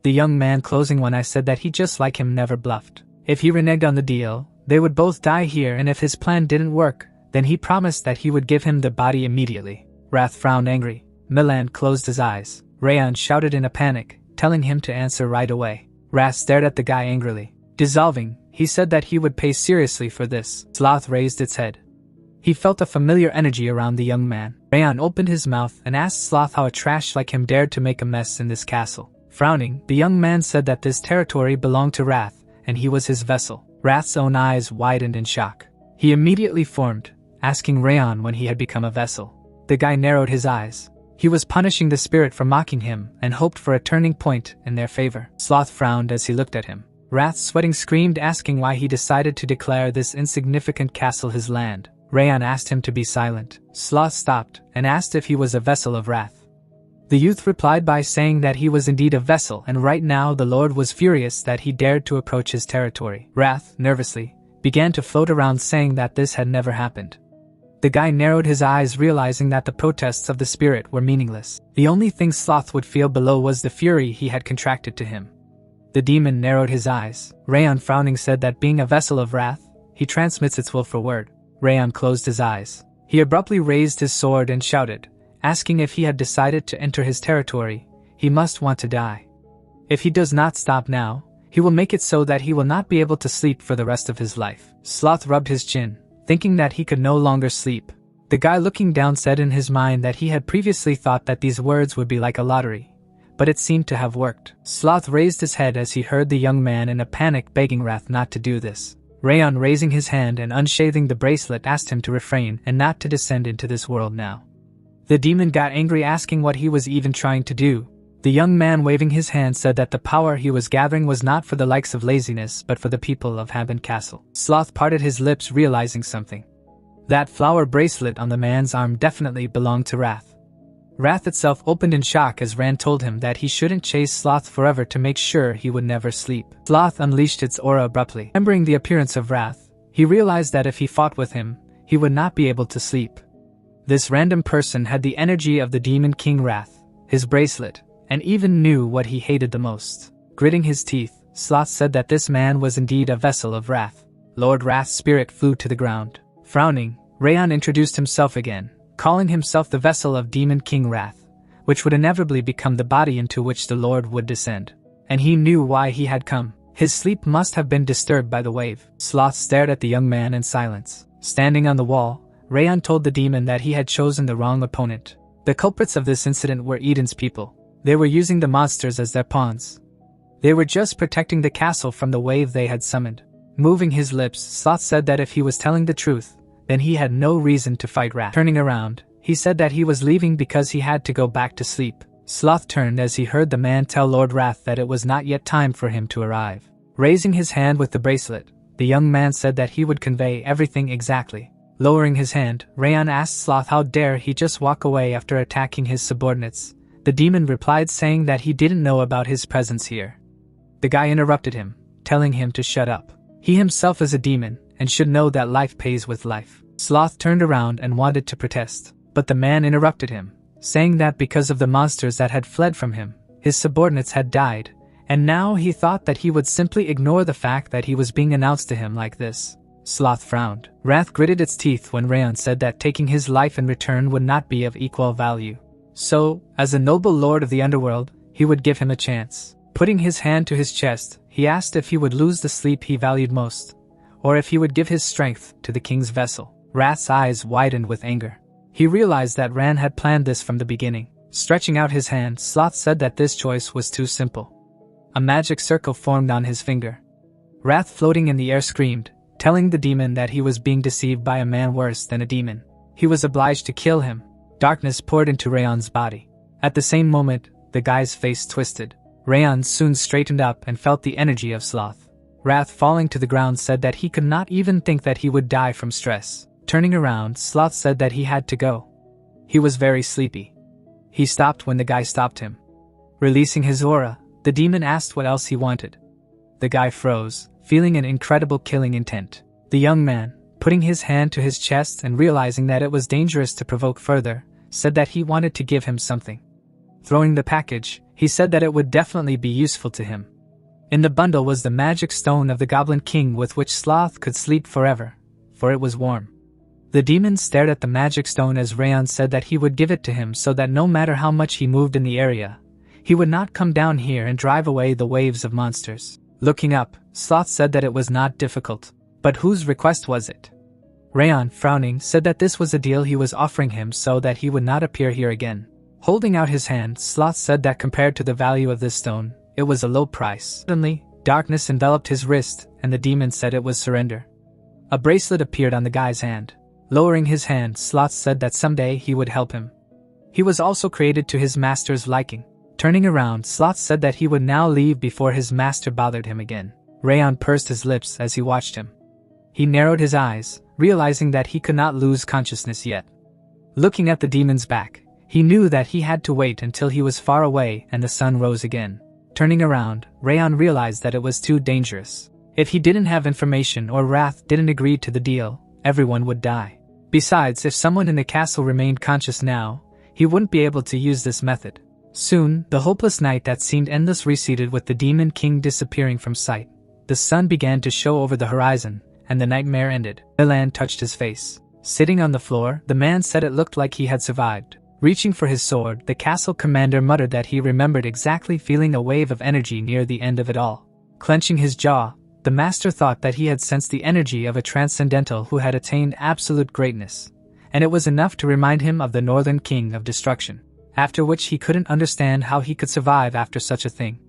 The young man closing one eye said that he just like him never bluffed. If he reneged on the deal, they would both die here, and if his plan didn't work, then he promised that he would give him the body immediately. Wrath frowned angry. Milan closed his eyes. Rayan shouted in a panic, telling him to answer right away. Wrath stared at the guy angrily. Dissolving, he said that he would pay seriously for this. Sloth raised its head. He felt a familiar energy around the young man. Rayan opened his mouth and asked Sloth how a trash like him dared to make a mess in this castle. Frowning, the young man said that this territory belonged to Wrath, and he was his vessel. Wrath's own eyes widened in shock. He immediately formed, asking Rayan when he had become a vessel. The guy narrowed his eyes. He was punishing the spirit for mocking him and hoped for a turning point in their favor. Sloth frowned as he looked at him. Wrath sweating screamed, asking why he decided to declare this insignificant castle his land. Rayan asked him to be silent. Sloth stopped and asked if he was a vessel of Wrath. The youth replied by saying that he was indeed a vessel, and right now the Lord was furious that he dared to approach his territory. Wrath, nervously, began to float around, saying that this had never happened. The guy narrowed his eyes, realizing that the protests of the spirit were meaningless. The only thing Sloth would feel below was the fury he had contracted to him. The demon narrowed his eyes. Rayan frowning said that being a vessel of Wrath, he transmits its will for word. Rayan closed his eyes. He abruptly raised his sword and shouted, asking if he had decided to enter his territory, he must want to die. If he does not stop now, he will make it so that he will not be able to sleep for the rest of his life. Sloth rubbed his chin, thinking that he could no longer sleep. The guy looking down said in his mind that he had previously thought that these words would be like a lottery, but it seemed to have worked. Sloth raised his head as he heard the young man in a panic begging Wrath not to do this. Rayan, raising his hand and unsheathing the bracelet, asked him to refrain and not to descend into this world now. The demon got angry, asking what he was even trying to do. The young man, waving his hand, said that the power he was gathering was not for the likes of laziness but for the people of Haben Castle. Sloth parted his lips, realizing something. That flower bracelet on the man's arm definitely belonged to Wrath. Wrath itself opened in shock as Rand told him that he shouldn't chase Sloth forever to make sure he would never sleep. Sloth unleashed its aura abruptly. Remembering the appearance of Wrath, he realized that if he fought with him, he would not be able to sleep. This random person had the energy of the Demon King Wrath, his bracelet, and even knew what he hated the most. Gritting his teeth, Sloth said that this man was indeed a vessel of Wrath. Lord Wrath's spirit flew to the ground. Frowning, Rayan introduced himself again, calling himself the vessel of Demon King Wrath, which would inevitably become the body into which the Lord would descend. And he knew why he had come. His sleep must have been disturbed by the wave. Sloth stared at the young man in silence. Standing on the wall, Rayan told the demon that he had chosen the wrong opponent. The culprits of this incident were Eden's people. They were using the monsters as their pawns. They were just protecting the castle from the wave they had summoned. Moving his lips, Sloth said that if he was telling the truth, then he had no reason to fight Wrath. Turning around, he said that he was leaving because he had to go back to sleep. Sloth turned as he heard the man tell Lord Wrath that it was not yet time for him to arrive. Raising his hand with the bracelet, the young man said that he would convey everything exactly. Lowering his hand, Rayan asked Sloth how dare he just walk away after attacking his subordinates. The demon replied, saying that he didn't know about his presence here. The guy interrupted him, telling him to shut up. He himself is a demon, and should know that life pays with life. Sloth turned around and wanted to protest, but the man interrupted him, saying that because of the monsters that had fled from him, his subordinates had died, and now he thought that he would simply ignore the fact that he was being announced to him like this. Sloth frowned. Wrath gritted its teeth when Rayon said that taking his life in return would not be of equal value. So, as a noble lord of the underworld, he would give him a chance. Putting his hand to his chest, he asked if he would lose the sleep he valued most, or if he would give his strength to the king's vessel. Wrath's eyes widened with anger. He realized that Ran had planned this from the beginning. Stretching out his hand, Sloth said that this choice was too simple. A magic circle formed on his finger. Wrath floating in the air screamed, telling the demon that he was being deceived by a man worse than a demon. He was obliged to kill him. Darkness poured into Rayon's body. At the same moment, the guy's face twisted. Rayon soon straightened up and felt the energy of Sloth. Wrath falling to the ground said that he could not even think that he would die from stress. Turning around, Sloth said that he had to go. He was very sleepy. He stopped when the guy stopped him. Releasing his aura, the demon asked what else he wanted. The guy froze, feeling an incredible killing intent. The young man, putting his hand to his chest and realizing that it was dangerous to provoke further, said that he wanted to give him something. Throwing the package, he said that it would definitely be useful to him. In the bundle was the magic stone of the Goblin King with which Sloth could sleep forever, for it was warm. The demon stared at the magic stone as Rayon said that he would give it to him so that no matter how much he moved in the area, he would not come down here and drive away the waves of monsters. Looking up, Sloth said that it was not difficult. But whose request was it? Rayon, frowning, said that this was a deal he was offering him so that he would not appear here again. Holding out his hand, Sloth said that compared to the value of this stone, it was a low price. Suddenly, darkness enveloped his wrist, and the demon said it was surrender. A bracelet appeared on the guy's hand. Lowering his hand, Sloth said that someday he would help him. He was also created to his master's liking. Turning around, Sloth said that he would now leave before his master bothered him again. Rayon pursed his lips as he watched him. He narrowed his eyes, realizing that he could not lose consciousness yet. Looking at the demon's back, he knew that he had to wait until he was far away and the sun rose again. Turning around, Rayon realized that it was too dangerous. If he didn't have information or Wrath didn't agree to the deal, everyone would die. Besides, if someone in the castle remained conscious now, he wouldn't be able to use this method. Soon, the hopeless night that seemed endless receded with the Demon King disappearing from sight. The sun began to show over the horizon, and the nightmare ended. Milan touched his face. Sitting on the floor, the man said it looked like he had survived. Reaching for his sword, the castle commander muttered that he remembered exactly feeling a wave of energy near the end of it all. Clenching his jaw, the master thought that he had sensed the energy of a transcendental who had attained absolute greatness, and it was enough to remind him of the Northern King of Destruction. After which he couldn't understand how he could survive after such a thing.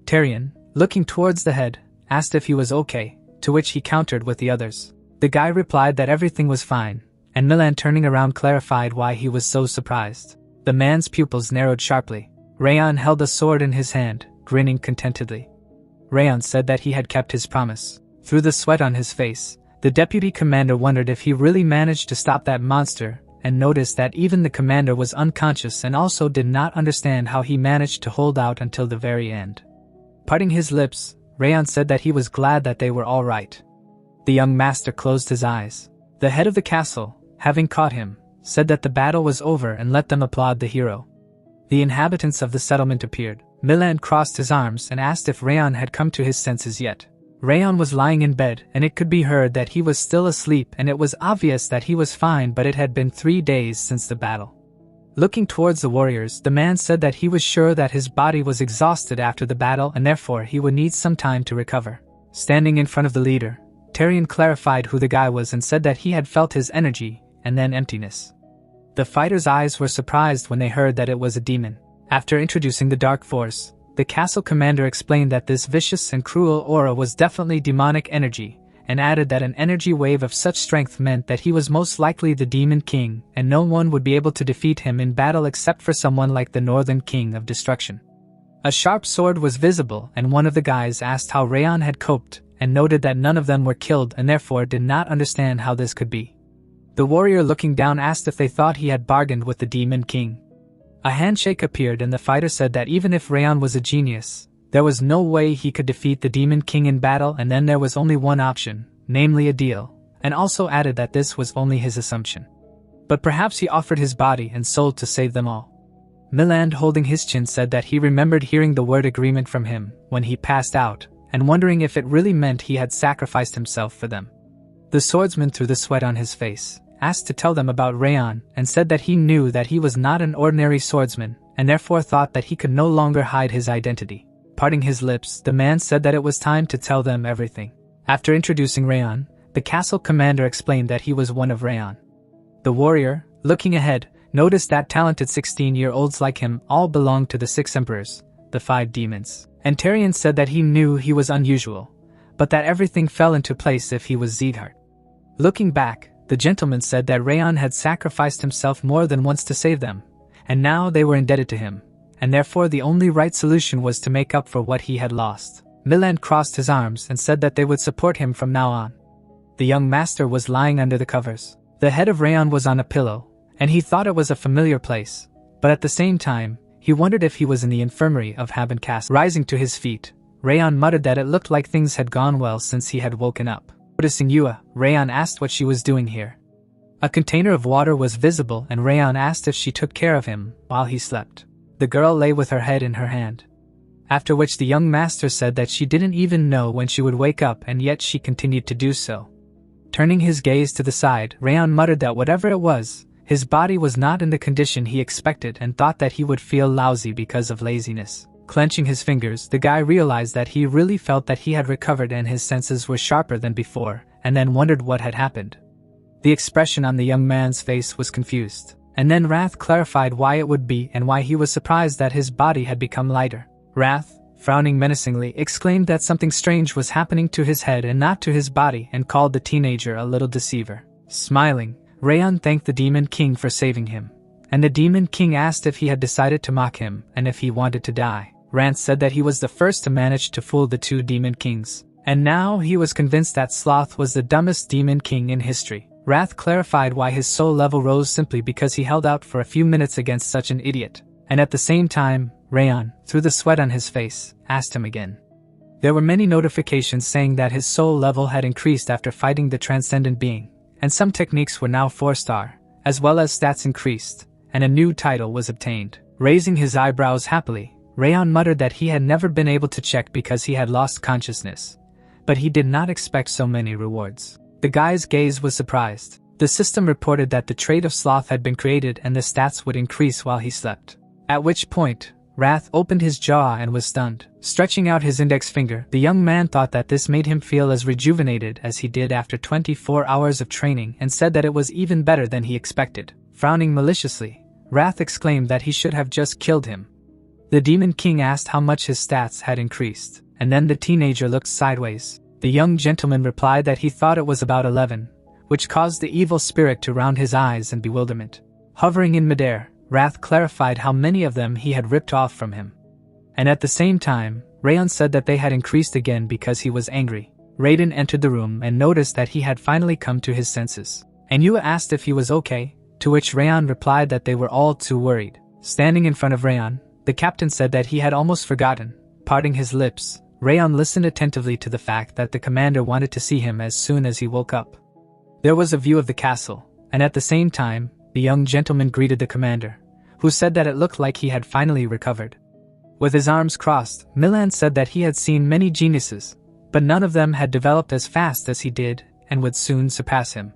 Tyrion, looking towards the head, asked if he was okay, to which he countered with the others. The guy replied that everything was fine, and Milan turning around clarified why he was so surprised. The man's pupils narrowed sharply. Rayon held a sword in his hand, grinning contentedly. Rayon said that he had kept his promise. Through the sweat on his face, the deputy commander wondered if he really managed to stop that monster, and noticed that even the commander was unconscious and also did not understand how he managed to hold out until the very end. Parting his lips, Rayon said that he was glad that they were all right. The young master closed his eyes. The head of the castle, having caught him, said that the battle was over and let them applaud the hero. The inhabitants of the settlement appeared. Milan crossed his arms and asked if Rayon had come to his senses yet. Rayon was lying in bed, and it could be heard that he was still asleep, and it was obvious that he was fine, but it had been 3 days since the battle. Looking towards the warriors, the man said that he was sure that his body was exhausted after the battle and therefore he would need some time to recover. Standing in front of the leader, Tyrion clarified who the guy was and said that he had felt his energy, and then emptiness. The fighters' eyes were surprised when they heard that it was a demon. After introducing the dark force, the castle commander explained that this vicious and cruel aura was definitely demonic energy, and added that an energy wave of such strength meant that he was most likely the Demon King, and no one would be able to defeat him in battle except for someone like the Northern King of Destruction. A sharp sword was visible, and one of the guys asked how Rayon had coped, and noted that none of them were killed and therefore did not understand how this could be. The warrior looking down asked if they thought he had bargained with the Demon King. A handshake appeared and the fighter said that even if Rayon was a genius, there was no way he could defeat the Demon King in battle, and then there was only one option, namely a deal, and also added that this was only his assumption. But perhaps he offered his body and soul to save them all. Milan, holding his chin, said that he remembered hearing the word agreement from him when he passed out, and wondering if it really meant he had sacrificed himself for them. The swordsman, through the sweat on his face, asked to tell them about Rayon and said that he knew that he was not an ordinary swordsman and therefore thought that he could no longer hide his identity. Parting his lips, the man said that it was time to tell them everything. After introducing Rayon, the castle commander explained that he was one of Rayon. The warrior, looking ahead, noticed that talented 16-year-olds like him all belonged to the 6 emperors, the 5 demons. And Tyrion said that he knew he was unusual, but that everything fell into place if he was Zeidhart. Looking back, the gentleman said that Rayon had sacrificed himself more than once to save them, and now they were indebted to him, and therefore the only right solution was to make up for what he had lost. Milan crossed his arms and said that they would support him from now on. The young master was lying under the covers. The head of Rayon was on a pillow, and he thought it was a familiar place, but at the same time, he wondered if he was in the infirmary of Haben Castle. Rising to his feet, Rayon muttered that it looked like things had gone well since he had woken up. Noticing Yua, Rayon asked what she was doing here. A container of water was visible and Rayon asked if she took care of him while he slept. The girl lay with her head in her hand. After which the young master said that she didn't even know when she would wake up, and yet she continued to do so. Turning his gaze to the side, Rayon muttered that whatever it was, his body was not in the condition he expected and thought that he would feel lousy because of laziness. Clenching his fingers, the guy realized that he really felt that he had recovered and his senses were sharper than before, and then wondered what had happened. The expression on the young man's face was confused, and then Wrath clarified why it would be and why he was surprised that his body had become lighter. Wrath, frowning menacingly, exclaimed that something strange was happening to his head and not to his body and called the teenager a little deceiver. Smiling, Rayon thanked the Demon King for saving him, and the Demon King asked if he had decided to mock him and if he wanted to die. Rance said that he was the first to manage to fool the 2 Demon Kings, and now he was convinced that Sloth was the dumbest Demon King in history. Wrath clarified why his soul level rose simply because he held out for a few minutes against such an idiot, and at the same time, Rayon, through the sweat on his face, asked him again. There were many notifications saying that his soul level had increased after fighting the transcendent being, and some techniques were now 4-star, as well as stats increased, and a new title was obtained. Raising his eyebrows happily, Rayon muttered that he had never been able to check because he had lost consciousness, but he did not expect so many rewards. The guy's gaze was surprised. The system reported that the trait of sloth had been created and the stats would increase while he slept. At which point, Wrath opened his jaw and was stunned. Stretching out his index finger, the young man thought that this made him feel as rejuvenated as he did after 24 hours of training and said that it was even better than he expected. Frowning maliciously, Wrath exclaimed that he should have just killed him. The Demon King asked how much his stats had increased, and then the teenager looked sideways. The young gentleman replied that he thought it was about 11, which caused the evil spirit to round his eyes in bewilderment. Hovering in midair, Wrath clarified how many of them he had ripped off from him. And at the same time, Rayon said that they had increased again because he was angry. Raiden entered the room and noticed that he had finally come to his senses. And Yua asked if he was okay, to which Rayon replied that they were all too worried. Standing in front of Rayon, the captain said that he had almost forgotten. Parting his lips, Rayon listened attentively to the fact that the commander wanted to see him as soon as he woke up. There was a view of the castle, and at the same time, the young gentleman greeted the commander, who said that it looked like he had finally recovered. With his arms crossed, Milan said that he had seen many geniuses, but none of them had developed as fast as he did and would soon surpass him.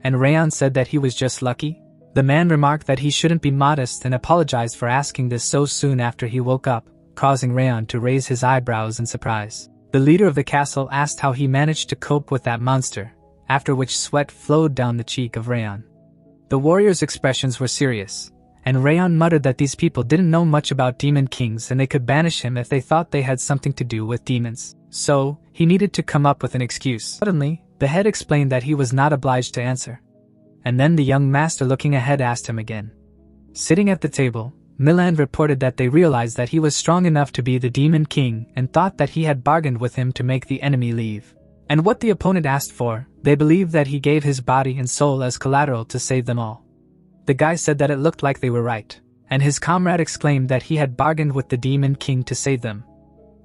And Rayon said that he was just lucky. The man remarked that he shouldn't be modest and apologized for asking this so soon after he woke up, causing Rayon to raise his eyebrows in surprise. The leader of the castle asked how he managed to cope with that monster, after which sweat flowed down the cheek of Rayon. The warrior's expressions were serious, and Rayon muttered that these people didn't know much about demon kings and they could banish him if they thought they had something to do with demons. So, he needed to come up with an excuse. Suddenly, the head explained that he was not obliged to answer. And then the young master looking ahead asked him again. Sitting at the table, Milan reported that they realized that he was strong enough to be the Demon King and thought that he had bargained with him to make the enemy leave. And what the opponent asked for, they believed that he gave his body and soul as collateral to save them all. The guy said that it looked like they were right, and his comrade exclaimed that he had bargained with the Demon King to save them.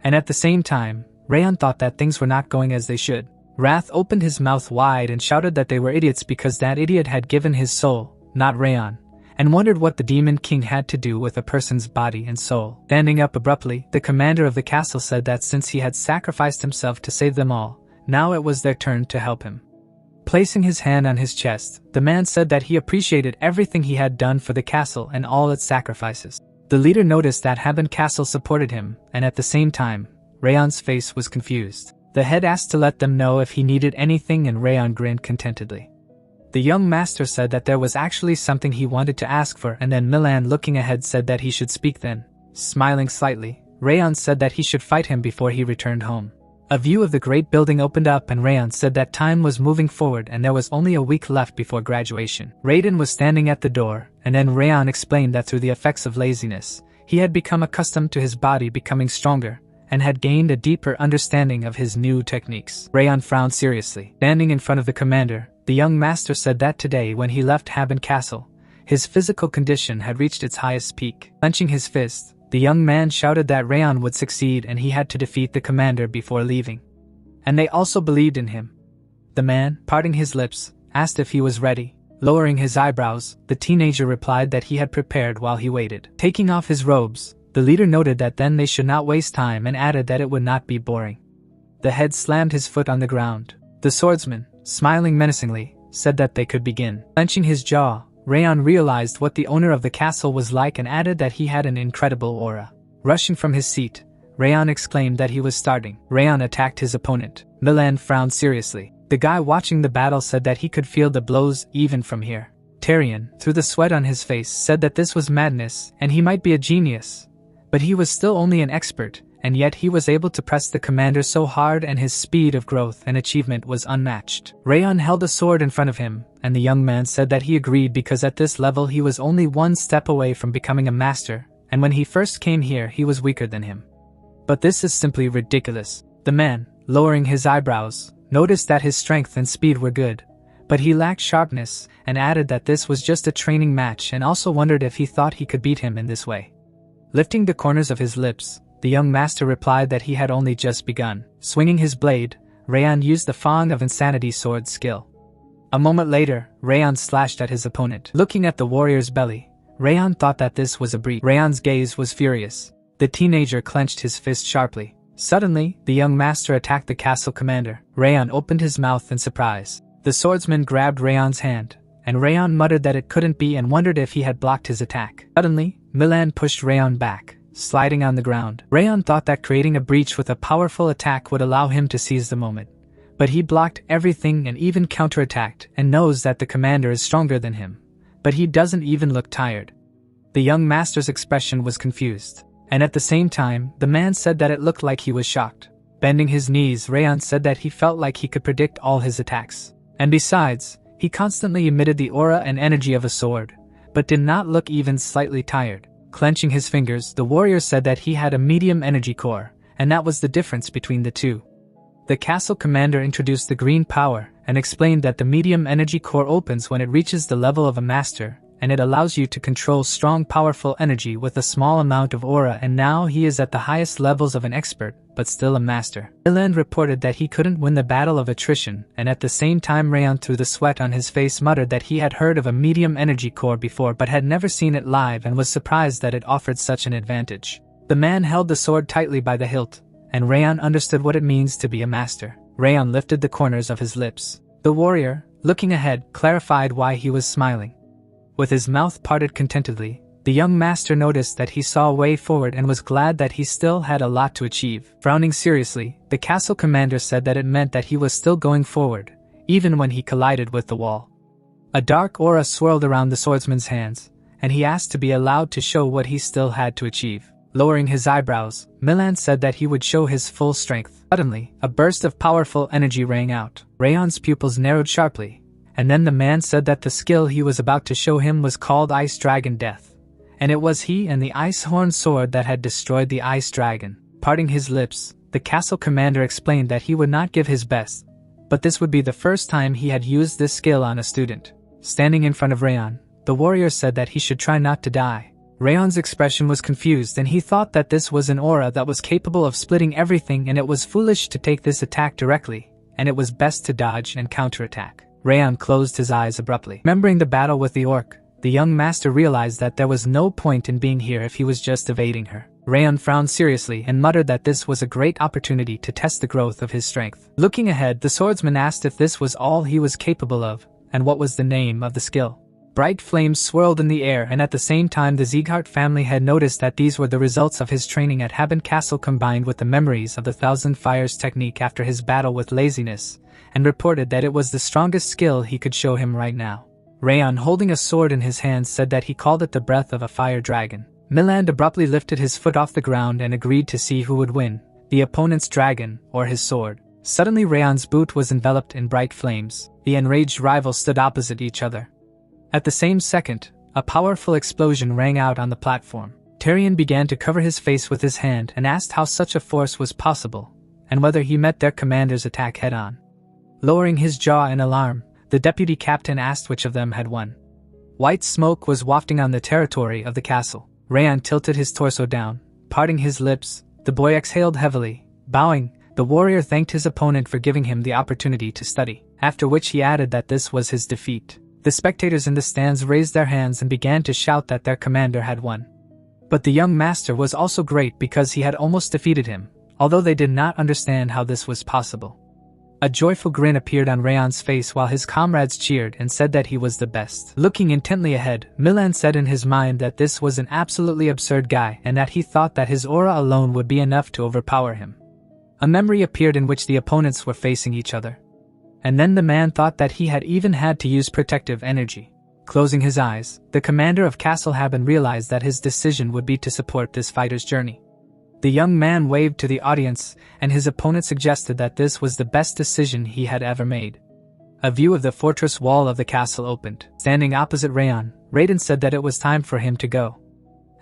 And at the same time, Rayon thought that things were not going as they should. Wrath opened his mouth wide and shouted that they were idiots because that idiot had given his soul, not Rayon, and wondered what the Demon King had to do with a person's body and soul. Standing up abruptly, the commander of the castle said that since he had sacrificed himself to save them all, now it was their turn to help him. Placing his hand on his chest, the man said that he appreciated everything he had done for the castle and all its sacrifices. The leader noticed that Haben Castle supported him, and at the same time, Rayon's face was confused. The head asked to let them know if he needed anything, and Rayon grinned contentedly. The young master said that there was actually something he wanted to ask for, and then Milan, looking ahead, said that he should speak then. Smiling slightly, Rayon said that he should fight him before he returned home. A view of the great building opened up, and Rayon said that time was moving forward and there was only a week left before graduation. Raiden was standing at the door, and then Rayon explained that through the effects of laziness, he had become accustomed to his body becoming stronger, and had gained a deeper understanding of his new techniques. Rayon frowned seriously. Standing in front of the commander, the young master said that today when he left Haben Castle, his physical condition had reached its highest peak. Clenching his fist, the young man shouted that Rayon would succeed and he had to defeat the commander before leaving. And they also believed in him. The man, parting his lips, asked if he was ready. Lowering his eyebrows, the teenager replied that he had prepared while he waited. Taking off his robes, the leader noted that then they should not waste time and added that it would not be boring. The head slammed his foot on the ground. The swordsman, smiling menacingly, said that they could begin. Clenching his jaw, Rayon realized what the owner of the castle was like and added that he had an incredible aura. Rushing from his seat, Rayon exclaimed that he was starting. Rayon attacked his opponent. Milan frowned seriously. The guy watching the battle said that he could feel the blows even from here. Tyrion, through the sweat on his face, said that this was madness and he might be a genius, but he was still only an expert, and yet he was able to press the commander so hard, and his speed of growth and achievement was unmatched. Rayon held a sword in front of him, and the young man said that he agreed because at this level he was only one step away from becoming a master, and when he first came here he was weaker than him. But this is simply ridiculous. The man, lowering his eyebrows, noticed that his strength and speed were good, but he lacked sharpness, and added that this was just a training match, and also wondered if he thought he could beat him in this way. Lifting the corners of his lips, the young master replied that he had only just begun. Swinging his blade, Rayon used the Fang of Insanity sword skill. A moment later, Rayon slashed at his opponent. Looking at the warrior's belly, Rayon thought that this was a breach. Rayon's gaze was furious. The teenager clenched his fist sharply. Suddenly, the young master attacked the castle commander. Rayon opened his mouth in surprise. The swordsman grabbed Rayon's hand, and Rayon muttered that it couldn't be and wondered if he had blocked his attack. Suddenly, Milan pushed Rayon back, sliding on the ground. Rayon thought that creating a breach with a powerful attack would allow him to seize the moment, but he blocked everything and even counterattacked, and knows that the commander is stronger than him, but he doesn't even look tired. The young master's expression was confused, and at the same time, the man said that it looked like he was shocked. Bending his knees, Rayon said that he felt like he could predict all his attacks, and besides, he constantly emitted the aura and energy of a sword, but did not look even slightly tired. Clenching his fingers, the warrior said that he had a medium energy core, and that was the difference between the two. The castle commander introduced the green power, and explained that the medium energy core opens when it reaches the level of a master, and it allows you to control strong powerful energy with a small amount of aura, and now he is at the highest levels of an expert, but still a master. Ilan reported that he couldn't win the battle of attrition, and at the same time Rayon, through the sweat on his face, muttered that he had heard of a medium energy core before but had never seen it live and was surprised that it offered such an advantage. The man held the sword tightly by the hilt, and Rayon understood what it means to be a master. Rayon lifted the corners of his lips. The warrior, looking ahead, clarified why he was smiling. With his mouth parted contentedly, the young master noticed that he saw a way forward and was glad that he still had a lot to achieve. Frowning seriously, the castle commander said that it meant that he was still going forward, even when he collided with the wall. A dark aura swirled around the swordsman's hands, and he asked to be allowed to show what he still had to achieve. Lowering his eyebrows, Milan said that he would show his full strength. Suddenly, a burst of powerful energy rang out. Rayon's pupils narrowed sharply, and then the man said that the skill he was about to show him was called Ice Dragon Death, and it was he and the Ice Horn sword that had destroyed the Ice Dragon. Parting his lips, the castle commander explained that he would not give his best, but this would be the first time he had used this skill on a student. Standing in front of Rayon, the warrior said that he should try not to die. Rayon's expression was confused, and he thought that this was an aura that was capable of splitting everything, and it was foolish to take this attack directly, and it was best to dodge and counterattack. Rayon closed his eyes abruptly. Remembering the battle with the orc, the young master realized that there was no point in being here if he was just evading her. Rayhan frowned seriously and muttered that this was a great opportunity to test the growth of his strength. Looking ahead, the swordsman asked if this was all he was capable of, and what was the name of the skill. Bright flames swirled in the air, and at the same time the Sieghart family had noticed that these were the results of his training at Haben Castle combined with the memories of the Thousand Fires technique after his battle with laziness, and reported that it was the strongest skill he could show him right now. Rayhan, holding a sword in his hand, said that he called it the breath of a fire dragon. Milan abruptly lifted his foot off the ground and agreed to see who would win, the opponent's dragon or his sword. Suddenly Rayhan's boot was enveloped in bright flames. The enraged rivals stood opposite each other. At the same second, a powerful explosion rang out on the platform. Tyrion began to cover his face with his hand and asked how such a force was possible, and whether he met their commander's attack head-on. Lowering his jaw in alarm, the deputy captain asked which of them had won. White smoke was wafting on the territory of the castle. Rayhan tilted his torso down. Parting his lips, the boy exhaled heavily. Bowing, the warrior thanked his opponent for giving him the opportunity to study, after which he added that this was his defeat. The spectators in the stands raised their hands and began to shout that their commander had won. But the young master was also great because he had almost defeated him, although they did not understand how this was possible. A joyful grin appeared on Rayhan's face while his comrades cheered and said that he was the best. Looking intently ahead, Milan said in his mind that this was an absolutely absurd guy and that he thought that his aura alone would be enough to overpower him. A memory appeared in which the opponents were facing each other. And then the man thought that he had even had to use protective energy. Closing his eyes, the commander of Castle Haben realized that his decision would be to support this fighter's journey. The young man waved to the audience, and his opponent suggested that this was the best decision he had ever made. A view of the fortress wall of the castle opened. Standing opposite Rayhan, Raiden said that it was time for him to go.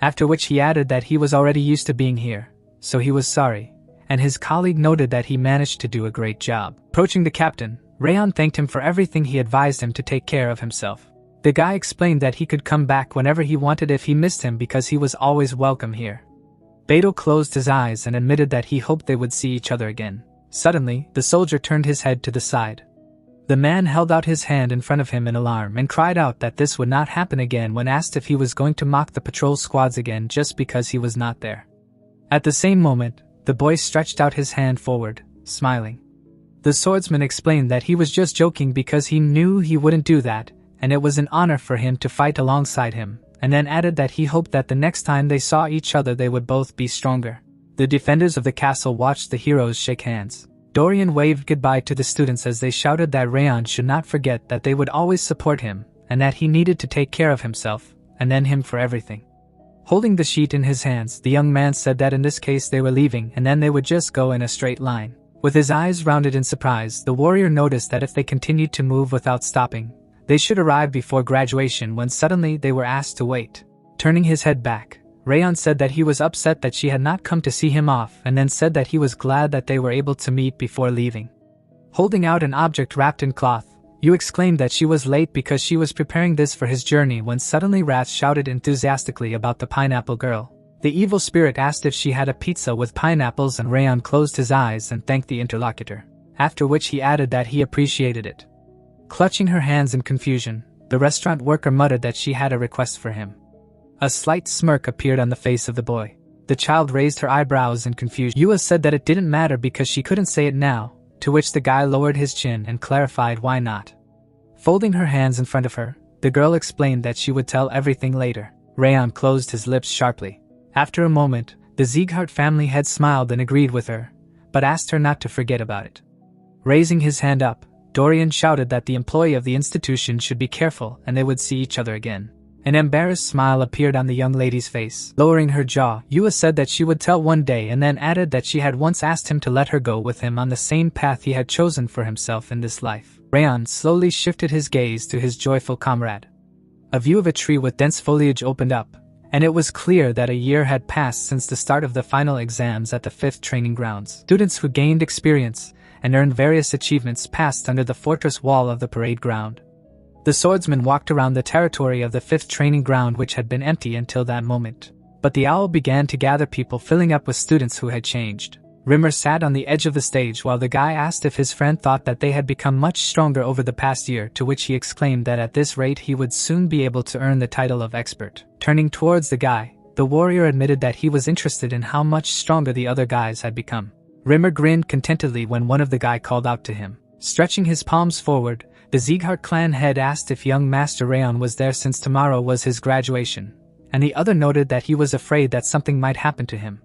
After which he added that he was already used to being here, so he was sorry, and his colleague noted that he managed to do a great job. Approaching the captain, Rayhan thanked him for everything. He advised him to take care of himself. The guy explained that he could come back whenever he wanted if he missed him because he was always welcome here. Beto closed his eyes and admitted that he hoped they would see each other again. Suddenly, the soldier turned his head to the side. The man held out his hand in front of him in alarm and cried out that this would not happen again when asked if he was going to mock the patrol squads again just because he was not there. At the same moment, the boy stretched out his hand forward, smiling. The swordsman explained that he was just joking because he knew he wouldn't do that, and it was an honor for him to fight alongside him, and then added that he hoped that the next time they saw each other they would both be stronger. The defenders of the castle watched the heroes shake hands. Dorian waved goodbye to the students as they shouted that Rayhan should not forget that they would always support him, and that he needed to take care of himself, and then him for everything. Holding the sheet in his hands, the young man said that in this case they were leaving and then they would just go in a straight line. With his eyes rounded in surprise, the warrior noticed that if they continued to move without stopping, they should arrive before graduation when suddenly they were asked to wait. Turning his head back, Rayhan said that he was upset that she had not come to see him off and then said that he was glad that they were able to meet before leaving. Holding out an object wrapped in cloth, Yu exclaimed that she was late because she was preparing this for his journey when suddenly Wrath shouted enthusiastically about the pineapple girl. The evil spirit asked if she had a pizza with pineapples and Rayhan closed his eyes and thanked the interlocutor, after which he added that he appreciated it. Clutching her hands in confusion, the restaurant worker muttered that she had a request for him. A slight smirk appeared on the face of the boy. The child raised her eyebrows in confusion. Yua said that it didn't matter because she couldn't say it now, to which the guy lowered his chin and clarified why not. Folding her hands in front of her, the girl explained that she would tell everything later. Rayhan closed his lips sharply. After a moment, the Sieghart family head smiled and agreed with her, but asked her not to forget about it. Raising his hand up, Dorian shouted that the employee of the institution should be careful and they would see each other again. An embarrassed smile appeared on the young lady's face. Lowering her jaw, Yua said that she would tell one day and then added that she had once asked him to let her go with him on the same path he had chosen for himself in this life. Rayhan slowly shifted his gaze to his joyful comrade. A view of a tree with dense foliage opened up, and it was clear that a year had passed since the start of the final exams at the 5th training grounds. Students who gained experience and earned various achievements passed under the fortress wall of the parade ground. The swordsman walked around the territory of the 5th training ground, which had been empty until that moment. But the owl began to gather people, filling up with students who had changed. Rimmer sat on the edge of the stage while the guy asked if his friend thought that they had become much stronger over the past year, to which he exclaimed that at this rate he would soon be able to earn the title of expert. Turning towards the guy, the warrior admitted that he was interested in how much stronger the other guys had become. Rimmer grinned contentedly when one of the guy called out to him. Stretching his palms forward, the Sieghart clan head asked if young Master Rayon was there since tomorrow was his graduation, and the other noted that he was afraid that something might happen to him.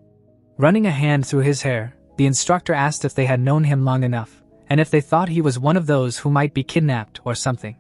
Running a hand through his hair, the instructor asked if they had known him long enough, and if they thought he was one of those who might be kidnapped or something.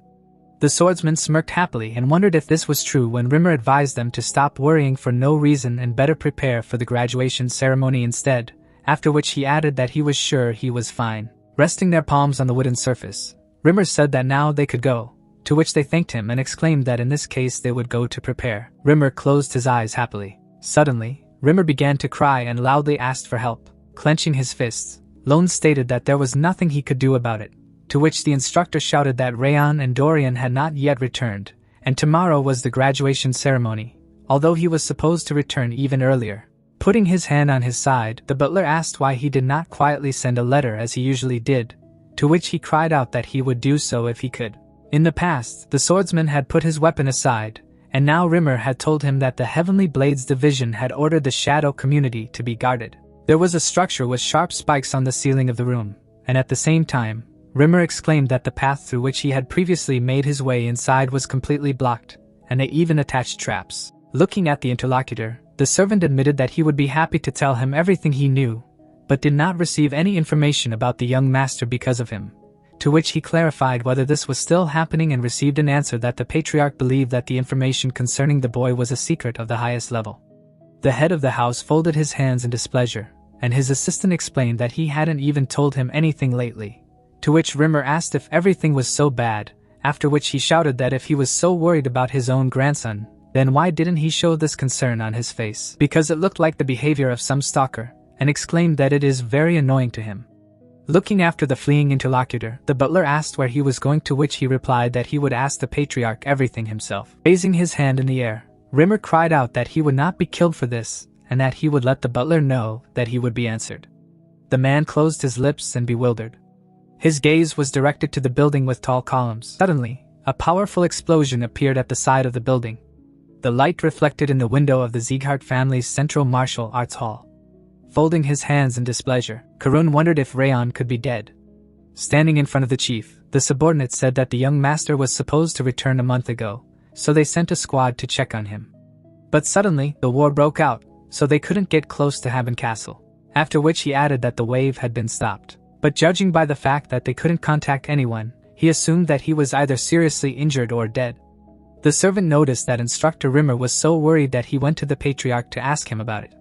The swordsman smirked happily and wondered if this was true when Rimmer advised them to stop worrying for no reason and better prepare for the graduation ceremony instead, after which he added that he was sure he was fine. Resting their palms on the wooden surface, Rimmer said that now they could go, to which they thanked him and exclaimed that in this case they would go to prepare. Rimmer closed his eyes happily. Suddenly, Rimmer began to cry and loudly asked for help. Clenching his fists, Lone stated that there was nothing he could do about it, to which the instructor shouted that Rayon and Dorian had not yet returned, and tomorrow was the graduation ceremony, although he was supposed to return even earlier. Putting his hand on his side, the butler asked why he did not quietly send a letter as he usually did, to which he cried out that he would do so if he could. In the past, the swordsman had put his weapon aside, and now Rimmer had told him that the Heavenly Blades Division had ordered the Shadow community to be guarded. There was a structure with sharp spikes on the ceiling of the room, and at the same time, Rimmer exclaimed that the path through which he had previously made his way inside was completely blocked, and they even attached traps. Looking at the interlocutor, the servant admitted that he would be happy to tell him everything he knew, but did not receive any information about the young master because of him, to which he clarified whether this was still happening and received an answer that the patriarch believed that the information concerning the boy was a secret of the highest level. The head of the house folded his hands in displeasure, and his assistant explained that he hadn't even told him anything lately, to which Rimmer asked if everything was so bad, after which he shouted that if he was so worried about his own grandson, then why didn't he show this concern on his face? Because it looked like the behavior of some stalker, and exclaimed that it is very annoying to him. Looking after the fleeing interlocutor, the butler asked where he was going, to which he replied that he would ask the patriarch everything himself. Raising his hand in the air, Rimmer cried out that he would not be killed for this, and that he would let the butler know that he would be answered. The man closed his lips and bewildered. His gaze was directed to the building with tall columns. Suddenly, a powerful explosion appeared at the side of the building. The light reflected in the window of the Sieghart family's central martial arts hall. Folding his hands in displeasure, Karun wondered if Rayon could be dead. Standing in front of the chief, the subordinate said that the young master was supposed to return a month ago, so they sent a squad to check on him. But suddenly, the war broke out, so they couldn't get close to Haben Castle, after which he added that the wave had been stopped. But judging by the fact that they couldn't contact anyone, he assumed that he was either seriously injured or dead. The servant noticed that Instructor Rimmer was so worried that he went to the patriarch to ask him about it,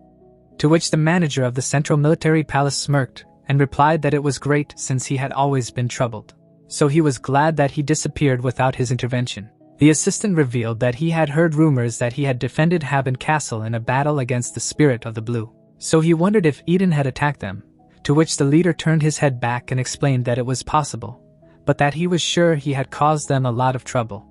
to which the manager of the Central Military Palace smirked and replied that it was great since he had always been troubled, so he was glad that he disappeared without his intervention. The assistant revealed that he had heard rumors that he had defended Haben Castle in a battle against the Spirit of the Blue, so he wondered if Eden had attacked them, to which the leader turned his head back and explained that it was possible, but that he was sure he had caused them a lot of trouble.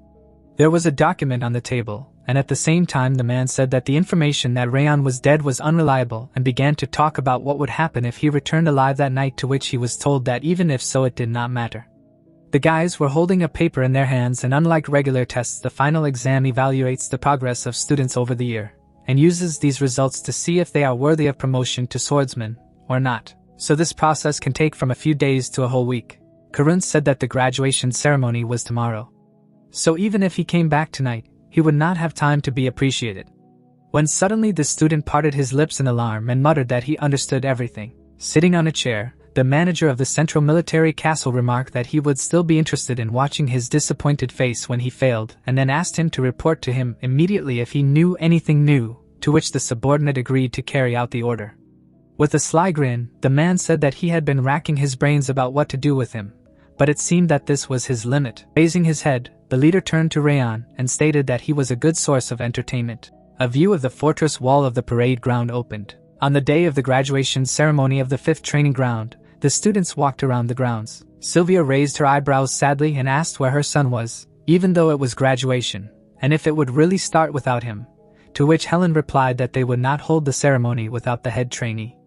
There was a document on the table, and at the same time the man said that the information that Rayon was dead was unreliable and began to talk about what would happen if he returned alive that night, to which he was told that even if so it did not matter. The guys were holding a paper in their hands, and unlike regular tests, the final exam evaluates the progress of students over the year, and uses these results to see if they are worthy of promotion to swordsman or not. So this process can take from a few days to a whole week. Karun said that the graduation ceremony was tomorrow, so even if he came back tonight, he would not have time to be appreciated. When suddenly the student parted his lips in alarm and muttered that he understood everything. Sitting on a chair, the manager of the Central Military Castle remarked that he would still be interested in watching his disappointed face when he failed, and then asked him to report to him immediately if he knew anything new, to which the subordinate agreed to carry out the order. With a sly grin, the man said that he had been racking his brains about what to do with him, but it seemed that this was his limit. Raising his head, the leader turned to Rayon and stated that he was a good source of entertainment. A view of the fortress wall of the parade ground opened. On the day of the graduation ceremony of the 5th training ground, the students walked around the grounds. Sylvia raised her eyebrows sadly and asked where her son was, even though it was graduation, and if it would really start without him, to which Helen replied that they would not hold the ceremony without the head trainee.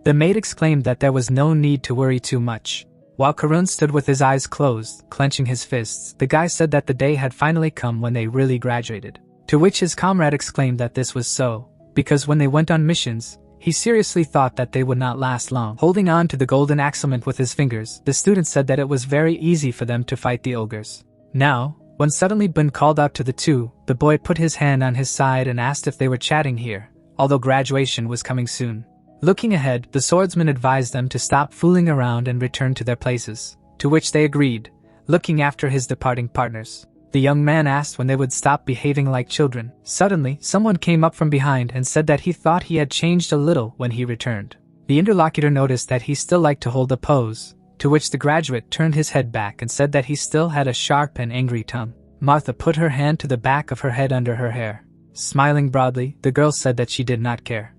The maid exclaimed that there was no need to worry too much. While Karun stood with his eyes closed, clenching his fists, the guy said that the day had finally come when they really graduated. To which his comrade exclaimed that this was so, because when they went on missions, he seriously thought that they would not last long. Holding on to the golden axlement with his fingers, the student said that it was very easy for them to fight the ogres. Now, when suddenly Bun called out to the two, the boy put his hand on his side and asked if they were chatting here, although graduation was coming soon. Looking ahead, the swordsman advised them to stop fooling around and return to their places, to which they agreed, looking after his departing partners. The young man asked when they would stop behaving like children. Suddenly, someone came up from behind and said that he thought he had changed a little when he returned. The interlocutor noticed that he still liked to hold a pose, to which the graduate turned his head back and said that he still had a sharp and angry tongue. Martha put her hand to the back of her head under her hair. Smiling broadly, the girl said that she did not care.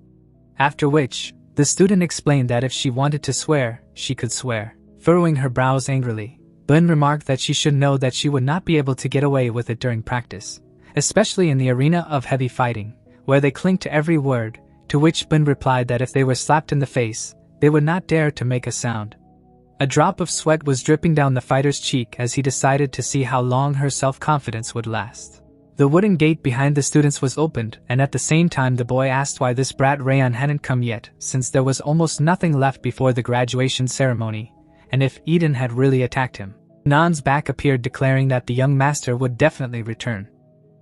After which, the student explained that if she wanted to swear, she could swear. Furrowing her brows angrily, Bun remarked that she should know that she would not be able to get away with it during practice, especially in the arena of heavy fighting, where they cling to every word, to which Bun replied that if they were slapped in the face, they would not dare to make a sound. A drop of sweat was dripping down the fighter's cheek as he decided to see how long her self-confidence would last. The wooden gate behind the students was opened, and at the same time the boy asked why this brat Rayon hadn't come yet, since there was almost nothing left before the graduation ceremony, and if Eden had really attacked him. Nan's back appeared declaring that the young master would definitely return.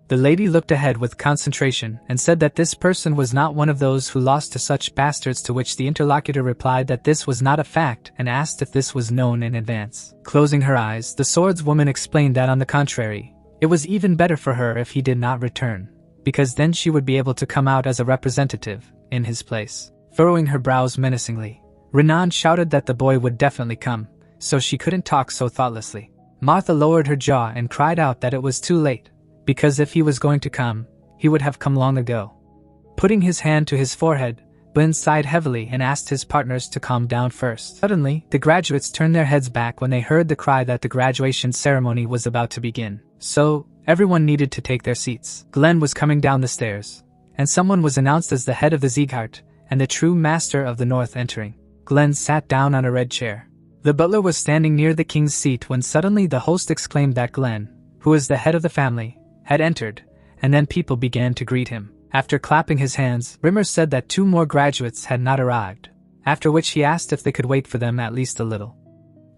The lady looked ahead with concentration and said that this person was not one of those who lost to such bastards, to which the interlocutor replied that this was not a fact and asked if this was known in advance. Closing her eyes, the swordswoman explained that on the contrary, it was even better for her if he did not return, because then she would be able to come out as a representative in his place. Furrowing her brows menacingly, Renan shouted that the boy would definitely come, so she couldn't talk so thoughtlessly. Martha lowered her jaw and cried out that it was too late, because if he was going to come, he would have come long ago. Putting his hand to his forehead, Bun sighed heavily and asked his partners to calm down first. Suddenly, the graduates turned their heads back when they heard the cry that the graduation ceremony was about to begin. So, everyone needed to take their seats. Glenn was coming down the stairs, and someone was announced as the head of the Sieghart and the true master of the North entering. Glenn sat down on a red chair. The butler was standing near the king's seat when suddenly the host exclaimed that Glenn, who is the head of the family, had entered, and then people began to greet him. After clapping his hands, Rimmer said that 2 more graduates had not arrived, after which he asked if they could wait for them at least a little.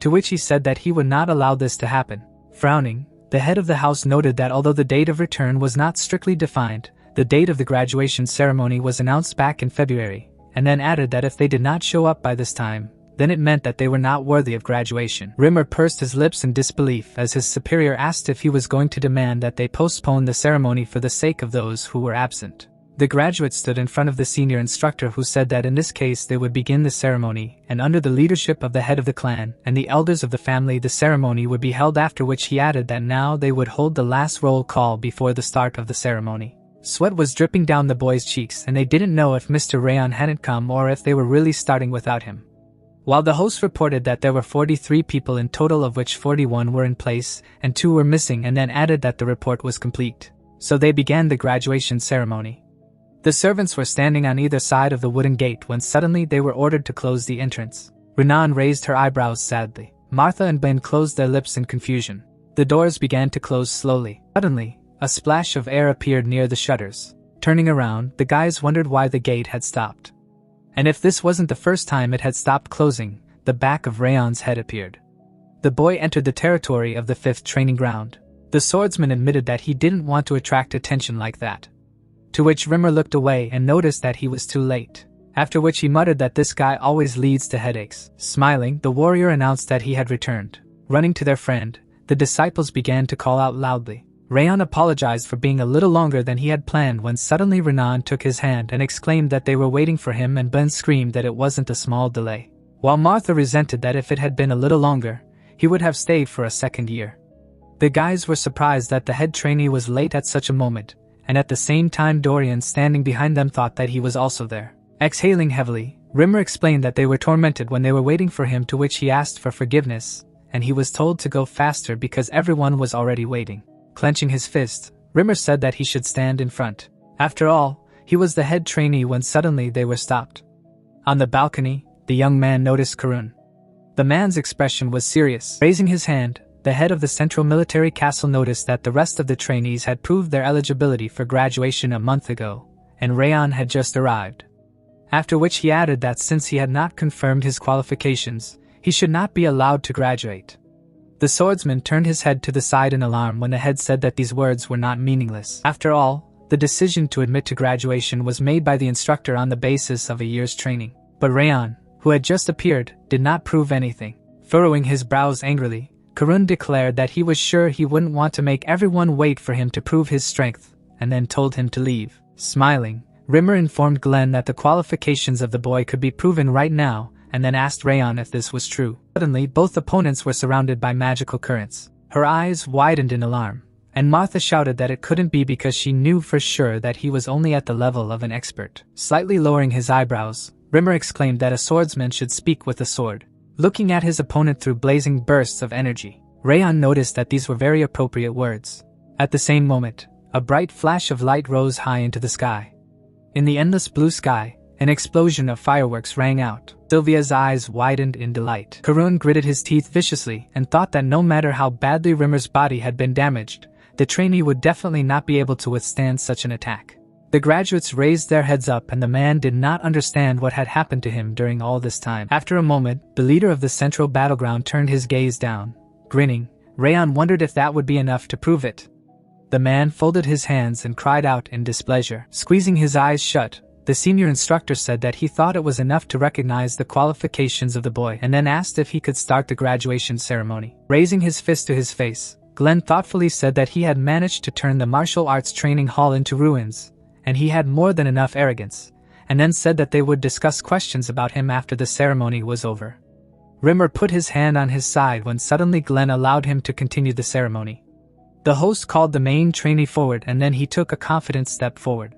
To which he said that he would not allow this to happen. Frowning, the head of the house noted that although the date of return was not strictly defined, the date of the graduation ceremony was announced back in February, and then added that if they did not show up by this time, then it meant that they were not worthy of graduation. Rimmer pursed his lips in disbelief as his superior asked if he was going to demand that they postpone the ceremony for the sake of those who were absent. The graduate stood in front of the senior instructor, who said that in this case they would begin the ceremony, and under the leadership of the head of the clan and the elders of the family the ceremony would be held, after which he added that now they would hold the last roll call before the start of the ceremony. Sweat was dripping down the boys' cheeks and they didn't know if Mr. Rayon hadn't come or if they were really starting without him. While the host reported that there were 43 people in total, of which 41 were in place and 2 were missing, and then added that the report was complete. So they began the graduation ceremony. The servants were standing on either side of the wooden gate when suddenly they were ordered to close the entrance. Renan raised her eyebrows sadly. Martha and Ben closed their lips in confusion. The doors began to close slowly. Suddenly, a splash of air appeared near the shutters. Turning around, the guys wondered why the gate had stopped. And if this wasn't the first time it had stopped closing, the back of Rayon's head appeared. The boy entered the territory of the 5th training ground. The swordsman admitted that he didn't want to attract attention like that. To which Rimmer looked away and noticed that he was too late. After which he muttered that this guy always leads to headaches. Smiling, the warrior announced that he had returned. Running to their friend, the disciples began to call out loudly. Rayon apologized for being a little longer than he had planned when suddenly Renan took his hand and exclaimed that they were waiting for him, and Ben screamed that it wasn't a small delay. While Martha resented that if it had been a little longer, he would have stayed for a second year. The guys were surprised that the head trainee was late at such a moment, and at the same time Dorian standing behind them thought that he was also there. Exhaling heavily, Rimmer explained that they were tormented when they were waiting for him, to which he asked for forgiveness, and he was told to go faster because everyone was already waiting. Clenching his fist, Rimmer said that he should stand in front. After all, he was the head trainee when suddenly they were stopped. On the balcony, The young man noticed Karun. The man's expression was serious. Raising his hand, the head of the Central Military Castle noticed that the rest of the trainees had proved their eligibility for graduation a month ago, and Rayon had just arrived. After which he added that since he had not confirmed his qualifications, he should not be allowed to graduate. The swordsman turned his head to the side in alarm when the head said that these words were not meaningless. After all, the decision to admit to graduation was made by the instructor on the basis of a year's training. But Rayon, who had just appeared, did not prove anything. Furrowing his brows angrily, Karun declared that he was sure he wouldn't want to make everyone wait for him to prove his strength, and then told him to leave. Smiling, Rimmer informed Glenn that the qualifications of the boy could be proven right now, and then asked Rayon if this was true. Suddenly, both opponents were surrounded by magical currents. Her eyes widened in alarm, and Martha shouted that it couldn't be because she knew for sure that he was only at the level of an expert. Slightly lowering his eyebrows, Rimmer exclaimed that a swordsman should speak with a sword. Looking at his opponent through blazing bursts of energy, Rayon noticed that these were very appropriate words. At the same moment, a bright flash of light rose high into the sky. In the endless blue sky, an explosion of fireworks rang out. Sylvia's eyes widened in delight. Karun gritted his teeth viciously and thought that no matter how badly Rimmer's body had been damaged, the trainee would definitely not be able to withstand such an attack. The graduates raised their heads up and the man did not understand what had happened to him during all this time. After a moment, the leader of the central battleground turned his gaze down. Grinning, Rayon wondered if that would be enough to prove it. The man folded his hands and cried out in displeasure. Squeezing his eyes shut, the senior instructor said that he thought it was enough to recognize the qualifications of the boy and then asked if he could start the graduation ceremony. Raising his fist to his face, Glenn thoughtfully said that he had managed to turn the martial arts training hall into ruins, and he had more than enough arrogance, and then said that they would discuss questions about him after the ceremony was over. Rimmer put his hand on his side when suddenly Glenn allowed him to continue the ceremony. The host called the main trainee forward and then he took a confident step forward.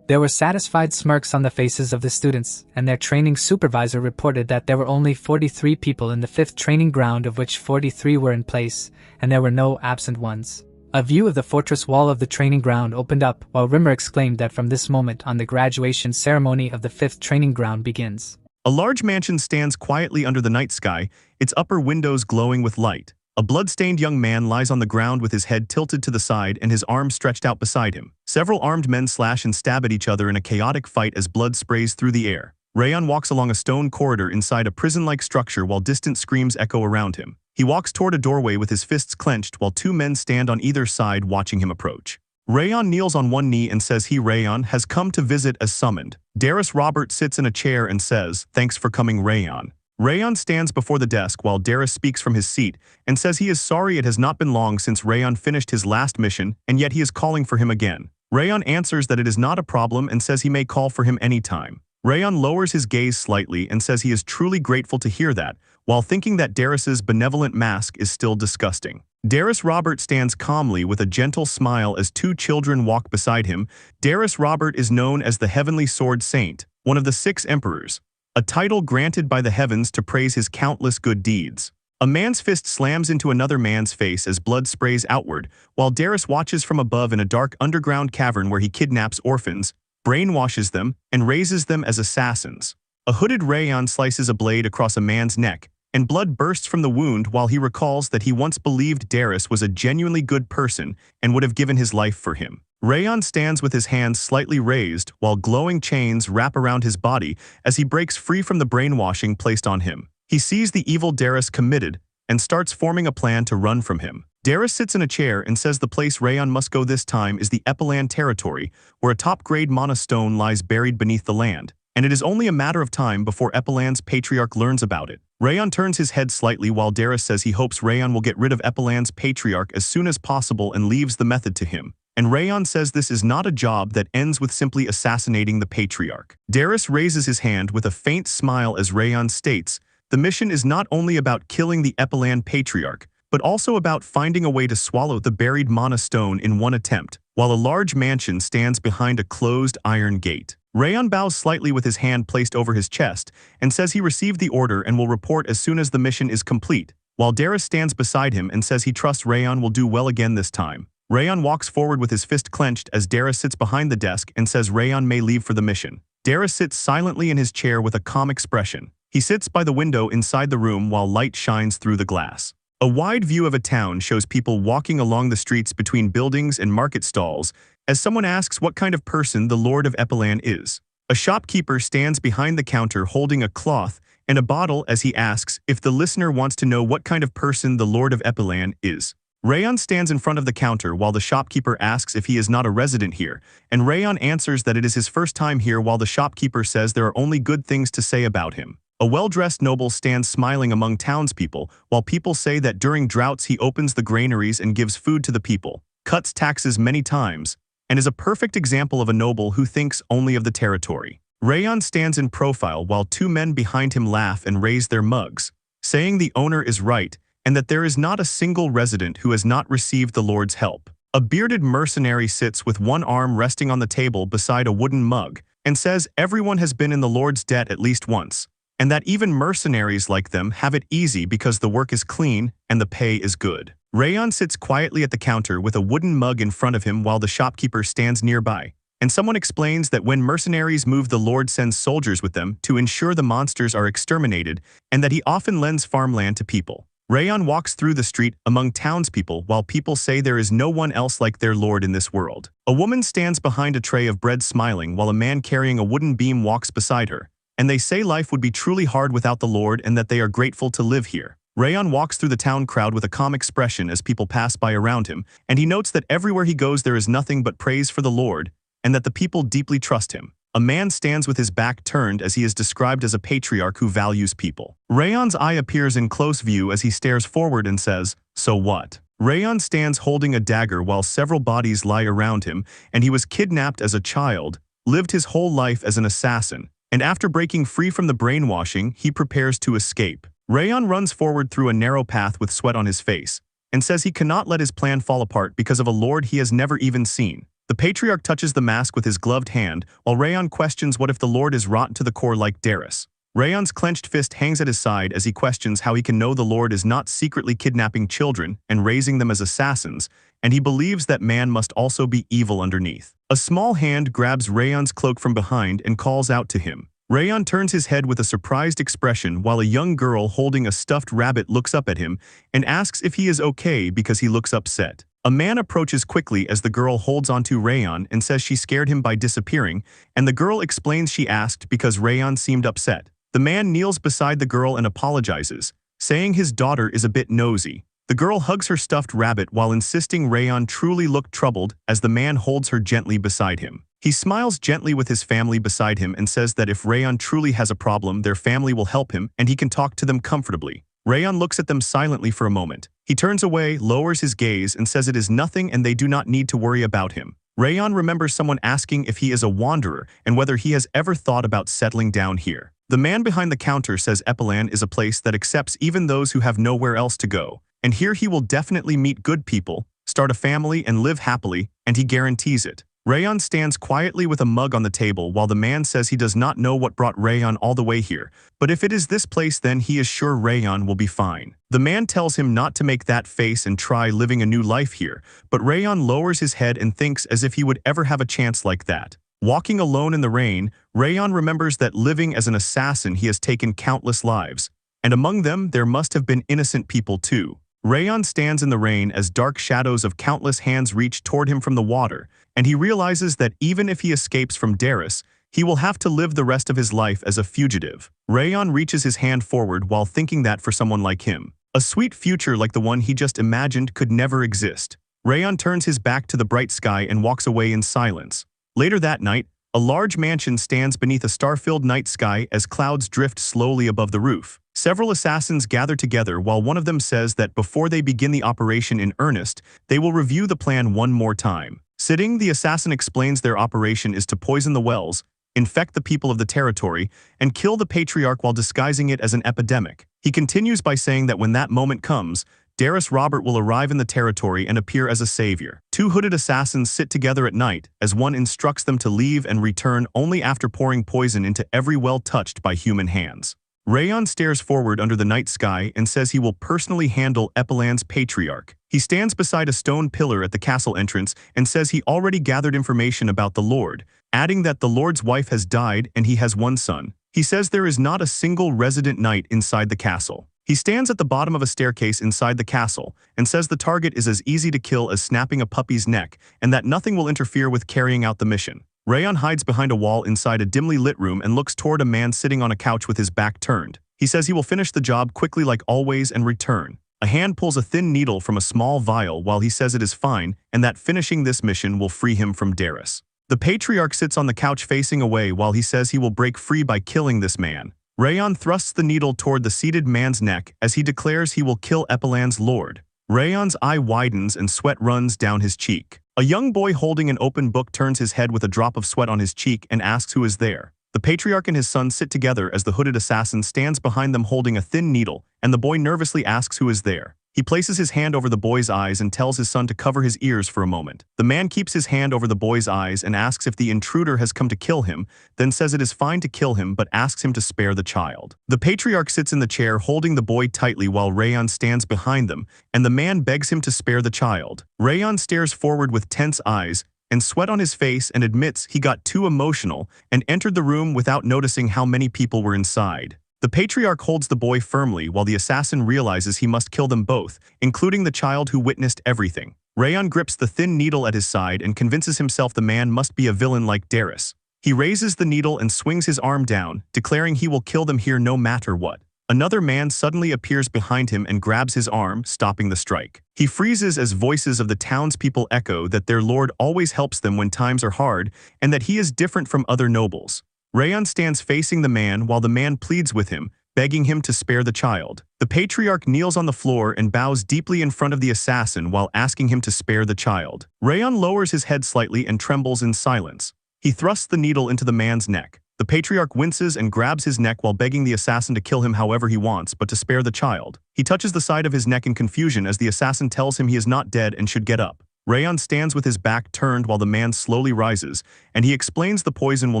There were satisfied smirks on the faces of the students, and their training supervisor reported that there were only 43 people in the 5th training ground, of which 43 were in place, and there were no absent ones. A view of the fortress wall of the training ground opened up while Rimmer exclaimed that from this moment on the graduation ceremony of the 5th training ground begins. A large mansion stands quietly under the night sky, its upper windows glowing with light. A blood-stained young man lies on the ground with his head tilted to the side and his arms stretched out beside him. Several armed men slash and stab at each other in a chaotic fight as blood sprays through the air. Rayon walks along a stone corridor inside a prison-like structure while distant screams echo around him. He walks toward a doorway with his fists clenched while 2 men stand on either side watching him approach. Rayon kneels on one knee and says Rayon has come to visit as summoned. Darius Robert sits in a chair and says, "Thanks for coming, Rayon." Rayon stands before the desk while Darius speaks from his seat and says he is sorry it has not been long since Rayon finished his last mission and yet he is calling for him again. Rayon answers that it is not a problem and says he may call for him anytime. Rayon lowers his gaze slightly and says he is truly grateful to hear that, while thinking that Darius's benevolent mask is still disgusting. Darius Robert stands calmly with a gentle smile as 2 children walk beside him. Darius Robert is known as the Heavenly Sword Saint, one of the 6 emperors, a title granted by the heavens to praise his countless good deeds. A man's fist slams into another man's face as blood sprays outward, while Darius watches from above in a dark underground cavern where he kidnaps orphans, brainwashes them, and raises them as assassins. A hooded Rayon slices a blade across a man's neck, and blood bursts from the wound while he recalls that he once believed Darius was a genuinely good person and would have given his life for him. Rayon stands with his hands slightly raised while glowing chains wrap around his body as he breaks free from the brainwashing placed on him. He sees the evil Darius committed and starts forming a plan to run from him. Darius sits in a chair and says the place Rayon must go this time is the Epilan territory, where a top-grade mana stone lies buried beneath the land, and it is only a matter of time before Epilan's patriarch learns about it. Rayon turns his head slightly while Darius says he hopes Rayon will get rid of Epilan's patriarch as soon as possible and leaves the method to him. And Rayon says this is not a job that ends with simply assassinating the patriarch. Darius raises his hand with a faint smile as Rayon states, the mission is not only about killing the Epilan patriarch, but also about finding a way to swallow the buried mana stone in one attempt, while a large mansion stands behind a closed iron gate. Rayon bows slightly with his hand placed over his chest and says he received the order and will report as soon as the mission is complete, while Darius stands beside him and says he trusts Rayon will do well again this time. Rayon walks forward with his fist clenched as Darius sits behind the desk and says Rayon may leave for the mission. Darius sits silently in his chair with a calm expression. He sits by the window inside the room while light shines through the glass. A wide view of a town shows people walking along the streets between buildings and market stalls as someone asks what kind of person the Lord of Epilan is. A shopkeeper stands behind the counter holding a cloth and a bottle as he asks if the listener wants to know what kind of person the Lord of Epilan is. Rayon stands in front of the counter while the shopkeeper asks if he is not a resident here, and Rayon answers that it is his first time here while the shopkeeper says there are only good things to say about him. A well-dressed noble stands smiling among townspeople, while people say that during droughts he opens the granaries and gives food to the people, cuts taxes many times, and is a perfect example of a noble who thinks only of the territory. Rayon stands in profile while two men behind him laugh and raise their mugs, saying the owner is right and that there is not a single resident who has not received the Lord's help. A bearded mercenary sits with one arm resting on the table beside a wooden mug and says everyone has been in the Lord's debt at least once, and that even mercenaries like them have it easy because the work is clean and the pay is good. Rayon sits quietly at the counter with a wooden mug in front of him while the shopkeeper stands nearby, and someone explains that when mercenaries move, the Lord sends soldiers with them to ensure the monsters are exterminated, and that he often lends farmland to people. Rayon walks through the street among townspeople while people say there is no one else like their Lord in this world. A woman stands behind a tray of bread smiling while a man carrying a wooden beam walks beside her, and they say life would be truly hard without the Lord and that they are grateful to live here. Rayon walks through the town crowd with a calm expression as people pass by around him, and he notes that everywhere he goes there is nothing but praise for the Lord, and that the people deeply trust him. A man stands with his back turned as he is described as a patriarch who values people. Rayon's eye appears in close view as he stares forward and says, "So what?" Rayon stands holding a dagger while several bodies lie around him, and he was kidnapped as a child, lived his whole life as an assassin, and after breaking free from the brainwashing, he prepares to escape. Rayon runs forward through a narrow path with sweat on his face, and says he cannot let his plan fall apart because of a lord he has never even seen. The patriarch touches the mask with his gloved hand, while Rayon questions what if the Lord is rotten to the core like Darius. Rayon's clenched fist hangs at his side as he questions how he can know the Lord is not secretly kidnapping children and raising them as assassins, and he believes that man must also be evil underneath. A small hand grabs Rayon's cloak from behind and calls out to him. Rayon turns his head with a surprised expression while a young girl holding a stuffed rabbit looks up at him and asks if he is okay because he looks upset. A man approaches quickly as the girl holds onto Rayon and says she scared him by disappearing, and the girl explains she asked because Rayon seemed upset. The man kneels beside the girl and apologizes, saying his daughter is a bit nosy. The girl hugs her stuffed rabbit while insisting Rayon truly looked troubled as the man holds her gently beside him. He smiles gently with his family beside him and says that if Rayon truly has a problem, their family will help him and he can talk to them comfortably. Rayon looks at them silently for a moment. He turns away, lowers his gaze, and says it is nothing and they do not need to worry about him. Rayon remembers someone asking if he is a wanderer and whether he has ever thought about settling down here. The man behind the counter says Epilan is a place that accepts even those who have nowhere else to go, and here he will definitely meet good people, start a family, and live happily, and he guarantees it. Rayon stands quietly with a mug on the table while the man says he does not know what brought Rayon all the way here, but if it is this place then he is sure Rayon will be fine. The man tells him not to make that face and try living a new life here, but Rayon lowers his head and thinks as if he would ever have a chance like that. Walking alone in the rain, Rayon remembers that living as an assassin he has taken countless lives, and among them there must have been innocent people too. Rayon stands in the rain as dark shadows of countless hands reach toward him from the water, and he realizes that even if he escapes from Darius, he will have to live the rest of his life as a fugitive. Rayon reaches his hand forward while thinking that for someone like him, a sweet future like the one he just imagined could never exist. Rayon turns his back to the bright sky and walks away in silence. Later that night, a large mansion stands beneath a star-filled night sky as clouds drift slowly above the roof. Several assassins gather together while one of them says that before they begin the operation in earnest, they will review the plan one more time. Sitting, the assassin explains their operation is to poison the wells, infect the people of the territory, and kill the patriarch while disguising it as an epidemic. He continues by saying that when that moment comes, Darius Robert will arrive in the territory and appear as a savior. Two hooded assassins sit together at night as one instructs them to leave and return only after pouring poison into every well touched by human hands. Rayon stares forward under the night sky and says he will personally handle Epilan's patriarch. He stands beside a stone pillar at the castle entrance and says he already gathered information about the Lord, adding that the Lord's wife has died and he has one son. He says there is not a single resident knight inside the castle. He stands at the bottom of a staircase inside the castle and says the target is as easy to kill as snapping a puppy's neck and that nothing will interfere with carrying out the mission. Rayon hides behind a wall inside a dimly lit room and looks toward a man sitting on a couch with his back turned. He says he will finish the job quickly like always and return. A hand pulls a thin needle from a small vial while he says it is fine and that finishing this mission will free him from Darius. The patriarch sits on the couch facing away while he says he will break free by killing this man. Rayon thrusts the needle toward the seated man's neck as he declares he will kill Epilan's lord. Rayon's eye widens and sweat runs down his cheek. A young boy holding an open book turns his head with a drop of sweat on his cheek and asks who is there. The patriarch and his son sit together as the hooded assassin stands behind them holding a thin needle, and the boy nervously asks who is there. He places his hand over the boy's eyes and tells his son to cover his ears for a moment. The man keeps his hand over the boy's eyes and asks if the intruder has come to kill him, then says it is fine to kill him but asks him to spare the child. The patriarch sits in the chair holding the boy tightly while Rayon stands behind them, and the man begs him to spare the child. Rayon stares forward with tense eyes and sweat on his face and admits he got too emotional and entered the room without noticing how many people were inside. The patriarch holds the boy firmly while the assassin realizes he must kill them both, including the child who witnessed everything. Rayon grips the thin needle at his side and convinces himself the man must be a villain like Darius. He raises the needle and swings his arm down, declaring he will kill them here no matter what. Another man suddenly appears behind him and grabs his arm, stopping the strike. He freezes as voices of the townspeople echo that their lord always helps them when times are hard and that he is different from other nobles. Rayon stands facing the man while the man pleads with him, begging him to spare the child. The patriarch kneels on the floor and bows deeply in front of the assassin while asking him to spare the child. Rayon lowers his head slightly and trembles in silence. He thrusts the needle into the man's neck. The patriarch winces and grabs his neck while begging the assassin to kill him however he wants, but to spare the child. He touches the side of his neck in confusion as the assassin tells him he is not dead and should get up. Rayon stands with his back turned while the man slowly rises, and he explains the poison will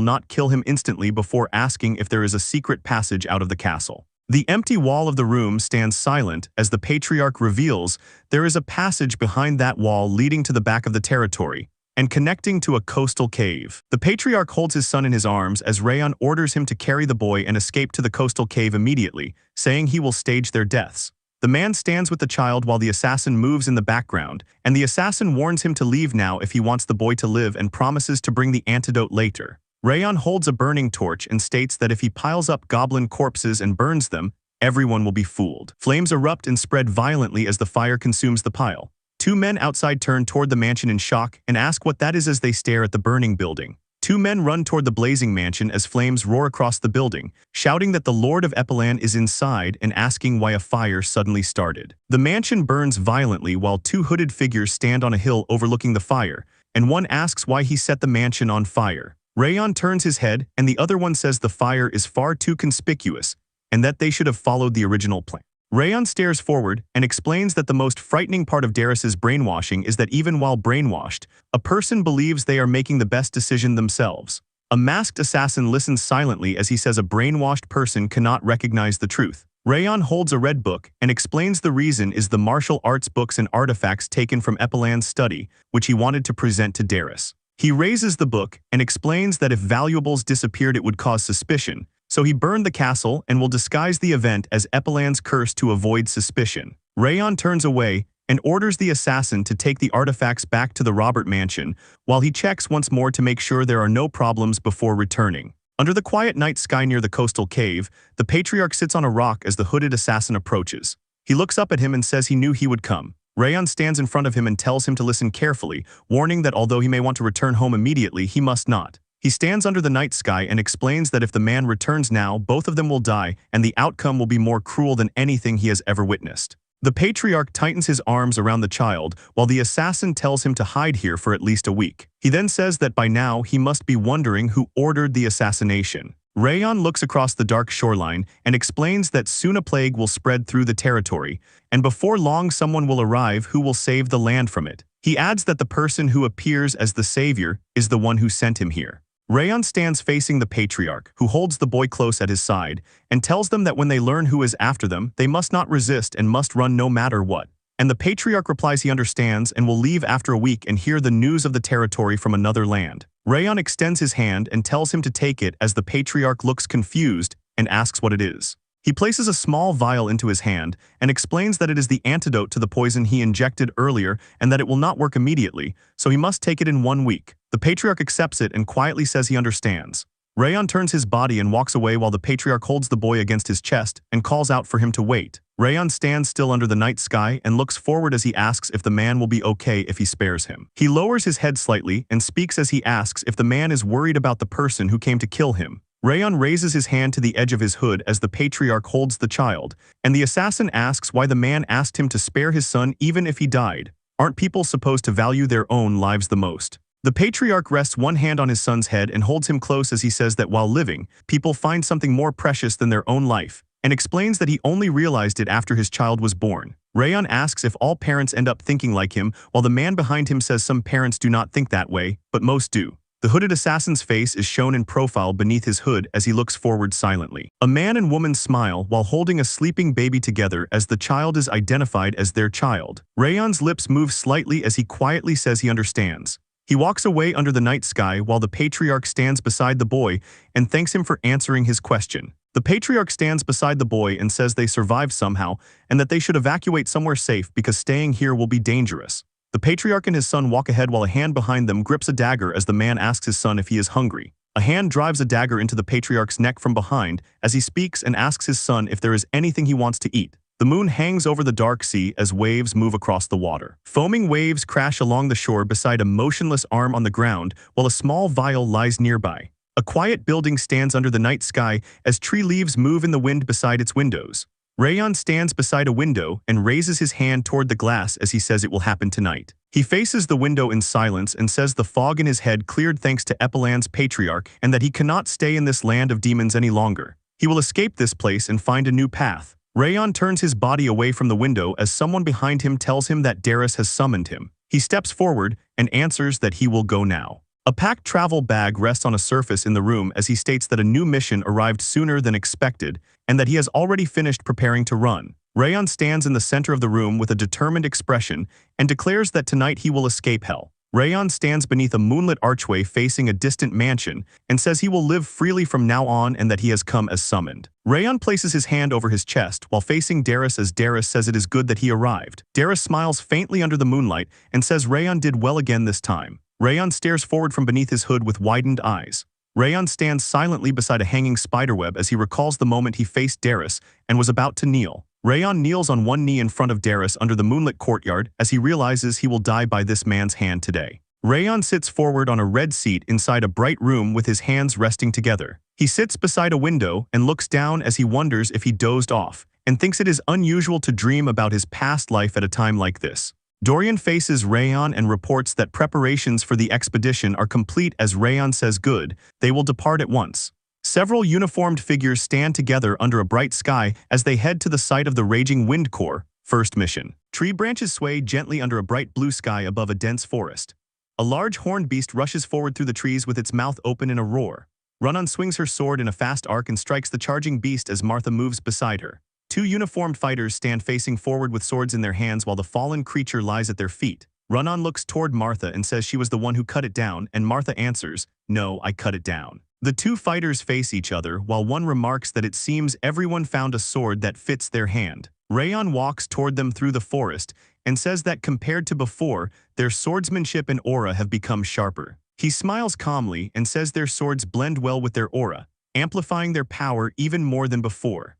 not kill him instantly before asking if there is a secret passage out of the castle. The empty wall of the room stands silent as the patriarch reveals there is a passage behind that wall leading to the back of the territory and connecting to a coastal cave. The patriarch holds his son in his arms as Rayon orders him to carry the boy and escape to the coastal cave immediately, saying he will stage their deaths. The man stands with the child while the assassin moves in the background, and the assassin warns him to leave now if he wants the boy to live and promises to bring the antidote later. Rayon holds a burning torch and states that if he piles up goblin corpses and burns them, everyone will be fooled. Flames erupt and spread violently as the fire consumes the pile. Two men outside turn toward the mansion in shock and ask what that is as they stare at the burning building. Two men run toward the blazing mansion as flames roar across the building, shouting that the Lord of Epilan is inside and asking why a fire suddenly started. The mansion burns violently while two hooded figures stand on a hill overlooking the fire, and one asks why he set the mansion on fire. Rayon turns his head and the other one says the fire is far too conspicuous and that they should have followed the original plan. Rayon stares forward and explains that the most frightening part of Darius's brainwashing is that even while brainwashed, a person believes they are making the best decision themselves. A masked assassin listens silently as he says a brainwashed person cannot recognize the truth. Rayon holds a red book and explains the reason is the martial arts books and artifacts taken from Epilan's study, which he wanted to present to Darius. He raises the book and explains that if valuables disappeared it would cause suspicion, so he burned the castle and will disguise the event as Epilan's curse to avoid suspicion. Rayon turns away and orders the assassin to take the artifacts back to the Robert mansion while he checks once more to make sure there are no problems before returning. Under the quiet night sky near the coastal cave, the patriarch sits on a rock as the hooded assassin approaches. He looks up at him and says he knew he would come. Rayon stands in front of him and tells him to listen carefully, warning that although he may want to return home immediately, he must not. He stands under the night sky and explains that if the man returns now, both of them will die, and the outcome will be more cruel than anything he has ever witnessed. The patriarch tightens his arms around the child, while the assassin tells him to hide here for at least a week. He then says that by now he must be wondering who ordered the assassination. Rayon looks across the dark shoreline and explains that soon a plague will spread through the territory, and before long someone will arrive who will save the land from it. He adds that the person who appears as the savior is the one who sent him here. Rayon stands facing the patriarch, who holds the boy close at his side, and tells them that when they learn who is after them, they must not resist and must run no matter what. And the patriarch replies he understands and will leave after a week and hear the news of the territory from another land. Rayon extends his hand and tells him to take it as the patriarch looks confused and asks what it is. He places a small vial into his hand and explains that it is the antidote to the poison he injected earlier and that it will not work immediately, so he must take it in 1 week. The patriarch accepts it and quietly says he understands. Rayon turns his body and walks away while the patriarch holds the boy against his chest and calls out for him to wait. Rayon stands still under the night sky and looks forward as he asks if the man will be okay if he spares him. He lowers his head slightly and speaks as he asks if the man is worried about the person who came to kill him. Rayon raises his hand to the edge of his hood as the patriarch holds the child, and the assassin asks why the man asked him to spare his son even if he died. Aren't people supposed to value their own lives the most? The patriarch rests one hand on his son's head and holds him close as he says that while living, people find something more precious than their own life, and explains that he only realized it after his child was born. Rayon asks if all parents end up thinking like him, while the man behind him says some parents do not think that way, but most do. The hooded assassin's face is shown in profile beneath his hood as he looks forward silently. A man and woman smile while holding a sleeping baby together as the child is identified as their child. Rayon's lips move slightly as he quietly says he understands. He walks away under the night sky while the patriarch stands beside the boy and thanks him for answering his question. The patriarch stands beside the boy and says they survived somehow and that they should evacuate somewhere safe because staying here will be dangerous. The patriarch and his son walk ahead while a hand behind them grips a dagger as the man asks his son if he is hungry. A hand drives a dagger into the patriarch's neck from behind as he speaks and asks his son if there is anything he wants to eat. The moon hangs over the dark sea as waves move across the water. Foaming waves crash along the shore beside a motionless arm on the ground while a small vial lies nearby. A quiet building stands under the night sky as tree leaves move in the wind beside its windows. Rayon stands beside a window and raises his hand toward the glass as he says it will happen tonight. He faces the window in silence and says the fog in his head cleared thanks to Epiland's patriarch and that he cannot stay in this land of demons any longer. He will escape this place and find a new path. Rayon turns his body away from the window as someone behind him tells him that Darius has summoned him. He steps forward and answers that he will go now. A packed travel bag rests on a surface in the room as he states that a new mission arrived sooner than expected and that he has already finished preparing to run. Rayon stands in the center of the room with a determined expression and declares that tonight he will escape hell. Rayon stands beneath a moonlit archway facing a distant mansion and says he will live freely from now on and that he has come as summoned. Rayon places his hand over his chest while facing Darius as Darius says it is good that he arrived. Darius smiles faintly under the moonlight and says Rayon did well again this time. Rayon stares forward from beneath his hood with widened eyes. Rayon stands silently beside a hanging spiderweb as he recalls the moment he faced Darius and was about to kneel. Rayon kneels on one knee in front of Darius under the moonlit courtyard as he realizes he will die by this man's hand today. Rayon sits forward on a red seat inside a bright room with his hands resting together. He sits beside a window and looks down as he wonders if he dozed off and thinks it is unusual to dream about his past life at a time like this. Dorian faces Rayon and reports that preparations for the expedition are complete as Rayon says good, they will depart at once. Several uniformed figures stand together under a bright sky as they head to the site of the Raging Wind Corps, first mission. Tree branches sway gently under a bright blue sky above a dense forest. A large horned beast rushes forward through the trees with its mouth open in a roar. Run-On swings her sword in a fast arc and strikes the charging beast as Martha moves beside her. Two uniformed fighters stand facing forward with swords in their hands while the fallen creature lies at their feet. Run-On looks toward Martha and says she was the one who cut it down, and Martha answers, "No, I cut it down." The two fighters face each other while one remarks that it seems everyone found a sword that fits their hand. Rayon walks toward them through the forest and says that compared to before, their swordsmanship and aura have become sharper. He smiles calmly and says their swords blend well with their aura, amplifying their power even more than before.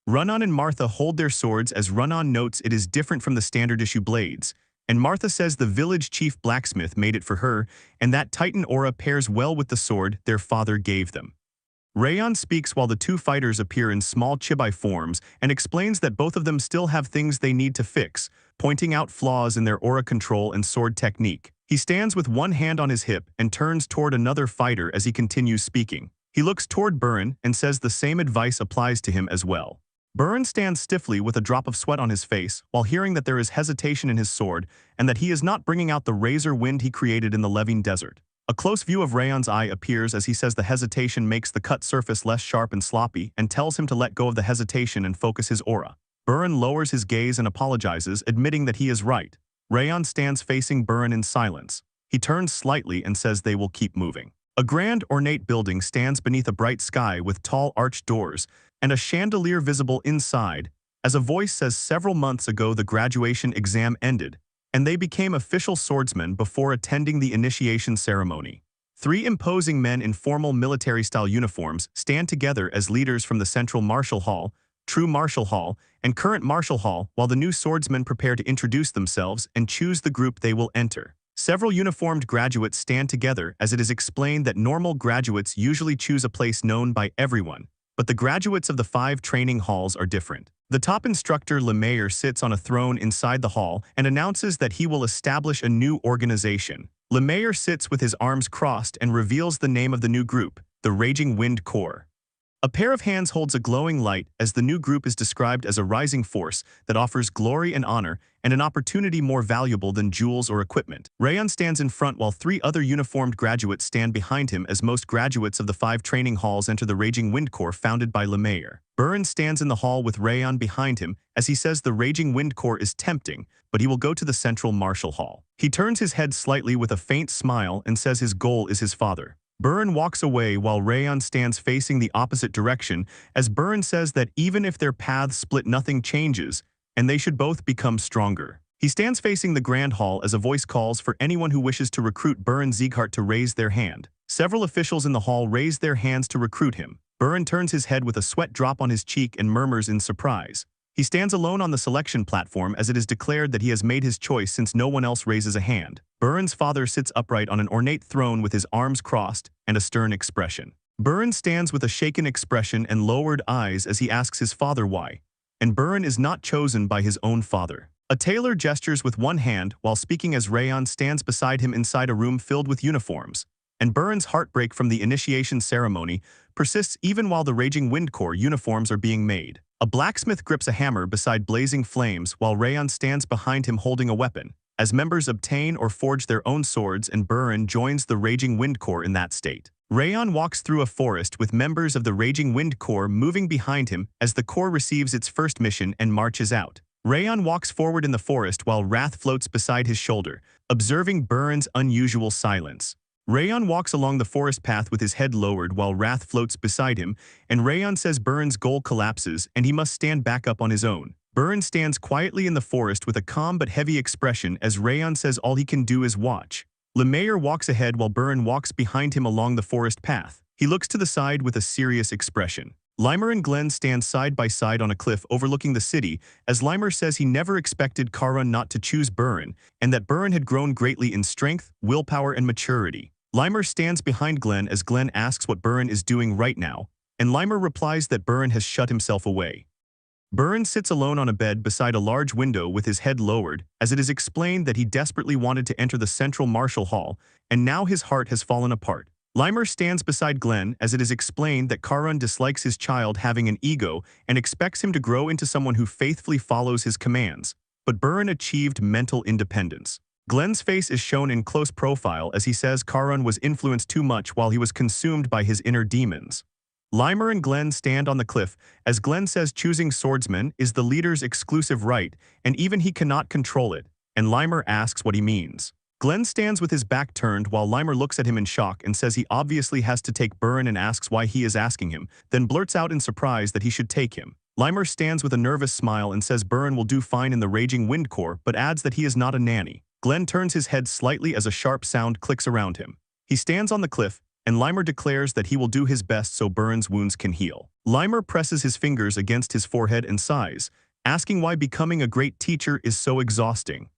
Run-On and Martha hold their swords as Run-On notes it is different from the standard issue blades, and Martha says the village chief blacksmith made it for her and that Titan aura pairs well with the sword their father gave them. Rayon speaks while the two fighters appear in small chibi forms and explains that both of them still have things they need to fix, pointing out flaws in their aura control and sword technique. He stands with one hand on his hip and turns toward another fighter as he continues speaking. He looks toward Burin and says the same advice applies to him as well. Burin stands stiffly with a drop of sweat on his face while hearing that there is hesitation in his sword and that he is not bringing out the razor wind he created in the Levine Desert. A close view of Rayon's eye appears as he says the hesitation makes the cut surface less sharp and sloppy and tells him to let go of the hesitation and focus his aura. Burin lowers his gaze and apologizes, admitting that he is right. Rayon stands facing Burin in silence. He turns slightly and says they will keep moving. A grand, ornate building stands beneath a bright sky with tall arched doors and a chandelier visible inside, as a voice says several months ago the graduation exam ended, and they became official swordsmen before attending the initiation ceremony. 3 imposing men in formal military-style uniforms stand together as leaders from the Central Martial Hall, True Martial Hall, and Current Martial Hall, while the new swordsmen prepare to introduce themselves and choose the group they will enter. Several uniformed graduates stand together as it is explained that normal graduates usually choose a place known by everyone, but the graduates of the 5 training halls are different. The top instructor Lemaire sits on a throne inside the hall and announces that he will establish a new organization. Lemaire sits with his arms crossed and reveals the name of the new group, the Raging Wind Corps. A pair of hands holds a glowing light as the new group is described as a rising force that offers glory and honor and an opportunity more valuable than jewels or equipment. Rayon stands in front while 3 other uniformed graduates stand behind him as most graduates of the 5 training halls enter the Raging Wind Corps founded by Lemaire. Burin stands in the hall with Rayon behind him as he says the Raging Wind Corps is tempting, but he will go to the Central Martial Hall. He turns his head slightly with a faint smile and says his goal is his father. Burin walks away while Rayon stands facing the opposite direction as Burin says that even if their paths split nothing changes, and they should both become stronger. He stands facing the Grand Hall as a voice calls for anyone who wishes to recruit Burin Sieghart to raise their hand. Several officials in the hall raise their hands to recruit him. Burin turns his head with a sweat drop on his cheek and murmurs in surprise. He stands alone on the selection platform as it is declared that he has made his choice since no one else raises a hand. Burin's father sits upright on an ornate throne with his arms crossed and a stern expression. Burin stands with a shaken expression and lowered eyes as he asks his father why, and Burin is not chosen by his own father. A tailor gestures with one hand while speaking as Rayon stands beside him inside a room filled with uniforms, and Burin's heartbreak from the initiation ceremony persists even while the Raging Wind Corps uniforms are being made. A blacksmith grips a hammer beside blazing flames while Rayon stands behind him holding a weapon, as members obtain or forge their own swords and Burin joins the Raging Wind Corps in that state. Rayon walks through a forest with members of the Raging Wind Corps moving behind him as the Corps receives its first mission and marches out. Rayon walks forward in the forest while Wrath floats beside his shoulder, observing Burin's unusual silence. Rayon walks along the forest path with his head lowered while Wrath floats beside him, and Rayon says Burin's goal collapses and he must stand back up on his own. Burin stands quietly in the forest with a calm but heavy expression as Rayon says all he can do is watch. Lemaire walks ahead while Burin walks behind him along the forest path. He looks to the side with a serious expression. Limer and Glenn stand side by side on a cliff overlooking the city as Limer says he never expected Karun not to choose Burin and that Burin had grown greatly in strength, willpower, and maturity. Limer stands behind Glenn as Glenn asks what Burin is doing right now, and Limer replies that Burin has shut himself away. Burin sits alone on a bed beside a large window with his head lowered, as it is explained that he desperately wanted to enter the Central Martial Hall, and now his heart has fallen apart. Limer stands beside Glenn as it is explained that Karun dislikes his child having an ego and expects him to grow into someone who faithfully follows his commands, but Burin achieved mental independence. Glenn's face is shown in close profile as he says Karun was influenced too much while he was consumed by his inner demons. Limer and Glenn stand on the cliff as Glenn says choosing swordsman is the leader's exclusive right and even he cannot control it, and Limer asks what he means. Glenn stands with his back turned while Limer looks at him in shock and says he obviously has to take Burin and asks why he is asking him, then blurts out in surprise that he should take him. Limer stands with a nervous smile and says Burin will do fine in the Raging Wind Corps but adds that he is not a nanny. Glenn turns his head slightly as a sharp sound clicks around him. He stands on the cliff, and Limer declares that he will do his best so Burin's wounds can heal. Limer presses his fingers against his forehead and sighs, asking why becoming a great teacher is so exhausting.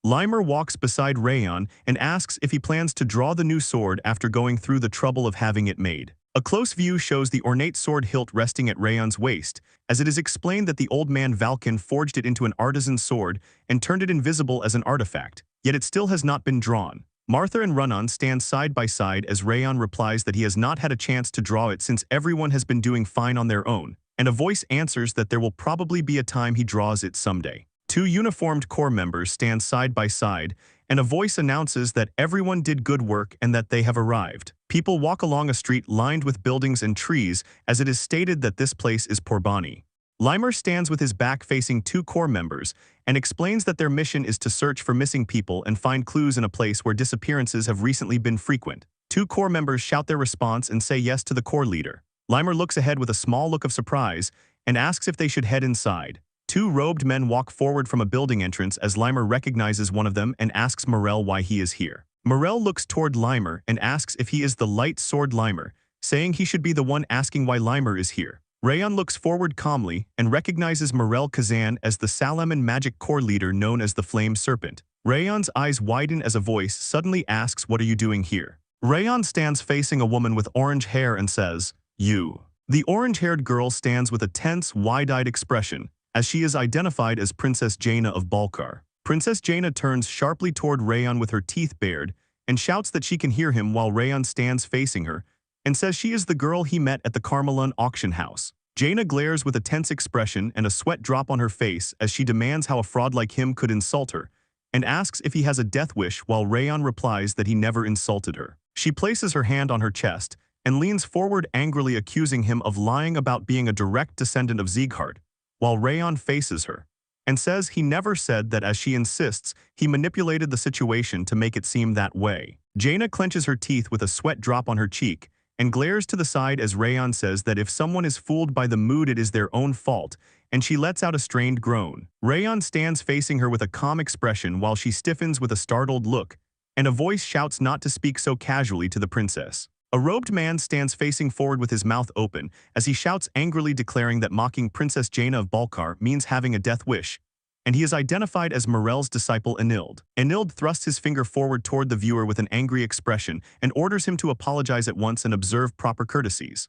Limer walks beside Rayon and asks if he plans to draw the new sword after going through the trouble of having it made. A close view shows the ornate sword hilt resting at Rayon's waist, as it is explained that the old man Valken forged it into an artisan sword and turned it invisible as an artifact, yet it still has not been drawn. Martha and Runnon stand side by side as Rayon replies that he has not had a chance to draw it since everyone has been doing fine on their own, and a voice answers that there will probably be a time he draws it someday. 2 uniformed corps members stand side by side, and a voice announces that everyone did good work and that they have arrived. People walk along a street lined with buildings and trees as it is stated that this place is Porbani. Limer stands with his back facing two core members and explains that their mission is to search for missing people and find clues in a place where disappearances have recently been frequent. Two core members shout their response and say yes to the core leader. Limer looks ahead with a small look of surprise and asks if they should head inside. Two robed men walk forward from a building entrance as Limer recognizes one of them and asks Morel why he is here. Morel looks toward Limer and asks if he is the light sword Limer, saying he should be the one asking why Limer is here. Rayon looks forward calmly and recognizes Morel Kazan as the Salaman magic core leader known as the Flame Serpent. Rayon's eyes widen as a voice suddenly asks, "What are you doing here?" Rayon stands facing a woman with orange hair and says, "You." The orange-haired girl stands with a tense, wide-eyed expression, as she is identified as Princess Jaina of Balkar. Princess Jaina turns sharply toward Rayon with her teeth bared and shouts that she can hear him while Rayon stands facing her and says she is the girl he met at the Carmelun auction house. Jaina glares with a tense expression and a sweat drop on her face as she demands how a fraud like him could insult her and asks if he has a death wish while Rayon replies that he never insulted her. She places her hand on her chest and leans forward angrily accusing him of lying about being a direct descendant of Sieghart, while Rayon faces her and says he never said that as she insists he manipulated the situation to make it seem that way. Jaina clenches her teeth with a sweat drop on her cheek and glares to the side as Rayon says that if someone is fooled by the mood it is their own fault, and she lets out a strained groan. Rayon stands facing her with a calm expression while she stiffens with a startled look, and a voice shouts not to speak so casually to the princess. A robed man stands facing forward with his mouth open as he shouts angrily declaring that mocking Princess Jaina of Balkar means having a death wish, and he is identified as Morel's disciple Enild. Enild thrusts his finger forward toward the viewer with an angry expression and orders him to apologize at once and observe proper courtesies.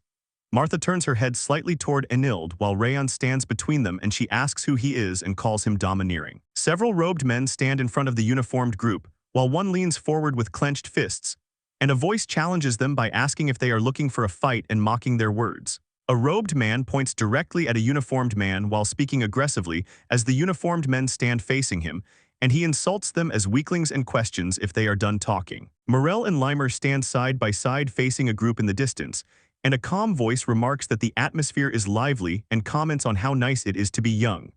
Martha turns her head slightly toward Enild while Rayon stands between them and she asks who he is and calls him domineering. Several robed men stand in front of the uniformed group while one leans forward with clenched fists, and a voice challenges them by asking if they are looking for a fight and mocking their words. A robed man points directly at a uniformed man while speaking aggressively as the uniformed men stand facing him, and he insults them as weaklings and questions if they are done talking. Morel and Limer stand side by side facing a group in the distance, and a calm voice remarks that the atmosphere is lively and comments on how nice it is to be young.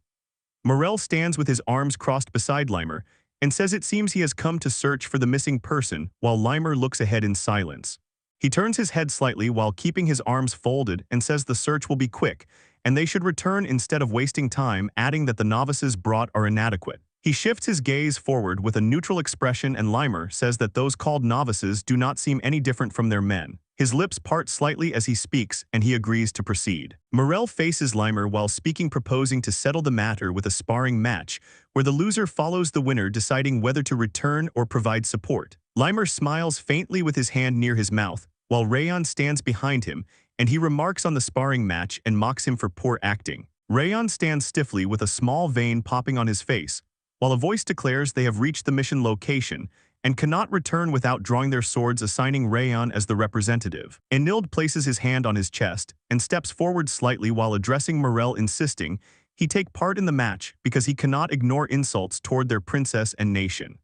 Morel stands with his arms crossed beside Limer and says it seems he has come to search for the missing person while Limer looks ahead in silence. He turns his head slightly while keeping his arms folded and says the search will be quick, and they should return instead of wasting time, adding that the novices brought are inadequate. He shifts his gaze forward with a neutral expression and Limer says that those called novices do not seem any different from their men. His lips part slightly as he speaks and he agrees to proceed. Morel faces Limer while speaking, proposing to settle the matter with a sparring match where the loser follows the winner, deciding whether to return or provide support. Limer smiles faintly with his hand near his mouth, while Rayon stands behind him, and he remarks on the sparring match and mocks him for poor acting. Rayon stands stiffly with a small vein popping on his face, while a voice declares they have reached the mission location and cannot return without drawing their swords, assigning Rayon as the representative. Enild places his hand on his chest and steps forward slightly while addressing Morel, insisting he take part in the match because he cannot ignore insults toward their princess and nation.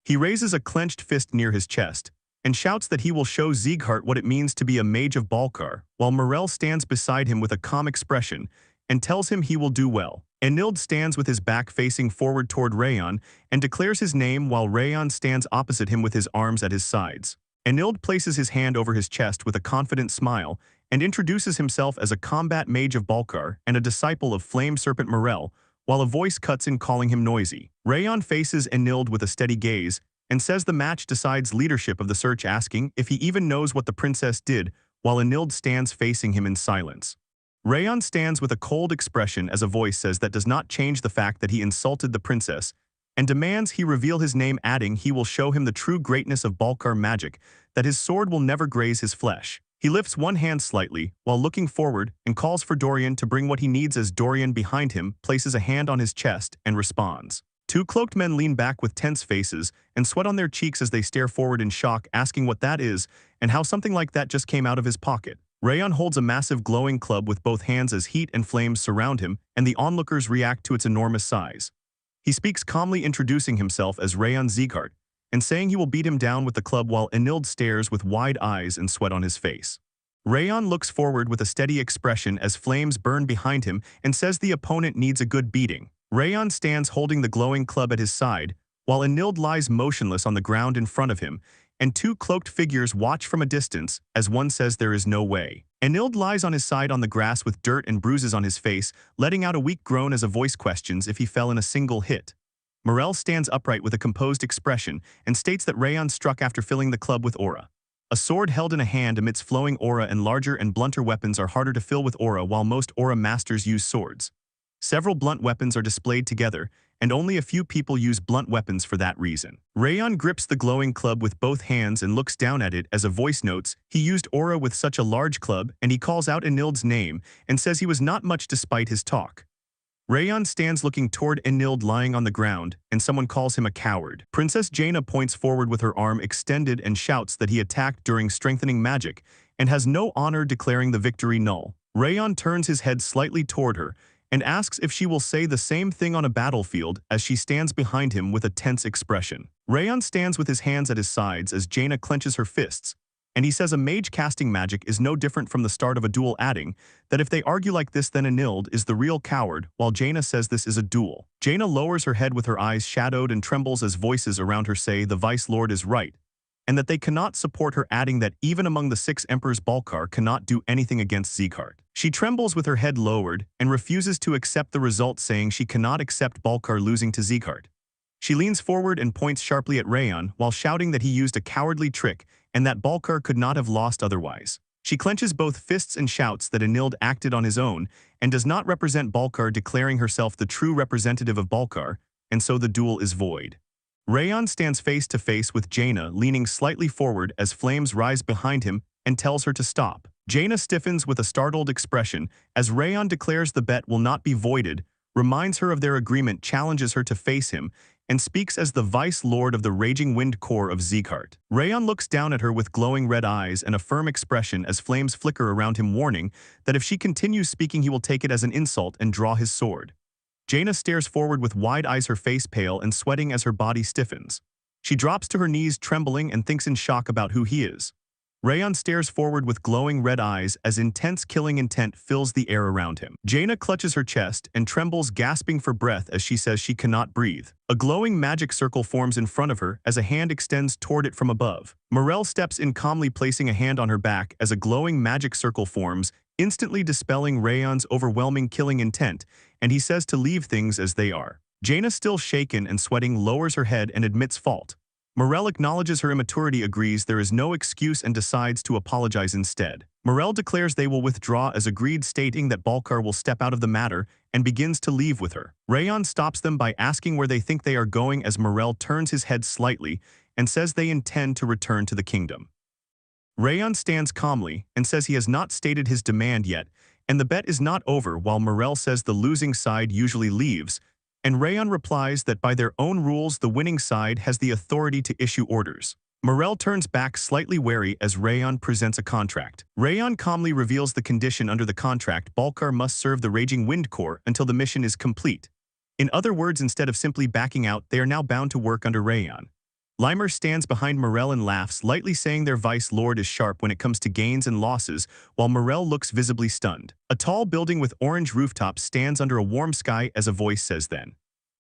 He raises a clenched fist near his chest and shouts that he will show Sieghart what it means to be a mage of Balkar, while Morel stands beside him with a calm expression and tells him he will do well. Enild stands with his back facing forward toward Rayon and declares his name while Rayon stands opposite him with his arms at his sides. Enild places his hand over his chest with a confident smile and introduces himself as a combat mage of Balkar and a disciple of Flame Serpent Morel, while a voice cuts in calling him noisy. Rayon faces Enild with a steady gaze and says the match decides leadership of the search, asking if he even knows what the princess did, while Enild stands facing him in silence. Rayon stands with a cold expression as a voice says that does not change the fact that he insulted the princess and demands he reveal his name, adding he will show him the true greatness of Balkar magic, that his sword will never graze his flesh. He lifts one hand slightly while looking forward and calls for Dorian to bring what he needs as Dorian behind him places a hand on his chest and responds. Two cloaked men lean back with tense faces and sweat on their cheeks as they stare forward in shock, asking what that is and how something like that just came out of his pocket. Rayon holds a massive glowing club with both hands as heat and flames surround him and the onlookers react to its enormous size. He speaks calmly, introducing himself as Rayon Sieghart and saying he will beat him down with the club, while Enild stares with wide eyes and sweat on his face. Rayon looks forward with a steady expression as flames burn behind him and says the opponent needs a good beating. Rayon stands holding the glowing club at his side, while Enild lies motionless on the ground in front of him, and two cloaked figures watch from a distance as one says there is no way. Enild lies on his side on the grass with dirt and bruises on his face, letting out a weak groan as a voice questions if he fell in a single hit. Morel stands upright with a composed expression and states that Rayon struck after filling the club with aura. A sword held in a hand emits flowing aura, and larger and blunter weapons are harder to fill with aura, while most aura masters use swords. Several blunt weapons are displayed together, and only a few people use blunt weapons for that reason. Rayon grips the glowing club with both hands and looks down at it as a voice notes he used aura with such a large club, and he calls out Enild's name and says he was not much despite his talk. Rayon stands looking toward Enild lying on the ground, and someone calls him a coward. Princess Jaina points forward with her arm extended and shouts that he attacked during strengthening magic and has no honor, declaring the victory null. Rayon turns his head slightly toward her and asks if she will say the same thing on a battlefield as she stands behind him with a tense expression. Rayon stands with his hands at his sides as Jaina clenches her fists, and he says a mage casting magic is no different from the start of a duel, adding that if they argue like this then Enild is the real coward, while Jaina says this is a duel. Jaina lowers her head with her eyes shadowed and trembles as voices around her say the Vice Lord is right, and that they cannot support her, adding that even among the 6 emperors Balkar cannot do anything against Sieghart. She trembles with her head lowered and refuses to accept the result, saying she cannot accept Balkar losing to Sieghart. She leans forward and points sharply at Rayon while shouting that he used a cowardly trick and that Balkar could not have lost otherwise. She clenches both fists and shouts that Enild acted on his own and does not represent Balkar, declaring herself the true representative of Balkar, and so the duel is void. Rayon stands face to face with Jaina, leaning slightly forward as flames rise behind him, and tells her to stop. Jaina stiffens with a startled expression as Rayon declares the bet will not be voided, reminds her of their agreement, challenges her to face him, and speaks as the Vice Lord of the Raging Wind Core of Sieghart. Rayon looks down at her with glowing red eyes and a firm expression as flames flicker around him, warning that if she continues speaking he will take it as an insult and draw his sword. Jaina stares forward with wide eyes, her face pale and sweating as her body stiffens. She drops to her knees trembling and thinks in shock about who he is. Rayon stares forward with glowing red eyes as intense killing intent fills the air around him. Jaina clutches her chest and trembles, gasping for breath as she says she cannot breathe. A glowing magic circle forms in front of her as a hand extends toward it from above. Morel steps in calmly, placing a hand on her back as a glowing magic circle forms, instantly dispelling Rayon's overwhelming killing intent, and he says to leave things as they are. Jaina, still shaken and sweating, lowers her head and admits fault. Morel acknowledges her immaturity, agrees there is no excuse, and decides to apologize instead. Morel declares they will withdraw as agreed, stating that Balkar will step out of the matter, and begins to leave with her. Rayon stops them by asking where they think they are going as Morel turns his head slightly and says they intend to return to the kingdom. Rayon stands calmly and says he has not stated his demand yet, and the bet is not over, while Morel says the losing side usually leaves, and Rayon replies that by their own rules the winning side has the authority to issue orders. Morel turns back slightly wary as Rayon presents a contract. Rayon calmly reveals the condition under the contract: Balkar must serve the Raging Wind Core until the mission is complete. In other words, instead of simply backing out, they are now bound to work under Rayon. Limer stands behind Morel and laughs lightly, saying their Vice Lord is sharp when it comes to gains and losses, while Morel looks visibly stunned. A tall building with orange rooftops stands under a warm sky as a voice says then.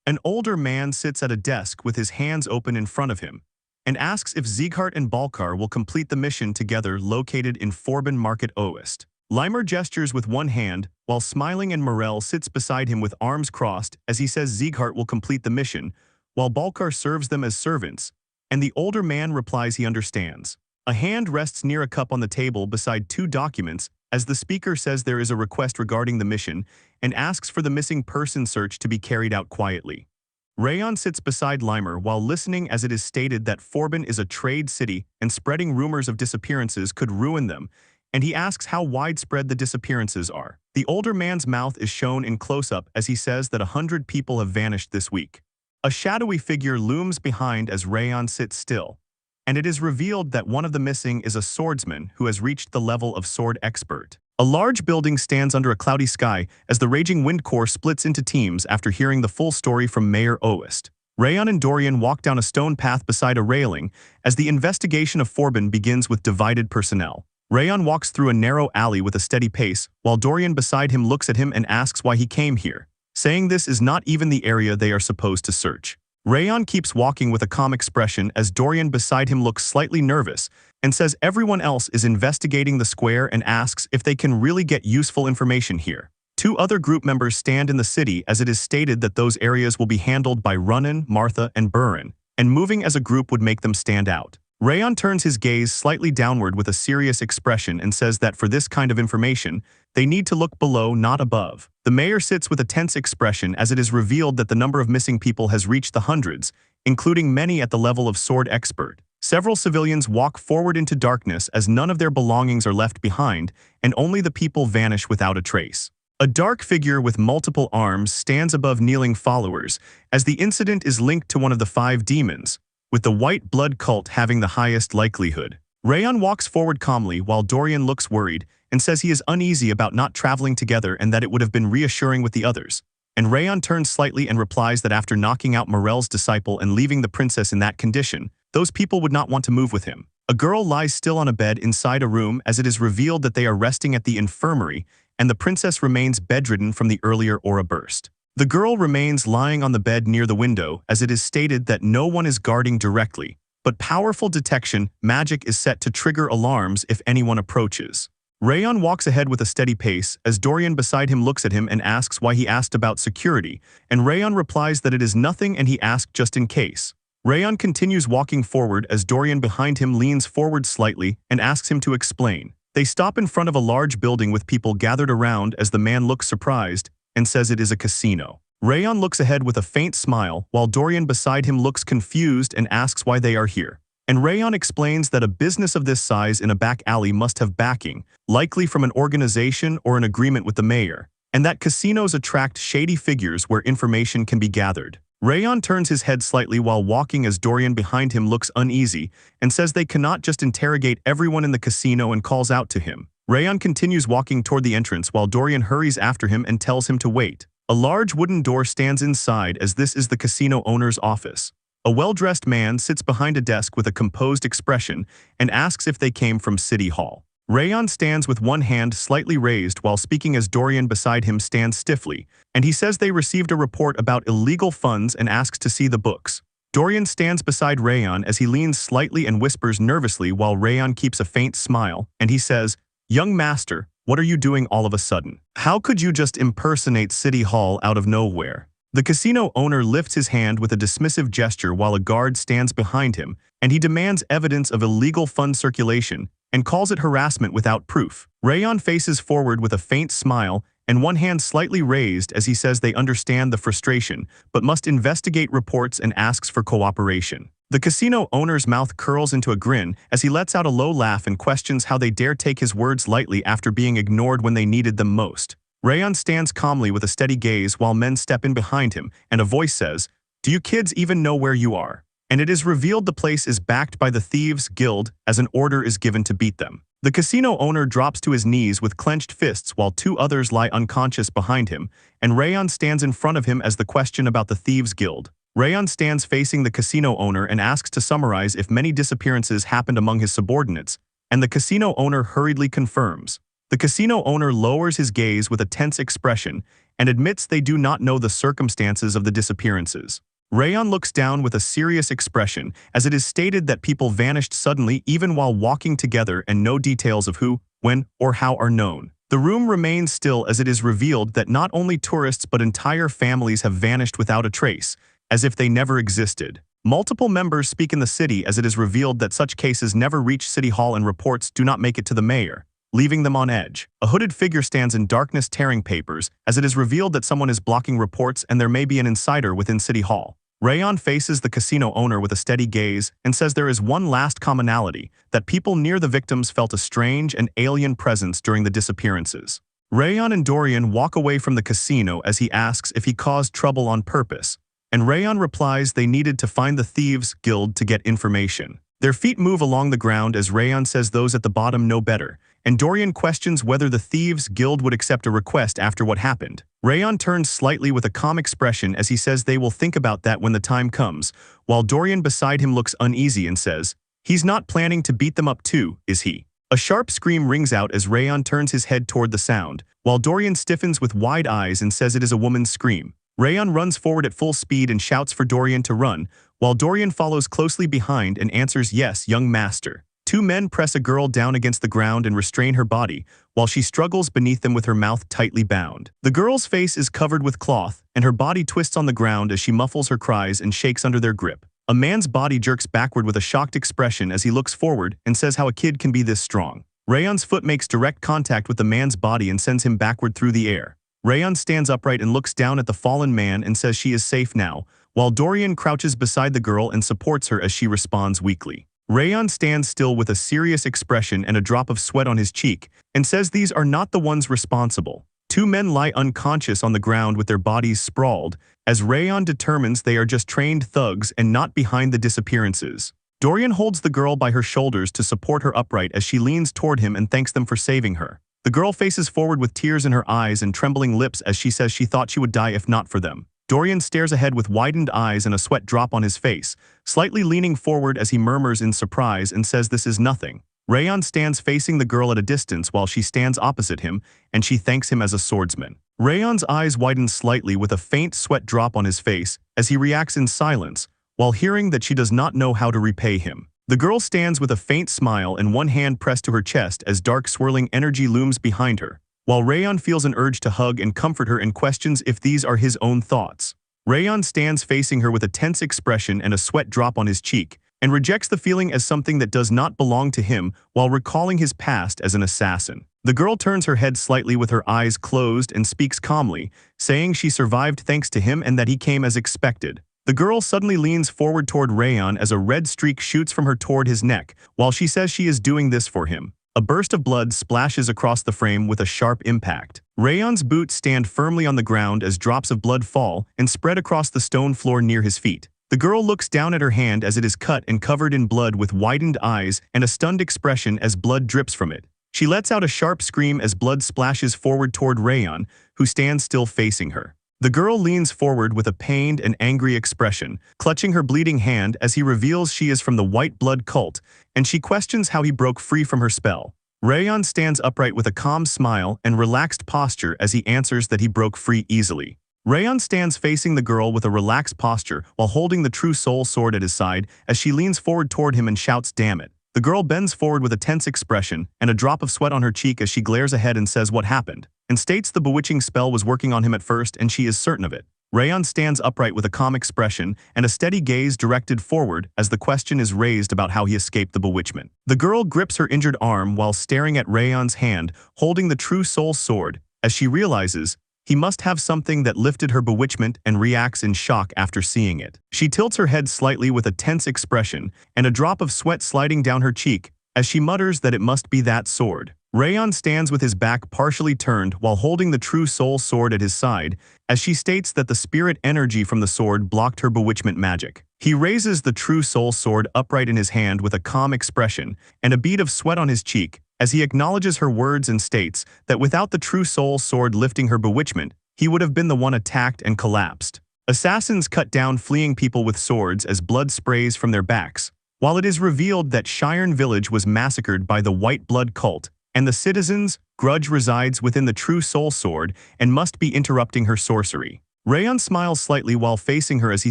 An older man sits at a desk with his hands open in front of him and asks if Sieghart and Balkar will complete the mission together, located in Forbin Market Oest. Limer gestures with one hand while smiling, and Morel sits beside him with arms crossed as he says Sieghart will complete the mission, while Balkar serves them as servants, and the older man replies he understands. A hand rests near a cup on the table beside two documents as the speaker says there is a request regarding the mission and asks for the missing person search to be carried out quietly. Rayon sits beside Limer while listening as it is stated that Forbin is a trade city and spreading rumors of disappearances could ruin them, and he asks how widespread the disappearances are. The older man's mouth is shown in close-up as he says that 100 people have vanished this week. A shadowy figure looms behind as Rayon sits still, and it is revealed that one of the missing is a swordsman who has reached the level of sword expert. A large building stands under a cloudy sky as the Raging Wind Core splits into teams after hearing the full story from Mayor Oest. Rayon and Dorian walk down a stone path beside a railing as the investigation of Forbin begins with divided personnel. Rayon walks through a narrow alley with a steady pace, while Dorian beside him looks at him and asks why he came here, saying this is not even the area they are supposed to search. Rayon keeps walking with a calm expression as Dorian beside him looks slightly nervous and says everyone else is investigating the square and asks if they can really get useful information here. 2 other group members stand in the city as it is stated that those areas will be handled by Runnin, Martha, and Burin, and moving as a group would make them stand out. Rayon turns his gaze slightly downward with a serious expression and says that for this kind of information, they need to look below, not above. The mayor sits with a tense expression as it is revealed that the number of missing people has reached the hundreds, including many at the level of sword expert. Several civilians walk forward into darkness as none of their belongings are left behind, and only the people vanish without a trace. A dark figure with multiple arms stands above kneeling followers, as the incident is linked to one of the 5 demons, with the white blood cult having the highest likelihood. Rayon walks forward calmly while Dorian looks worried and says he is uneasy about not traveling together and that it would have been reassuring with the others. And Rayon turns slightly and replies that after knocking out Morel's disciple and leaving the princess in that condition, those people would not want to move with him. A girl lies still on a bed inside a room as it is revealed that they are resting at the infirmary, and the princess remains bedridden from the earlier aura burst. The girl remains lying on the bed near the window as it is stated that no one is guarding directly, but powerful detection magic is set to trigger alarms if anyone approaches. Rayon walks ahead with a steady pace as Dorian beside him looks at him and asks why he asked about security, and Rayon replies that it is nothing and he asked just in case. Rayon continues walking forward as Dorian behind him leans forward slightly and asks him to explain. They stop in front of a large building with people gathered around as the man looks surprised and says it is a casino. Rayon looks ahead with a faint smile while Dorian beside him looks confused and asks why they are here. And Rayon explains that a business of this size in a back alley must have backing, likely from an organization or an agreement with the mayor, and that casinos attract shady figures where information can be gathered. Rayon turns his head slightly while walking as Dorian behind him looks uneasy and says they cannot just interrogate everyone in the casino and calls out to him. Rayon continues walking toward the entrance while Dorian hurries after him and tells him to wait. A large wooden door stands inside as this is the casino owner's office. A well-dressed man sits behind a desk with a composed expression and asks if they came from City Hall. Rayon stands with one hand slightly raised while speaking as Dorian beside him stands stiffly, and he says they received a report about illegal funds and asks to see the books. Dorian stands beside Rayon as he leans slightly and whispers nervously while Rayon keeps a faint smile, and he says, "Young master, what are you doing all of a sudden? How could you just impersonate City Hall out of nowhere?" The casino owner lifts his hand with a dismissive gesture while a guard stands behind him, and he demands evidence of illegal fund circulation and calls it harassment without proof. Rayon faces forward with a faint smile and one hand slightly raised as he says they understand the frustration, but must investigate reports and asks for cooperation. The casino owner's mouth curls into a grin as he lets out a low laugh and questions how they dare take his words lightly after being ignored when they needed them most. Rayon stands calmly with a steady gaze while men step in behind him, and a voice says, "Do you kids even know where you are?" And it is revealed the place is backed by the Thieves' Guild as an order is given to beat them. The casino owner drops to his knees with clenched fists while 2 others lie unconscious behind him, and Rayon stands in front of him as the question about the Thieves' Guild. Rayon stands facing the casino owner and asks to summarize if many disappearances happened among his subordinates, and the casino owner hurriedly confirms. The casino owner lowers his gaze with a tense expression and admits they do not know the circumstances of the disappearances. Rayon looks down with a serious expression as it is stated that people vanished suddenly even while walking together and no details of who, when, or how are known. The room remains still as it is revealed that not only tourists but entire families have vanished without a trace, as if they never existed. Multiple members speak in the city as it is revealed that such cases never reach City Hall and reports do not make it to the mayor, leaving them on edge. A hooded figure stands in darkness tearing papers as it is revealed that someone is blocking reports and there may be an insider within City Hall. Rayon faces the casino owner with a steady gaze and says there is one last commonality, that people near the victims felt a strange and alien presence during the disappearances. Rayon and Dorian walk away from the casino as he asks if he caused trouble on purpose, and Rayon replies they needed to find the Thieves' Guild to get information. Their feet move along the ground as Rayon says those at the bottom know better, and Dorian questions whether the Thieves' Guild would accept a request after what happened. Rayon turns slightly with a calm expression as he says they will think about that when the time comes, while Dorian beside him looks uneasy and says, "He's not planning to beat them up too, is he?" A sharp scream rings out as Rayon turns his head toward the sound, while Dorian stiffens with wide eyes and says it is a woman's scream. Rayon runs forward at full speed and shouts for Dorian to run, while Dorian follows closely behind and answers, "Yes, young master." Two men press a girl down against the ground and restrain her body, while she struggles beneath them with her mouth tightly bound. The girl's face is covered with cloth, and her body twists on the ground as she muffles her cries and shakes under their grip. A man's body jerks backward with a shocked expression as he looks forward and says how a kid can be this strong. Rayon's foot makes direct contact with the man's body and sends him backward through the air. Rayon stands upright and looks down at the fallen man and says she is safe now, while Dorian crouches beside the girl and supports her as she responds weakly. Rayon stands still with a serious expression and a drop of sweat on his cheek, and says these are not the ones responsible. Two men lie unconscious on the ground with their bodies sprawled, as Rayon determines they are just trained thugs and not behind the disappearances. Dorian holds the girl by her shoulders to support her upright as she leans toward him and thanks them for saving her. The girl faces forward with tears in her eyes and trembling lips as she says she thought she would die if not for them. Dorian stares ahead with widened eyes and a sweat drop on his face, slightly leaning forward as he murmurs in surprise and says this is nothing. Rayon stands facing the girl at a distance while she stands opposite him, and she thanks him as a swordsman. Rayon's eyes widen slightly with a faint sweat drop on his face as he reacts in silence, while hearing that she does not know how to repay him. The girl stands with a faint smile and one hand pressed to her chest as dark swirling energy looms behind her, while Rayon feels an urge to hug and comfort her and questions if these are his own thoughts. Rayon stands facing her with a tense expression and a sweat drop on his cheek, and rejects the feeling as something that does not belong to him while recalling his past as an assassin. The girl turns her head slightly with her eyes closed and speaks calmly, saying she survived thanks to him and that he came as expected. The girl suddenly leans forward toward Rayon as a red streak shoots from her toward his neck, while she says she is doing this for him. A burst of blood splashes across the frame with a sharp impact. Rayon's boots stand firmly on the ground as drops of blood fall and spread across the stone floor near his feet. The girl looks down at her hand as it is cut and covered in blood with widened eyes and a stunned expression as blood drips from it. She lets out a sharp scream as blood splashes forward toward Rayon, who stands still facing her. The girl leans forward with a pained and angry expression, clutching her bleeding hand as he reveals she is from the White Blood cult, and she questions how he broke free from her spell. Rayon stands upright with a calm smile and relaxed posture as he answers that he broke free easily. Rayon stands facing the girl with a relaxed posture while holding the True Soul sword at his side as she leans forward toward him and shouts, "Damn it." The girl bends forward with a tense expression and a drop of sweat on her cheek as she glares ahead and says what happened, and states the bewitching spell was working on him at first and she is certain of it. Rayon stands upright with a calm expression and a steady gaze directed forward as the question is raised about how he escaped the bewitchment. The girl grips her injured arm while staring at Rayon's hand, holding the True Soul sword, as she realizes he must have something that lifted her bewitchment and reacts in shock after seeing it. She tilts her head slightly with a tense expression and a drop of sweat sliding down her cheek as she mutters that it must be that sword. Rayon stands with his back partially turned while holding the True Soul sword at his side as she states that the spirit energy from the sword blocked her bewitchment magic. He raises the True Soul sword upright in his hand with a calm expression and a bead of sweat on his cheek as he acknowledges her words and states that without the True Soul sword lifting her bewitchment, he would have been the one attacked and collapsed. Assassins cut down fleeing people with swords as blood sprays from their backs, while it is revealed that Shirn Village was massacred by the White Blood cult, and the citizens' grudge resides within the True Soul sword and must be interrupting her sorcery. Rayon smiles slightly while facing her as he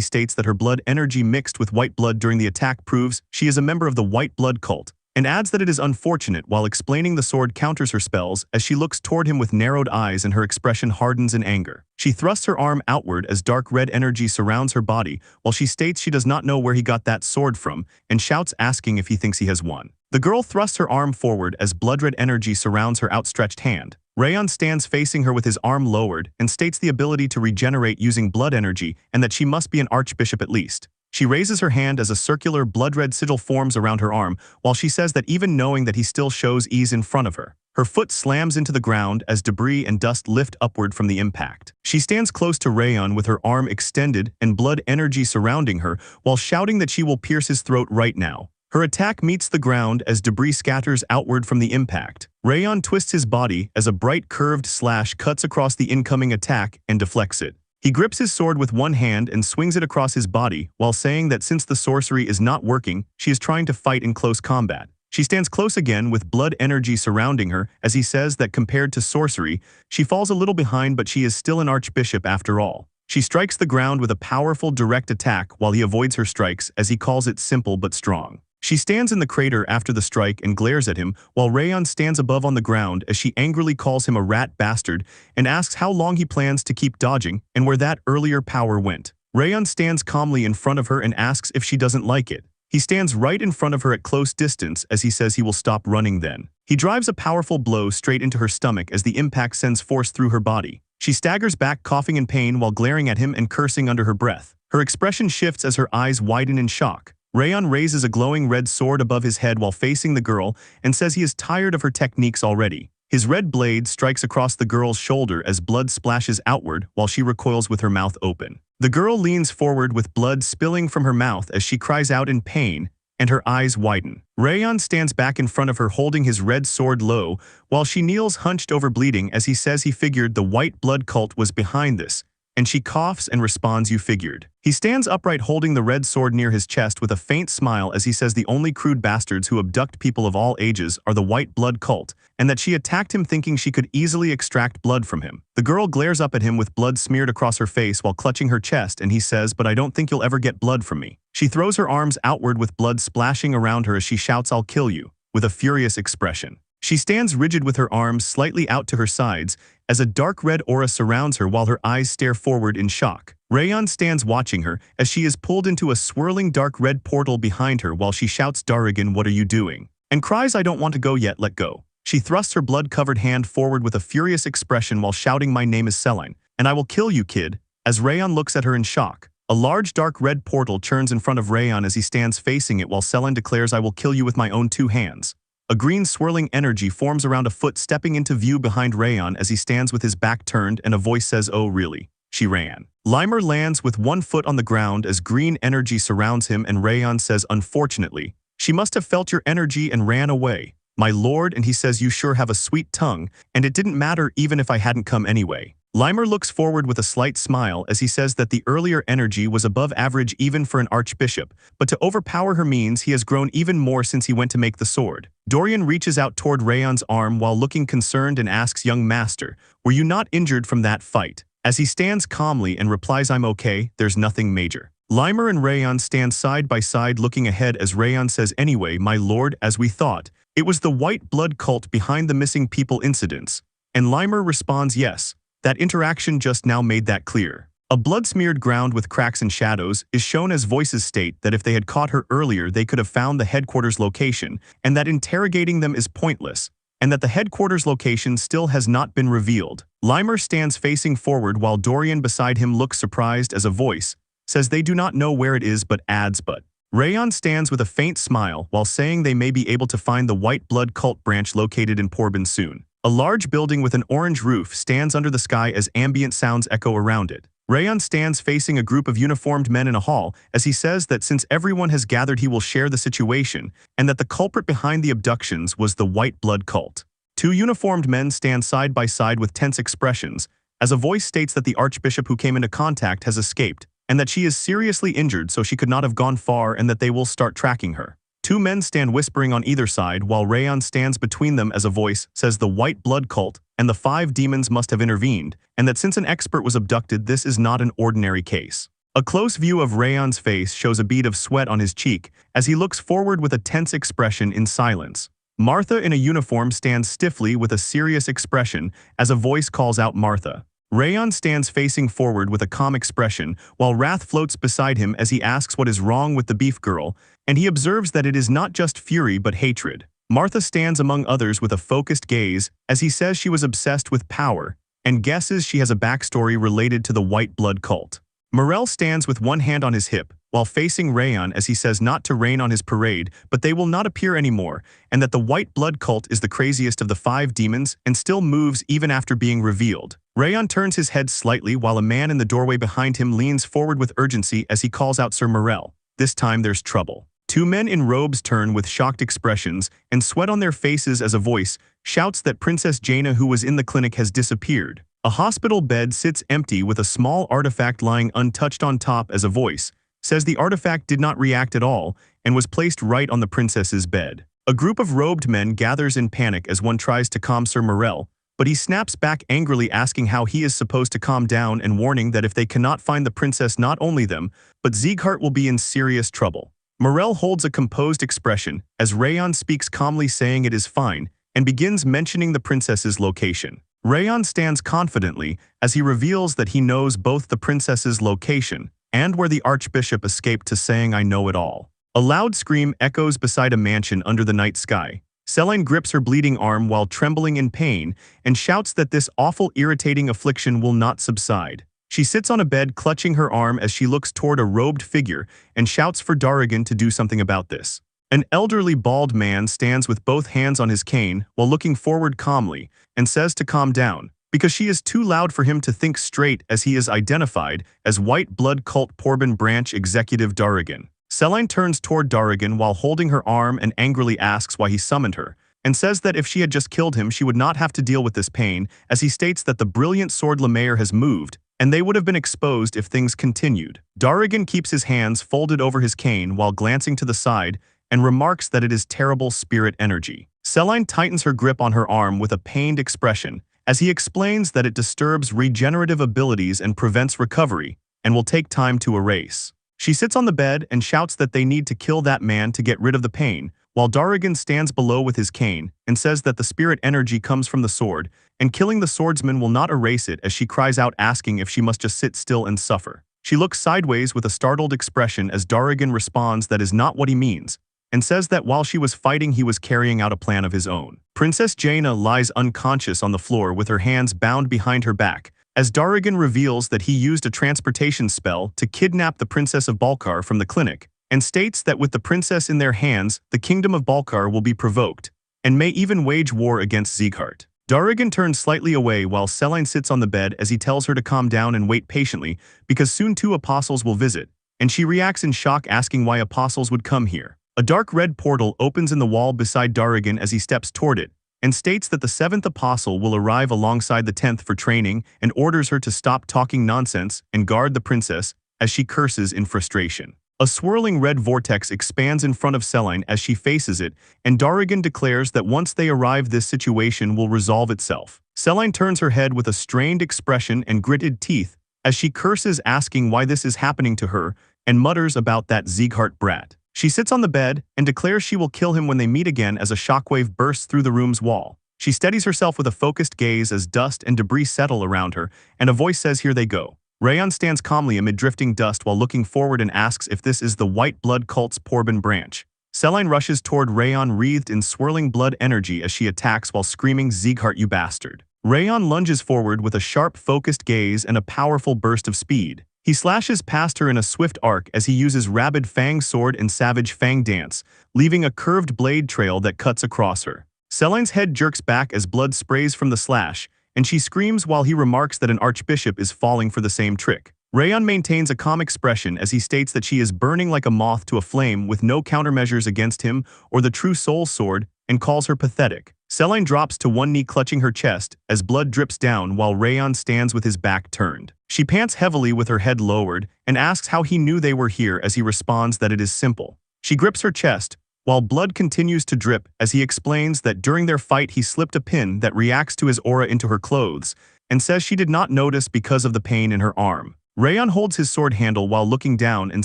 states that her blood energy mixed with white blood during the attack proves she is a member of the White Blood cult, and adds that it is unfortunate while explaining the sword counters her spells as she looks toward him with narrowed eyes and her expression hardens in anger. She thrusts her arm outward as dark red energy surrounds her body while she states she does not know where he got that sword from and shouts asking if he thinks he has won. The girl thrusts her arm forward as blood red energy surrounds her outstretched hand. Rayon stands facing her with his arm lowered and states the ability to regenerate using blood energy and that she must be an archbishop at least. She raises her hand as a circular blood-red sigil forms around her arm, while she says that even knowing that he still shows ease in front of her. Her foot slams into the ground as debris and dust lift upward from the impact. She stands close to Rayon with her arm extended and blood energy surrounding her, while shouting that she will pierce his throat right now. Her attack meets the ground as debris scatters outward from the impact. Rayon twists his body as a bright curved slash cuts across the incoming attack and deflects it. He grips his sword with one hand and swings it across his body while saying that since the sorcery is not working, she is trying to fight in close combat. She stands close again with blood energy surrounding her as he says that compared to sorcery, she falls a little behind but she is still an archbishop after all. She strikes the ground with a powerful direct attack while he avoids her strikes as he calls it simple but strong. She stands in the crater after the strike and glares at him while Rayon stands above on the ground as she angrily calls him a rat bastard and asks how long he plans to keep dodging and where that earlier power went. Rayon stands calmly in front of her and asks if she doesn't like it. He stands right in front of her at close distance as he says he will stop running then. He drives a powerful blow straight into her stomach as the impact sends force through her body. She staggers back coughing in pain while glaring at him and cursing under her breath. Her expression shifts as her eyes widen in shock. Rayon raises a glowing red sword above his head while facing the girl and says he is tired of her techniques already. His red blade strikes across the girl's shoulder as blood splashes outward while she recoils with her mouth open. The girl leans forward with blood spilling from her mouth as she cries out in pain, and her eyes widen. Rayon stands back in front of her holding his red sword low while she kneels hunched over bleeding as he says he figured the white blood cult was behind this, and she coughs and responds you figured. He stands upright holding the red sword near his chest with a faint smile as he says the only crude bastards who abduct people of all ages are the white blood cult, and that she attacked him thinking she could easily extract blood from him. The girl glares up at him with blood smeared across her face while clutching her chest and he says, but I don't think you'll ever get blood from me. She throws her arms outward with blood splashing around her as she shouts I'll kill you, with a furious expression. She stands rigid with her arms slightly out to her sides as a dark red aura surrounds her while her eyes stare forward in shock. Rayon stands watching her as she is pulled into a swirling dark red portal behind her while she shouts Darigan, what are you doing? And cries I don't want to go yet, let go. She thrusts her blood-covered hand forward with a furious expression while shouting my name is Celine, and I will kill you kid, as Rayon looks at her in shock. A large dark red portal churns in front of Rayon as he stands facing it while Celine declares I will kill you with my own 2 hands. A green swirling energy forms around a foot stepping into view behind Rayon as he stands with his back turned and a voice says oh really? She ran. Limer lands with 1 foot on the ground as green energy surrounds him and Rayon says unfortunately, she must have felt your energy and ran away. My lord, and he says you sure have a sweet tongue, and it didn't matter even if I hadn't come anyway. Limer looks forward with a slight smile as he says that the earlier energy was above average even for an archbishop, but to overpower her means he has grown even more since he went to make the sword. Dorian reaches out toward Rayon's arm while looking concerned and asks young master, were you not injured from that fight? As he stands calmly and replies I'm okay, there's nothing major. Limer and Rayon stand side by side looking ahead as Rayon says anyway, my lord, as we thought, it was the white blood cult behind the missing people incidents. And Limer responds yes. That interaction just now made that clear. A blood-smeared ground with cracks and shadows is shown as voices state that if they had caught her earlier they could have found the headquarters location, and that interrogating them is pointless, and that the headquarters location still has not been revealed. Limer stands facing forward while Dorian beside him looks surprised as a voice says they do not know where it is but adds but. Rayon stands with a faint smile while saying they may be able to find the white blood cult branch located in Porbin soon. A large building with an orange roof stands under the sky as ambient sounds echo around it. Rayon stands facing a group of uniformed men in a hall as he says that since everyone has gathered he will share the situation and that the culprit behind the abductions was the white blood cult. 2 uniformed men stand side by side with tense expressions as a voice states that the archbishop who came into contact has escaped and that she is seriously injured so she could not have gone far and that they will start tracking her. 2 men stand whispering on either side while Rayon stands between them as a voice says the white blood cult and the 5 demons must have intervened and that since an expert was abducted this is not an ordinary case. A close view of Rayon's face shows a bead of sweat on his cheek as he looks forward with a tense expression in silence. Martha in a uniform stands stiffly with a serious expression as a voice calls out Martha. Rayon stands facing forward with a calm expression while wrath floats beside him as he asks what is wrong with the beef girl, and he observes that it is not just fury but hatred. Martha stands among others with a focused gaze as he says she was obsessed with power and guesses she has a backstory related to the white blood cult. Morel stands with one hand on his hip while facing Rayon as he says not to rain on his parade but they will not appear anymore and that the white blood cult is the craziest of the 5 demons and still moves even after being revealed. Rayon turns his head slightly while a man in the doorway behind him leans forward with urgency as he calls out Sir Morel. This time there's trouble. 2 men in robes turn with shocked expressions and sweat on their faces as a voice shouts that Princess Jaina who was in the clinic has disappeared. A hospital bed sits empty with a small artifact lying untouched on top as a voice says the artifact did not react at all and was placed right on the princess's bed. A group of robed men gathers in panic as one tries to calm Sir Morel, but he snaps back angrily asking how he is supposed to calm down and warning that if they cannot find the princess, not only them, but Sieghart will be in serious trouble. Morel holds a composed expression as Rayon speaks calmly, saying it is fine, and begins mentioning the princess's location. Rayon stands confidently as he reveals that he knows both the princess's location and where the archbishop escaped to, saying, "I know it all." A loud scream echoes beside a mansion under the night sky. Celine grips her bleeding arm while trembling in pain and shouts that this awful, irritating affliction will not subside. She sits on a bed clutching her arm as she looks toward a robed figure and shouts for Daragan to do something about this. An elderly bald man stands with both hands on his cane while looking forward calmly and says to calm down, because she is too loud for him to think straight, as he is identified as White Blood Cult Porbin Branch Executive Daragan. Celine turns toward Daragan while holding her arm and angrily asks why he summoned her, and says that if she had just killed him she would not have to deal with this pain, as he states that the brilliant sword Lemaire has moved, and they would have been exposed if things continued. Daragan keeps his hands folded over his cane while glancing to the side and remarks that it is terrible spirit energy. Celine tightens her grip on her arm with a pained expression, as he explains that it disturbs regenerative abilities and prevents recovery, and will take time to erase. She sits on the bed and shouts that they need to kill that man to get rid of the pain, while Daragan stands below with his cane and says that the spirit energy comes from the sword, and killing the swordsman will not erase it, as she cries out asking if she must just sit still and suffer. She looks sideways with a startled expression as Daragan responds that is not what he means, and says that while she was fighting he was carrying out a plan of his own. Princess Jaina lies unconscious on the floor with her hands bound behind her back, as Daragan reveals that he used a transportation spell to kidnap the Princess of Balkar from the clinic, and states that with the princess in their hands, the kingdom of Balkar will be provoked, and may even wage war against Sieghart. Daragan turns slightly away while Celine sits on the bed as he tells her to calm down and wait patiently, because soon 2 apostles will visit, and she reacts in shock asking why apostles would come here. A dark red portal opens in the wall beside Daragan as he steps toward it, and states that the 7th apostle will arrive alongside the 10th for training, and orders her to stop talking nonsense and guard the princess, as she curses in frustration. A swirling red vortex expands in front of Celine as she faces it, and Daragan declares that once they arrive this situation will resolve itself. Celine turns her head with a strained expression and gritted teeth as she curses asking why this is happening to her, and mutters about that Sieghart brat. She sits on the bed and declares she will kill him when they meet again as a shockwave bursts through the room's wall. She steadies herself with a focused gaze as dust and debris settle around her, and a voice says, "Here they go." Rayon stands calmly amid drifting dust while looking forward and asks if this is the White Blood Cult's Porbin branch. Celine rushes toward Rayon wreathed in swirling blood energy as she attacks while screaming, "Sieghart, you bastard." Rayon lunges forward with a sharp, focused gaze and a powerful burst of speed. He slashes past her in a swift arc as he uses Rabid Fang Sword and Savage Fang Dance, leaving a curved blade trail that cuts across her. Celine's head jerks back as blood sprays from the slash, and she screams while he remarks that an archbishop is falling for the same trick. Rayon maintains a calm expression as he states that she is burning like a moth to a flame with no countermeasures against him or the true soul sword, and calls her pathetic. Celine drops to one knee clutching her chest as blood drips down while Rayon stands with his back turned. She pants heavily with her head lowered and asks how he knew they were here, as he responds that it is simple. She grips her chest while blood continues to drip as he explains that during their fight he slipped a pin that reacts to his aura into her clothes, and says she did not notice because of the pain in her arm. Rayon holds his sword handle while looking down and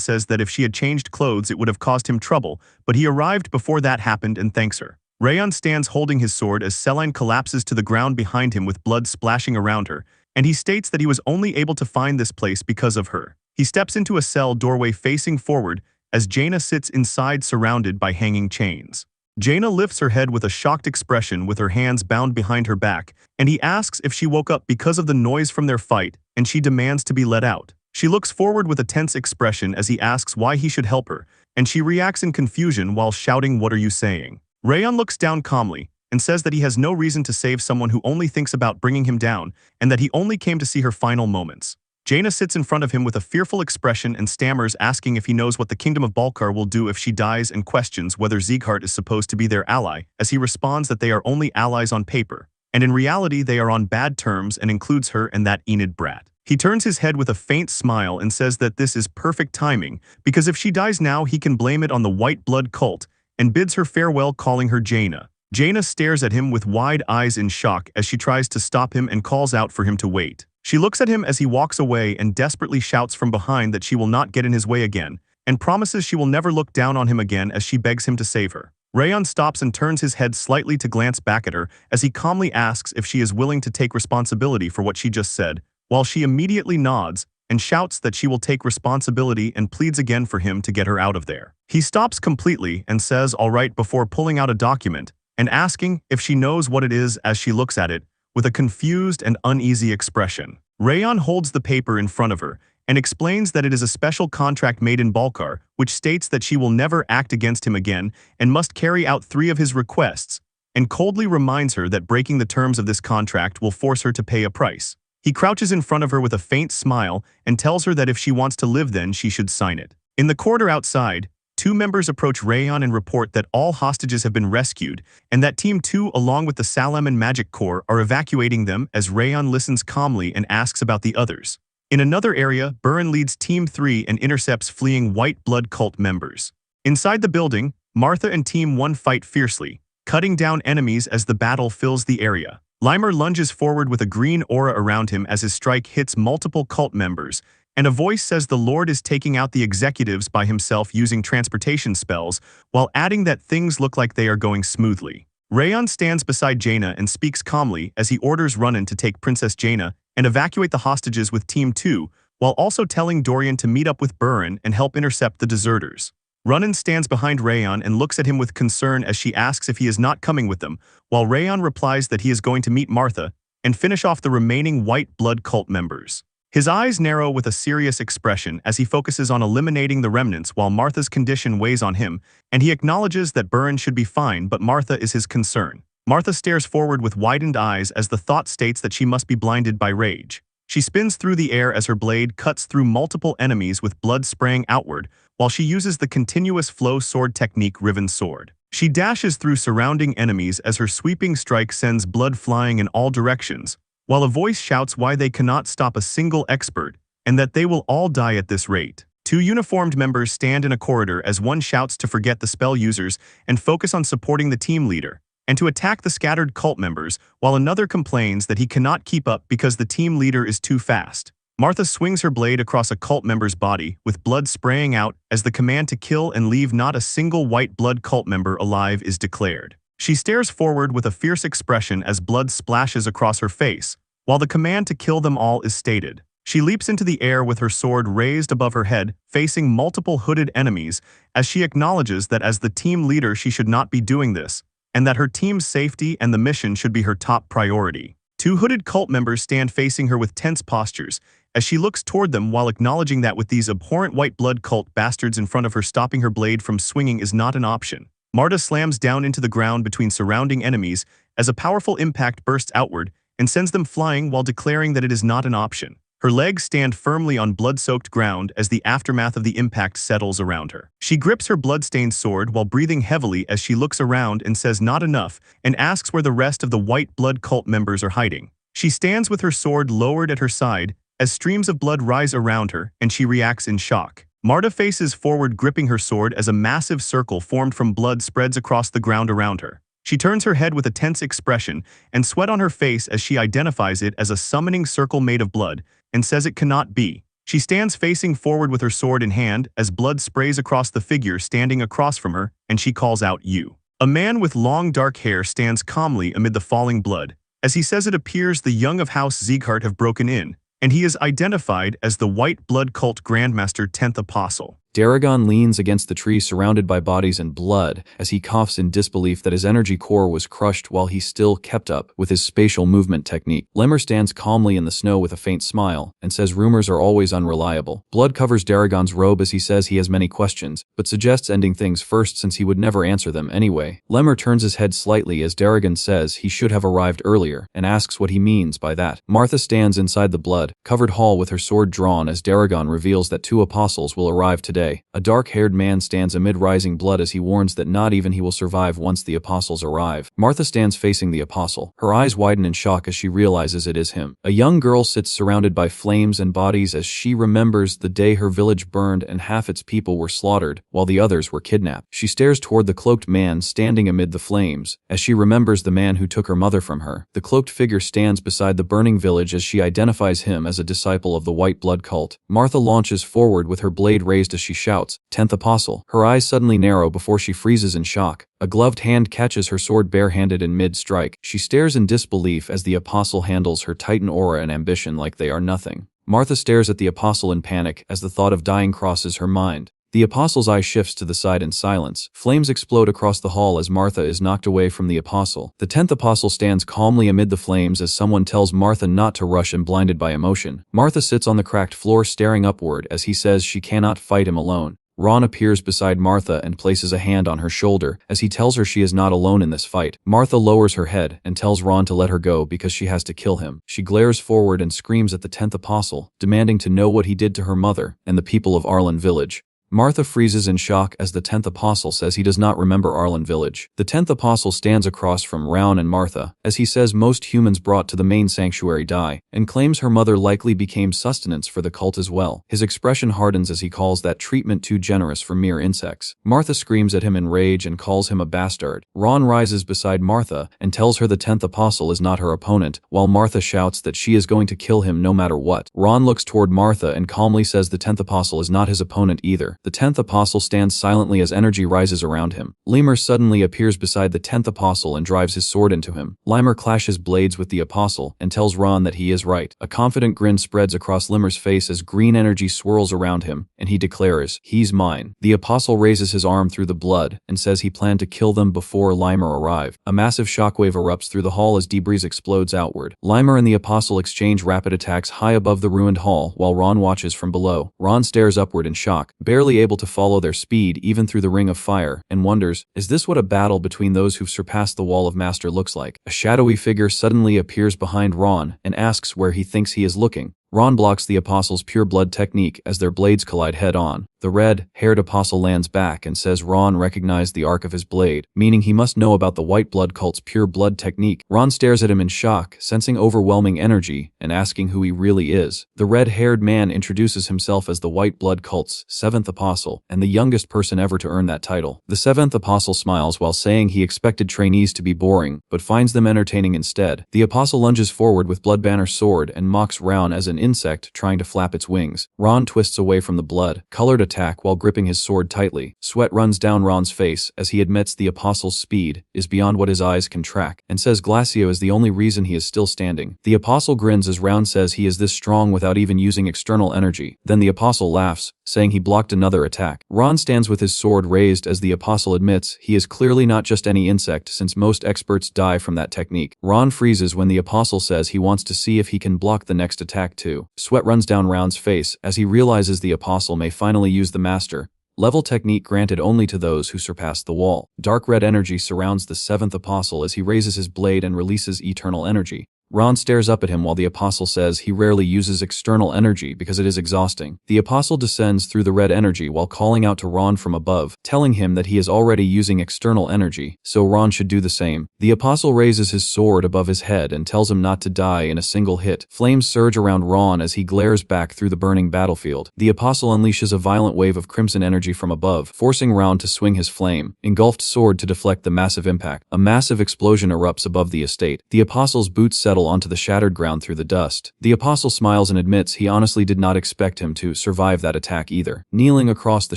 says that if she had changed clothes it would have caused him trouble, but he arrived before that happened and thanks her. Rayon stands holding his sword as Celine collapses to the ground behind him with blood splashing around her, and he states that he was only able to find this place because of her. He steps into a cell doorway facing forward as Jaina sits inside surrounded by hanging chains. Jaina lifts her head with a shocked expression with her hands bound behind her back, and he asks if she woke up because of the noise from their fight, and she demands to be let out. She looks forward with a tense expression as he asks why he should help her, and she reacts in confusion while shouting, "What are you saying?" Rayon looks down calmly and says that he has no reason to save someone who only thinks about bringing him down, and that he only came to see her final moments. Jaina sits in front of him with a fearful expression and stammers asking if he knows what the kingdom of Balkar will do if she dies, and questions whether Sieghart is supposed to be their ally, as he responds that they are only allies on paper, and in reality they are on bad terms, and includes her and that Enid brat. He turns his head with a faint smile and says that this is perfect timing, because if she dies now he can blame it on the White Blood Cult, and bids her farewell, calling her Jaina. Jaina stares at him with wide eyes in shock as she tries to stop him and calls out for him to wait. She looks at him as he walks away and desperately shouts from behind that she will not get in his way again, and promises she will never look down on him again as she begs him to save her. Rayon stops and turns his head slightly to glance back at her as he calmly asks if she is willing to take responsibility for what she just said, while she immediately nods and shouts that she will take responsibility and pleads again for him to get her out of there. He stops completely and says all right before pulling out a document and asking if she knows what it is as she looks at it with a confused and uneasy expression. Rayon holds the paper in front of her and explains that it is a special contract made in Balkar, which states that she will never act against him again and must carry out 3 of his requests, and coldly reminds her that breaking the terms of this contract will force her to pay a price. He crouches in front of her with a faint smile and tells her that if she wants to live then she should sign it. In the corridor outside, 2 members approach Rayon and report that all hostages have been rescued and that Team 2 along with the Salam and Magic Corps are evacuating them as Rayon listens calmly and asks about the others. In another area, Burin leads Team 3 and intercepts fleeing White Blood Cult members. Inside the building, Martha and Team 1 fight fiercely, cutting down enemies as the battle fills the area. Limer lunges forward with a green aura around him as his strike hits multiple cult members, and a voice says the Lord is taking out the executives by himself using transportation spells, while adding that things look like they are going smoothly. Rayon stands beside Jaina and speaks calmly as he orders Runan to take Princess Jaina and evacuate the hostages with Team 2, while also telling Dorian to meet up with Burin and help intercept the deserters. Runan stands behind Rayon and looks at him with concern as she asks if he is not coming with them, while Rayon replies that he is going to meet Martha and finish off the remaining White Blood Cult members. His eyes narrow with a serious expression as he focuses on eliminating the remnants while Martha's condition weighs on him, and he acknowledges that Burin should be fine but Martha is his concern. Martha stares forward with widened eyes as the thought states that she must be blinded by rage. She spins through the air as her blade cuts through multiple enemies with blood spraying outward, while she uses the continuous flow sword technique Riven Sword. She dashes through surrounding enemies as her sweeping strike sends blood flying in all directions, while a voice shouts why they cannot stop a single expert, and that they will all die at this rate. 2 uniformed members stand in a corridor as one shouts to forget the spell users and focus on supporting the team leader, and to attack the scattered cult members, while another complains that he cannot keep up because the team leader is too fast. Martha swings her blade across a cult member's body, with blood spraying out as the command to kill and leave not a single White Blood Cult member alive is declared. She stares forward with a fierce expression as blood splashes across her face, while the command to kill them all is stated. She leaps into the air with her sword raised above her head, facing multiple hooded enemies, as she acknowledges that as the team leader she should not be doing this, and that her team's safety and the mission should be her top priority. 2 hooded cult members stand facing her with tense postures, as she looks toward them while acknowledging that with these abhorrent White Blood Cult bastards in front of her stopping her blade from swinging is not an option. Marta slams down into the ground between surrounding enemies as a powerful impact bursts outward and sends them flying while declaring that it is not an option. Her legs stand firmly on blood-soaked ground as the aftermath of the impact settles around her. She grips her blood-stained sword while breathing heavily as she looks around and says not enough and asks where the rest of the White Blood Cult members are hiding. She stands with her sword lowered at her side as streams of blood rise around her and she reacts in shock. Marta faces forward gripping her sword as a massive circle formed from blood spreads across the ground around her. She turns her head with a tense expression and sweat on her face as she identifies it as a summoning circle made of blood and says it cannot be. She stands facing forward with her sword in hand as blood sprays across the figure standing across from her and she calls out, "You." A man with long dark hair stands calmly amid the falling blood. As he says it appears the young of House Sieghart have broken in, and he is identified as the White Blood Cult Grandmaster 10th Apostle. Daragon leans against the tree surrounded by bodies and blood as he coughs in disbelief that his energy core was crushed while he still kept up with his spatial movement technique. Lemmer stands calmly in the snow with a faint smile and says rumors are always unreliable. Blood covers Daragon's robe as he says he has many questions, but suggests ending things first since he would never answer them anyway. Lemmer turns his head slightly as Daragon says he should have arrived earlier and asks what he means by that. Martha stands inside the blood-covered hall with her sword drawn as Daragon reveals that 2 apostles will arrive today. day, a dark-haired man stands amid rising blood as he warns that not even he will survive once the apostles arrive. Martha stands facing the apostle. Her eyes widen in shock as she realizes it is him. A young girl sits surrounded by flames and bodies as she remembers the day her village burned and half its people were slaughtered, while the others were kidnapped. She stares toward the cloaked man standing amid the flames, as she remembers the man who took her mother from her. The cloaked figure stands beside the burning village as she identifies him as a disciple of the white blood cult. Martha launches forward with her blade raised as she shouts, "10th Apostle." Her eyes suddenly narrow before she freezes in shock. A gloved hand catches her sword barehanded in mid-strike. She stares in disbelief as the apostle handles her titan aura and ambition like they are nothing. Martha stares at the apostle in panic as the thought of dying crosses her mind. The apostle's eye shifts to the side in silence. Flames explode across the hall as Martha is knocked away from the apostle. The 10th apostle stands calmly amid the flames as someone tells Martha not to rush and blinded by emotion. Martha sits on the cracked floor staring upward as he says she cannot fight him alone. Ron appears beside Martha and places a hand on her shoulder as he tells her she is not alone in this fight. Martha lowers her head and tells Ron to let her go because she has to kill him. She glares forward and screams at the 10th apostle, demanding to know what he did to her mother and the people of Arlen Village. Martha freezes in shock as the 10th apostle says he does not remember Arlen Village. The 10th apostle stands across from Ron and Martha as he says most humans brought to the main sanctuary die, and claims her mother likely became sustenance for the cult as well. His expression hardens as he calls that treatment too generous for mere insects. Martha screams at him in rage and calls him a bastard. Ron rises beside Martha and tells her the 10th apostle is not her opponent, while Martha shouts that she is going to kill him no matter what. Ron looks toward Martha and calmly says the 10th apostle is not his opponent either. The 10th apostle stands silently as energy rises around him. Lemur suddenly appears beside the 10th apostle and drives his sword into him. Lemur clashes blades with the apostle and tells Ron that he is right. A confident grin spreads across Lemur's face as green energy swirls around him, and he declares, "He's mine." The apostle raises his arm through the blood and says he planned to kill them before Lemur arrived. A massive shockwave erupts through the hall as debris explodes outward. Lemur and the apostle exchange rapid attacks high above the ruined hall while Ron watches from below. Ron stares upward in shock, barely able to follow their speed even through the ring of fire, and wonders, is this what a battle between those who've surpassed the wall of master looks like? A shadowy figure suddenly appears behind Ron and asks where he thinks he is looking. Ron blocks the apostle's pure blood technique as their blades collide head-on. The red-haired apostle lands back and says Ron recognized the arc of his blade, meaning he must know about the white blood cult's pure blood technique. Ron stares at him in shock, sensing overwhelming energy and asking who he really is. The red-haired man introduces himself as the white blood cult's 7th apostle and the youngest person ever to earn that title. The 7th apostle smiles while saying he expected trainees to be boring, but finds them entertaining instead. The apostle lunges forward with Bloodbanner's sword and mocks Ron as an insect trying to flap its wings. Ron twists away from the blood-colored attack while gripping his sword tightly. Sweat runs down Ron's face as he admits the apostle's speed is beyond what his eyes can track, and says Glacio is the only reason he is still standing. The apostle grins as Ron says he is this strong without even using external energy. Then the apostle laughs, saying he blocked another attack. Ron stands with his sword raised as the apostle admits he is clearly not just any insect since most experts die from that technique. Ron freezes when the apostle says he wants to see if he can block the next attack too. Sweat runs down Ron's face as he realizes the apostle may finally use the master level technique granted only to those who surpass the wall. Dark red energy surrounds the 7th apostle as he raises his blade and releases eternal energy. Ron stares up at him while the apostle says he rarely uses external energy because it is exhausting. The apostle descends through the red energy while calling out to Ron from above, telling him that he is already using external energy, so Ron should do the same. The apostle raises his sword above his head and tells him not to die in a single hit. Flames surge around Ron as he glares back through the burning battlefield. The apostle unleashes a violent wave of crimson energy from above, forcing Ron to swing his flame-engulfed sword to deflect the massive impact. A massive explosion erupts above the estate. The apostle's boots settle onto the shattered ground through the dust. The apostle smiles and admits he honestly did not expect him to survive that attack either. Kneeling across the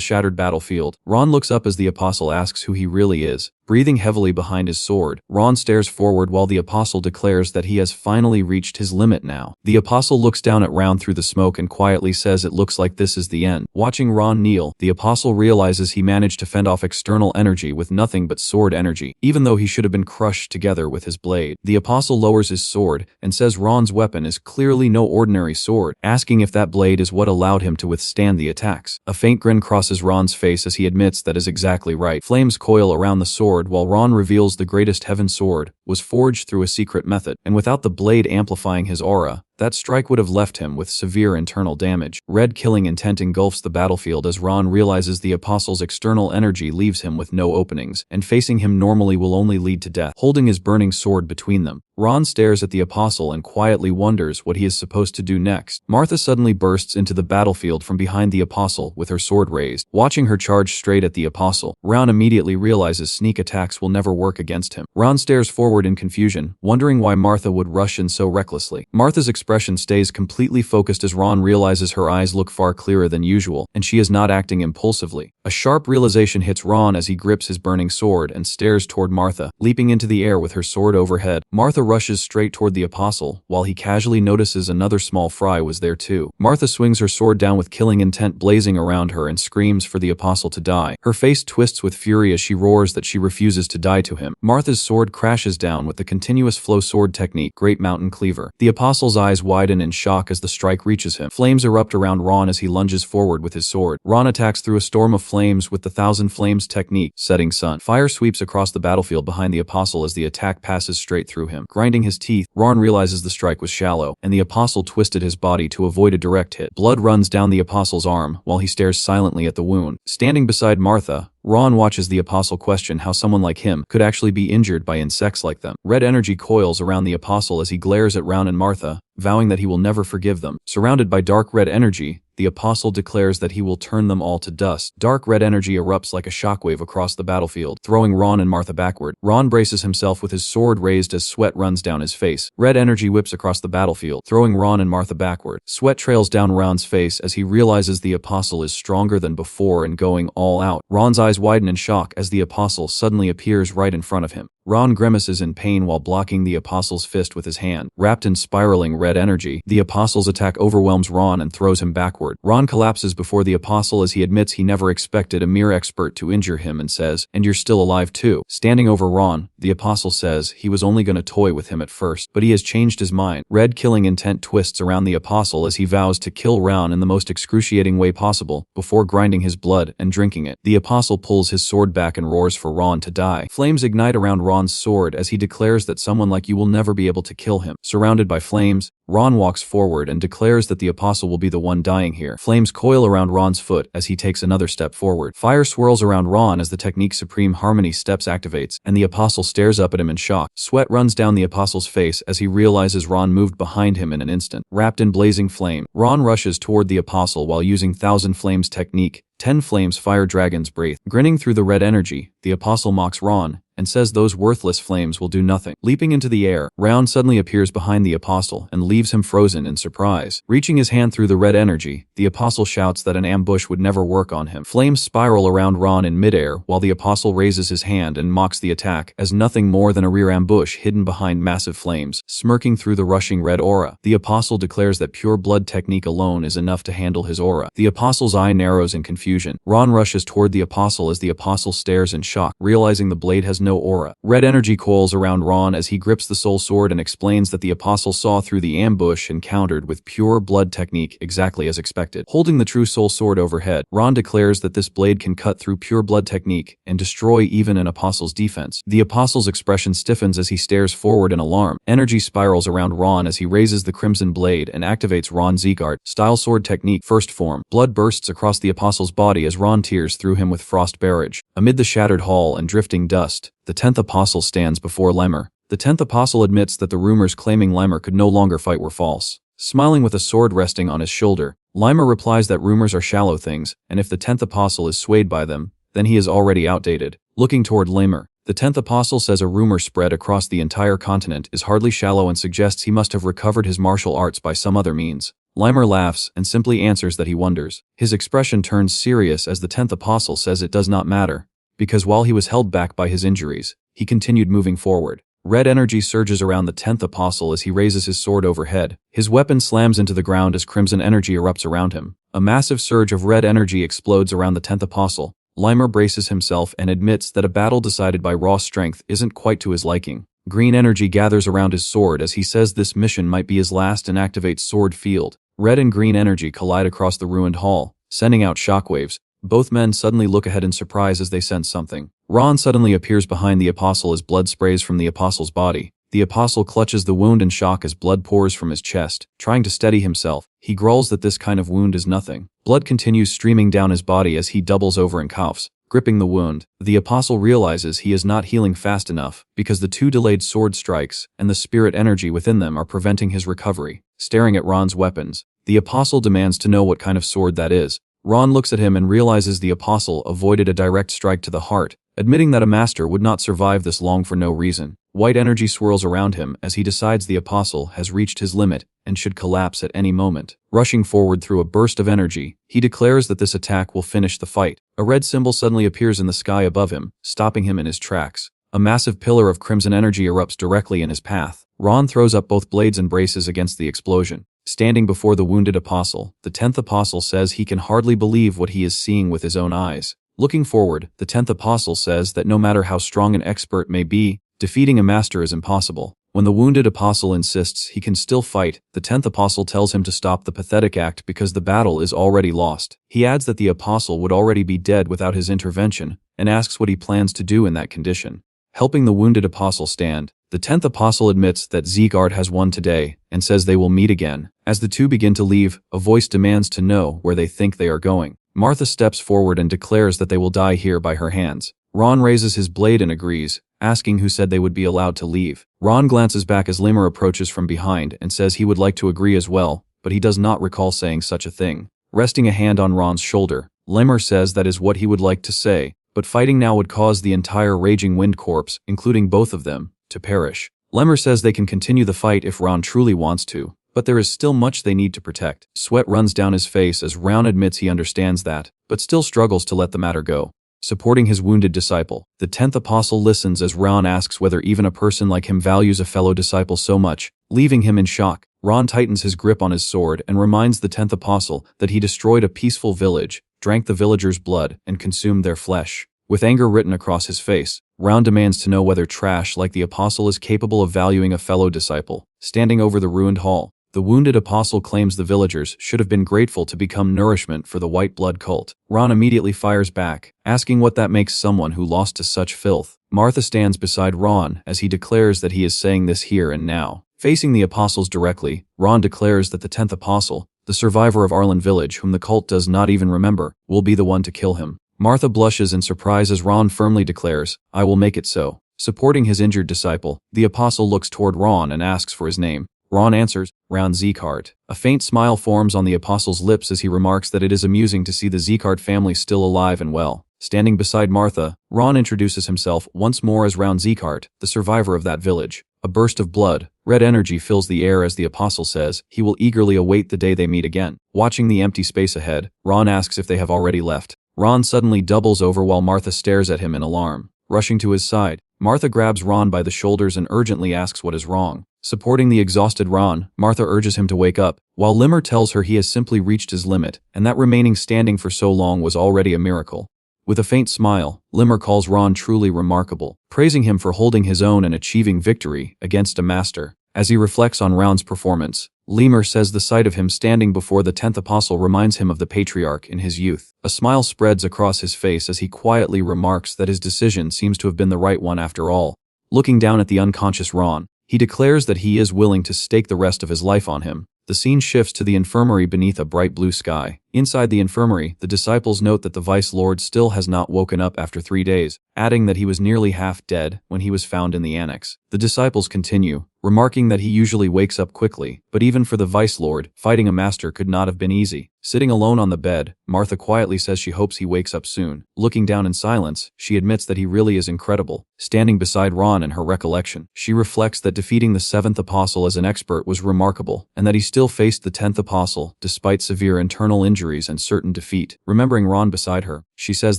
shattered battlefield, Ron looks up as the apostle asks who he really is. Breathing heavily behind his sword, Ron stares forward while the apostle declares that he has finally reached his limit now. The apostle looks down at Ron through the smoke and quietly says it looks like this is the end. Watching Ron kneel, the apostle realizes he managed to fend off external energy with nothing but sword energy, even though he should have been crushed together with his blade. The apostle lowers his sword and says Ron's weapon is clearly no ordinary sword, asking if that blade is what allowed him to withstand the attacks. A faint grin crosses Ron's face as he admits that is exactly right. Flames coil around the sword while Ron reveals the greatest heaven sword was forged through a secret method, and without the blade amplifying his aura, That strike would have left him with severe internal damage. Red killing intent engulfs the battlefield as Ron realizes the Apostle's external energy leaves him with no openings, and facing him normally will only lead to death. Holding his burning sword between them, Ron stares at the Apostle and quietly wonders what he is supposed to do next. Martha suddenly bursts into the battlefield from behind the Apostle with her sword raised. Watching her charge straight at the Apostle, Ron immediately realizes sneak attacks will never work against him. Ron stares forward in confusion, wondering why Martha would rush in so recklessly. Martha's expression stays completely focused as Ron realizes her eyes look far clearer than usual, and she is not acting impulsively. A sharp realization hits Ron as he grips his burning sword and stares toward Martha, leaping into the air with her sword overhead. Martha rushes straight toward the Apostle, while he casually notices another small fry was there too. Martha swings her sword down with killing intent blazing around her and screams for the Apostle to die. Her face twists with fury as she roars that she refuses to die to him. Martha's sword crashes down with the continuous flow sword technique, Great Mountain Cleaver. The Apostle's eyes widen in shock as the strike reaches him. Flames erupt around Ron as he lunges forward with his sword. Ron attacks through a storm of flames with the Thousand Flames technique, Setting Sun. Fire sweeps across the battlefield behind the Apostle as the attack passes straight through him. Grinding his teeth, Ron realizes the strike was shallow, and the Apostle twisted his body to avoid a direct hit. Blood runs down the Apostle's arm while he stares silently at the wound. Standing beside Martha, Ron watches the Apostle question how someone like him could actually be injured by insects like them. Red energy coils around the Apostle as he glares at Ron and Martha, vowing that he will never forgive them. Surrounded by dark red energy, the Apostle declares that he will turn them all to dust. Dark red energy erupts like a shockwave across the battlefield, throwing Ron and Martha backward. Ron braces himself with his sword raised as sweat runs down his face. Red energy whips across the battlefield, throwing Ron and Martha backward. Sweat trails down Ron's face as he realizes the Apostle is stronger than before and going all out. Ron's eyes widen in shock as the Apostle suddenly appears right in front of him. Ron grimaces in pain while blocking the Apostle's fist with his hand. Wrapped in spiraling red energy, the Apostle's attack overwhelms Ron and throws him backward. Ron collapses before the Apostle as he admits he never expected a mere expert to injure him and says, "And you're still alive too." Standing over Ron, the Apostle says he was only going to toy with him at first, but he has changed his mind. Red killing intent twists around the Apostle as he vows to kill Ron in the most excruciating way possible, before grinding his blood and drinking it. The Apostle pulls his sword back and roars for Ron to die. Flames ignite around Ron's sword as he declares that someone like you will never be able to kill him. Surrounded by flames, Ron walks forward and declares that the Apostle will be the one dying here. Flames coil around Ron's foot as he takes another step forward. Fire swirls around Ron as the technique Supreme Harmony steps activates, and the Apostle stares up at him in shock. Sweat runs down the Apostle's face as he realizes Ron moved behind him in an instant. Wrapped in blazing flame, Ron rushes toward the Apostle while using Thousand Flames technique, 10 Flames Fire Dragon's Breath. Grinning through the red energy, the Apostle mocks Ron and says those worthless flames will do nothing. Leaping into the air, Ron suddenly appears behind the Apostle and leaves him frozen in surprise. Reaching his hand through the red energy, the Apostle shouts that an ambush would never work on him. Flames spiral around Ron in midair while the Apostle raises his hand and mocks the attack as nothing more than a rear ambush hidden behind massive flames. Smirking through the rushing red aura, the Apostle declares that pure blood technique alone is enough to handle his aura. The Apostle's eye narrows in confusion. Ron rushes toward the Apostle as the Apostle stares in shock, realizing the blade has no aura. Red energy coils around Ron as he grips the soul sword and explains that the Apostle saw through the ambush and countered with pure blood technique exactly as expected. Holding the true soul sword overhead, Ron declares that this blade can cut through pure blood technique and destroy even an Apostle's defense. The Apostle's expression stiffens as he stares forward in alarm. Energy spirals around Ron as he raises the crimson blade and activates Ron Zeegart style sword technique first form. Blood bursts across the Apostle's body as Ron tears through him with frost barrage. Amid the shattered hull and drifting dust, the 10th Apostle stands before Lemmer. The 10th Apostle admits that the rumors claiming Lemmer could no longer fight were false. Smiling with a sword resting on his shoulder, Lemmer replies that rumors are shallow things, and if the 10th Apostle is swayed by them, then he is already outdated. Looking toward Lemmer, the 10th Apostle says a rumor spread across the entire continent is hardly shallow and suggests he must have recovered his martial arts by some other means. Lemmer laughs and simply answers that he wonders. His expression turns serious as the 10th Apostle says it does not matter, because while he was held back by his injuries, he continued moving forward. Red energy surges around the 10th Apostle as he raises his sword overhead. His weapon slams into the ground as crimson energy erupts around him. A massive surge of red energy explodes around the 10th Apostle. Lemmer braces himself and admits that a battle decided by raw strength isn't quite to his liking. Green energy gathers around his sword as he says this mission might be his last and activates Sword Field. Red and green energy collide across the ruined hall, sending out shockwaves. Both men suddenly look ahead in surprise as they sense something. Ron suddenly appears behind the Apostle as blood sprays from the Apostle's body. The apostle clutches the wound in shock as blood pours from his chest, trying to steady himself. He growls that this kind of wound is nothing. Blood continues streaming down his body as he doubles over and coughs, gripping the wound. The apostle realizes he is not healing fast enough because the 2 delayed sword strikes and the spirit energy within them are preventing his recovery. Staring at Ron's weapons, the apostle demands to know what kind of sword that is. Ron looks at him and realizes the apostle avoided a direct strike to the heart, admitting that a master would not survive this long for no reason. White energy swirls around him as he decides the apostle has reached his limit and should collapse at any moment. Rushing forward through a burst of energy, he declares that this attack will finish the fight. A red symbol suddenly appears in the sky above him, stopping him in his tracks. A massive pillar of crimson energy erupts directly in his path. Ron throws up both blades and braces against the explosion. Standing before the wounded apostle, the 10th apostle says he can hardly believe what he is seeing with his own eyes. Looking forward, the 10th apostle says that no matter how strong an expert may be, defeating a master is impossible. When the wounded apostle insists he can still fight, the 10th apostle tells him to stop the pathetic act because the battle is already lost. He adds that the apostle would already be dead without his intervention, and asks what he plans to do in that condition. Helping the wounded apostle stand, the 10th apostle admits that Zeegard has won today, and says they will meet again. As the two begin to leave, a voice demands to know where they think they are going. Martha steps forward and declares that they will die here by her hands. Ron raises his blade and agrees, asking who said they would be allowed to leave. Ron glances back as Limmer approaches from behind and says he would like to agree as well, but he does not recall saying such a thing. Resting a hand on Ron's shoulder, Limmer says that is what he would like to say, but fighting now would cause the entire Raging Wind Corps, including both of them, to perish. Lemmer says they can continue the fight if Ron truly wants to, but there is still much they need to protect. Sweat runs down his face as Ron admits he understands that, but still struggles to let the matter go. Supporting his wounded disciple, the 10th apostle listens as Ron asks whether even a person like him values a fellow disciple so much, leaving him in shock. Ron tightens his grip on his sword and reminds the 10th apostle that he destroyed a peaceful village, drank the villagers' blood, and consumed their flesh. With anger written across his face, Ron demands to know whether trash like the apostle is capable of valuing a fellow disciple. Standing over the ruined hall, the wounded apostle claims the villagers should have been grateful to become nourishment for the white blood cult. Ron immediately fires back, asking what that makes someone who lost to such filth. Martha stands beside Ron as he declares that he is saying this here and now. Facing the apostles directly, Ron declares that the 10th apostle, the survivor of Arlen Village whom the cult does not even remember, will be the one to kill him. Martha blushes in surprise as Ron firmly declares, "I will make it so." Supporting his injured disciple, the apostle looks toward Ron and asks for his name. Ron answers, "Round Zeekart." A faint smile forms on the apostle's lips as he remarks that it is amusing to see the Zeekart family still alive and well. Standing beside Martha, Ron introduces himself once more as Round Zeekart, the survivor of that village. A burst of blood, red energy fills the air as the apostle says he will eagerly await the day they meet again. Watching the empty space ahead, Ron asks if they have already left. Ron suddenly doubles over while Martha stares at him in alarm. Rushing to his side, Martha grabs Ron by the shoulders and urgently asks what is wrong. Supporting the exhausted Ron, Martha urges him to wake up, while Limmer tells her he has simply reached his limit, and that remaining standing for so long was already a miracle. With a faint smile, Limmer calls Ron truly remarkable, praising him for holding his own and achieving victory against a master. As he reflects on Ron's performance, Lemur says the sight of him standing before the 10th apostle reminds him of the patriarch in his youth. A smile spreads across his face as he quietly remarks that his decision seems to have been the right one after all. Looking down at the unconscious Ron, he declares that he is willing to stake the rest of his life on him. The scene shifts to the infirmary beneath a bright blue sky. Inside the infirmary, the disciples note that the Vice Lord still has not woken up after 3 days, adding that he was nearly half dead when he was found in the annex. The disciples continue, remarking that he usually wakes up quickly, but even for the Vice Lord, fighting a master could not have been easy. Sitting alone on the bed, Martha quietly says she hopes he wakes up soon. Looking down in silence, she admits that he really is incredible. Standing beside Ron in her recollection, she reflects that defeating the 7th apostle as an expert was remarkable, and that he still faced the 10th apostle, despite severe internal injuries and certain defeat. Remembering Ron beside her, she says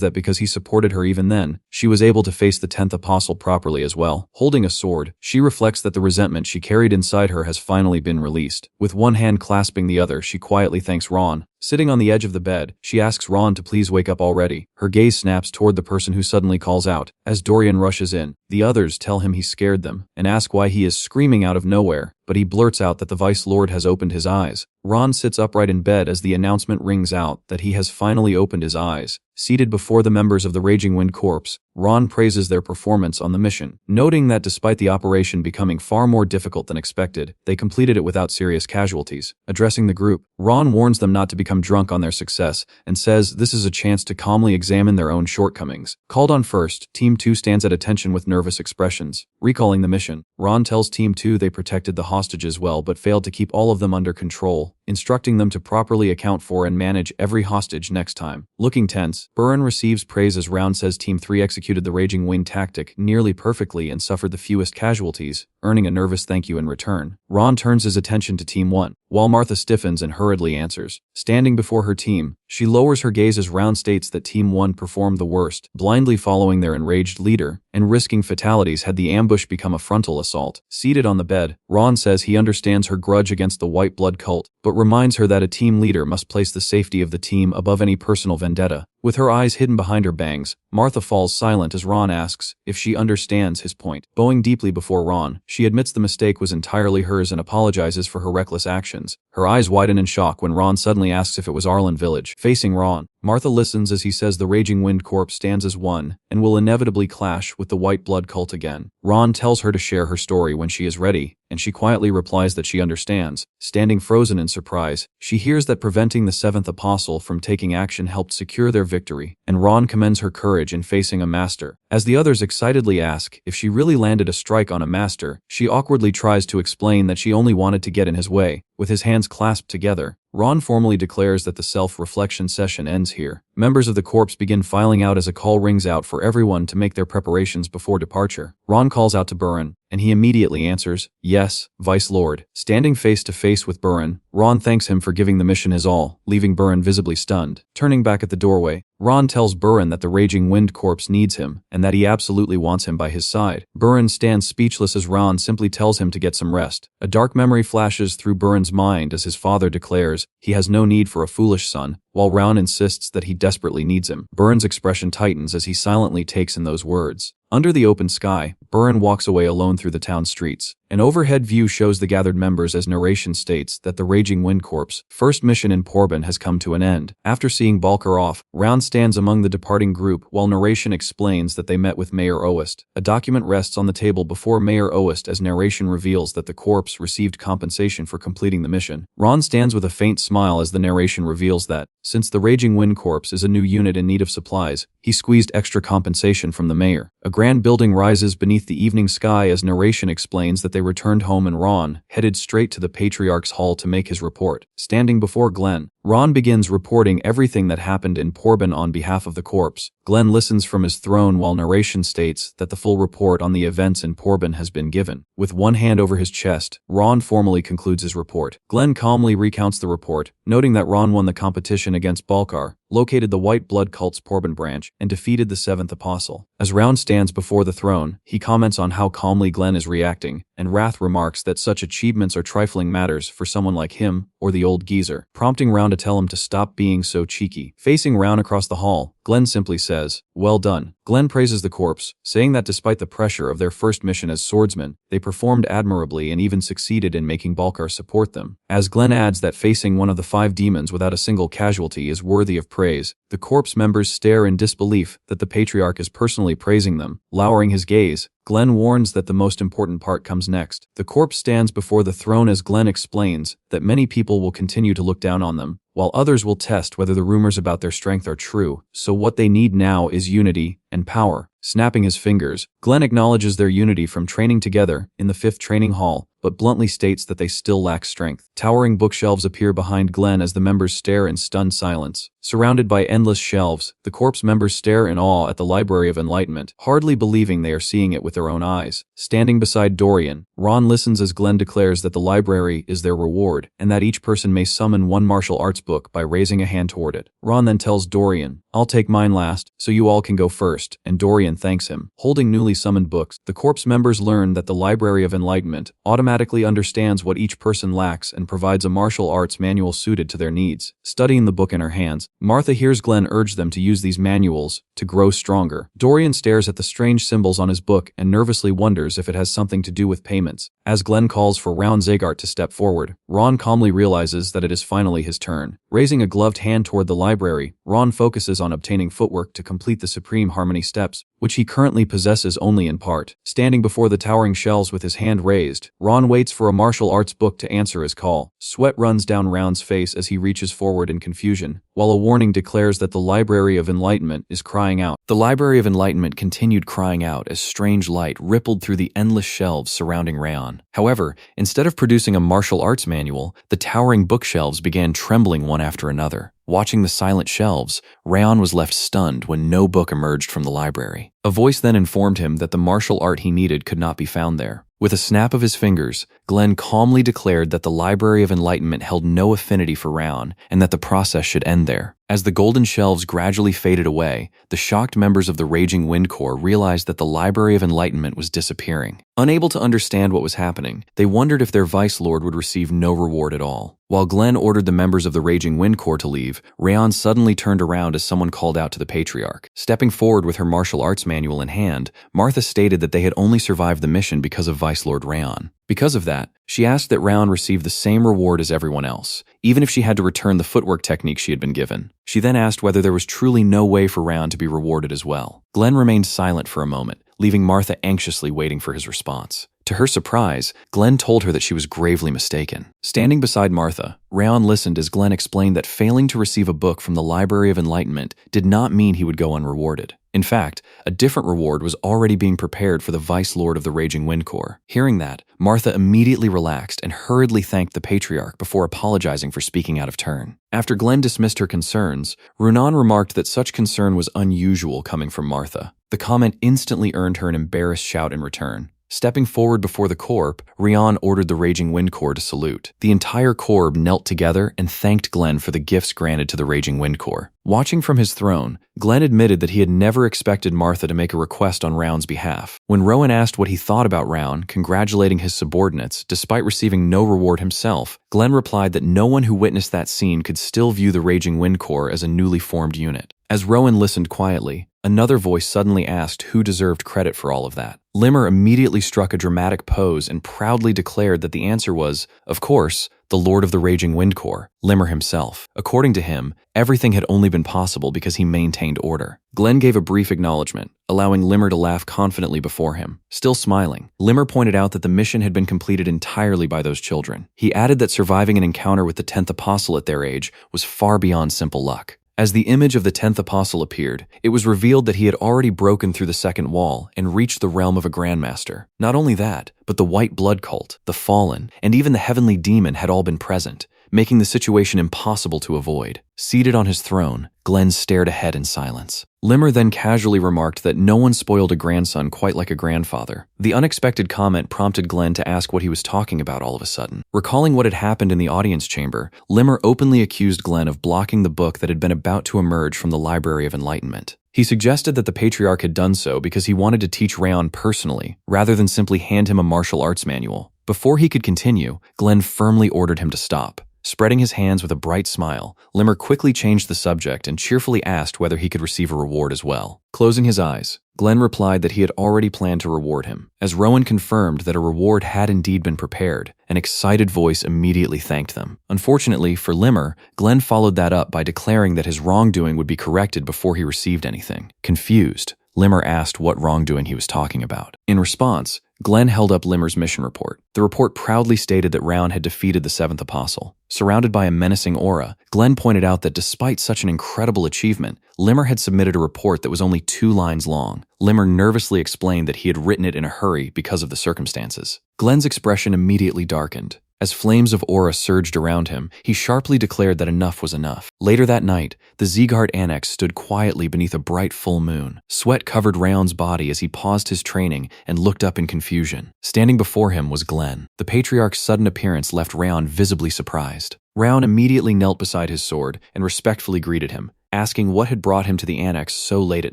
that because he supported her even then, she was able to face the 10th apostle properly as well. Holding a sword, she reflects that the resentment she carried inside her has finally been released. With one hand clasping the other, she quietly thanks Ron. Sitting on the edge of the bed, she asks Ron to please wake up already. Her gaze snaps toward the person who suddenly calls out. As Dorian rushes in, the others tell him he scared them, and ask why he is screaming out of nowhere, but he blurts out that the Vice Lord has opened his eyes. Ron sits upright in bed as the announcement rings out that he has finally opened his eyes. Seated before the members of the Raging Wind Corps, Ron praises their performance on the mission, noting that despite the operation becoming far more difficult than expected, they completed it without serious casualties. Addressing the group, Ron warns them not to become drunk on their success and says this is a chance to calmly examine their own shortcomings. Called on first, Team 2 stands at attention with nervous expressions. Recalling the mission, Ron tells Team 2 they protected the hostages well but failed to keep all of them under control, instructing them to properly account for and manage every hostage next time. Looking tense, Burren receives praise as Ron says Team 3 executed the Raging Wind tactic nearly perfectly and suffered the fewest casualties, earning a nervous thank you in return. Ron turns his attention to Team 1, while Martha stiffens and hurriedly answers. Standing before her team, she lowers her gaze as Ron states that Team 1 performed the worst, blindly following their enraged leader, and risking fatalities had the ambush become a frontal assault. Seated on the bed, Ron says he understands her grudge against the White Blood cult, but reminds her that a team leader must place the safety of the team above any personal vendetta. With her eyes hidden behind her bangs, Martha falls silent as Ron asks if she understands his point. Bowing deeply before Ron, she admits the mistake was entirely hers and apologizes for her reckless actions. Her eyes widen in shock when Ron suddenly asks if it was Arlen Village. Facing Ron, Martha listens as he says the Raging Wind Corps stands as one and will inevitably clash with the White Blood cult again. Ron tells her to share her story when she is ready, and she quietly replies that she understands. Standing frozen in surprise, she hears that preventing the seventh apostle from taking action helped secure their victory, and Ron commends her courage in facing a master. As the others excitedly ask if she really landed a strike on a master, she awkwardly tries to explain that she only wanted to get in his way. With his hands clasped together, Ron formally declares that the self-reflection session ends here. Members of the corps begin filing out as a call rings out for everyone to make their preparations before departure. Ron calls out to Burren, and he immediately answers, "Yes, Vice Lord." Standing face to face with Burren, Ron thanks him for giving the mission his all, leaving Burren visibly stunned. Turning back at the doorway, Ron tells Burren that the Raging Wind Corps needs him, and that he absolutely wants him by his side. Burren stands speechless as Ron simply tells him to get some rest. A dark memory flashes through Burren's mind as his father declares he has no need for a foolish son, while Ron insists that he desperately needs him. Burren's expression tightens as he silently takes in those words. Under the open sky, Burren walks away alone through the town streets. An overhead view shows the gathered members as narration states that the Raging Wind Corps' first mission in Porban has come to an end. After seeing Balker off, Ron stands among the departing group while narration explains that they met with Mayor Oist. A document rests on the table before Mayor Oist as narration reveals that the corps received compensation for completing the mission. Ron stands with a faint smile as the narration reveals that, since the Raging Wind Corps is a new unit in need of supplies, he squeezed extra compensation from the mayor. A grand building rises beneath the evening sky as narration explains that they returned home and Ron headed straight to the Patriarch's Hall to make his report. Standing before Glenn, Ron begins reporting everything that happened in Porban on behalf of the corps. Glenn listens from his throne while narration states that the full report on the events in Porban has been given. With one hand over his chest, Ron formally concludes his report. Glenn calmly recounts the report, noting that Ron won the competition against Balkar, located the White Blood cult's Porban branch, and defeated the seventh apostle. As Ron stands before the throne, he comments on how calmly Glenn is reacting, and Wrath remarks that such achievements are trifling matters for someone like him or the old geezer, prompting Ron to tell him to stop being so cheeky. Facing Ron across the hall, Glenn simply says, "Well done." Glenn praises the corps, saying that despite the pressure of their first mission as swordsmen, they performed admirably and even succeeded in making Balkar support them. As Glenn adds that facing one of the 5 demons without a single casualty is worthy of praise, the corps members stare in disbelief that the Patriarch is personally praising them. Lowering his gaze, Glenn warns that the most important part comes next. The corpse stands before the throne as Glenn explains that many people will continue to look down on them, while others will test whether the rumors about their strength are true, so what they need now is unity and power. Snapping his fingers, Glenn acknowledges their unity from training together in the 5th training hall, but bluntly states that they still lack strength. Towering bookshelves appear behind Glenn as the members stare in stunned silence. Surrounded by endless shelves, the corps members stare in awe at the Library of Enlightenment, hardly believing they are seeing it with their own eyes. Standing beside Dorian, Ron listens as Glenn declares that the library is their reward, and that each person may summon one martial arts book by raising a hand toward it. Ron then tells Dorian, "I'll take mine last, so you all can go first," and Dorian thanks him. Holding newly summoned books, the corps members learn that the Library of Enlightenment automatically understands what each person lacks and provides a martial arts manual suited to their needs. Studying the book in her hands, Martha hears Glenn urge them to use these manuals to grow stronger. Dorian stares at the strange symbols on his book and nervously wonders if it has something to do with payments. As Glenn calls for Ron Zagart to step forward, Ron calmly realizes that it is finally his turn. Raising a gloved hand toward the library, Ron focuses on obtaining footwork to complete the Supreme Harmony steps, which he currently possesses only in part. Standing before the towering shelves with his hand raised, Ron waits for a martial arts book to answer his call. Sweat runs down Ron's face as he reaches forward in confusion, while a warning declares that the Library of Enlightenment is crying out. The Library of Enlightenment continued crying out as strange light rippled through the endless shelves surrounding Rayon. However, instead of producing a martial arts manual, the towering bookshelves began trembling one after another. Watching the silent shelves, Rayon was left stunned when no book emerged from the library. A voice then informed him that the martial art he needed could not be found there. With a snap of his fingers, Glenn calmly declared that the Library of Enlightenment held no affinity for Rayon and that the process should end there. As the golden shelves gradually faded away, the shocked members of the Raging Wind Corps realized that the Library of Enlightenment was disappearing. Unable to understand what was happening, they wondered if their Vice Lord would receive no reward at all. While Glenn ordered the members of the Raging Wind Corps to leave, Rayon suddenly turned around as someone called out to the Patriarch. Stepping forward with her martial arts manual in hand, Martha stated that they had only survived the mission because of Vice Lord Rayon. Because of that, she asked that Rayon receive the same reward as everyone else, even if she had to return the footwork technique she had been given. She then asked whether there was truly no way for Rayon to be rewarded as well. Glenn remained silent for a moment, leaving Martha anxiously waiting for his response. To her surprise, Glenn told her that she was gravely mistaken. Standing beside Martha, Rayon listened as Glenn explained that failing to receive a book from the Library of Enlightenment did not mean he would go unrewarded. In fact, a different reward was already being prepared for the Vice Lord of the Raging Wind Corps. Hearing that, Martha immediately relaxed and hurriedly thanked the Patriarch before apologizing for speaking out of turn. After Glenn dismissed her concerns, Runan remarked that such concern was unusual coming from Martha. The comment instantly earned her an embarrassed shout in return. Stepping forward before the Corps, Rayon ordered the Raging Wind Corps to salute. The entire Corps knelt together and thanked Glenn for the gifts granted to the Raging Wind Corps. Watching from his throne, Glenn admitted that he had never expected Martha to make a request on Raon's behalf. When Rowan asked what he thought about Raon, congratulating his subordinates, despite receiving no reward himself, Glenn replied that no one who witnessed that scene could still view the Raging Wind Corps as a newly formed unit. As Rowan listened quietly, another voice suddenly asked who deserved credit for all of that. Limmer immediately struck a dramatic pose and proudly declared that the answer was, of course, the Lord of the Raging Wind Corps, Limmer himself. According to him, everything had only been possible because he maintained order. Glenn gave a brief acknowledgement, allowing Limmer to laugh confidently before him. Still smiling, Limmer pointed out that the mission had been completed entirely by those children. He added that surviving an encounter with the 10th Apostle at their age was far beyond simple luck. As the image of the 10th Apostle appeared, it was revealed that he had already broken through the second wall and reached the realm of a Grandmaster. Not only that, but the White Blood Cult, the Fallen, and even the Heavenly Demon had all been present, making the situation impossible to avoid. Seated on his throne, Glenn stared ahead in silence. Limmer then casually remarked that no one spoiled a grandson quite like a grandfather. The unexpected comment prompted Glenn to ask what he was talking about all of a sudden. Recalling what had happened in the audience chamber, Limmer openly accused Glenn of blocking the book that had been about to emerge from the Library of Enlightenment. He suggested that the Patriarch had done so because he wanted to teach Raon personally, rather than simply hand him a martial arts manual. Before he could continue, Glenn firmly ordered him to stop. Spreading his hands with a bright smile, Limmer quickly changed the subject and cheerfully asked whether he could receive a reward as well. Closing his eyes, Glenn replied that he had already planned to reward him. As Rowan confirmed that a reward had indeed been prepared, an excited voice immediately thanked them. Unfortunately for Limmer, Glenn followed that up by declaring that his wrongdoing would be corrected before he received anything. Confused, Limmer asked what wrongdoing he was talking about. In response, Glenn held up Limmer's mission report. The report proudly stated that Raon had defeated the 7th Apostle. Surrounded by a menacing aura, Glenn pointed out that despite such an incredible achievement, Limmer had submitted a report that was only 2 lines long. Limmer nervously explained that he had written it in a hurry because of the circumstances. Glenn's expression immediately darkened. As flames of aura surged around him, he sharply declared that enough was enough. Later that night, the Zeegard Annex stood quietly beneath a bright full moon. Sweat covered Raon's body as he paused his training and looked up in confusion. Standing before him was Glenn. The Patriarch's sudden appearance left Raon visibly surprised. Raon immediately knelt beside his sword and respectfully greeted him, asking what had brought him to the annex so late at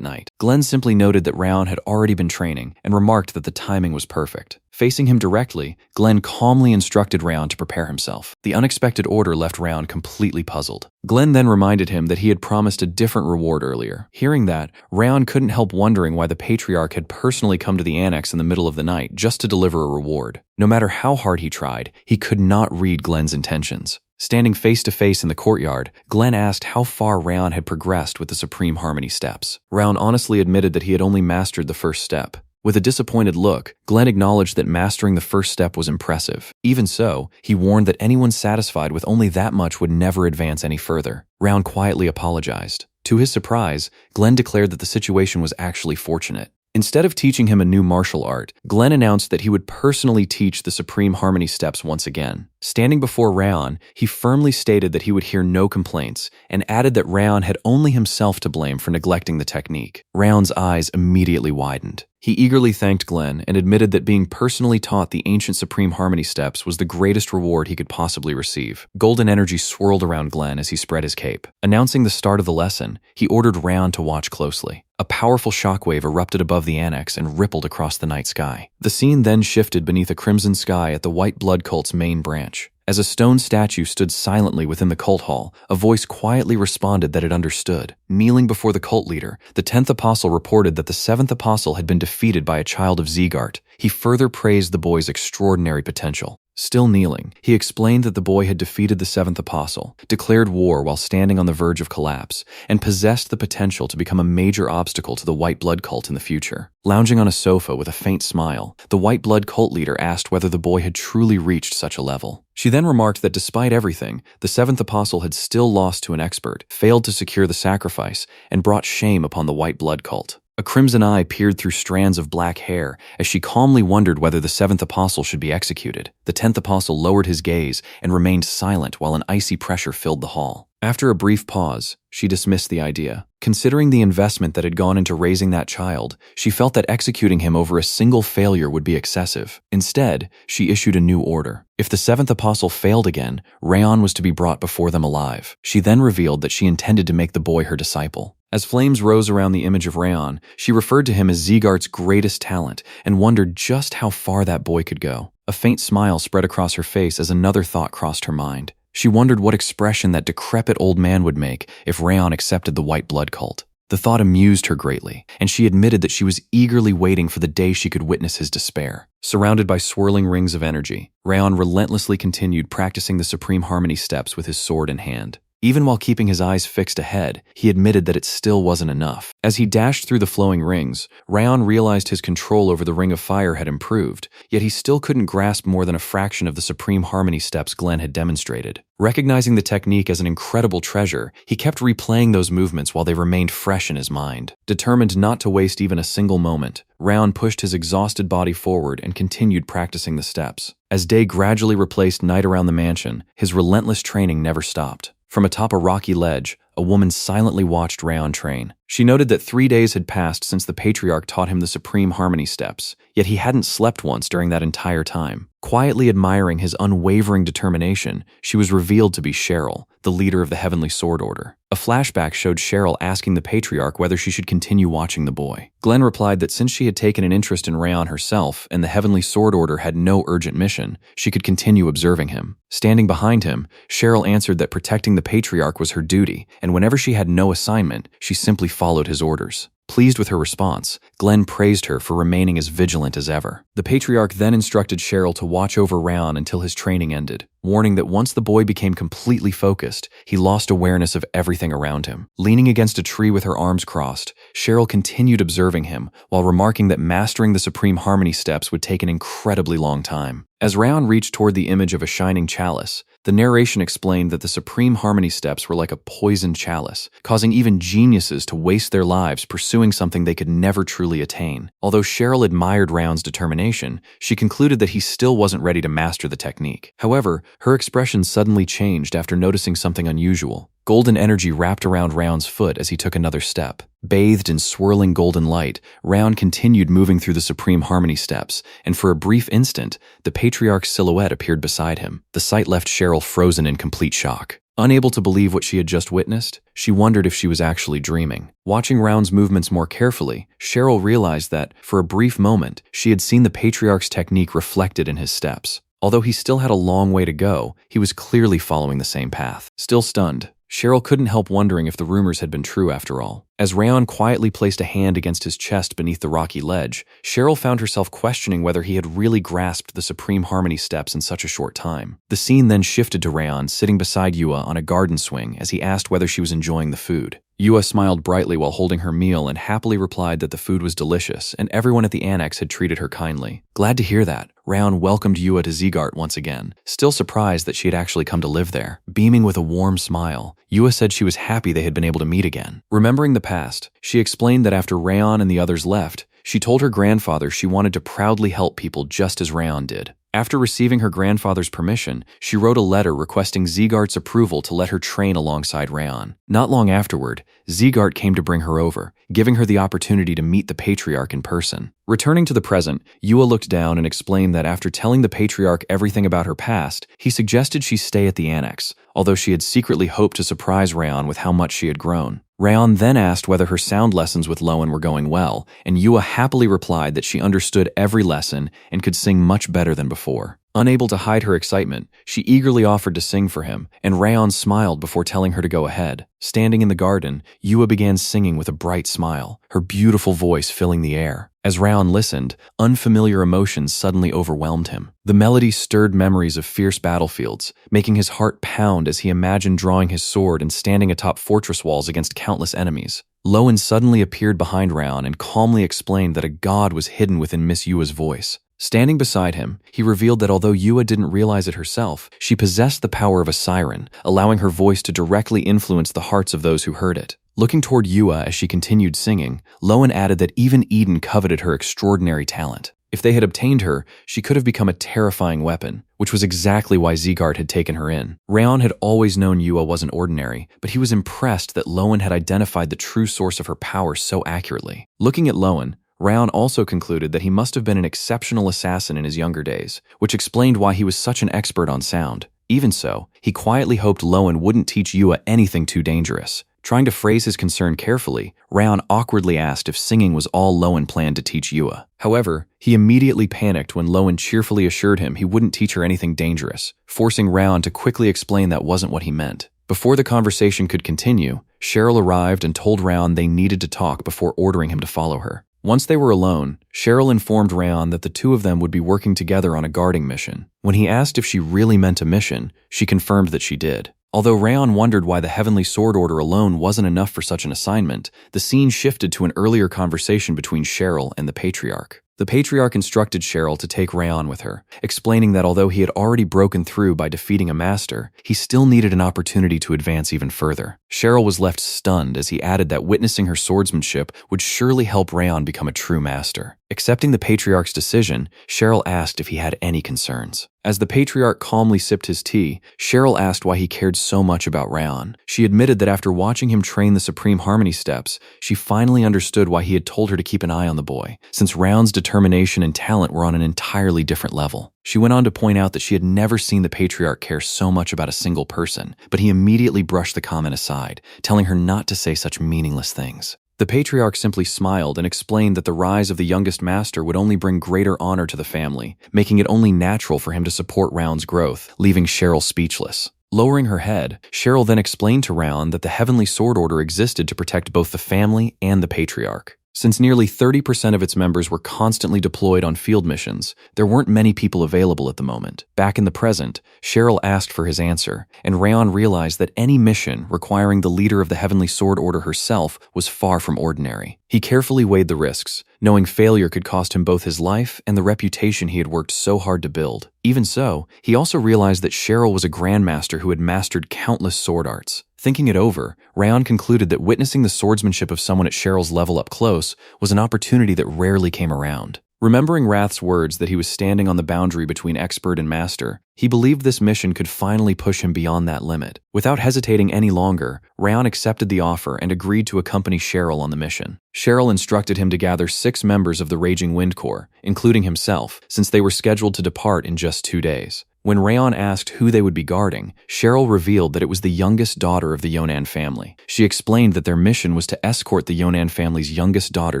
night. Glenn simply noted that Round had already been training and remarked that the timing was perfect. Facing him directly, Glenn calmly instructed Round to prepare himself. The unexpected order left Round completely puzzled. Glenn then reminded him that he had promised a different reward earlier. Hearing that, Round couldn't help wondering why the Patriarch had personally come to the annex in the middle of the night just to deliver a reward. No matter how hard he tried, he could not read Glenn's intentions. Standing face to face in the courtyard, Glenn asked how far Round had progressed with the Supreme Harmony steps. Round honestly admitted that he had only mastered the first step. With a disappointed look, Glenn acknowledged that mastering the first step was impressive. Even so, he warned that anyone satisfied with only that much would never advance any further. Round quietly apologized. To his surprise, Glenn declared that the situation was actually fortunate. Instead of teaching him a new martial art, Glenn announced that he would personally teach the Supreme Harmony steps once again. Standing before Raon, he firmly stated that he would hear no complaints and added that Raon had only himself to blame for neglecting the technique. Raon's eyes immediately widened. He eagerly thanked Glenn and admitted that being personally taught the ancient Supreme Harmony steps was the greatest reward he could possibly receive. Golden energy swirled around Glenn as he spread his cape. Announcing the start of the lesson, he ordered Raon to watch closely. A powerful shockwave erupted above the annex and rippled across the night sky. The scene then shifted beneath a crimson sky at the White Blood Cult's main branch. As a stone statue stood silently within the cult hall, a voice quietly responded that it understood. Kneeling before the cult leader, the 10th apostle reported that the 7th apostle had been defeated by a child of Zegart. He further praised the boy's extraordinary potential. Still kneeling, he explained that the boy had defeated the 7th apostle, declared war while standing on the verge of collapse, and possessed the potential to become a major obstacle to the White Blood Cult in the future. Lounging on a sofa with a faint smile, the White Blood Cult leader asked whether the boy had truly reached such a level. She then remarked that despite everything, the 7th apostle had still lost to an expert, failed to secure the sacrifice, and brought shame upon the White Blood Cult. A crimson eye peered through strands of black hair as she calmly wondered whether the 7th apostle should be executed. The 10th apostle lowered his gaze and remained silent while an icy pressure filled the hall. After a brief pause, she dismissed the idea. Considering the investment that had gone into raising that child, she felt that executing him over a single failure would be excessive. Instead, she issued a new order. If the 7th apostle failed again, Raon was to be brought before them alive. She then revealed that she intended to make the boy her disciple. As flames rose around the image of Raon, she referred to him as Zegart's greatest talent and wondered just how far that boy could go. A faint smile spread across her face as another thought crossed her mind. She wondered what expression that decrepit old man would make if Raon accepted the White Blood Cult. The thought amused her greatly, and she admitted that she was eagerly waiting for the day she could witness his despair. Surrounded by swirling rings of energy, Raon relentlessly continued practicing the Supreme Harmony steps with his sword in hand. Even while keeping his eyes fixed ahead, he admitted that it still wasn't enough. As he dashed through the flowing rings, Raon realized his control over the Ring of Fire had improved, yet he still couldn't grasp more than a fraction of the Supreme Harmony steps Glenn had demonstrated. Recognizing the technique as an incredible treasure, he kept replaying those movements while they remained fresh in his mind. Determined not to waste even a single moment, Raon pushed his exhausted body forward and continued practicing the steps. As day gradually replaced night around the mansion, his relentless training never stopped. From atop a rocky ledge, a woman silently watched Raon train. She noted that 3 days had passed since the Patriarch taught him the Supreme Harmony steps, yet he hadn't slept once during that entire time. Quietly admiring his unwavering determination, she was revealed to be Cheryl, the leader of the Heavenly Sword Order. A flashback showed Cheryl asking the Patriarch whether she should continue watching the boy. Glenn replied that since she had taken an interest in Raon herself and the Heavenly Sword Order had no urgent mission, she could continue observing him. Standing behind him, Cheryl answered that protecting the Patriarch was her duty, and whenever she had no assignment, she simply followed his orders. Pleased with her response, Glenn praised her for remaining as vigilant as ever. The Patriarch then instructed Cheryl to watch over Raon until his training ended, warning that once the boy became completely focused, he lost awareness of everything around him. Leaning against a tree with her arms crossed, Cheryl continued observing him, while remarking that mastering the Supreme Harmony steps would take an incredibly long time. As Raon reached toward the image of a shining chalice, the narration explained that the Supreme Harmony steps were like a poisoned chalice, causing even geniuses to waste their lives pursuing something they could never truly attain. Although Cheryl admired Raon's determination, she concluded that he still wasn't ready to master the technique. However, her expression suddenly changed after noticing something unusual. Golden energy wrapped around Raon's foot as he took another step. Bathed in swirling golden light, Raon continued moving through the Supreme Harmony steps, and for a brief instant, the Patriarch's silhouette appeared beside him. The sight left Cheryl frozen in complete shock. Unable to believe what she had just witnessed, she wondered if she was actually dreaming. Watching Round's movements more carefully, Cheryl realized that, for a brief moment, she had seen the Patriarch's technique reflected in his steps. Although he still had a long way to go, he was clearly following the same path. Still stunned, Cheryl couldn't help wondering if the rumors had been true after all. As Rayon quietly placed a hand against his chest beneath the rocky ledge, Cheryl found herself questioning whether he had really grasped the supreme harmony steps in such a short time. The scene then shifted to Rayon sitting beside Yua on a garden swing as he asked whether she was enjoying the food. Yua smiled brightly while holding her meal and happily replied that the food was delicious and everyone at the annex had treated her kindly. Glad to hear that, Rayon welcomed Yua to Zeegart once again, still surprised that she had actually come to live there. Beaming with a warm smile, Yua said she was happy they had been able to meet again. Remembering the past, she explained that after Rayon and the others left, she told her grandfather she wanted to proudly help people just as Rayon did. After receiving her grandfather's permission, she wrote a letter requesting Zeegart's approval to let her train alongside Rayon. Not long afterward, Zeegart came to bring her over, giving her the opportunity to meet the Patriarch in person. Returning to the present, Yua looked down and explained that after telling the Patriarch everything about her past, he suggested she stay at the annex, although she had secretly hoped to surprise Rayon with how much she had grown. Rayon then asked whether her sound lessons with Lowen were going well, and Yua happily replied that she understood every lesson and could sing much better than before. Unable to hide her excitement, she eagerly offered to sing for him, and Rayon smiled before telling her to go ahead. Standing in the garden, Yua began singing with a bright smile, her beautiful voice filling the air. As Rayon listened, unfamiliar emotions suddenly overwhelmed him. The melody stirred memories of fierce battlefields, making his heart pound as he imagined drawing his sword and standing atop fortress walls against countless enemies. Lowen suddenly appeared behind Rayon and calmly explained that a god was hidden within Miss Yua's voice. Standing beside him, he revealed that although Yua didn't realize it herself, she possessed the power of a siren, allowing her voice to directly influence the hearts of those who heard it. Looking toward Yua as she continued singing, Lowen added that even Eden coveted her extraordinary talent. If they had obtained her, she could have become a terrifying weapon, which was exactly why Zeegart had taken her in. Rayon had always known Yua wasn't ordinary, but he was impressed that Lowen had identified the true source of her power so accurately. Looking at Lowen, Rayon also concluded that he must have been an exceptional assassin in his younger days, which explained why he was such an expert on sound. Even so, he quietly hoped Lowen wouldn't teach Yua anything too dangerous. Trying to phrase his concern carefully, Rayon awkwardly asked if singing was all Lowen planned to teach Yua. However, he immediately panicked when Lowen cheerfully assured him he wouldn't teach her anything dangerous, forcing Rayon to quickly explain that wasn't what he meant. Before the conversation could continue, Cheryl arrived and told Rayon they needed to talk before ordering him to follow her. Once they were alone, Cheryl informed Rayon that the two of them would be working together on a guarding mission. When he asked if she really meant a mission, she confirmed that she did. Although Rayon wondered why the Heavenly Sword Order alone wasn't enough for such an assignment, the scene shifted to an earlier conversation between Cheryl and the Patriarch. The Patriarch instructed Cheryl to take Rayon with her, explaining that although he had already broken through by defeating a master, he still needed an opportunity to advance even further. Cheryl was left stunned as he added that witnessing her swordsmanship would surely help Rayon become a true master. Accepting the Patriarch's decision, Cheryl asked if he had any concerns. As the Patriarch calmly sipped his tea, Cheryl asked why he cared so much about Rayon. She admitted that after watching him train the Supreme Harmony steps, she finally understood why he had told her to keep an eye on the boy, since Rayon's determination and talent were on an entirely different level. She went on to point out that she had never seen the Patriarch care so much about a single person, but he immediately brushed the comment aside, telling her not to say such meaningless things. The Patriarch simply smiled and explained that the rise of the youngest master would only bring greater honor to the family, making it only natural for him to support Raon's growth, leaving Cheryl speechless. Lowering her head, Cheryl then explained to Raon that the Heavenly Sword Order existed to protect both the family and the Patriarch. Since nearly 30% of its members were constantly deployed on field missions, there weren't many people available at the moment. Back in the present, Cheryl asked for his answer, and Rayon realized that any mission requiring the leader of the Heavenly Sword Order herself was far from ordinary. He carefully weighed the risks, knowing failure could cost him both his life and the reputation he had worked so hard to build. Even so, he also realized that Cheryl was a grandmaster who had mastered countless sword arts. Thinking it over, Rayon concluded that witnessing the swordsmanship of someone at Cheryl's level up close was an opportunity that rarely came around. Remembering Rath's words that he was standing on the boundary between expert and master, he believed this mission could finally push him beyond that limit. Without hesitating any longer, Rayon accepted the offer and agreed to accompany Cheryl on the mission. Cheryl instructed him to gather 6 members of the Raging Wind Corps, including himself, since they were scheduled to depart in just 2 days. When Rayon asked who they would be guarding, Cheryl revealed that it was the youngest daughter of the Yonan family. She explained that their mission was to escort the Yonan family's youngest daughter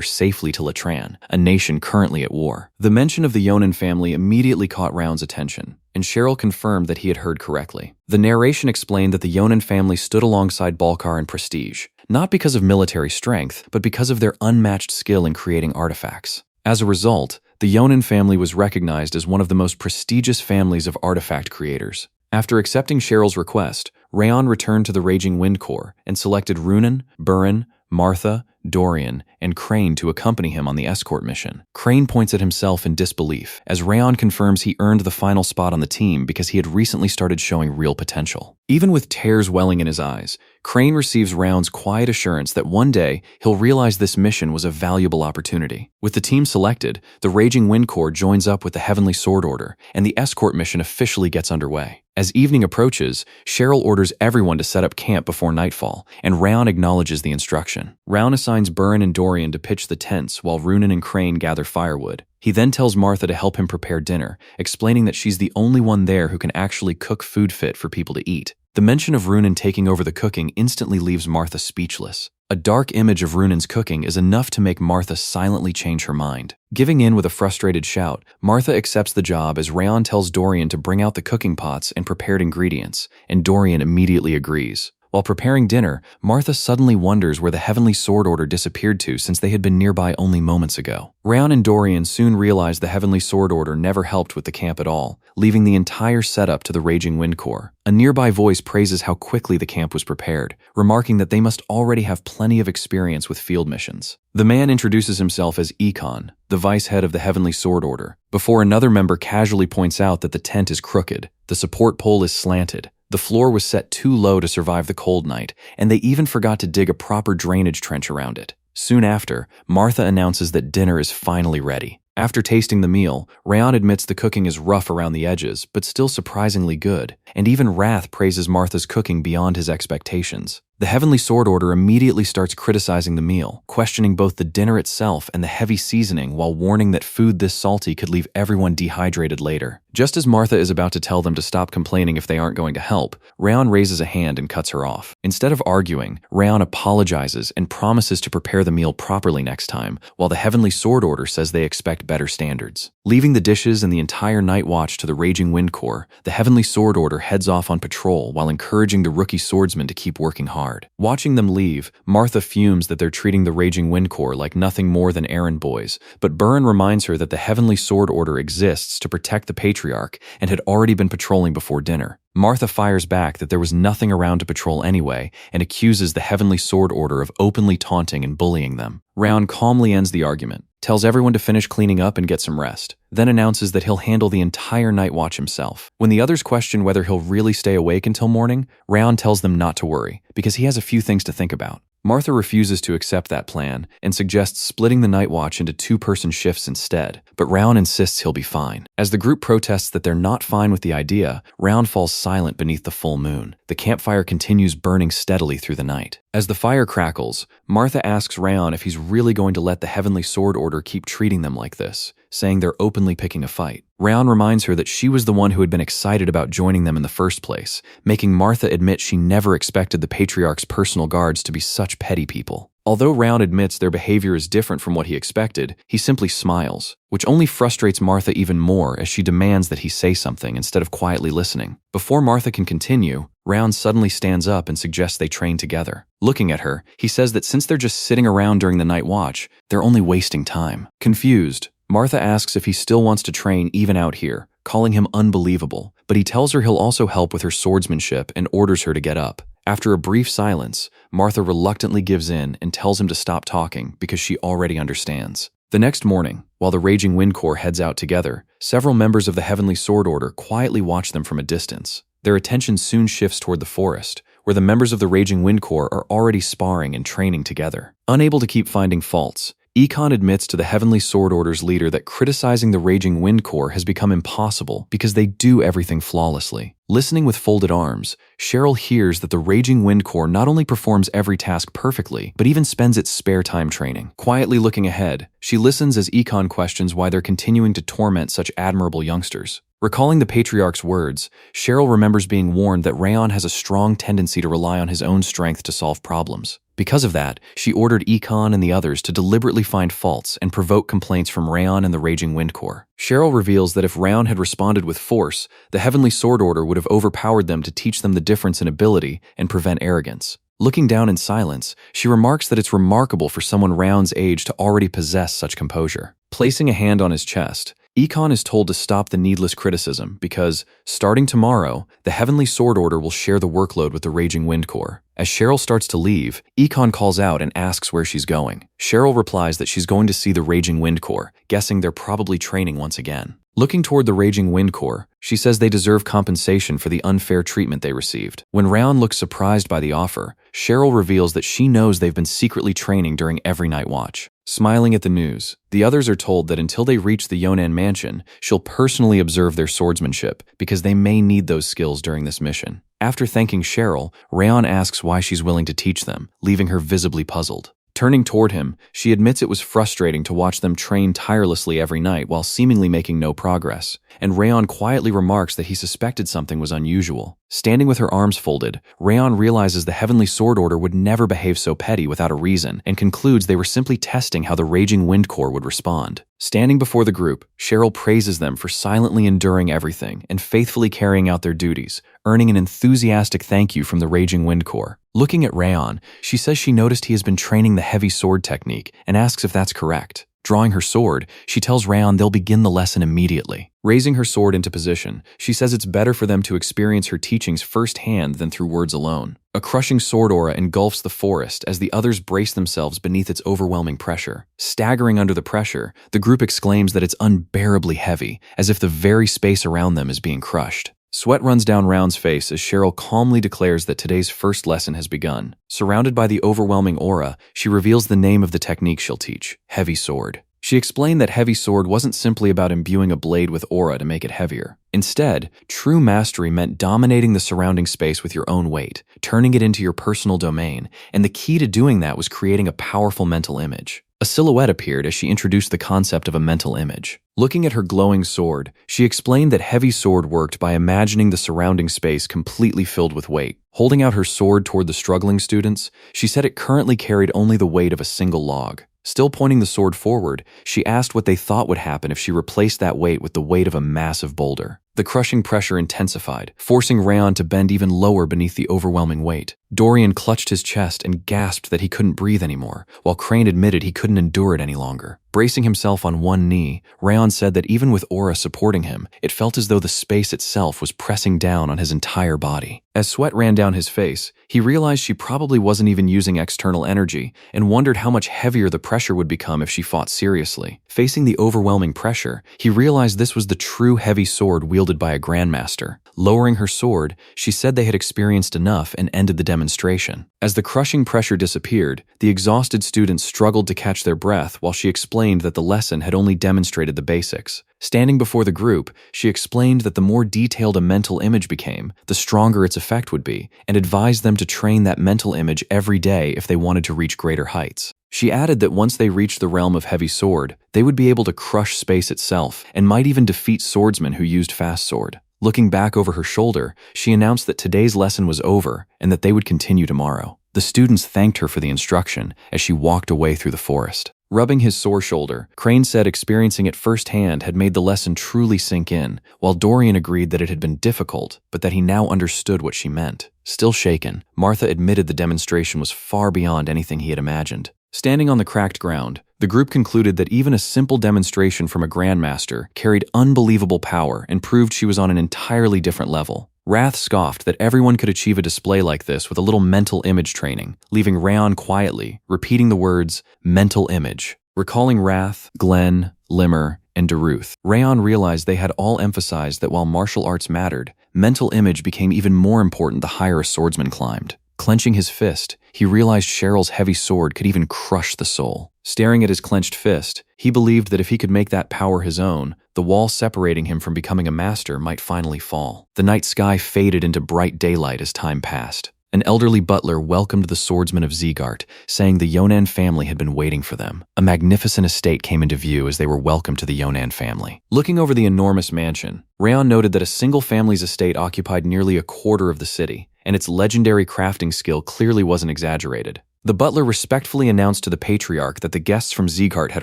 safely to Latran, a nation currently at war. The mention of the Yonan family immediately caught Round's attention, and Cheryl confirmed that he had heard correctly. The narration explained that the Yonan family stood alongside Balkar in prestige, not because of military strength, but because of their unmatched skill in creating artifacts. As a result, the Yonan family was recognized as one of the most prestigious families of artifact creators. After accepting Cheryl's request, Rayon returned to the Raging Wind Corps and selected Runan, Burin, Martha, Dorian, and Crane to accompany him on the escort mission. Crane points at himself in disbelief, as Rayon confirms he earned the final spot on the team because he had recently started showing real potential. Even with tears welling in his eyes, Crane receives Round's quiet assurance that one day he'll realize this mission was a valuable opportunity. With the team selected, the Raging Wind Corps joins up with the Heavenly Sword Order, and the escort mission officially gets underway. As evening approaches, Cheryl orders everyone to set up camp before nightfall, and Round acknowledges the instruction. Round assigns Burin and Dorian to pitch the tents while Runan and Crane gather firewood. He then tells Martha to help him prepare dinner, explaining that she's the only one there who can actually cook food fit for people to eat. The mention of Runan taking over the cooking instantly leaves Martha speechless. A dark image of Runan's cooking is enough to make Martha silently change her mind. Giving in with a frustrated shout, Martha accepts the job as Rayon tells Dorian to bring out the cooking pots and prepared ingredients, and Dorian immediately agrees. While preparing dinner, Martha suddenly wonders where the Heavenly Sword Order disappeared to since they had been nearby only moments ago. Rayon and Dorian soon realize the Heavenly Sword Order never helped with the camp at all, leaving the entire setup to the Raging Wind Corps. A nearby voice praises how quickly the camp was prepared, remarking that they must already have plenty of experience with field missions. The man introduces himself as Econ, the vice head of the Heavenly Sword Order, before another member casually points out that the tent is crooked, the support pole is slanted, the floor was set too low to survive the cold night, and they even forgot to dig a proper drainage trench around it. Soon after, Martha announces that dinner is finally ready. After tasting the meal, Rayon admits the cooking is rough around the edges, but still surprisingly good, and even Wrath praises Martha's cooking beyond his expectations. The Heavenly Sword Order immediately starts criticizing the meal, questioning both the dinner itself and the heavy seasoning while warning that food this salty could leave everyone dehydrated later. Just as Martha is about to tell them to stop complaining if they aren't going to help, Rayon raises a hand and cuts her off. Instead of arguing, Rayon apologizes and promises to prepare the meal properly next time, while the Heavenly Sword Order says they expect better standards. Leaving the dishes and the entire night watch to the Raging Wind Corps, the Heavenly Sword Order heads off on patrol while encouraging the rookie swordsman to keep working hard. Watching them leave, Martha fumes that they're treating the Raging Wind Corps like nothing more than errand boys, but Burin reminds her that the Heavenly Sword Order exists to protect the Patriarch and had already been patrolling before dinner. Martha fires back that there was nothing around to patrol anyway and accuses the Heavenly Sword Order of openly taunting and bullying them. Round calmly ends the argument, tells everyone to finish cleaning up and get some rest, then announces that he'll handle the entire night watch himself. When the others question whether he'll really stay awake until morning, Round tells them not to worry, because he has a few things to think about. Martha refuses to accept that plan and suggests splitting the night watch into two-person shifts instead, but Round insists he'll be fine. As the group protests that they're not fine with the idea, Round falls silent beneath the full moon. The campfire continues burning steadily through the night. As the fire crackles, Martha asks Rayon if he's really going to let the Heavenly Sword Order keep treating them like this, saying they're openly picking a fight. Rayon reminds her that she was the one who had been excited about joining them in the first place, making Martha admit she never expected the Patriarch's personal guards to be such petty people. Although Round admits their behavior is different from what he expected, he simply smiles, which only frustrates Martha even more as she demands that he say something instead of quietly listening. Before Martha can continue, Round suddenly stands up and suggests they train together. Looking at her, he says that since they're just sitting around during the night watch, they're only wasting time. Confused, Martha asks if he still wants to train even out here, calling him unbelievable, but he tells her he'll also help with her swordsmanship and orders her to get up. After a brief silence, Martha reluctantly gives in and tells him to stop talking because she already understands. The next morning, while the Raging Wind Corps heads out together, several members of the Heavenly Sword Order quietly watch them from a distance. Their attention soon shifts toward the forest, where the members of the Raging Wind Corps are already sparring and training together. Unable to keep finding faults, Ikon admits to the Heavenly Sword Order's leader that criticizing the Raging Wind Corps has become impossible because they do everything flawlessly. Listening with folded arms, Cheryl hears that the Raging Wind Corps not only performs every task perfectly, but even spends its spare time training. Quietly looking ahead, she listens as Ikon questions why they're continuing to torment such admirable youngsters. Recalling the Patriarch's words, Cheryl remembers being warned that Rayon has a strong tendency to rely on his own strength to solve problems. Because of that, she ordered Ikon and the others to deliberately find faults and provoke complaints from Rayon and the Raging Wind Corps. Cheryl reveals that if Rayon had responded with force, the Heavenly Sword Order would have overpowered them to teach them the difference in ability and prevent arrogance. Looking down in silence, she remarks that it's remarkable for someone Rayon's age to already possess such composure. Placing a hand on his chest, Ikon is told to stop the needless criticism because, starting tomorrow, the Heavenly Sword Order will share the workload with the Raging Wind Corps. As Cheryl starts to leave, Ikon calls out and asks where she's going. Cheryl replies that she's going to see the Raging Wind Corps, guessing they're probably training once again. Looking toward the Raging Wind Corps, she says they deserve compensation for the unfair treatment they received. When Rayon looks surprised by the offer, Cheryl reveals that she knows they've been secretly training during every night watch. Smiling at the news, the others are told that until they reach the Yonan mansion, she'll personally observe their swordsmanship because they may need those skills during this mission. After thanking Cheryl, Rayon asks why she's willing to teach them, leaving her visibly puzzled. Turning toward him, she admits it was frustrating to watch them train tirelessly every night while seemingly making no progress, and Rayon quietly remarks that he suspected something was unusual. Standing with her arms folded, Rayon realizes the Heavenly Sword Order would never behave so petty without a reason and concludes they were simply testing how the Raging Wind Corps would respond. Standing before the group, Cheryl praises them for silently enduring everything and faithfully carrying out their duties, earning an enthusiastic thank you from the Raging Wind Corps. Looking at Rayon, she says she noticed he has been training the heavy sword technique and asks if that's correct. Drawing her sword, she tells Rayon they'll begin the lesson immediately. Raising her sword into position, she says it's better for them to experience her teachings firsthand than through words alone. A crushing sword aura engulfs the forest as the others brace themselves beneath its overwhelming pressure. Staggering under the pressure, the group exclaims that it's unbearably heavy, as if the very space around them is being crushed. Sweat runs down Round's face as Cheryl calmly declares that today's first lesson has begun. Surrounded by the overwhelming aura, she reveals the name of the technique she'll teach, Heavy Sword. She explained that Heavy Sword wasn't simply about imbuing a blade with aura to make it heavier. Instead, true mastery meant dominating the surrounding space with your own weight, turning it into your personal domain, and the key to doing that was creating a powerful mental image. A silhouette appeared as she introduced the concept of a mental image. Looking at her glowing sword, she explained that Heavy Sword worked by imagining the surrounding space completely filled with weight. Holding out her sword toward the struggling students, she said it currently carried only the weight of a single log. Still pointing the sword forward, she asked what they thought would happen if she replaced that weight with the weight of a massive boulder. The crushing pressure intensified, forcing Rayon to bend even lower beneath the overwhelming weight. Dorian clutched his chest and gasped that he couldn't breathe anymore, while Crane admitted he couldn't endure it any longer. Bracing himself on one knee, Rayon said that even with aura supporting him, it felt as though the space itself was pressing down on his entire body. As sweat ran down his face, he realized she probably wasn't even using external energy and wondered how much heavier the pressure would become if she fought seriously. Facing the overwhelming pressure, he realized this was the true heavy sword wielded by a grandmaster. Lowering her sword, she said they had experienced enough and ended the demonstration. As the crushing pressure disappeared, the exhausted students struggled to catch their breath while she explained that the lesson had only demonstrated the basics. Standing before the group, she explained that the more detailed a mental image became, the stronger its effect would be, and advised them to train that mental image every day if they wanted to reach greater heights. She added that once they reached the realm of Heavy Sword, they would be able to crush space itself and might even defeat swordsmen who used Fast Sword. Looking back over her shoulder, she announced that today's lesson was over and that they would continue tomorrow. The students thanked her for the instruction as she walked away through the forest. Rubbing his sore shoulder, Crane said experiencing it firsthand had made the lesson truly sink in, while Dorian agreed that it had been difficult, but that he now understood what she meant. Still shaken, Martha admitted the demonstration was far beyond anything he had imagined. Standing on the cracked ground, the group concluded that even a simple demonstration from a grandmaster carried unbelievable power and proved she was on an entirely different level. Wrath scoffed that everyone could achieve a display like this with a little mental image training, leaving Rayon quietly, repeating the words, mental image. Recalling Wrath, Glenn, Limmer, and Daruth, Rayon realized they had all emphasized that while martial arts mattered, mental image became even more important the higher a swordsman climbed. Clenching his fist, he realized Cheryl's heavy sword could even crush the soul. Staring at his clenched fist, he believed that if he could make that power his own, the wall separating him from becoming a master might finally fall. The night sky faded into bright daylight as time passed. An elderly butler welcomed the swordsman of Zeegart, saying the Yonan family had been waiting for them. A magnificent estate came into view as they were welcomed to the Yonan family. Looking over the enormous mansion, Rayon noted that a single family's estate occupied nearly a quarter of the city, and its legendary crafting skill clearly wasn't exaggerated. The butler respectfully announced to the patriarch that the guests from Zeegart had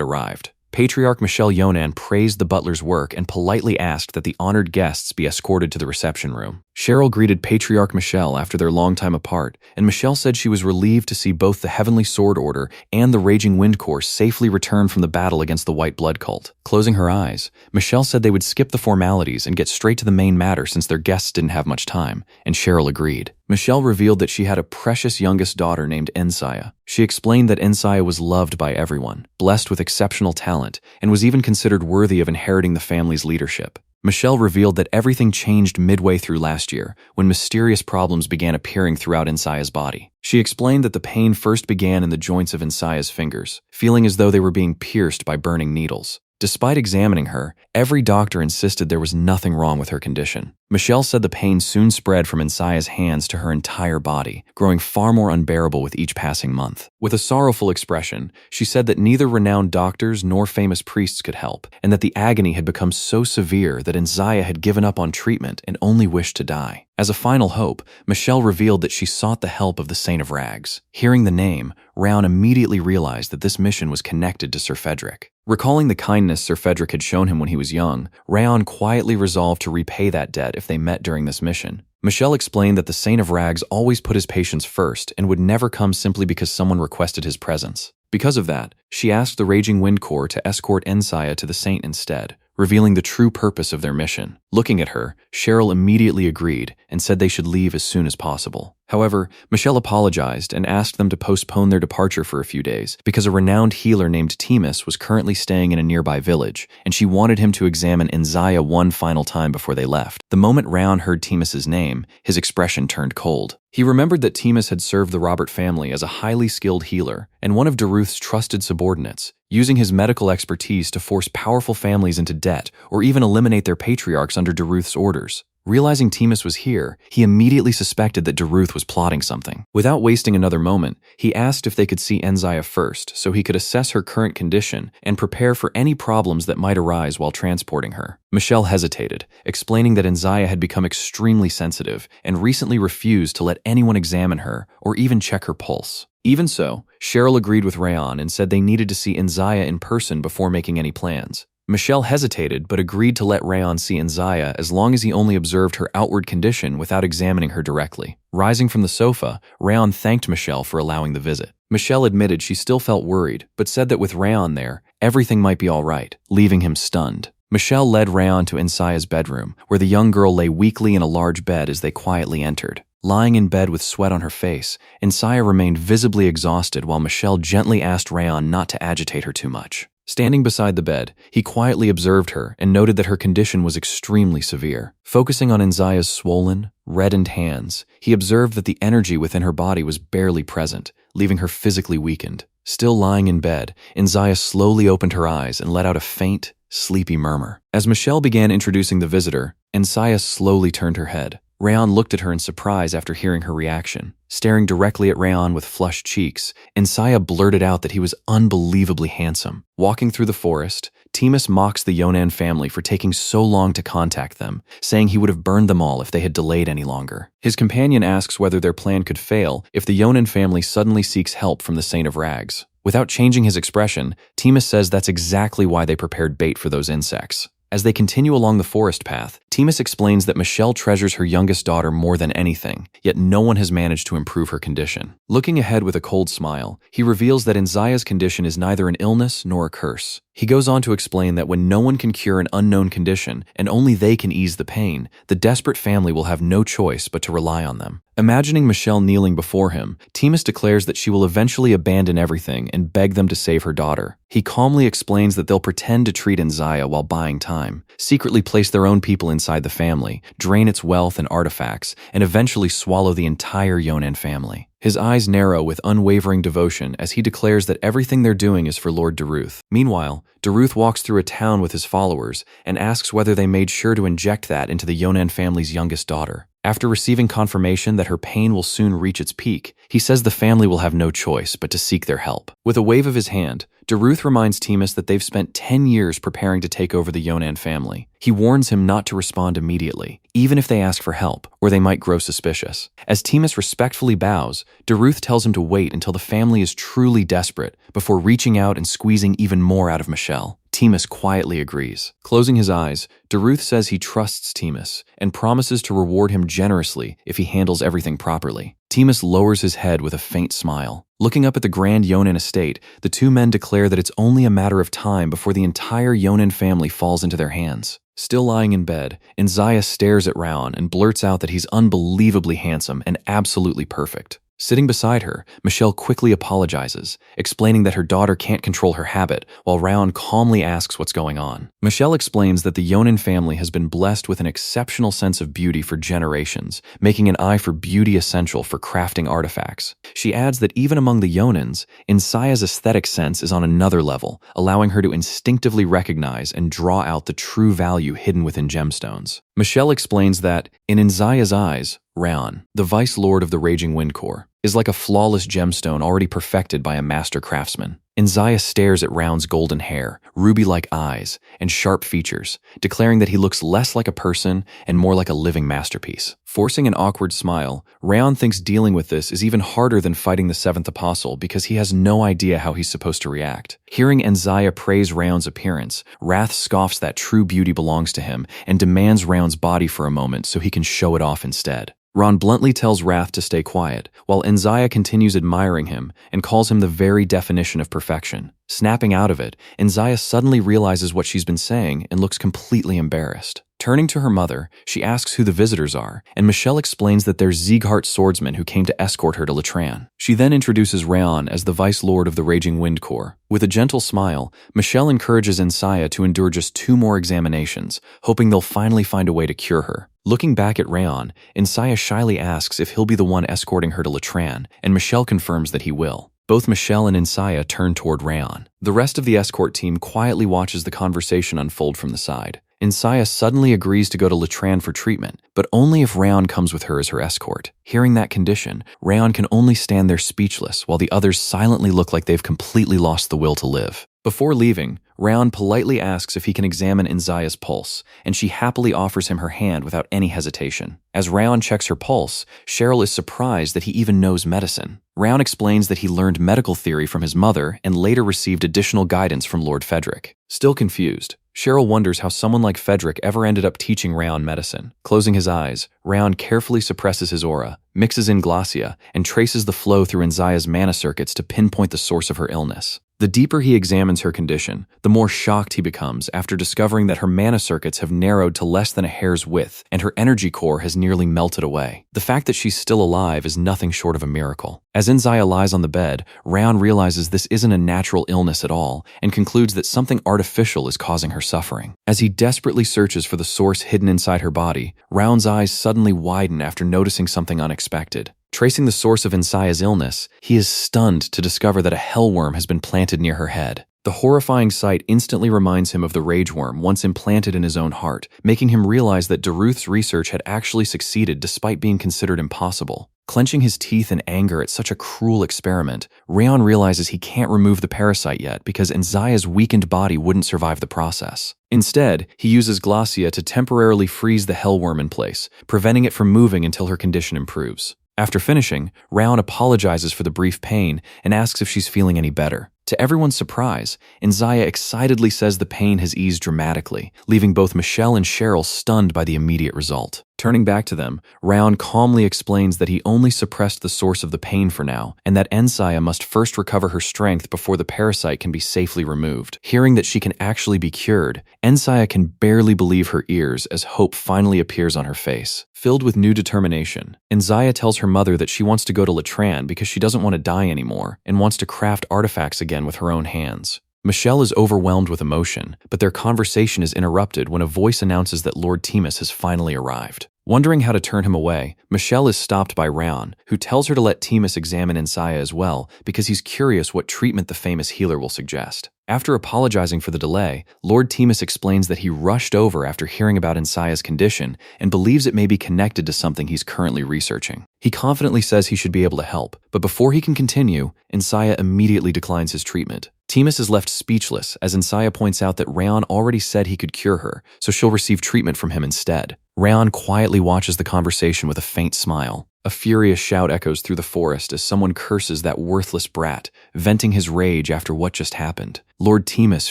arrived. Patriarch Michelle Yonan praised the butler's work and politely asked that the honored guests be escorted to the reception room. Cheryl greeted Patriarch Michelle after their long time apart, and Michelle said she was relieved to see both the Heavenly Sword Order and the Raging Wind Corps safely return from the battle against the White Blood Cult. Closing her eyes, Michelle said they would skip the formalities and get straight to the main matter since their guests didn't have much time, and Cheryl agreed. Michelle revealed that she had a precious youngest daughter named Ensaya. She explained that Ensaya was loved by everyone, blessed with exceptional talent, and was even considered worthy of inheriting the family's leadership. Michelle revealed that everything changed midway through last year when mysterious problems began appearing throughout Ensaya's body. She explained that the pain first began in the joints of Ensaya's fingers, feeling as though they were being pierced by burning needles. Despite examining her, every doctor insisted there was nothing wrong with her condition. Michelle said the pain soon spread from Ensaya's hands to her entire body, growing far more unbearable with each passing month. With a sorrowful expression, she said that neither renowned doctors nor famous priests could help, and that the agony had become so severe that Ensaya had given up on treatment and only wished to die. As a final hope, Michelle revealed that she sought the help of the Saint of Rags. Hearing the name, Raon immediately realized that this mission was connected to Sir Frederick. Recalling the kindness Sir Frederick had shown him when he was young, Raon quietly resolved to repay that debt if they met during this mission. Michelle explained that the Saint of Rags always put his patients first and would never come simply because someone requested his presence. Because of that, she asked the Raging Wind Corps to escort Ensaya to the Saint instead, revealing the true purpose of their mission. Looking at her, Cheryl immediately agreed and said they should leave as soon as possible. However, Michelle apologized and asked them to postpone their departure for a few days because a renowned healer named Timus was currently staying in a nearby village, and she wanted him to examine Ensaya one final time before they left. The moment Raon heard Timus's name, his expression turned cold. He remembered that Timus had served the Robert family as a highly skilled healer and one of Daruth's trusted subordinates, using his medical expertise to force powerful families into debt or even eliminate their patriarchs under Daruth's orders. Realizing Timus was here, he immediately suspected that Daruth was plotting something. Without wasting another moment, he asked if they could see Ensaya first so he could assess her current condition and prepare for any problems that might arise while transporting her. Michelle hesitated, explaining that Ensaya had become extremely sensitive and recently refused to let anyone examine her or even check her pulse. Even so, Cheryl agreed with Raon and said they needed to see Ensaya in person before making any plans. Michelle hesitated but agreed to let Raon see Ensaya as long as he only observed her outward condition without examining her directly. Rising from the sofa, Raon thanked Michelle for allowing the visit. Michelle admitted she still felt worried, but said that with Raon there, everything might be all right, leaving him stunned. Michelle led Raon to Ensaya's bedroom, where the young girl lay weakly in a large bed as they quietly entered. Lying in bed with sweat on her face, Ensaya remained visibly exhausted while Michelle gently asked Raon not to agitate her too much. Standing beside the bed, he quietly observed her and noted that her condition was extremely severe. Focusing on Ensaya's swollen, reddened hands, he observed that the energy within her body was barely present, leaving her physically weakened. Still lying in bed, Ensaya slowly opened her eyes and let out a faint, sleepy murmur. As Michelle began introducing the visitor, Ensaya slowly turned her head. Raon looked at her in surprise after hearing her reaction. Staring directly at Raon with flushed cheeks, Ensaya blurted out that he was unbelievably handsome. Walking through the forest, Timus mocks the Yonan family for taking so long to contact them, saying he would have burned them all if they had delayed any longer. His companion asks whether their plan could fail if the Yonan family suddenly seeks help from the Saint of Rags. Without changing his expression, Timus says that's exactly why they prepared bait for those insects. As they continue along the forest path, Timus explains that Michelle treasures her youngest daughter more than anything, yet no one has managed to improve her condition. Looking ahead with a cold smile, he reveals that Ensaya's condition is neither an illness nor a curse. He goes on to explain that when no one can cure an unknown condition and only they can ease the pain, the desperate family will have no choice but to rely on them. Imagining Michelle kneeling before him, Timus declares that she will eventually abandon everything and beg them to save her daughter. He calmly explains that they'll pretend to treat Ensaya while buying time, secretly place their own people inside inside the family, drain its wealth and artifacts, and eventually swallow the entire Yonan family. His eyes narrow with unwavering devotion as he declares that everything they're doing is for Lord Daruth. Meanwhile, Daruth walks through a town with his followers and asks whether they made sure to inject that into the Yonan family's youngest daughter. After receiving confirmation that her pain will soon reach its peak, he says the family will have no choice but to seek their help. With a wave of his hand, Daruth reminds Timus that they've spent 10 years preparing to take over the Yonan family. He warns him not to respond immediately, even if they ask for help, or they might grow suspicious. As Timus respectfully bows, Daruth tells him to wait until the family is truly desperate before reaching out and squeezing even more out of Michelle. Timus quietly agrees. Closing his eyes, Daruth says he trusts Timus and promises to reward him generously if he handles everything properly. Timus lowers his head with a faint smile. Looking up at the grand Yonan estate, the two men declare that it's only a matter of time before the entire Yonan family falls into their hands. Still lying in bed, Inzaya stares at Raon and blurts out that he's unbelievably handsome and absolutely perfect. Sitting beside her, Michelle quickly apologizes, explaining that her daughter can't control her habit, while Raon calmly asks what's going on. Michelle explains that the Yonan family has been blessed with an exceptional sense of beauty for generations, making an eye for beauty essential for crafting artifacts. She adds that even among the Yonans, Inzaya's aesthetic sense is on another level, allowing her to instinctively recognize and draw out the true value hidden within gemstones. Michelle explains that, in Inzaya's eyes, Raon, the Vice Lord of the Raging Wind Corps, is like a flawless gemstone already perfected by a master craftsman. Inzaya stares at Raon's golden hair, ruby-like eyes, and sharp features, declaring that he looks less like a person and more like a living masterpiece. Forcing an awkward smile, Raon thinks dealing with this is even harder than fighting the Seventh Apostle because he has no idea how he's supposed to react. Hearing Inzaya praise Raon's appearance, Wrath scoffs that true beauty belongs to him and demands Raon's body for a moment so he can show it off instead. Ron bluntly tells Wrath to stay quiet, while Inzaya continues admiring him and calls him the very definition of perfection. Snapping out of it, Inzaya suddenly realizes what she's been saying and looks completely embarrassed. Turning to her mother, she asks who the visitors are, and Michelle explains that they're Sieghart swordsmen who came to escort her to Latran. She then introduces Raon as the Vice Lord of the Raging Wind Corps. With a gentle smile, Michelle encourages Inzaya to endure just 2 more examinations, hoping they'll finally find a way to cure her. Looking back at Raon, Inzaya shyly asks if he'll be the one escorting her to Latran, and Michelle confirms that he will. Both Michelle and Inzaya turn toward Raon. The rest of the escort team quietly watches the conversation unfold from the side. Inzaya suddenly agrees to go to Latran for treatment, but only if Raon comes with her as her escort. Hearing that condition, Raon can only stand there speechless while the others silently look like they've completely lost the will to live. Before leaving, Raon politely asks if he can examine Inzaya's pulse, and she happily offers him her hand without any hesitation. As Raon checks her pulse, Cheryl is surprised that he even knows medicine. Raon explains that he learned medical theory from his mother and later received additional guidance from Lord Fedric. Still confused, Cheryl wonders how someone like Fedric ever ended up teaching Raon medicine. Closing his eyes, Raon carefully suppresses his aura, mixes in Glacia, and traces the flow through Inzaya's mana circuits to pinpoint the source of her illness. The deeper he examines her condition, the more shocked he becomes after discovering that her mana circuits have narrowed to less than a hair's width and her energy core has nearly melted away. The fact that she's still alive is nothing short of a miracle. As Inzaya lies on the bed, Raon realizes this isn't a natural illness at all and concludes that something artificial is causing her suffering. As he desperately searches for the source hidden inside her body, Raon's eyes suddenly widen after noticing something unexpected. Tracing the source of Inzaya's illness, he is stunned to discover that a hellworm has been planted near her head. The horrifying sight instantly reminds him of the rage worm once implanted in his own heart, making him realize that Daruth's research had actually succeeded despite being considered impossible. Clenching his teeth in anger at such a cruel experiment, Raon realizes he can't remove the parasite yet because Inzaya's weakened body wouldn't survive the process. Instead, he uses Glacia to temporarily freeze the hellworm in place, preventing it from moving until her condition improves. After finishing, Raon apologizes for the brief pain and asks if she's feeling any better. To everyone's surprise, Inzaya excitedly says the pain has eased dramatically, leaving both Michelle and Cheryl stunned by the immediate result. Turning back to them, Raon calmly explains that he only suppressed the source of the pain for now, and that Inzaya must first recover her strength before the parasite can be safely removed. Hearing that she can actually be cured, Inzaya can barely believe her ears as hope finally appears on her face. Filled with new determination, Inzaya tells her mother that she wants to go to Latran because she doesn't want to die anymore and wants to craft artifacts again with her own hands. Michelle is overwhelmed with emotion, but their conversation is interrupted when a voice announces that Lord Timus has finally arrived. Wondering how to turn him away, Michelle is stopped by Raon, who tells her to let Timus examine Insaya as well because he's curious what treatment the famous healer will suggest. After apologizing for the delay, Lord Timus explains that he rushed over after hearing about Insaya's condition and believes it may be connected to something he's currently researching. He confidently says he should be able to help, but before he can continue, Insaya immediately declines his treatment. Timus is left speechless as Insaya points out that Raon already said he could cure her, so she'll receive treatment from him instead. Raon quietly watches the conversation with a faint smile. A furious shout echoes through the forest as someone curses that worthless brat, venting his rage after what just happened. Lord Timus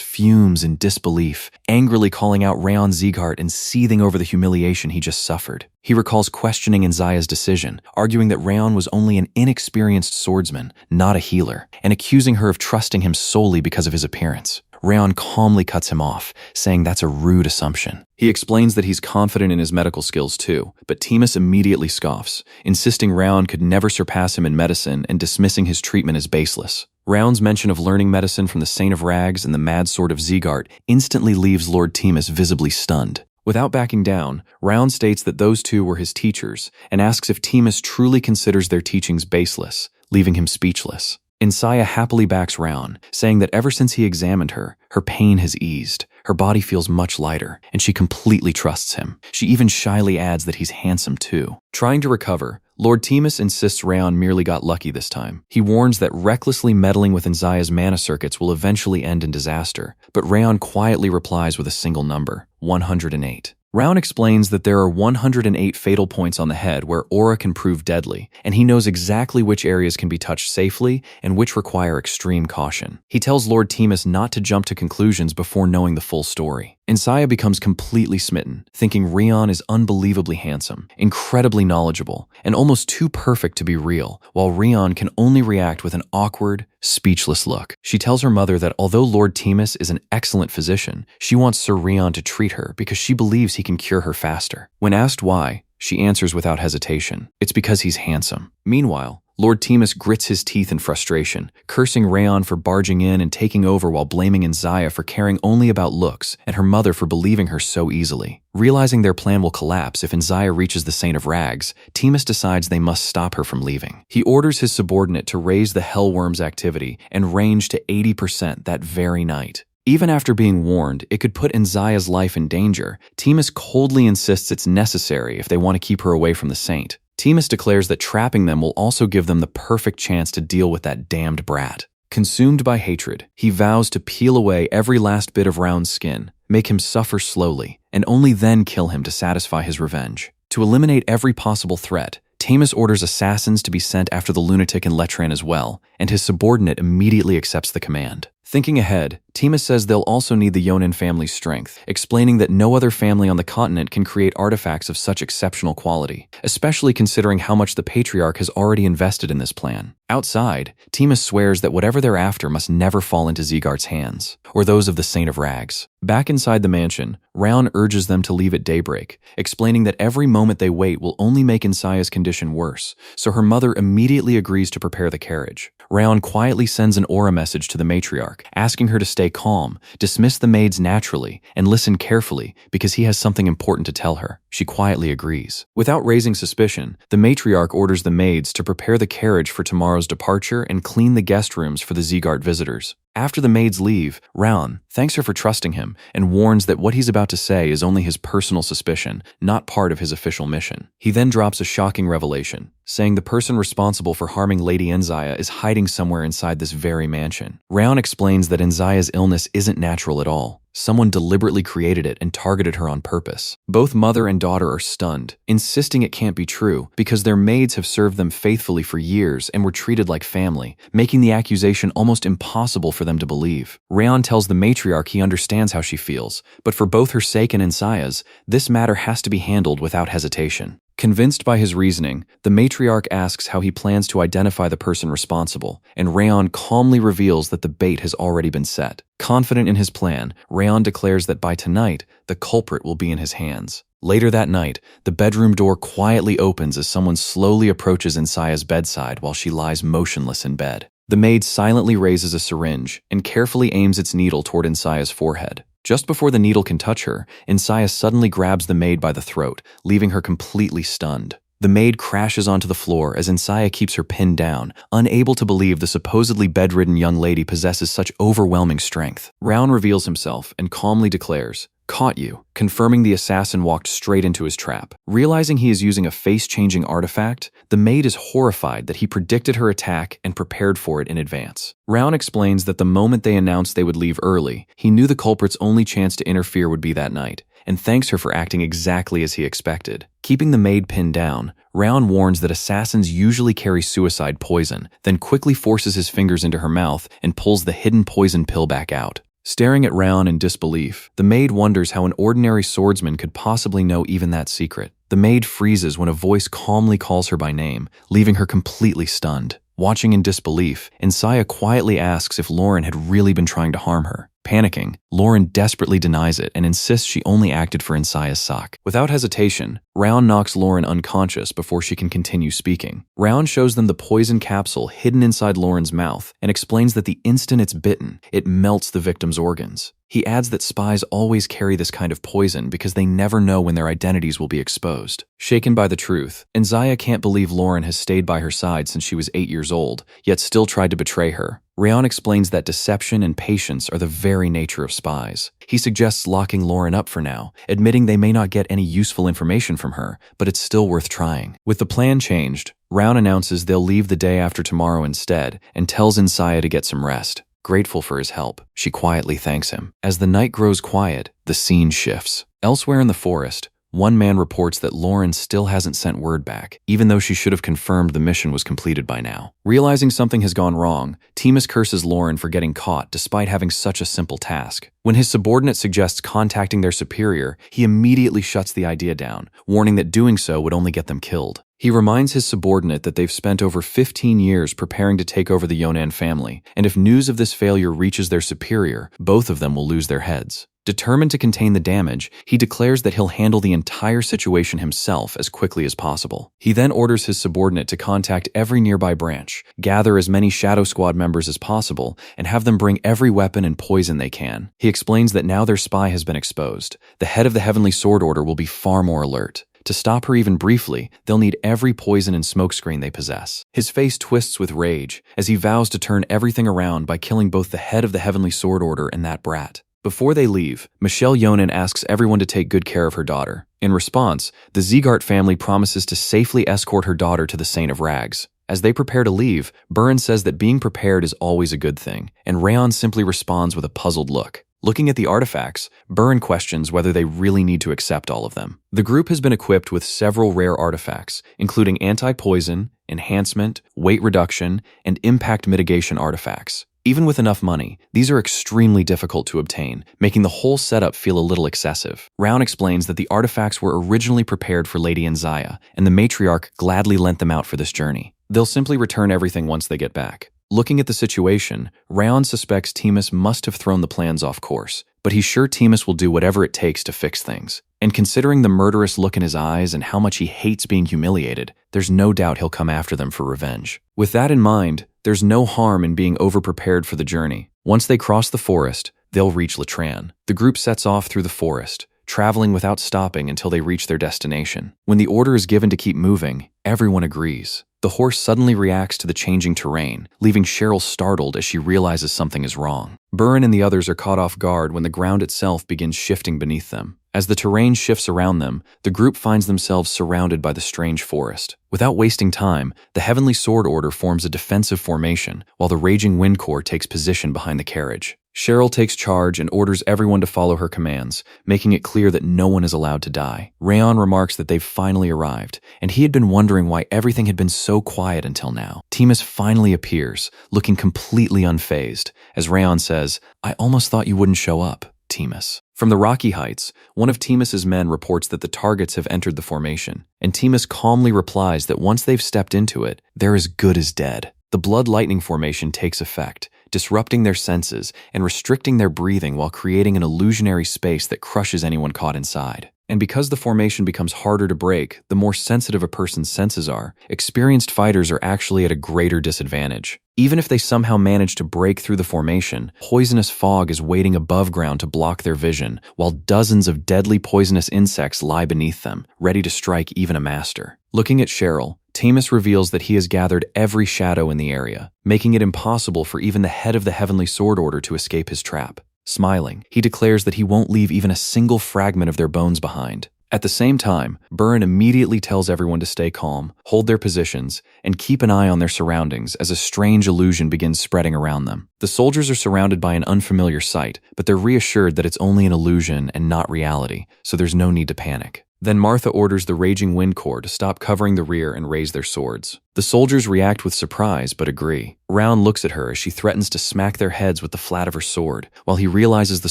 fumes in disbelief, angrily calling out Raon Zeeghart and seething over the humiliation he just suffered. He recalls questioning Insaya's decision, arguing that Raon was only an inexperienced swordsman, not a healer, and accusing her of trusting him solely because of his appearance. Raon calmly cuts him off, saying that's a rude assumption. He explains that he's confident in his medical skills too, but Timus immediately scoffs, insisting Raon could never surpass him in medicine and dismissing his treatment as baseless. Raon's mention of learning medicine from the Saint of Rags and the Mad Sword of Zeeghart instantly leaves Lord Timus visibly stunned. Without backing down, Raon states that those two were his teachers and asks if Timus truly considers their teachings baseless, leaving him speechless. Insaya happily backs Raon, saying that ever since he examined her, her pain has eased, her body feels much lighter, and she completely trusts him. She even shyly adds that he's handsome too. Trying to recover, Lord Timus insists Raon merely got lucky this time. He warns that recklessly meddling with Insaya's mana circuits will eventually end in disaster, but Raon quietly replies with a single number, 108. Raon explains that there are 108 fatal points on the head where aura can prove deadly, and he knows exactly which areas can be touched safely and which require extreme caution. He tells Lord Timus not to jump to conclusions before knowing the full story. Insaya becomes completely smitten, thinking Raon is unbelievably handsome, incredibly knowledgeable, and almost too perfect to be real, while Raon can only react with an awkward, speechless look. She tells her mother that although Lord Timus is an excellent physician, she wants Sir Raon to treat her because she believes he can cure her faster. When asked why, she answers without hesitation, it's because he's handsome. Meanwhile, Lord Timus grits his teeth in frustration, cursing Raon for barging in and taking over while blaming Insaya for caring only about looks and her mother for believing her so easily. Realizing their plan will collapse if Insaya reaches the Saint of Rags, Timus decides they must stop her from leaving. He orders his subordinate to raise the Hellworm's activity and range to 80% that very night. Even after being warned it could put Insaya's life in danger, Timus coldly insists it's necessary if they want to keep her away from the Saint. Timus declares that trapping them will also give them the perfect chance to deal with that damned brat. Consumed by hatred, he vows to peel away every last bit of Raon's skin, make him suffer slowly, and only then kill him to satisfy his revenge. To eliminate every possible threat, Timus orders assassins to be sent after the lunatic in Letran as well, and his subordinate immediately accepts the command. Thinking ahead, Timus says they'll also need the Yonin family's strength, explaining that no other family on the continent can create artifacts of such exceptional quality, especially considering how much the Patriarch has already invested in this plan. Outside, Timus swears that whatever they're after must never fall into Zeeghart's hands, or those of the Saint of Rags. Back inside the mansion, Raon urges them to leave at daybreak, explaining that every moment they wait will only make Insaya's condition worse, so her mother immediately agrees to prepare the carriage. Raon quietly sends an aura message to the matriarch, asking her to stay calm, dismiss the maids naturally, and listen carefully because he has something important to tell her. She quietly agrees. Without raising suspicion, the matriarch orders the maids to prepare the carriage for tomorrow's departure and clean the guest rooms for the Zeeghart visitors. After the maids leave, Raon thanks her for trusting him and warns that what he's about to say is only his personal suspicion, not part of his official mission. He then drops a shocking revelation, saying the person responsible for harming Lady Insaya is hiding somewhere inside this very mansion. Raon explains that Insaya's illness isn't natural at all. Someone deliberately created it and targeted her on purpose. Both mother and daughter are stunned, insisting it can't be true because their maids have served them faithfully for years and were treated like family, making the accusation almost impossible for them to believe. Raon tells the matriarch he understands how she feels, but for both her sake and Insaya's, this matter has to be handled without hesitation. Convinced by his reasoning, the matriarch asks how he plans to identify the person responsible, and Raon calmly reveals that the bait has already been set. Confident in his plan, Raon declares that by tonight, the culprit will be in his hands. Later that night, the bedroom door quietly opens as someone slowly approaches Insaya's bedside while she lies motionless in bed. The maid silently raises a syringe and carefully aims its needle toward Insaya's forehead. Just before the needle can touch her, Insaya suddenly grabs the maid by the throat, leaving her completely stunned. The maid crashes onto the floor as Insaya keeps her pinned down, unable to believe the supposedly bedridden young lady possesses such overwhelming strength. Round reveals himself and calmly declares, "Caught you," confirming the assassin walked straight into his trap. Realizing he is using a face-changing artifact, the maid is horrified that he predicted her attack and prepared for it in advance. Round explains that the moment they announced they would leave early, he knew the culprit's only chance to interfere would be that night, and thanks her for acting exactly as he expected. Keeping the maid pinned down, Round warns that assassins usually carry suicide poison, then quickly forces his fingers into her mouth and pulls the hidden poison pill back out. Staring at Round in disbelief, the maid wonders how an ordinary swordsman could possibly know even that secret. The maid freezes when a voice calmly calls her by name, leaving her completely stunned. Watching in disbelief, Insaya quietly asks if Lauren had really been trying to harm her. Panicking, Lauren desperately denies it and insists she only acted for Insaya's sake. Without hesitation, Round knocks Lauren unconscious before she can continue speaking. Round shows them the poison capsule hidden inside Lauren's mouth and explains that the instant it's bitten, it melts the victim's organs. He adds that spies always carry this kind of poison because they never know when their identities will be exposed. Shaken by the truth, Insaya can't believe Lauren has stayed by her side since she was 8 years old, yet still tried to betray her. Rayon explains that deception and patience are the very nature of spies. He suggests locking Lauren up for now, admitting they may not get any useful information from her, but it's still worth trying. With the plan changed, Round announces they'll leave the day after tomorrow instead and tells Insaya to get some rest. Grateful for his help, she quietly thanks him. As the night grows quiet, the scene shifts. Elsewhere in the forest, one man reports that Lauren still hasn't sent word back, even though she should have confirmed the mission was completed by now. Realizing something has gone wrong, Timus curses Lauren for getting caught despite having such a simple task. When his subordinate suggests contacting their superior, he immediately shuts the idea down, warning that doing so would only get them killed. He reminds his subordinate that they've spent over 15 years preparing to take over the Yonan family, and if news of this failure reaches their superior, both of them will lose their heads. Determined to contain the damage, he declares that he'll handle the entire situation himself as quickly as possible. He then orders his subordinate to contact every nearby branch, gather as many Shadow Squad members as possible, and have them bring every weapon and poison they can. He explains that now their spy has been exposed, the head of the Heavenly Sword Order will be far more alert. To stop her even briefly, they'll need every poison and smokescreen they possess. His face twists with rage as he vows to turn everything around by killing both the head of the Heavenly Sword Order and that brat. Before they leave, Michelle Yonan asks everyone to take good care of her daughter. In response, the Zegart family promises to safely escort her daughter to the Saint of Rags. As they prepare to leave, Burin says that being prepared is always a good thing, and Rayon simply responds with a puzzled look. Looking at the artifacts, Burin questions whether they really need to accept all of them. The group has been equipped with several rare artifacts, including anti-poison, enhancement, weight reduction, and impact mitigation artifacts. Even with enough money, these are extremely difficult to obtain, making the whole setup feel a little excessive. Round explains that the artifacts were originally prepared for Lady Inzaya, and the matriarch gladly lent them out for this journey. They'll simply return everything once they get back. Looking at the situation, Rayon suspects Timus must have thrown the plans off course, but he's sure Timus will do whatever it takes to fix things. And considering the murderous look in his eyes and how much he hates being humiliated, there's no doubt he'll come after them for revenge. With that in mind, there's no harm in being over-prepared for the journey. Once they cross the forest, they'll reach Latran. The group sets off through the forest, traveling without stopping until they reach their destination. When the order is given to keep moving, everyone agrees. The horse suddenly reacts to the changing terrain, leaving Cheryl startled as she realizes something is wrong. Burin and the others are caught off guard when the ground itself begins shifting beneath them. As the terrain shifts around them, the group finds themselves surrounded by the strange forest. Without wasting time, the Heavenly Sword Order forms a defensive formation, while the Raging Wind Corps takes position behind the carriage. Cheryl takes charge and orders everyone to follow her commands, making it clear that no one is allowed to die. Rayon remarks that they've finally arrived, and he had been wondering why everything had been so quiet until now. Timus finally appears, looking completely unfazed, as Rayon says, "I almost thought you wouldn't show up, Timus." From the rocky heights, one of Timus's men reports that the targets have entered the formation, and Timus calmly replies that once they've stepped into it, they're as good as dead. The blood lightning formation takes effect, disrupting their senses and restricting their breathing while creating an illusionary space that crushes anyone caught inside. And because the formation becomes harder to break, the more sensitive a person's senses are, experienced fighters are actually at a greater disadvantage. Even if they somehow manage to break through the formation, poisonous fog is waiting above ground to block their vision, while dozens of deadly poisonous insects lie beneath them, ready to strike even a master. Looking at Cheryl, Timus reveals that he has gathered every shadow in the area, making it impossible for even the head of the Heavenly Sword Order to escape his trap. Smiling, he declares that he won't leave even a single fragment of their bones behind. At the same time, Burin immediately tells everyone to stay calm, hold their positions, and keep an eye on their surroundings as a strange illusion begins spreading around them. The soldiers are surrounded by an unfamiliar sight, but they're reassured that it's only an illusion and not reality, so there's no need to panic. Then Martha orders the Raging Wind Corps to stop covering the rear and raise their swords. The soldiers react with surprise but agree. Round looks at her as she threatens to smack their heads with the flat of her sword, while he realizes the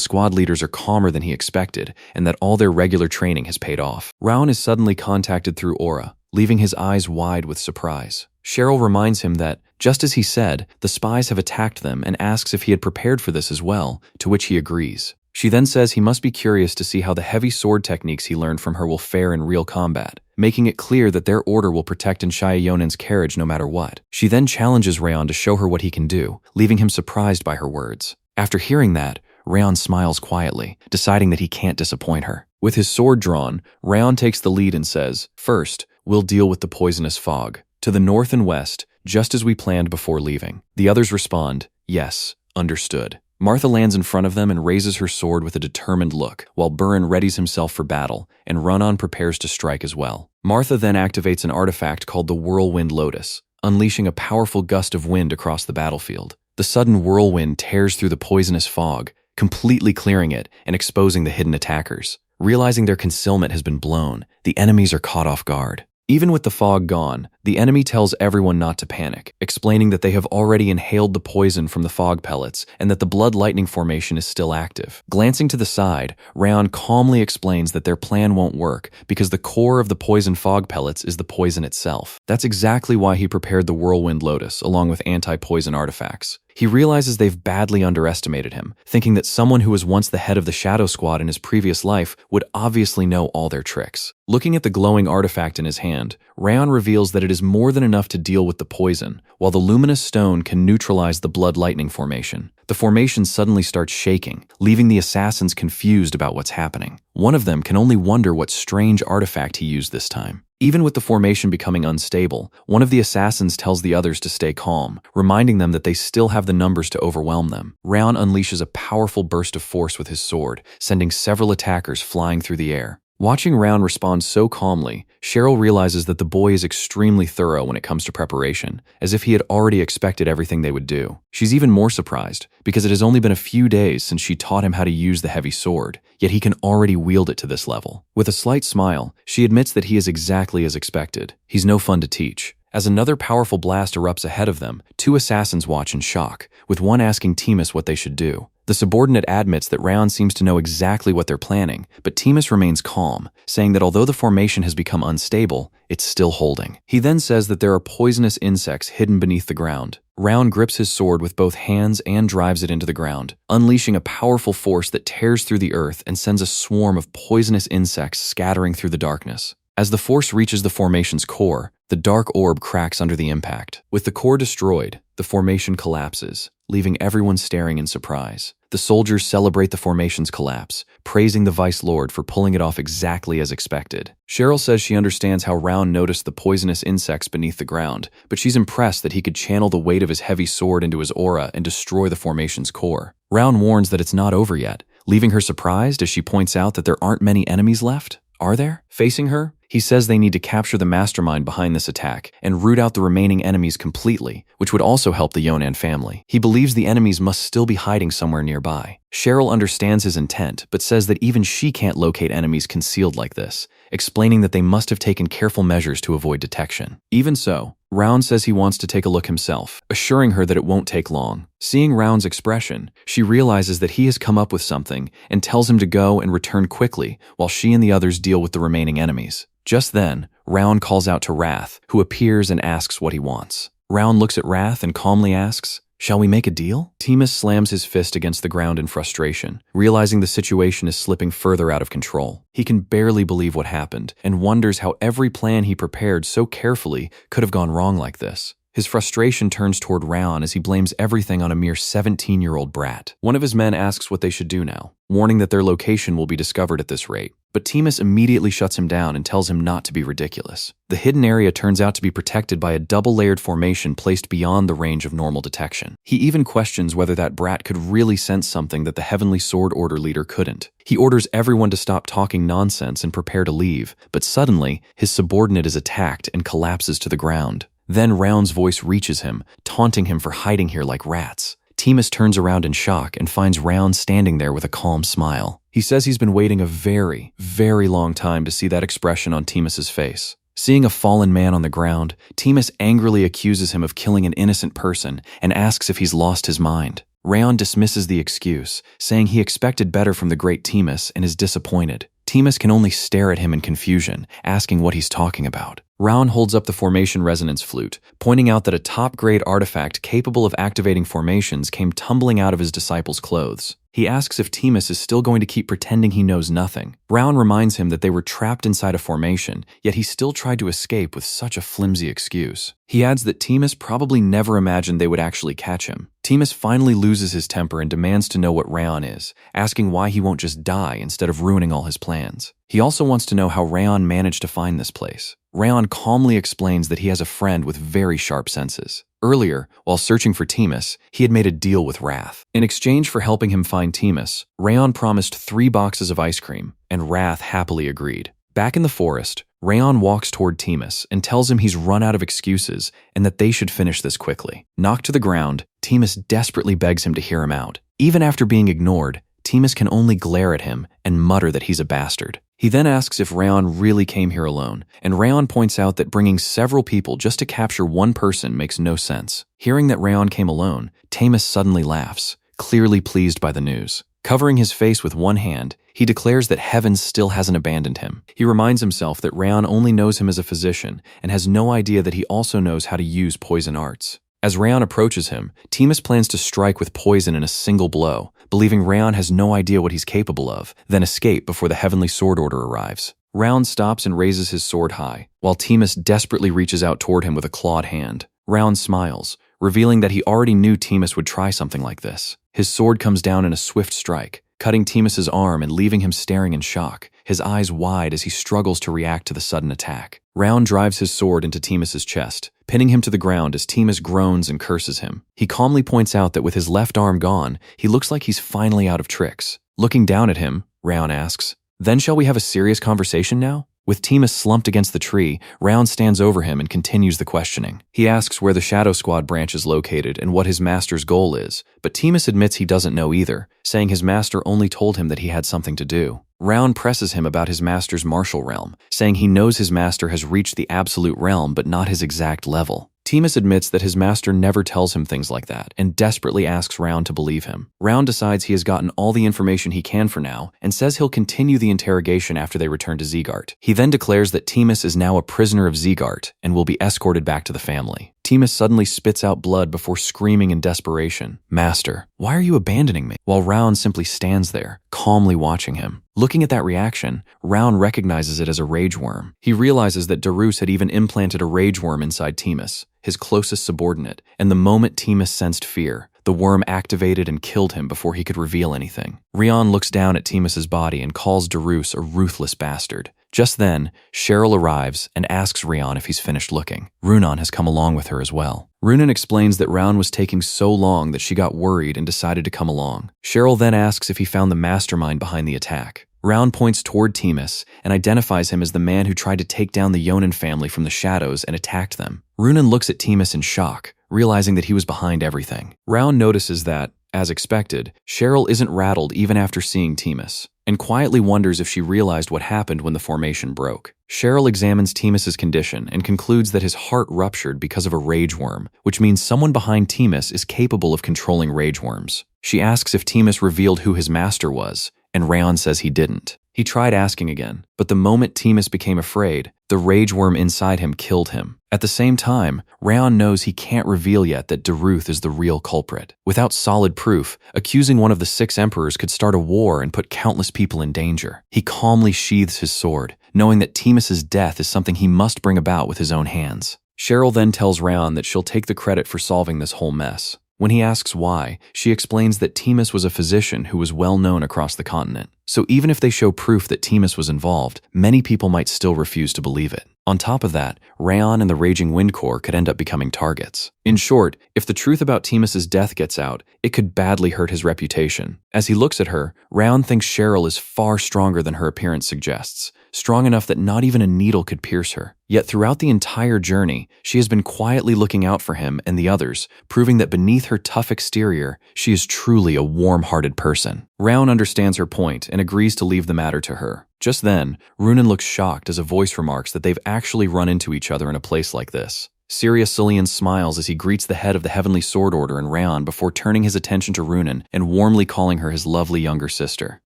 squad leaders are calmer than he expected and that all their regular training has paid off. Round is suddenly contacted through Aura, leaving his eyes wide with surprise. Cheryl reminds him that, just as he said, the spies have attacked them and asks if he had prepared for this as well, to which he agrees. She then says he must be curious to see how the heavy sword techniques he learned from her will fare in real combat, making it clear that their order will protect Inshaya carriage no matter what. She then challenges Rayon to show her what he can do, leaving him surprised by her words. After hearing that, Rayon smiles quietly, deciding that he can't disappoint her. With his sword drawn, Rayon takes the lead and says, "First, we'll deal with the poisonous fog. To the north and west, just as we planned before leaving." The others respond, "Yes, understood." Martha lands in front of them and raises her sword with a determined look, while Burin readies himself for battle, and Runon prepares to strike as well. Martha then activates an artifact called the Whirlwind Lotus, unleashing a powerful gust of wind across the battlefield. The sudden whirlwind tears through the poisonous fog, completely clearing it and exposing the hidden attackers. Realizing their concealment has been blown, the enemies are caught off guard. Even with the fog gone, the enemy tells everyone not to panic, explaining that they have already inhaled the poison from the fog pellets and that the blood lightning formation is still active. Glancing to the side, Rayon calmly explains that their plan won't work because the core of the poison fog pellets is the poison itself. That's exactly why he prepared the Whirlwind Lotus along with anti-poison artifacts. He realizes they've badly underestimated him, thinking that someone who was once the head of the Shadow Squad in his previous life would obviously know all their tricks. Looking at the glowing artifact in his hand, Rayon reveals that it is more than enough to deal with the poison, while the luminous stone can neutralize the blood lightning formation. The formation suddenly starts shaking, leaving the assassins confused about what's happening. One of them can only wonder what strange artifact he used this time. Even with the formation becoming unstable, one of the assassins tells the others to stay calm, reminding them that they still have the numbers to overwhelm them. Rayon unleashes a powerful burst of force with his sword, sending several attackers flying through the air. Watching Round respond so calmly, Cheryl realizes that the boy is extremely thorough when it comes to preparation, as if he had already expected everything they would do. She's even more surprised, because it has only been a few days since she taught him how to use the heavy sword, yet he can already wield it to this level. With a slight smile, she admits that he is exactly as expected. He's no fun to teach. As another powerful blast erupts ahead of them, two assassins watch in shock, with one asking Timus what they should do. The subordinate admits that Rayon seems to know exactly what they're planning, but Timus remains calm, saying that although the formation has become unstable, it's still holding. He then says that there are poisonous insects hidden beneath the ground. Rayon grips his sword with both hands and drives it into the ground, unleashing a powerful force that tears through the earth and sends a swarm of poisonous insects scattering through the darkness. As the force reaches the formation's core, the dark orb cracks under the impact. With the core destroyed, the formation collapses, leaving everyone staring in surprise. The soldiers celebrate the formation's collapse, praising the Vice Lord for pulling it off exactly as expected. Cheryl says she understands how Round noticed the poisonous insects beneath the ground, but she's impressed that he could channel the weight of his heavy sword into his aura and destroy the formation's core. Round warns that it's not over yet, leaving her surprised as she points out that there aren't many enemies left. Are there? Facing her, he says they need to capture the mastermind behind this attack and root out the remaining enemies completely, which would also help the Yonan family. He believes the enemies must still be hiding somewhere nearby. Cheryl understands his intent, but says that even she can't locate enemies concealed like this, explaining that they must have taken careful measures to avoid detection. Even so, Round says he wants to take a look himself, assuring her that it won't take long. Seeing Round's expression, she realizes that he has come up with something and tells him to go and return quickly while she and the others deal with the remaining enemies. Just then, Round calls out to Wrath, who appears and asks what he wants. Round looks at Wrath and calmly asks, "Shall we make a deal?" Timus slams his fist against the ground in frustration, realizing the situation is slipping further out of control. He can barely believe what happened and wonders how every plan he prepared so carefully could have gone wrong like this. His frustration turns toward Raon as he blames everything on a mere 17-year-old brat. One of his men asks what they should do now, warning that their location will be discovered at this rate. But Timus immediately shuts him down and tells him not to be ridiculous. The hidden area turns out to be protected by a double-layered formation placed beyond the range of normal detection. He even questions whether that brat could really sense something that the Heavenly Sword Order leader couldn't. He orders everyone to stop talking nonsense and prepare to leave, but suddenly, his subordinate is attacked and collapses to the ground. Then Raon's voice reaches him, taunting him for hiding here like rats. Timus turns around in shock and finds Raon standing there with a calm smile. He says he's been waiting a very, very long time to see that expression on Timus's face. Seeing a fallen man on the ground, Timus angrily accuses him of killing an innocent person and asks if he's lost his mind. Raon dismisses the excuse, saying he expected better from the great Timus and is disappointed. Timus can only stare at him in confusion, asking what he's talking about. Raon holds up the formation resonance flute, pointing out that a top-grade artifact capable of activating formations came tumbling out of his disciple's clothes. He asks if Timus is still going to keep pretending he knows nothing. Raon reminds him that they were trapped inside a formation, yet he still tried to escape with such a flimsy excuse. He adds that Timus probably never imagined they would actually catch him. Timus finally loses his temper and demands to know what Raon is, asking why he won't just die instead of ruining all his plans. He also wants to know how Raon managed to find this place. Raon calmly explains that he has a friend with very sharp senses. Earlier, while searching for Timus, he had made a deal with Wrath. In exchange for helping him find Timus, Raon promised 3 boxes of ice cream, and Wrath happily agreed. Back in the forest, Raon walks toward Timus and tells him he's run out of excuses and that they should finish this quickly. Knocked to the ground, Timus desperately begs him to hear him out. Even after being ignored, Timus can only glare at him and mutter that he's a bastard. He then asks if Raon really came here alone, and Raon points out that bringing several people just to capture one person makes no sense. Hearing that Raon came alone, Timus suddenly laughs, clearly pleased by the news. Covering his face with one hand, he declares that heaven still hasn't abandoned him. He reminds himself that Raon only knows him as a physician and has no idea that he also knows how to use poison arts. As Raon approaches him, Timus plans to strike with poison in a single blow, believing Raon has no idea what he's capable of, then escape before the Heavenly Sword Order arrives. Raon stops and raises his sword high, while Timus desperately reaches out toward him with a clawed hand. Raon smiles, revealing that he already knew Timus would try something like this. His sword comes down in a swift strike, cutting Timus's arm and leaving him staring in shock, his eyes wide as he struggles to react to the sudden attack. Raon drives his sword into Timus's chest, pinning him to the ground as Timus groans and curses him. He calmly points out that with his left arm gone, he looks like he's finally out of tricks. Looking down at him, Raon asks, "Then shall we have a serious conversation now?" With Timus slumped against the tree, Raon stands over him and continues the questioning. He asks where the Shadow Squad branch is located and what his master's goal is, but Timus admits he doesn't know either, saying his master only told him that he had something to do. Raon presses him about his master's martial realm, saying he knows his master has reached the absolute realm but not his exact level. Timus admits that his master never tells him things like that and desperately asks Raon to believe him. Raon decides he has gotten all the information he can for now and says he'll continue the interrogation after they return to Zeegart. He then declares that Timus is now a prisoner of Zeegart and will be escorted back to the family. Timus suddenly spits out blood before screaming in desperation, "Master, why are you abandoning me?" While Raon simply stands there, calmly watching him. Looking at that reaction, Raon recognizes it as a rage worm. He realizes that Darus had even implanted a rage worm inside Timus, his closest subordinate, and the moment Timus sensed fear, the worm activated and killed him before he could reveal anything. Raon looks down at Timus's body and calls Darus a ruthless bastard. Just then, Cheryl arrives and asks Raon if he's finished looking. Runan has come along with her as well. Runan explains that Raon was taking so long that she got worried and decided to come along. Cheryl then asks if he found the mastermind behind the attack. Raon points toward Timus and identifies him as the man who tried to take down the Yonan family from the shadows and attacked them. Runan looks at Timus in shock, realizing that he was behind everything. Raon notices that, as expected, Cheryl isn't rattled even after seeing Timus, and quietly wonders if she realized what happened when the formation broke. Cheryl examines Timus's condition and concludes that his heart ruptured because of a rage worm, which means someone behind Timus is capable of controlling rage worms. She asks if Timus revealed who his master was, and Raon says he didn't. He tried asking again, but the moment Timus became afraid, the rage worm inside him killed him. At the same time, Raon knows he can't reveal yet that Daruth is the real culprit. Without solid proof, accusing one of the 6 emperors could start a war and put countless people in danger. He calmly sheathes his sword, knowing that Timus's death is something he must bring about with his own hands. Cheryl then tells Raon that she'll take the credit for solving this whole mess. When he asks why, she explains that Timus was a physician who was well known across the continent. So even if they show proof that Timus was involved, many people might still refuse to believe it. On top of that, Raon and the Raging Wind Corps could end up becoming targets. In short, if the truth about Timus's death gets out, it could badly hurt his reputation. As he looks at her, Raon thinks Cheryl is far stronger than her appearance suggests, strong enough that not even a needle could pierce her. Yet throughout the entire journey, she has been quietly looking out for him and the others, proving that beneath her tough exterior, she is truly a warm-hearted person. Raon understands her point and agrees to leave the matter to her. Just then, Runan looks shocked as a voice remarks that they've actually run into each other in a place like this. Sirius Cillian smiles as he greets the head of the Heavenly Sword Order and Raon before turning his attention to Runan and warmly calling her his lovely younger sister.